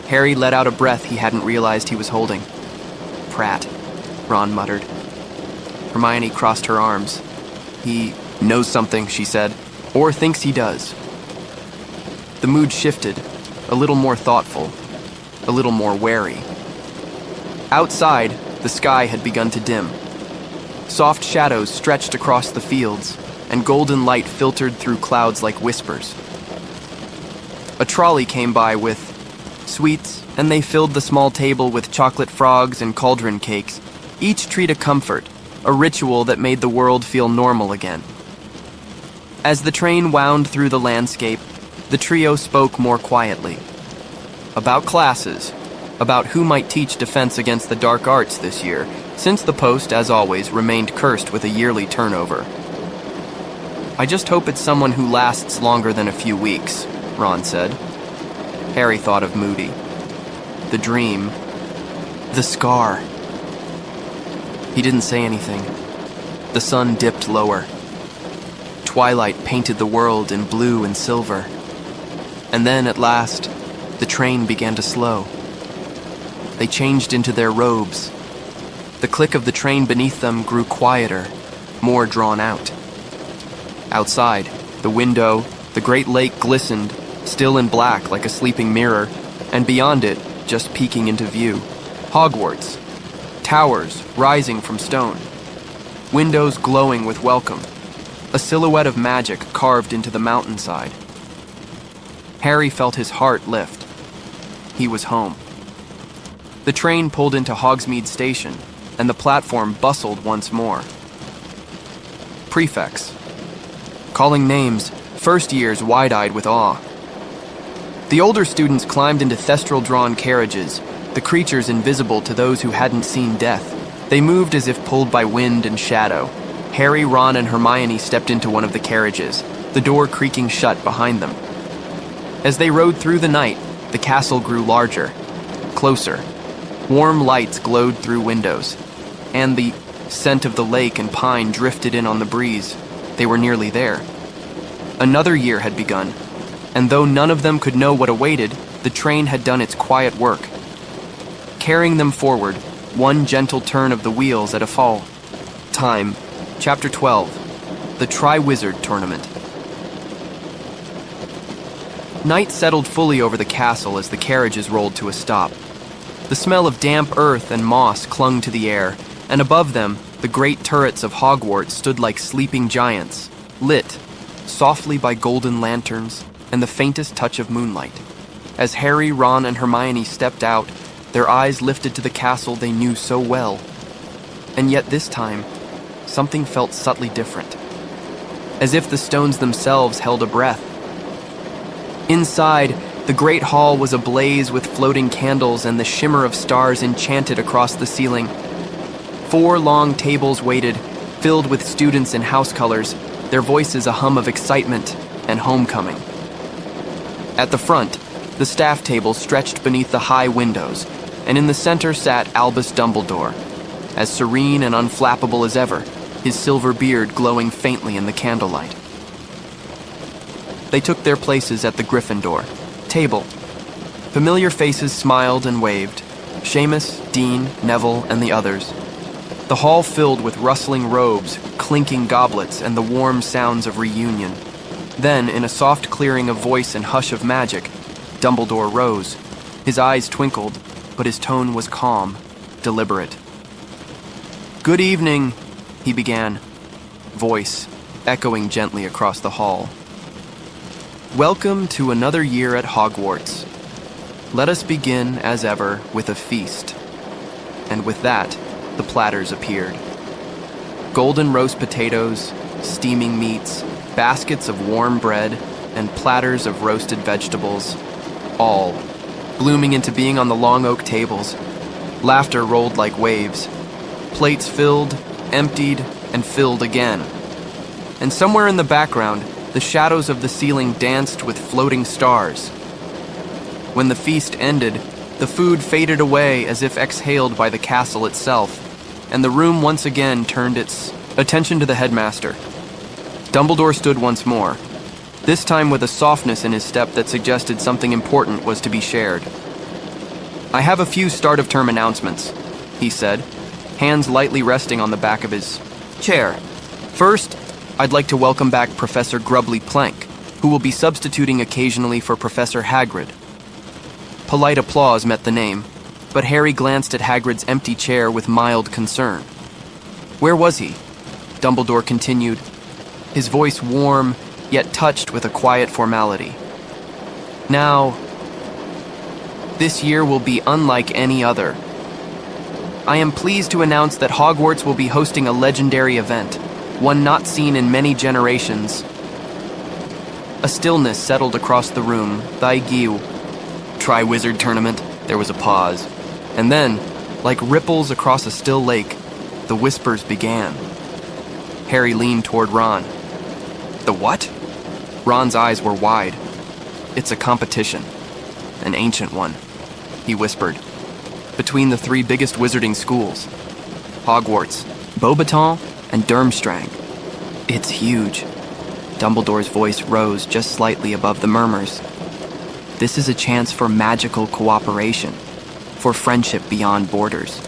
Harry let out a breath he hadn't realized he was holding. "Prat," Ron muttered. Hermione crossed her arms. "He knows something," she said, "or thinks he does." The mood shifted, a little more thoughtful, a little more wary. Outside, the sky had begun to dim. Soft shadows stretched across the fields, and golden light filtered through clouds like whispers. A trolley came by with sweets, and they filled the small table with chocolate frogs and cauldron cakes, each treat a comfort, a ritual that made the world feel normal again. As the train wound through the landscape, the trio spoke more quietly. About classes, about who might teach defense against the dark arts this year, since the post, as always, remained cursed with a yearly turnover. "I just hope it's someone who lasts longer than a few weeks," Ron said. Harry thought of Moody. The dream. The scar. He didn't say anything. The sun dipped lower. Twilight painted the world in blue and silver. And then, at last, the train began to slow. They changed into their robes. The click of the train beneath them grew quieter, more drawn out. Outside, the window, the great lake glistened, still in black like a sleeping mirror, and beyond it, just peeking into view, Hogwarts. Towers rising from stone. Windows glowing with welcome. A silhouette of magic carved into the mountainside. Harry felt his heart lift. He was home. The train pulled into Hogsmeade Station, and the platform bustled once more. Prefects. Calling names, first years wide-eyed with awe. The older students climbed into thestral-drawn carriages, the creatures invisible to those who hadn't seen death. They moved as if pulled by wind and shadow. Harry, Ron, and Hermione stepped into one of the carriages, the door creaking shut behind them. As they rode through the night, the castle grew larger, closer. Warm lights glowed through windows, and the scent of the lake and pine drifted in on the breeze. They were nearly there. Another year had begun, and though none of them could know what awaited, the train had done its quiet work, carrying them forward, one gentle turn of the wheels at a fall. Time, Chapter 12, The Triwizard Tournament. Night settled fully over the castle as the carriages rolled to a stop. The smell of damp earth and moss clung to the air, and above them, the great turrets of Hogwarts stood like sleeping giants, lit softly by golden lanterns and the faintest touch of moonlight. As Harry, Ron, and Hermione stepped out, their eyes lifted to the castle they knew so well. And yet this time, something felt subtly different, as if the stones themselves held a breath. Inside, the great hall was ablaze with floating candles, and the shimmer of stars enchanted across the ceiling. 4 long tables waited, filled with students in house colors, their voices a hum of excitement and homecoming. At the front, the staff table stretched beneath the high windows, and in the center sat Albus Dumbledore, as serene and unflappable as ever, his silver beard glowing faintly in the candlelight. They took their places at the Gryffindor table. Familiar faces smiled and waved. Seamus, Dean, Neville, and the others. The hall filled with rustling robes, clinking goblets, and the warm sounds of reunion. Then, in a soft clearing of voice and hush of magic, Dumbledore rose. His eyes twinkled, but his tone was calm, deliberate. "Good evening," he began, voice echoing gently across the hall. "Welcome to another year at Hogwarts. Let us begin, as ever, with a feast." And with that, the platters appeared. Golden roast potatoes, steaming meats, baskets of warm bread, and platters of roasted vegetables, all blooming into being on the long oak tables. Laughter rolled like waves. Plates filled, emptied, and filled again. And somewhere in the background, the shadows of the ceiling danced with floating stars. When the feast ended, the food faded away as if exhaled by the castle itself, and the room once again turned its attention to the headmaster. Dumbledore stood once more, this time with a softness in his step that suggested something important was to be shared. "I have a few start-of-term announcements," he said, hands lightly resting on the back of his chair. "First, I'd like to welcome back Professor Grubbly Plank, who will be substituting occasionally for Professor Hagrid." Polite applause met the name, but Harry glanced at Hagrid's empty chair with mild concern. "Where was he?" Dumbledore continued, his voice warm, yet touched with a quiet formality. "Now, this year will be unlike any other. I am pleased to announce that Hogwarts will be hosting a legendary event, one not seen in many generations. A stillness settled across the room. Diagon. Tri-Wizard Tournament. There was a pause. And then, like ripples across a still lake, the whispers began. Harry leaned toward Ron. The what? Ron's eyes were wide. It's a competition. An ancient one, he whispered. Between the three biggest wizarding schools. Hogwarts, Beauxbaton, and Durmstrang. It's huge. Dumbledore's voice rose just slightly above the murmurs. This is a chance for magical cooperation, for friendship beyond borders,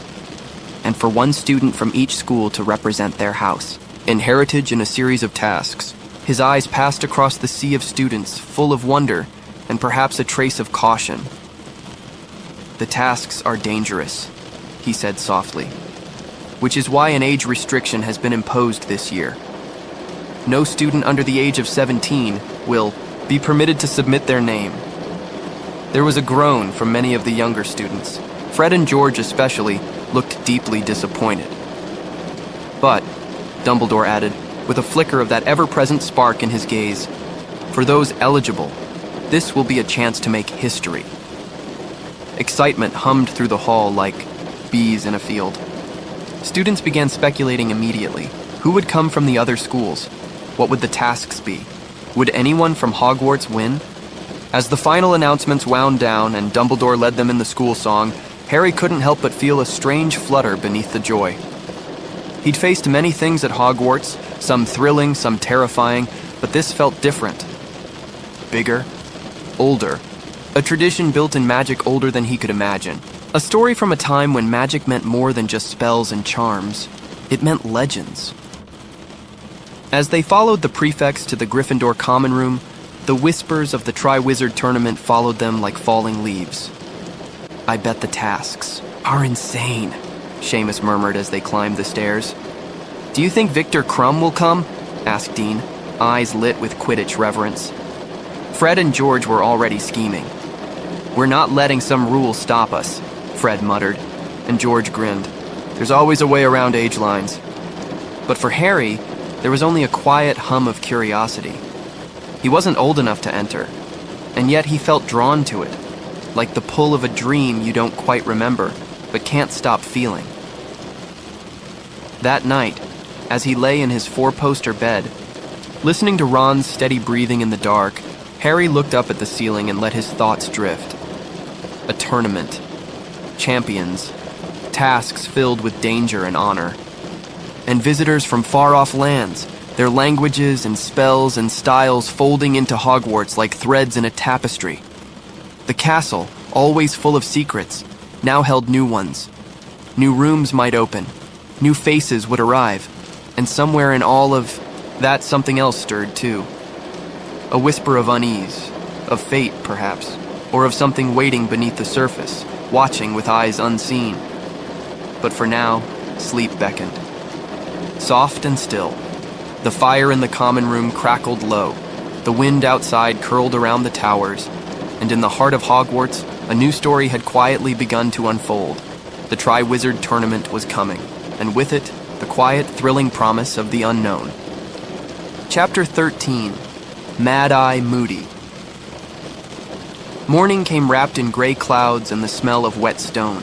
and for one student from each school to represent their house. In heritage in a series of tasks, his eyes passed across the sea of students, full of wonder and perhaps a trace of caution. The tasks are dangerous, he said softly, which is why an age restriction has been imposed this year. No student under the age of 17 will be permitted to submit their name. There was a groan from many of the younger students. Fred and George especially looked deeply disappointed. But, Dumbledore added, with a flicker of that ever-present spark in his gaze, for those eligible, this will be a chance to make history. Excitement hummed through the hall like bees in a field. Students began speculating immediately. Who would come from the other schools? What would the tasks be? Would anyone from Hogwarts win? As the final announcements wound down and Dumbledore led them in the school song, Harry couldn't help but feel a strange flutter beneath the joy. He'd faced many things at Hogwarts, some thrilling, some terrifying, but this felt different. Bigger, older, a tradition built in magic older than he could imagine. A story from a time when magic meant more than just spells and charms. It meant legends. As they followed the prefects to the Gryffindor common room, the whispers of the Tri-Wizard Tournament followed them like falling leaves. I bet the tasks are insane, Seamus murmured as they climbed the stairs. Do you think Victor Crumb will come? Asked Dean, eyes lit with Quidditch reverence. Fred and George were already scheming. We're not letting some rule stop us, Fred muttered, and George grinned. There's always a way around age lines. But for Harry, there was only a quiet hum of curiosity. He wasn't old enough to enter, and yet he felt drawn to it, like the pull of a dream you don't quite remember, but can't stop feeling. That night, as he lay in his four-poster bed, listening to Ron's steady breathing in the dark, Harry looked up at the ceiling and let his thoughts drift. A tournament. Champions. Tasks filled with danger and honor. And visitors from far-off lands, their languages and spells and styles folding into Hogwarts like threads in a tapestry. The castle, always full of secrets, now held new ones. New rooms might open. New faces would arrive. And somewhere in all of that, something else stirred too. A whisper of unease, of fate perhaps, or of something waiting beneath the surface, watching with eyes unseen. But for now, sleep beckoned. Soft and still. The fire in the common room crackled low. The wind outside curled around the towers. And in the heart of Hogwarts, a new story had quietly begun to unfold. The Tri-Wizard Tournament was coming, and with it, the quiet, thrilling promise of the unknown. Chapter 13. Mad-Eye Moody. Morning came wrapped in gray clouds and the smell of wet stone.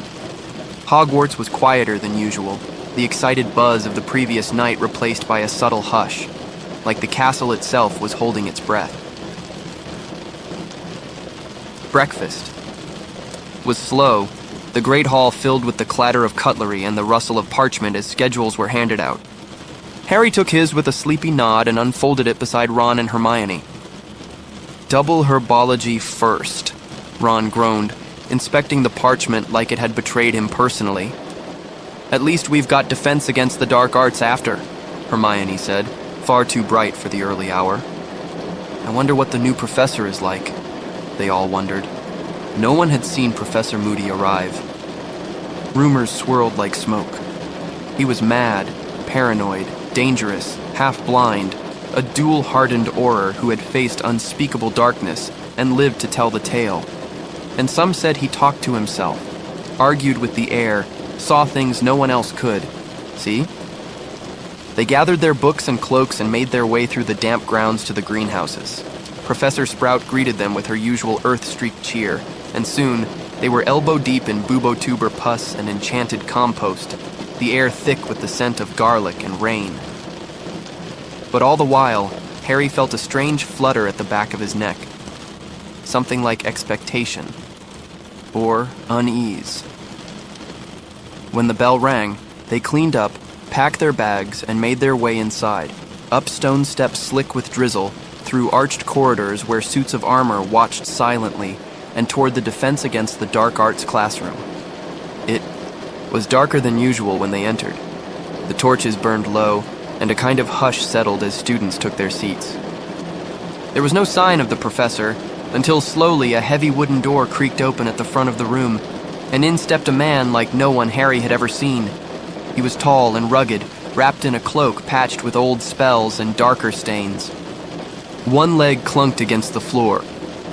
Hogwarts was quieter than usual, the excited buzz of the previous night replaced by a subtle hush, like the castle itself was holding its breath. Breakfast was slow, the great hall filled with the clatter of cutlery and the rustle of parchment as schedules were handed out. Harry took his with a sleepy nod and unfolded it beside Ron and Hermione. Double herbology first, Ron groaned, inspecting the parchment like it had betrayed him personally. At least we've got defense against the dark arts after, Hermione said, far too bright for the early hour. I wonder what the new professor is like, they all wondered. No one had seen Professor Moody arrive. Rumors swirled like smoke. He was mad, paranoid, dangerous, half-blind, a duel-hardened Auror who had faced unspeakable darkness and lived to tell the tale. And some said he talked to himself, argued with the air, saw things no one else could. See? They gathered their books and cloaks and made their way through the damp grounds to the greenhouses. Professor Sprout greeted them with her usual earth-streaked cheer, and soon they were elbow-deep in bubotuber pus and enchanted compost, the air thick with the scent of garlic and rain. But all the while, Harry felt a strange flutter at the back of his neck. Something like expectation. Or unease. When the bell rang, they cleaned up, packed their bags, and made their way inside, up stone steps slick with drizzle, through arched corridors where suits of armor watched silently, and toward the Defense Against the Dark Arts classroom. It was darker than usual when they entered. The torches burned low, and a kind of hush settled as students took their seats. There was no sign of the professor, until slowly a heavy wooden door creaked open at the front of the room, and in stepped a man like no one Harry had ever seen. He was tall and rugged, wrapped in a cloak patched with old spells and darker stains. One leg clunked against the floor,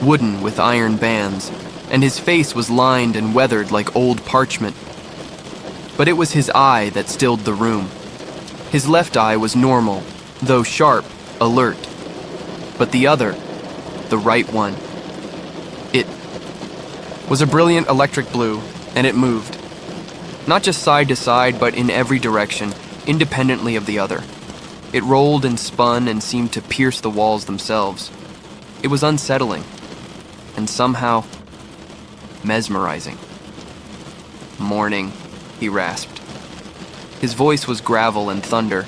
wooden with iron bands, and his face was lined and weathered like old parchment. But it was his eye that stilled the room. His left eye was normal, though sharp, alert. But the other, the right one, it was a brilliant electric blue, and it moved. Not just side to side, but in every direction, independently of the other. It rolled and spun and seemed to pierce the walls themselves. It was unsettling, and somehow mesmerizing. "Morning," he rasped. His voice was gravel and thunder,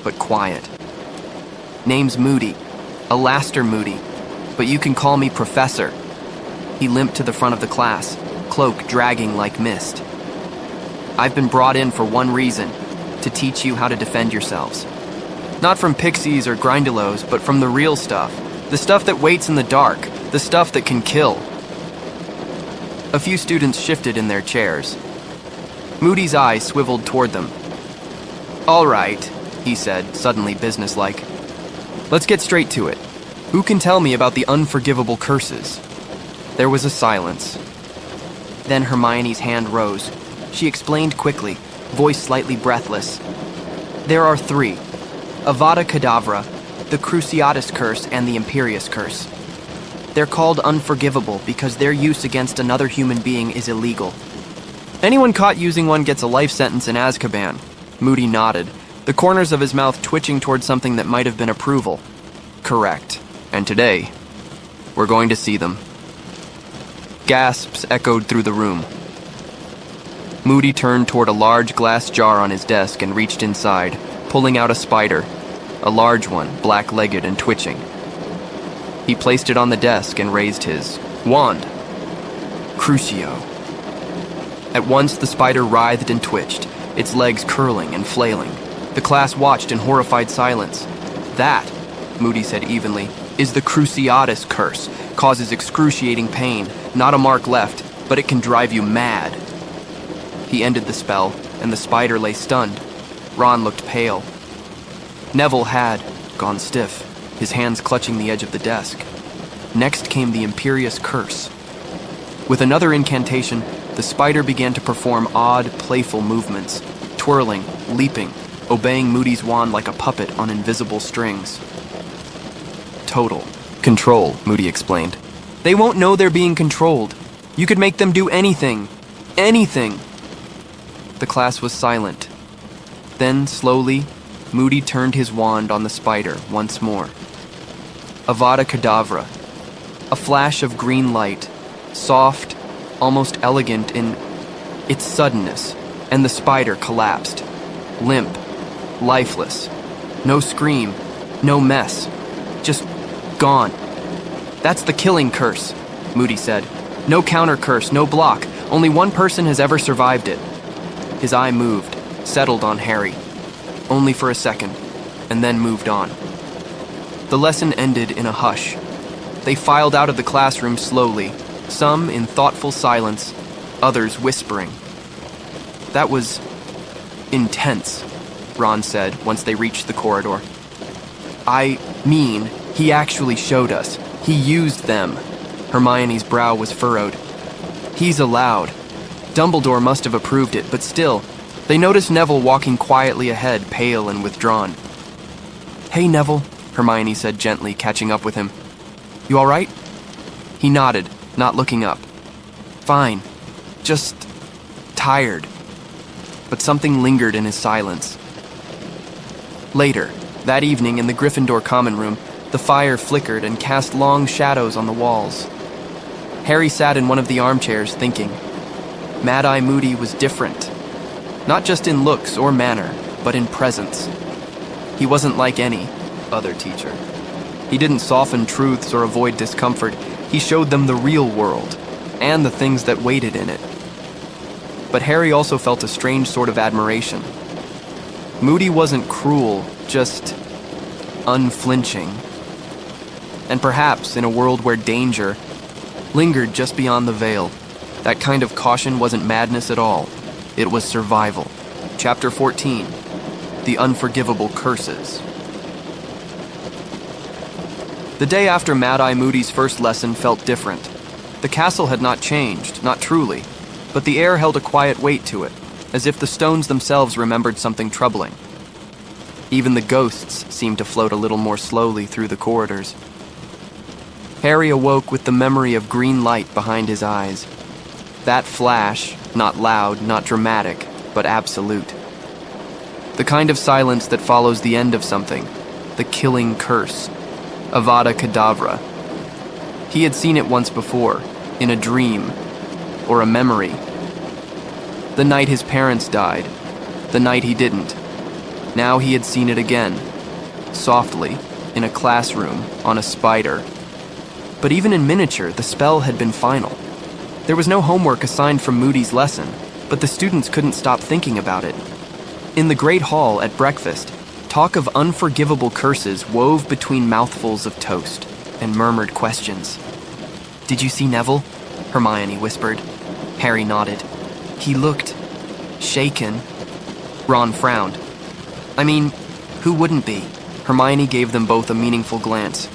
but quiet. "Name's Moody, Alastair Moody, but you can call me Professor." He limped to the front of the class, cloak dragging like mist. "I've been brought in for one reason, to teach you how to defend yourselves. Not from pixies or grindylows, but from the real stuff. The stuff that waits in the dark, the stuff that can kill." A few students shifted in their chairs. Moody's eyes swiveled toward them. "All right," he said, suddenly businesslike. "Let's get straight to it. Who can tell me about the unforgivable curses?" There was a silence. Then Hermione's hand rose. She explained quickly, voice slightly breathless. "There are three. Avada Kedavra, the Cruciatus Curse, and the Imperious Curse. They're called unforgivable because their use against another human being is illegal. Anyone caught using one gets a life sentence in Azkaban." Moody nodded, the corners of his mouth twitching toward something that might have been approval. "Correct. And today, we're going to see them." Gasps echoed through the room. Moody turned toward a large glass jar on his desk and reached inside, pulling out a spider, a large one, black-legged and twitching. He placed it on the desk and raised his wand. Crucio. At once the spider writhed and twitched, its legs curling and flailing. The class watched in horrified silence. "That," Moody said evenly, "is the Cruciatus Curse. Causes excruciating pain, not a mark left, but it can drive you mad." He ended the spell, and the spider lay stunned. Ron looked pale. Neville had gone stiff, his hands clutching the edge of the desk. Next came the Imperious Curse. With another incantation, the spider began to perform odd, playful movements, twirling, leaping, obeying Moody's wand like a puppet on invisible strings. "Total control," Moody explained. "They won't know they're being controlled. You could make them do anything. Anything." The class was silent. Then, slowly, Moody turned his wand on the spider once more. Avada Kedavra. A flash of green light, soft, almost elegant in its suddenness, and the spider collapsed. Limp, lifeless. No scream, no mess. Just gone. "That's the killing curse," Moody said. "No counter curse, no block. Only one person has ever survived it." His eye moved, settled on Harry. Only for a second, and then moved on. The lesson ended in a hush. They filed out of the classroom slowly, some in thoughtful silence, others whispering. "That was intense," Ron said once they reached the corridor. "I mean, he actually showed us. He used them." Hermione's brow was furrowed. "He's allowed Dumbledore must have approved it, but still, they noticed Neville walking quietly ahead, pale and withdrawn. "Hey, Neville," Hermione said gently, catching up with him. "You all right?" He nodded, not looking up. "Fine. Just tired." But something lingered in his silence. Later, that evening in the Gryffindor common room, the fire flickered and cast long shadows on the walls. Harry sat in one of the armchairs thinking. Mad-Eye Moody was different. Not just in looks or manner, but in presence. He wasn't like any other teacher. He didn't soften truths or avoid discomfort. He showed them the real world, and the things that waited in it. But Harry also felt a strange sort of admiration. Moody wasn't cruel, just unflinching. And perhaps in a world where danger lingered just beyond the veil, that kind of caution wasn't madness at all. It was survival. Chapter 14, The Unforgivable Curses. The day after Mad-Eye Moody's first lesson felt different. The castle had not changed, not truly, but the air held a quiet weight to it, as if the stones themselves remembered something troubling. Even the ghosts seemed to float a little more slowly through the corridors. Harry awoke with the memory of green light behind his eyes. That flash, not loud, not dramatic, but absolute. The kind of silence that follows the end of something, the killing curse, Avada Kedavra. He had seen it once before, in a dream, or a memory. The night his parents died, the night he didn't. Now he had seen it again, softly, in a classroom, on a spider. But even in miniature, the spell had been final. There was no homework assigned from Moody's lesson, but the students couldn't stop thinking about it. In the Great Hall at breakfast, talk of unforgivable curses wove between mouthfuls of toast and murmured questions. "Did you see Neville?" Hermione whispered. Harry nodded. "He looked shaken." Ron frowned. "I mean, who wouldn't be?" Hermione gave them both a meaningful glance.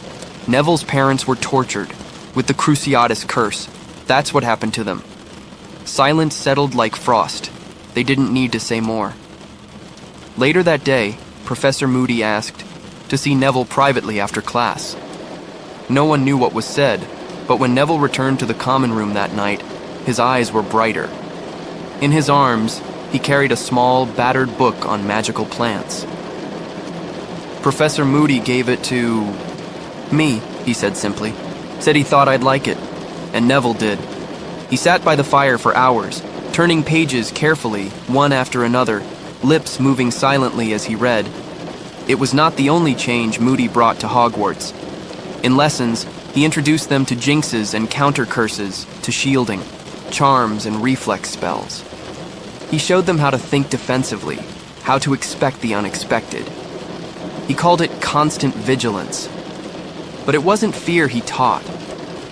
Neville's parents were tortured with the Cruciatus curse. That's what happened to them. Silence settled like frost. They didn't need to say more. Later that day, Professor Moody asked to see Neville privately after class. No one knew what was said, but when Neville returned to the common room that night, his eyes were brighter. In his arms, he carried a small, battered book on magical plants. Professor Moody gave it to me, he said simply. Said he thought I'd like it, and Neville did. He sat by the fire for hours, turning pages carefully, one after another, lips moving silently as he read. It was not the only change Moody brought to Hogwarts. In lessons, he introduced them to jinxes and counter curses, to shielding, charms and reflex spells. He showed them how to think defensively, how to expect the unexpected. He called it constant vigilance. But it wasn't fear he taught.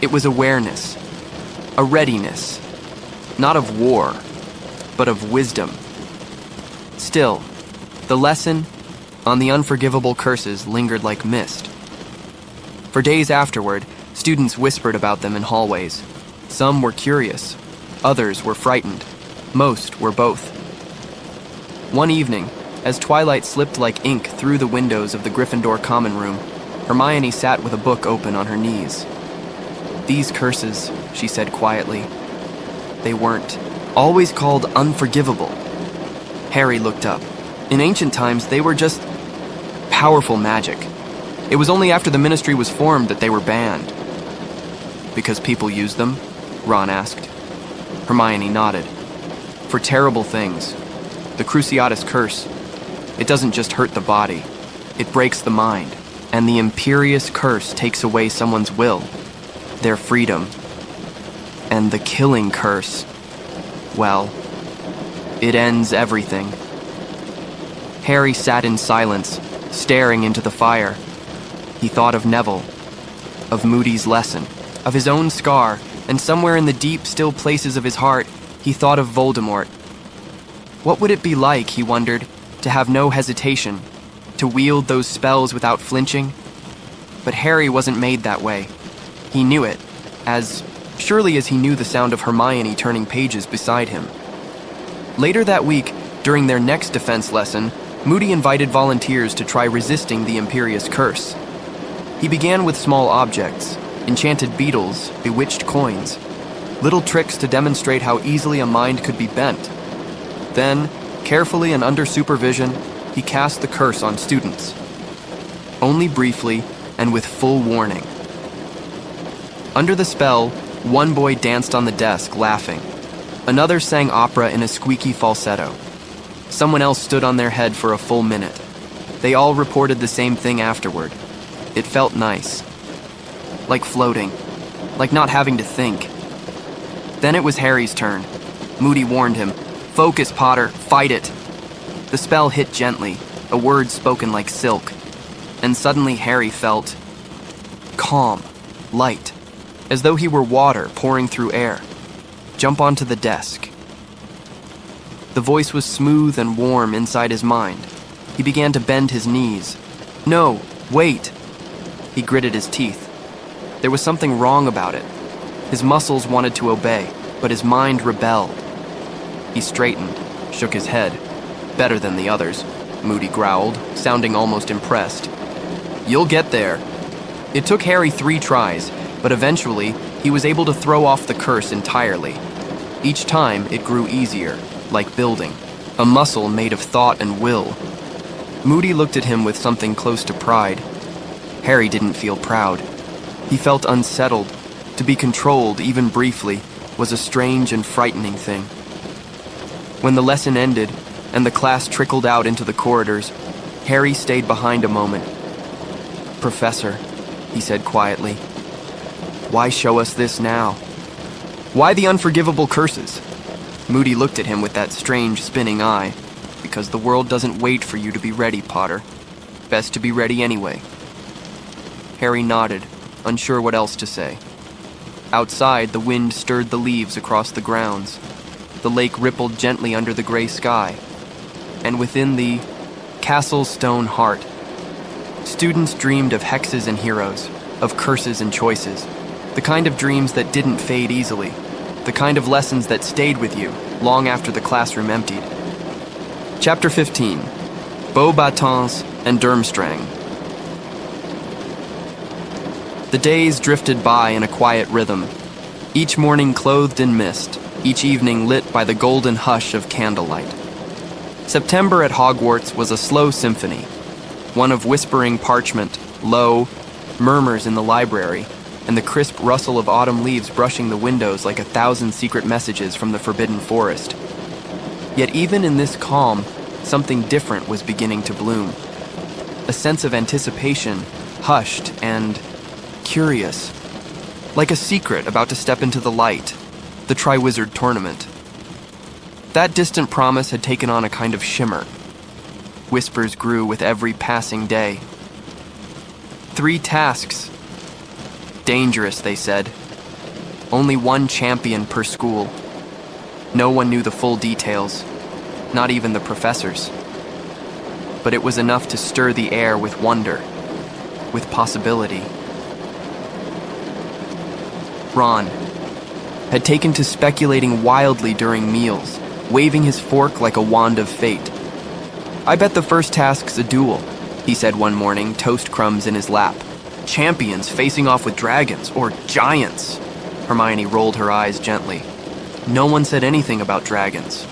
It was awareness, a readiness, not of war, but of wisdom. Still, the lesson on the unforgivable curses lingered like mist. For days afterward, students whispered about them in hallways. Some were curious, others were frightened, most were both. One evening, as twilight slipped like ink through the windows of the Gryffindor common room, Hermione sat with a book open on her knees. "These curses," she said quietly, "they weren't always called unforgivable." Harry looked up. In ancient times, they were just powerful magic. It was only after the Ministry was formed that they were banned. "Because people used them?" Ron asked. Hermione nodded. "For terrible things. The Cruciatus curse. It doesn't just hurt the body. It breaks the mind. And the Imperious curse takes away someone's will, their freedom. And the killing curse, well, it ends everything." Harry sat in silence, staring into the fire. He thought of Neville, of Moody's lesson, of his own scar, and somewhere in the deep, still places of his heart, he thought of Voldemort. What would it be like, he wondered, to have no hesitation, to wield those spells without flinching? But Harry wasn't made that way. He knew it, as surely as he knew the sound of Hermione turning pages beside him. Later that week, during their next defense lesson, Moody invited volunteers to try resisting the Imperious Curse. He began with small objects, enchanted beetles, bewitched coins, little tricks to demonstrate how easily a mind could be bent. Then, carefully and under supervision, he cast the curse on students. Only briefly and with full warning. Under the spell, one boy danced on the desk, laughing. Another sang opera in a squeaky falsetto. Someone else stood on their head for a full minute. They all reported the same thing afterward. It felt nice. Like floating. Like not having to think. Then it was Harry's turn. Moody warned him, "Focus, Potter, fight it." The spell hit gently, a word spoken like silk. And suddenly Harry felt calm, light, as though he were water pouring through air. Jump onto the desk. The voice was smooth and warm inside his mind. He began to bend his knees. "No, wait." He gritted his teeth. There was something wrong about it. His muscles wanted to obey, but his mind rebelled. He straightened, shook his head. "Better than the others," Moody growled, sounding almost impressed. "You'll get there." It took Harry 3 tries, but eventually he was able to throw off the curse entirely. Each time it grew easier, like building, a muscle made of thought and will. Moody looked at him with something close to pride. Harry didn't feel proud. He felt unsettled. To be controlled, even briefly, was a strange and frightening thing. When the lesson ended and the class trickled out into the corridors, Harry stayed behind a moment. "Professor," he said quietly, "why show us this now? Why the unforgivable curses?" Moody looked at him with that strange spinning eye. "Because the world doesn't wait for you to be ready, Potter. Best to be ready anyway." Harry nodded, unsure what else to say. Outside, the wind stirred the leaves across the grounds. The lake rippled gently under the gray sky. And within the castle's stone heart, students dreamed of hexes and heroes, of curses and choices, the kind of dreams that didn't fade easily, the kind of lessons that stayed with you long after the classroom emptied. Chapter 15, Beauxbatons and Durmstrang. The days drifted by in a quiet rhythm, each morning clothed in mist, each evening lit by the golden hush of candlelight. September at Hogwarts was a slow symphony, one of whispering parchment, low murmurs in the library, and the crisp rustle of autumn leaves brushing the windows like 1,000 secret messages from the Forbidden Forest. Yet even in this calm, something different was beginning to bloom. A sense of anticipation, hushed and curious, like a secret about to step into the light, the Triwizard Tournament. That distant promise had taken on a kind of shimmer. Whispers grew with every passing day. 3 tasks. Dangerous, they said. Only 1 champion per school. No one knew the full details, not even the professors. But it was enough to stir the air with wonder, with possibility. Ron had taken to speculating wildly during meals, waving his fork like a wand of fate. "I bet the first task's a duel," he said one morning, toast crumbs in his lap. "Champions facing off with dragons, or giants." Hermione rolled her eyes gently. "No one said anything about dragons."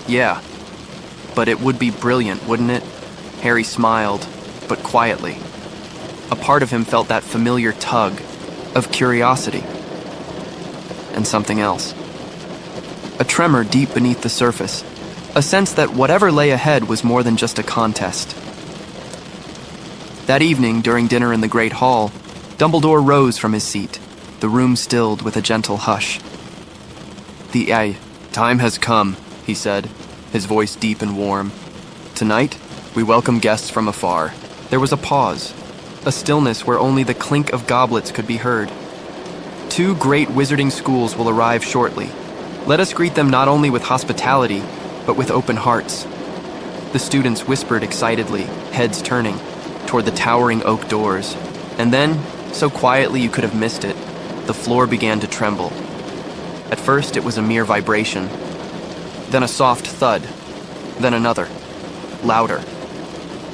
"Yeah, but it would be brilliant, wouldn't it?" Harry smiled, but quietly. A part of him felt that familiar tug of curiosity. And something else. A tremor deep beneath the surface, a sense that whatever lay ahead was more than just a contest. That evening, during dinner in the Great Hall, Dumbledore rose from his seat, the room stilled with a gentle hush. "The time has come," he said, his voice deep and warm. "Tonight, we welcome guests from afar." There was a pause, a stillness where only the clink of goblets could be heard. "2 great wizarding schools will arrive shortly. Let us greet them not only with hospitality, but with open hearts." The students whispered excitedly, heads turning, toward the towering oak doors. And then, so quietly you could have missed it, the floor began to tremble. At first, it was a mere vibration, then a soft thud, then another, louder.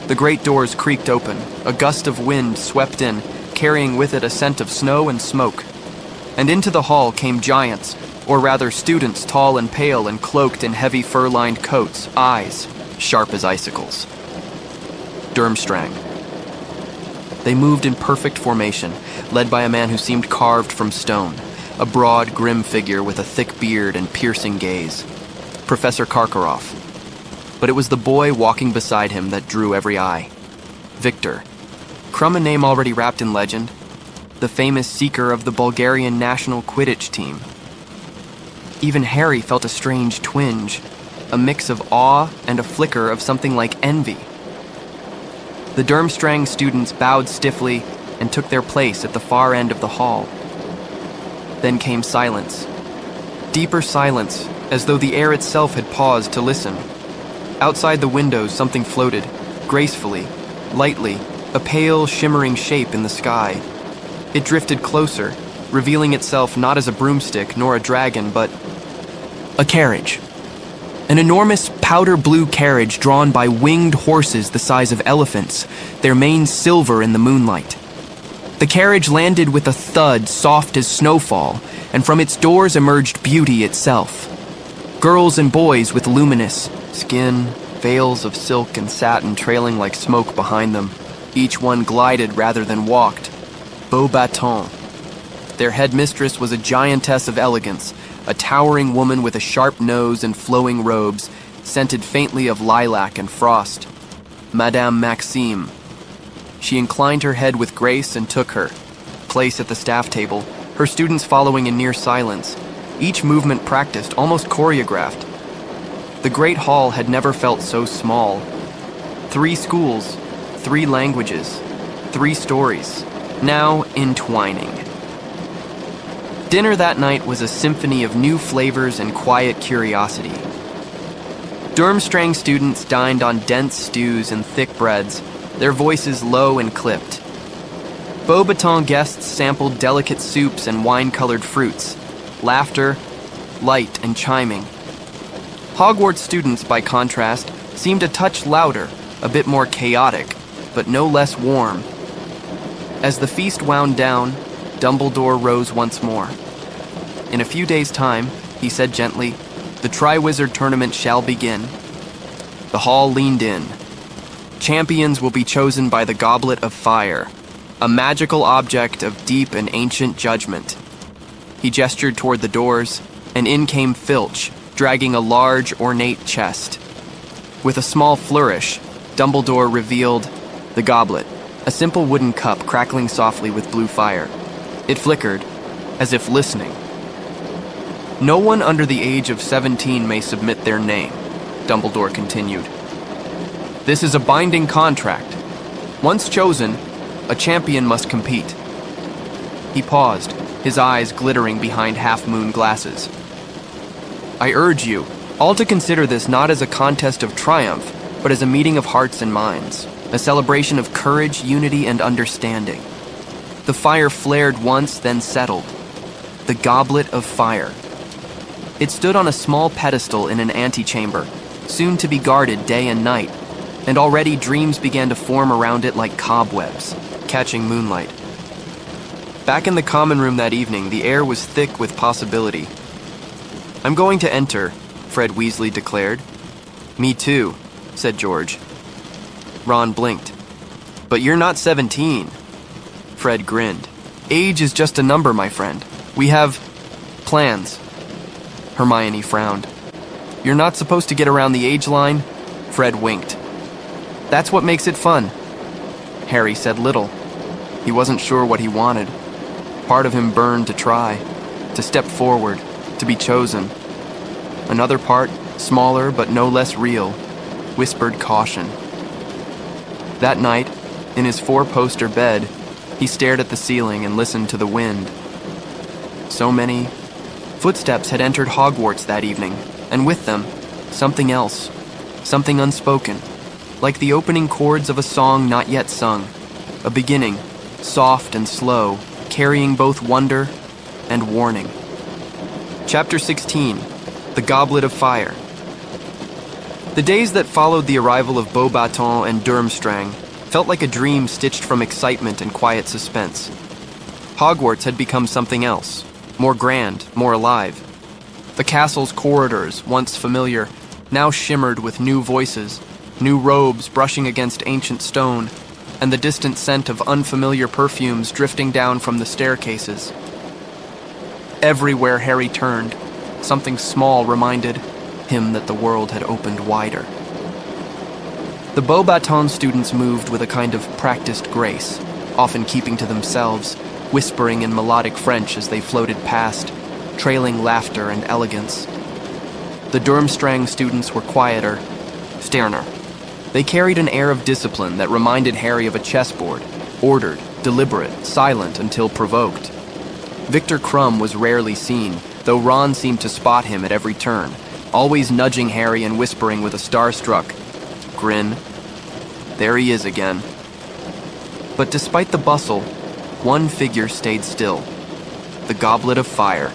The great doors creaked open. A gust of wind swept in, carrying with it a scent of snow and smoke. And into the hall came giants, or rather students tall and pale and cloaked in heavy fur-lined coats, eyes sharp as icicles. Durmstrang. They moved in perfect formation, led by a man who seemed carved from stone, a broad, grim figure with a thick beard and piercing gaze. Professor Karkaroff. But it was the boy walking beside him that drew every eye. Victor. Crumb, a name already wrapped in legend. The famous seeker of the Bulgarian national Quidditch team. Even Harry felt a strange twinge, a mix of awe and a flicker of something like envy. The Durmstrang students bowed stiffly and took their place at the far end of the hall. Then came silence. Deeper silence, as though the air itself had paused to listen. Outside the windows, something floated, gracefully, lightly, a pale, shimmering shape in the sky. It drifted closer, revealing itself not as a broomstick nor a dragon, but a carriage. An enormous powder blue carriage drawn by winged horses the size of elephants, their manes silver in the moonlight. The carriage landed with a thud soft as snowfall, and from its doors emerged beauty itself. Girls and boys with luminous skin, veils of silk and satin trailing like smoke behind them. Each one glided rather than walked. Beau bâton. Their headmistress was a giantess of elegance, a towering woman with a sharp nose and flowing robes, scented faintly of lilac and frost. Madame Maxime. She inclined her head with grace and took her place at the staff table, her students following in near silence, each movement practiced, almost choreographed. The great hall had never felt so small. 3 schools, 3 languages, 3 stories, now entwining. Dinner that night was a symphony of new flavors and quiet curiosity. Durmstrang students dined on dense stews and thick breads, their voices low and clipped. Beauxbaton guests sampled delicate soups and wine-colored fruits, laughter, light and chiming. Hogwarts students, by contrast, seemed a touch louder, a bit more chaotic, but no less warm. As the feast wound down, Dumbledore rose once more. In a few days' time, he said gently, the Triwizard Tournament shall begin. The hall leaned in. Champions will be chosen by the Goblet of Fire, a magical object of deep and ancient judgment. He gestured toward the doors, and in came Filch, dragging a large, ornate chest. With a small flourish, Dumbledore revealed the goblet, a simple wooden cup crackling softly with blue fire. It flickered, as if listening. No one under the age of 17 may submit their name, Dumbledore continued. This is a binding contract. Once chosen, a champion must compete. He paused, his eyes glittering behind half-moon glasses. I urge you all to consider this not as a contest of triumph, but as a meeting of hearts and minds, a celebration of courage, unity, and understanding. The fire flared once, then settled. The Goblet of Fire. It stood on a small pedestal in an antechamber, soon to be guarded day and night, and already dreams began to form around it like cobwebs, catching moonlight. Back in the common room that evening, the air was thick with possibility. I'm going to enter, Fred Weasley declared. Me too, said George. Ron blinked. But you're not 17. Fred grinned. Age is just a number, my friend. We have plans. Hermione frowned. You're not supposed to get around the age line? Fred winked. That's what makes it fun. Harry said little. He wasn't sure what he wanted. Part of him burned to try, to step forward, to be chosen. Another part, smaller but no less real, whispered caution. That night, in his 4-poster bed, he stared at the ceiling and listened to the wind. So many footsteps had entered Hogwarts that evening, and with them, something else, something unspoken, like the opening chords of a song not yet sung, a beginning, soft and slow, carrying both wonder and warning. Chapter 16, The Goblet of Fire. The days that followed the arrival of Beauxbatons and Durmstrang felt like a dream stitched from excitement and quiet suspense. Hogwarts had become something else, more grand, more alive. The castle's corridors, once familiar, now shimmered with new voices, new robes brushing against ancient stone, and the distant scent of unfamiliar perfumes drifting down from the staircases. Everywhere Harry turned, something small reminded him that the world had opened wider. The Beauxbatons students moved with a kind of practiced grace, often keeping to themselves, whispering in melodic French as they floated past, trailing laughter and elegance. The Durmstrang students were quieter, sterner. They carried an air of discipline that reminded Harry of a chessboard, ordered, deliberate, silent until provoked. Victor Crumb was rarely seen, though Ron seemed to spot him at every turn, always nudging Harry and whispering with a starstruck grin, "There he is again." But despite the bustle, one figure stayed still, the Goblet of Fire.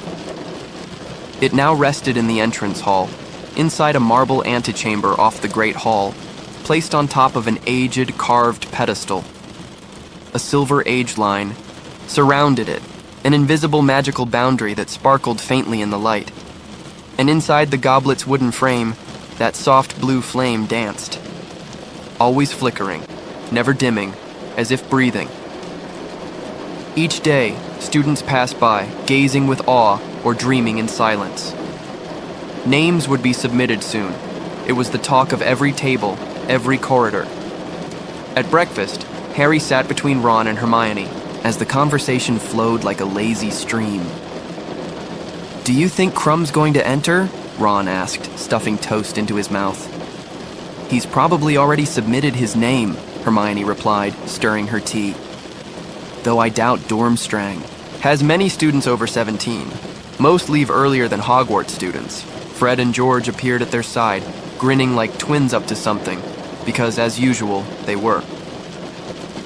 It now rested in the entrance hall, inside a marble antechamber off the Great Hall, placed on top of an aged carved pedestal. A silver age line surrounded it, an invisible magical boundary that sparkled faintly in the light. And inside the goblet's wooden frame, that soft blue flame danced. Always flickering, never dimming, as if breathing. Each day, students passed by, gazing with awe or dreaming in silence. Names would be submitted soon. It was the talk of every table, every corridor. At breakfast, Harry sat between Ron and Hermione, as the conversation flowed like a lazy stream. "Do you think Crumb's going to enter?" Ron asked, stuffing toast into his mouth. "He's probably already submitted his name," Hermione replied, stirring her tea. "Though I doubt Durmstrang has many students over 17. Most leave earlier than Hogwarts students." Fred and George appeared at their side, grinning like twins up to something, because, as usual, they were.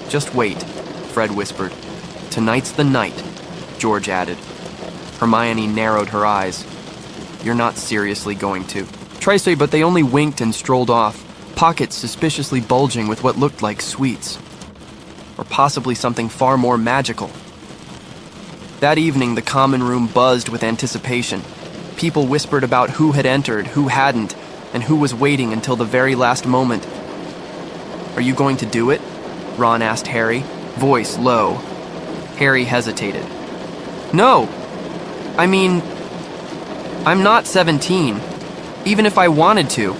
"Just wait," Fred whispered. "Tonight's the night," George added. Hermione narrowed her eyes. "You're not seriously going to." Tracy, but they only winked and strolled off, pockets suspiciously bulging with what looked like sweets. Or possibly something far more magical. That evening, the common room buzzed with anticipation. People whispered about who had entered, who hadn't, and who was waiting until the very last moment. "Are you going to do it?" Ron asked Harry, voice low. Harry hesitated. "No! I mean, I'm not 17, even if I wanted to."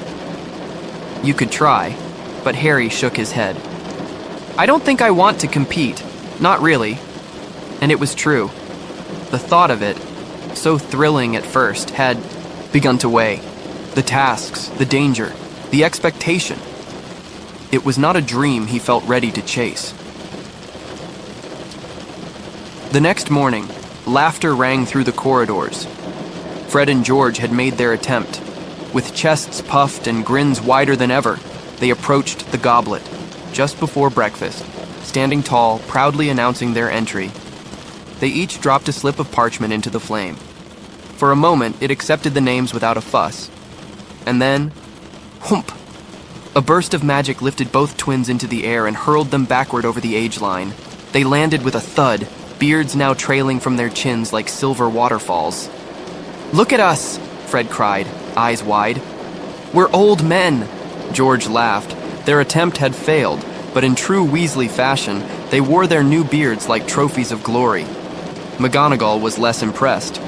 "You could try," but Harry shook his head. "I don't think I want to compete. Not really." And it was true. The thought of it, so thrilling at first, had begun to weigh. The tasks, the danger, the expectation. It was not a dream he felt ready to chase. The next morning, laughter rang through the corridors. Fred and George had made their attempt. With chests puffed and grins wider than ever, they approached the goblet, just before breakfast, standing tall, proudly announcing their entry. They each dropped a slip of parchment into the flame. For a moment, it accepted the names without a fuss. And then, whoomp! A burst of magic lifted both twins into the air and hurled them backward over the age line. They landed with a thud, beards now trailing from their chins like silver waterfalls. "Look at us!" Fred cried, eyes wide. "We're old men!" George laughed. Their attempt had failed, but in true Weasley fashion, they wore their new beards like trophies of glory. McGonagall was less impressed.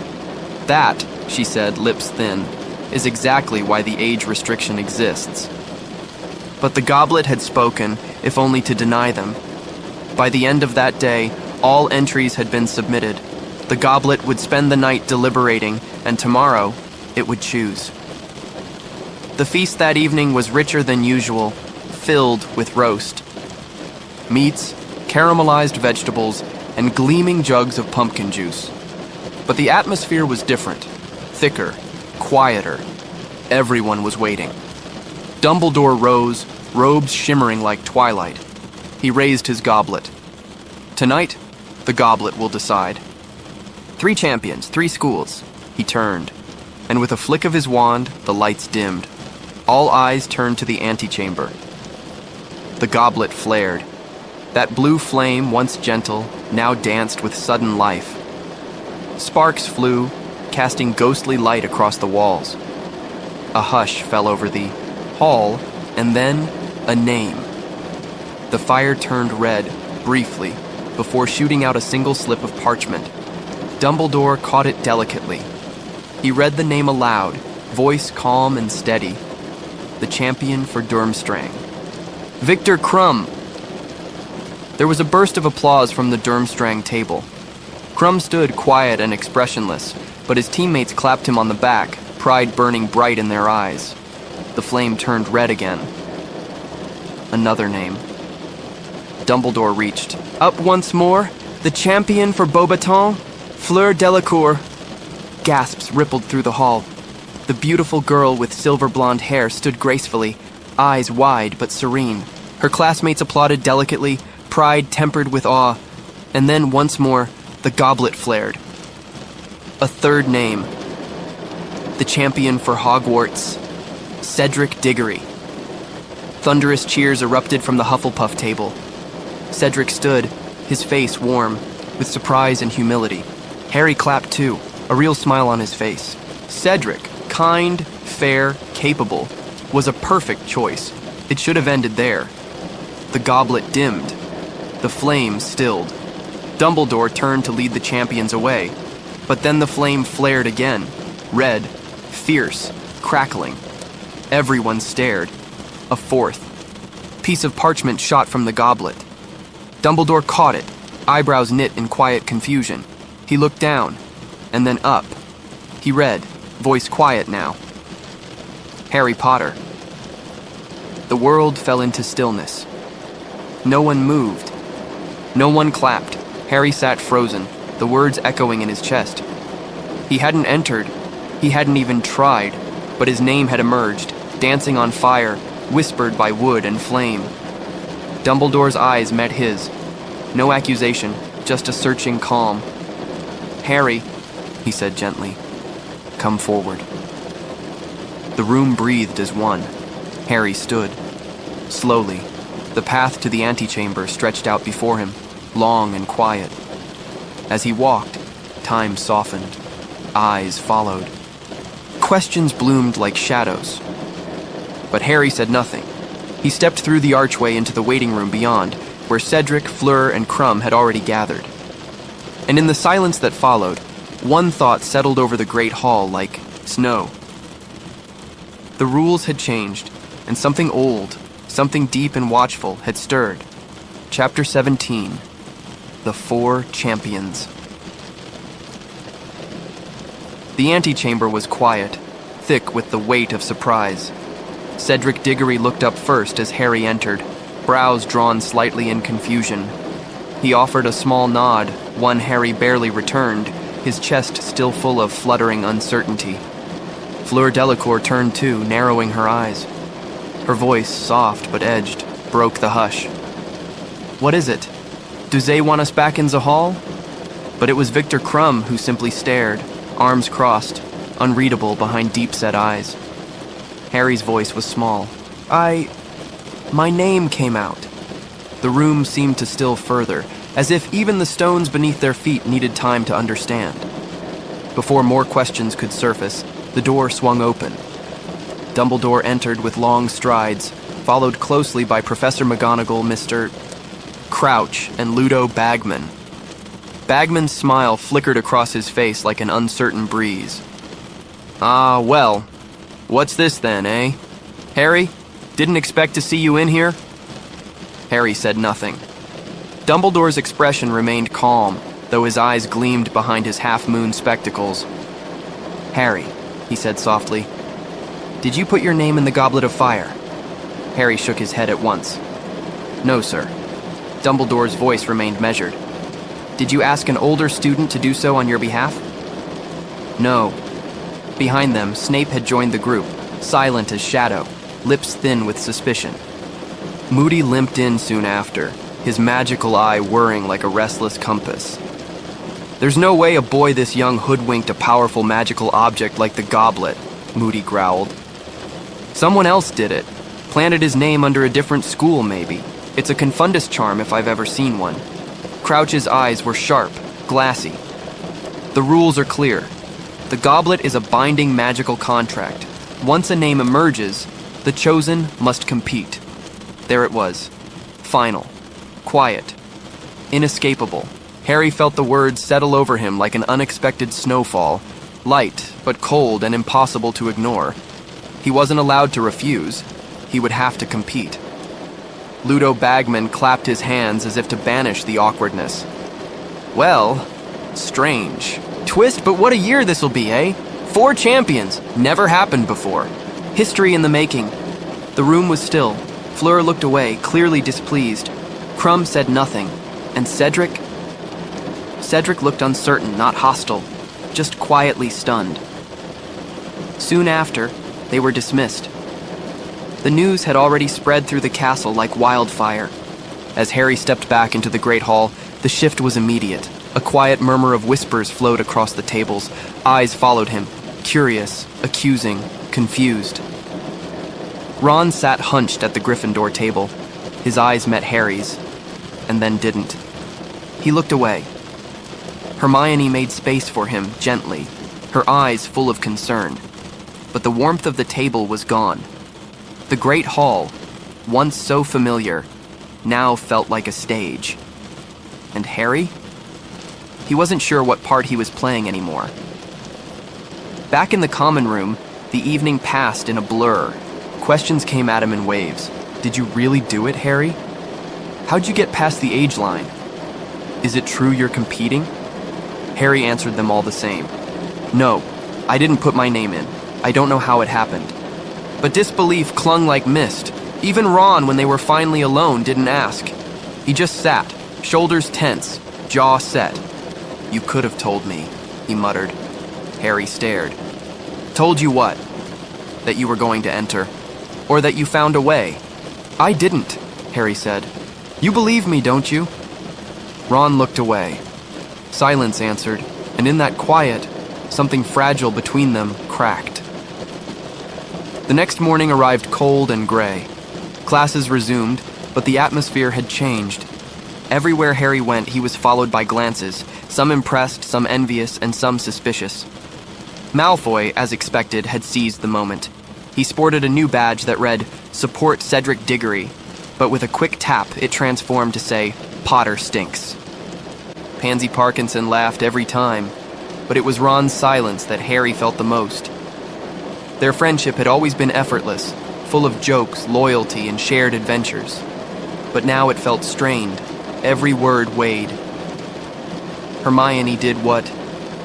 "That," she said, lips thin, "is exactly why the age restriction exists." But the goblet had spoken, if only to deny them. By the end of that day, all entries had been submitted. The goblet would spend the night deliberating, and tomorrow, it would choose. The feast that evening was richer than usual, filled with roast. Meats, caramelized vegetables, and gleaming jugs of pumpkin juice. But the atmosphere was different, thicker, quieter. Everyone was waiting. Dumbledore rose, robes shimmering like twilight. He raised his goblet. Tonight, the goblet will decide. 3 champions, 3 schools. He turned, and with a flick of his wand, the lights dimmed. All eyes turned to the antechamber. The goblet flared. That blue flame, once gentle, now danced with sudden life. Sparks flew, casting ghostly light across the walls. A hush fell over the hall, and then a name. The fire turned red, briefly, before shooting out a single slip of parchment. Dumbledore caught it delicately. He read the name aloud, voice calm and steady. The champion for Durmstrang. Victor Krum! There was a burst of applause from the Durmstrang table. Krum stood quiet and expressionless, but his teammates clapped him on the back, pride burning bright in their eyes. The flame turned red again. Another name. Dumbledore reached. Up once more, the champion for Beauxbatons, Fleur Delacour. Gasps rippled through the hall. The beautiful girl with silver blonde hair stood gracefully, eyes wide but serene. Her classmates applauded delicately, pride tempered with awe, and then once more, the goblet flared. A third name. The champion for Hogwarts, Cedric Diggory. Thunderous cheers erupted from the Hufflepuff table. Cedric stood, his face warm, with surprise and humility. Harry clapped too, a real smile on his face. Cedric, kind, fair, capable, was a perfect choice. It should have ended there. The goblet dimmed. The flame stilled. Dumbledore turned to lead the champions away, but then the flame flared again, red, fierce, crackling. Everyone stared. A fourth piece of parchment shot from the goblet. Dumbledore caught it, eyebrows knit in quiet confusion. He looked down, and then up. He read, voice quiet now. Harry Potter. The world fell into stillness. No one moved. No one clapped. Harry sat frozen, the words echoing in his chest. He hadn't entered. He hadn't even tried, but his name had emerged, dancing on fire, whispered by wood and flame. Dumbledore's eyes met his. No accusation, just a searching calm. Harry, he said gently, come forward. The room breathed as one. Harry stood. Slowly, the path to the antechamber stretched out before him, long and quiet. As he walked, time softened. Eyes followed. Questions bloomed like shadows. But Harry said nothing. He stepped through the archway into the waiting room beyond, where Cedric, Fleur, and Krum had already gathered. And in the silence that followed, one thought settled over the great hall like snow. The rules had changed, and something old, something deep and watchful had stirred. Chapter 17. The 4 Champions. The antechamber was quiet, thick with the weight of surprise. Cedric Diggory looked up first as Harry entered, brows drawn slightly in confusion. He offered a small nod, one Harry barely returned, his chest still full of fluttering uncertainty. Fleur Delacour turned too, narrowing her eyes. Her voice, soft but edged, broke the hush. What is it? Do they want us back in the hall? But it was Victor Krum who simply stared, arms crossed, unreadable behind deep-set eyes. Harry's voice was small. My name came out. The room seemed to still further, as if even the stones beneath their feet needed time to understand. Before more questions could surface, the door swung open. Dumbledore entered with long strides, followed closely by Professor McGonagall, Mr. Crouch, and Ludo Bagman. Bagman's smile flickered across his face like an uncertain breeze. Ah, well, what's this then, eh? Harry, didn't expect to see you in here? Harry said nothing. Dumbledore's expression remained calm, though his eyes gleamed behind his half-moon spectacles. Harry, he said softly, did you put your name in the Goblet of Fire? Harry shook his head at once. No, sir. Dumbledore's voice remained measured. Did you ask an older student to do so on your behalf? No. Behind them, Snape had joined the group, silent as shadow, lips thin with suspicion. Moody limped in soon after, his magical eye whirring like a restless compass. There's no way a boy this young hoodwinked a powerful magical object like the goblet, Moody growled. Someone else did it. Planted his name under a different school, maybe. It's a Confundus charm if I've ever seen one. Crouch's eyes were sharp, glassy. The rules are clear. The goblet is a binding magical contract. Once a name emerges, the chosen must compete. There it was. Final. Quiet. Inescapable. Harry felt the words settle over him like an unexpected snowfall. Light, but cold and impossible to ignore. He wasn't allowed to refuse. He would have to compete. Ludo Bagman clapped his hands as if to banish the awkwardness. Well, strange. Twist, but what a year this'll be, eh? 4 champions. Never happened before. History in the making. The room was still. Fleur looked away, clearly displeased. Crumb said nothing. And Cedric? Cedric looked uncertain, not hostile, just quietly stunned. Soon after, they were dismissed. The news had already spread through the castle like wildfire. As Harry stepped back into the Great Hall, the shift was immediate. A quiet murmur of whispers flowed across the tables. Eyes followed him, curious, accusing, confused. Ron sat hunched at the Gryffindor table. His eyes met Harry's, and then didn't. He looked away. Hermione made space for him, gently, her eyes full of concern. But the warmth of the table was gone. The Great Hall, once so familiar, now felt like a stage. And Harry? He wasn't sure what part he was playing anymore. Back in the common room, the evening passed in a blur. Questions came at him in waves. Did you really do it, Harry? How'd you get past the age line? Is it true you're competing? Harry answered them all the same. No, I didn't put my name in. I don't know how it happened. But disbelief clung like mist. Even Ron, when they were finally alone, didn't ask. He just sat, shoulders tense, jaw set. You could have told me, he muttered. Harry stared. Told you what? That you were going to enter. Or that you found a way. I didn't, Harry said. You believe me, don't you? Ron looked away. Silence answered, and in that quiet, something fragile between them cracked. The next morning arrived cold and gray. Classes resumed, but the atmosphere had changed. Everywhere Harry went, he was followed by glances, some impressed, some envious, and some suspicious. Malfoy, as expected, had seized the moment. He sported a new badge that read, Support Cedric Diggory, but with a quick tap, it transformed to say, Potter Stinks. Pansy Parkinson laughed every time, but it was Ron's silence that Harry felt the most. Their friendship had always been effortless, full of jokes, loyalty, and shared adventures. But now it felt strained. Every word weighed. Hermione did what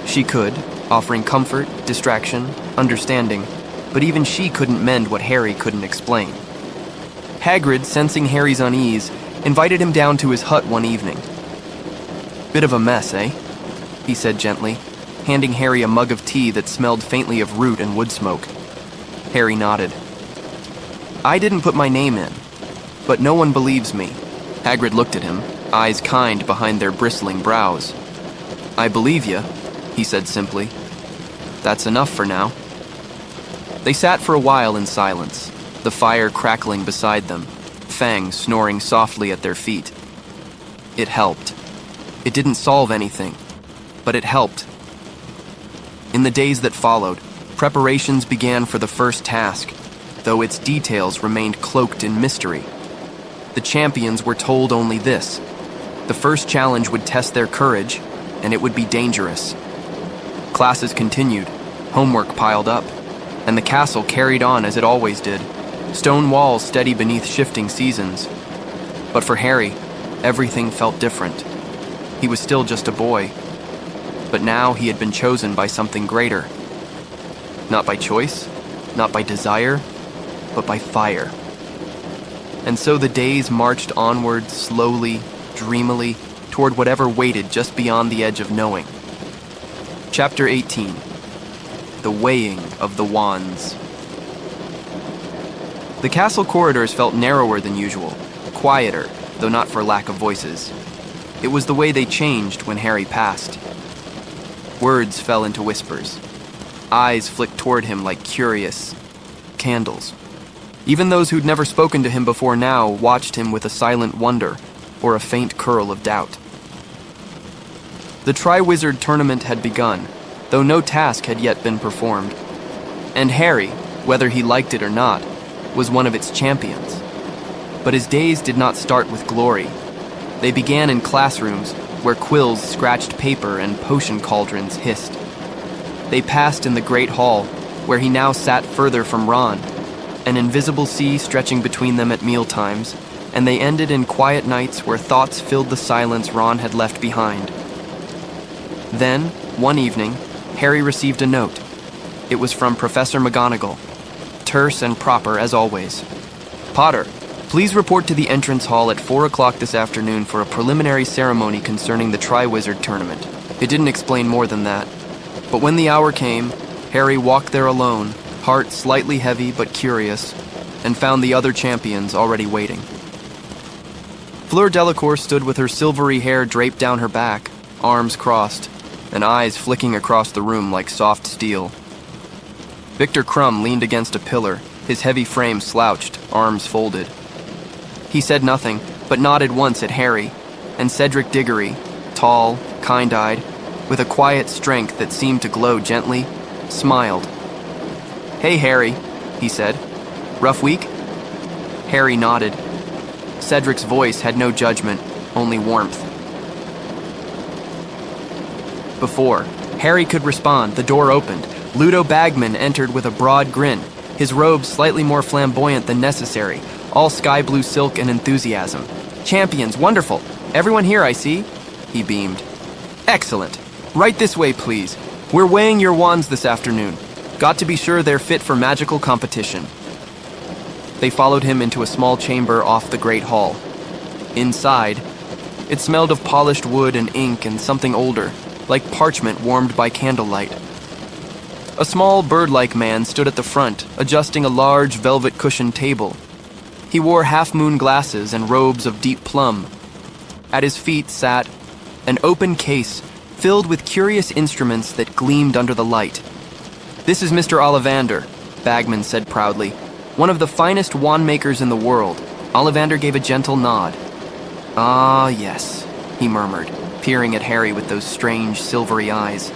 she could, offering comfort, distraction, understanding, but even she couldn't mend what Harry couldn't explain. Hagrid, sensing Harry's unease, invited him down to his hut one evening. Bit of a mess, eh? He said gently, handing Harry a mug of tea that smelled faintly of root and wood smoke. Harry nodded. I didn't put my name in, but no one believes me. Hagrid looked at him, eyes kind behind their bristling brows. I believe you, he said simply. That's enough for now. They sat for a while in silence, the fire crackling beside them, Fang snoring softly at their feet. It helped. It didn't solve anything, but it helped. In the days that followed, preparations began for the first task, though its details remained cloaked in mystery. The champions were told only this. The first challenge would test their courage, and it would be dangerous. Classes continued, homework piled up, and the castle carried on as it always did, stone walls steady beneath shifting seasons. But for Harry, everything felt different. He was still just a boy, but now he had been chosen by something greater. Not by choice, not by desire, but by fire. And so the days marched onward slowly, dreamily, toward whatever waited just beyond the edge of knowing. Chapter 18. The Weighing of the Wands. The castle corridors felt narrower than usual, quieter, though not for lack of voices. It was the way they changed when Harry passed. Words fell into whispers. Eyes flicked toward him like curious candles. Even those who'd never spoken to him before now watched him with a silent wonder or a faint curl of doubt. The Triwizard Tournament had begun, though no task had yet been performed. And Harry, whether he liked it or not, was one of its champions. But his days did not start with glory. They began in classrooms where quills scratched paper and potion cauldrons hissed. They passed in the Great Hall, where he now sat further from Ron, an invisible sea stretching between them at mealtimes, and they ended in quiet nights where thoughts filled the silence Ron had left behind. Then, one evening, Harry received a note. It was from Professor McGonagall, terse and proper as always. Potter, please report to the entrance hall at 4 o'clock this afternoon for a preliminary ceremony concerning the Triwizard Tournament. It didn't explain more than that. But when the hour came, Harry walked there alone, heart slightly heavy but curious, and found the other champions already waiting. Fleur Delacour stood with her silvery hair draped down her back, arms crossed, and eyes flicking across the room like soft steel. Victor Krum leaned against a pillar, his heavy frame slouched, arms folded. He said nothing, but nodded once at Harry, and Cedric Diggory, tall, kind-eyed, with a quiet strength that seemed to glow gently, smiled. "Hey, Harry," he said. "Rough week?" Harry nodded. Cedric's voice had no judgment, only warmth. Before Harry could respond, the door opened. Ludo Bagman entered with a broad grin, his robe slightly more flamboyant than necessary, all sky blue silk and enthusiasm. "Champions, wonderful! Everyone here, I see?" He beamed. "Excellent! Right this way, please. We're weighing your wands this afternoon. Got to be sure they're fit for magical competition." They followed him into a small chamber off the Great Hall. Inside, it smelled of polished wood and ink and something older, like parchment warmed by candlelight. A small bird-like man stood at the front, adjusting a large velvet-cushioned table. He wore half-moon glasses and robes of deep plum. At his feet sat an open case filled with curious instruments that gleamed under the light. "This is Mr. Ollivander," Bagman said proudly, "one of the finest wand-makers in the world." Ollivander gave a gentle nod. "Ah, yes," he murmured, peering at Harry with those strange, silvery eyes.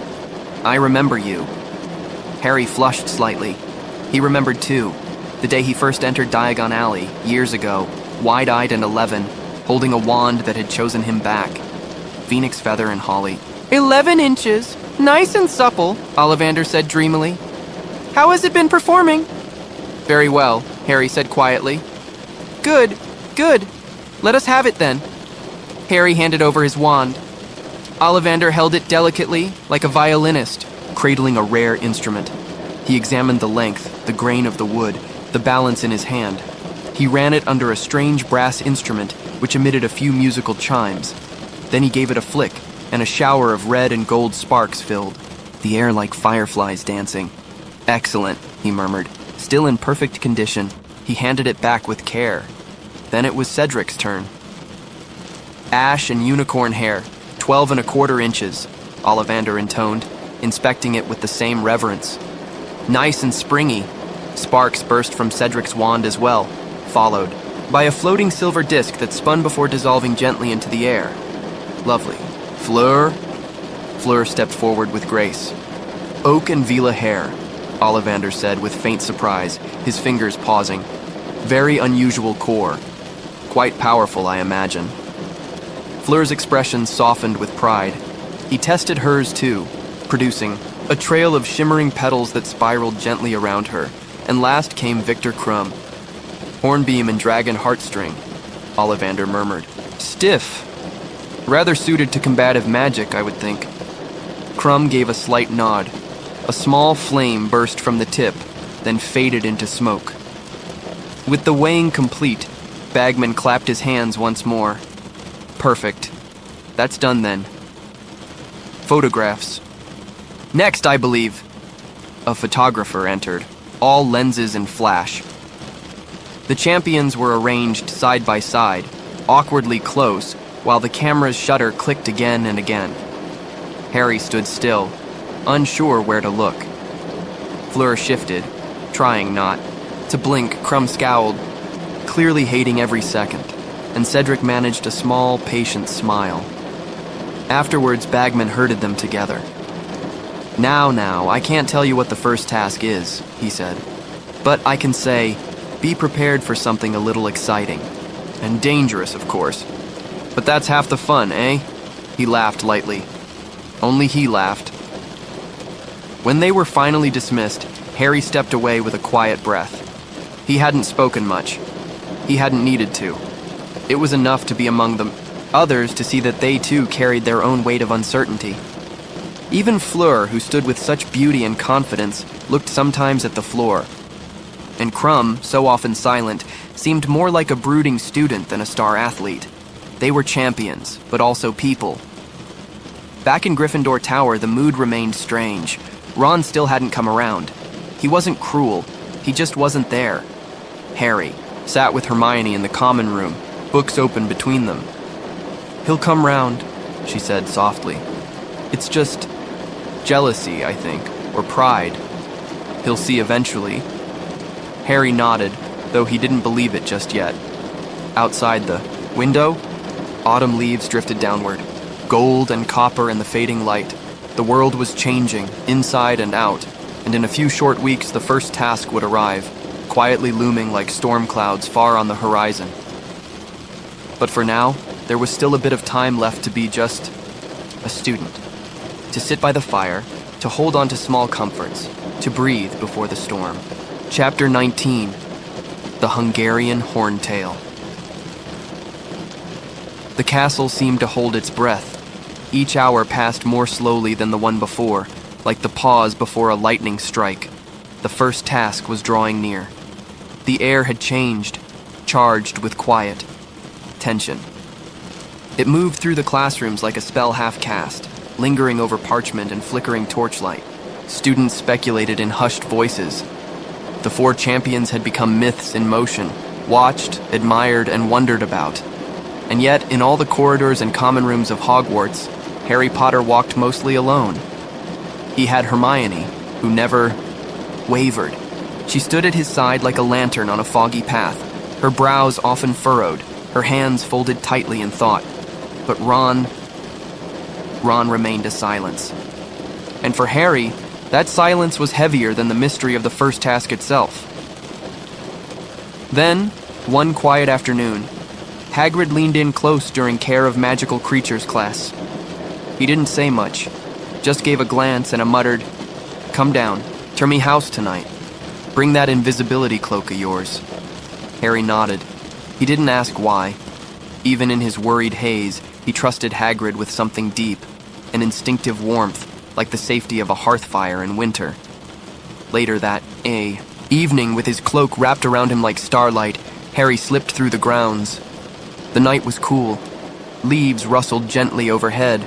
"I remember you." Harry flushed slightly. He remembered, too, the day he first entered Diagon Alley, years ago, wide-eyed and 11, holding a wand that had chosen him back. Phoenix feather and holly. 11 inches, nice and supple, Ollivander said dreamily. "How has it been performing?" "Very well," Harry said quietly. Good, good. Let us have it then." Harry handed over his wand. Ollivander held it delicately, like a violinist, cradling a rare instrument. He examined the length, the grain of the wood, the balance in his hand. He ran it under a strange brass instrument which emitted a few musical chimes. Then he gave it a flick, and a shower of red and gold sparks filled, the air like fireflies dancing. "Excellent," he murmured. Still in perfect condition, he handed it back with care. Then it was Cedric's turn. "Ash and unicorn hair, 12¼ inches, Ollivander intoned, inspecting it with the same reverence. "Nice and springy." Sparks burst from Cedric's wand as well, followed by a floating silver disc that spun before dissolving gently into the air. "Lovely. Fleur?" Fleur stepped forward with grace. "Oak and Vila hair," Ollivander said with faint surprise, his fingers pausing. "Very unusual core. Quite powerful, I imagine." Fleur's expression softened with pride. He tested hers too, producing a trail of shimmering petals that spiraled gently around her, and last came Victor Krum. "Hornbeam and dragon heartstring," Ollivander murmured. "Stiff. Rather suited to combative magic, I would think." Krum gave a slight nod. A small flame burst from the tip, then faded into smoke. With the weighing complete, Bagman clapped his hands once more. "Perfect. That's done then. Photographs. Next, I believe." A photographer entered, all lenses and flash. The champions were arranged side by side, awkwardly close, while the camera's shutter clicked again and again. Harry stood still, unsure where to look. Fleur shifted, trying not to blink. Crumb scowled, clearly hating every second, and Cedric managed a small, patient smile. Afterwards, Bagman herded them together. Now, I can't tell you what the first task is, he said. But I can say, be prepared for something a little exciting. And dangerous, of course. But that's half the fun, eh? He laughed lightly. Only he laughed. When they were finally dismissed, Harry stepped away with a quiet breath. He hadn't spoken much. He hadn't needed to. It was enough to be among the others to see that they too carried their own weight of uncertainty. Even Fleur, who stood with such beauty and confidence, looked sometimes at the floor. And Crumb, so often silent, seemed more like a brooding student than a star athlete. They were champions, but also people. Back in Gryffindor Tower, the mood remained strange. Ron still hadn't come around. He wasn't cruel, he just wasn't there. Harry sat with Hermione in the common room, books open between them. "He'll come round," she said softly. "It's just jealousy, I think, or pride. He'll see eventually." Harry nodded, though he didn't believe it just yet. Outside the window, autumn leaves drifted downward, gold and copper in the fading light. The world was changing, inside and out, and in a few short weeks the first task would arrive, quietly looming like storm clouds far on the horizon. But for now, there was still a bit of time left to be just a student. To sit by the fire, to hold on to small comforts, to breathe before the storm. Chapter 19. The Hungarian Horntail. The castle seemed to hold its breath. Each hour passed more slowly than the one before, like the pause before a lightning strike. The first task was drawing near. The air had changed, charged with quiet, tension. It moved through the classrooms like a spell half-cast, lingering over parchment and flickering torchlight. Students speculated in hushed voices. The four champions had become myths in motion, watched, admired, and wondered about. And yet, in all the corridors and common rooms of Hogwarts, Harry Potter walked mostly alone. He had Hermione, who never wavered. She stood at his side like a lantern on a foggy path, her brows often furrowed, her hands folded tightly in thought. But Ron remained a silence. And for Harry, that silence was heavier than the mystery of the first task itself. Then, one quiet afternoon, Hagrid leaned in close during Care of Magical Creatures class. He didn't say much, just gave a glance and a muttered, "Come down, turn me house tonight. Bring that invisibility cloak of yours." Harry nodded. He didn't ask why. Even in his worried haze, he trusted Hagrid with something deep, an instinctive warmth, like the safety of a hearth fire in winter. Later that evening, with his cloak wrapped around him like starlight, Harry slipped through the grounds. The night was cool. Leaves rustled gently overhead,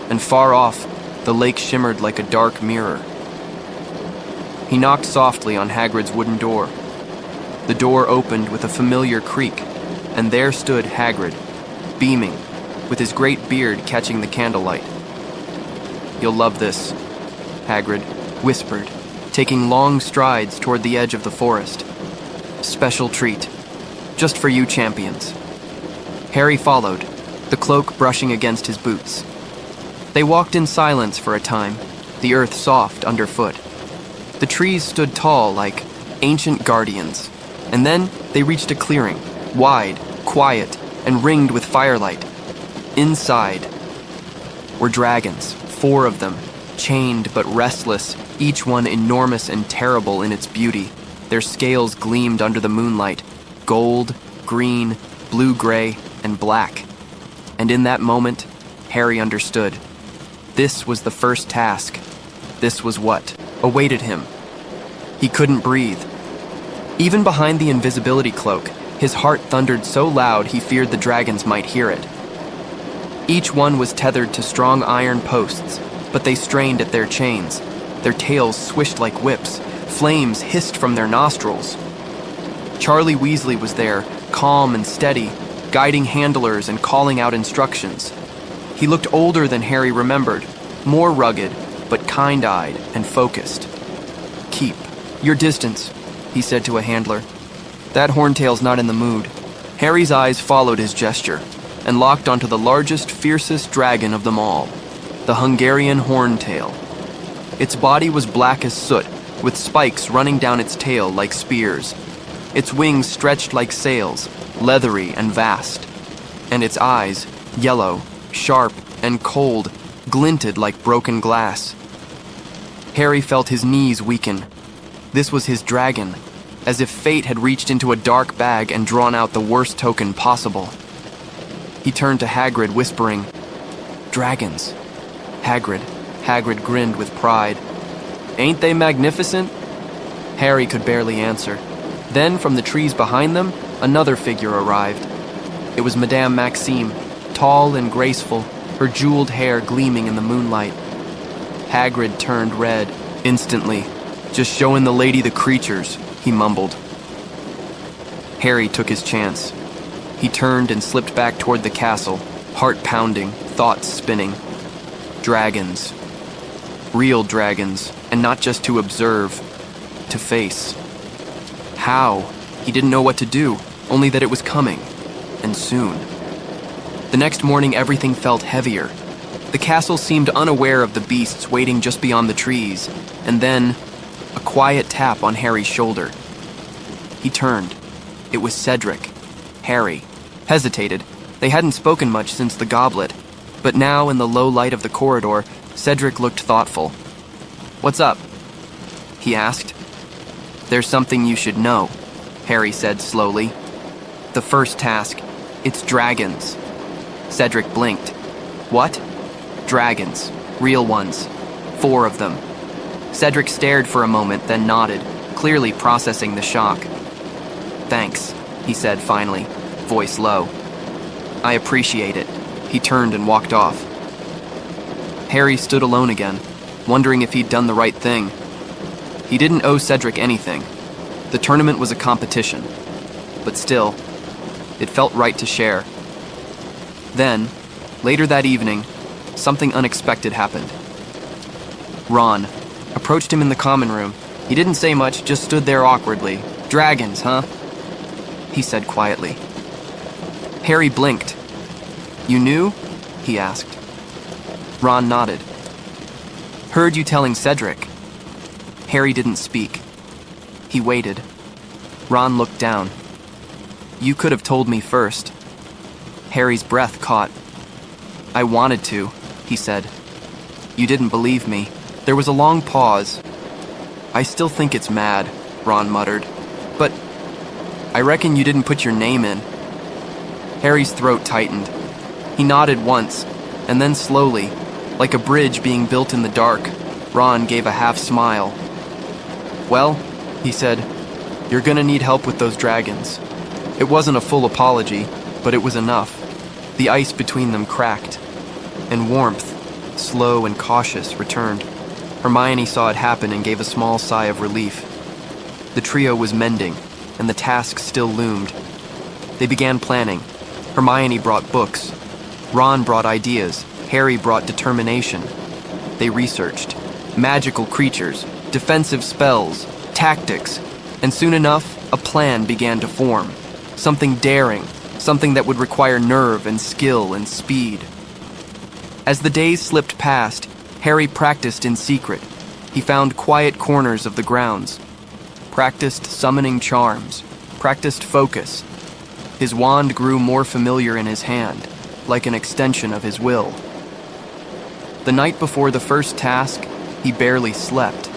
and far off, the lake shimmered like a dark mirror. He knocked softly on Hagrid's wooden door. The door opened with a familiar creak, and there stood Hagrid, beaming, with his great beard catching the candlelight. "You'll love this," Hagrid whispered, taking long strides toward the edge of the forest. "Special treat, just for you champions." Harry followed, the cloak brushing against his boots. They walked in silence for a time, the earth soft underfoot. The trees stood tall like ancient guardians, and then they reached a clearing, wide, quiet, and ringed with firelight. Inside were dragons, 4 of them, chained but restless, each one enormous and terrible in its beauty. Their scales gleamed under the moonlight, gold, green, blue-gray, and black. And in that moment, Harry understood. This was the first task. This was what awaited him. He couldn't breathe. Even behind the invisibility cloak, his heart thundered so loud he feared the dragons might hear it. Each one was tethered to strong iron posts, but they strained at their chains. Their tails swished like whips. Flames hissed from their nostrils. Charlie Weasley was there, calm and steady, guiding handlers and calling out instructions. He looked older than Harry remembered, more rugged, but kind-eyed and focused. "Keep your distance," he said to a handler. "That horntail's not in the mood." Harry's eyes followed his gesture and locked onto the largest, fiercest dragon of them all, the Hungarian horntail. Its body was black as soot, with spikes running down its tail like spears. Its wings stretched like sails, leathery and vast. And its eyes, yellow, sharp, and cold, glinted like broken glass. Harry felt his knees weaken. This was his dragon, as if fate had reached into a dark bag and drawn out the worst token possible. He turned to Hagrid, whispering, "Dragons." Hagrid grinned with pride. "Ain't they magnificent?" Harry could barely answer. Then, from the trees behind them, another figure arrived. It was Madame Maxime, tall and graceful, her jeweled hair gleaming in the moonlight. Hagrid turned red instantly. "Just showing the lady the creatures," he mumbled. Harry took his chance. He turned and slipped back toward the castle, heart pounding, thoughts spinning. Dragons. Real dragons, and not just to observe, to face. How? He didn't know what to do, only that it was coming, and soon. The next morning everything felt heavier. The castle seemed unaware of the beasts waiting just beyond the trees, and then a quiet tap on Harry's shoulder. He turned. It was Cedric. Harry hesitated. They hadn't spoken much since the goblet, but now in the low light of the corridor, Cedric looked thoughtful. "What's up?" he asked. "There's something you should know," Harry said slowly. "The first task, it's dragons." Cedric blinked. "What?" "Dragons. Real ones. 4 of them." Cedric stared for a moment, then nodded, clearly processing the shock. "Thanks," he said finally, voice low. "I appreciate it." He turned and walked off. Harry stood alone again, wondering if he'd done the right thing. He didn't owe Cedric anything. The tournament was a competition. But still, it felt right to share. Then, later that evening, something unexpected happened. Ron approached him in the common room. He didn't say much, just stood there awkwardly. "Dragons, huh?" he said quietly. Harry blinked. "You knew?" he asked. Ron nodded. "Heard you telling Cedric." Harry didn't speak. He waited. Ron looked down. "You could have told me first." Harry's breath caught. "I wanted to," he said. "You didn't believe me." There was a long pause. "I still think it's mad," Ron muttered. "But I reckon you didn't put your name in." Harry's throat tightened. He nodded once, and then slowly, like a bridge being built in the dark, Ron gave a half-smile. "Well," he said, "you're gonna need help with those dragons." It wasn't a full apology, but it was enough. The ice between them cracked, and warmth, slow and cautious, returned. Hermione saw it happen and gave a small sigh of relief. The trio was mending, and the task still loomed. They began planning. Hermione brought books. Ron brought ideas. Harry brought determination. They researched. Magical creatures, defensive spells, tactics, and soon enough, a plan began to form. Something daring, something that would require nerve and skill and speed. As the days slipped past, Harry practiced in secret. He found quiet corners of the grounds, practiced summoning charms, practiced focus. His wand grew more familiar in his hand, like an extension of his will. The night before the first task, he barely slept.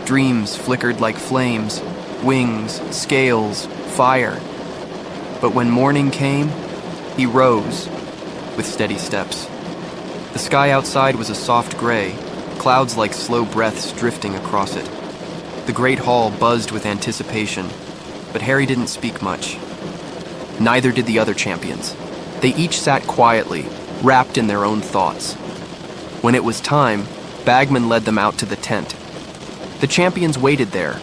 Dreams flickered like flames, wings, scales, fire. But when morning came, he rose with steady steps. The sky outside was a soft gray, clouds like slow breaths drifting across it. The great hall buzzed with anticipation, but Harry didn't speak much. Neither did the other champions. They each sat quietly, wrapped in their own thoughts. When it was time, Bagman led them out to the tent. The champions waited there,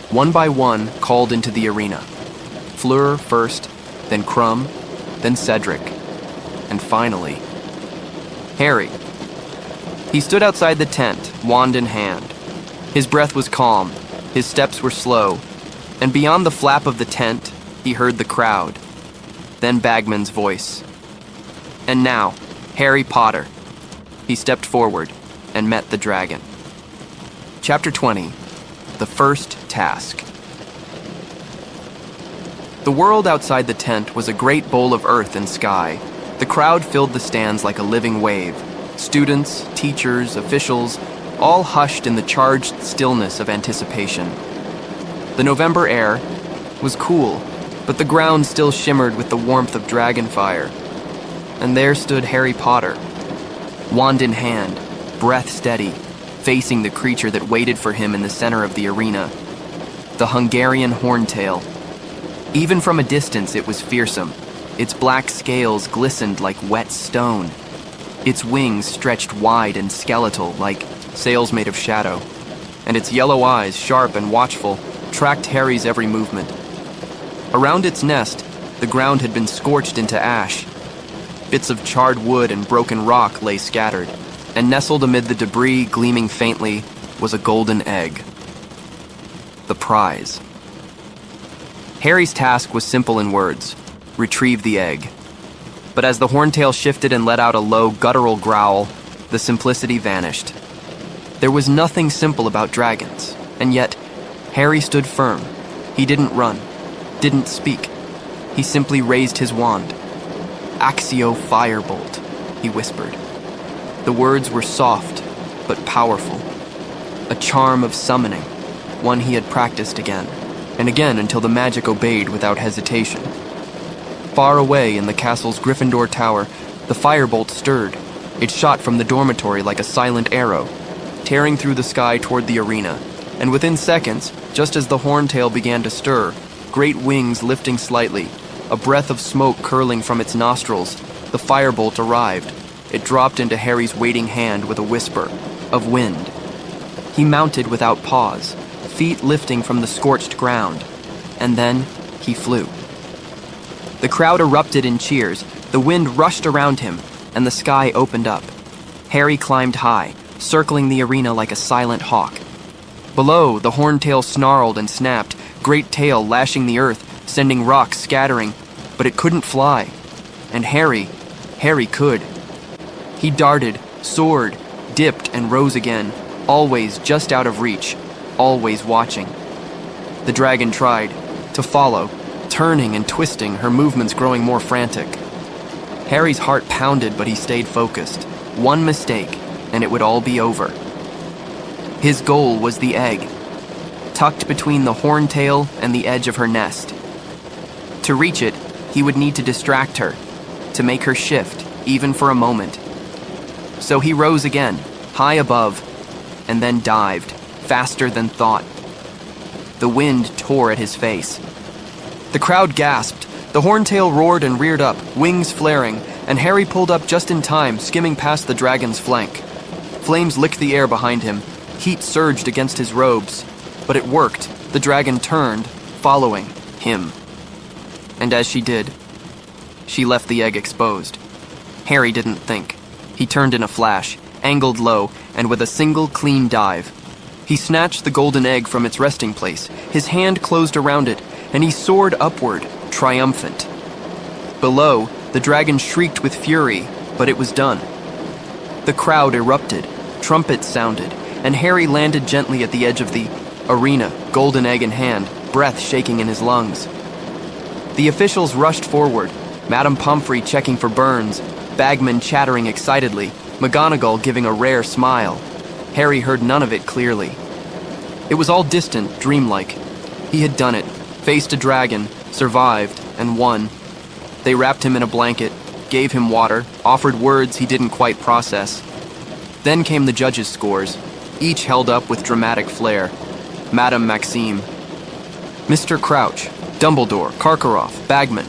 one by one called into the arena. Fleur first, then Crumb, then Cedric, and finally, Harry. He stood outside the tent, wand in hand. His breath was calm, his steps were slow, and beyond the flap of the tent, he heard the crowd. Then Bagman's voice. And now, Harry Potter. He stepped forward and met the dragon. Chapter 20. The First Task. The world outside the tent was a great bowl of earth and sky. The crowd filled the stands like a living wave. Students, teachers, officials, all hushed in the charged stillness of anticipation. The November air was cool, but the ground still shimmered with the warmth of dragon fire. And there stood Harry Potter, wand in hand, breath steady, facing the creature that waited for him in the center of the arena. The Hungarian horntail. Even from a distance, it was fearsome. Its black scales glistened like wet stone. Its wings stretched wide and skeletal like sails made of shadow. And its yellow eyes, sharp and watchful, tracked Harry's every movement. Around its nest, the ground had been scorched into ash. Bits of charred wood and broken rock lay scattered, and nestled amid the debris, gleaming faintly, was a golden egg. The prize. Harry's task was simple in words: retrieve the egg. But as the horntail shifted and let out a low, guttural growl, the simplicity vanished. There was nothing simple about dragons, and yet Harry stood firm. He didn't run, didn't speak. He simply raised his wand. Accio Firebolt, he whispered. The words were soft, but powerful. A charm of summoning, one he had practiced again, and again until the magic obeyed without hesitation. Far away in the castle's Gryffindor tower, the firebolt stirred. It shot from the dormitory like a silent arrow, tearing through the sky toward the arena, and within seconds, just as the horntail began to stir, great wings lifting slightly, a breath of smoke curling from its nostrils, the firebolt arrived. It dropped into Harry's waiting hand with a whisper of wind. He mounted without pause, feet lifting from the scorched ground, and then he flew. The crowd erupted in cheers, the wind rushed around him, and the sky opened up. Harry climbed high, circling the arena like a silent hawk. Below, the horntail snarled and snapped, great tail lashing the earth, sending rocks scattering, but it couldn't fly. And Harry could. He darted, soared, dipped, and rose again, always just out of reach, always watching. The dragon tried to follow, turning and twisting, her movements growing more frantic. Harry's heart pounded, but he stayed focused. One mistake, and it would all be over. His goal was the egg, tucked between the horntail and the edge of her nest. To reach it, he would need to distract her, to make her shift, even for a moment. So he rose again, high above, and then dived, faster than thought. The wind tore at his face. The crowd gasped. The horntail roared and reared up, wings flaring, and Harry pulled up just in time, skimming past the dragon's flank. Flames licked the air behind him. Heat surged against his robes. But it worked. The dragon turned, following him. And as she did, she left the egg exposed. Harry didn't think. He turned in a flash, angled low, and with a single clean dive. He snatched the golden egg from its resting place. His hand closed around it, and he soared upward, triumphant. Below, the dragon shrieked with fury, but it was done. The crowd erupted, trumpets sounded, and Harry landed gently at the edge of the arena, golden egg in hand, breath shaking in his lungs. The officials rushed forward, Madame Pomfrey checking for burns, Bagman chattering excitedly, McGonagall giving a rare smile. Harry heard none of it clearly. It was all distant, dreamlike. He had done it, faced a dragon, survived, and won. They wrapped him in a blanket, gave him water, offered words he didn't quite process. Then came the judges' scores, each held up with dramatic flair. Madame Maxime, Mr. Crouch, Dumbledore, Karkaroff, Bagman.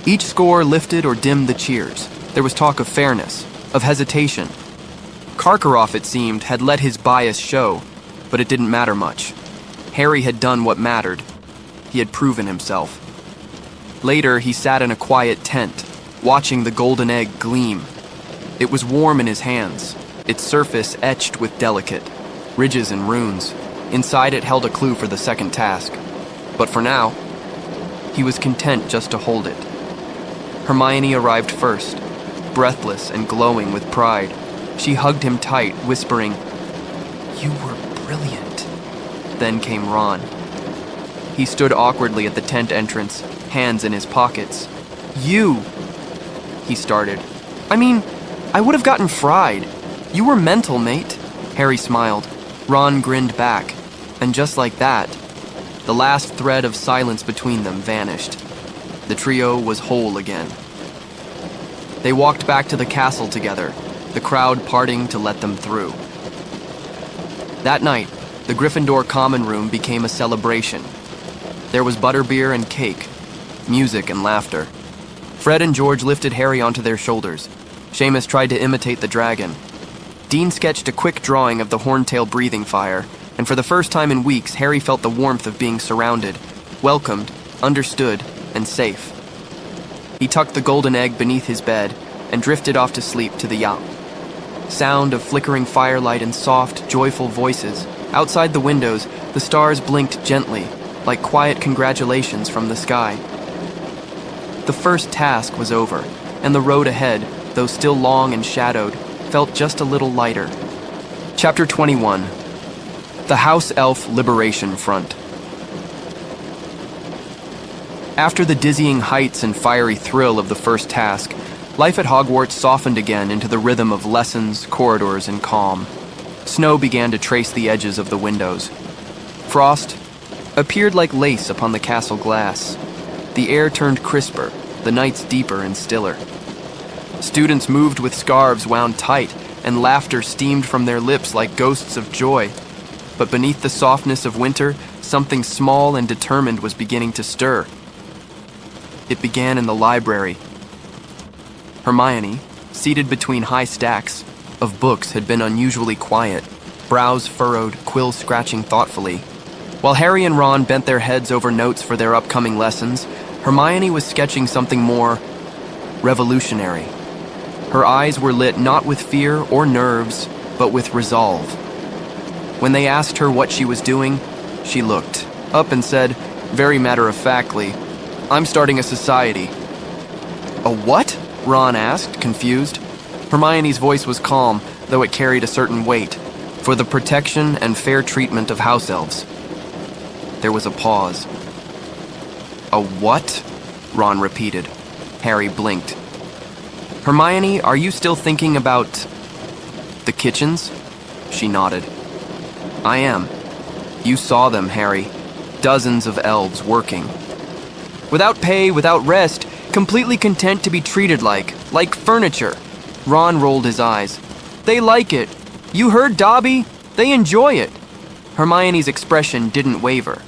Each score lifted or dimmed the cheers. There was talk of fairness, of hesitation. Karkaroff, it seemed, had let his bias show, but it didn't matter much. Harry had done what mattered. He had proven himself. Later, he sat in a quiet tent, watching the golden egg gleam. It was warm in his hands. its surface etched with delicate ridges and runes. Inside it held a clue for the second task. But for now, he was content just to hold it. Hermione arrived first, breathless and glowing with pride. She hugged him tight, whispering, "You were brilliant." Then came Ron. He stood awkwardly at the tent entrance, hands in his pockets. "You," he started. I would have gotten fried. You were mental, mate." Harry smiled. Ron grinned back, and just like that, the last thread of silence between them vanished. The trio was whole again. They walked back to the castle together, the crowd parting to let them through. That night, the Gryffindor common room became a celebration. There was butterbeer and cake, music and laughter. Fred and George lifted Harry onto their shoulders. Seamus tried to imitate the dragon. Dean sketched a quick drawing of the horntail breathing fire, and for the first time in weeks, Harry felt the warmth of being surrounded, welcomed, understood, and safe. He tucked the golden egg beneath his bed and drifted off to sleep to the yacht. Sound of flickering firelight and soft, joyful voices. Outside the windows, the stars blinked gently, like quiet congratulations from the sky. The first task was over, and the road ahead, though still long and shadowed, felt just a little lighter. Chapter 21. The House Elf Liberation Front. After the dizzying heights and fiery thrill of the first task, life at Hogwarts softened again into the rhythm of lessons, corridors, and calm. Snow began to trace the edges of the windows. Frost appeared like lace upon the castle glass. The air turned crisper, the nights deeper and stiller. Students moved with scarves wound tight, and laughter steamed from their lips like ghosts of joy. But beneath the softness of winter, something small and determined was beginning to stir. It began in the library. Hermione, seated between high stacks of books, had been unusually quiet, brows furrowed, quill scratching thoughtfully. While Harry and Ron bent their heads over notes for their upcoming lessons, Hermione was sketching something more revolutionary. Her eyes were lit not with fear or nerves, but with resolve. When they asked her what she was doing, she looked up and said, very matter-of-factly, "I'm starting a society." "A what?" Ron asked, confused. Hermione's voice was calm, though it carried a certain weight, for the protection and fair treatment of house elves. There was a pause. "A what?" Ron repeated. Harry blinked. "Hermione, are you still thinking about the kitchens?" She nodded. "I am. You saw them, Harry. Dozens of elves working. Without pay, without rest, completely content to be treated like furniture." Ron rolled his eyes. "They like it. You heard Dobby? They enjoy it." Hermione's expression didn't waver.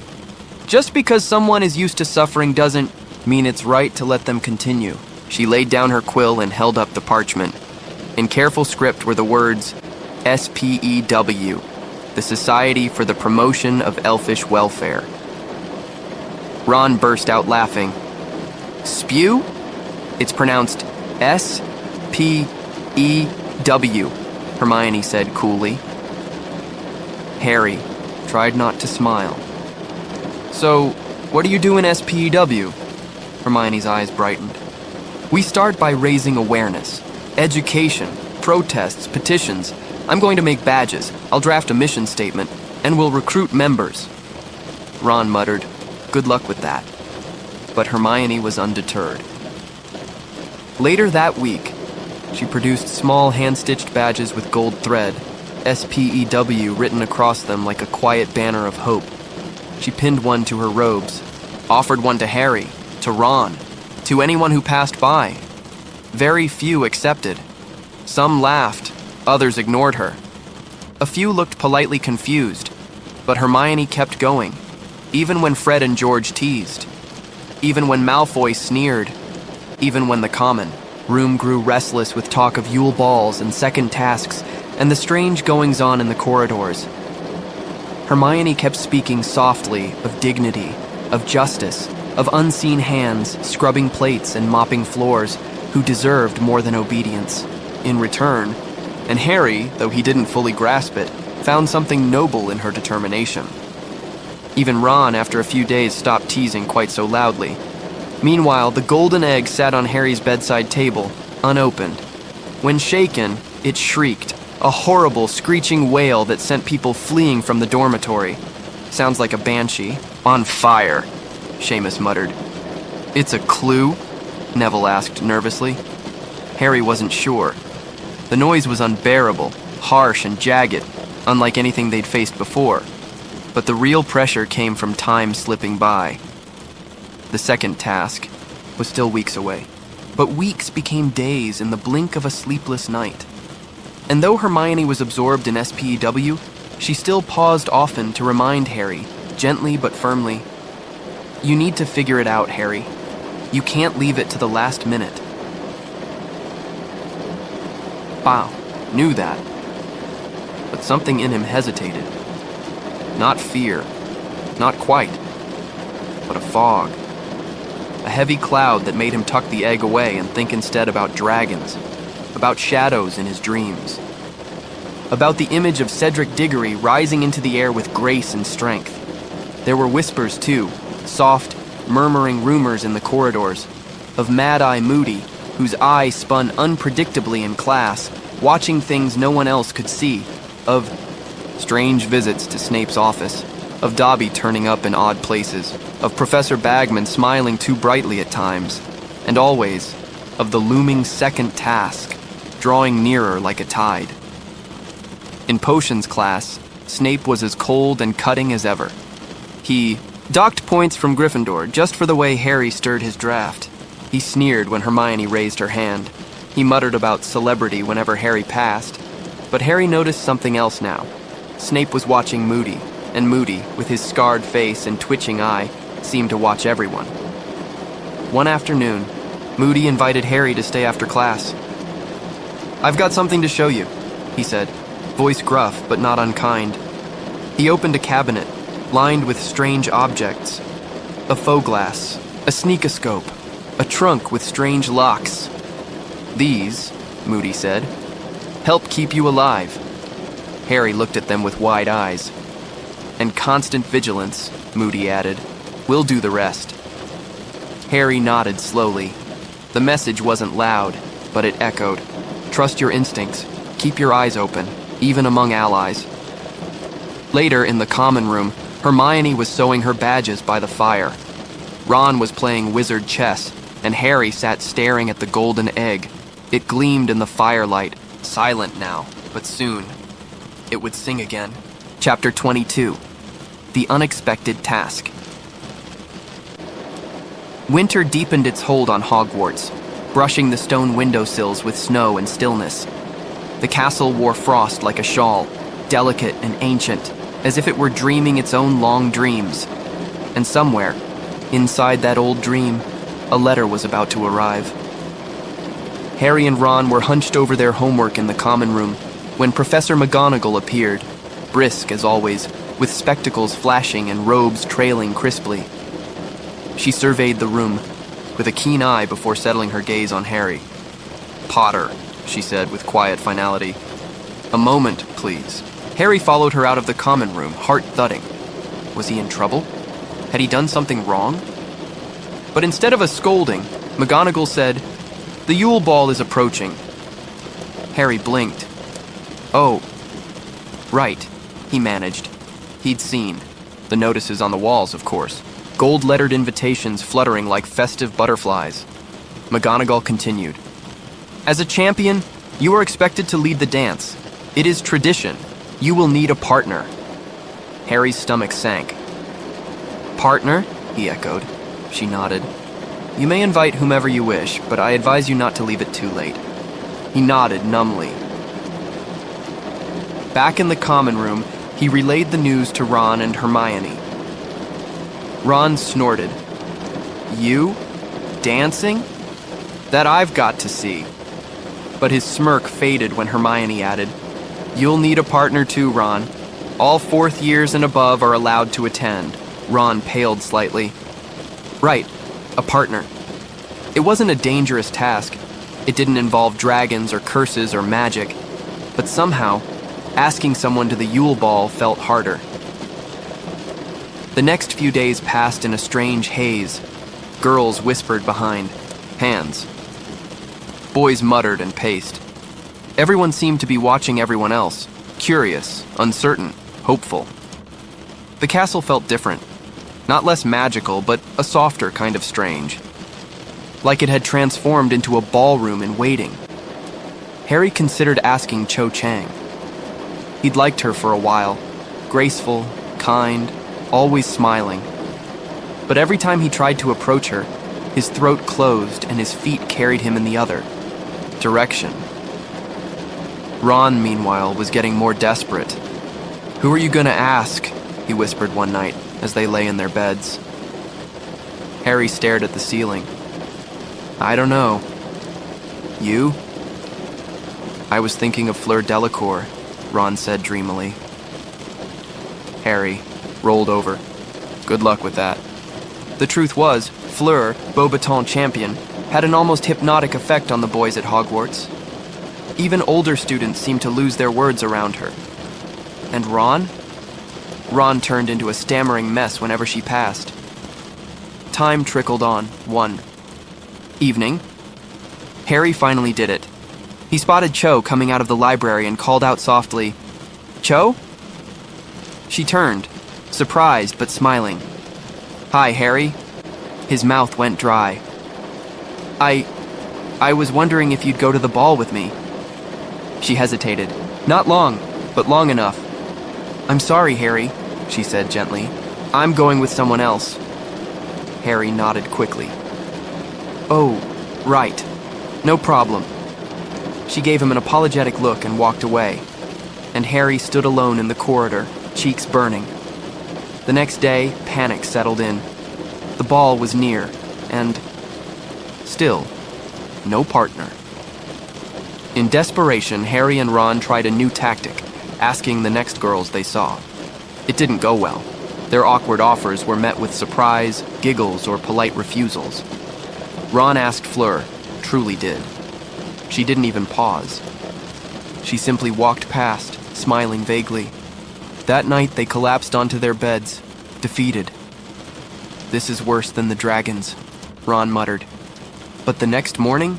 "Just because someone is used to suffering doesn't mean it's right to let them continue." She laid down her quill and held up the parchment. In careful script were the words, SPEW, the Society for the Promotion of Elfish Welfare. Ron burst out laughing. "Spew? It's pronounced SPEW, Hermione said coolly. Harry tried not to smile. "So, what do you do in SPEW? Hermione's eyes brightened. "We start by raising awareness, education, protests, petitions. I'm going to make badges. I'll draft a mission statement, and we'll recruit members." Ron muttered, "Good luck with that." But Hermione was undeterred. Later that week, she produced small hand-stitched badges with gold thread, SPEW written across them like a quiet banner of hope. She pinned one to her robes, offered one to Harry, to Ron, to anyone who passed by. Very few accepted. Some laughed, others ignored her. A few looked politely confused, but Hermione kept going, even when Fred and George teased, even when Malfoy sneered, even when the common room grew restless with talk of Yule balls and second tasks and the strange goings-on in the corridors. Hermione kept speaking softly of dignity, of justice, of unseen hands scrubbing plates and mopping floors who deserved more than obedience. In return, and Harry, though he didn't fully grasp it, found something noble in her determination. Even Ron, after a few days, stopped teasing quite so loudly. Meanwhile, the golden egg sat on Harry's bedside table, unopened. When shaken, it shrieked, a horrible, screeching wail that sent people fleeing from the dormitory. Sounds like a banshee. On fire, Seamus muttered. It's a clue? Neville asked nervously. Harry wasn't sure. The noise was unbearable, harsh and jagged, unlike anything they'd faced before. But the real pressure came from time slipping by. The second task was still weeks away. But weeks became days in the blink of a sleepless night. And though Hermione was absorbed in SPEW, she still paused often to remind Harry, gently but firmly, "You need to figure it out, Harry. You can't leave it to the last minute." Wow, knew that. But something in him hesitated. Not fear, not quite, but a fog. A heavy cloud that made him tuck the egg away and think instead about dragons, about shadows in his dreams, about the image of Cedric Diggory rising into the air with grace and strength. There were whispers, too, soft, murmuring rumors in the corridors, of Mad-Eye Moody, whose eye spun unpredictably in class, watching things no one else could see, of strange visits to Snape's office, of Dobby turning up in odd places, of Professor Bagman smiling too brightly at times, and always of the looming second task, drawing nearer like a tide. In Potions class, Snape was as cold and cutting as ever. He docked points from Gryffindor just for the way Harry stirred his draft. He sneered when Hermione raised her hand. He muttered about celebrity whenever Harry passed. But Harry noticed something else now. Snape was watching Moody, and Moody, with his scarred face and twitching eye, seemed to watch everyone. One afternoon, Moody invited Harry to stay after class. "I've got something to show you," he said, voice gruff but not unkind. He opened a cabinet, lined with strange objects. A faux glass, a sneakoscope, a trunk with strange locks. "These," Moody said, "help keep you alive." Harry looked at them with wide eyes. "And constant vigilance," Moody added, "will do the rest." Harry nodded slowly. The message wasn't loud, but it echoed. Trust your instincts. Keep your eyes open, even among allies. Later, in the common room, Hermione was sewing her badges by the fire. Ron was playing wizard chess, and Harry sat staring at the golden egg. It gleamed in the firelight, silent now, but soon it would sing again. Chapter 22. The Unexpected Task. Winter deepened its hold on Hogwarts, brushing the stone windowsills with snow and stillness. The castle wore frost like a shawl, delicate and ancient, as if it were dreaming its own long dreams. And somewhere, inside that old dream, a letter was about to arrive. Harry and Ron were hunched over their homework in the common room when Professor McGonagall appeared, brisk as always, with spectacles flashing and robes trailing crisply. She surveyed the room, with a keen eye before settling her gaze on Harry. "Potter," she said with quiet finality. "A moment, please." Harry followed her out of the common room, heart thudding. Was he in trouble? Had he done something wrong? But instead of a scolding, McGonagall said, "The Yule Ball is approaching." Harry blinked. "Oh, right," he managed. He'd seen. The notices on the walls, of course. Gold-lettered invitations fluttering like festive butterflies. McGonagall continued. "As a champion, you are expected to lead the dance. It is tradition. You will need a partner." Harry's stomach sank. "Partner?" he echoed. She nodded. "You may invite whomever you wish, but I advise you not to leave it too late." He nodded numbly. Back in the common room, he relayed the news to Ron and Hermione. Ron snorted. "You? Dancing? That I've got to see." But his smirk faded when Hermione added, "You'll need a partner too, Ron. All fourth years and above are allowed to attend." Ron paled slightly. "Right, a partner." It wasn't a dangerous task. It didn't involve dragons or curses or magic. But somehow, asking someone to the Yule Ball felt harder. The next few days passed in a strange haze. Girls whispered behind. Hands. Boys muttered and paced. Everyone seemed to be watching everyone else, curious, uncertain, hopeful. The castle felt different. Not less magical, but a softer kind of strange. Like it had transformed into a ballroom in waiting. Harry considered asking Cho Chang. He'd liked her for a while, graceful, kind, always smiling. But every time he tried to approach her, his throat closed and his feet carried him in the other direction. Ron, meanwhile, was getting more desperate. "Who are you gonna ask?" he whispered one night as they lay in their beds. Harry stared at the ceiling. "I don't know." "You?" "I was thinking of Fleur Delacour," Ron said dreamily. Harry rolled over. Good luck with that. The truth was, Fleur, Beauxbaton champion, had an almost hypnotic effect on the boys at Hogwarts. Even older students seemed to lose their words around her. And Ron? Ron turned into a stammering mess whenever she passed. Time trickled on. Evening. Harry finally did it. He spotted Cho coming out of the library and called out softly, "Cho?" She turned, surprised but smiling. "Hi, Harry." His mouth went dry. I was wondering if you'd go to the ball with me." She hesitated. "Not long, but long enough." "I'm sorry, Harry," she said gently. "I'm going with someone else." Harry nodded quickly. "Oh, right. No problem." She gave him an apologetic look and walked away, and Harry stood alone in the corridor, cheeks burning. The next day, panic settled in. The ball was near, and still, no partner. In desperation, Harry and Ron tried a new tactic, asking the next girls they saw. It didn't go well. Their awkward offers were met with surprise, giggles, or polite refusals. Ron asked Fleur, truly did. She didn't even pause. She simply walked past, smiling vaguely. That night they collapsed onto their beds, defeated. "This is worse than the dragons," Ron muttered. But the next morning,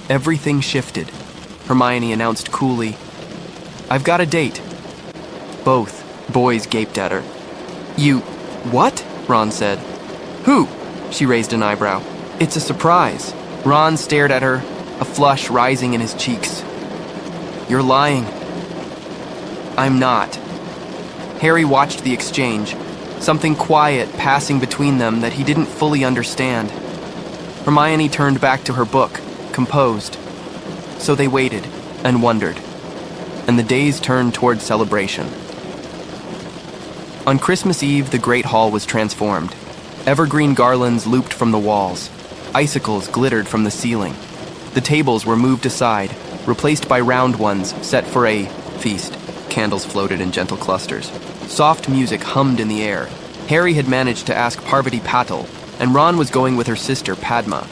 everything shifted. Hermione announced coolly, "I've got a date." Both boys gaped at her. "You... what?" Ron said. "Who?" She raised an eyebrow. "It's a surprise." Ron stared at her, a flush rising in his cheeks. "You're lying." "I'm not." Harry watched the exchange, something quiet passing between them that he didn't fully understand. Hermione turned back to her book, composed. So they waited and wondered, and the days turned toward celebration. On Christmas Eve, the Great Hall was transformed. Evergreen garlands looped from the walls. Icicles glittered from the ceiling. The tables were moved aside, replaced by round ones set for a feast. Candles floated in gentle clusters. Soft music hummed in the air. Harry had managed to ask Parvati Patil, and Ron was going with her sister Padma.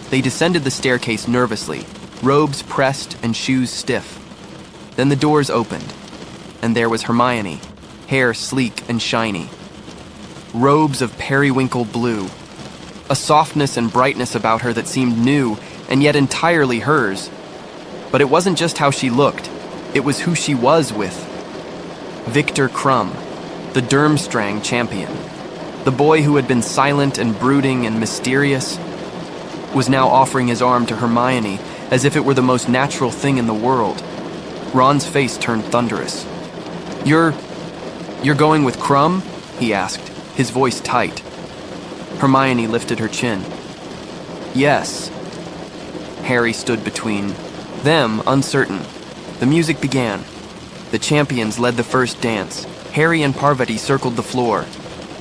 They descended the staircase nervously, robes pressed and shoes stiff. Then the doors opened, and there was Hermione, hair sleek and shiny. Robes of periwinkle blue. A softness and brightness about her that seemed new and yet entirely hers. But it wasn't just how she looked, it was who she was with. Victor Krum, the Durmstrang champion. The boy who had been silent and brooding and mysterious was now offering his arm to Hermione as if it were the most natural thing in the world. Ron's face turned thunderous. You're going with Krum?" he asked, his voice tight. Hermione lifted her chin. "Yes." Harry stood between them, uncertain. The music began. The champions led the first dance. Harry and Parvati circled the floor.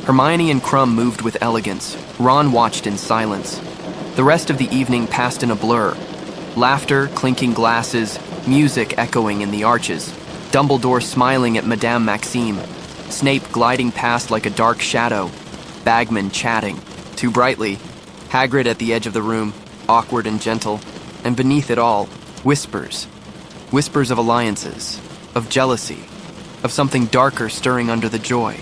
Hermione and Krum moved with elegance. Ron watched in silence. The rest of the evening passed in a blur. Laughter, clinking glasses, music echoing in the arches. Dumbledore smiling at Madame Maxime. Snape gliding past like a dark shadow. Bagman chatting, too brightly. Hagrid at the edge of the room, awkward and gentle. And beneath it all, whispers. Whispers of alliances, of jealousy, of something darker stirring under the joy.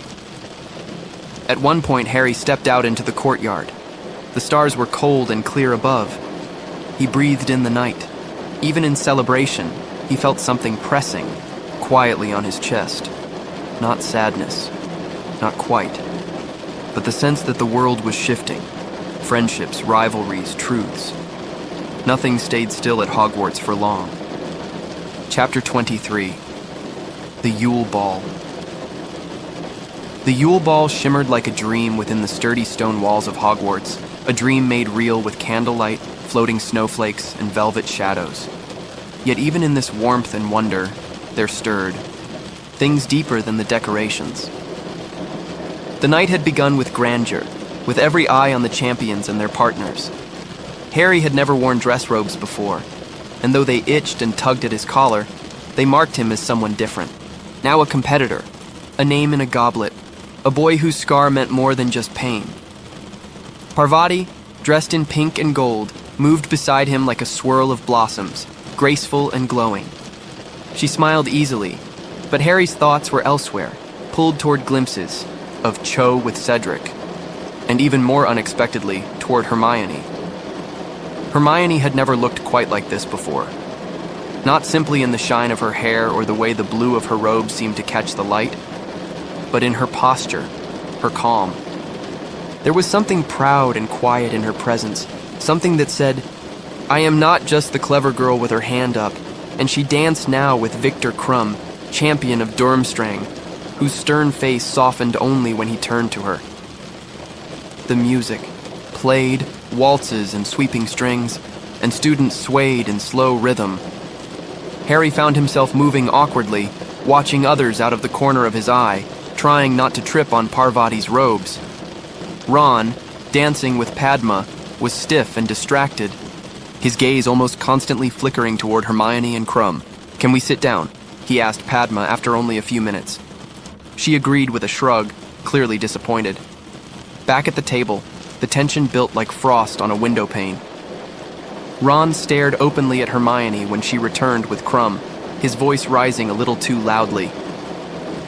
At one point, Harry stepped out into the courtyard. The stars were cold and clear above. He breathed in the night. Even in celebration, he felt something pressing, quietly on his chest. Not sadness, not quite, but the sense that the world was shifting. Friendships, rivalries, truths. Nothing stayed still at Hogwarts for long. Chapter 23. The Yule Ball. The Yule Ball shimmered like a dream within the sturdy stone walls of Hogwarts, a dream made real with candlelight, floating snowflakes, and velvet shadows. Yet even in this warmth and wonder, there stirred things deeper than the decorations. The night had begun with grandeur, with every eye on the champions and their partners. Harry had never worn dress robes before, and though they itched and tugged at his collar, they marked him as someone different. Now a competitor, a name in a goblet, a boy whose scar meant more than just pain. Parvati, dressed in pink and gold, moved beside him like a swirl of blossoms, graceful and glowing. She smiled easily, but Harry's thoughts were elsewhere, pulled toward glimpses of Cho with Cedric, and even more unexpectedly, toward Hermione. Hermione had never looked quite like this before. Not simply in the shine of her hair or the way the blue of her robe seemed to catch the light, but in her posture, her calm. There was something proud and quiet in her presence, something that said, "I am not just the clever girl with her hand up," and she danced now with Victor Krum, champion of Durmstrang, whose stern face softened only when he turned to her. The music played, waltzes and sweeping strings, and students swayed in slow rhythm. Harry found himself moving awkwardly, watching others out of the corner of his eye, trying not to trip on Parvati's robes. Ron, dancing with Padma, was stiff and distracted, his gaze almost constantly flickering toward Hermione and Krum. "Can we sit down?" he asked Padma after only a few minutes. She agreed with a shrug, clearly disappointed. Back at the table, the tension built like frost on a window pane. Ron stared openly at Hermione when she returned with Krum, his voice rising a little too loudly.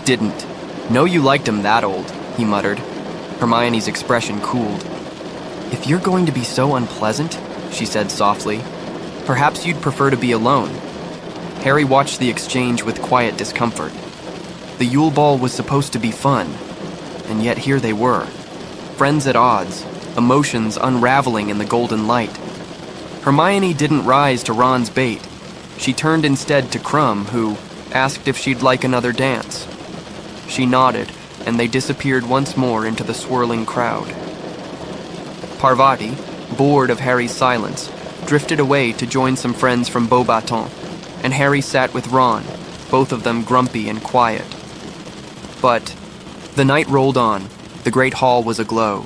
"Didn't know you liked him that old," he muttered. Hermione's expression cooled. "If you're going to be so unpleasant," she said softly, "perhaps you'd prefer to be alone." Harry watched the exchange with quiet discomfort. The Yule Ball was supposed to be fun, and yet here they were. Friends at odds, emotions unraveling in the golden light. Hermione didn't rise to Ron's bait. She turned instead to Krum, who asked if she'd like another dance. She nodded, and they disappeared once more into the swirling crowd. Parvati, bored of Harry's silence, drifted away to join some friends from Beauxbatons, and Harry sat with Ron, both of them grumpy and quiet. But the night rolled on. The great hall was aglow.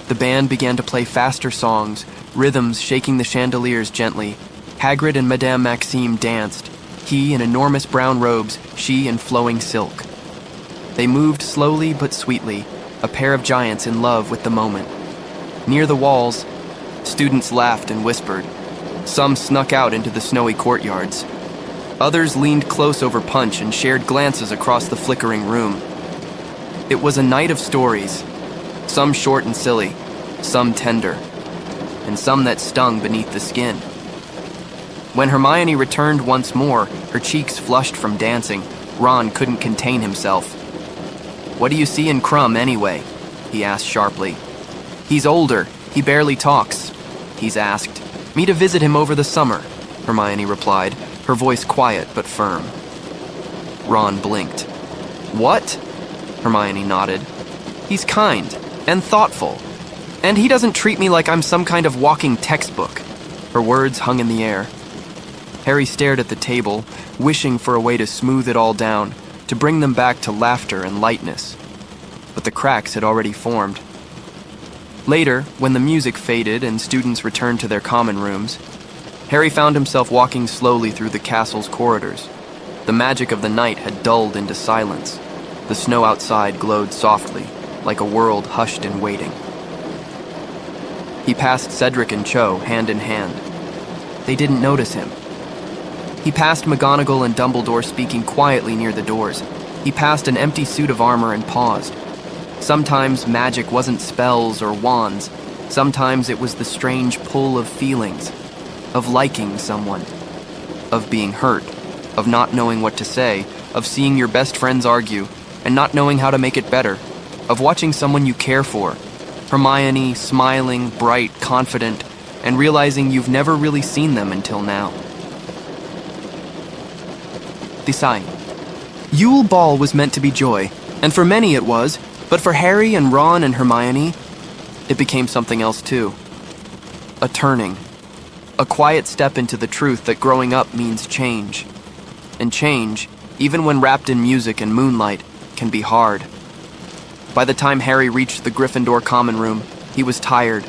The band began to play faster songs, rhythms shaking the chandeliers gently. Hagrid and Madame Maxime danced, he in enormous brown robes, she in flowing silk. They moved slowly but sweetly, a pair of giants in love with the moment. Near the walls, students laughed and whispered. Some snuck out into the snowy courtyards. Others leaned close over Punch and shared glances across the flickering room. It was a night of stories, some short and silly, some tender, and some that stung beneath the skin. When Hermione returned once more, her cheeks flushed from dancing, Ron couldn't contain himself. "What do you see in Krum, anyway?" he asked sharply. "He's older, he barely talks." "He's asked me to visit him over the summer," Hermione replied, her voice quiet but firm. Ron blinked. "What?" Hermione nodded. "He's kind and thoughtful, and he doesn't treat me like I'm some kind of walking textbook." Her words hung in the air. Harry stared at the table, wishing for a way to smooth it all down, to bring them back to laughter and lightness. But the cracks had already formed. Later, when the music faded and students returned to their common rooms, Harry found himself walking slowly through the castle's corridors. The magic of the night had dulled into silence. The snow outside glowed softly, like a world hushed in waiting. He passed Cedric and Cho hand in hand. They didn't notice him. He passed McGonagall and Dumbledore speaking quietly near the doors. He passed an empty suit of armor and paused. Sometimes magic wasn't spells or wands. Sometimes it was the strange pull of feelings, of liking someone, of being hurt, of not knowing what to say, of seeing your best friends argue and not knowing how to make it better, of watching someone you care for, Hermione smiling, bright, confident, and realizing you've never really seen them until now. The sign. Yule Ball was meant to be joy, and for many it was, but for Harry and Ron and Hermione, it became something else too. A turning. A quiet step into the truth that growing up means change. And change, even when wrapped in music and moonlight, can be hard. By the time Harry reached the Gryffindor common room, he was tired.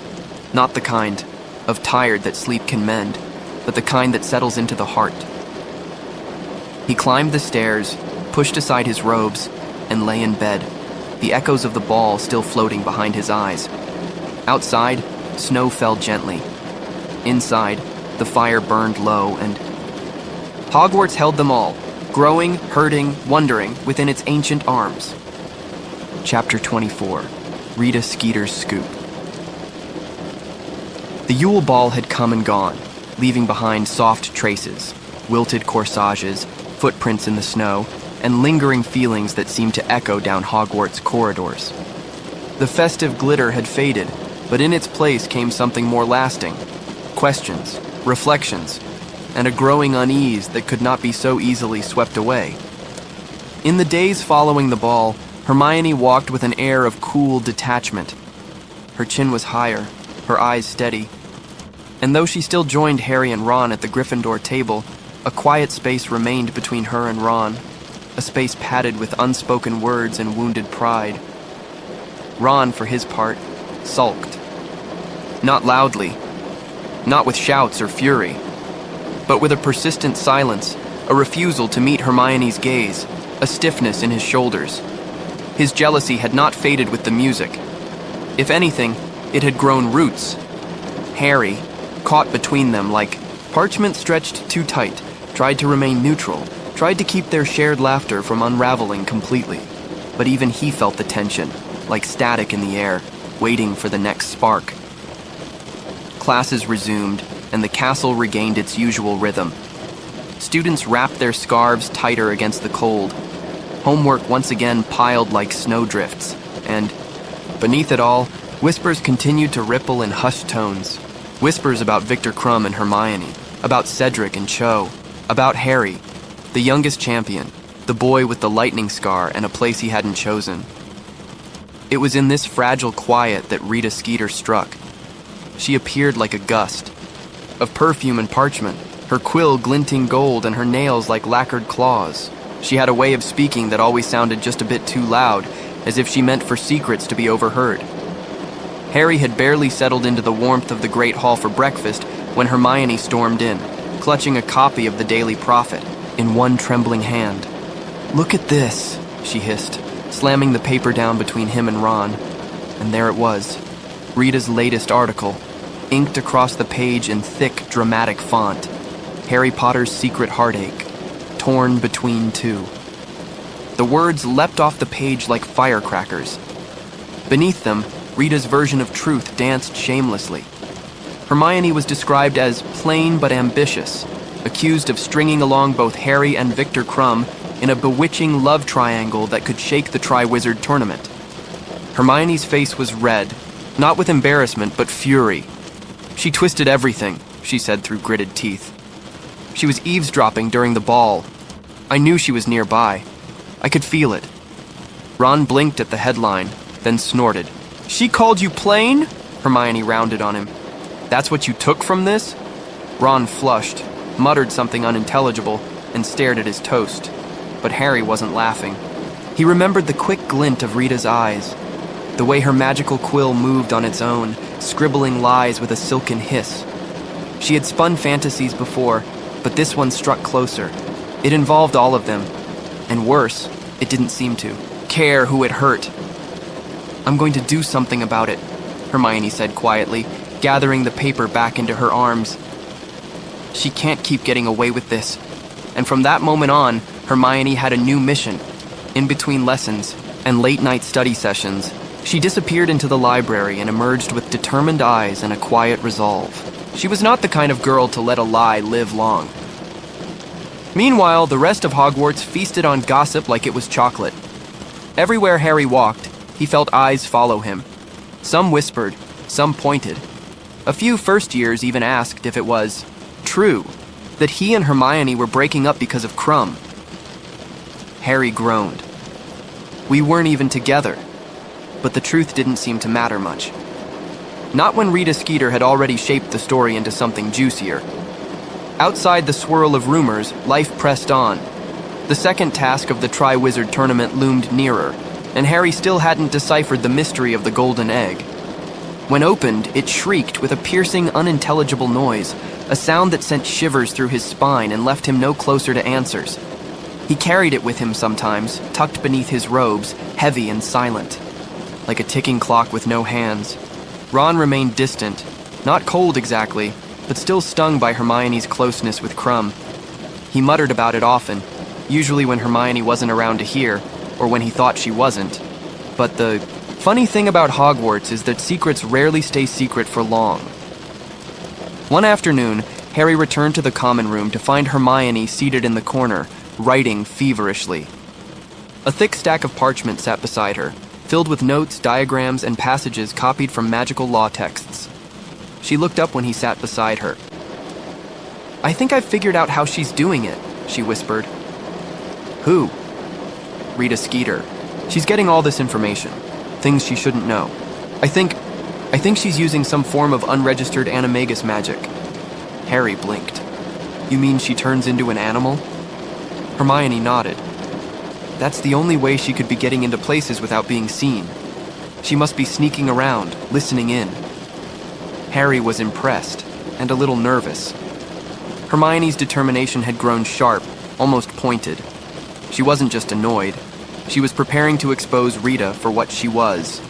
Not the kind of tired that sleep can mend, but the kind that settles into the heart. He climbed the stairs, pushed aside his robes, and lay in bed, the echoes of the ball still floating behind his eyes. Outside, snow fell gently. Inside, the fire burned low, and Hogwarts held them all, growing, hurting, wondering within its ancient arms. Chapter 24. Rita Skeeter's Scoop. The Yule Ball had come and gone, leaving behind soft traces, wilted corsages, footprints in the snow, and lingering feelings that seemed to echo down Hogwarts corridors. The festive glitter had faded, but in its place came something more lasting. Questions, reflections, and a growing unease that could not be so easily swept away. In the days following the ball, Hermione walked with an air of cool detachment. Her chin was higher, her eyes steady. And though she still joined Harry and Ron at the Gryffindor table, a quiet space remained between her and Ron, a space padded with unspoken words and wounded pride. Ron, for his part, sulked. Not loudly, not with shouts or fury, but with a persistent silence, a refusal to meet Hermione's gaze, a stiffness in his shoulders. His jealousy had not faded with the music. If anything, it had grown roots. Harry, caught between them like parchment stretched too tight, tried to remain neutral, tried to keep their shared laughter from unraveling completely. But even he felt the tension, like static in the air, waiting for the next spark. Classes resumed, and the castle regained its usual rhythm. Students wrapped their scarves tighter against the cold. Homework once again piled like snowdrifts, and, beneath it all, whispers continued to ripple in hushed tones. Whispers about Victor Krum and Hermione, about Cedric and Cho, about Harry, the youngest champion, the boy with the lightning scar and a place he hadn't chosen. It was in this fragile quiet that Rita Skeeter struck. She appeared like a gust of perfume and parchment, her quill glinting gold and her nails like lacquered claws. She had a way of speaking that always sounded just a bit too loud, as if she meant for secrets to be overheard. Harry had barely settled into the warmth of the Great Hall for breakfast when Hermione stormed in, clutching a copy of the Daily Prophet in one trembling hand. "Look at this," she hissed, slamming the paper down between him and Ron. And there it was, Rita's latest article, inked across the page in thick, dramatic font. Harry Potter's Secret Heartache, torn between two. The words leapt off the page like firecrackers. Beneath them, Rita's version of truth danced shamelessly. Hermione was described as plain but ambitious, accused of stringing along both Harry and Victor Krum in a bewitching love triangle that could shake the Triwizard Tournament. Hermione's face was red, not with embarrassment but fury. "She twisted everything," she said through gritted teeth. "She was eavesdropping during the ball. I knew she was nearby. I could feel it." Ron blinked at the headline, then snorted. "She called you plain?" Hermione rounded on him. "That's what you took from this?" Ron flushed, muttered something unintelligible, and stared at his toast. But Harry wasn't laughing. He remembered the quick glint of Rita's eyes, the way her magical quill moved on its own, scribbling lies with a silken hiss. She had spun fantasies before, but this one struck closer. It involved all of them. And worse, it didn't seem to care who it hurt. "I'm going to do something about it," Hermione said quietly, gathering the paper back into her arms. "She can't keep getting away with this. and from that moment on, Hermione had a new mission. In between lessons and late-night study sessions, she disappeared into the library and emerged with determined eyes and a quiet resolve. She was not the kind of girl to let a lie live long. Meanwhile, the rest of Hogwarts feasted on gossip like it was chocolate. Everywhere Harry walked, he felt eyes follow him. Some whispered, some pointed. A few first years even asked if it was true that he and Hermione were breaking up because of Krum. Harry groaned. We weren't even together, but the truth didn't seem to matter much. Not when Rita Skeeter had already shaped the story into something juicier. Outside the swirl of rumors, life pressed on. The second task of the Triwizard Tournament loomed nearer, and Harry still hadn't deciphered the mystery of the golden egg. When opened, it shrieked with a piercing, unintelligible noise, a sound that sent shivers through his spine and left him no closer to answers. He carried it with him sometimes, tucked beneath his robes, heavy and silent. Like a ticking clock with no hands. Ron remained distant, not cold exactly, but still stung by Hermione's closeness with Krum. He muttered about it often, usually when Hermione wasn't around to hear, or when he thought she wasn't. But the funny thing about Hogwarts is that secrets rarely stay secret for long. One afternoon, Harry returned to the common room to find Hermione seated in the corner, writing feverishly. A thick stack of parchment sat beside her, filled with notes, diagrams, and passages copied from magical law texts. She looked up when he sat beside her. I think I've figured out how she's doing it, she whispered. Who? Rita Skeeter. She's getting all this information. Things she shouldn't know. I think she's using some form of unregistered animagus magic. Harry blinked. You mean she turns into an animal? Hermione nodded. That's the only way she could be getting into places without being seen. She must be sneaking around, listening in. Harry was impressed, and a little nervous. Hermione's determination had grown sharp, almost pointed. She wasn't just annoyed. She was preparing to expose Rita for what she was.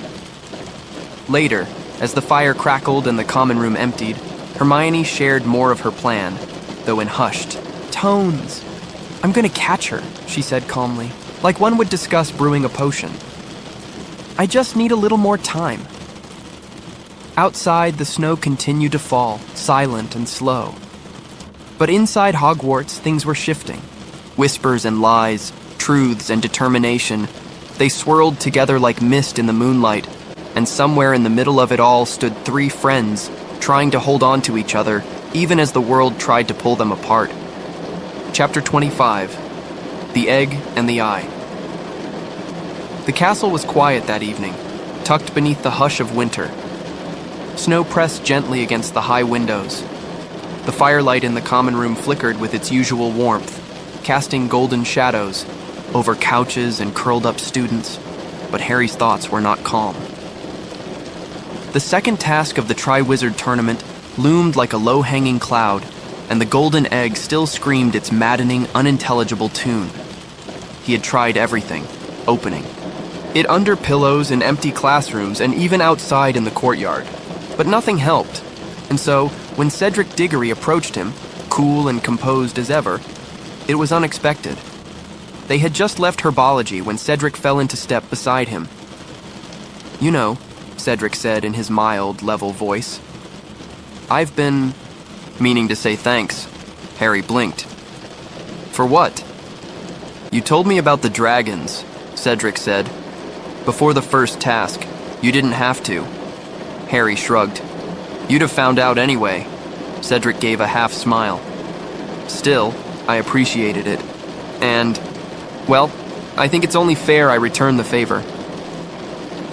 Later, as the fire crackled and the common room emptied, Hermione shared more of her plan, though in hushed tones. I'm gonna catch her, she said calmly, like one would discuss brewing a potion. I just need a little more time. Outside, the snow continued to fall, silent and slow. But inside Hogwarts, things were shifting. Whispers and lies, truths and determination, they swirled together like mist in the moonlight, and somewhere in the middle of it all stood three friends, trying to hold on to each other, even as the world tried to pull them apart. Chapter 25. The Egg and the Eye. The castle was quiet that evening, tucked beneath the hush of winter. Snow pressed gently against the high windows. The firelight in the common room flickered with its usual warmth, casting golden shadows over couches and curled-up students, but Harry's thoughts were not calm. The second task of the Triwizard Tournament loomed like a low-hanging cloud, and the golden egg still screamed its maddening, unintelligible tune. He had tried everything, opening it under pillows in empty classrooms and even outside in the courtyard. But nothing helped, and so, when Cedric Diggory approached him, cool and composed as ever, it was unexpected. They had just left herbology when Cedric fell into step beside him. You know, Cedric said in his mild, level voice. I've been meaning to say thanks. Harry blinked. For what? You told me about the dragons, Cedric said. Before the first task, you didn't have to. Harry shrugged. You'd have found out anyway. Cedric gave a half smile. Still, I appreciated it. And, well, I think it's only fair I return the favor.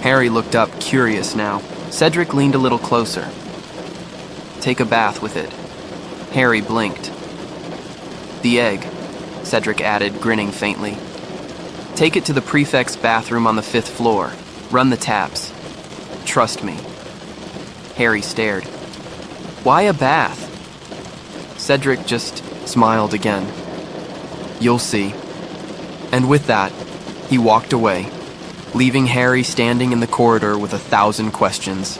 Harry looked up, curious now. Cedric leaned a little closer. Take a bath with it. Harry blinked. The egg, Cedric added, grinning faintly. Take it to the prefect's bathroom on the 5th floor. Run the taps. Trust me. Harry stared. Why a bath? Cedric just smiled again. You'll see. And with that, he walked away, leaving Harry standing in the corridor with 1,000 questions.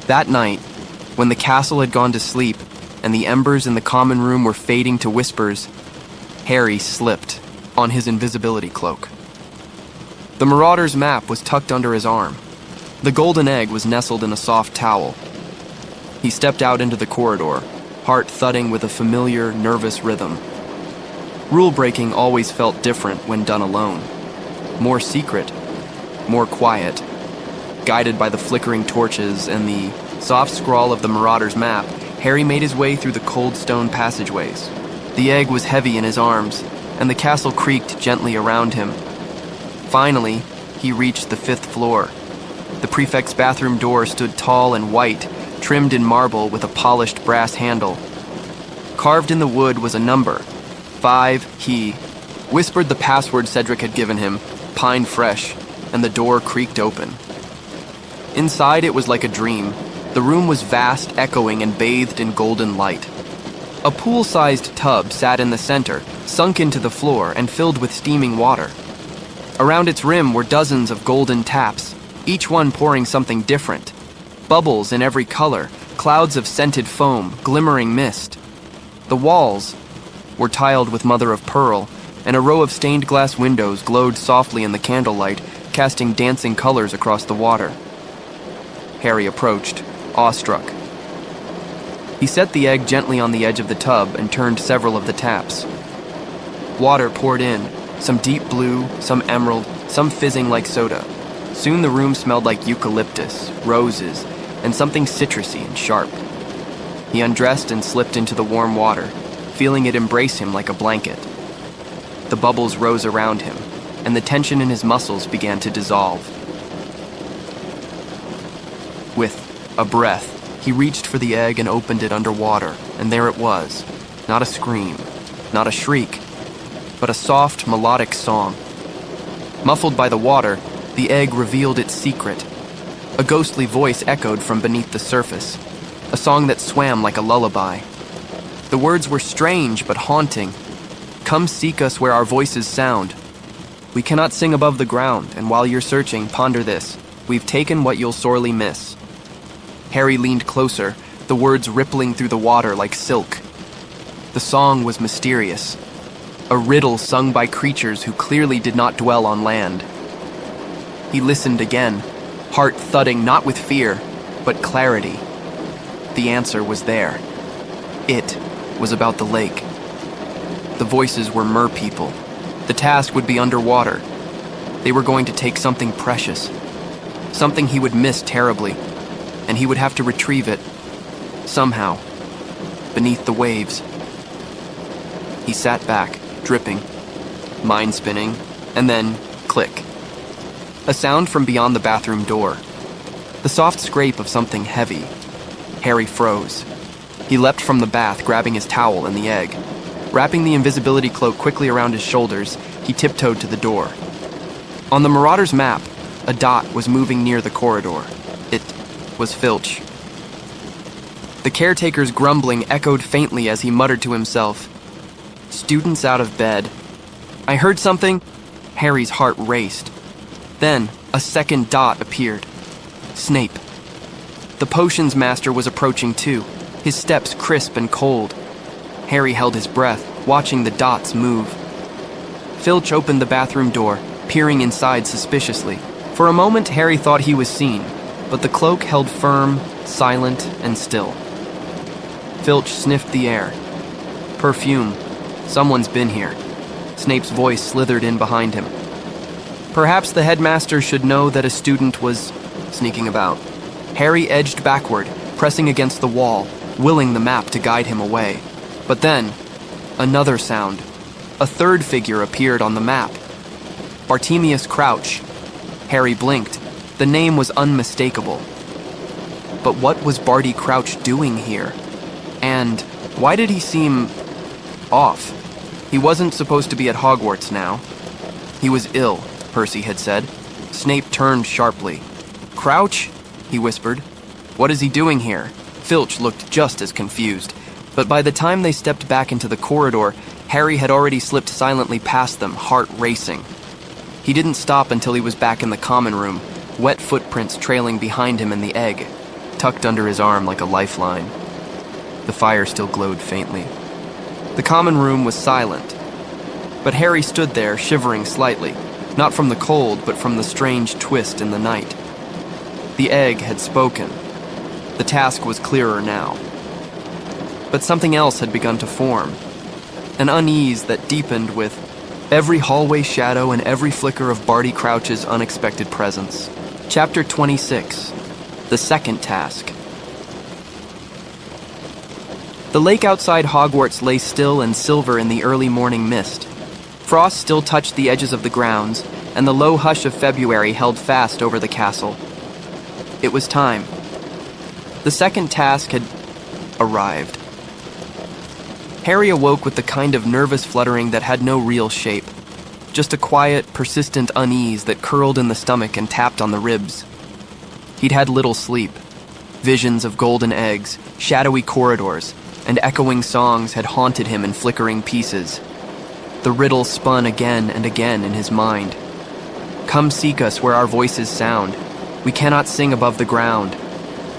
That night, when the castle had gone to sleep, and the embers in the common room were fading to whispers, Harry slipped on his invisibility cloak. The Marauder's map was tucked under his arm. The golden egg was nestled in a soft towel. He stepped out into the corridor, heart thudding with a familiar, nervous rhythm. Rule-breaking always felt different when done alone. More secret, more quiet. Guided by the flickering torches and the soft scrawl of the Marauder's map, Harry made his way through the cold stone passageways. The egg was heavy in his arms, and the castle creaked gently around him. Finally, he reached the 5th floor. The prefect's bathroom door stood tall and white, trimmed in marble with a polished brass handle. Carved in the wood was a number, 5 he whispered the password Cedric had given him, pine fresh, and the door creaked open. Inside it was like a dream. The room was vast, echoing, and bathed in golden light. A pool-sized tub sat in the center, sunk into the floor and filled with steaming water. Around its rim were dozens of golden taps, each one pouring something different. Bubbles in every color, clouds of scented foam, glimmering mist. The walls were tiled with mother of pearl, and a row of stained glass windows glowed softly in the candlelight, casting dancing colors across the water. Harry approached, awestruck. He set the egg gently on the edge of the tub and turned several of the taps. Water poured in, some deep blue, some emerald, some fizzing like soda. Soon the room smelled like eucalyptus, roses, and something citrusy and sharp. He undressed and slipped into the warm water, feeling it embrace him like a blanket. The bubbles rose around him, and the tension in his muscles began to dissolve. With a breath, he reached for the egg and opened it underwater, and there it was. Not a scream, not a shriek, but a soft, melodic song. Muffled by the water, the egg revealed its secret. A ghostly voice echoed from beneath the surface, a song that swam like a lullaby. The words were strange but haunting. Come seek us where our voices sound. We cannot sing above the ground, and while you're searching, ponder this. We've taken what you'll sorely miss. Harry leaned closer, the words rippling through the water like silk. The song was mysterious, a riddle sung by creatures who clearly did not dwell on land. He listened again, heart thudding not with fear, but clarity. The answer was there. It was about the lake. The voices were merpeople. The task would be underwater. They were going to take something precious, something he would miss terribly, and he would have to retrieve it, somehow, beneath the waves. He sat back, dripping, mind spinning, and then, click. A sound from beyond the bathroom door. The soft scrape of something heavy. Harry froze. He leapt from the bath, grabbing his towel and the egg. Wrapping the invisibility cloak quickly around his shoulders, he tiptoed to the door. On the Marauder's map, a dot was moving near the corridor. It was Filch. The caretaker's grumbling echoed faintly as he muttered to himself. Students out of bed. I heard something. Harry's heart raced. Then, a second dot appeared. Snape. The potions master was approaching too, his steps crisp and cold. Harry held his breath, watching the dots move. Filch opened the bathroom door, peering inside suspiciously. For a moment, Harry thought he was seen, but the cloak held firm, silent, and still. Filch sniffed the air. Perfume. Someone's been here. Snape's voice slithered in behind him. Perhaps the headmaster should know that a student was sneaking about. Harry edged backward, pressing against the wall, willing the map to guide him away. But then, another sound. A third figure appeared on the map. Bartemius Crouch. Harry blinked. The name was unmistakable. But what was Barty Crouch doing here? And why did he seem off? He wasn't supposed to be at Hogwarts now. He was ill, Percy had said. Snape turned sharply. Crouch? He whispered. What is he doing here? Filch looked just as confused. But by the time they stepped back into the corridor, Harry had already slipped silently past them, heart racing. He didn't stop until he was back in the common room, wet footprints trailing behind him in the egg, tucked under his arm like a lifeline. The fire still glowed faintly. The common room was silent, but Harry stood there, shivering slightly, not from the cold, but from the strange twist in the night. The egg had spoken. The task was clearer now. But something else had begun to form, an unease that deepened with every hallway shadow and every flicker of Barty Crouch's unexpected presence. Chapter 26. The Second Task. The lake outside Hogwarts lay still and silver in the early morning mist. Frost still touched the edges of the grounds, and the low hush of February held fast over the castle. It was time. The second task had arrived. Harry awoke with the kind of nervous fluttering that had no real shape, just a quiet, persistent unease that curled in the stomach and tapped on the ribs. He'd had little sleep. Visions of golden eggs, shadowy corridors, and echoing songs had haunted him in flickering pieces. The riddle spun again and again in his mind. Come seek us where our voices sound. We cannot sing above the ground.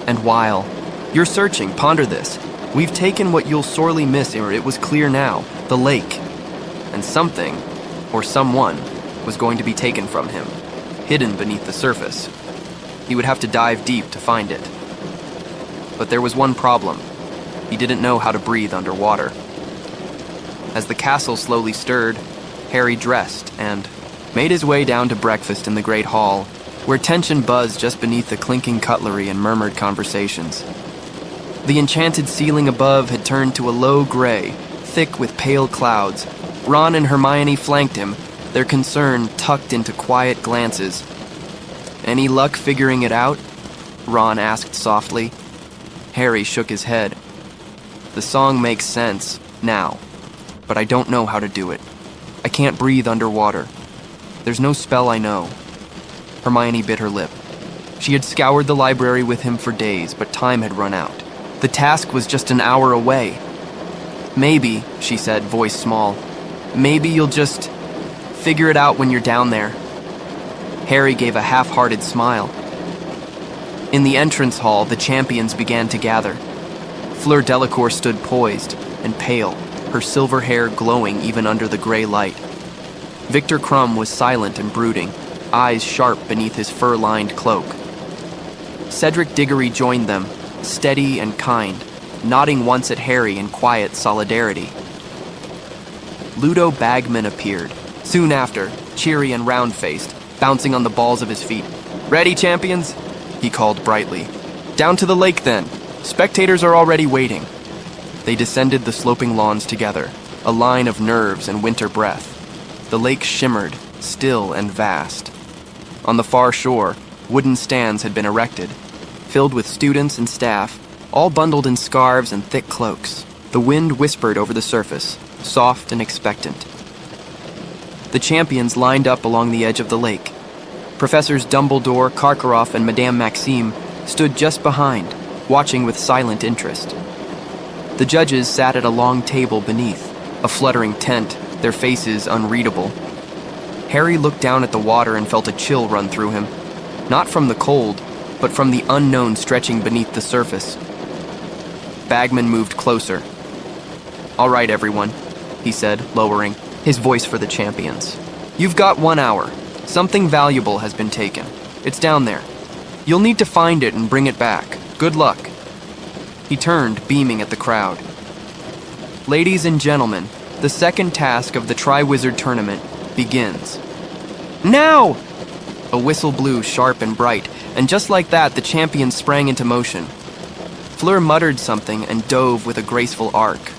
And while you're searching, ponder this. We've taken what you'll sorely miss, or it was clear now, the lake. And something, or someone, was going to be taken from him, hidden beneath the surface. He would have to dive deep to find it. But there was one problem. He didn't know how to breathe underwater. As the castle slowly stirred, Harry dressed and made his way down to breakfast in the Great Hall, where tension buzzed just beneath the clinking cutlery and murmured conversations. The enchanted ceiling above had turned to a low gray, thick with pale clouds. Ron and Hermione flanked him, their concern tucked into quiet glances. "Any luck figuring it out?" Ron asked softly. Harry shook his head. "The song makes sense, now, but I don't know how to do it. I can't breathe underwater. There's no spell I know." Hermione bit her lip. She had scoured the library with him for days, but time had run out. The task was just an hour away. "Maybe," she said, voice small, "maybe you'll just figure it out when you're down there." Harry gave a half-hearted smile. In the entrance hall, the champions began to gather. Fleur Delacour stood poised and pale, her silver hair glowing even under the gray light. Victor Crumb was silent and brooding, eyes sharp beneath his fur-lined cloak. Cedric Diggory joined them, steady and kind, nodding once at Harry in quiet solidarity. Ludo Bagman appeared, soon after, cheery and round-faced, bouncing on the balls of his feet. "Ready, champions?" he called brightly. "Down to the lake, then. Spectators are already waiting." They descended the sloping lawns together, a line of nerves and winter breath. The lake shimmered, still and vast. On the far shore, wooden stands had been erected, filled with students and staff, all bundled in scarves and thick cloaks. The wind whispered over the surface, soft and expectant. The champions lined up along the edge of the lake. Professors Dumbledore, Karkaroff, and Madame Maxime stood just behind, watching with silent interest. The judges sat at a long table beneath, a fluttering tent, their faces unreadable. Harry looked down at the water and felt a chill run through him, not from the cold, but from the unknown stretching beneath the surface. Bagman moved closer. "All right, everyone," he said, lowering his voice for the champions. "You've got 1 hour. Something valuable has been taken. It's down there. You'll need to find it and bring it back. Good luck." He turned, beaming at the crowd. "Ladies and gentlemen, the second task of the Triwizard Tournament begins. Now!" A whistle blew sharp and bright, and just like that, the champions sprang into motion. Fleur muttered something and dove with a graceful arc.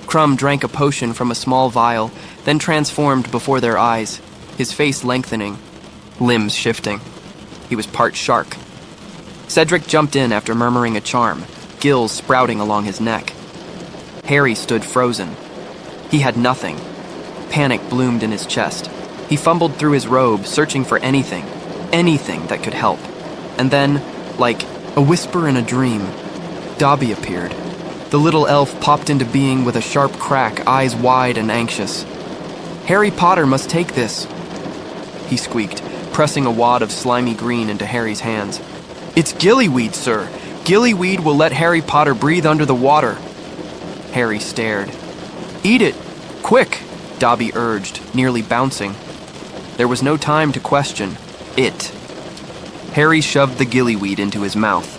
Crumb drank a potion from a small vial, then transformed before their eyes, his face lengthening, limbs shifting. He was part shark. Cedric jumped in after murmuring a charm, gills sprouting along his neck. Harry stood frozen. He had nothing. Panic bloomed in his chest. He fumbled through his robe, searching for anything that could help. And then, like a whisper in a dream, Dobby appeared. The little elf popped into being with a sharp crack, eyes wide and anxious. "Harry Potter must take this," he squeaked, pressing a wad of slimy green into Harry's hands. "It's gillyweed, sir. Gillyweed will let Harry Potter breathe under the water. Harry stared. Eat it! Quick! Dobby urged, nearly bouncing. There was no time to question. It. Harry shoved the gillyweed into his mouth.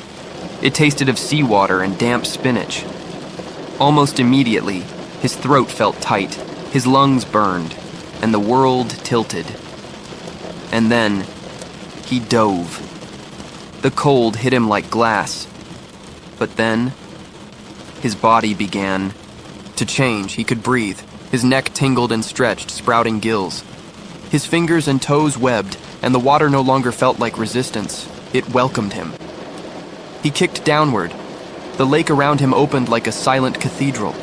It tasted of seawater and damp spinach. Almost immediately, his throat felt tight, his lungs burned, and the world tilted. And then, he dove. The cold hit him like glass. But then, his body began to change. He could breathe. His neck tingled and stretched, sprouting gills. His fingers and toes webbed, and the water no longer felt like resistance. It welcomed him. He kicked downward. The lake around him opened like a silent cathedral.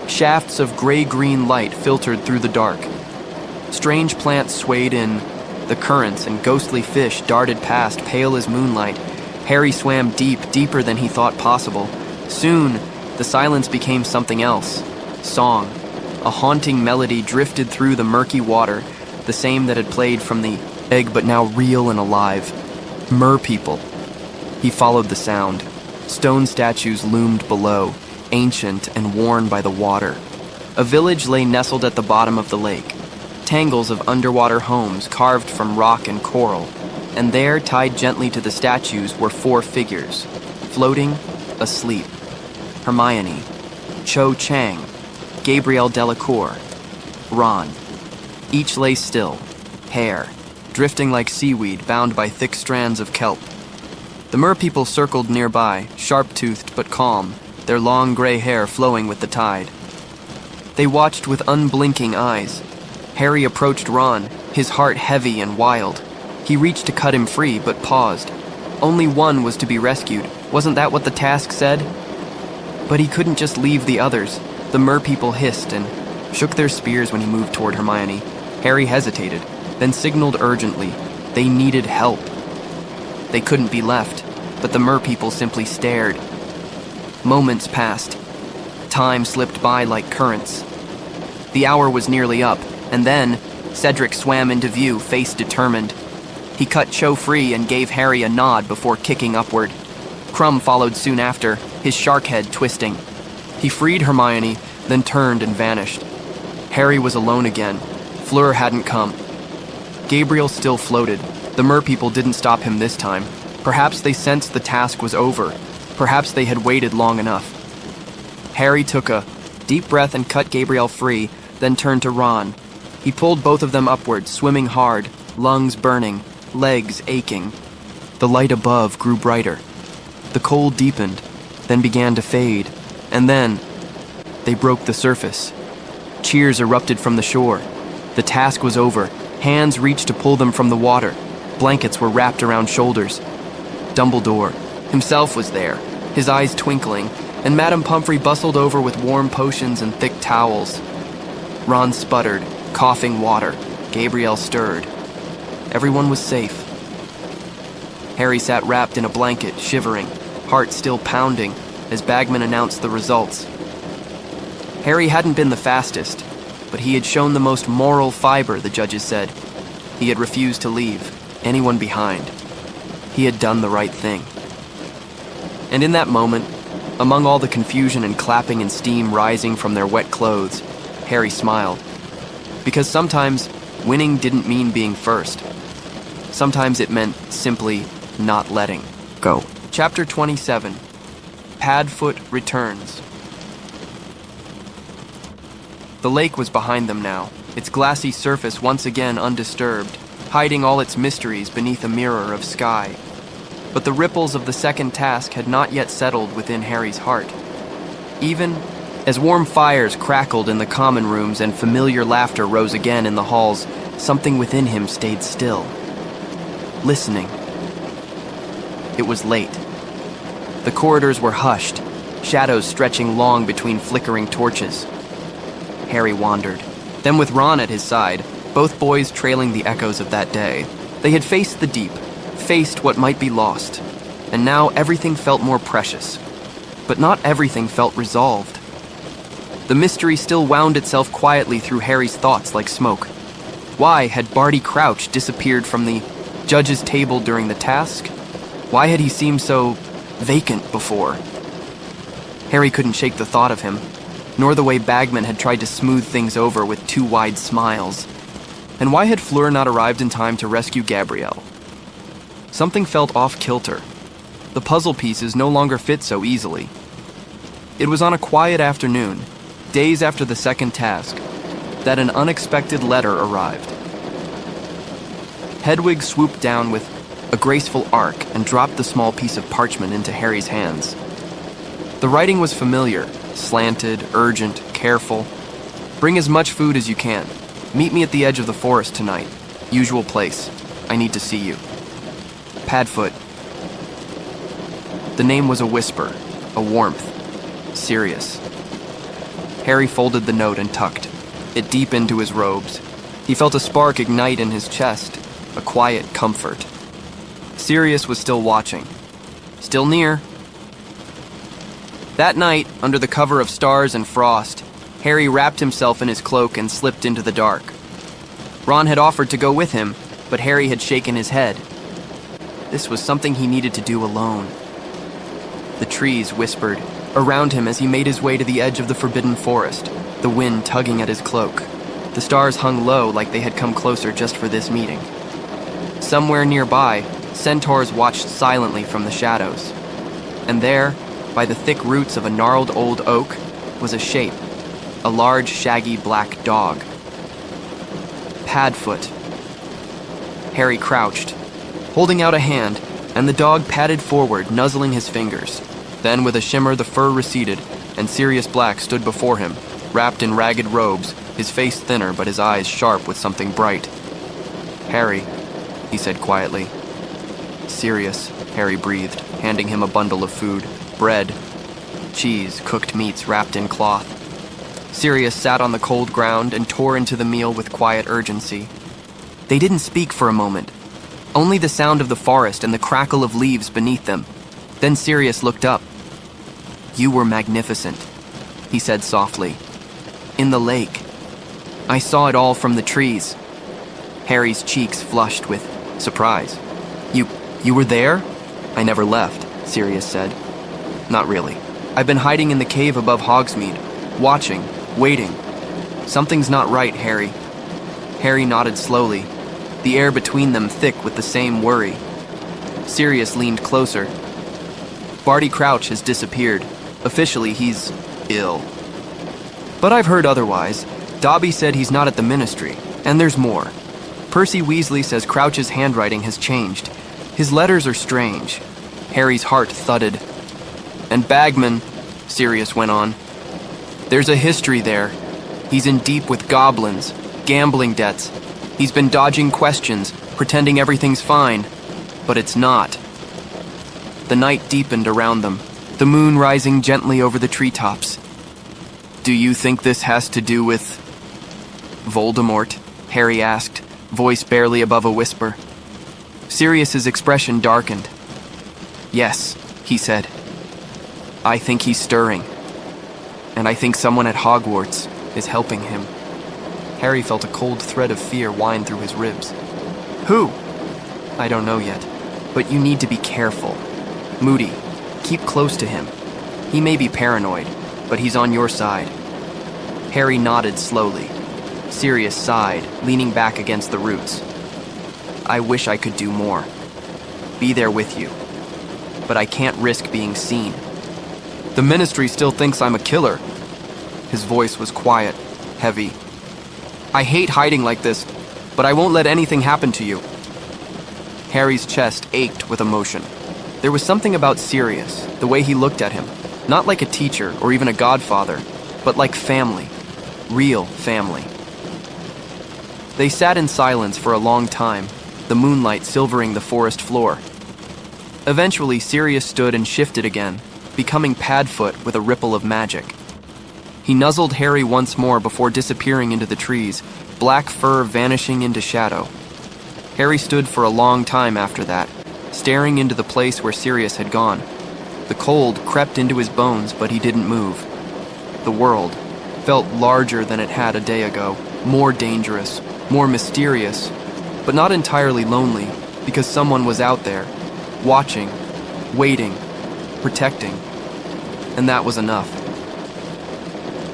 Shafts of gray-green light filtered through the dark. Strange plants swayed in the currents, and ghostly fish darted past, pale as moonlight. Harry swam deep, deeper than he thought possible. Soon, the silence became something else. Song. A haunting melody drifted through the murky water, the same that had played from the egg but now real and alive. Merpeople. He followed the sound. Stone statues loomed below, ancient and worn by the water. A village lay nestled at the bottom of the lake. Tangles of underwater homes carved from rock and coral, and there, tied gently to the statues, were 4 figures, floating, asleep. Hermione, Cho Chang, Gabrielle Delacour, Ron. Each lay still, hair, drifting like seaweed bound by thick strands of kelp. The merpeople circled nearby, sharp-toothed but calm, their long gray hair flowing with the tide. They watched with unblinking eyes. Harry approached Ron, his heart heavy and wild. He reached to cut him free, but paused. Only one was to be rescued. Wasn't that what the task said? But he couldn't just leave the others. The merpeople hissed and shook their spears when he moved toward Hermione. Harry hesitated, then signaled urgently. They needed help. They couldn't be left, but the merpeople simply stared. Moments passed. Time slipped by like currents. The hour was nearly up, and then Cedric swam into view, face determined. He cut Cho free and gave Harry a nod before kicking upward. Crumb followed soon after, his shark head twisting. He freed Hermione, then turned and vanished. Harry was alone again. Fleur hadn't come. Gabriel still floated. The merpeople didn't stop him this time. Perhaps they sensed the task was over. Perhaps they had waited long enough. Harry took a deep breath and cut Gabriel free, then turned to Ron. He pulled both of them upward, swimming hard, lungs burning, legs aching. The light above grew brighter. The cold deepened, then began to fade, and then they broke the surface. Cheers erupted from the shore. The task was over. Hands reached to pull them from the water. Blankets were wrapped around shoulders. Dumbledore himself was there, his eyes twinkling, and Madame Pomfrey bustled over with warm potions and thick towels. Ron sputtered, coughing water. Gabriel stirred. Everyone was safe. Harry sat wrapped in a blanket, shivering, heart still pounding, as Bagman announced the results. Harry hadn't been the fastest, but he had shown the most moral fiber, the judges said. He had refused to leave anyone behind. He had done the right thing. And in that moment, among all the confusion and clapping and steam rising from their wet clothes, Harry smiled. Because sometimes winning didn't mean being first. Sometimes it meant simply not letting go. Chapter 27. Padfoot returns. The lake was behind them now, its glassy surface once again undisturbed, hiding all its mysteries beneath a mirror of sky. But the ripples of the second task had not yet settled within Harry's heart. Even as warm fires crackled in the common rooms and familiar laughter rose again in the halls, something within him stayed still, listening. It was late. The corridors were hushed, shadows stretching long between flickering torches. Harry wandered. Then with Ron at his side, both boys trailing the echoes of that day, they had faced the deep, faced what might be lost, and now everything felt more precious. But not everything felt resolved. The mystery still wound itself quietly through Harry's thoughts like smoke. Why had Barty Crouch disappeared from the judge's table during the task? Why had he seemed so vacant before. Harry couldn't shake the thought of him, nor the way Bagman had tried to smooth things over with two wide smiles. And why had Fleur not arrived in time to rescue Gabrielle? Something felt off-kilter. The puzzle pieces no longer fit so easily. It was on a quiet afternoon, days after the second task, that an unexpected letter arrived. Hedwig swooped down with a graceful arc and dropped the small piece of parchment into Harry's hands. The writing was familiar, slanted, urgent, careful. Bring as much food as you can. Meet me at the edge of the forest tonight. Usual place. I need to see you. Padfoot. The name was a whisper, a warmth. Sirius. Harry folded the note and tucked it deep into his robes. He felt a spark ignite in his chest, a quiet comfort. Sirius was still watching. Still near. That night, under the cover of stars and frost, Harry wrapped himself in his cloak and slipped into the dark. Ron had offered to go with him, but Harry had shaken his head. This was something he needed to do alone. The trees whispered around him as he made his way to the edge of the forbidden forest, the wind tugging at his cloak. The stars hung low like they had come closer just for this meeting. Somewhere nearby, centaurs watched silently from the shadows. And there, by the thick roots of a gnarled old oak, was a shape, a large, shaggy black dog. Padfoot. Harry crouched, holding out a hand, and the dog padded forward, nuzzling his fingers. Then, with a shimmer, the fur receded, and Sirius Black stood before him, wrapped in ragged robes, his face thinner but his eyes sharp with something bright. "Harry," he said quietly. "Sirius," Harry breathed, handing him a bundle of food. Bread, cheese, cooked meats wrapped in cloth. Sirius sat on the cold ground and tore into the meal with quiet urgency. They didn't speak for a moment, only the sound of the forest and the crackle of leaves beneath them. Then Sirius looked up. "You were magnificent," he said softly. "In the lake. I saw it all from the trees." Harry's cheeks flushed with surprise. You were there?" "I never left," Sirius said. "Not really. I've been hiding in the cave above Hogsmeade, watching, waiting. Something's not right, Harry." Harry nodded slowly, the air between them thick with the same worry. Sirius leaned closer. "Barty Crouch has disappeared. Officially, he's ill. But I've heard otherwise. Dobby said he's not at the Ministry, and there's more. Percy Weasley says Crouch's handwriting has changed. His letters are strange." Harry's heart thudded. "And Bagman," Sirius went on. "There's a history there. He's in deep with goblins, gambling debts. He's been dodging questions, pretending everything's fine. But it's not." The night deepened around them, the moon rising gently over the treetops. "Do you think this has to do with Voldemort?" Harry asked, voice barely above a whisper. Sirius's expression darkened. "Yes," he said. "I think he's stirring. And I think someone at Hogwarts is helping him." Harry felt a cold thread of fear wind through his ribs. "Who?" "I don't know yet, but you need to be careful. Moody, keep close to him. He may be paranoid, but he's on your side." Harry nodded slowly. Sirius sighed, leaning back against the roots. "I wish I could do more. Be there with you. But I can't risk being seen. The Ministry still thinks I'm a killer." His voice was quiet, heavy. "I hate hiding like this, but I won't let anything happen to you." Harry's chest ached with emotion. There was something about Sirius, the way he looked at him, not like a teacher or even a godfather, but like family, real family. They sat in silence for a long time, the moonlight silvering the forest floor. Eventually, Sirius stood and shifted again, becoming Padfoot with a ripple of magic. He nuzzled Harry once more before disappearing into the trees, black fur vanishing into shadow. Harry stood for a long time after that, staring into the place where Sirius had gone. The cold crept into his bones, but he didn't move. The world felt larger than it had a day ago, more dangerous, more mysterious, but not entirely lonely, because someone was out there, watching, waiting, protecting, and that was enough.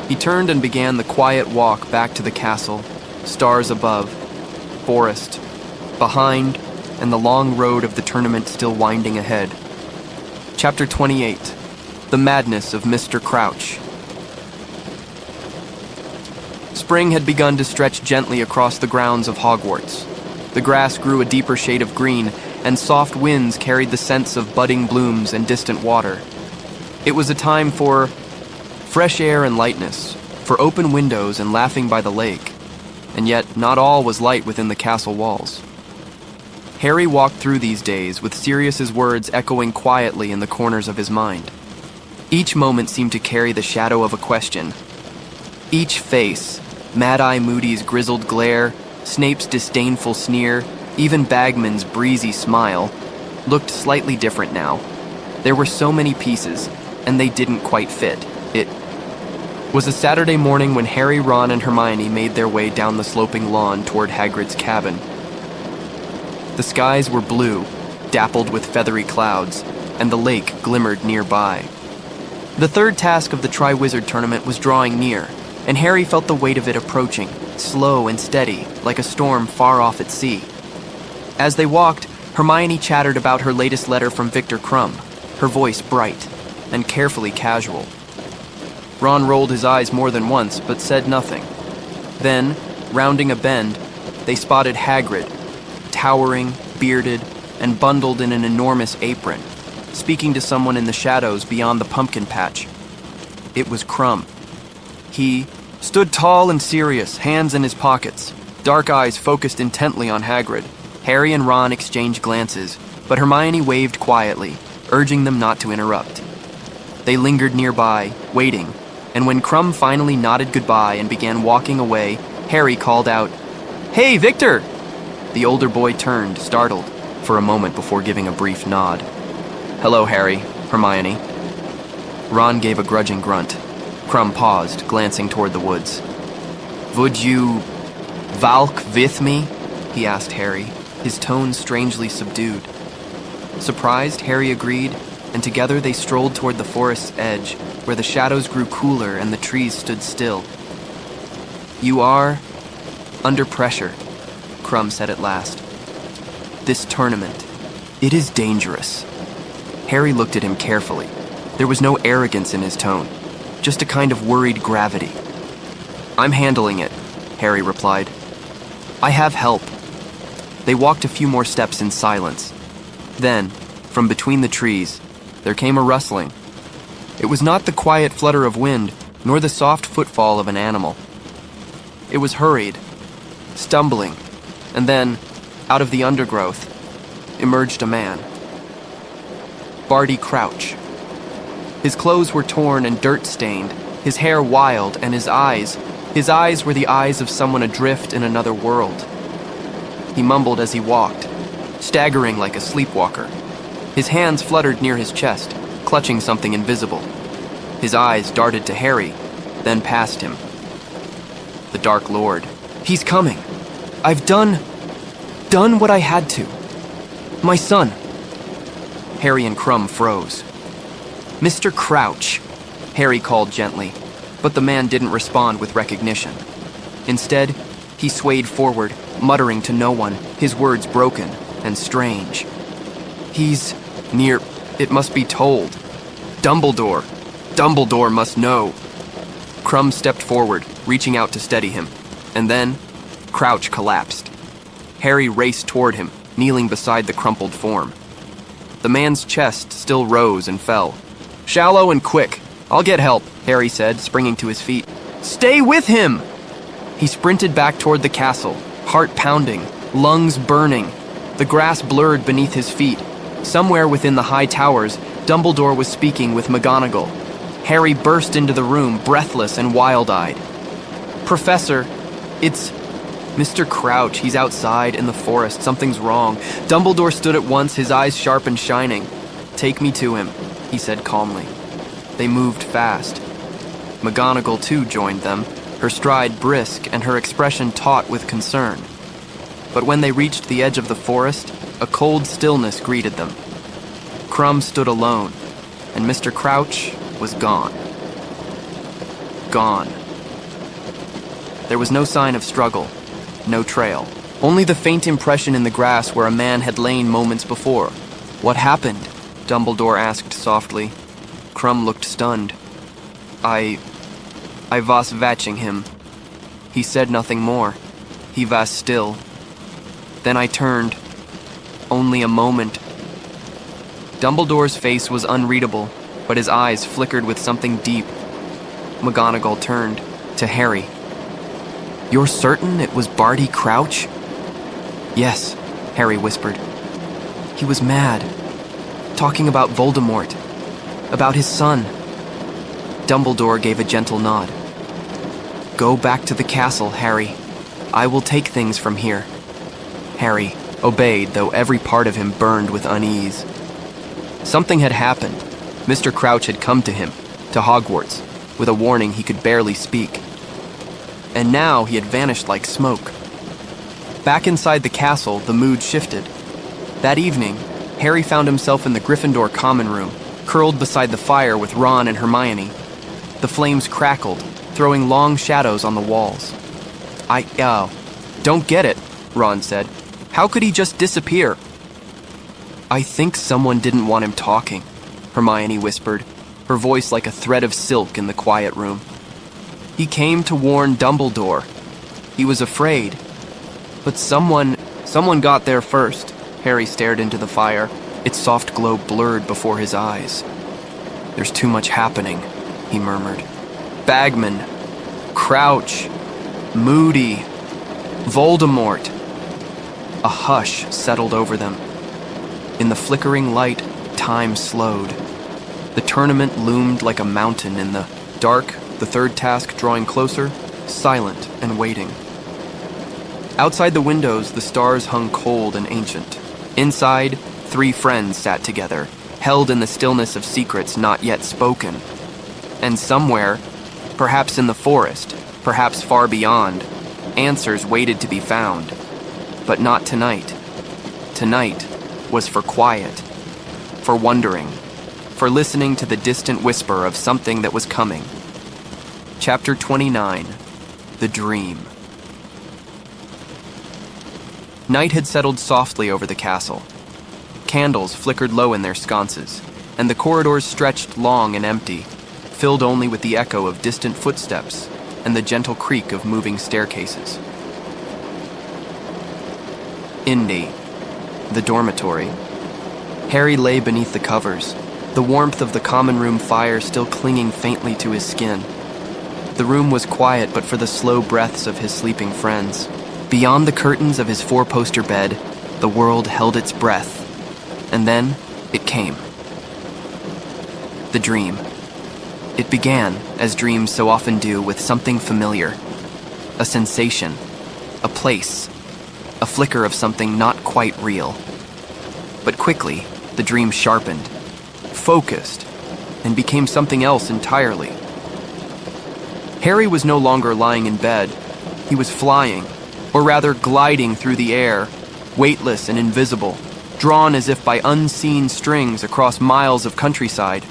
He turned and began the quiet walk back to the castle, stars above, forest behind, and the long road of the tournament still winding ahead. Chapter 28. The Madness of Mr. Crouch. Spring had begun to stretch gently across the grounds of Hogwarts. The grass grew a deeper shade of green, and soft winds carried the scents of budding blooms and distant water. It was a time for fresh air and lightness, for open windows and laughing by the lake. And yet, not all was light within the castle walls. Harry walked through these days with Sirius's words echoing quietly in the corners of his mind. Each moment seemed to carry the shadow of a question. Each face, Mad-Eye Moody's grizzled glare, Snape's disdainful sneer, even Bagman's breezy smile, looked slightly different now. There were so many pieces, and they didn't quite fit. It was a Saturday morning when Harry, Ron, and Hermione made their way down the sloping lawn toward Hagrid's cabin. The skies were blue, dappled with feathery clouds, and the lake glimmered nearby. The third task of the Triwizard Tournament was drawing near, and Harry felt the weight of it approaching, slow and steady, like a storm far off at sea. As they walked, Hermione chattered about her latest letter from Victor Crumb, her voice bright and carefully casual. Ron rolled his eyes more than once, but said nothing. Then, rounding a bend, they spotted Hagrid, towering, bearded, and bundled in an enormous apron, speaking to someone in the shadows beyond the pumpkin patch. It was Crumb. He stood tall and serious, hands in his pockets, dark eyes focused intently on Hagrid. Harry and Ron exchanged glances, but Hermione waved quietly, urging them not to interrupt. They lingered nearby, waiting, and when Crumb finally nodded goodbye and began walking away, Harry called out, "Hey, Victor!" The older boy turned, startled, for a moment before giving a brief nod. "Hello, Harry, Hermione." Ron gave a grudging grunt. Crumb paused, glancing toward the woods. "Would you walk with me?" he asked Harry, his tone strangely subdued. Surprised, Harry agreed, and together they strolled toward the forest's edge, where the shadows grew cooler and the trees stood still. "You are under pressure," Crumb said at last. "This tournament, it is dangerous." Harry looked at him carefully. There was no arrogance in his tone, just a kind of worried gravity. "I'm handling it," Harry replied. "I have help." They walked a few more steps in silence. Then, from between the trees, there came a rustling. It was not the quiet flutter of wind, nor the soft footfall of an animal. It was hurried, stumbling, and then, out of the undergrowth, emerged a man. Barty Crouch. His clothes were torn and dirt-stained, his hair wild, and his eyes were the eyes of someone adrift in another world. He mumbled as he walked, staggering like a sleepwalker. His hands fluttered near his chest, clutching something invisible. His eyes darted to Harry, then past him. The Dark Lord. "He's coming. I've done what I had to. My son." Harry and Crumb froze. "Mr. Crouch," Harry called gently, but the man didn't respond with recognition. Instead, he swayed forward, muttering to no one, his words broken and strange. "He's near. It must be told. Dumbledore must know." Crumb stepped forward, reaching out to steady him, and then Crouch collapsed. Harry raced toward him, kneeling beside the crumpled form. The man's chest still rose and fell. "Shallow and quick. I'll get help," Harry said, springing to his feet. "Stay with him!" He sprinted back toward the castle, heart pounding, lungs burning. The grass blurred beneath his feet. Somewhere within the high towers, Dumbledore was speaking with McGonagall. Harry burst into the room, breathless and wild-eyed. "Professor, it's Mr. Crouch. He's outside in the forest. Something's wrong." Dumbledore stood at once, his eyes sharp and shining. "Take me to him," he said calmly. They moved fast. McGonagall, too, joined them, her stride brisk and her expression taut with concern. But when they reached the edge of the forest, a cold stillness greeted them. Crumb stood alone, and Mr. Crouch was gone. Gone. There was no sign of struggle, no trail. Only the faint impression in the grass where a man had lain moments before. "What happened?" Dumbledore asked softly. Crumb looked stunned. I was watching him." He said nothing more. He was still. Then I turned. Only a moment. Dumbledore's face was unreadable, but his eyes flickered with something deep. McGonagall turned to Harry. "You're certain it was Barty Crouch?" "Yes," Harry whispered. "He was mad, talking about Voldemort, about his son." Dumbledore gave a gentle nod. "Go back to the castle, Harry. I will take things from here." Harry obeyed, though every part of him burned with unease. Something had happened. Mr. Crouch had come to him, to Hogwarts, with a warning he could barely speak. And now he had vanished like smoke. Back inside the castle, the mood shifted. That evening, Harry found himself in the Gryffindor common room, curled beside the fire with Ron and Hermione. The flames crackled, throwing long shadows on the walls. Don't get it," Ron said. "How could he just disappear?" "I think someone didn't want him talking," Hermione whispered, her voice like a thread of silk in the quiet room. "He came to warn Dumbledore. He was afraid. But someone got there first." Harry stared into the fire, its soft glow blurred before his eyes. "There's too much happening," he murmured. "Bagman, Crouch, Moody, Voldemort." A hush settled over them. In the flickering light, time slowed. The tournament loomed like a mountain in the dark, the third task drawing closer, silent and waiting. Outside the windows, the stars hung cold and ancient. Inside, 3 friends sat together, held in the stillness of secrets not yet spoken. And somewhere, perhaps in the forest, perhaps far beyond, answers waited to be found. But not tonight. Tonight was for quiet, for wondering, for listening to the distant whisper of something that was coming. Chapter 29, The Dream. Night had settled softly over the castle. Candles flickered low in their sconces, and the corridors stretched long and empty, filled only with the echo of distant footsteps and the gentle creak of moving staircases. Indy, the dormitory. Harry lay beneath the covers, the warmth of the common room fire still clinging faintly to his skin. The room was quiet but for the slow breaths of his sleeping friends. Beyond the curtains of his 4-poster bed, the world held its breath. And then, it came. The dream. It began, as dreams so often do, with something familiar. A sensation. A place. A flicker of something not quite real. But quickly, the dream sharpened, focused, and became something else entirely. Harry was no longer lying in bed. He was flying, or rather gliding through the air, weightless and invisible, drawn as if by unseen strings across miles of countryside.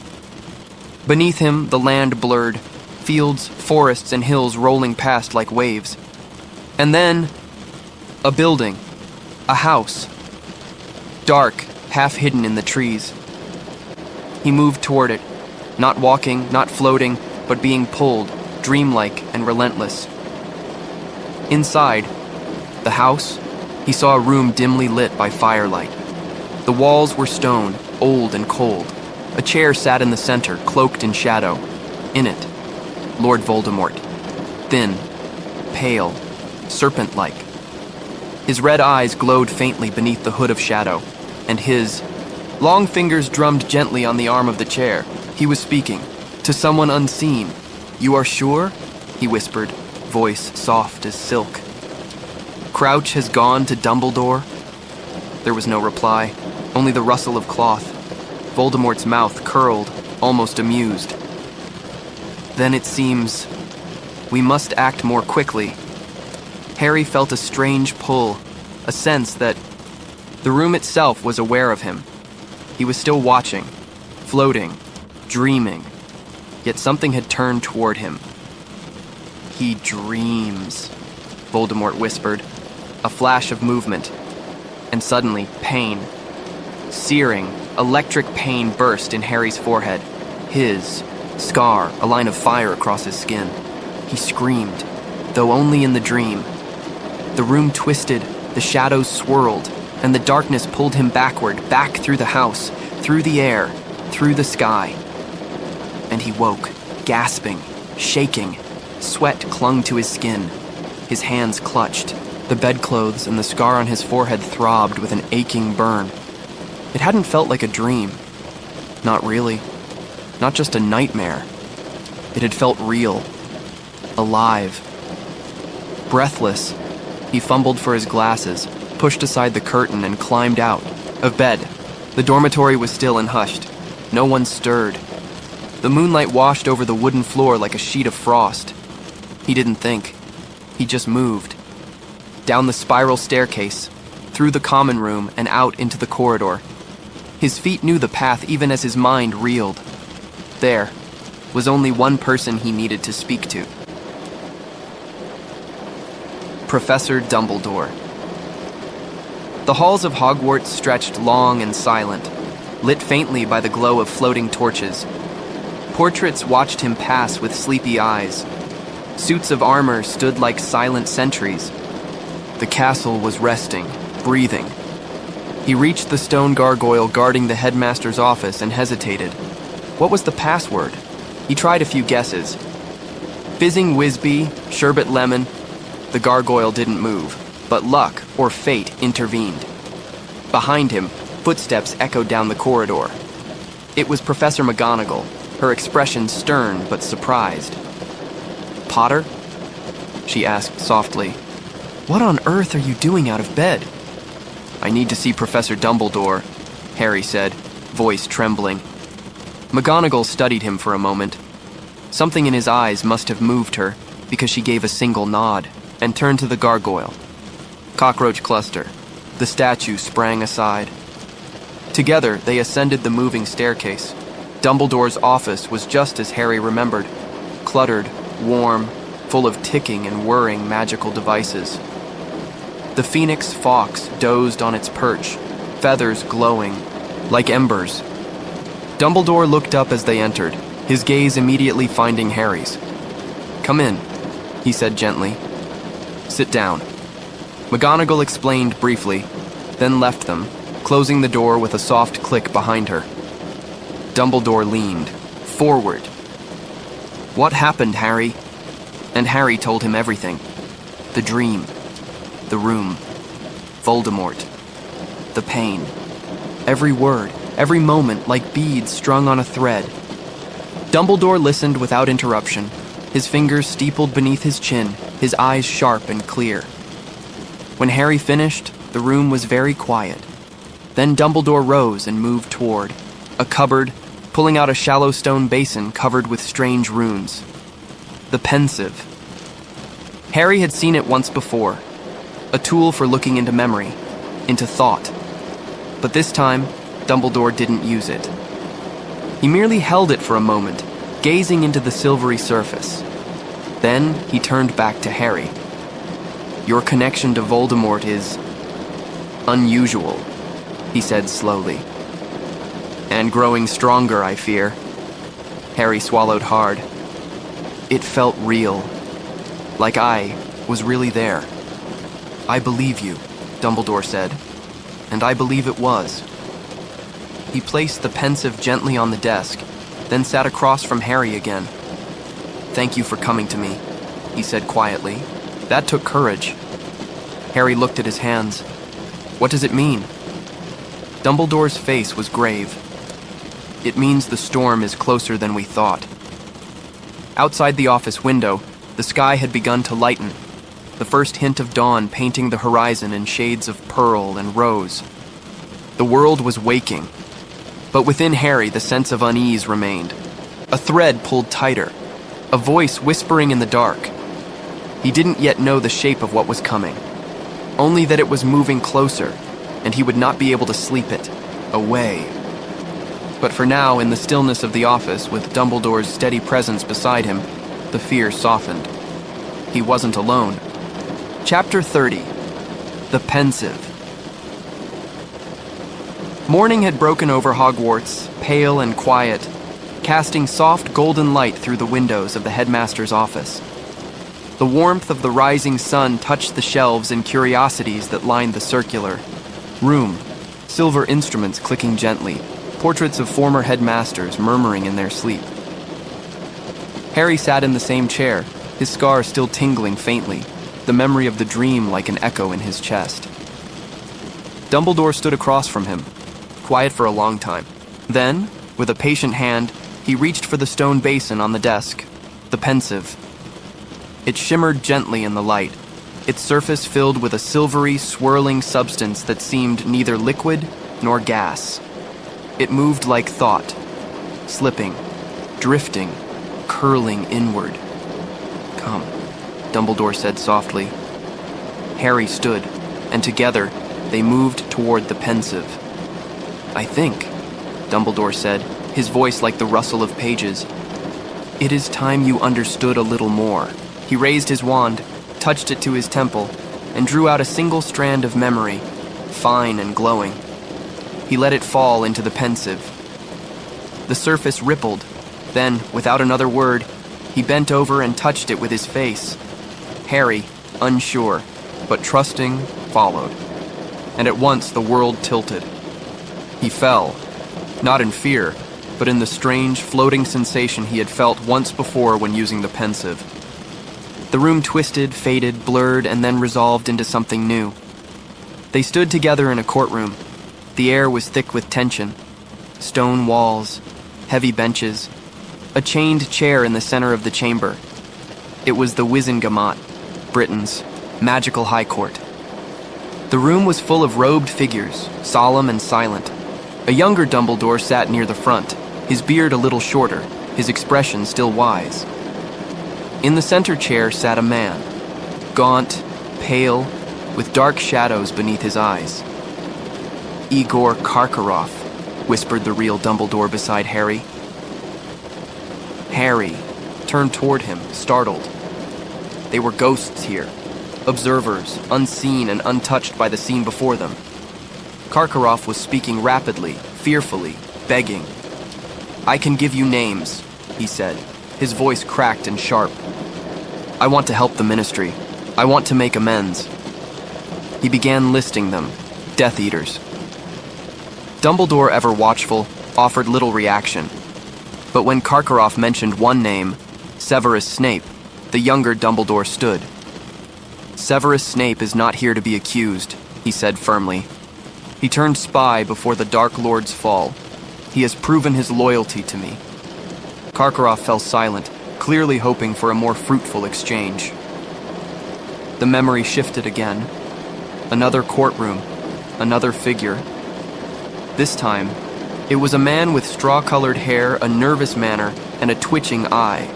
Beneath him, the land blurred, fields, forests, and hills rolling past like waves. And then, a building, a house, dark, half hidden in the trees. He moved toward it, not walking, not floating, but being pulled, dreamlike and relentless. Inside, the house, he saw a room dimly lit by firelight. The walls were stone, old and cold. A chair sat in the center, cloaked in shadow. In it, Lord Voldemort. Thin, pale, serpent-like. His red eyes glowed faintly beneath the hood of shadow, and his long fingers drummed gently on the arm of the chair. He was speaking, to someone unseen. "You are sure?" he whispered, voice soft as silk. "Crouch has gone to Dumbledore?" There was no reply, only the rustle of cloth. Voldemort's mouth curled, almost amused. "Then it seems we must act more quickly." Harry felt a strange pull, a sense that the room itself was aware of him. He was still watching, floating, dreaming, yet something had turned toward him. "He dreams," Voldemort whispered, a flash of movement, and suddenly pain. Searing, electric pain burst in Harry's forehead. His scar, a line of fire across his skin. He screamed, though only in the dream. The room twisted, the shadows swirled, and the darkness pulled him backward, back through the house, through the air, through the sky. And he woke, gasping, shaking. Sweat clung to his skin. His hands clutched. The bedclothes and the scar on his forehead throbbed with an aching burn. It hadn't felt like a dream. Not really. Not just a nightmare. It had felt real. Alive. Breathless, he fumbled for his glasses, pushed aside the curtain, and climbed out of bed. The dormitory was still and hushed. No one stirred. The moonlight washed over the wooden floor like a sheet of frost. He didn't think. He just moved. Down the spiral staircase, through the common room, and out into the corridor. His feet knew the path even as his mind reeled. There was only one person he needed to speak to. Professor Dumbledore. The halls of Hogwarts stretched long and silent, lit faintly by the glow of floating torches. Portraits watched him pass with sleepy eyes. Suits of armor stood like silent sentries. The castle was resting, breathing. He reached the stone gargoyle guarding the headmaster's office and hesitated. What was the password? He tried a few guesses. Fizzing Whizbee, Sherbet Lemon. The gargoyle didn't move, but luck, or fate, intervened. Behind him, footsteps echoed down the corridor. It was Professor McGonagall, her expression stern but surprised. "Potter?" she asked softly. "What on earth are you doing out of bed?" "I need to see Professor Dumbledore," Harry said, voice trembling. McGonagall studied him for a moment. Something in his eyes must have moved her, because she gave a single nod and turned to the gargoyle. Cockroach cluster. The statue sprang aside. Together, they ascended the moving staircase. Dumbledore's office was just as Harry remembered. Cluttered, warm, full of ticking and whirring magical devices. The phoenix fox dozed on its perch, feathers glowing, like embers. Dumbledore looked up as they entered, his gaze immediately finding Harry's. "Come in," he said gently. "Sit down." McGonagall explained briefly, then left them, closing the door with a soft click behind her. Dumbledore leaned forward. "What happened, Harry?" And Harry told him everything. The dream. The room. Voldemort. The pain. Every word, every moment like beads strung on a thread. Dumbledore listened without interruption, his fingers steepled beneath his chin, his eyes sharp and clear. When Harry finished, the room was very quiet. Then Dumbledore rose and moved toward a cupboard, pulling out a shallow stone basin covered with strange runes. The pensive. Harry had seen it once before, a tool for looking into memory, into thought. But this time, Dumbledore didn't use it. He merely held it for a moment, gazing into the silvery surface. Then he turned back to Harry. "Your connection to Voldemort is unusual," he said slowly. "And growing stronger, I fear." Harry swallowed hard. It felt real, like I was really there. "I believe you," Dumbledore said, and I believe it was. He placed the pensive gently on the desk, then sat across from Harry again. "Thank you for coming to me," he said quietly. "That took courage." Harry looked at his hands. "What does it mean?" Dumbledore's face was grave. "It means the storm is closer than we thought." Outside the office window, the sky had begun to lighten, the first hint of dawn painting the horizon in shades of pearl and rose. The world was waking, but within Harry the sense of unease remained. A thread pulled tighter, a voice whispering in the dark. He didn't yet know the shape of what was coming, only that it was moving closer, and he would not be able to sleep it away. But for now, in the stillness of the office, with Dumbledore's steady presence beside him, the fear softened. He wasn't alone. Chapter 30. The Pensive. Morning had broken over Hogwarts, pale and quiet, casting soft golden light through the windows of the headmaster's office. The warmth of the rising sun touched the shelves and curiosities that lined the circular room, silver instruments clicking gently, portraits of former headmasters murmuring in their sleep. Harry sat in the same chair, his scar still tingling faintly, the memory of the dream like an echo in his chest. Dumbledore stood across from him, quiet for a long time. Then, with a patient hand, he reached for the stone basin on the desk, the Pensive. It shimmered gently in the light, its surface filled with a silvery, swirling substance that seemed neither liquid nor gas. It moved like thought, slipping, drifting, curling inward. "Come," Dumbledore said softly. Harry stood, and together they moved toward the Pensive. "I think," Dumbledore said, his voice like the rustle of pages, "it is time you understood a little more." He raised his wand, touched it to his temple, and drew out a single strand of memory, fine and glowing. He let it fall into the Pensive. The surface rippled. Then, without another word, he bent over and touched it with his face. Harry, unsure, but trusting, followed. And at once the world tilted. He fell, not in fear, but in the strange, floating sensation he had felt once before when using the Pensive. The room twisted, faded, blurred, and then resolved into something new. They stood together in a courtroom. The air was thick with tension. Stone walls, heavy benches, a chained chair in the center of the chamber. It was the Wizengamot, Britain's magical high court. The room was full of robed figures, solemn and silent. A younger Dumbledore sat near the front, his beard a little shorter, his expression still wise. In the center chair sat a man, gaunt, pale, with dark shadows beneath his eyes. "Igor Karkaroff," whispered the real Dumbledore beside Harry. Harry turned toward him, startled. They were ghosts here, observers, unseen and untouched by the scene before them. Karkaroff was speaking rapidly, fearfully, begging. "I can give you names," he said, his voice cracked and sharp. "I want to help the Ministry. I want to make amends." He began listing them, Death Eaters. Dumbledore, ever watchful, offered little reaction. But when Karkaroff mentioned one name, Severus Snape, the younger Dumbledore stood. "Severus Snape is not here to be accused," he said firmly. "He turned spy before the Dark Lord's fall. He has proven his loyalty to me." Karkaroff fell silent, clearly hoping for a more fruitful exchange. The memory shifted again. Another courtroom, another figure. This time, it was a man with straw-colored hair, a nervous manner, and a twitching eye.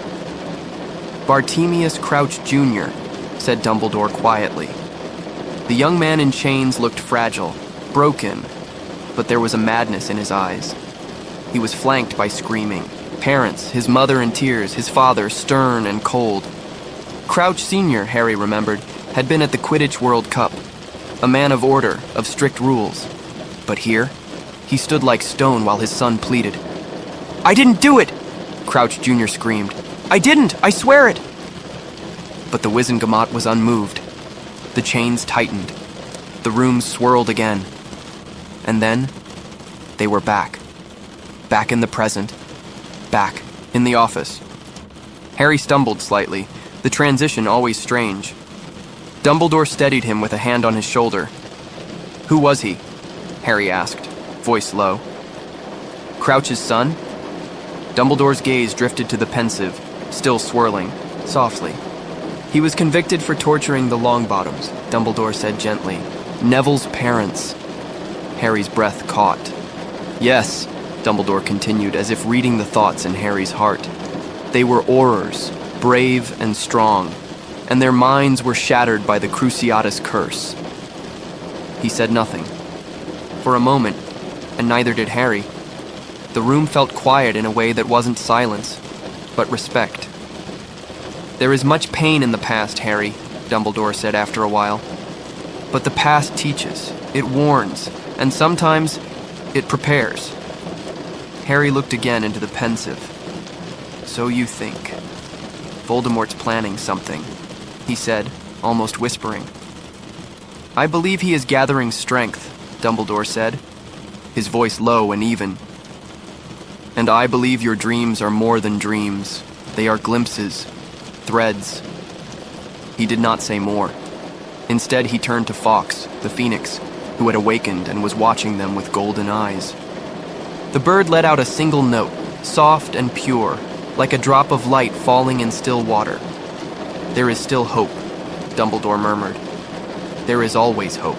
"Bartemius Crouch Jr.," said Dumbledore quietly. The young man in chains looked fragile, broken, but there was a madness in his eyes. He was flanked by screaming. Parents, his mother in tears, his father stern and cold. Crouch Sr., Harry remembered, had been at the Quidditch World Cup. A man of order, of strict rules. But here, he stood like stone while his son pleaded. "I didn't do it!" Crouch Jr. screamed. "I didn't! I swear it!" But the Wizengamot was unmoved. The chains tightened. The room swirled again. And then, they were back. Back in the present. Back in the office. Harry stumbled slightly, the transition always strange. Dumbledore steadied him with a hand on his shoulder. "Who was he?" Harry asked, voice low. "Crouch's son?" Dumbledore's gaze drifted to the Pensive, still swirling, softly. "He was convicted for torturing the Longbottoms," Dumbledore said gently. "Neville's parents." Harry's breath caught. "Yes," Dumbledore continued, as if reading the thoughts in Harry's heart. "They were Aurors, brave and strong, and their minds were shattered by the Cruciatus curse." He said nothing. For a moment, and neither did Harry. The room felt quiet in a way that wasn't silence, but respect. "There is much pain in the past, Harry," Dumbledore said after a while. "But the past teaches, it warns, and sometimes it prepares." Harry looked again into the pensive. "So you think. Voldemort's planning something," he said, almost whispering. "I believe he is gathering strength," Dumbledore said, his voice low and even. "And I believe your dreams are more than dreams. They are glimpses, threads." He did not say more. Instead, he turned to Fawkes, the phoenix, who had awakened and was watching them with golden eyes. The bird let out a single note, soft and pure, like a drop of light falling in still water. "There is still hope," Dumbledore murmured. "There is always hope."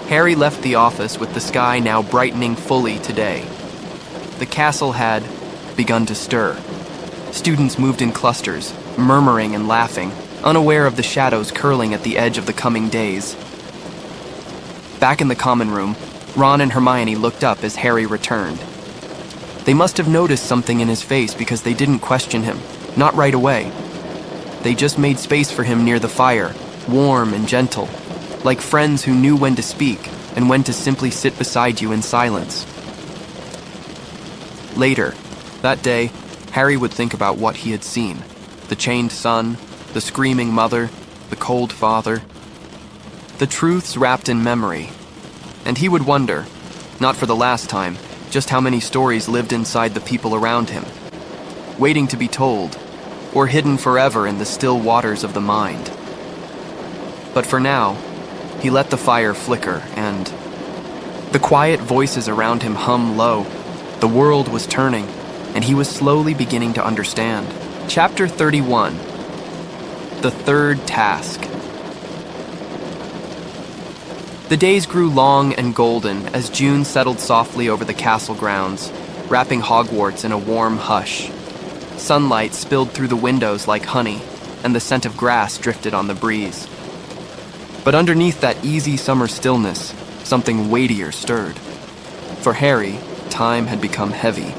Harry left the office with the sky now brightening fully today. The castle had begun to stir. Students moved in clusters, murmuring and laughing, unaware of the shadows curling at the edge of the coming days. Back in the common room, Ron and Hermione looked up as Harry returned. They must have noticed something in his face because they didn't question him, not right away. They just made space for him near the fire, warm and gentle, like friends who knew when to speak and when to simply sit beside you in silence. Later, that day, Harry would think about what he had seen: the chained son, the screaming mother, the cold father. The truths wrapped in memory. And he would wonder, not for the last time, just how many stories lived inside the people around him, waiting to be told, or hidden forever in the still waters of the mind. But for now, he let the fire flicker, and the quiet voices around him hum low. The world was turning, and he was slowly beginning to understand. Chapter 31. The Third Task. The days grew long and golden as June settled softly over the castle grounds, wrapping Hogwarts in a warm hush. Sunlight spilled through the windows like honey, and the scent of grass drifted on the breeze. But underneath that easy summer stillness, something weightier stirred. For Harry, time had become heavy.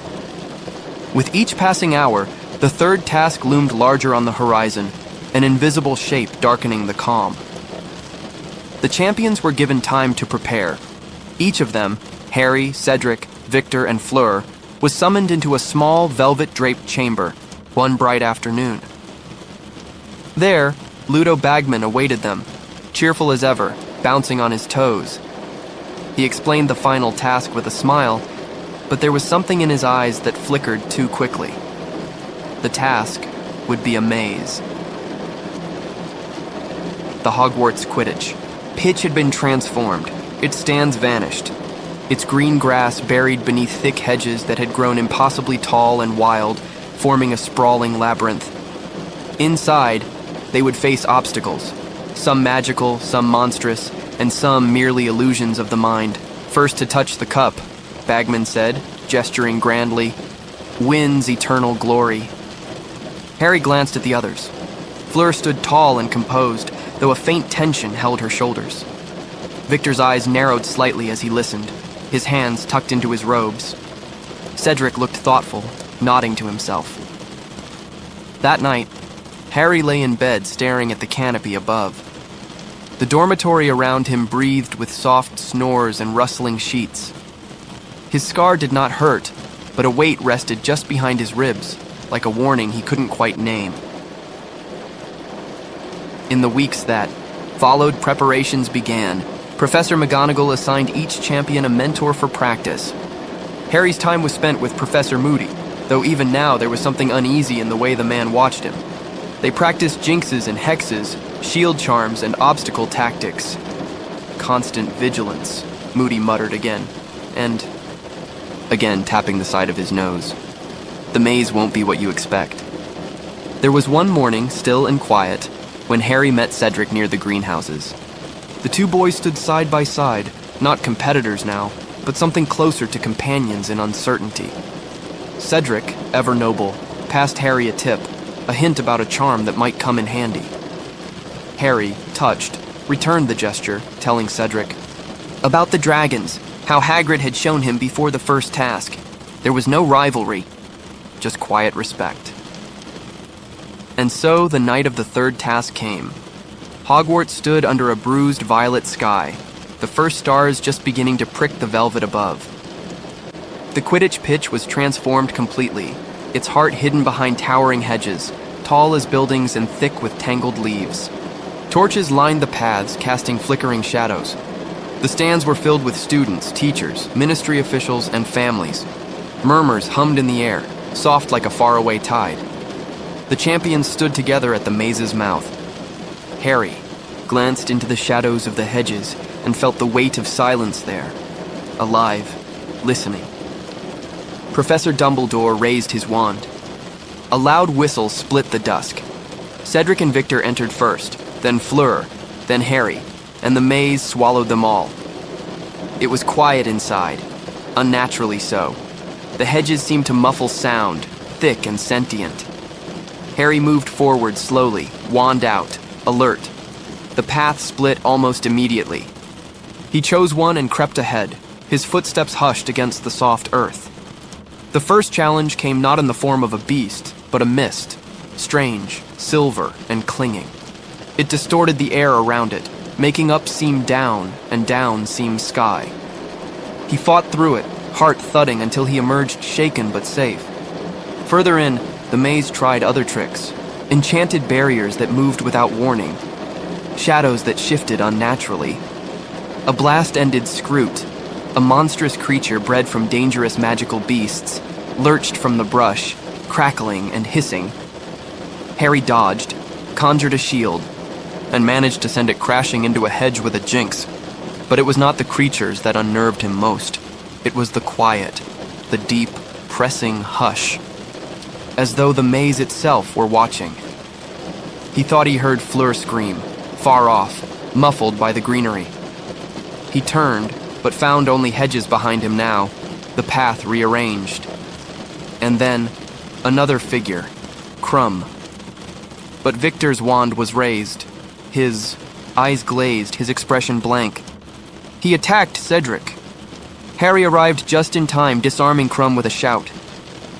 With each passing hour, the third task loomed larger on the horizon, an invisible shape darkening the calm. The champions were given time to prepare. Each of them, Harry, Cedric, Victor, and Fleur, was summoned into a small velvet-draped chamber one bright afternoon. There, Ludo Bagman awaited them, cheerful as ever, bouncing on his toes. He explained the final task with a smile, but there was something in his eyes that flickered too quickly. The task would be a maze. The Hogwarts Quidditch. Pitch had been transformed, its stands vanished, its green grass buried beneath thick hedges that had grown impossibly tall and wild, forming a sprawling labyrinth. Inside, they would face obstacles, some magical, some monstrous, and some merely illusions of the mind. "First to touch the cup," Bagman said, gesturing grandly, "wins eternal glory." Harry glanced at the others. Fleur stood tall and composed, though a faint tension held her shoulders. Victor's eyes narrowed slightly as he listened, his hands tucked into his robes. Cedric looked thoughtful, nodding to himself. That night, Harry lay in bed staring at the canopy above. The dormitory around him breathed with soft snores and rustling sheets. His scar did not hurt, but a weight rested just behind his ribs, like a warning he couldn't quite name. In the weeks that followed, preparations began. Professor McGonagall assigned each champion a mentor for practice. Harry's time was spent with Professor Moody, though even now there was something uneasy in the way the man watched him. They practiced jinxes and hexes, shield charms, and obstacle tactics. "Constant vigilance," Moody muttered again, and again tapping the side of his nose. "The maze won't be what you expect." There was one morning, still and quiet, when Harry met Cedric near the greenhouses. The two boys stood side by side, not competitors now, but something closer to companions in uncertainty. Cedric, ever noble, passed Harry a tip, a hint about a charm that might come in handy. Harry, touched, returned the gesture, telling Cedric about the dragons, how Hagrid had shown him before the first task. There was no rivalry, just quiet respect. And so the night of the third task came. Hogwarts stood under a bruised violet sky, the first stars just beginning to prick the velvet above. The Quidditch pitch was transformed completely, its heart hidden behind towering hedges, tall as buildings and thick with tangled leaves. Torches lined the paths, casting flickering shadows. The stands were filled with students, teachers, ministry officials, and families. Murmurs hummed in the air, soft like a faraway tide. The champions stood together at the maze's mouth. Harry glanced into the shadows of the hedges and felt the weight of silence there, alive, listening. Professor Dumbledore raised his wand. A loud whistle split the dusk. Cedric and Victor entered first, then Fleur, then Harry, and the maze swallowed them all. It was quiet inside, unnaturally so. The hedges seemed to muffle sound, thick and sentient. Harry moved forward slowly, wand out, alert. The path split almost immediately. He chose one and crept ahead, his footsteps hushed against the soft earth. The first challenge came not in the form of a beast, but a mist, strange, silver, and clinging. It distorted the air around it, making up seem down and down seem sky. He fought through it, heart thudding until he emerged shaken but safe. Further in, the maze tried other tricks, enchanted barriers that moved without warning, shadows that shifted unnaturally. A blast-ended Scroot, a monstrous creature bred from dangerous magical beasts, lurched from the brush, crackling and hissing. Harry dodged, conjured a shield, and managed to send it crashing into a hedge with a jinx. But it was not the creatures that unnerved him most. It was the quiet, the deep, pressing hush, as though the maze itself were watching. He thought he heard Fleur scream, far off, muffled by the greenery. He turned, but found only hedges behind him now, the path rearranged. And then, another figure, Crumb. But Victor's wand was raised, his eyes glazed, his expression blank. He attacked Cedric. Harry arrived just in time, disarming Crumb with a shout.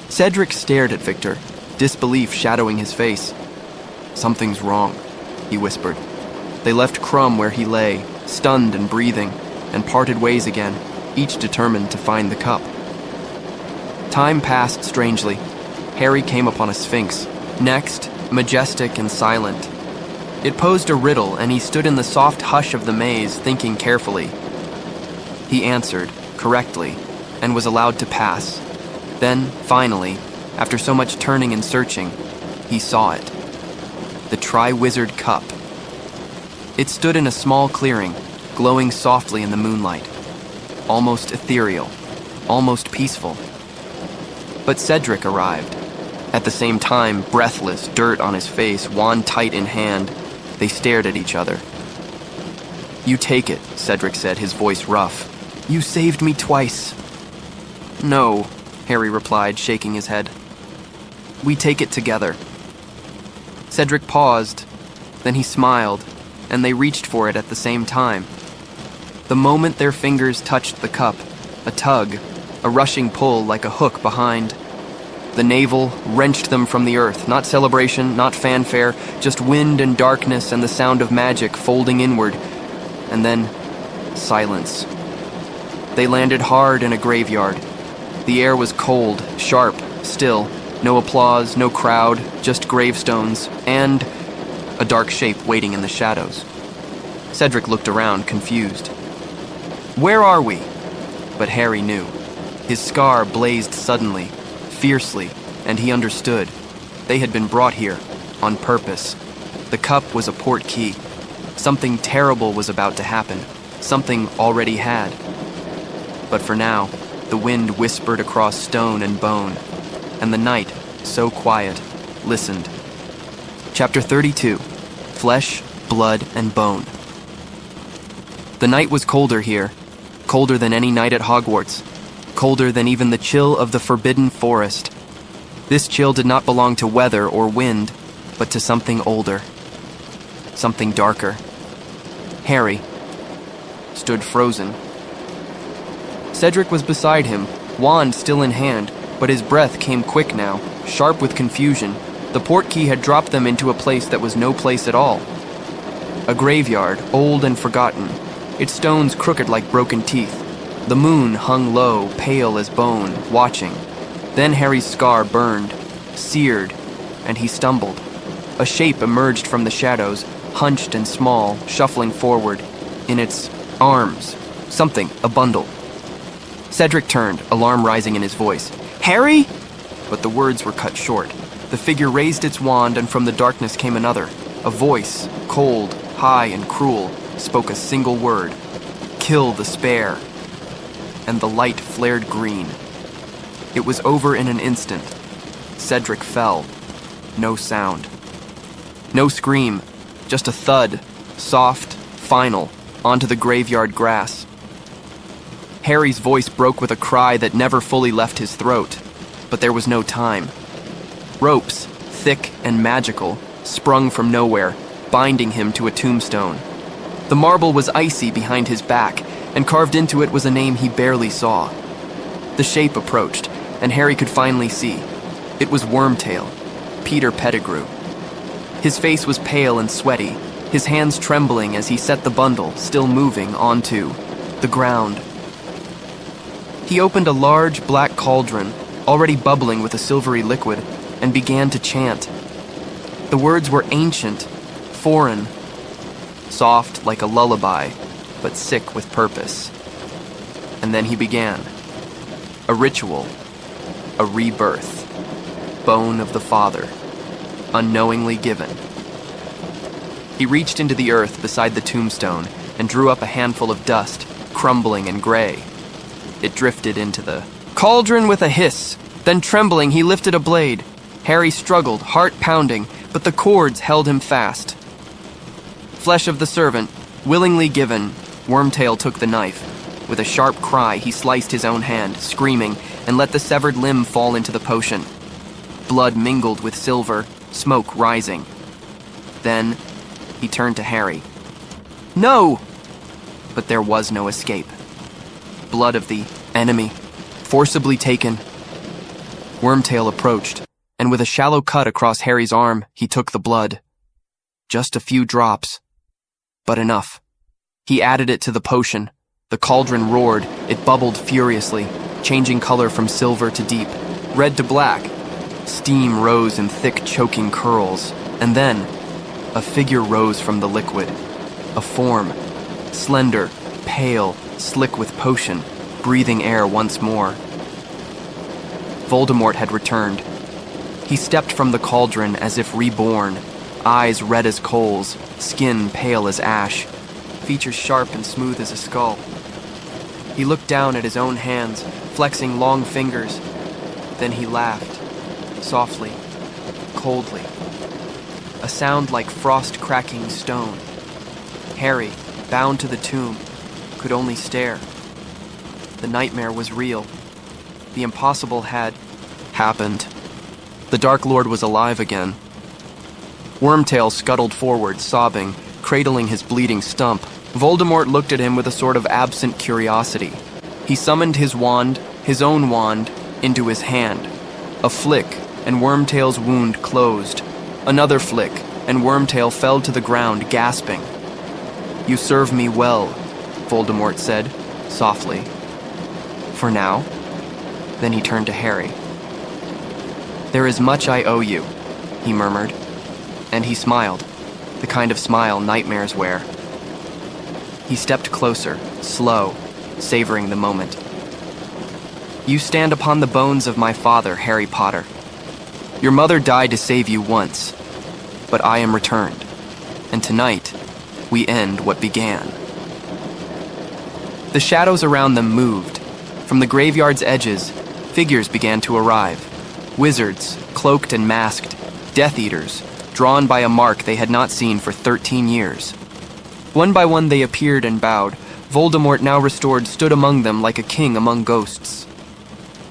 Cedric stared at Victor, disbelief shadowing his face. "Something's wrong," he whispered. They left Crumb where he lay, stunned and breathing, and parted ways again, each determined to find the cup. Time passed strangely. Harry came upon a sphinx, next, majestic and silent. It posed a riddle, and he stood in the soft hush of the maze, thinking carefully. He answered, correctly, and was allowed to pass. Then, finally, after so much turning and searching, he saw it. The Triwizard Cup. It stood in a small clearing, glowing softly in the moonlight. Almost ethereal, almost peaceful. But Cedric arrived. At the same time, breathless, dirt on his face, wand tight in hand, they stared at each other. "You take it," Cedric said, his voice rough. "You saved me twice." "No," Harry replied, shaking his head. "We take it together." Cedric paused, then he smiled, and they reached for it at the same time. The moment their fingers touched the cup, a tug, a rushing pull like a hook behind. The navel wrenched them from the earth, not celebration, not fanfare, just wind and darkness and the sound of magic folding inward, and then silence. They landed hard in a graveyard. The air was cold, sharp, still, no applause, no crowd, just gravestones, and a dark shape waiting in the shadows. Cedric looked around, confused. "Where are we?" But Harry knew. His scar blazed suddenly, fiercely, and he understood. They had been brought here, on purpose. The cup was a port key. Something terrible was about to happen. Something already had. But for now, the wind whispered across stone and bone, and the night, so quiet, listened. Chapter 32, Flesh, Blood, and Bone. The night was colder here, colder than any night at Hogwarts, colder than even the chill of the Forbidden Forest. This chill did not belong to weather or wind, but to something older, something darker. Harry stood frozen. Cedric was beside him, wand still in hand, but his breath came quick now, sharp with confusion. The portkey had dropped them into a place that was no place at all. A graveyard, old and forgotten, its stones crooked like broken teeth. The moon hung low, pale as bone, watching. Then Harry's scar burned, seared, and he stumbled. A shape emerged from the shadows, hunched and small, shuffling forward. In its arms, something, a bundle. Cedric turned, alarm rising in his voice. "Harry?" But the words were cut short. The figure raised its wand, and from the darkness came another. A voice, cold, high, and cruel, spoke a single word. "Kill the spare." And the light flared green. It was over in an instant. Cedric fell. No sound. No scream, just a thud, soft, final, onto the graveyard grass. Harry's voice broke with a cry that never fully left his throat, but there was no time. Ropes, thick and magical, sprung from nowhere, binding him to a tombstone. The marble was icy behind his back, and carved into it was a name he barely saw. The shape approached, and Harry could finally see. It was Wormtail, Peter Pettigrew. His face was pale and sweaty, his hands trembling as he set the bundle, still moving, onto the ground. He opened a large black cauldron, already bubbling with a silvery liquid, and began to chant. The words were ancient, foreign, soft like a lullaby, but sick with purpose. And then he began. A ritual, a rebirth, bone of the father, unknowingly given. He reached into the earth beside the tombstone and drew up a handful of dust, crumbling and gray. It drifted into the cauldron with a hiss. Then trembling, he lifted a blade. Harry struggled, heart pounding, but the cords held him fast. Flesh of the servant, willingly given, Wormtail took the knife. With a sharp cry, he sliced his own hand, screaming, and let the severed limb fall into the potion. Blood mingled with silver, smoke rising. Then, he turned to Harry. "No!" But there was no escape. Blood of the enemy, forcibly taken. Wormtail approached, and with a shallow cut across Harry's arm, he took the blood. Just a few drops, but enough. He added it to the potion. The cauldron roared, it bubbled furiously, changing color from silver to deep, red to black. Steam rose in thick, choking curls, and then a figure rose from the liquid. A form, slender, pale, slick with potion, breathing air once more. Voldemort had returned. He stepped from the cauldron as if reborn, eyes red as coals, skin pale as ash, features sharp and smooth as a skull. He looked down at his own hands, flexing long fingers. Then he laughed, softly, coldly. A sound like frost cracking stone. Harry, bound to the tomb, could only stare. The nightmare was real. The impossible had happened. The Dark Lord was alive again. Wormtail scuttled forward, sobbing, cradling his bleeding stump. Voldemort looked at him with a sort of absent curiosity. He summoned his wand, his own wand, into his hand. A flick, and Wormtail's wound closed. Another flick, and Wormtail fell to the ground, gasping. "You serve me well," Voldemort said, softly. "For now." Then he turned to Harry. "There is much I owe you," he murmured. And he smiled, the kind of smile nightmares wear. He stepped closer, slow, savoring the moment. "You stand upon the bones of my father, Harry Potter. Your mother died to save you once, but I am returned, and tonight we end what began." The shadows around them moved. From the graveyard's edges, figures began to arrive. Wizards, cloaked and masked, Death Eaters, drawn by a mark they had not seen for 13 years. One by one they appeared and bowed. Voldemort, now restored, stood among them like a king among ghosts.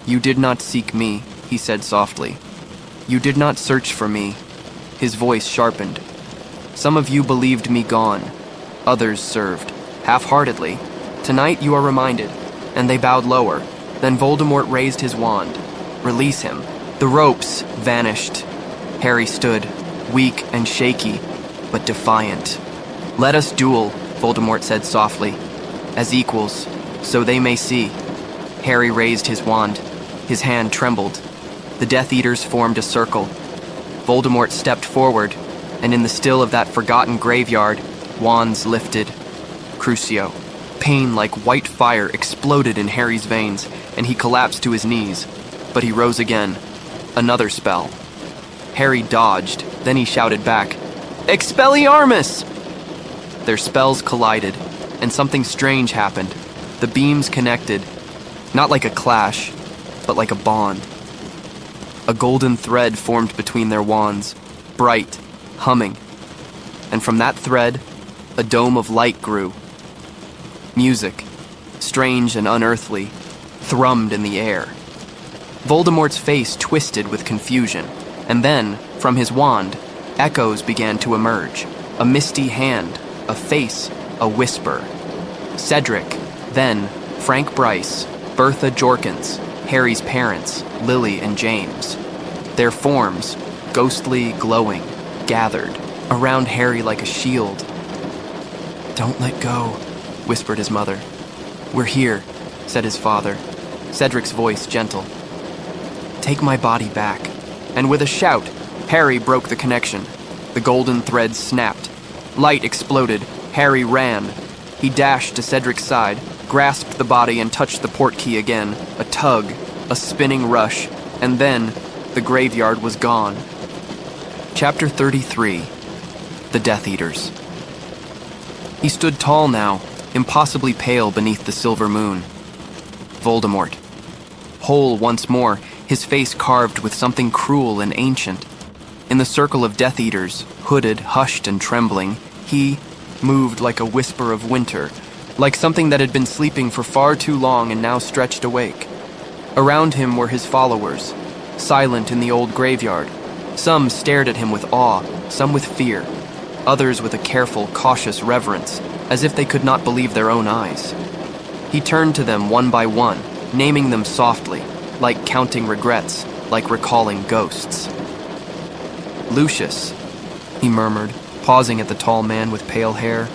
"You did not seek me," he said softly. "You did not search for me." His voice sharpened. "Some of you believed me gone. Others served, half-heartedly. Tonight you are reminded." And they bowed lower, Then Voldemort raised his wand. Release him. The ropes vanished. Harry stood, weak and shaky, but defiant. Let us duel, Voldemort said softly. As equals, so they may see. Harry raised his wand. His hand trembled. The Death Eaters formed a circle. Voldemort stepped forward, and in the still of that forgotten graveyard, wands lifted. Crucio. Pain like white fire exploded in Harry's veins, and he collapsed to his knees. But he rose again. Another spell. Harry dodged, then he shouted back, Expelliarmus! Their spells collided, and something strange happened. The beams connected, not like a clash, but like a bond. A golden thread formed between their wands, bright, humming. And from that thread, a dome of light grew. Music, strange and unearthly, thrummed in the air. Voldemort's face twisted with confusion, and then, from his wand, echoes began to emerge. A misty hand, a face, a whisper. Cedric, then Frank Bryce, Bertha Jorkins, Harry's parents, Lily and James. Their forms, ghostly, glowing, gathered around Harry like a shield. "Don't let go," whispered his mother. "We're here," said his father, Cedric's voice gentle. "Take my body back." And with a shout, Harry broke the connection. The golden thread snapped. Light exploded. Harry ran. He dashed to Cedric's side, grasped the body and touched the portkey again. A tug, a spinning rush, and then the graveyard was gone. Chapter 33. The Death Eaters. He stood tall now, impossibly pale beneath the silver moon. Voldemort. Whole once more, his face carved with something cruel and ancient. In the circle of Death Eaters, hooded, hushed, and trembling, he moved like a whisper of winter, like something that had been sleeping for far too long and now stretched awake. Around him were his followers, silent in the old graveyard. Some stared at him with awe, some with fear, others with a careful, cautious reverence, as if they could not believe their own eyes. He turned to them one by one, naming them softly, like counting regrets, like recalling ghosts. "Lucius," he murmured, pausing at the tall man with pale hair.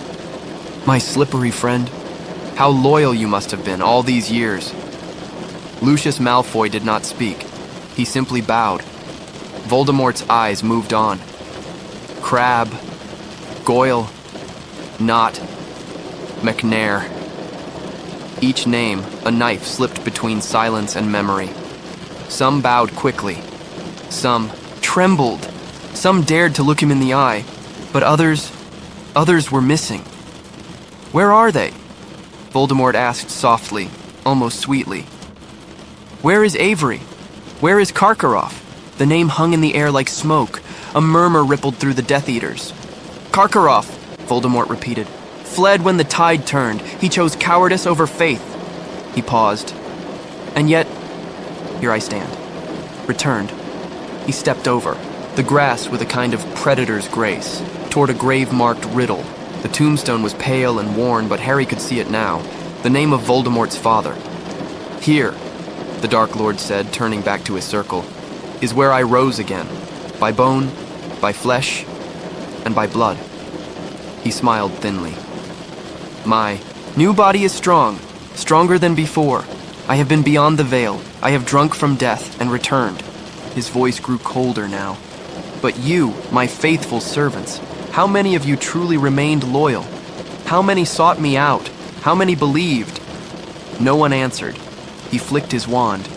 "My slippery friend, how loyal you must have been all these years." Lucius Malfoy did not speak. He simply bowed. Voldemort's eyes moved on. Crabbe, Goyle, Knott, McNair. Each name, a knife slipped between silence and memory. Some bowed quickly. Some trembled. Some dared to look him in the eye. But others were missing. "Where are they?" Voldemort asked softly, almost sweetly. "Where is Avery? Where is Karkaroff?" The name hung in the air like smoke. A murmur rippled through the Death Eaters. "Karkaroff," Voldemort repeated, "fled when the tide turned. He chose cowardice over faith." He paused. "And yet, here I stand." Returned. He stepped over, the grass with a kind of predator's grace, toward a grave-marked riddle. The tombstone was pale and worn, but Harry could see it now. The name of Voldemort's father. "Here," the Dark Lord said, turning back to his circle, "is where I rose again, by bone, by flesh, and by blood." He smiled thinly. "My new body is strong, stronger than before. I have been beyond the veil. I have drunk from death and returned." His voice grew colder now. "But you, my faithful servants, how many of you truly remained loyal? How many sought me out? How many believed?" No one answered. He flicked his wand.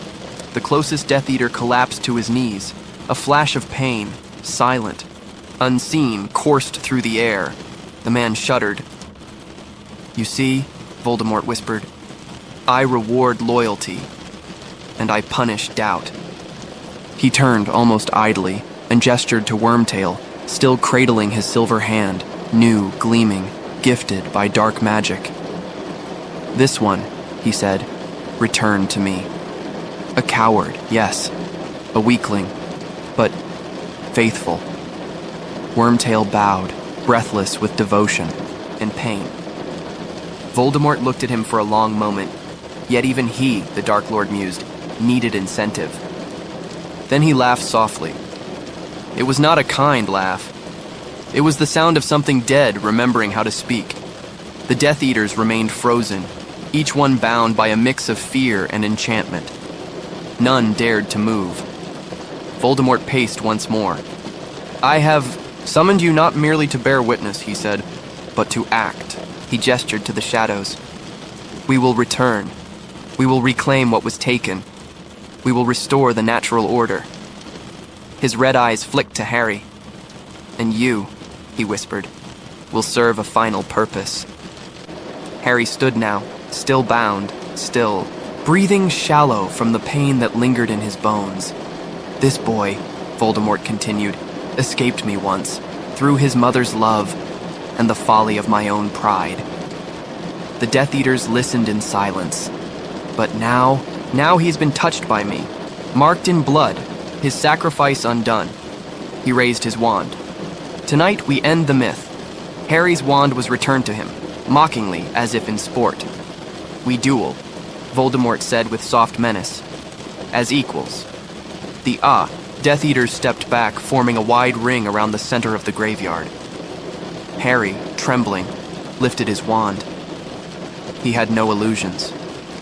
The closest Death Eater collapsed to his knees. A flash of pain, silent, unseen, coursed through the air. The man shuddered. "You see," Voldemort whispered, "I reward loyalty, and I punish doubt." He turned almost idly and gestured to Wormtail, still cradling his silver hand, new, gleaming, gifted by dark magic. "This one," he said, "returned to me. A coward, yes, a weakling, but faithful." Wormtail bowed, breathless with devotion and pain. Voldemort looked at him for a long moment. Yet even he, the Dark Lord mused, needed incentive. Then he laughed softly. It was not a kind laugh. It was the sound of something dead remembering how to speak. The Death Eaters remained frozen, each one bound by a mix of fear and enchantment. None dared to move. Voldemort paced once more. "I have summoned you not merely to bear witness," he said, "but to act." He gestured to the shadows. "We will return. We will reclaim what was taken. We will restore the natural order." His red eyes flicked to Harry. "And you," he whispered, "will serve a final purpose." Harry stood now, still bound, still, breathing shallow from the pain that lingered in his bones. "This boy," Voldemort continued, "escaped me once, through his mother's love and the folly of my own pride." The Death Eaters listened in silence. "But now he's been touched by me, marked in blood, his sacrifice undone." He raised his wand. "Tonight we end the myth." Harry's wand was returned to him, mockingly, as if in sport. "We duel," Voldemort said with soft menace. "As equals." The Death Eaters stepped back, forming a wide ring around the center of the graveyard. Harry, trembling, lifted his wand. He had no illusions.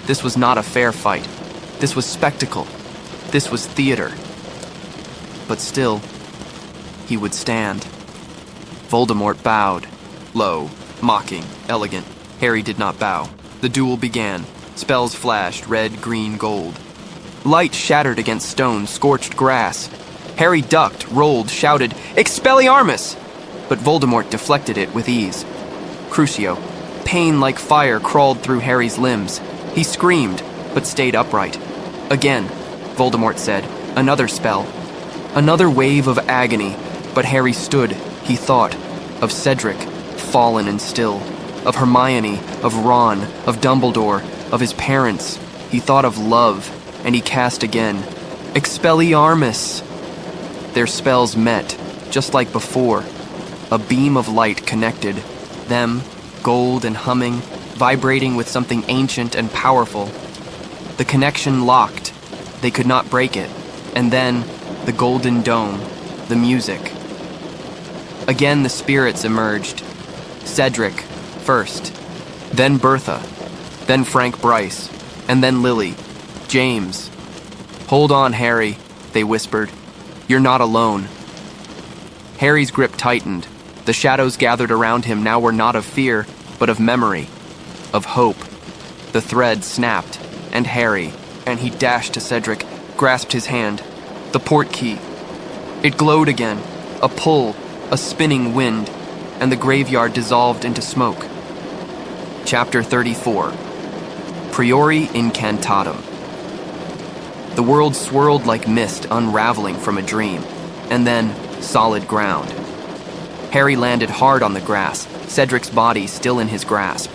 This was not a fair fight. This was spectacle. This was theater. But still, he would stand. Voldemort bowed. Low, mocking, elegant. Harry did not bow. The duel began. Spells flashed, red, green, gold. Light shattered against stone, scorched grass. Harry ducked, rolled, shouted, "Expelliarmus!" But Voldemort deflected it with ease. Crucio. Pain like fire crawled through Harry's limbs. He screamed, but stayed upright. Again, Voldemort said, another spell. Another wave of agony, but Harry stood, he thought, of Cedric, fallen and still, of Hermione, of Ron, of Dumbledore, of his parents. He thought of love, and he cast again. Expelliarmus! Their spells met, just like before. A beam of light connected, them, gold and humming, vibrating with something ancient and powerful. The connection locked. They could not break it. And then, the golden dome, the music. Again the spirits emerged. Cedric, first. Then Bertha. Then Frank Bryce. And then Lily. James. "Hold on, Harry," they whispered. "You're not alone." Harry's grip tightened. The shadows gathered around him now were not of fear, but of memory, of hope. The thread snapped, and Harry, and he dashed to Cedric, grasped his hand. The port key. It glowed again, a pull, a spinning wind, and the graveyard dissolved into smoke. Chapter 34. Priori Incantatem. The world swirled like mist unraveling from a dream, and then solid ground. Harry landed hard on the grass, Cedric's body still in his grasp.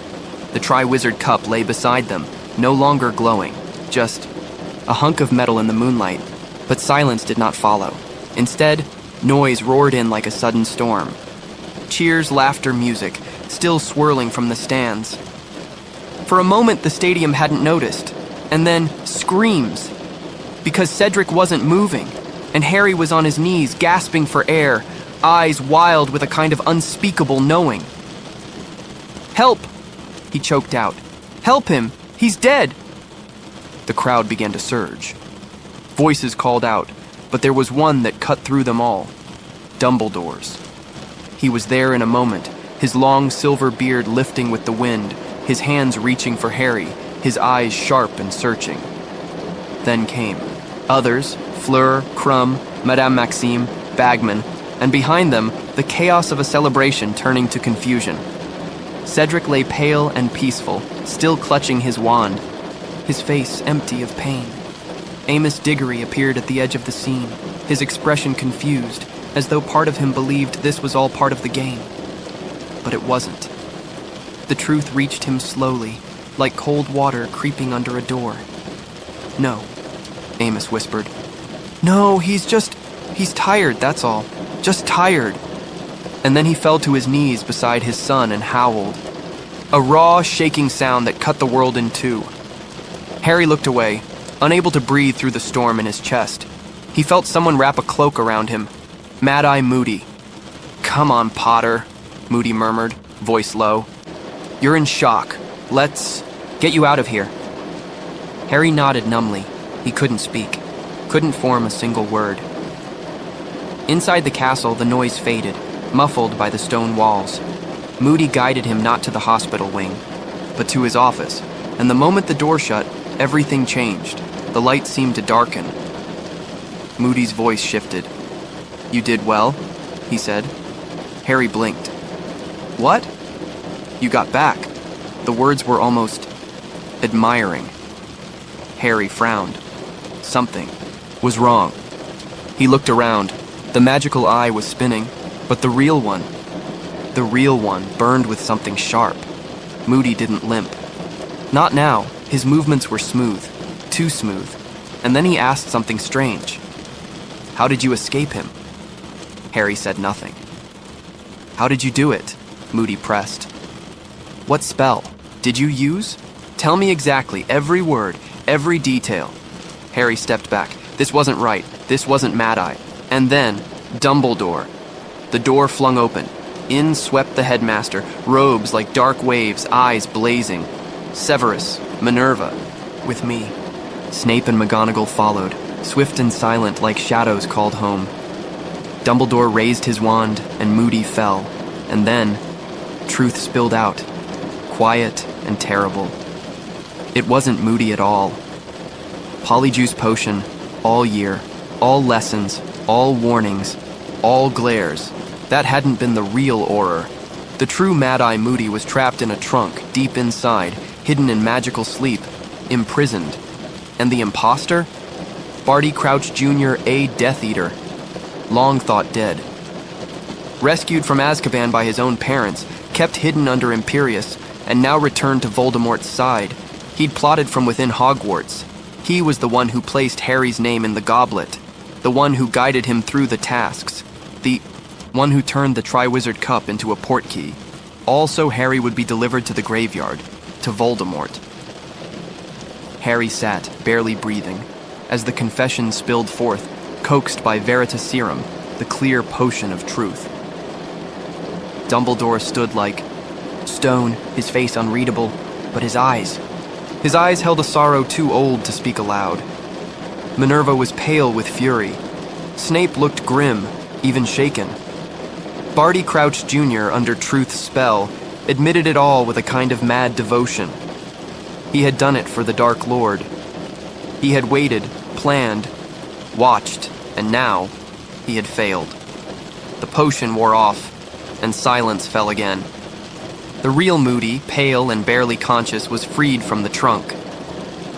The Triwizard Cup lay beside them, no longer glowing, just a hunk of metal in the moonlight, but silence did not follow. Instead, noise roared in like a sudden storm. Cheers, laughter, music, still swirling from the stands. For a moment the stadium hadn't noticed, and then screams. Because Cedric wasn't moving, and Harry was on his knees gasping for air, eyes wild with a kind of unspeakable knowing. "Help!" he choked out. "Help him! He's dead!" The crowd began to surge. Voices called out, but there was one that cut through them all. Dumbledore's. He was there in a moment, his long silver beard lifting with the wind, his hands reaching for Harry, his eyes sharp and searching. Then came others, Fleur, Crumb, Madame Maxime, Bagman, and behind them, the chaos of a celebration turning to confusion. Cedric lay pale and peaceful, still clutching his wand, his face empty of pain. Amos Diggory appeared at the edge of the scene, his expression confused, as though part of him believed this was all part of the game. But it wasn't. The truth reached him slowly, like cold water creeping under a door. "No," Amos whispered. "No, he's tired, that's all. Just tired." And then he fell to his knees beside his son and howled. A raw, shaking sound that cut the world in two. Harry looked away, unable to breathe through the storm in his chest. He felt someone wrap a cloak around him. Mad-Eye Moody. "Come on, Potter," Moody murmured, voice low. "You're in shock. Let's get you out of here." Harry nodded numbly. He couldn't speak, couldn't form a single word. Inside the castle, the noise faded, muffled by the stone walls. Moody guided him not to the hospital wing, but to his office, and the moment the door shut, everything changed. The light seemed to darken. Moody's voice shifted. "You did well," he said. Harry blinked. "What?" "You got back." The words were almost admiring. Harry frowned. Something was wrong. He looked around. The magical eye was spinning, but the real one burned with something sharp. Moody didn't limp. Not now. His movements were smooth, too smooth. And then he asked something strange. "How did you escape him?" Harry said nothing. "How did you do it?" Moody pressed. "What spell did you use? Tell me exactly, every word, every detail." Harry stepped back. This wasn't right. This wasn't Mad-Eye. And then, Dumbledore. The door flung open. In swept the headmaster, robes like dark waves, eyes blazing. Severus, Minerva, with me. Snape and McGonagall followed, swift and silent like shadows called home. Dumbledore raised his wand, and Moody fell. And then, truth spilled out, quiet and terrible. It wasn't Moody at all. Polyjuice potion, all year, all lessons, all warnings, all glares. That hadn't been the real Auror. The true Mad-Eye Moody was trapped in a trunk, deep inside, hidden in magical sleep, imprisoned. And the imposter? Barty Crouch Jr., a Death Eater. Long thought dead. Rescued from Azkaban by his own parents, kept hidden under Imperius, and now returned to Voldemort's side. He'd plotted from within Hogwarts. He was the one who placed Harry's name in the goblet, the one who guided him through the tasks, the one who turned the Triwizard Cup into a portkey. Also, Harry would be delivered to the graveyard, to Voldemort. Harry sat, barely breathing, as the confession spilled forth, coaxed by Veritaserum, the clear potion of truth. Dumbledore stood like stone, his face unreadable, but his eyes held a sorrow too old to speak aloud. Minerva was pale with fury. Snape looked grim, even shaken. Barty Crouch Jr., under Truth's spell, admitted it all with a kind of mad devotion. He had done it for the Dark Lord. He had waited, planned, watched, and now he had failed. The potion wore off, and silence fell again. The real Moody, pale and barely conscious, was freed from the trunk.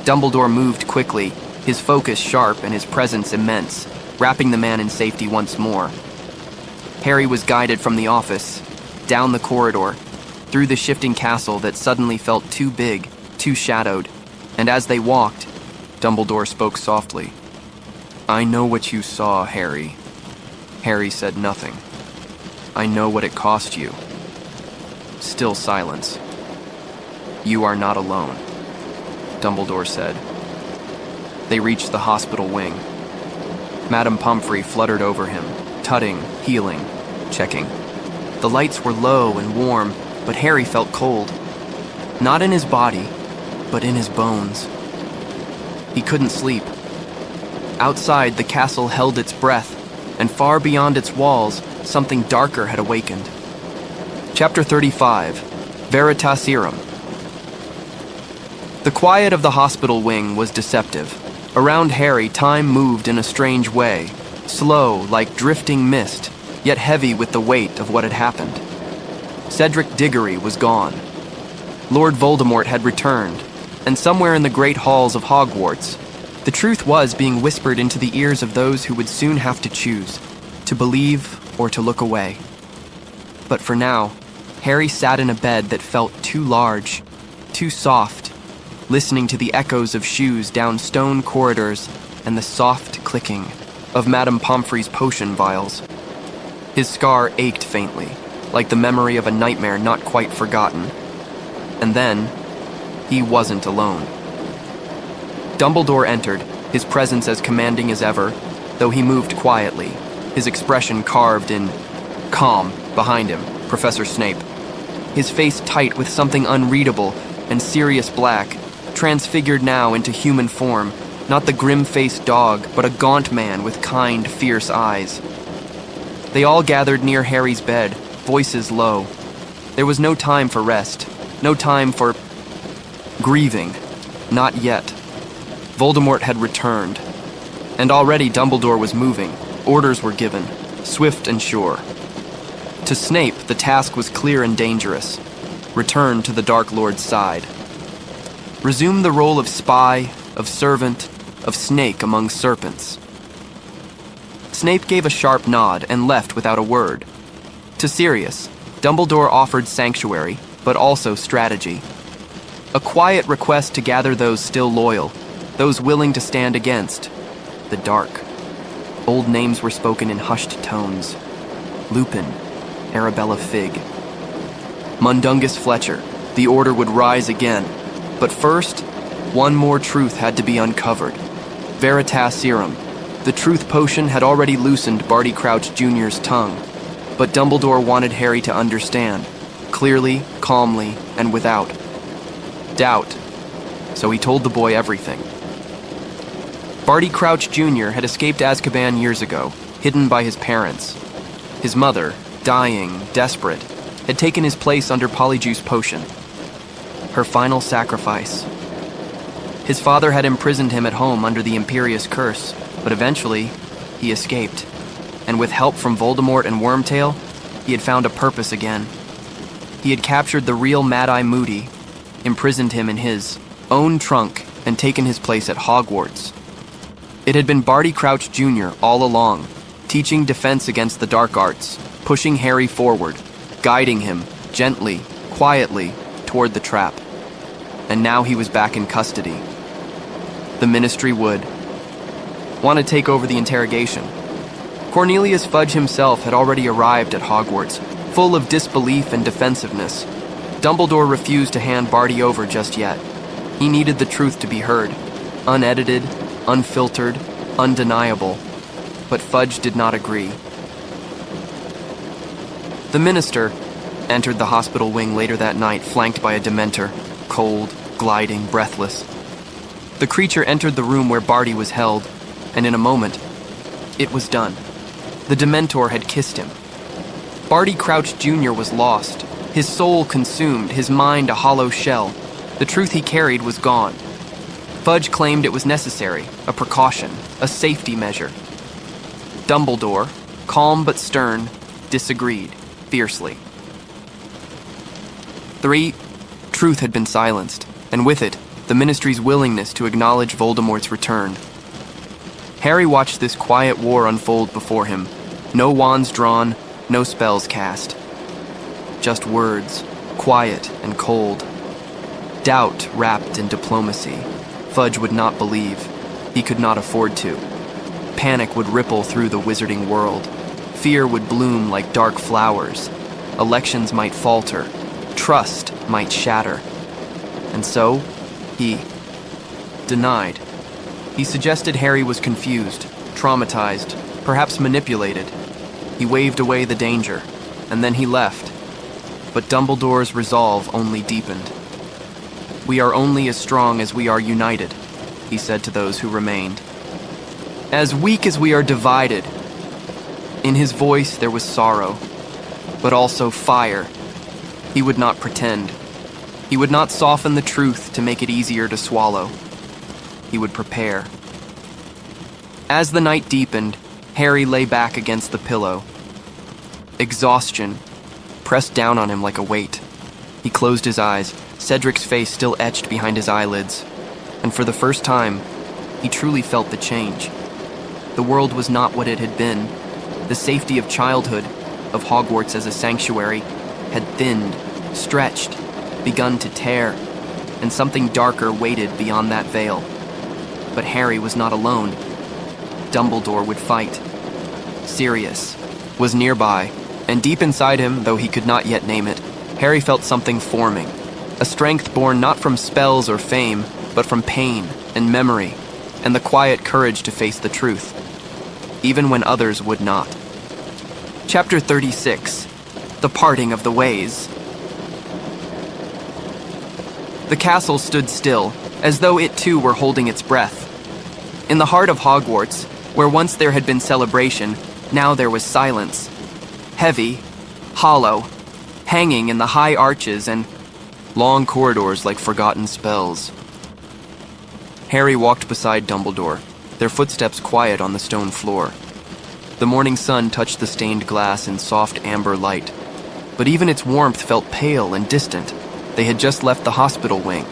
Dumbledore moved quickly, his focus sharp and his presence immense, wrapping the man in safety once more. Harry was guided from the office, down the corridor, through the shifting castle that suddenly felt too big, too shadowed, and as they walked, Dumbledore spoke softly. "I know what you saw, Harry." Harry said nothing. "I know what it cost you." Still silence. "You are not alone," Dumbledore said. They reached the hospital wing. Madame Pomfrey fluttered over him, tutting, healing, checking. The lights were low and warm, but Harry felt cold. Not in his body, but in his bones. He couldn't sleep. Outside, the castle held its breath, and far beyond its walls, something darker had awakened. Chapter 35, Veritaserum. The quiet of the hospital wing was deceptive. Around Harry, time moved in a strange way, slow like drifting mist, yet heavy with the weight of what had happened. Cedric Diggory was gone. Lord Voldemort had returned, and somewhere in the great halls of Hogwarts, the truth was being whispered into the ears of those who would soon have to choose, to believe or to look away. But for now, Harry sat in a bed that felt too large, too soft, listening to the echoes of shoes down stone corridors and the soft clicking of Madame Pomfrey's potion vials. His scar ached faintly, like the memory of a nightmare not quite forgotten. And then, he wasn't alone. Dumbledore entered, his presence as commanding as ever, though he moved quietly, his expression carved in calm behind him, Professor Snape. His face tight with something unreadable and serious black, transfigured now into human form, not the grim-faced dog, but a gaunt man with kind, fierce eyes. They all gathered near Harry's bed, voices low. There was no time for rest, no time for grieving. Not yet. Voldemort had returned. And already Dumbledore was moving. Orders were given, swift and sure. To Snape, the task was clear and dangerous. Return to the Dark Lord's side. Resume the role of spy, of servant, of snake among serpents. Snape gave a sharp nod and left without a word. To Sirius, Dumbledore offered sanctuary, but also strategy. A quiet request to gather those still loyal, those willing to stand against the dark. Old names were spoken in hushed tones. Lupin, Arabella Figg. Mundungus Fletcher, the Order would rise again. But first, one more truth had to be uncovered. Veritaserum. The truth potion had already loosened Barty Crouch Jr.'s tongue, but Dumbledore wanted Harry to understand, clearly, calmly, and without doubt. So he told the boy everything. Barty Crouch Jr. had escaped Azkaban years ago, hidden by his parents. His mother, dying, desperate, had taken his place under Polyjuice potion. Her final sacrifice. His father had imprisoned him at home under the Imperious Curse, but eventually, he escaped. And with help from Voldemort and Wormtail, he had found a purpose again. He had captured the real Mad-Eye Moody, imprisoned him in his own trunk, and taken his place at Hogwarts. It had been Barty Crouch Jr. all along, teaching defense against the dark arts, pushing Harry forward, guiding him, gently, quietly, toward the trap. And now he was back in custody. The Ministry would want to take over the interrogation. Cornelius Fudge himself had already arrived at Hogwarts, full of disbelief and defensiveness. Dumbledore refused to hand Barty over just yet. He needed the truth to be heard, unedited, unfiltered, undeniable. But Fudge did not agree. The Minister entered the hospital wing later that night, flanked by a Dementor, cold, gliding, breathless. The creature entered the room where Barty was held, and in a moment, it was done. The Dementor had kissed him. Barty Crouch Jr. was lost, his soul consumed, his mind a hollow shell. The truth he carried was gone. Fudge claimed it was necessary, a precaution, a safety measure. Dumbledore, calm but stern, disagreed, fiercely. Truth had been silenced, and with it, the Ministry's willingness to acknowledge Voldemort's return. Harry watched this quiet war unfold before him. No wands drawn, no spells cast. Just words, quiet and cold. Doubt wrapped in diplomacy. Fudge would not believe. He could not afford to. Panic would ripple through the wizarding world. Fear would bloom like dark flowers. Elections might falter. Trust might shatter. And so, he denied. He suggested Harry was confused, traumatized, perhaps manipulated. He waved away the danger, and then he left. But Dumbledore's resolve only deepened. "We are only as strong as we are united," he said to those who remained. "As weak as we are divided." In his voice there was sorrow, but also fire. He would not pretend. He would not soften the truth to make it easier to swallow. He would prepare. As the night deepened, Harry lay back against the pillow. Exhaustion pressed down on him like a weight. He closed his eyes, Cedric's face still etched behind his eyelids. And for the first time, he truly felt the change. The world was not what it had been. The safety of childhood, of Hogwarts as a sanctuary, had thinned, stretched, begun to tear, and something darker waited beyond that veil. But Harry was not alone. Dumbledore would fight. Sirius was nearby, and deep inside him, though he could not yet name it, Harry felt something forming. A strength born not from spells or fame, but from pain, and memory, and the quiet courage to face the truth, even when others would not. Chapter 36. The Parting of the Ways. The castle stood still, as though it too were holding its breath. In the heart of Hogwarts, where once there had been celebration, now there was silence. Heavy, hollow, hanging in the high arches and long corridors like forgotten spells. Harry walked beside Dumbledore, their footsteps quiet on the stone floor. The morning sun touched the stained glass in soft amber light, but even its warmth felt pale and distant. They had just left the hospital wing.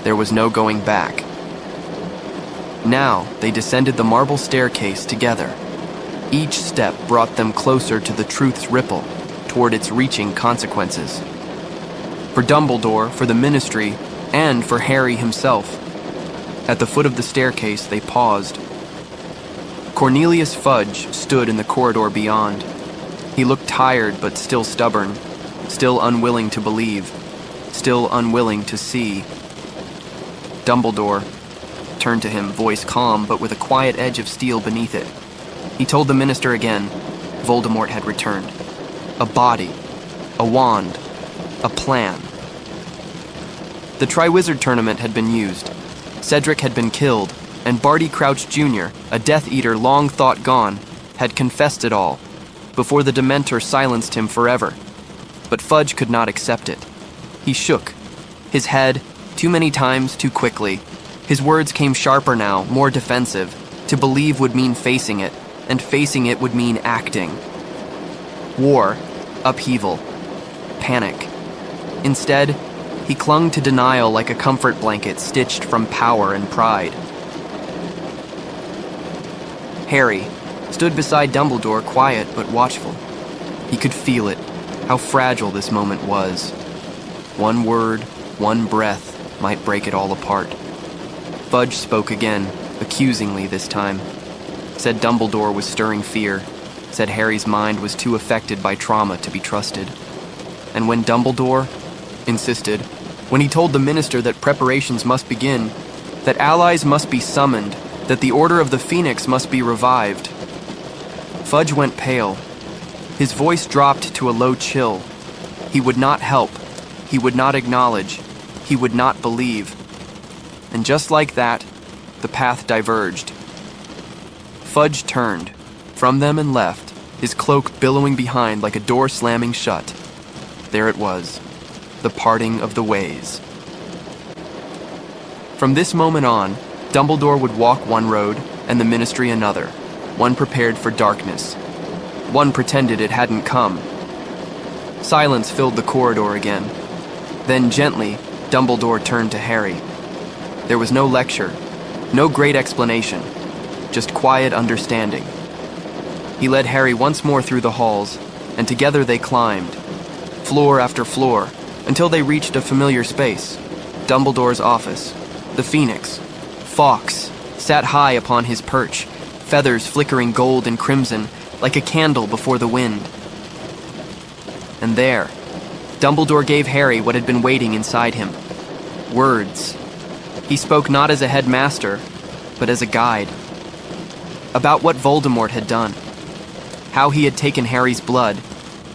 There was no going back. Now they descended the marble staircase together. Each step brought them closer to the truth's ripple, toward its reaching consequences. For Dumbledore, for the Ministry, and for Harry himself. At the foot of the staircase, they paused. Cornelius Fudge stood in the corridor beyond. He looked tired but still stubborn, still unwilling to believe, still unwilling to see. Dumbledore turned to him, voice calm but with a quiet edge of steel beneath it. He told the minister again, Voldemort had returned. A body, a wand, a plan. The Triwizard Tournament had been used. Cedric had been killed, and Barty Crouch Jr., a Death Eater long thought gone, had confessed it all, before the Dementor silenced him forever. But Fudge could not accept it. He shook, his head, too many times, too quickly. His words came sharper now, more defensive. To believe would mean facing it, and facing it would mean acting. War, upheaval, panic. Instead, he clung to denial like a comfort blanket stitched from power and pride. Harry stood beside Dumbledore, quiet but watchful. He could feel it, how fragile this moment was. One word, one breath might break it all apart. Fudge spoke again, accusingly this time. Said Dumbledore was stirring fear, said Harry's mind was too affected by trauma to be trusted. And when Dumbledore insisted, when he told the minister that preparations must begin, that allies must be summoned, that the Order of the Phoenix must be revived, Fudge went pale. His voice dropped to a low chill. He would not help. He would not acknowledge. He would not believe. And just like that, the path diverged. Fudge turned, from them and left, his cloak billowing behind like a door slamming shut. There it was, the parting of the ways. From this moment on, Dumbledore would walk one road and the Ministry another, one prepared for darkness. One pretended it hadn't come. Silence filled the corridor again. Then gently, Dumbledore turned to Harry. There was no lecture, no great explanation, just quiet understanding. He led Harry once more through the halls, and together they climbed, floor after floor, until they reached a familiar space, Dumbledore's office. The Phoenix, Fawkes, sat high upon his perch, feathers flickering gold and crimson like a candle before the wind. And there, Dumbledore gave Harry what had been waiting inside him. Words. He spoke not as a headmaster, but as a guide. About what Voldemort had done. How he had taken Harry's blood,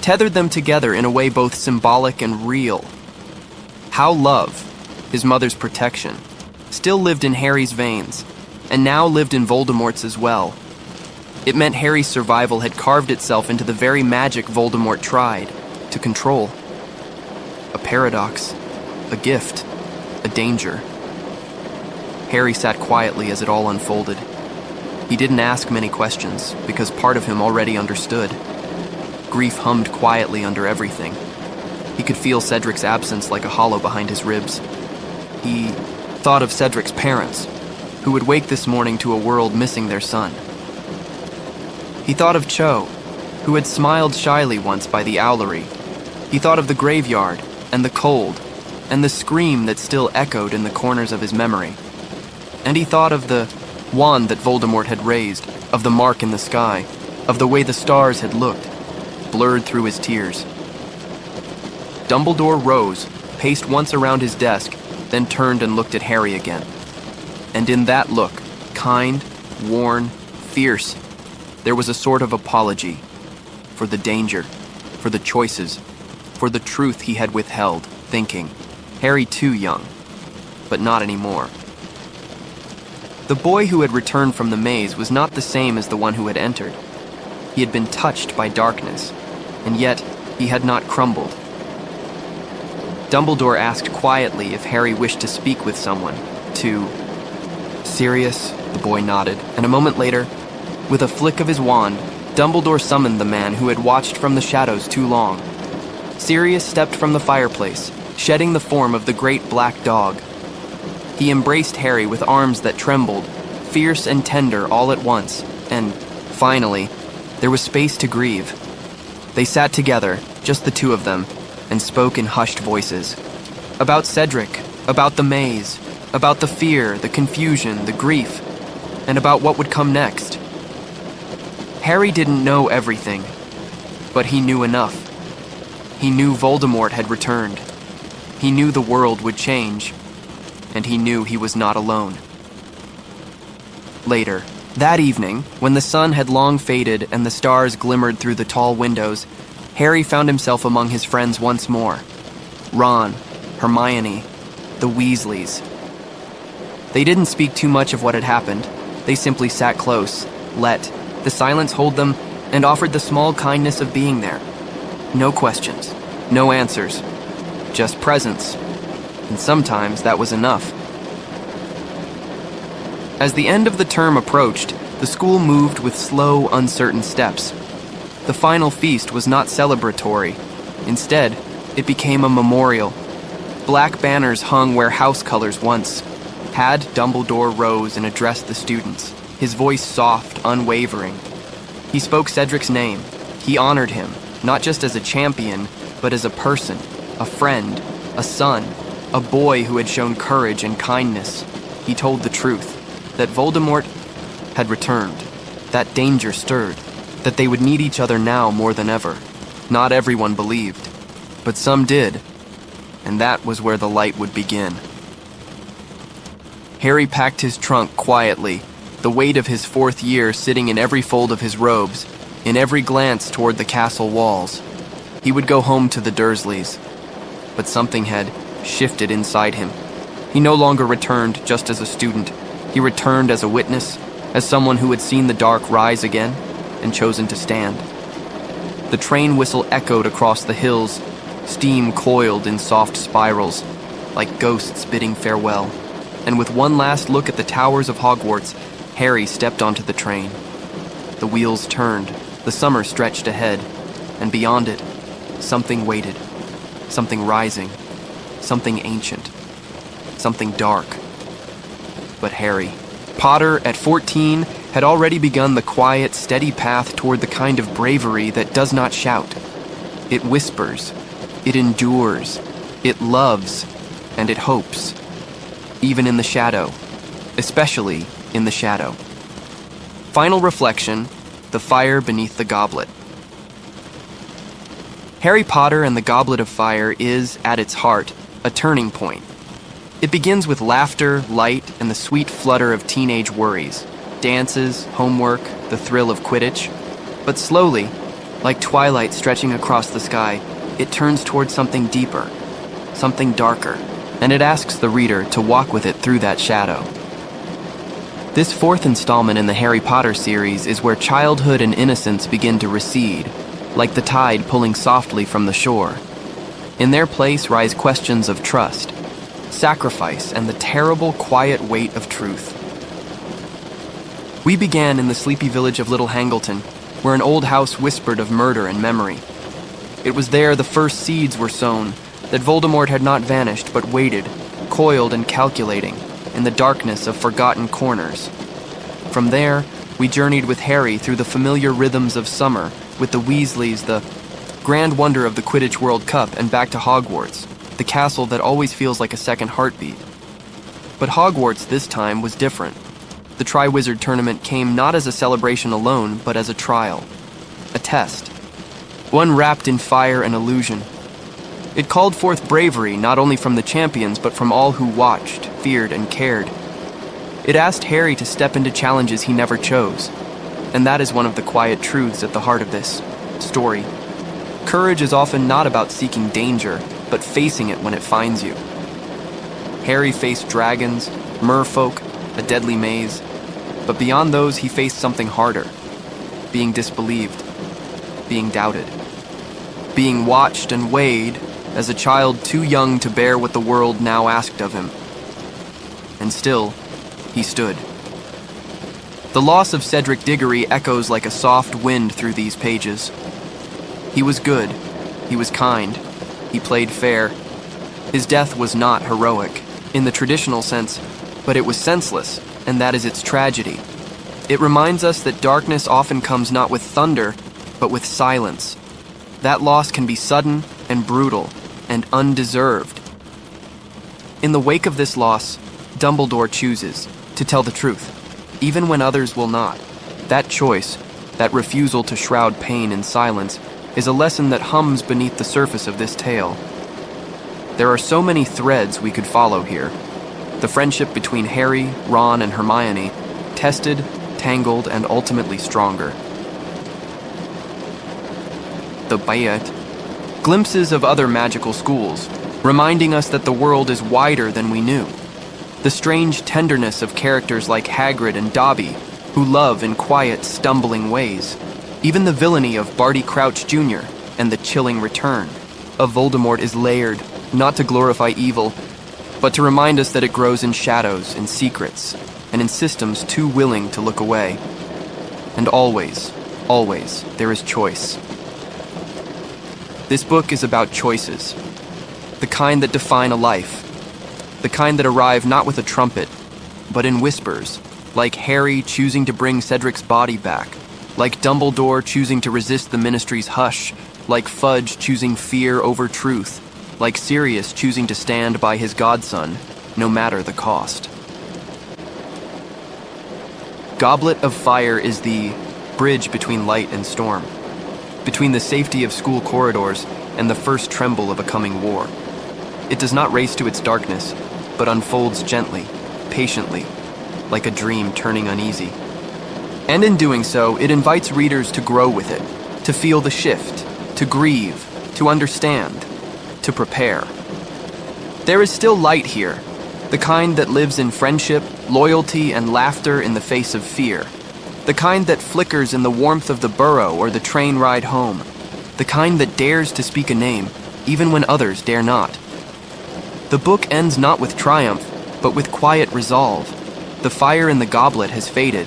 tethered them together in a way both symbolic and real. How love, his mother's protection, still lived in Harry's veins, and now lived in Voldemort's as well. It meant Harry's survival had carved itself into the very magic Voldemort tried to control. A paradox, a gift, a danger. Harry sat quietly as it all unfolded. He didn't ask many questions, because part of him already understood. Grief hummed quietly under everything. He could feel Cedric's absence like a hollow behind his ribs. He thought of Cedric's parents, who would wake this morning to a world missing their son. He thought of Cho, who had smiled shyly once by the owlery. He thought of the graveyard, and the cold, and the scream that still echoed in the corners of his memory. And he thought of the wand that Voldemort had raised, of the mark in the sky, of the way the stars had looked, blurred through his tears. Dumbledore rose, paced once around his desk, then turned and looked at Harry again. And in that look, kind, worn, fierce, there was a sort of apology for the danger, for the choices, for the truth he had withheld, thinking, Harry too young, but not anymore. The boy who had returned from the maze was not the same as the one who had entered. He had been touched by darkness, and yet he had not crumbled. Dumbledore asked quietly if Harry wished to speak with someone, to... Serious? The boy nodded, and a moment later, with a flick of his wand, Dumbledore summoned the man who had watched from the shadows too long. Sirius stepped from the fireplace, shedding the form of the great black dog. He embraced Harry with arms that trembled, fierce and tender all at once, and, finally, there was space to grieve. They sat together, just the two of them, and spoke in hushed voices. About Cedric, about the maze, about the fear, the confusion, the grief, and about what would come next. Harry didn't know everything, but he knew enough. He knew Voldemort had returned. He knew the world would change, and he knew he was not alone. Later, that evening, when the sun had long faded and the stars glimmered through the tall windows, Harry found himself among his friends once more. Ron, Hermione, the Weasleys. They didn't speak too much of what had happened. They simply sat close, let the silence hold them, and offered the small kindness of being there. No questions, no answers, just presence. And sometimes that was enough. As the end of the term approached, the school moved with slow, uncertain steps. The final feast was not celebratory. Instead, it became a memorial. Black banners hung where house colors once. Had Dumbledore rose and addressed the students, his voice soft, unwavering. He spoke Cedric's name. He honored him, not just as a champion, but as a person, a friend, a son, a boy who had shown courage and kindness. He told the truth, that Voldemort had returned, that danger stirred, that they would need each other now more than ever. Not everyone believed, but some did, and that was where the light would begin. Harry packed his trunk quietly, the weight of his 4th year sitting in every fold of his robes, in every glance toward the castle walls. He would go home to the Dursleys, but something had shifted inside him. He no longer returned just as a student. He returned as a witness, as someone who had seen the dark rise again and chosen to stand. The train whistle echoed across the hills, steam coiled in soft spirals, like ghosts bidding farewell. And with one last look at the towers of Hogwarts, Harry stepped onto the train. The wheels turned, the summer stretched ahead, and beyond it, something waited, something rising, something ancient, something dark. But Harry Potter, at 14, had already begun the quiet, steady path toward the kind of bravery that does not shout. It whispers, it endures, it loves, and it hopes. Even in the shadow, especially in the shadow. Final reflection, the fire beneath the goblet. Harry Potter and the Goblet of Fire is, at its heart, a turning point. It begins with laughter, light, and the sweet flutter of teenage worries, dances, homework, the thrill of Quidditch. But slowly, like twilight stretching across the sky, it turns towards something deeper, something darker, and it asks the reader to walk with it through that shadow. This 4th installment in the Harry Potter series is where childhood and innocence begin to recede, like the tide pulling softly from the shore. In their place rise questions of trust, sacrifice, and the terrible, quiet weight of truth. We began in the sleepy village of Little Hangleton, where an old house whispered of murder and memory. It was there the first seeds were sown, that Voldemort had not vanished but waited, coiled and calculating, in the darkness of forgotten corners. From there, we journeyed with Harry through the familiar rhythms of summer, with the Weasleys, the grand wonder of the Quidditch World Cup, and back to Hogwarts, the castle that always feels like a second heartbeat. But Hogwarts this time was different. The Triwizard Tournament came not as a celebration alone, but as a trial, a test, one wrapped in fire and illusion. It called forth bravery not only from the champions, but from all who watched, feared, and cared. It asked Harry to step into challenges he never chose. And that is one of the quiet truths at the heart of this story. Courage is often not about seeking danger, but facing it when it finds you. Harry faced dragons, merfolk, a deadly maze, but beyond those he faced something harder. Being disbelieved, being doubted, being watched and weighed as a child too young to bear what the world now asked of him. And still, he stood. The loss of Cedric Diggory echoes like a soft wind through these pages. He was good, he was kind, he played fair. His death was not heroic, in the traditional sense, but it was senseless, and that is its tragedy. It reminds us that darkness often comes not with thunder, but with silence. That loss can be sudden and brutal and undeserved. In the wake of this loss, Dumbledore chooses to tell the truth, even when others will not. That choice, that refusal to shroud pain in silence, is a lesson that hums beneath the surface of this tale. There are so many threads we could follow here. The friendship between Harry, Ron, and Hermione, tested, tangled, and ultimately stronger. The Bayat, glimpses of other magical schools, reminding us that the world is wider than we knew. The strange tenderness of characters like Hagrid and Dobby, who love in quiet, stumbling ways. Even the villainy of Barty Crouch Jr. and the chilling return of Voldemort is layered, not to glorify evil, but to remind us that it grows in shadows, in secrets, and in systems too willing to look away. And always, always, there is choice. This book is about choices, the kind that define a life, the kind that arrive not with a trumpet, but in whispers, like Harry choosing to bring Cedric's body back, like Dumbledore choosing to resist the Ministry's hush, like Fudge choosing fear over truth, like Sirius choosing to stand by his godson, no matter the cost. Goblet of Fire is the bridge between light and storm, between the safety of school corridors and the first tremble of a coming war. It does not race to its darkness, but unfolds gently, patiently, like a dream turning uneasy. And in doing so, it invites readers to grow with it, to feel the shift, to grieve, to understand, to prepare. There is still light here, the kind that lives in friendship, loyalty, and laughter in the face of fear. The kind that flickers in the warmth of the Burrow or the train ride home. The kind that dares to speak a name, even when others dare not. The book ends not with triumph, but with quiet resolve. The fire in the goblet has faded,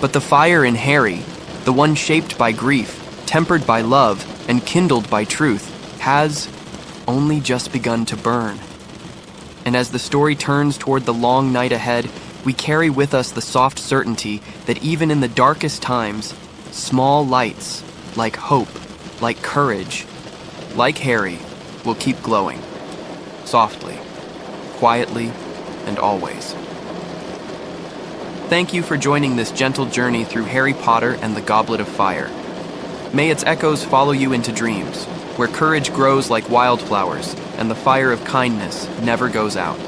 but the fire in Harry, the one shaped by grief, tempered by love, and kindled by truth, has only just begun to burn. And as the story turns toward the long night ahead, we carry with us the soft certainty that even in the darkest times, small lights, like hope, like courage, like Harry, will keep glowing, softly, quietly, and always. Thank you for joining this gentle journey through Harry Potter and the Goblet of Fire. May its echoes follow you into dreams, where courage grows like wildflowers and the fire of kindness never goes out.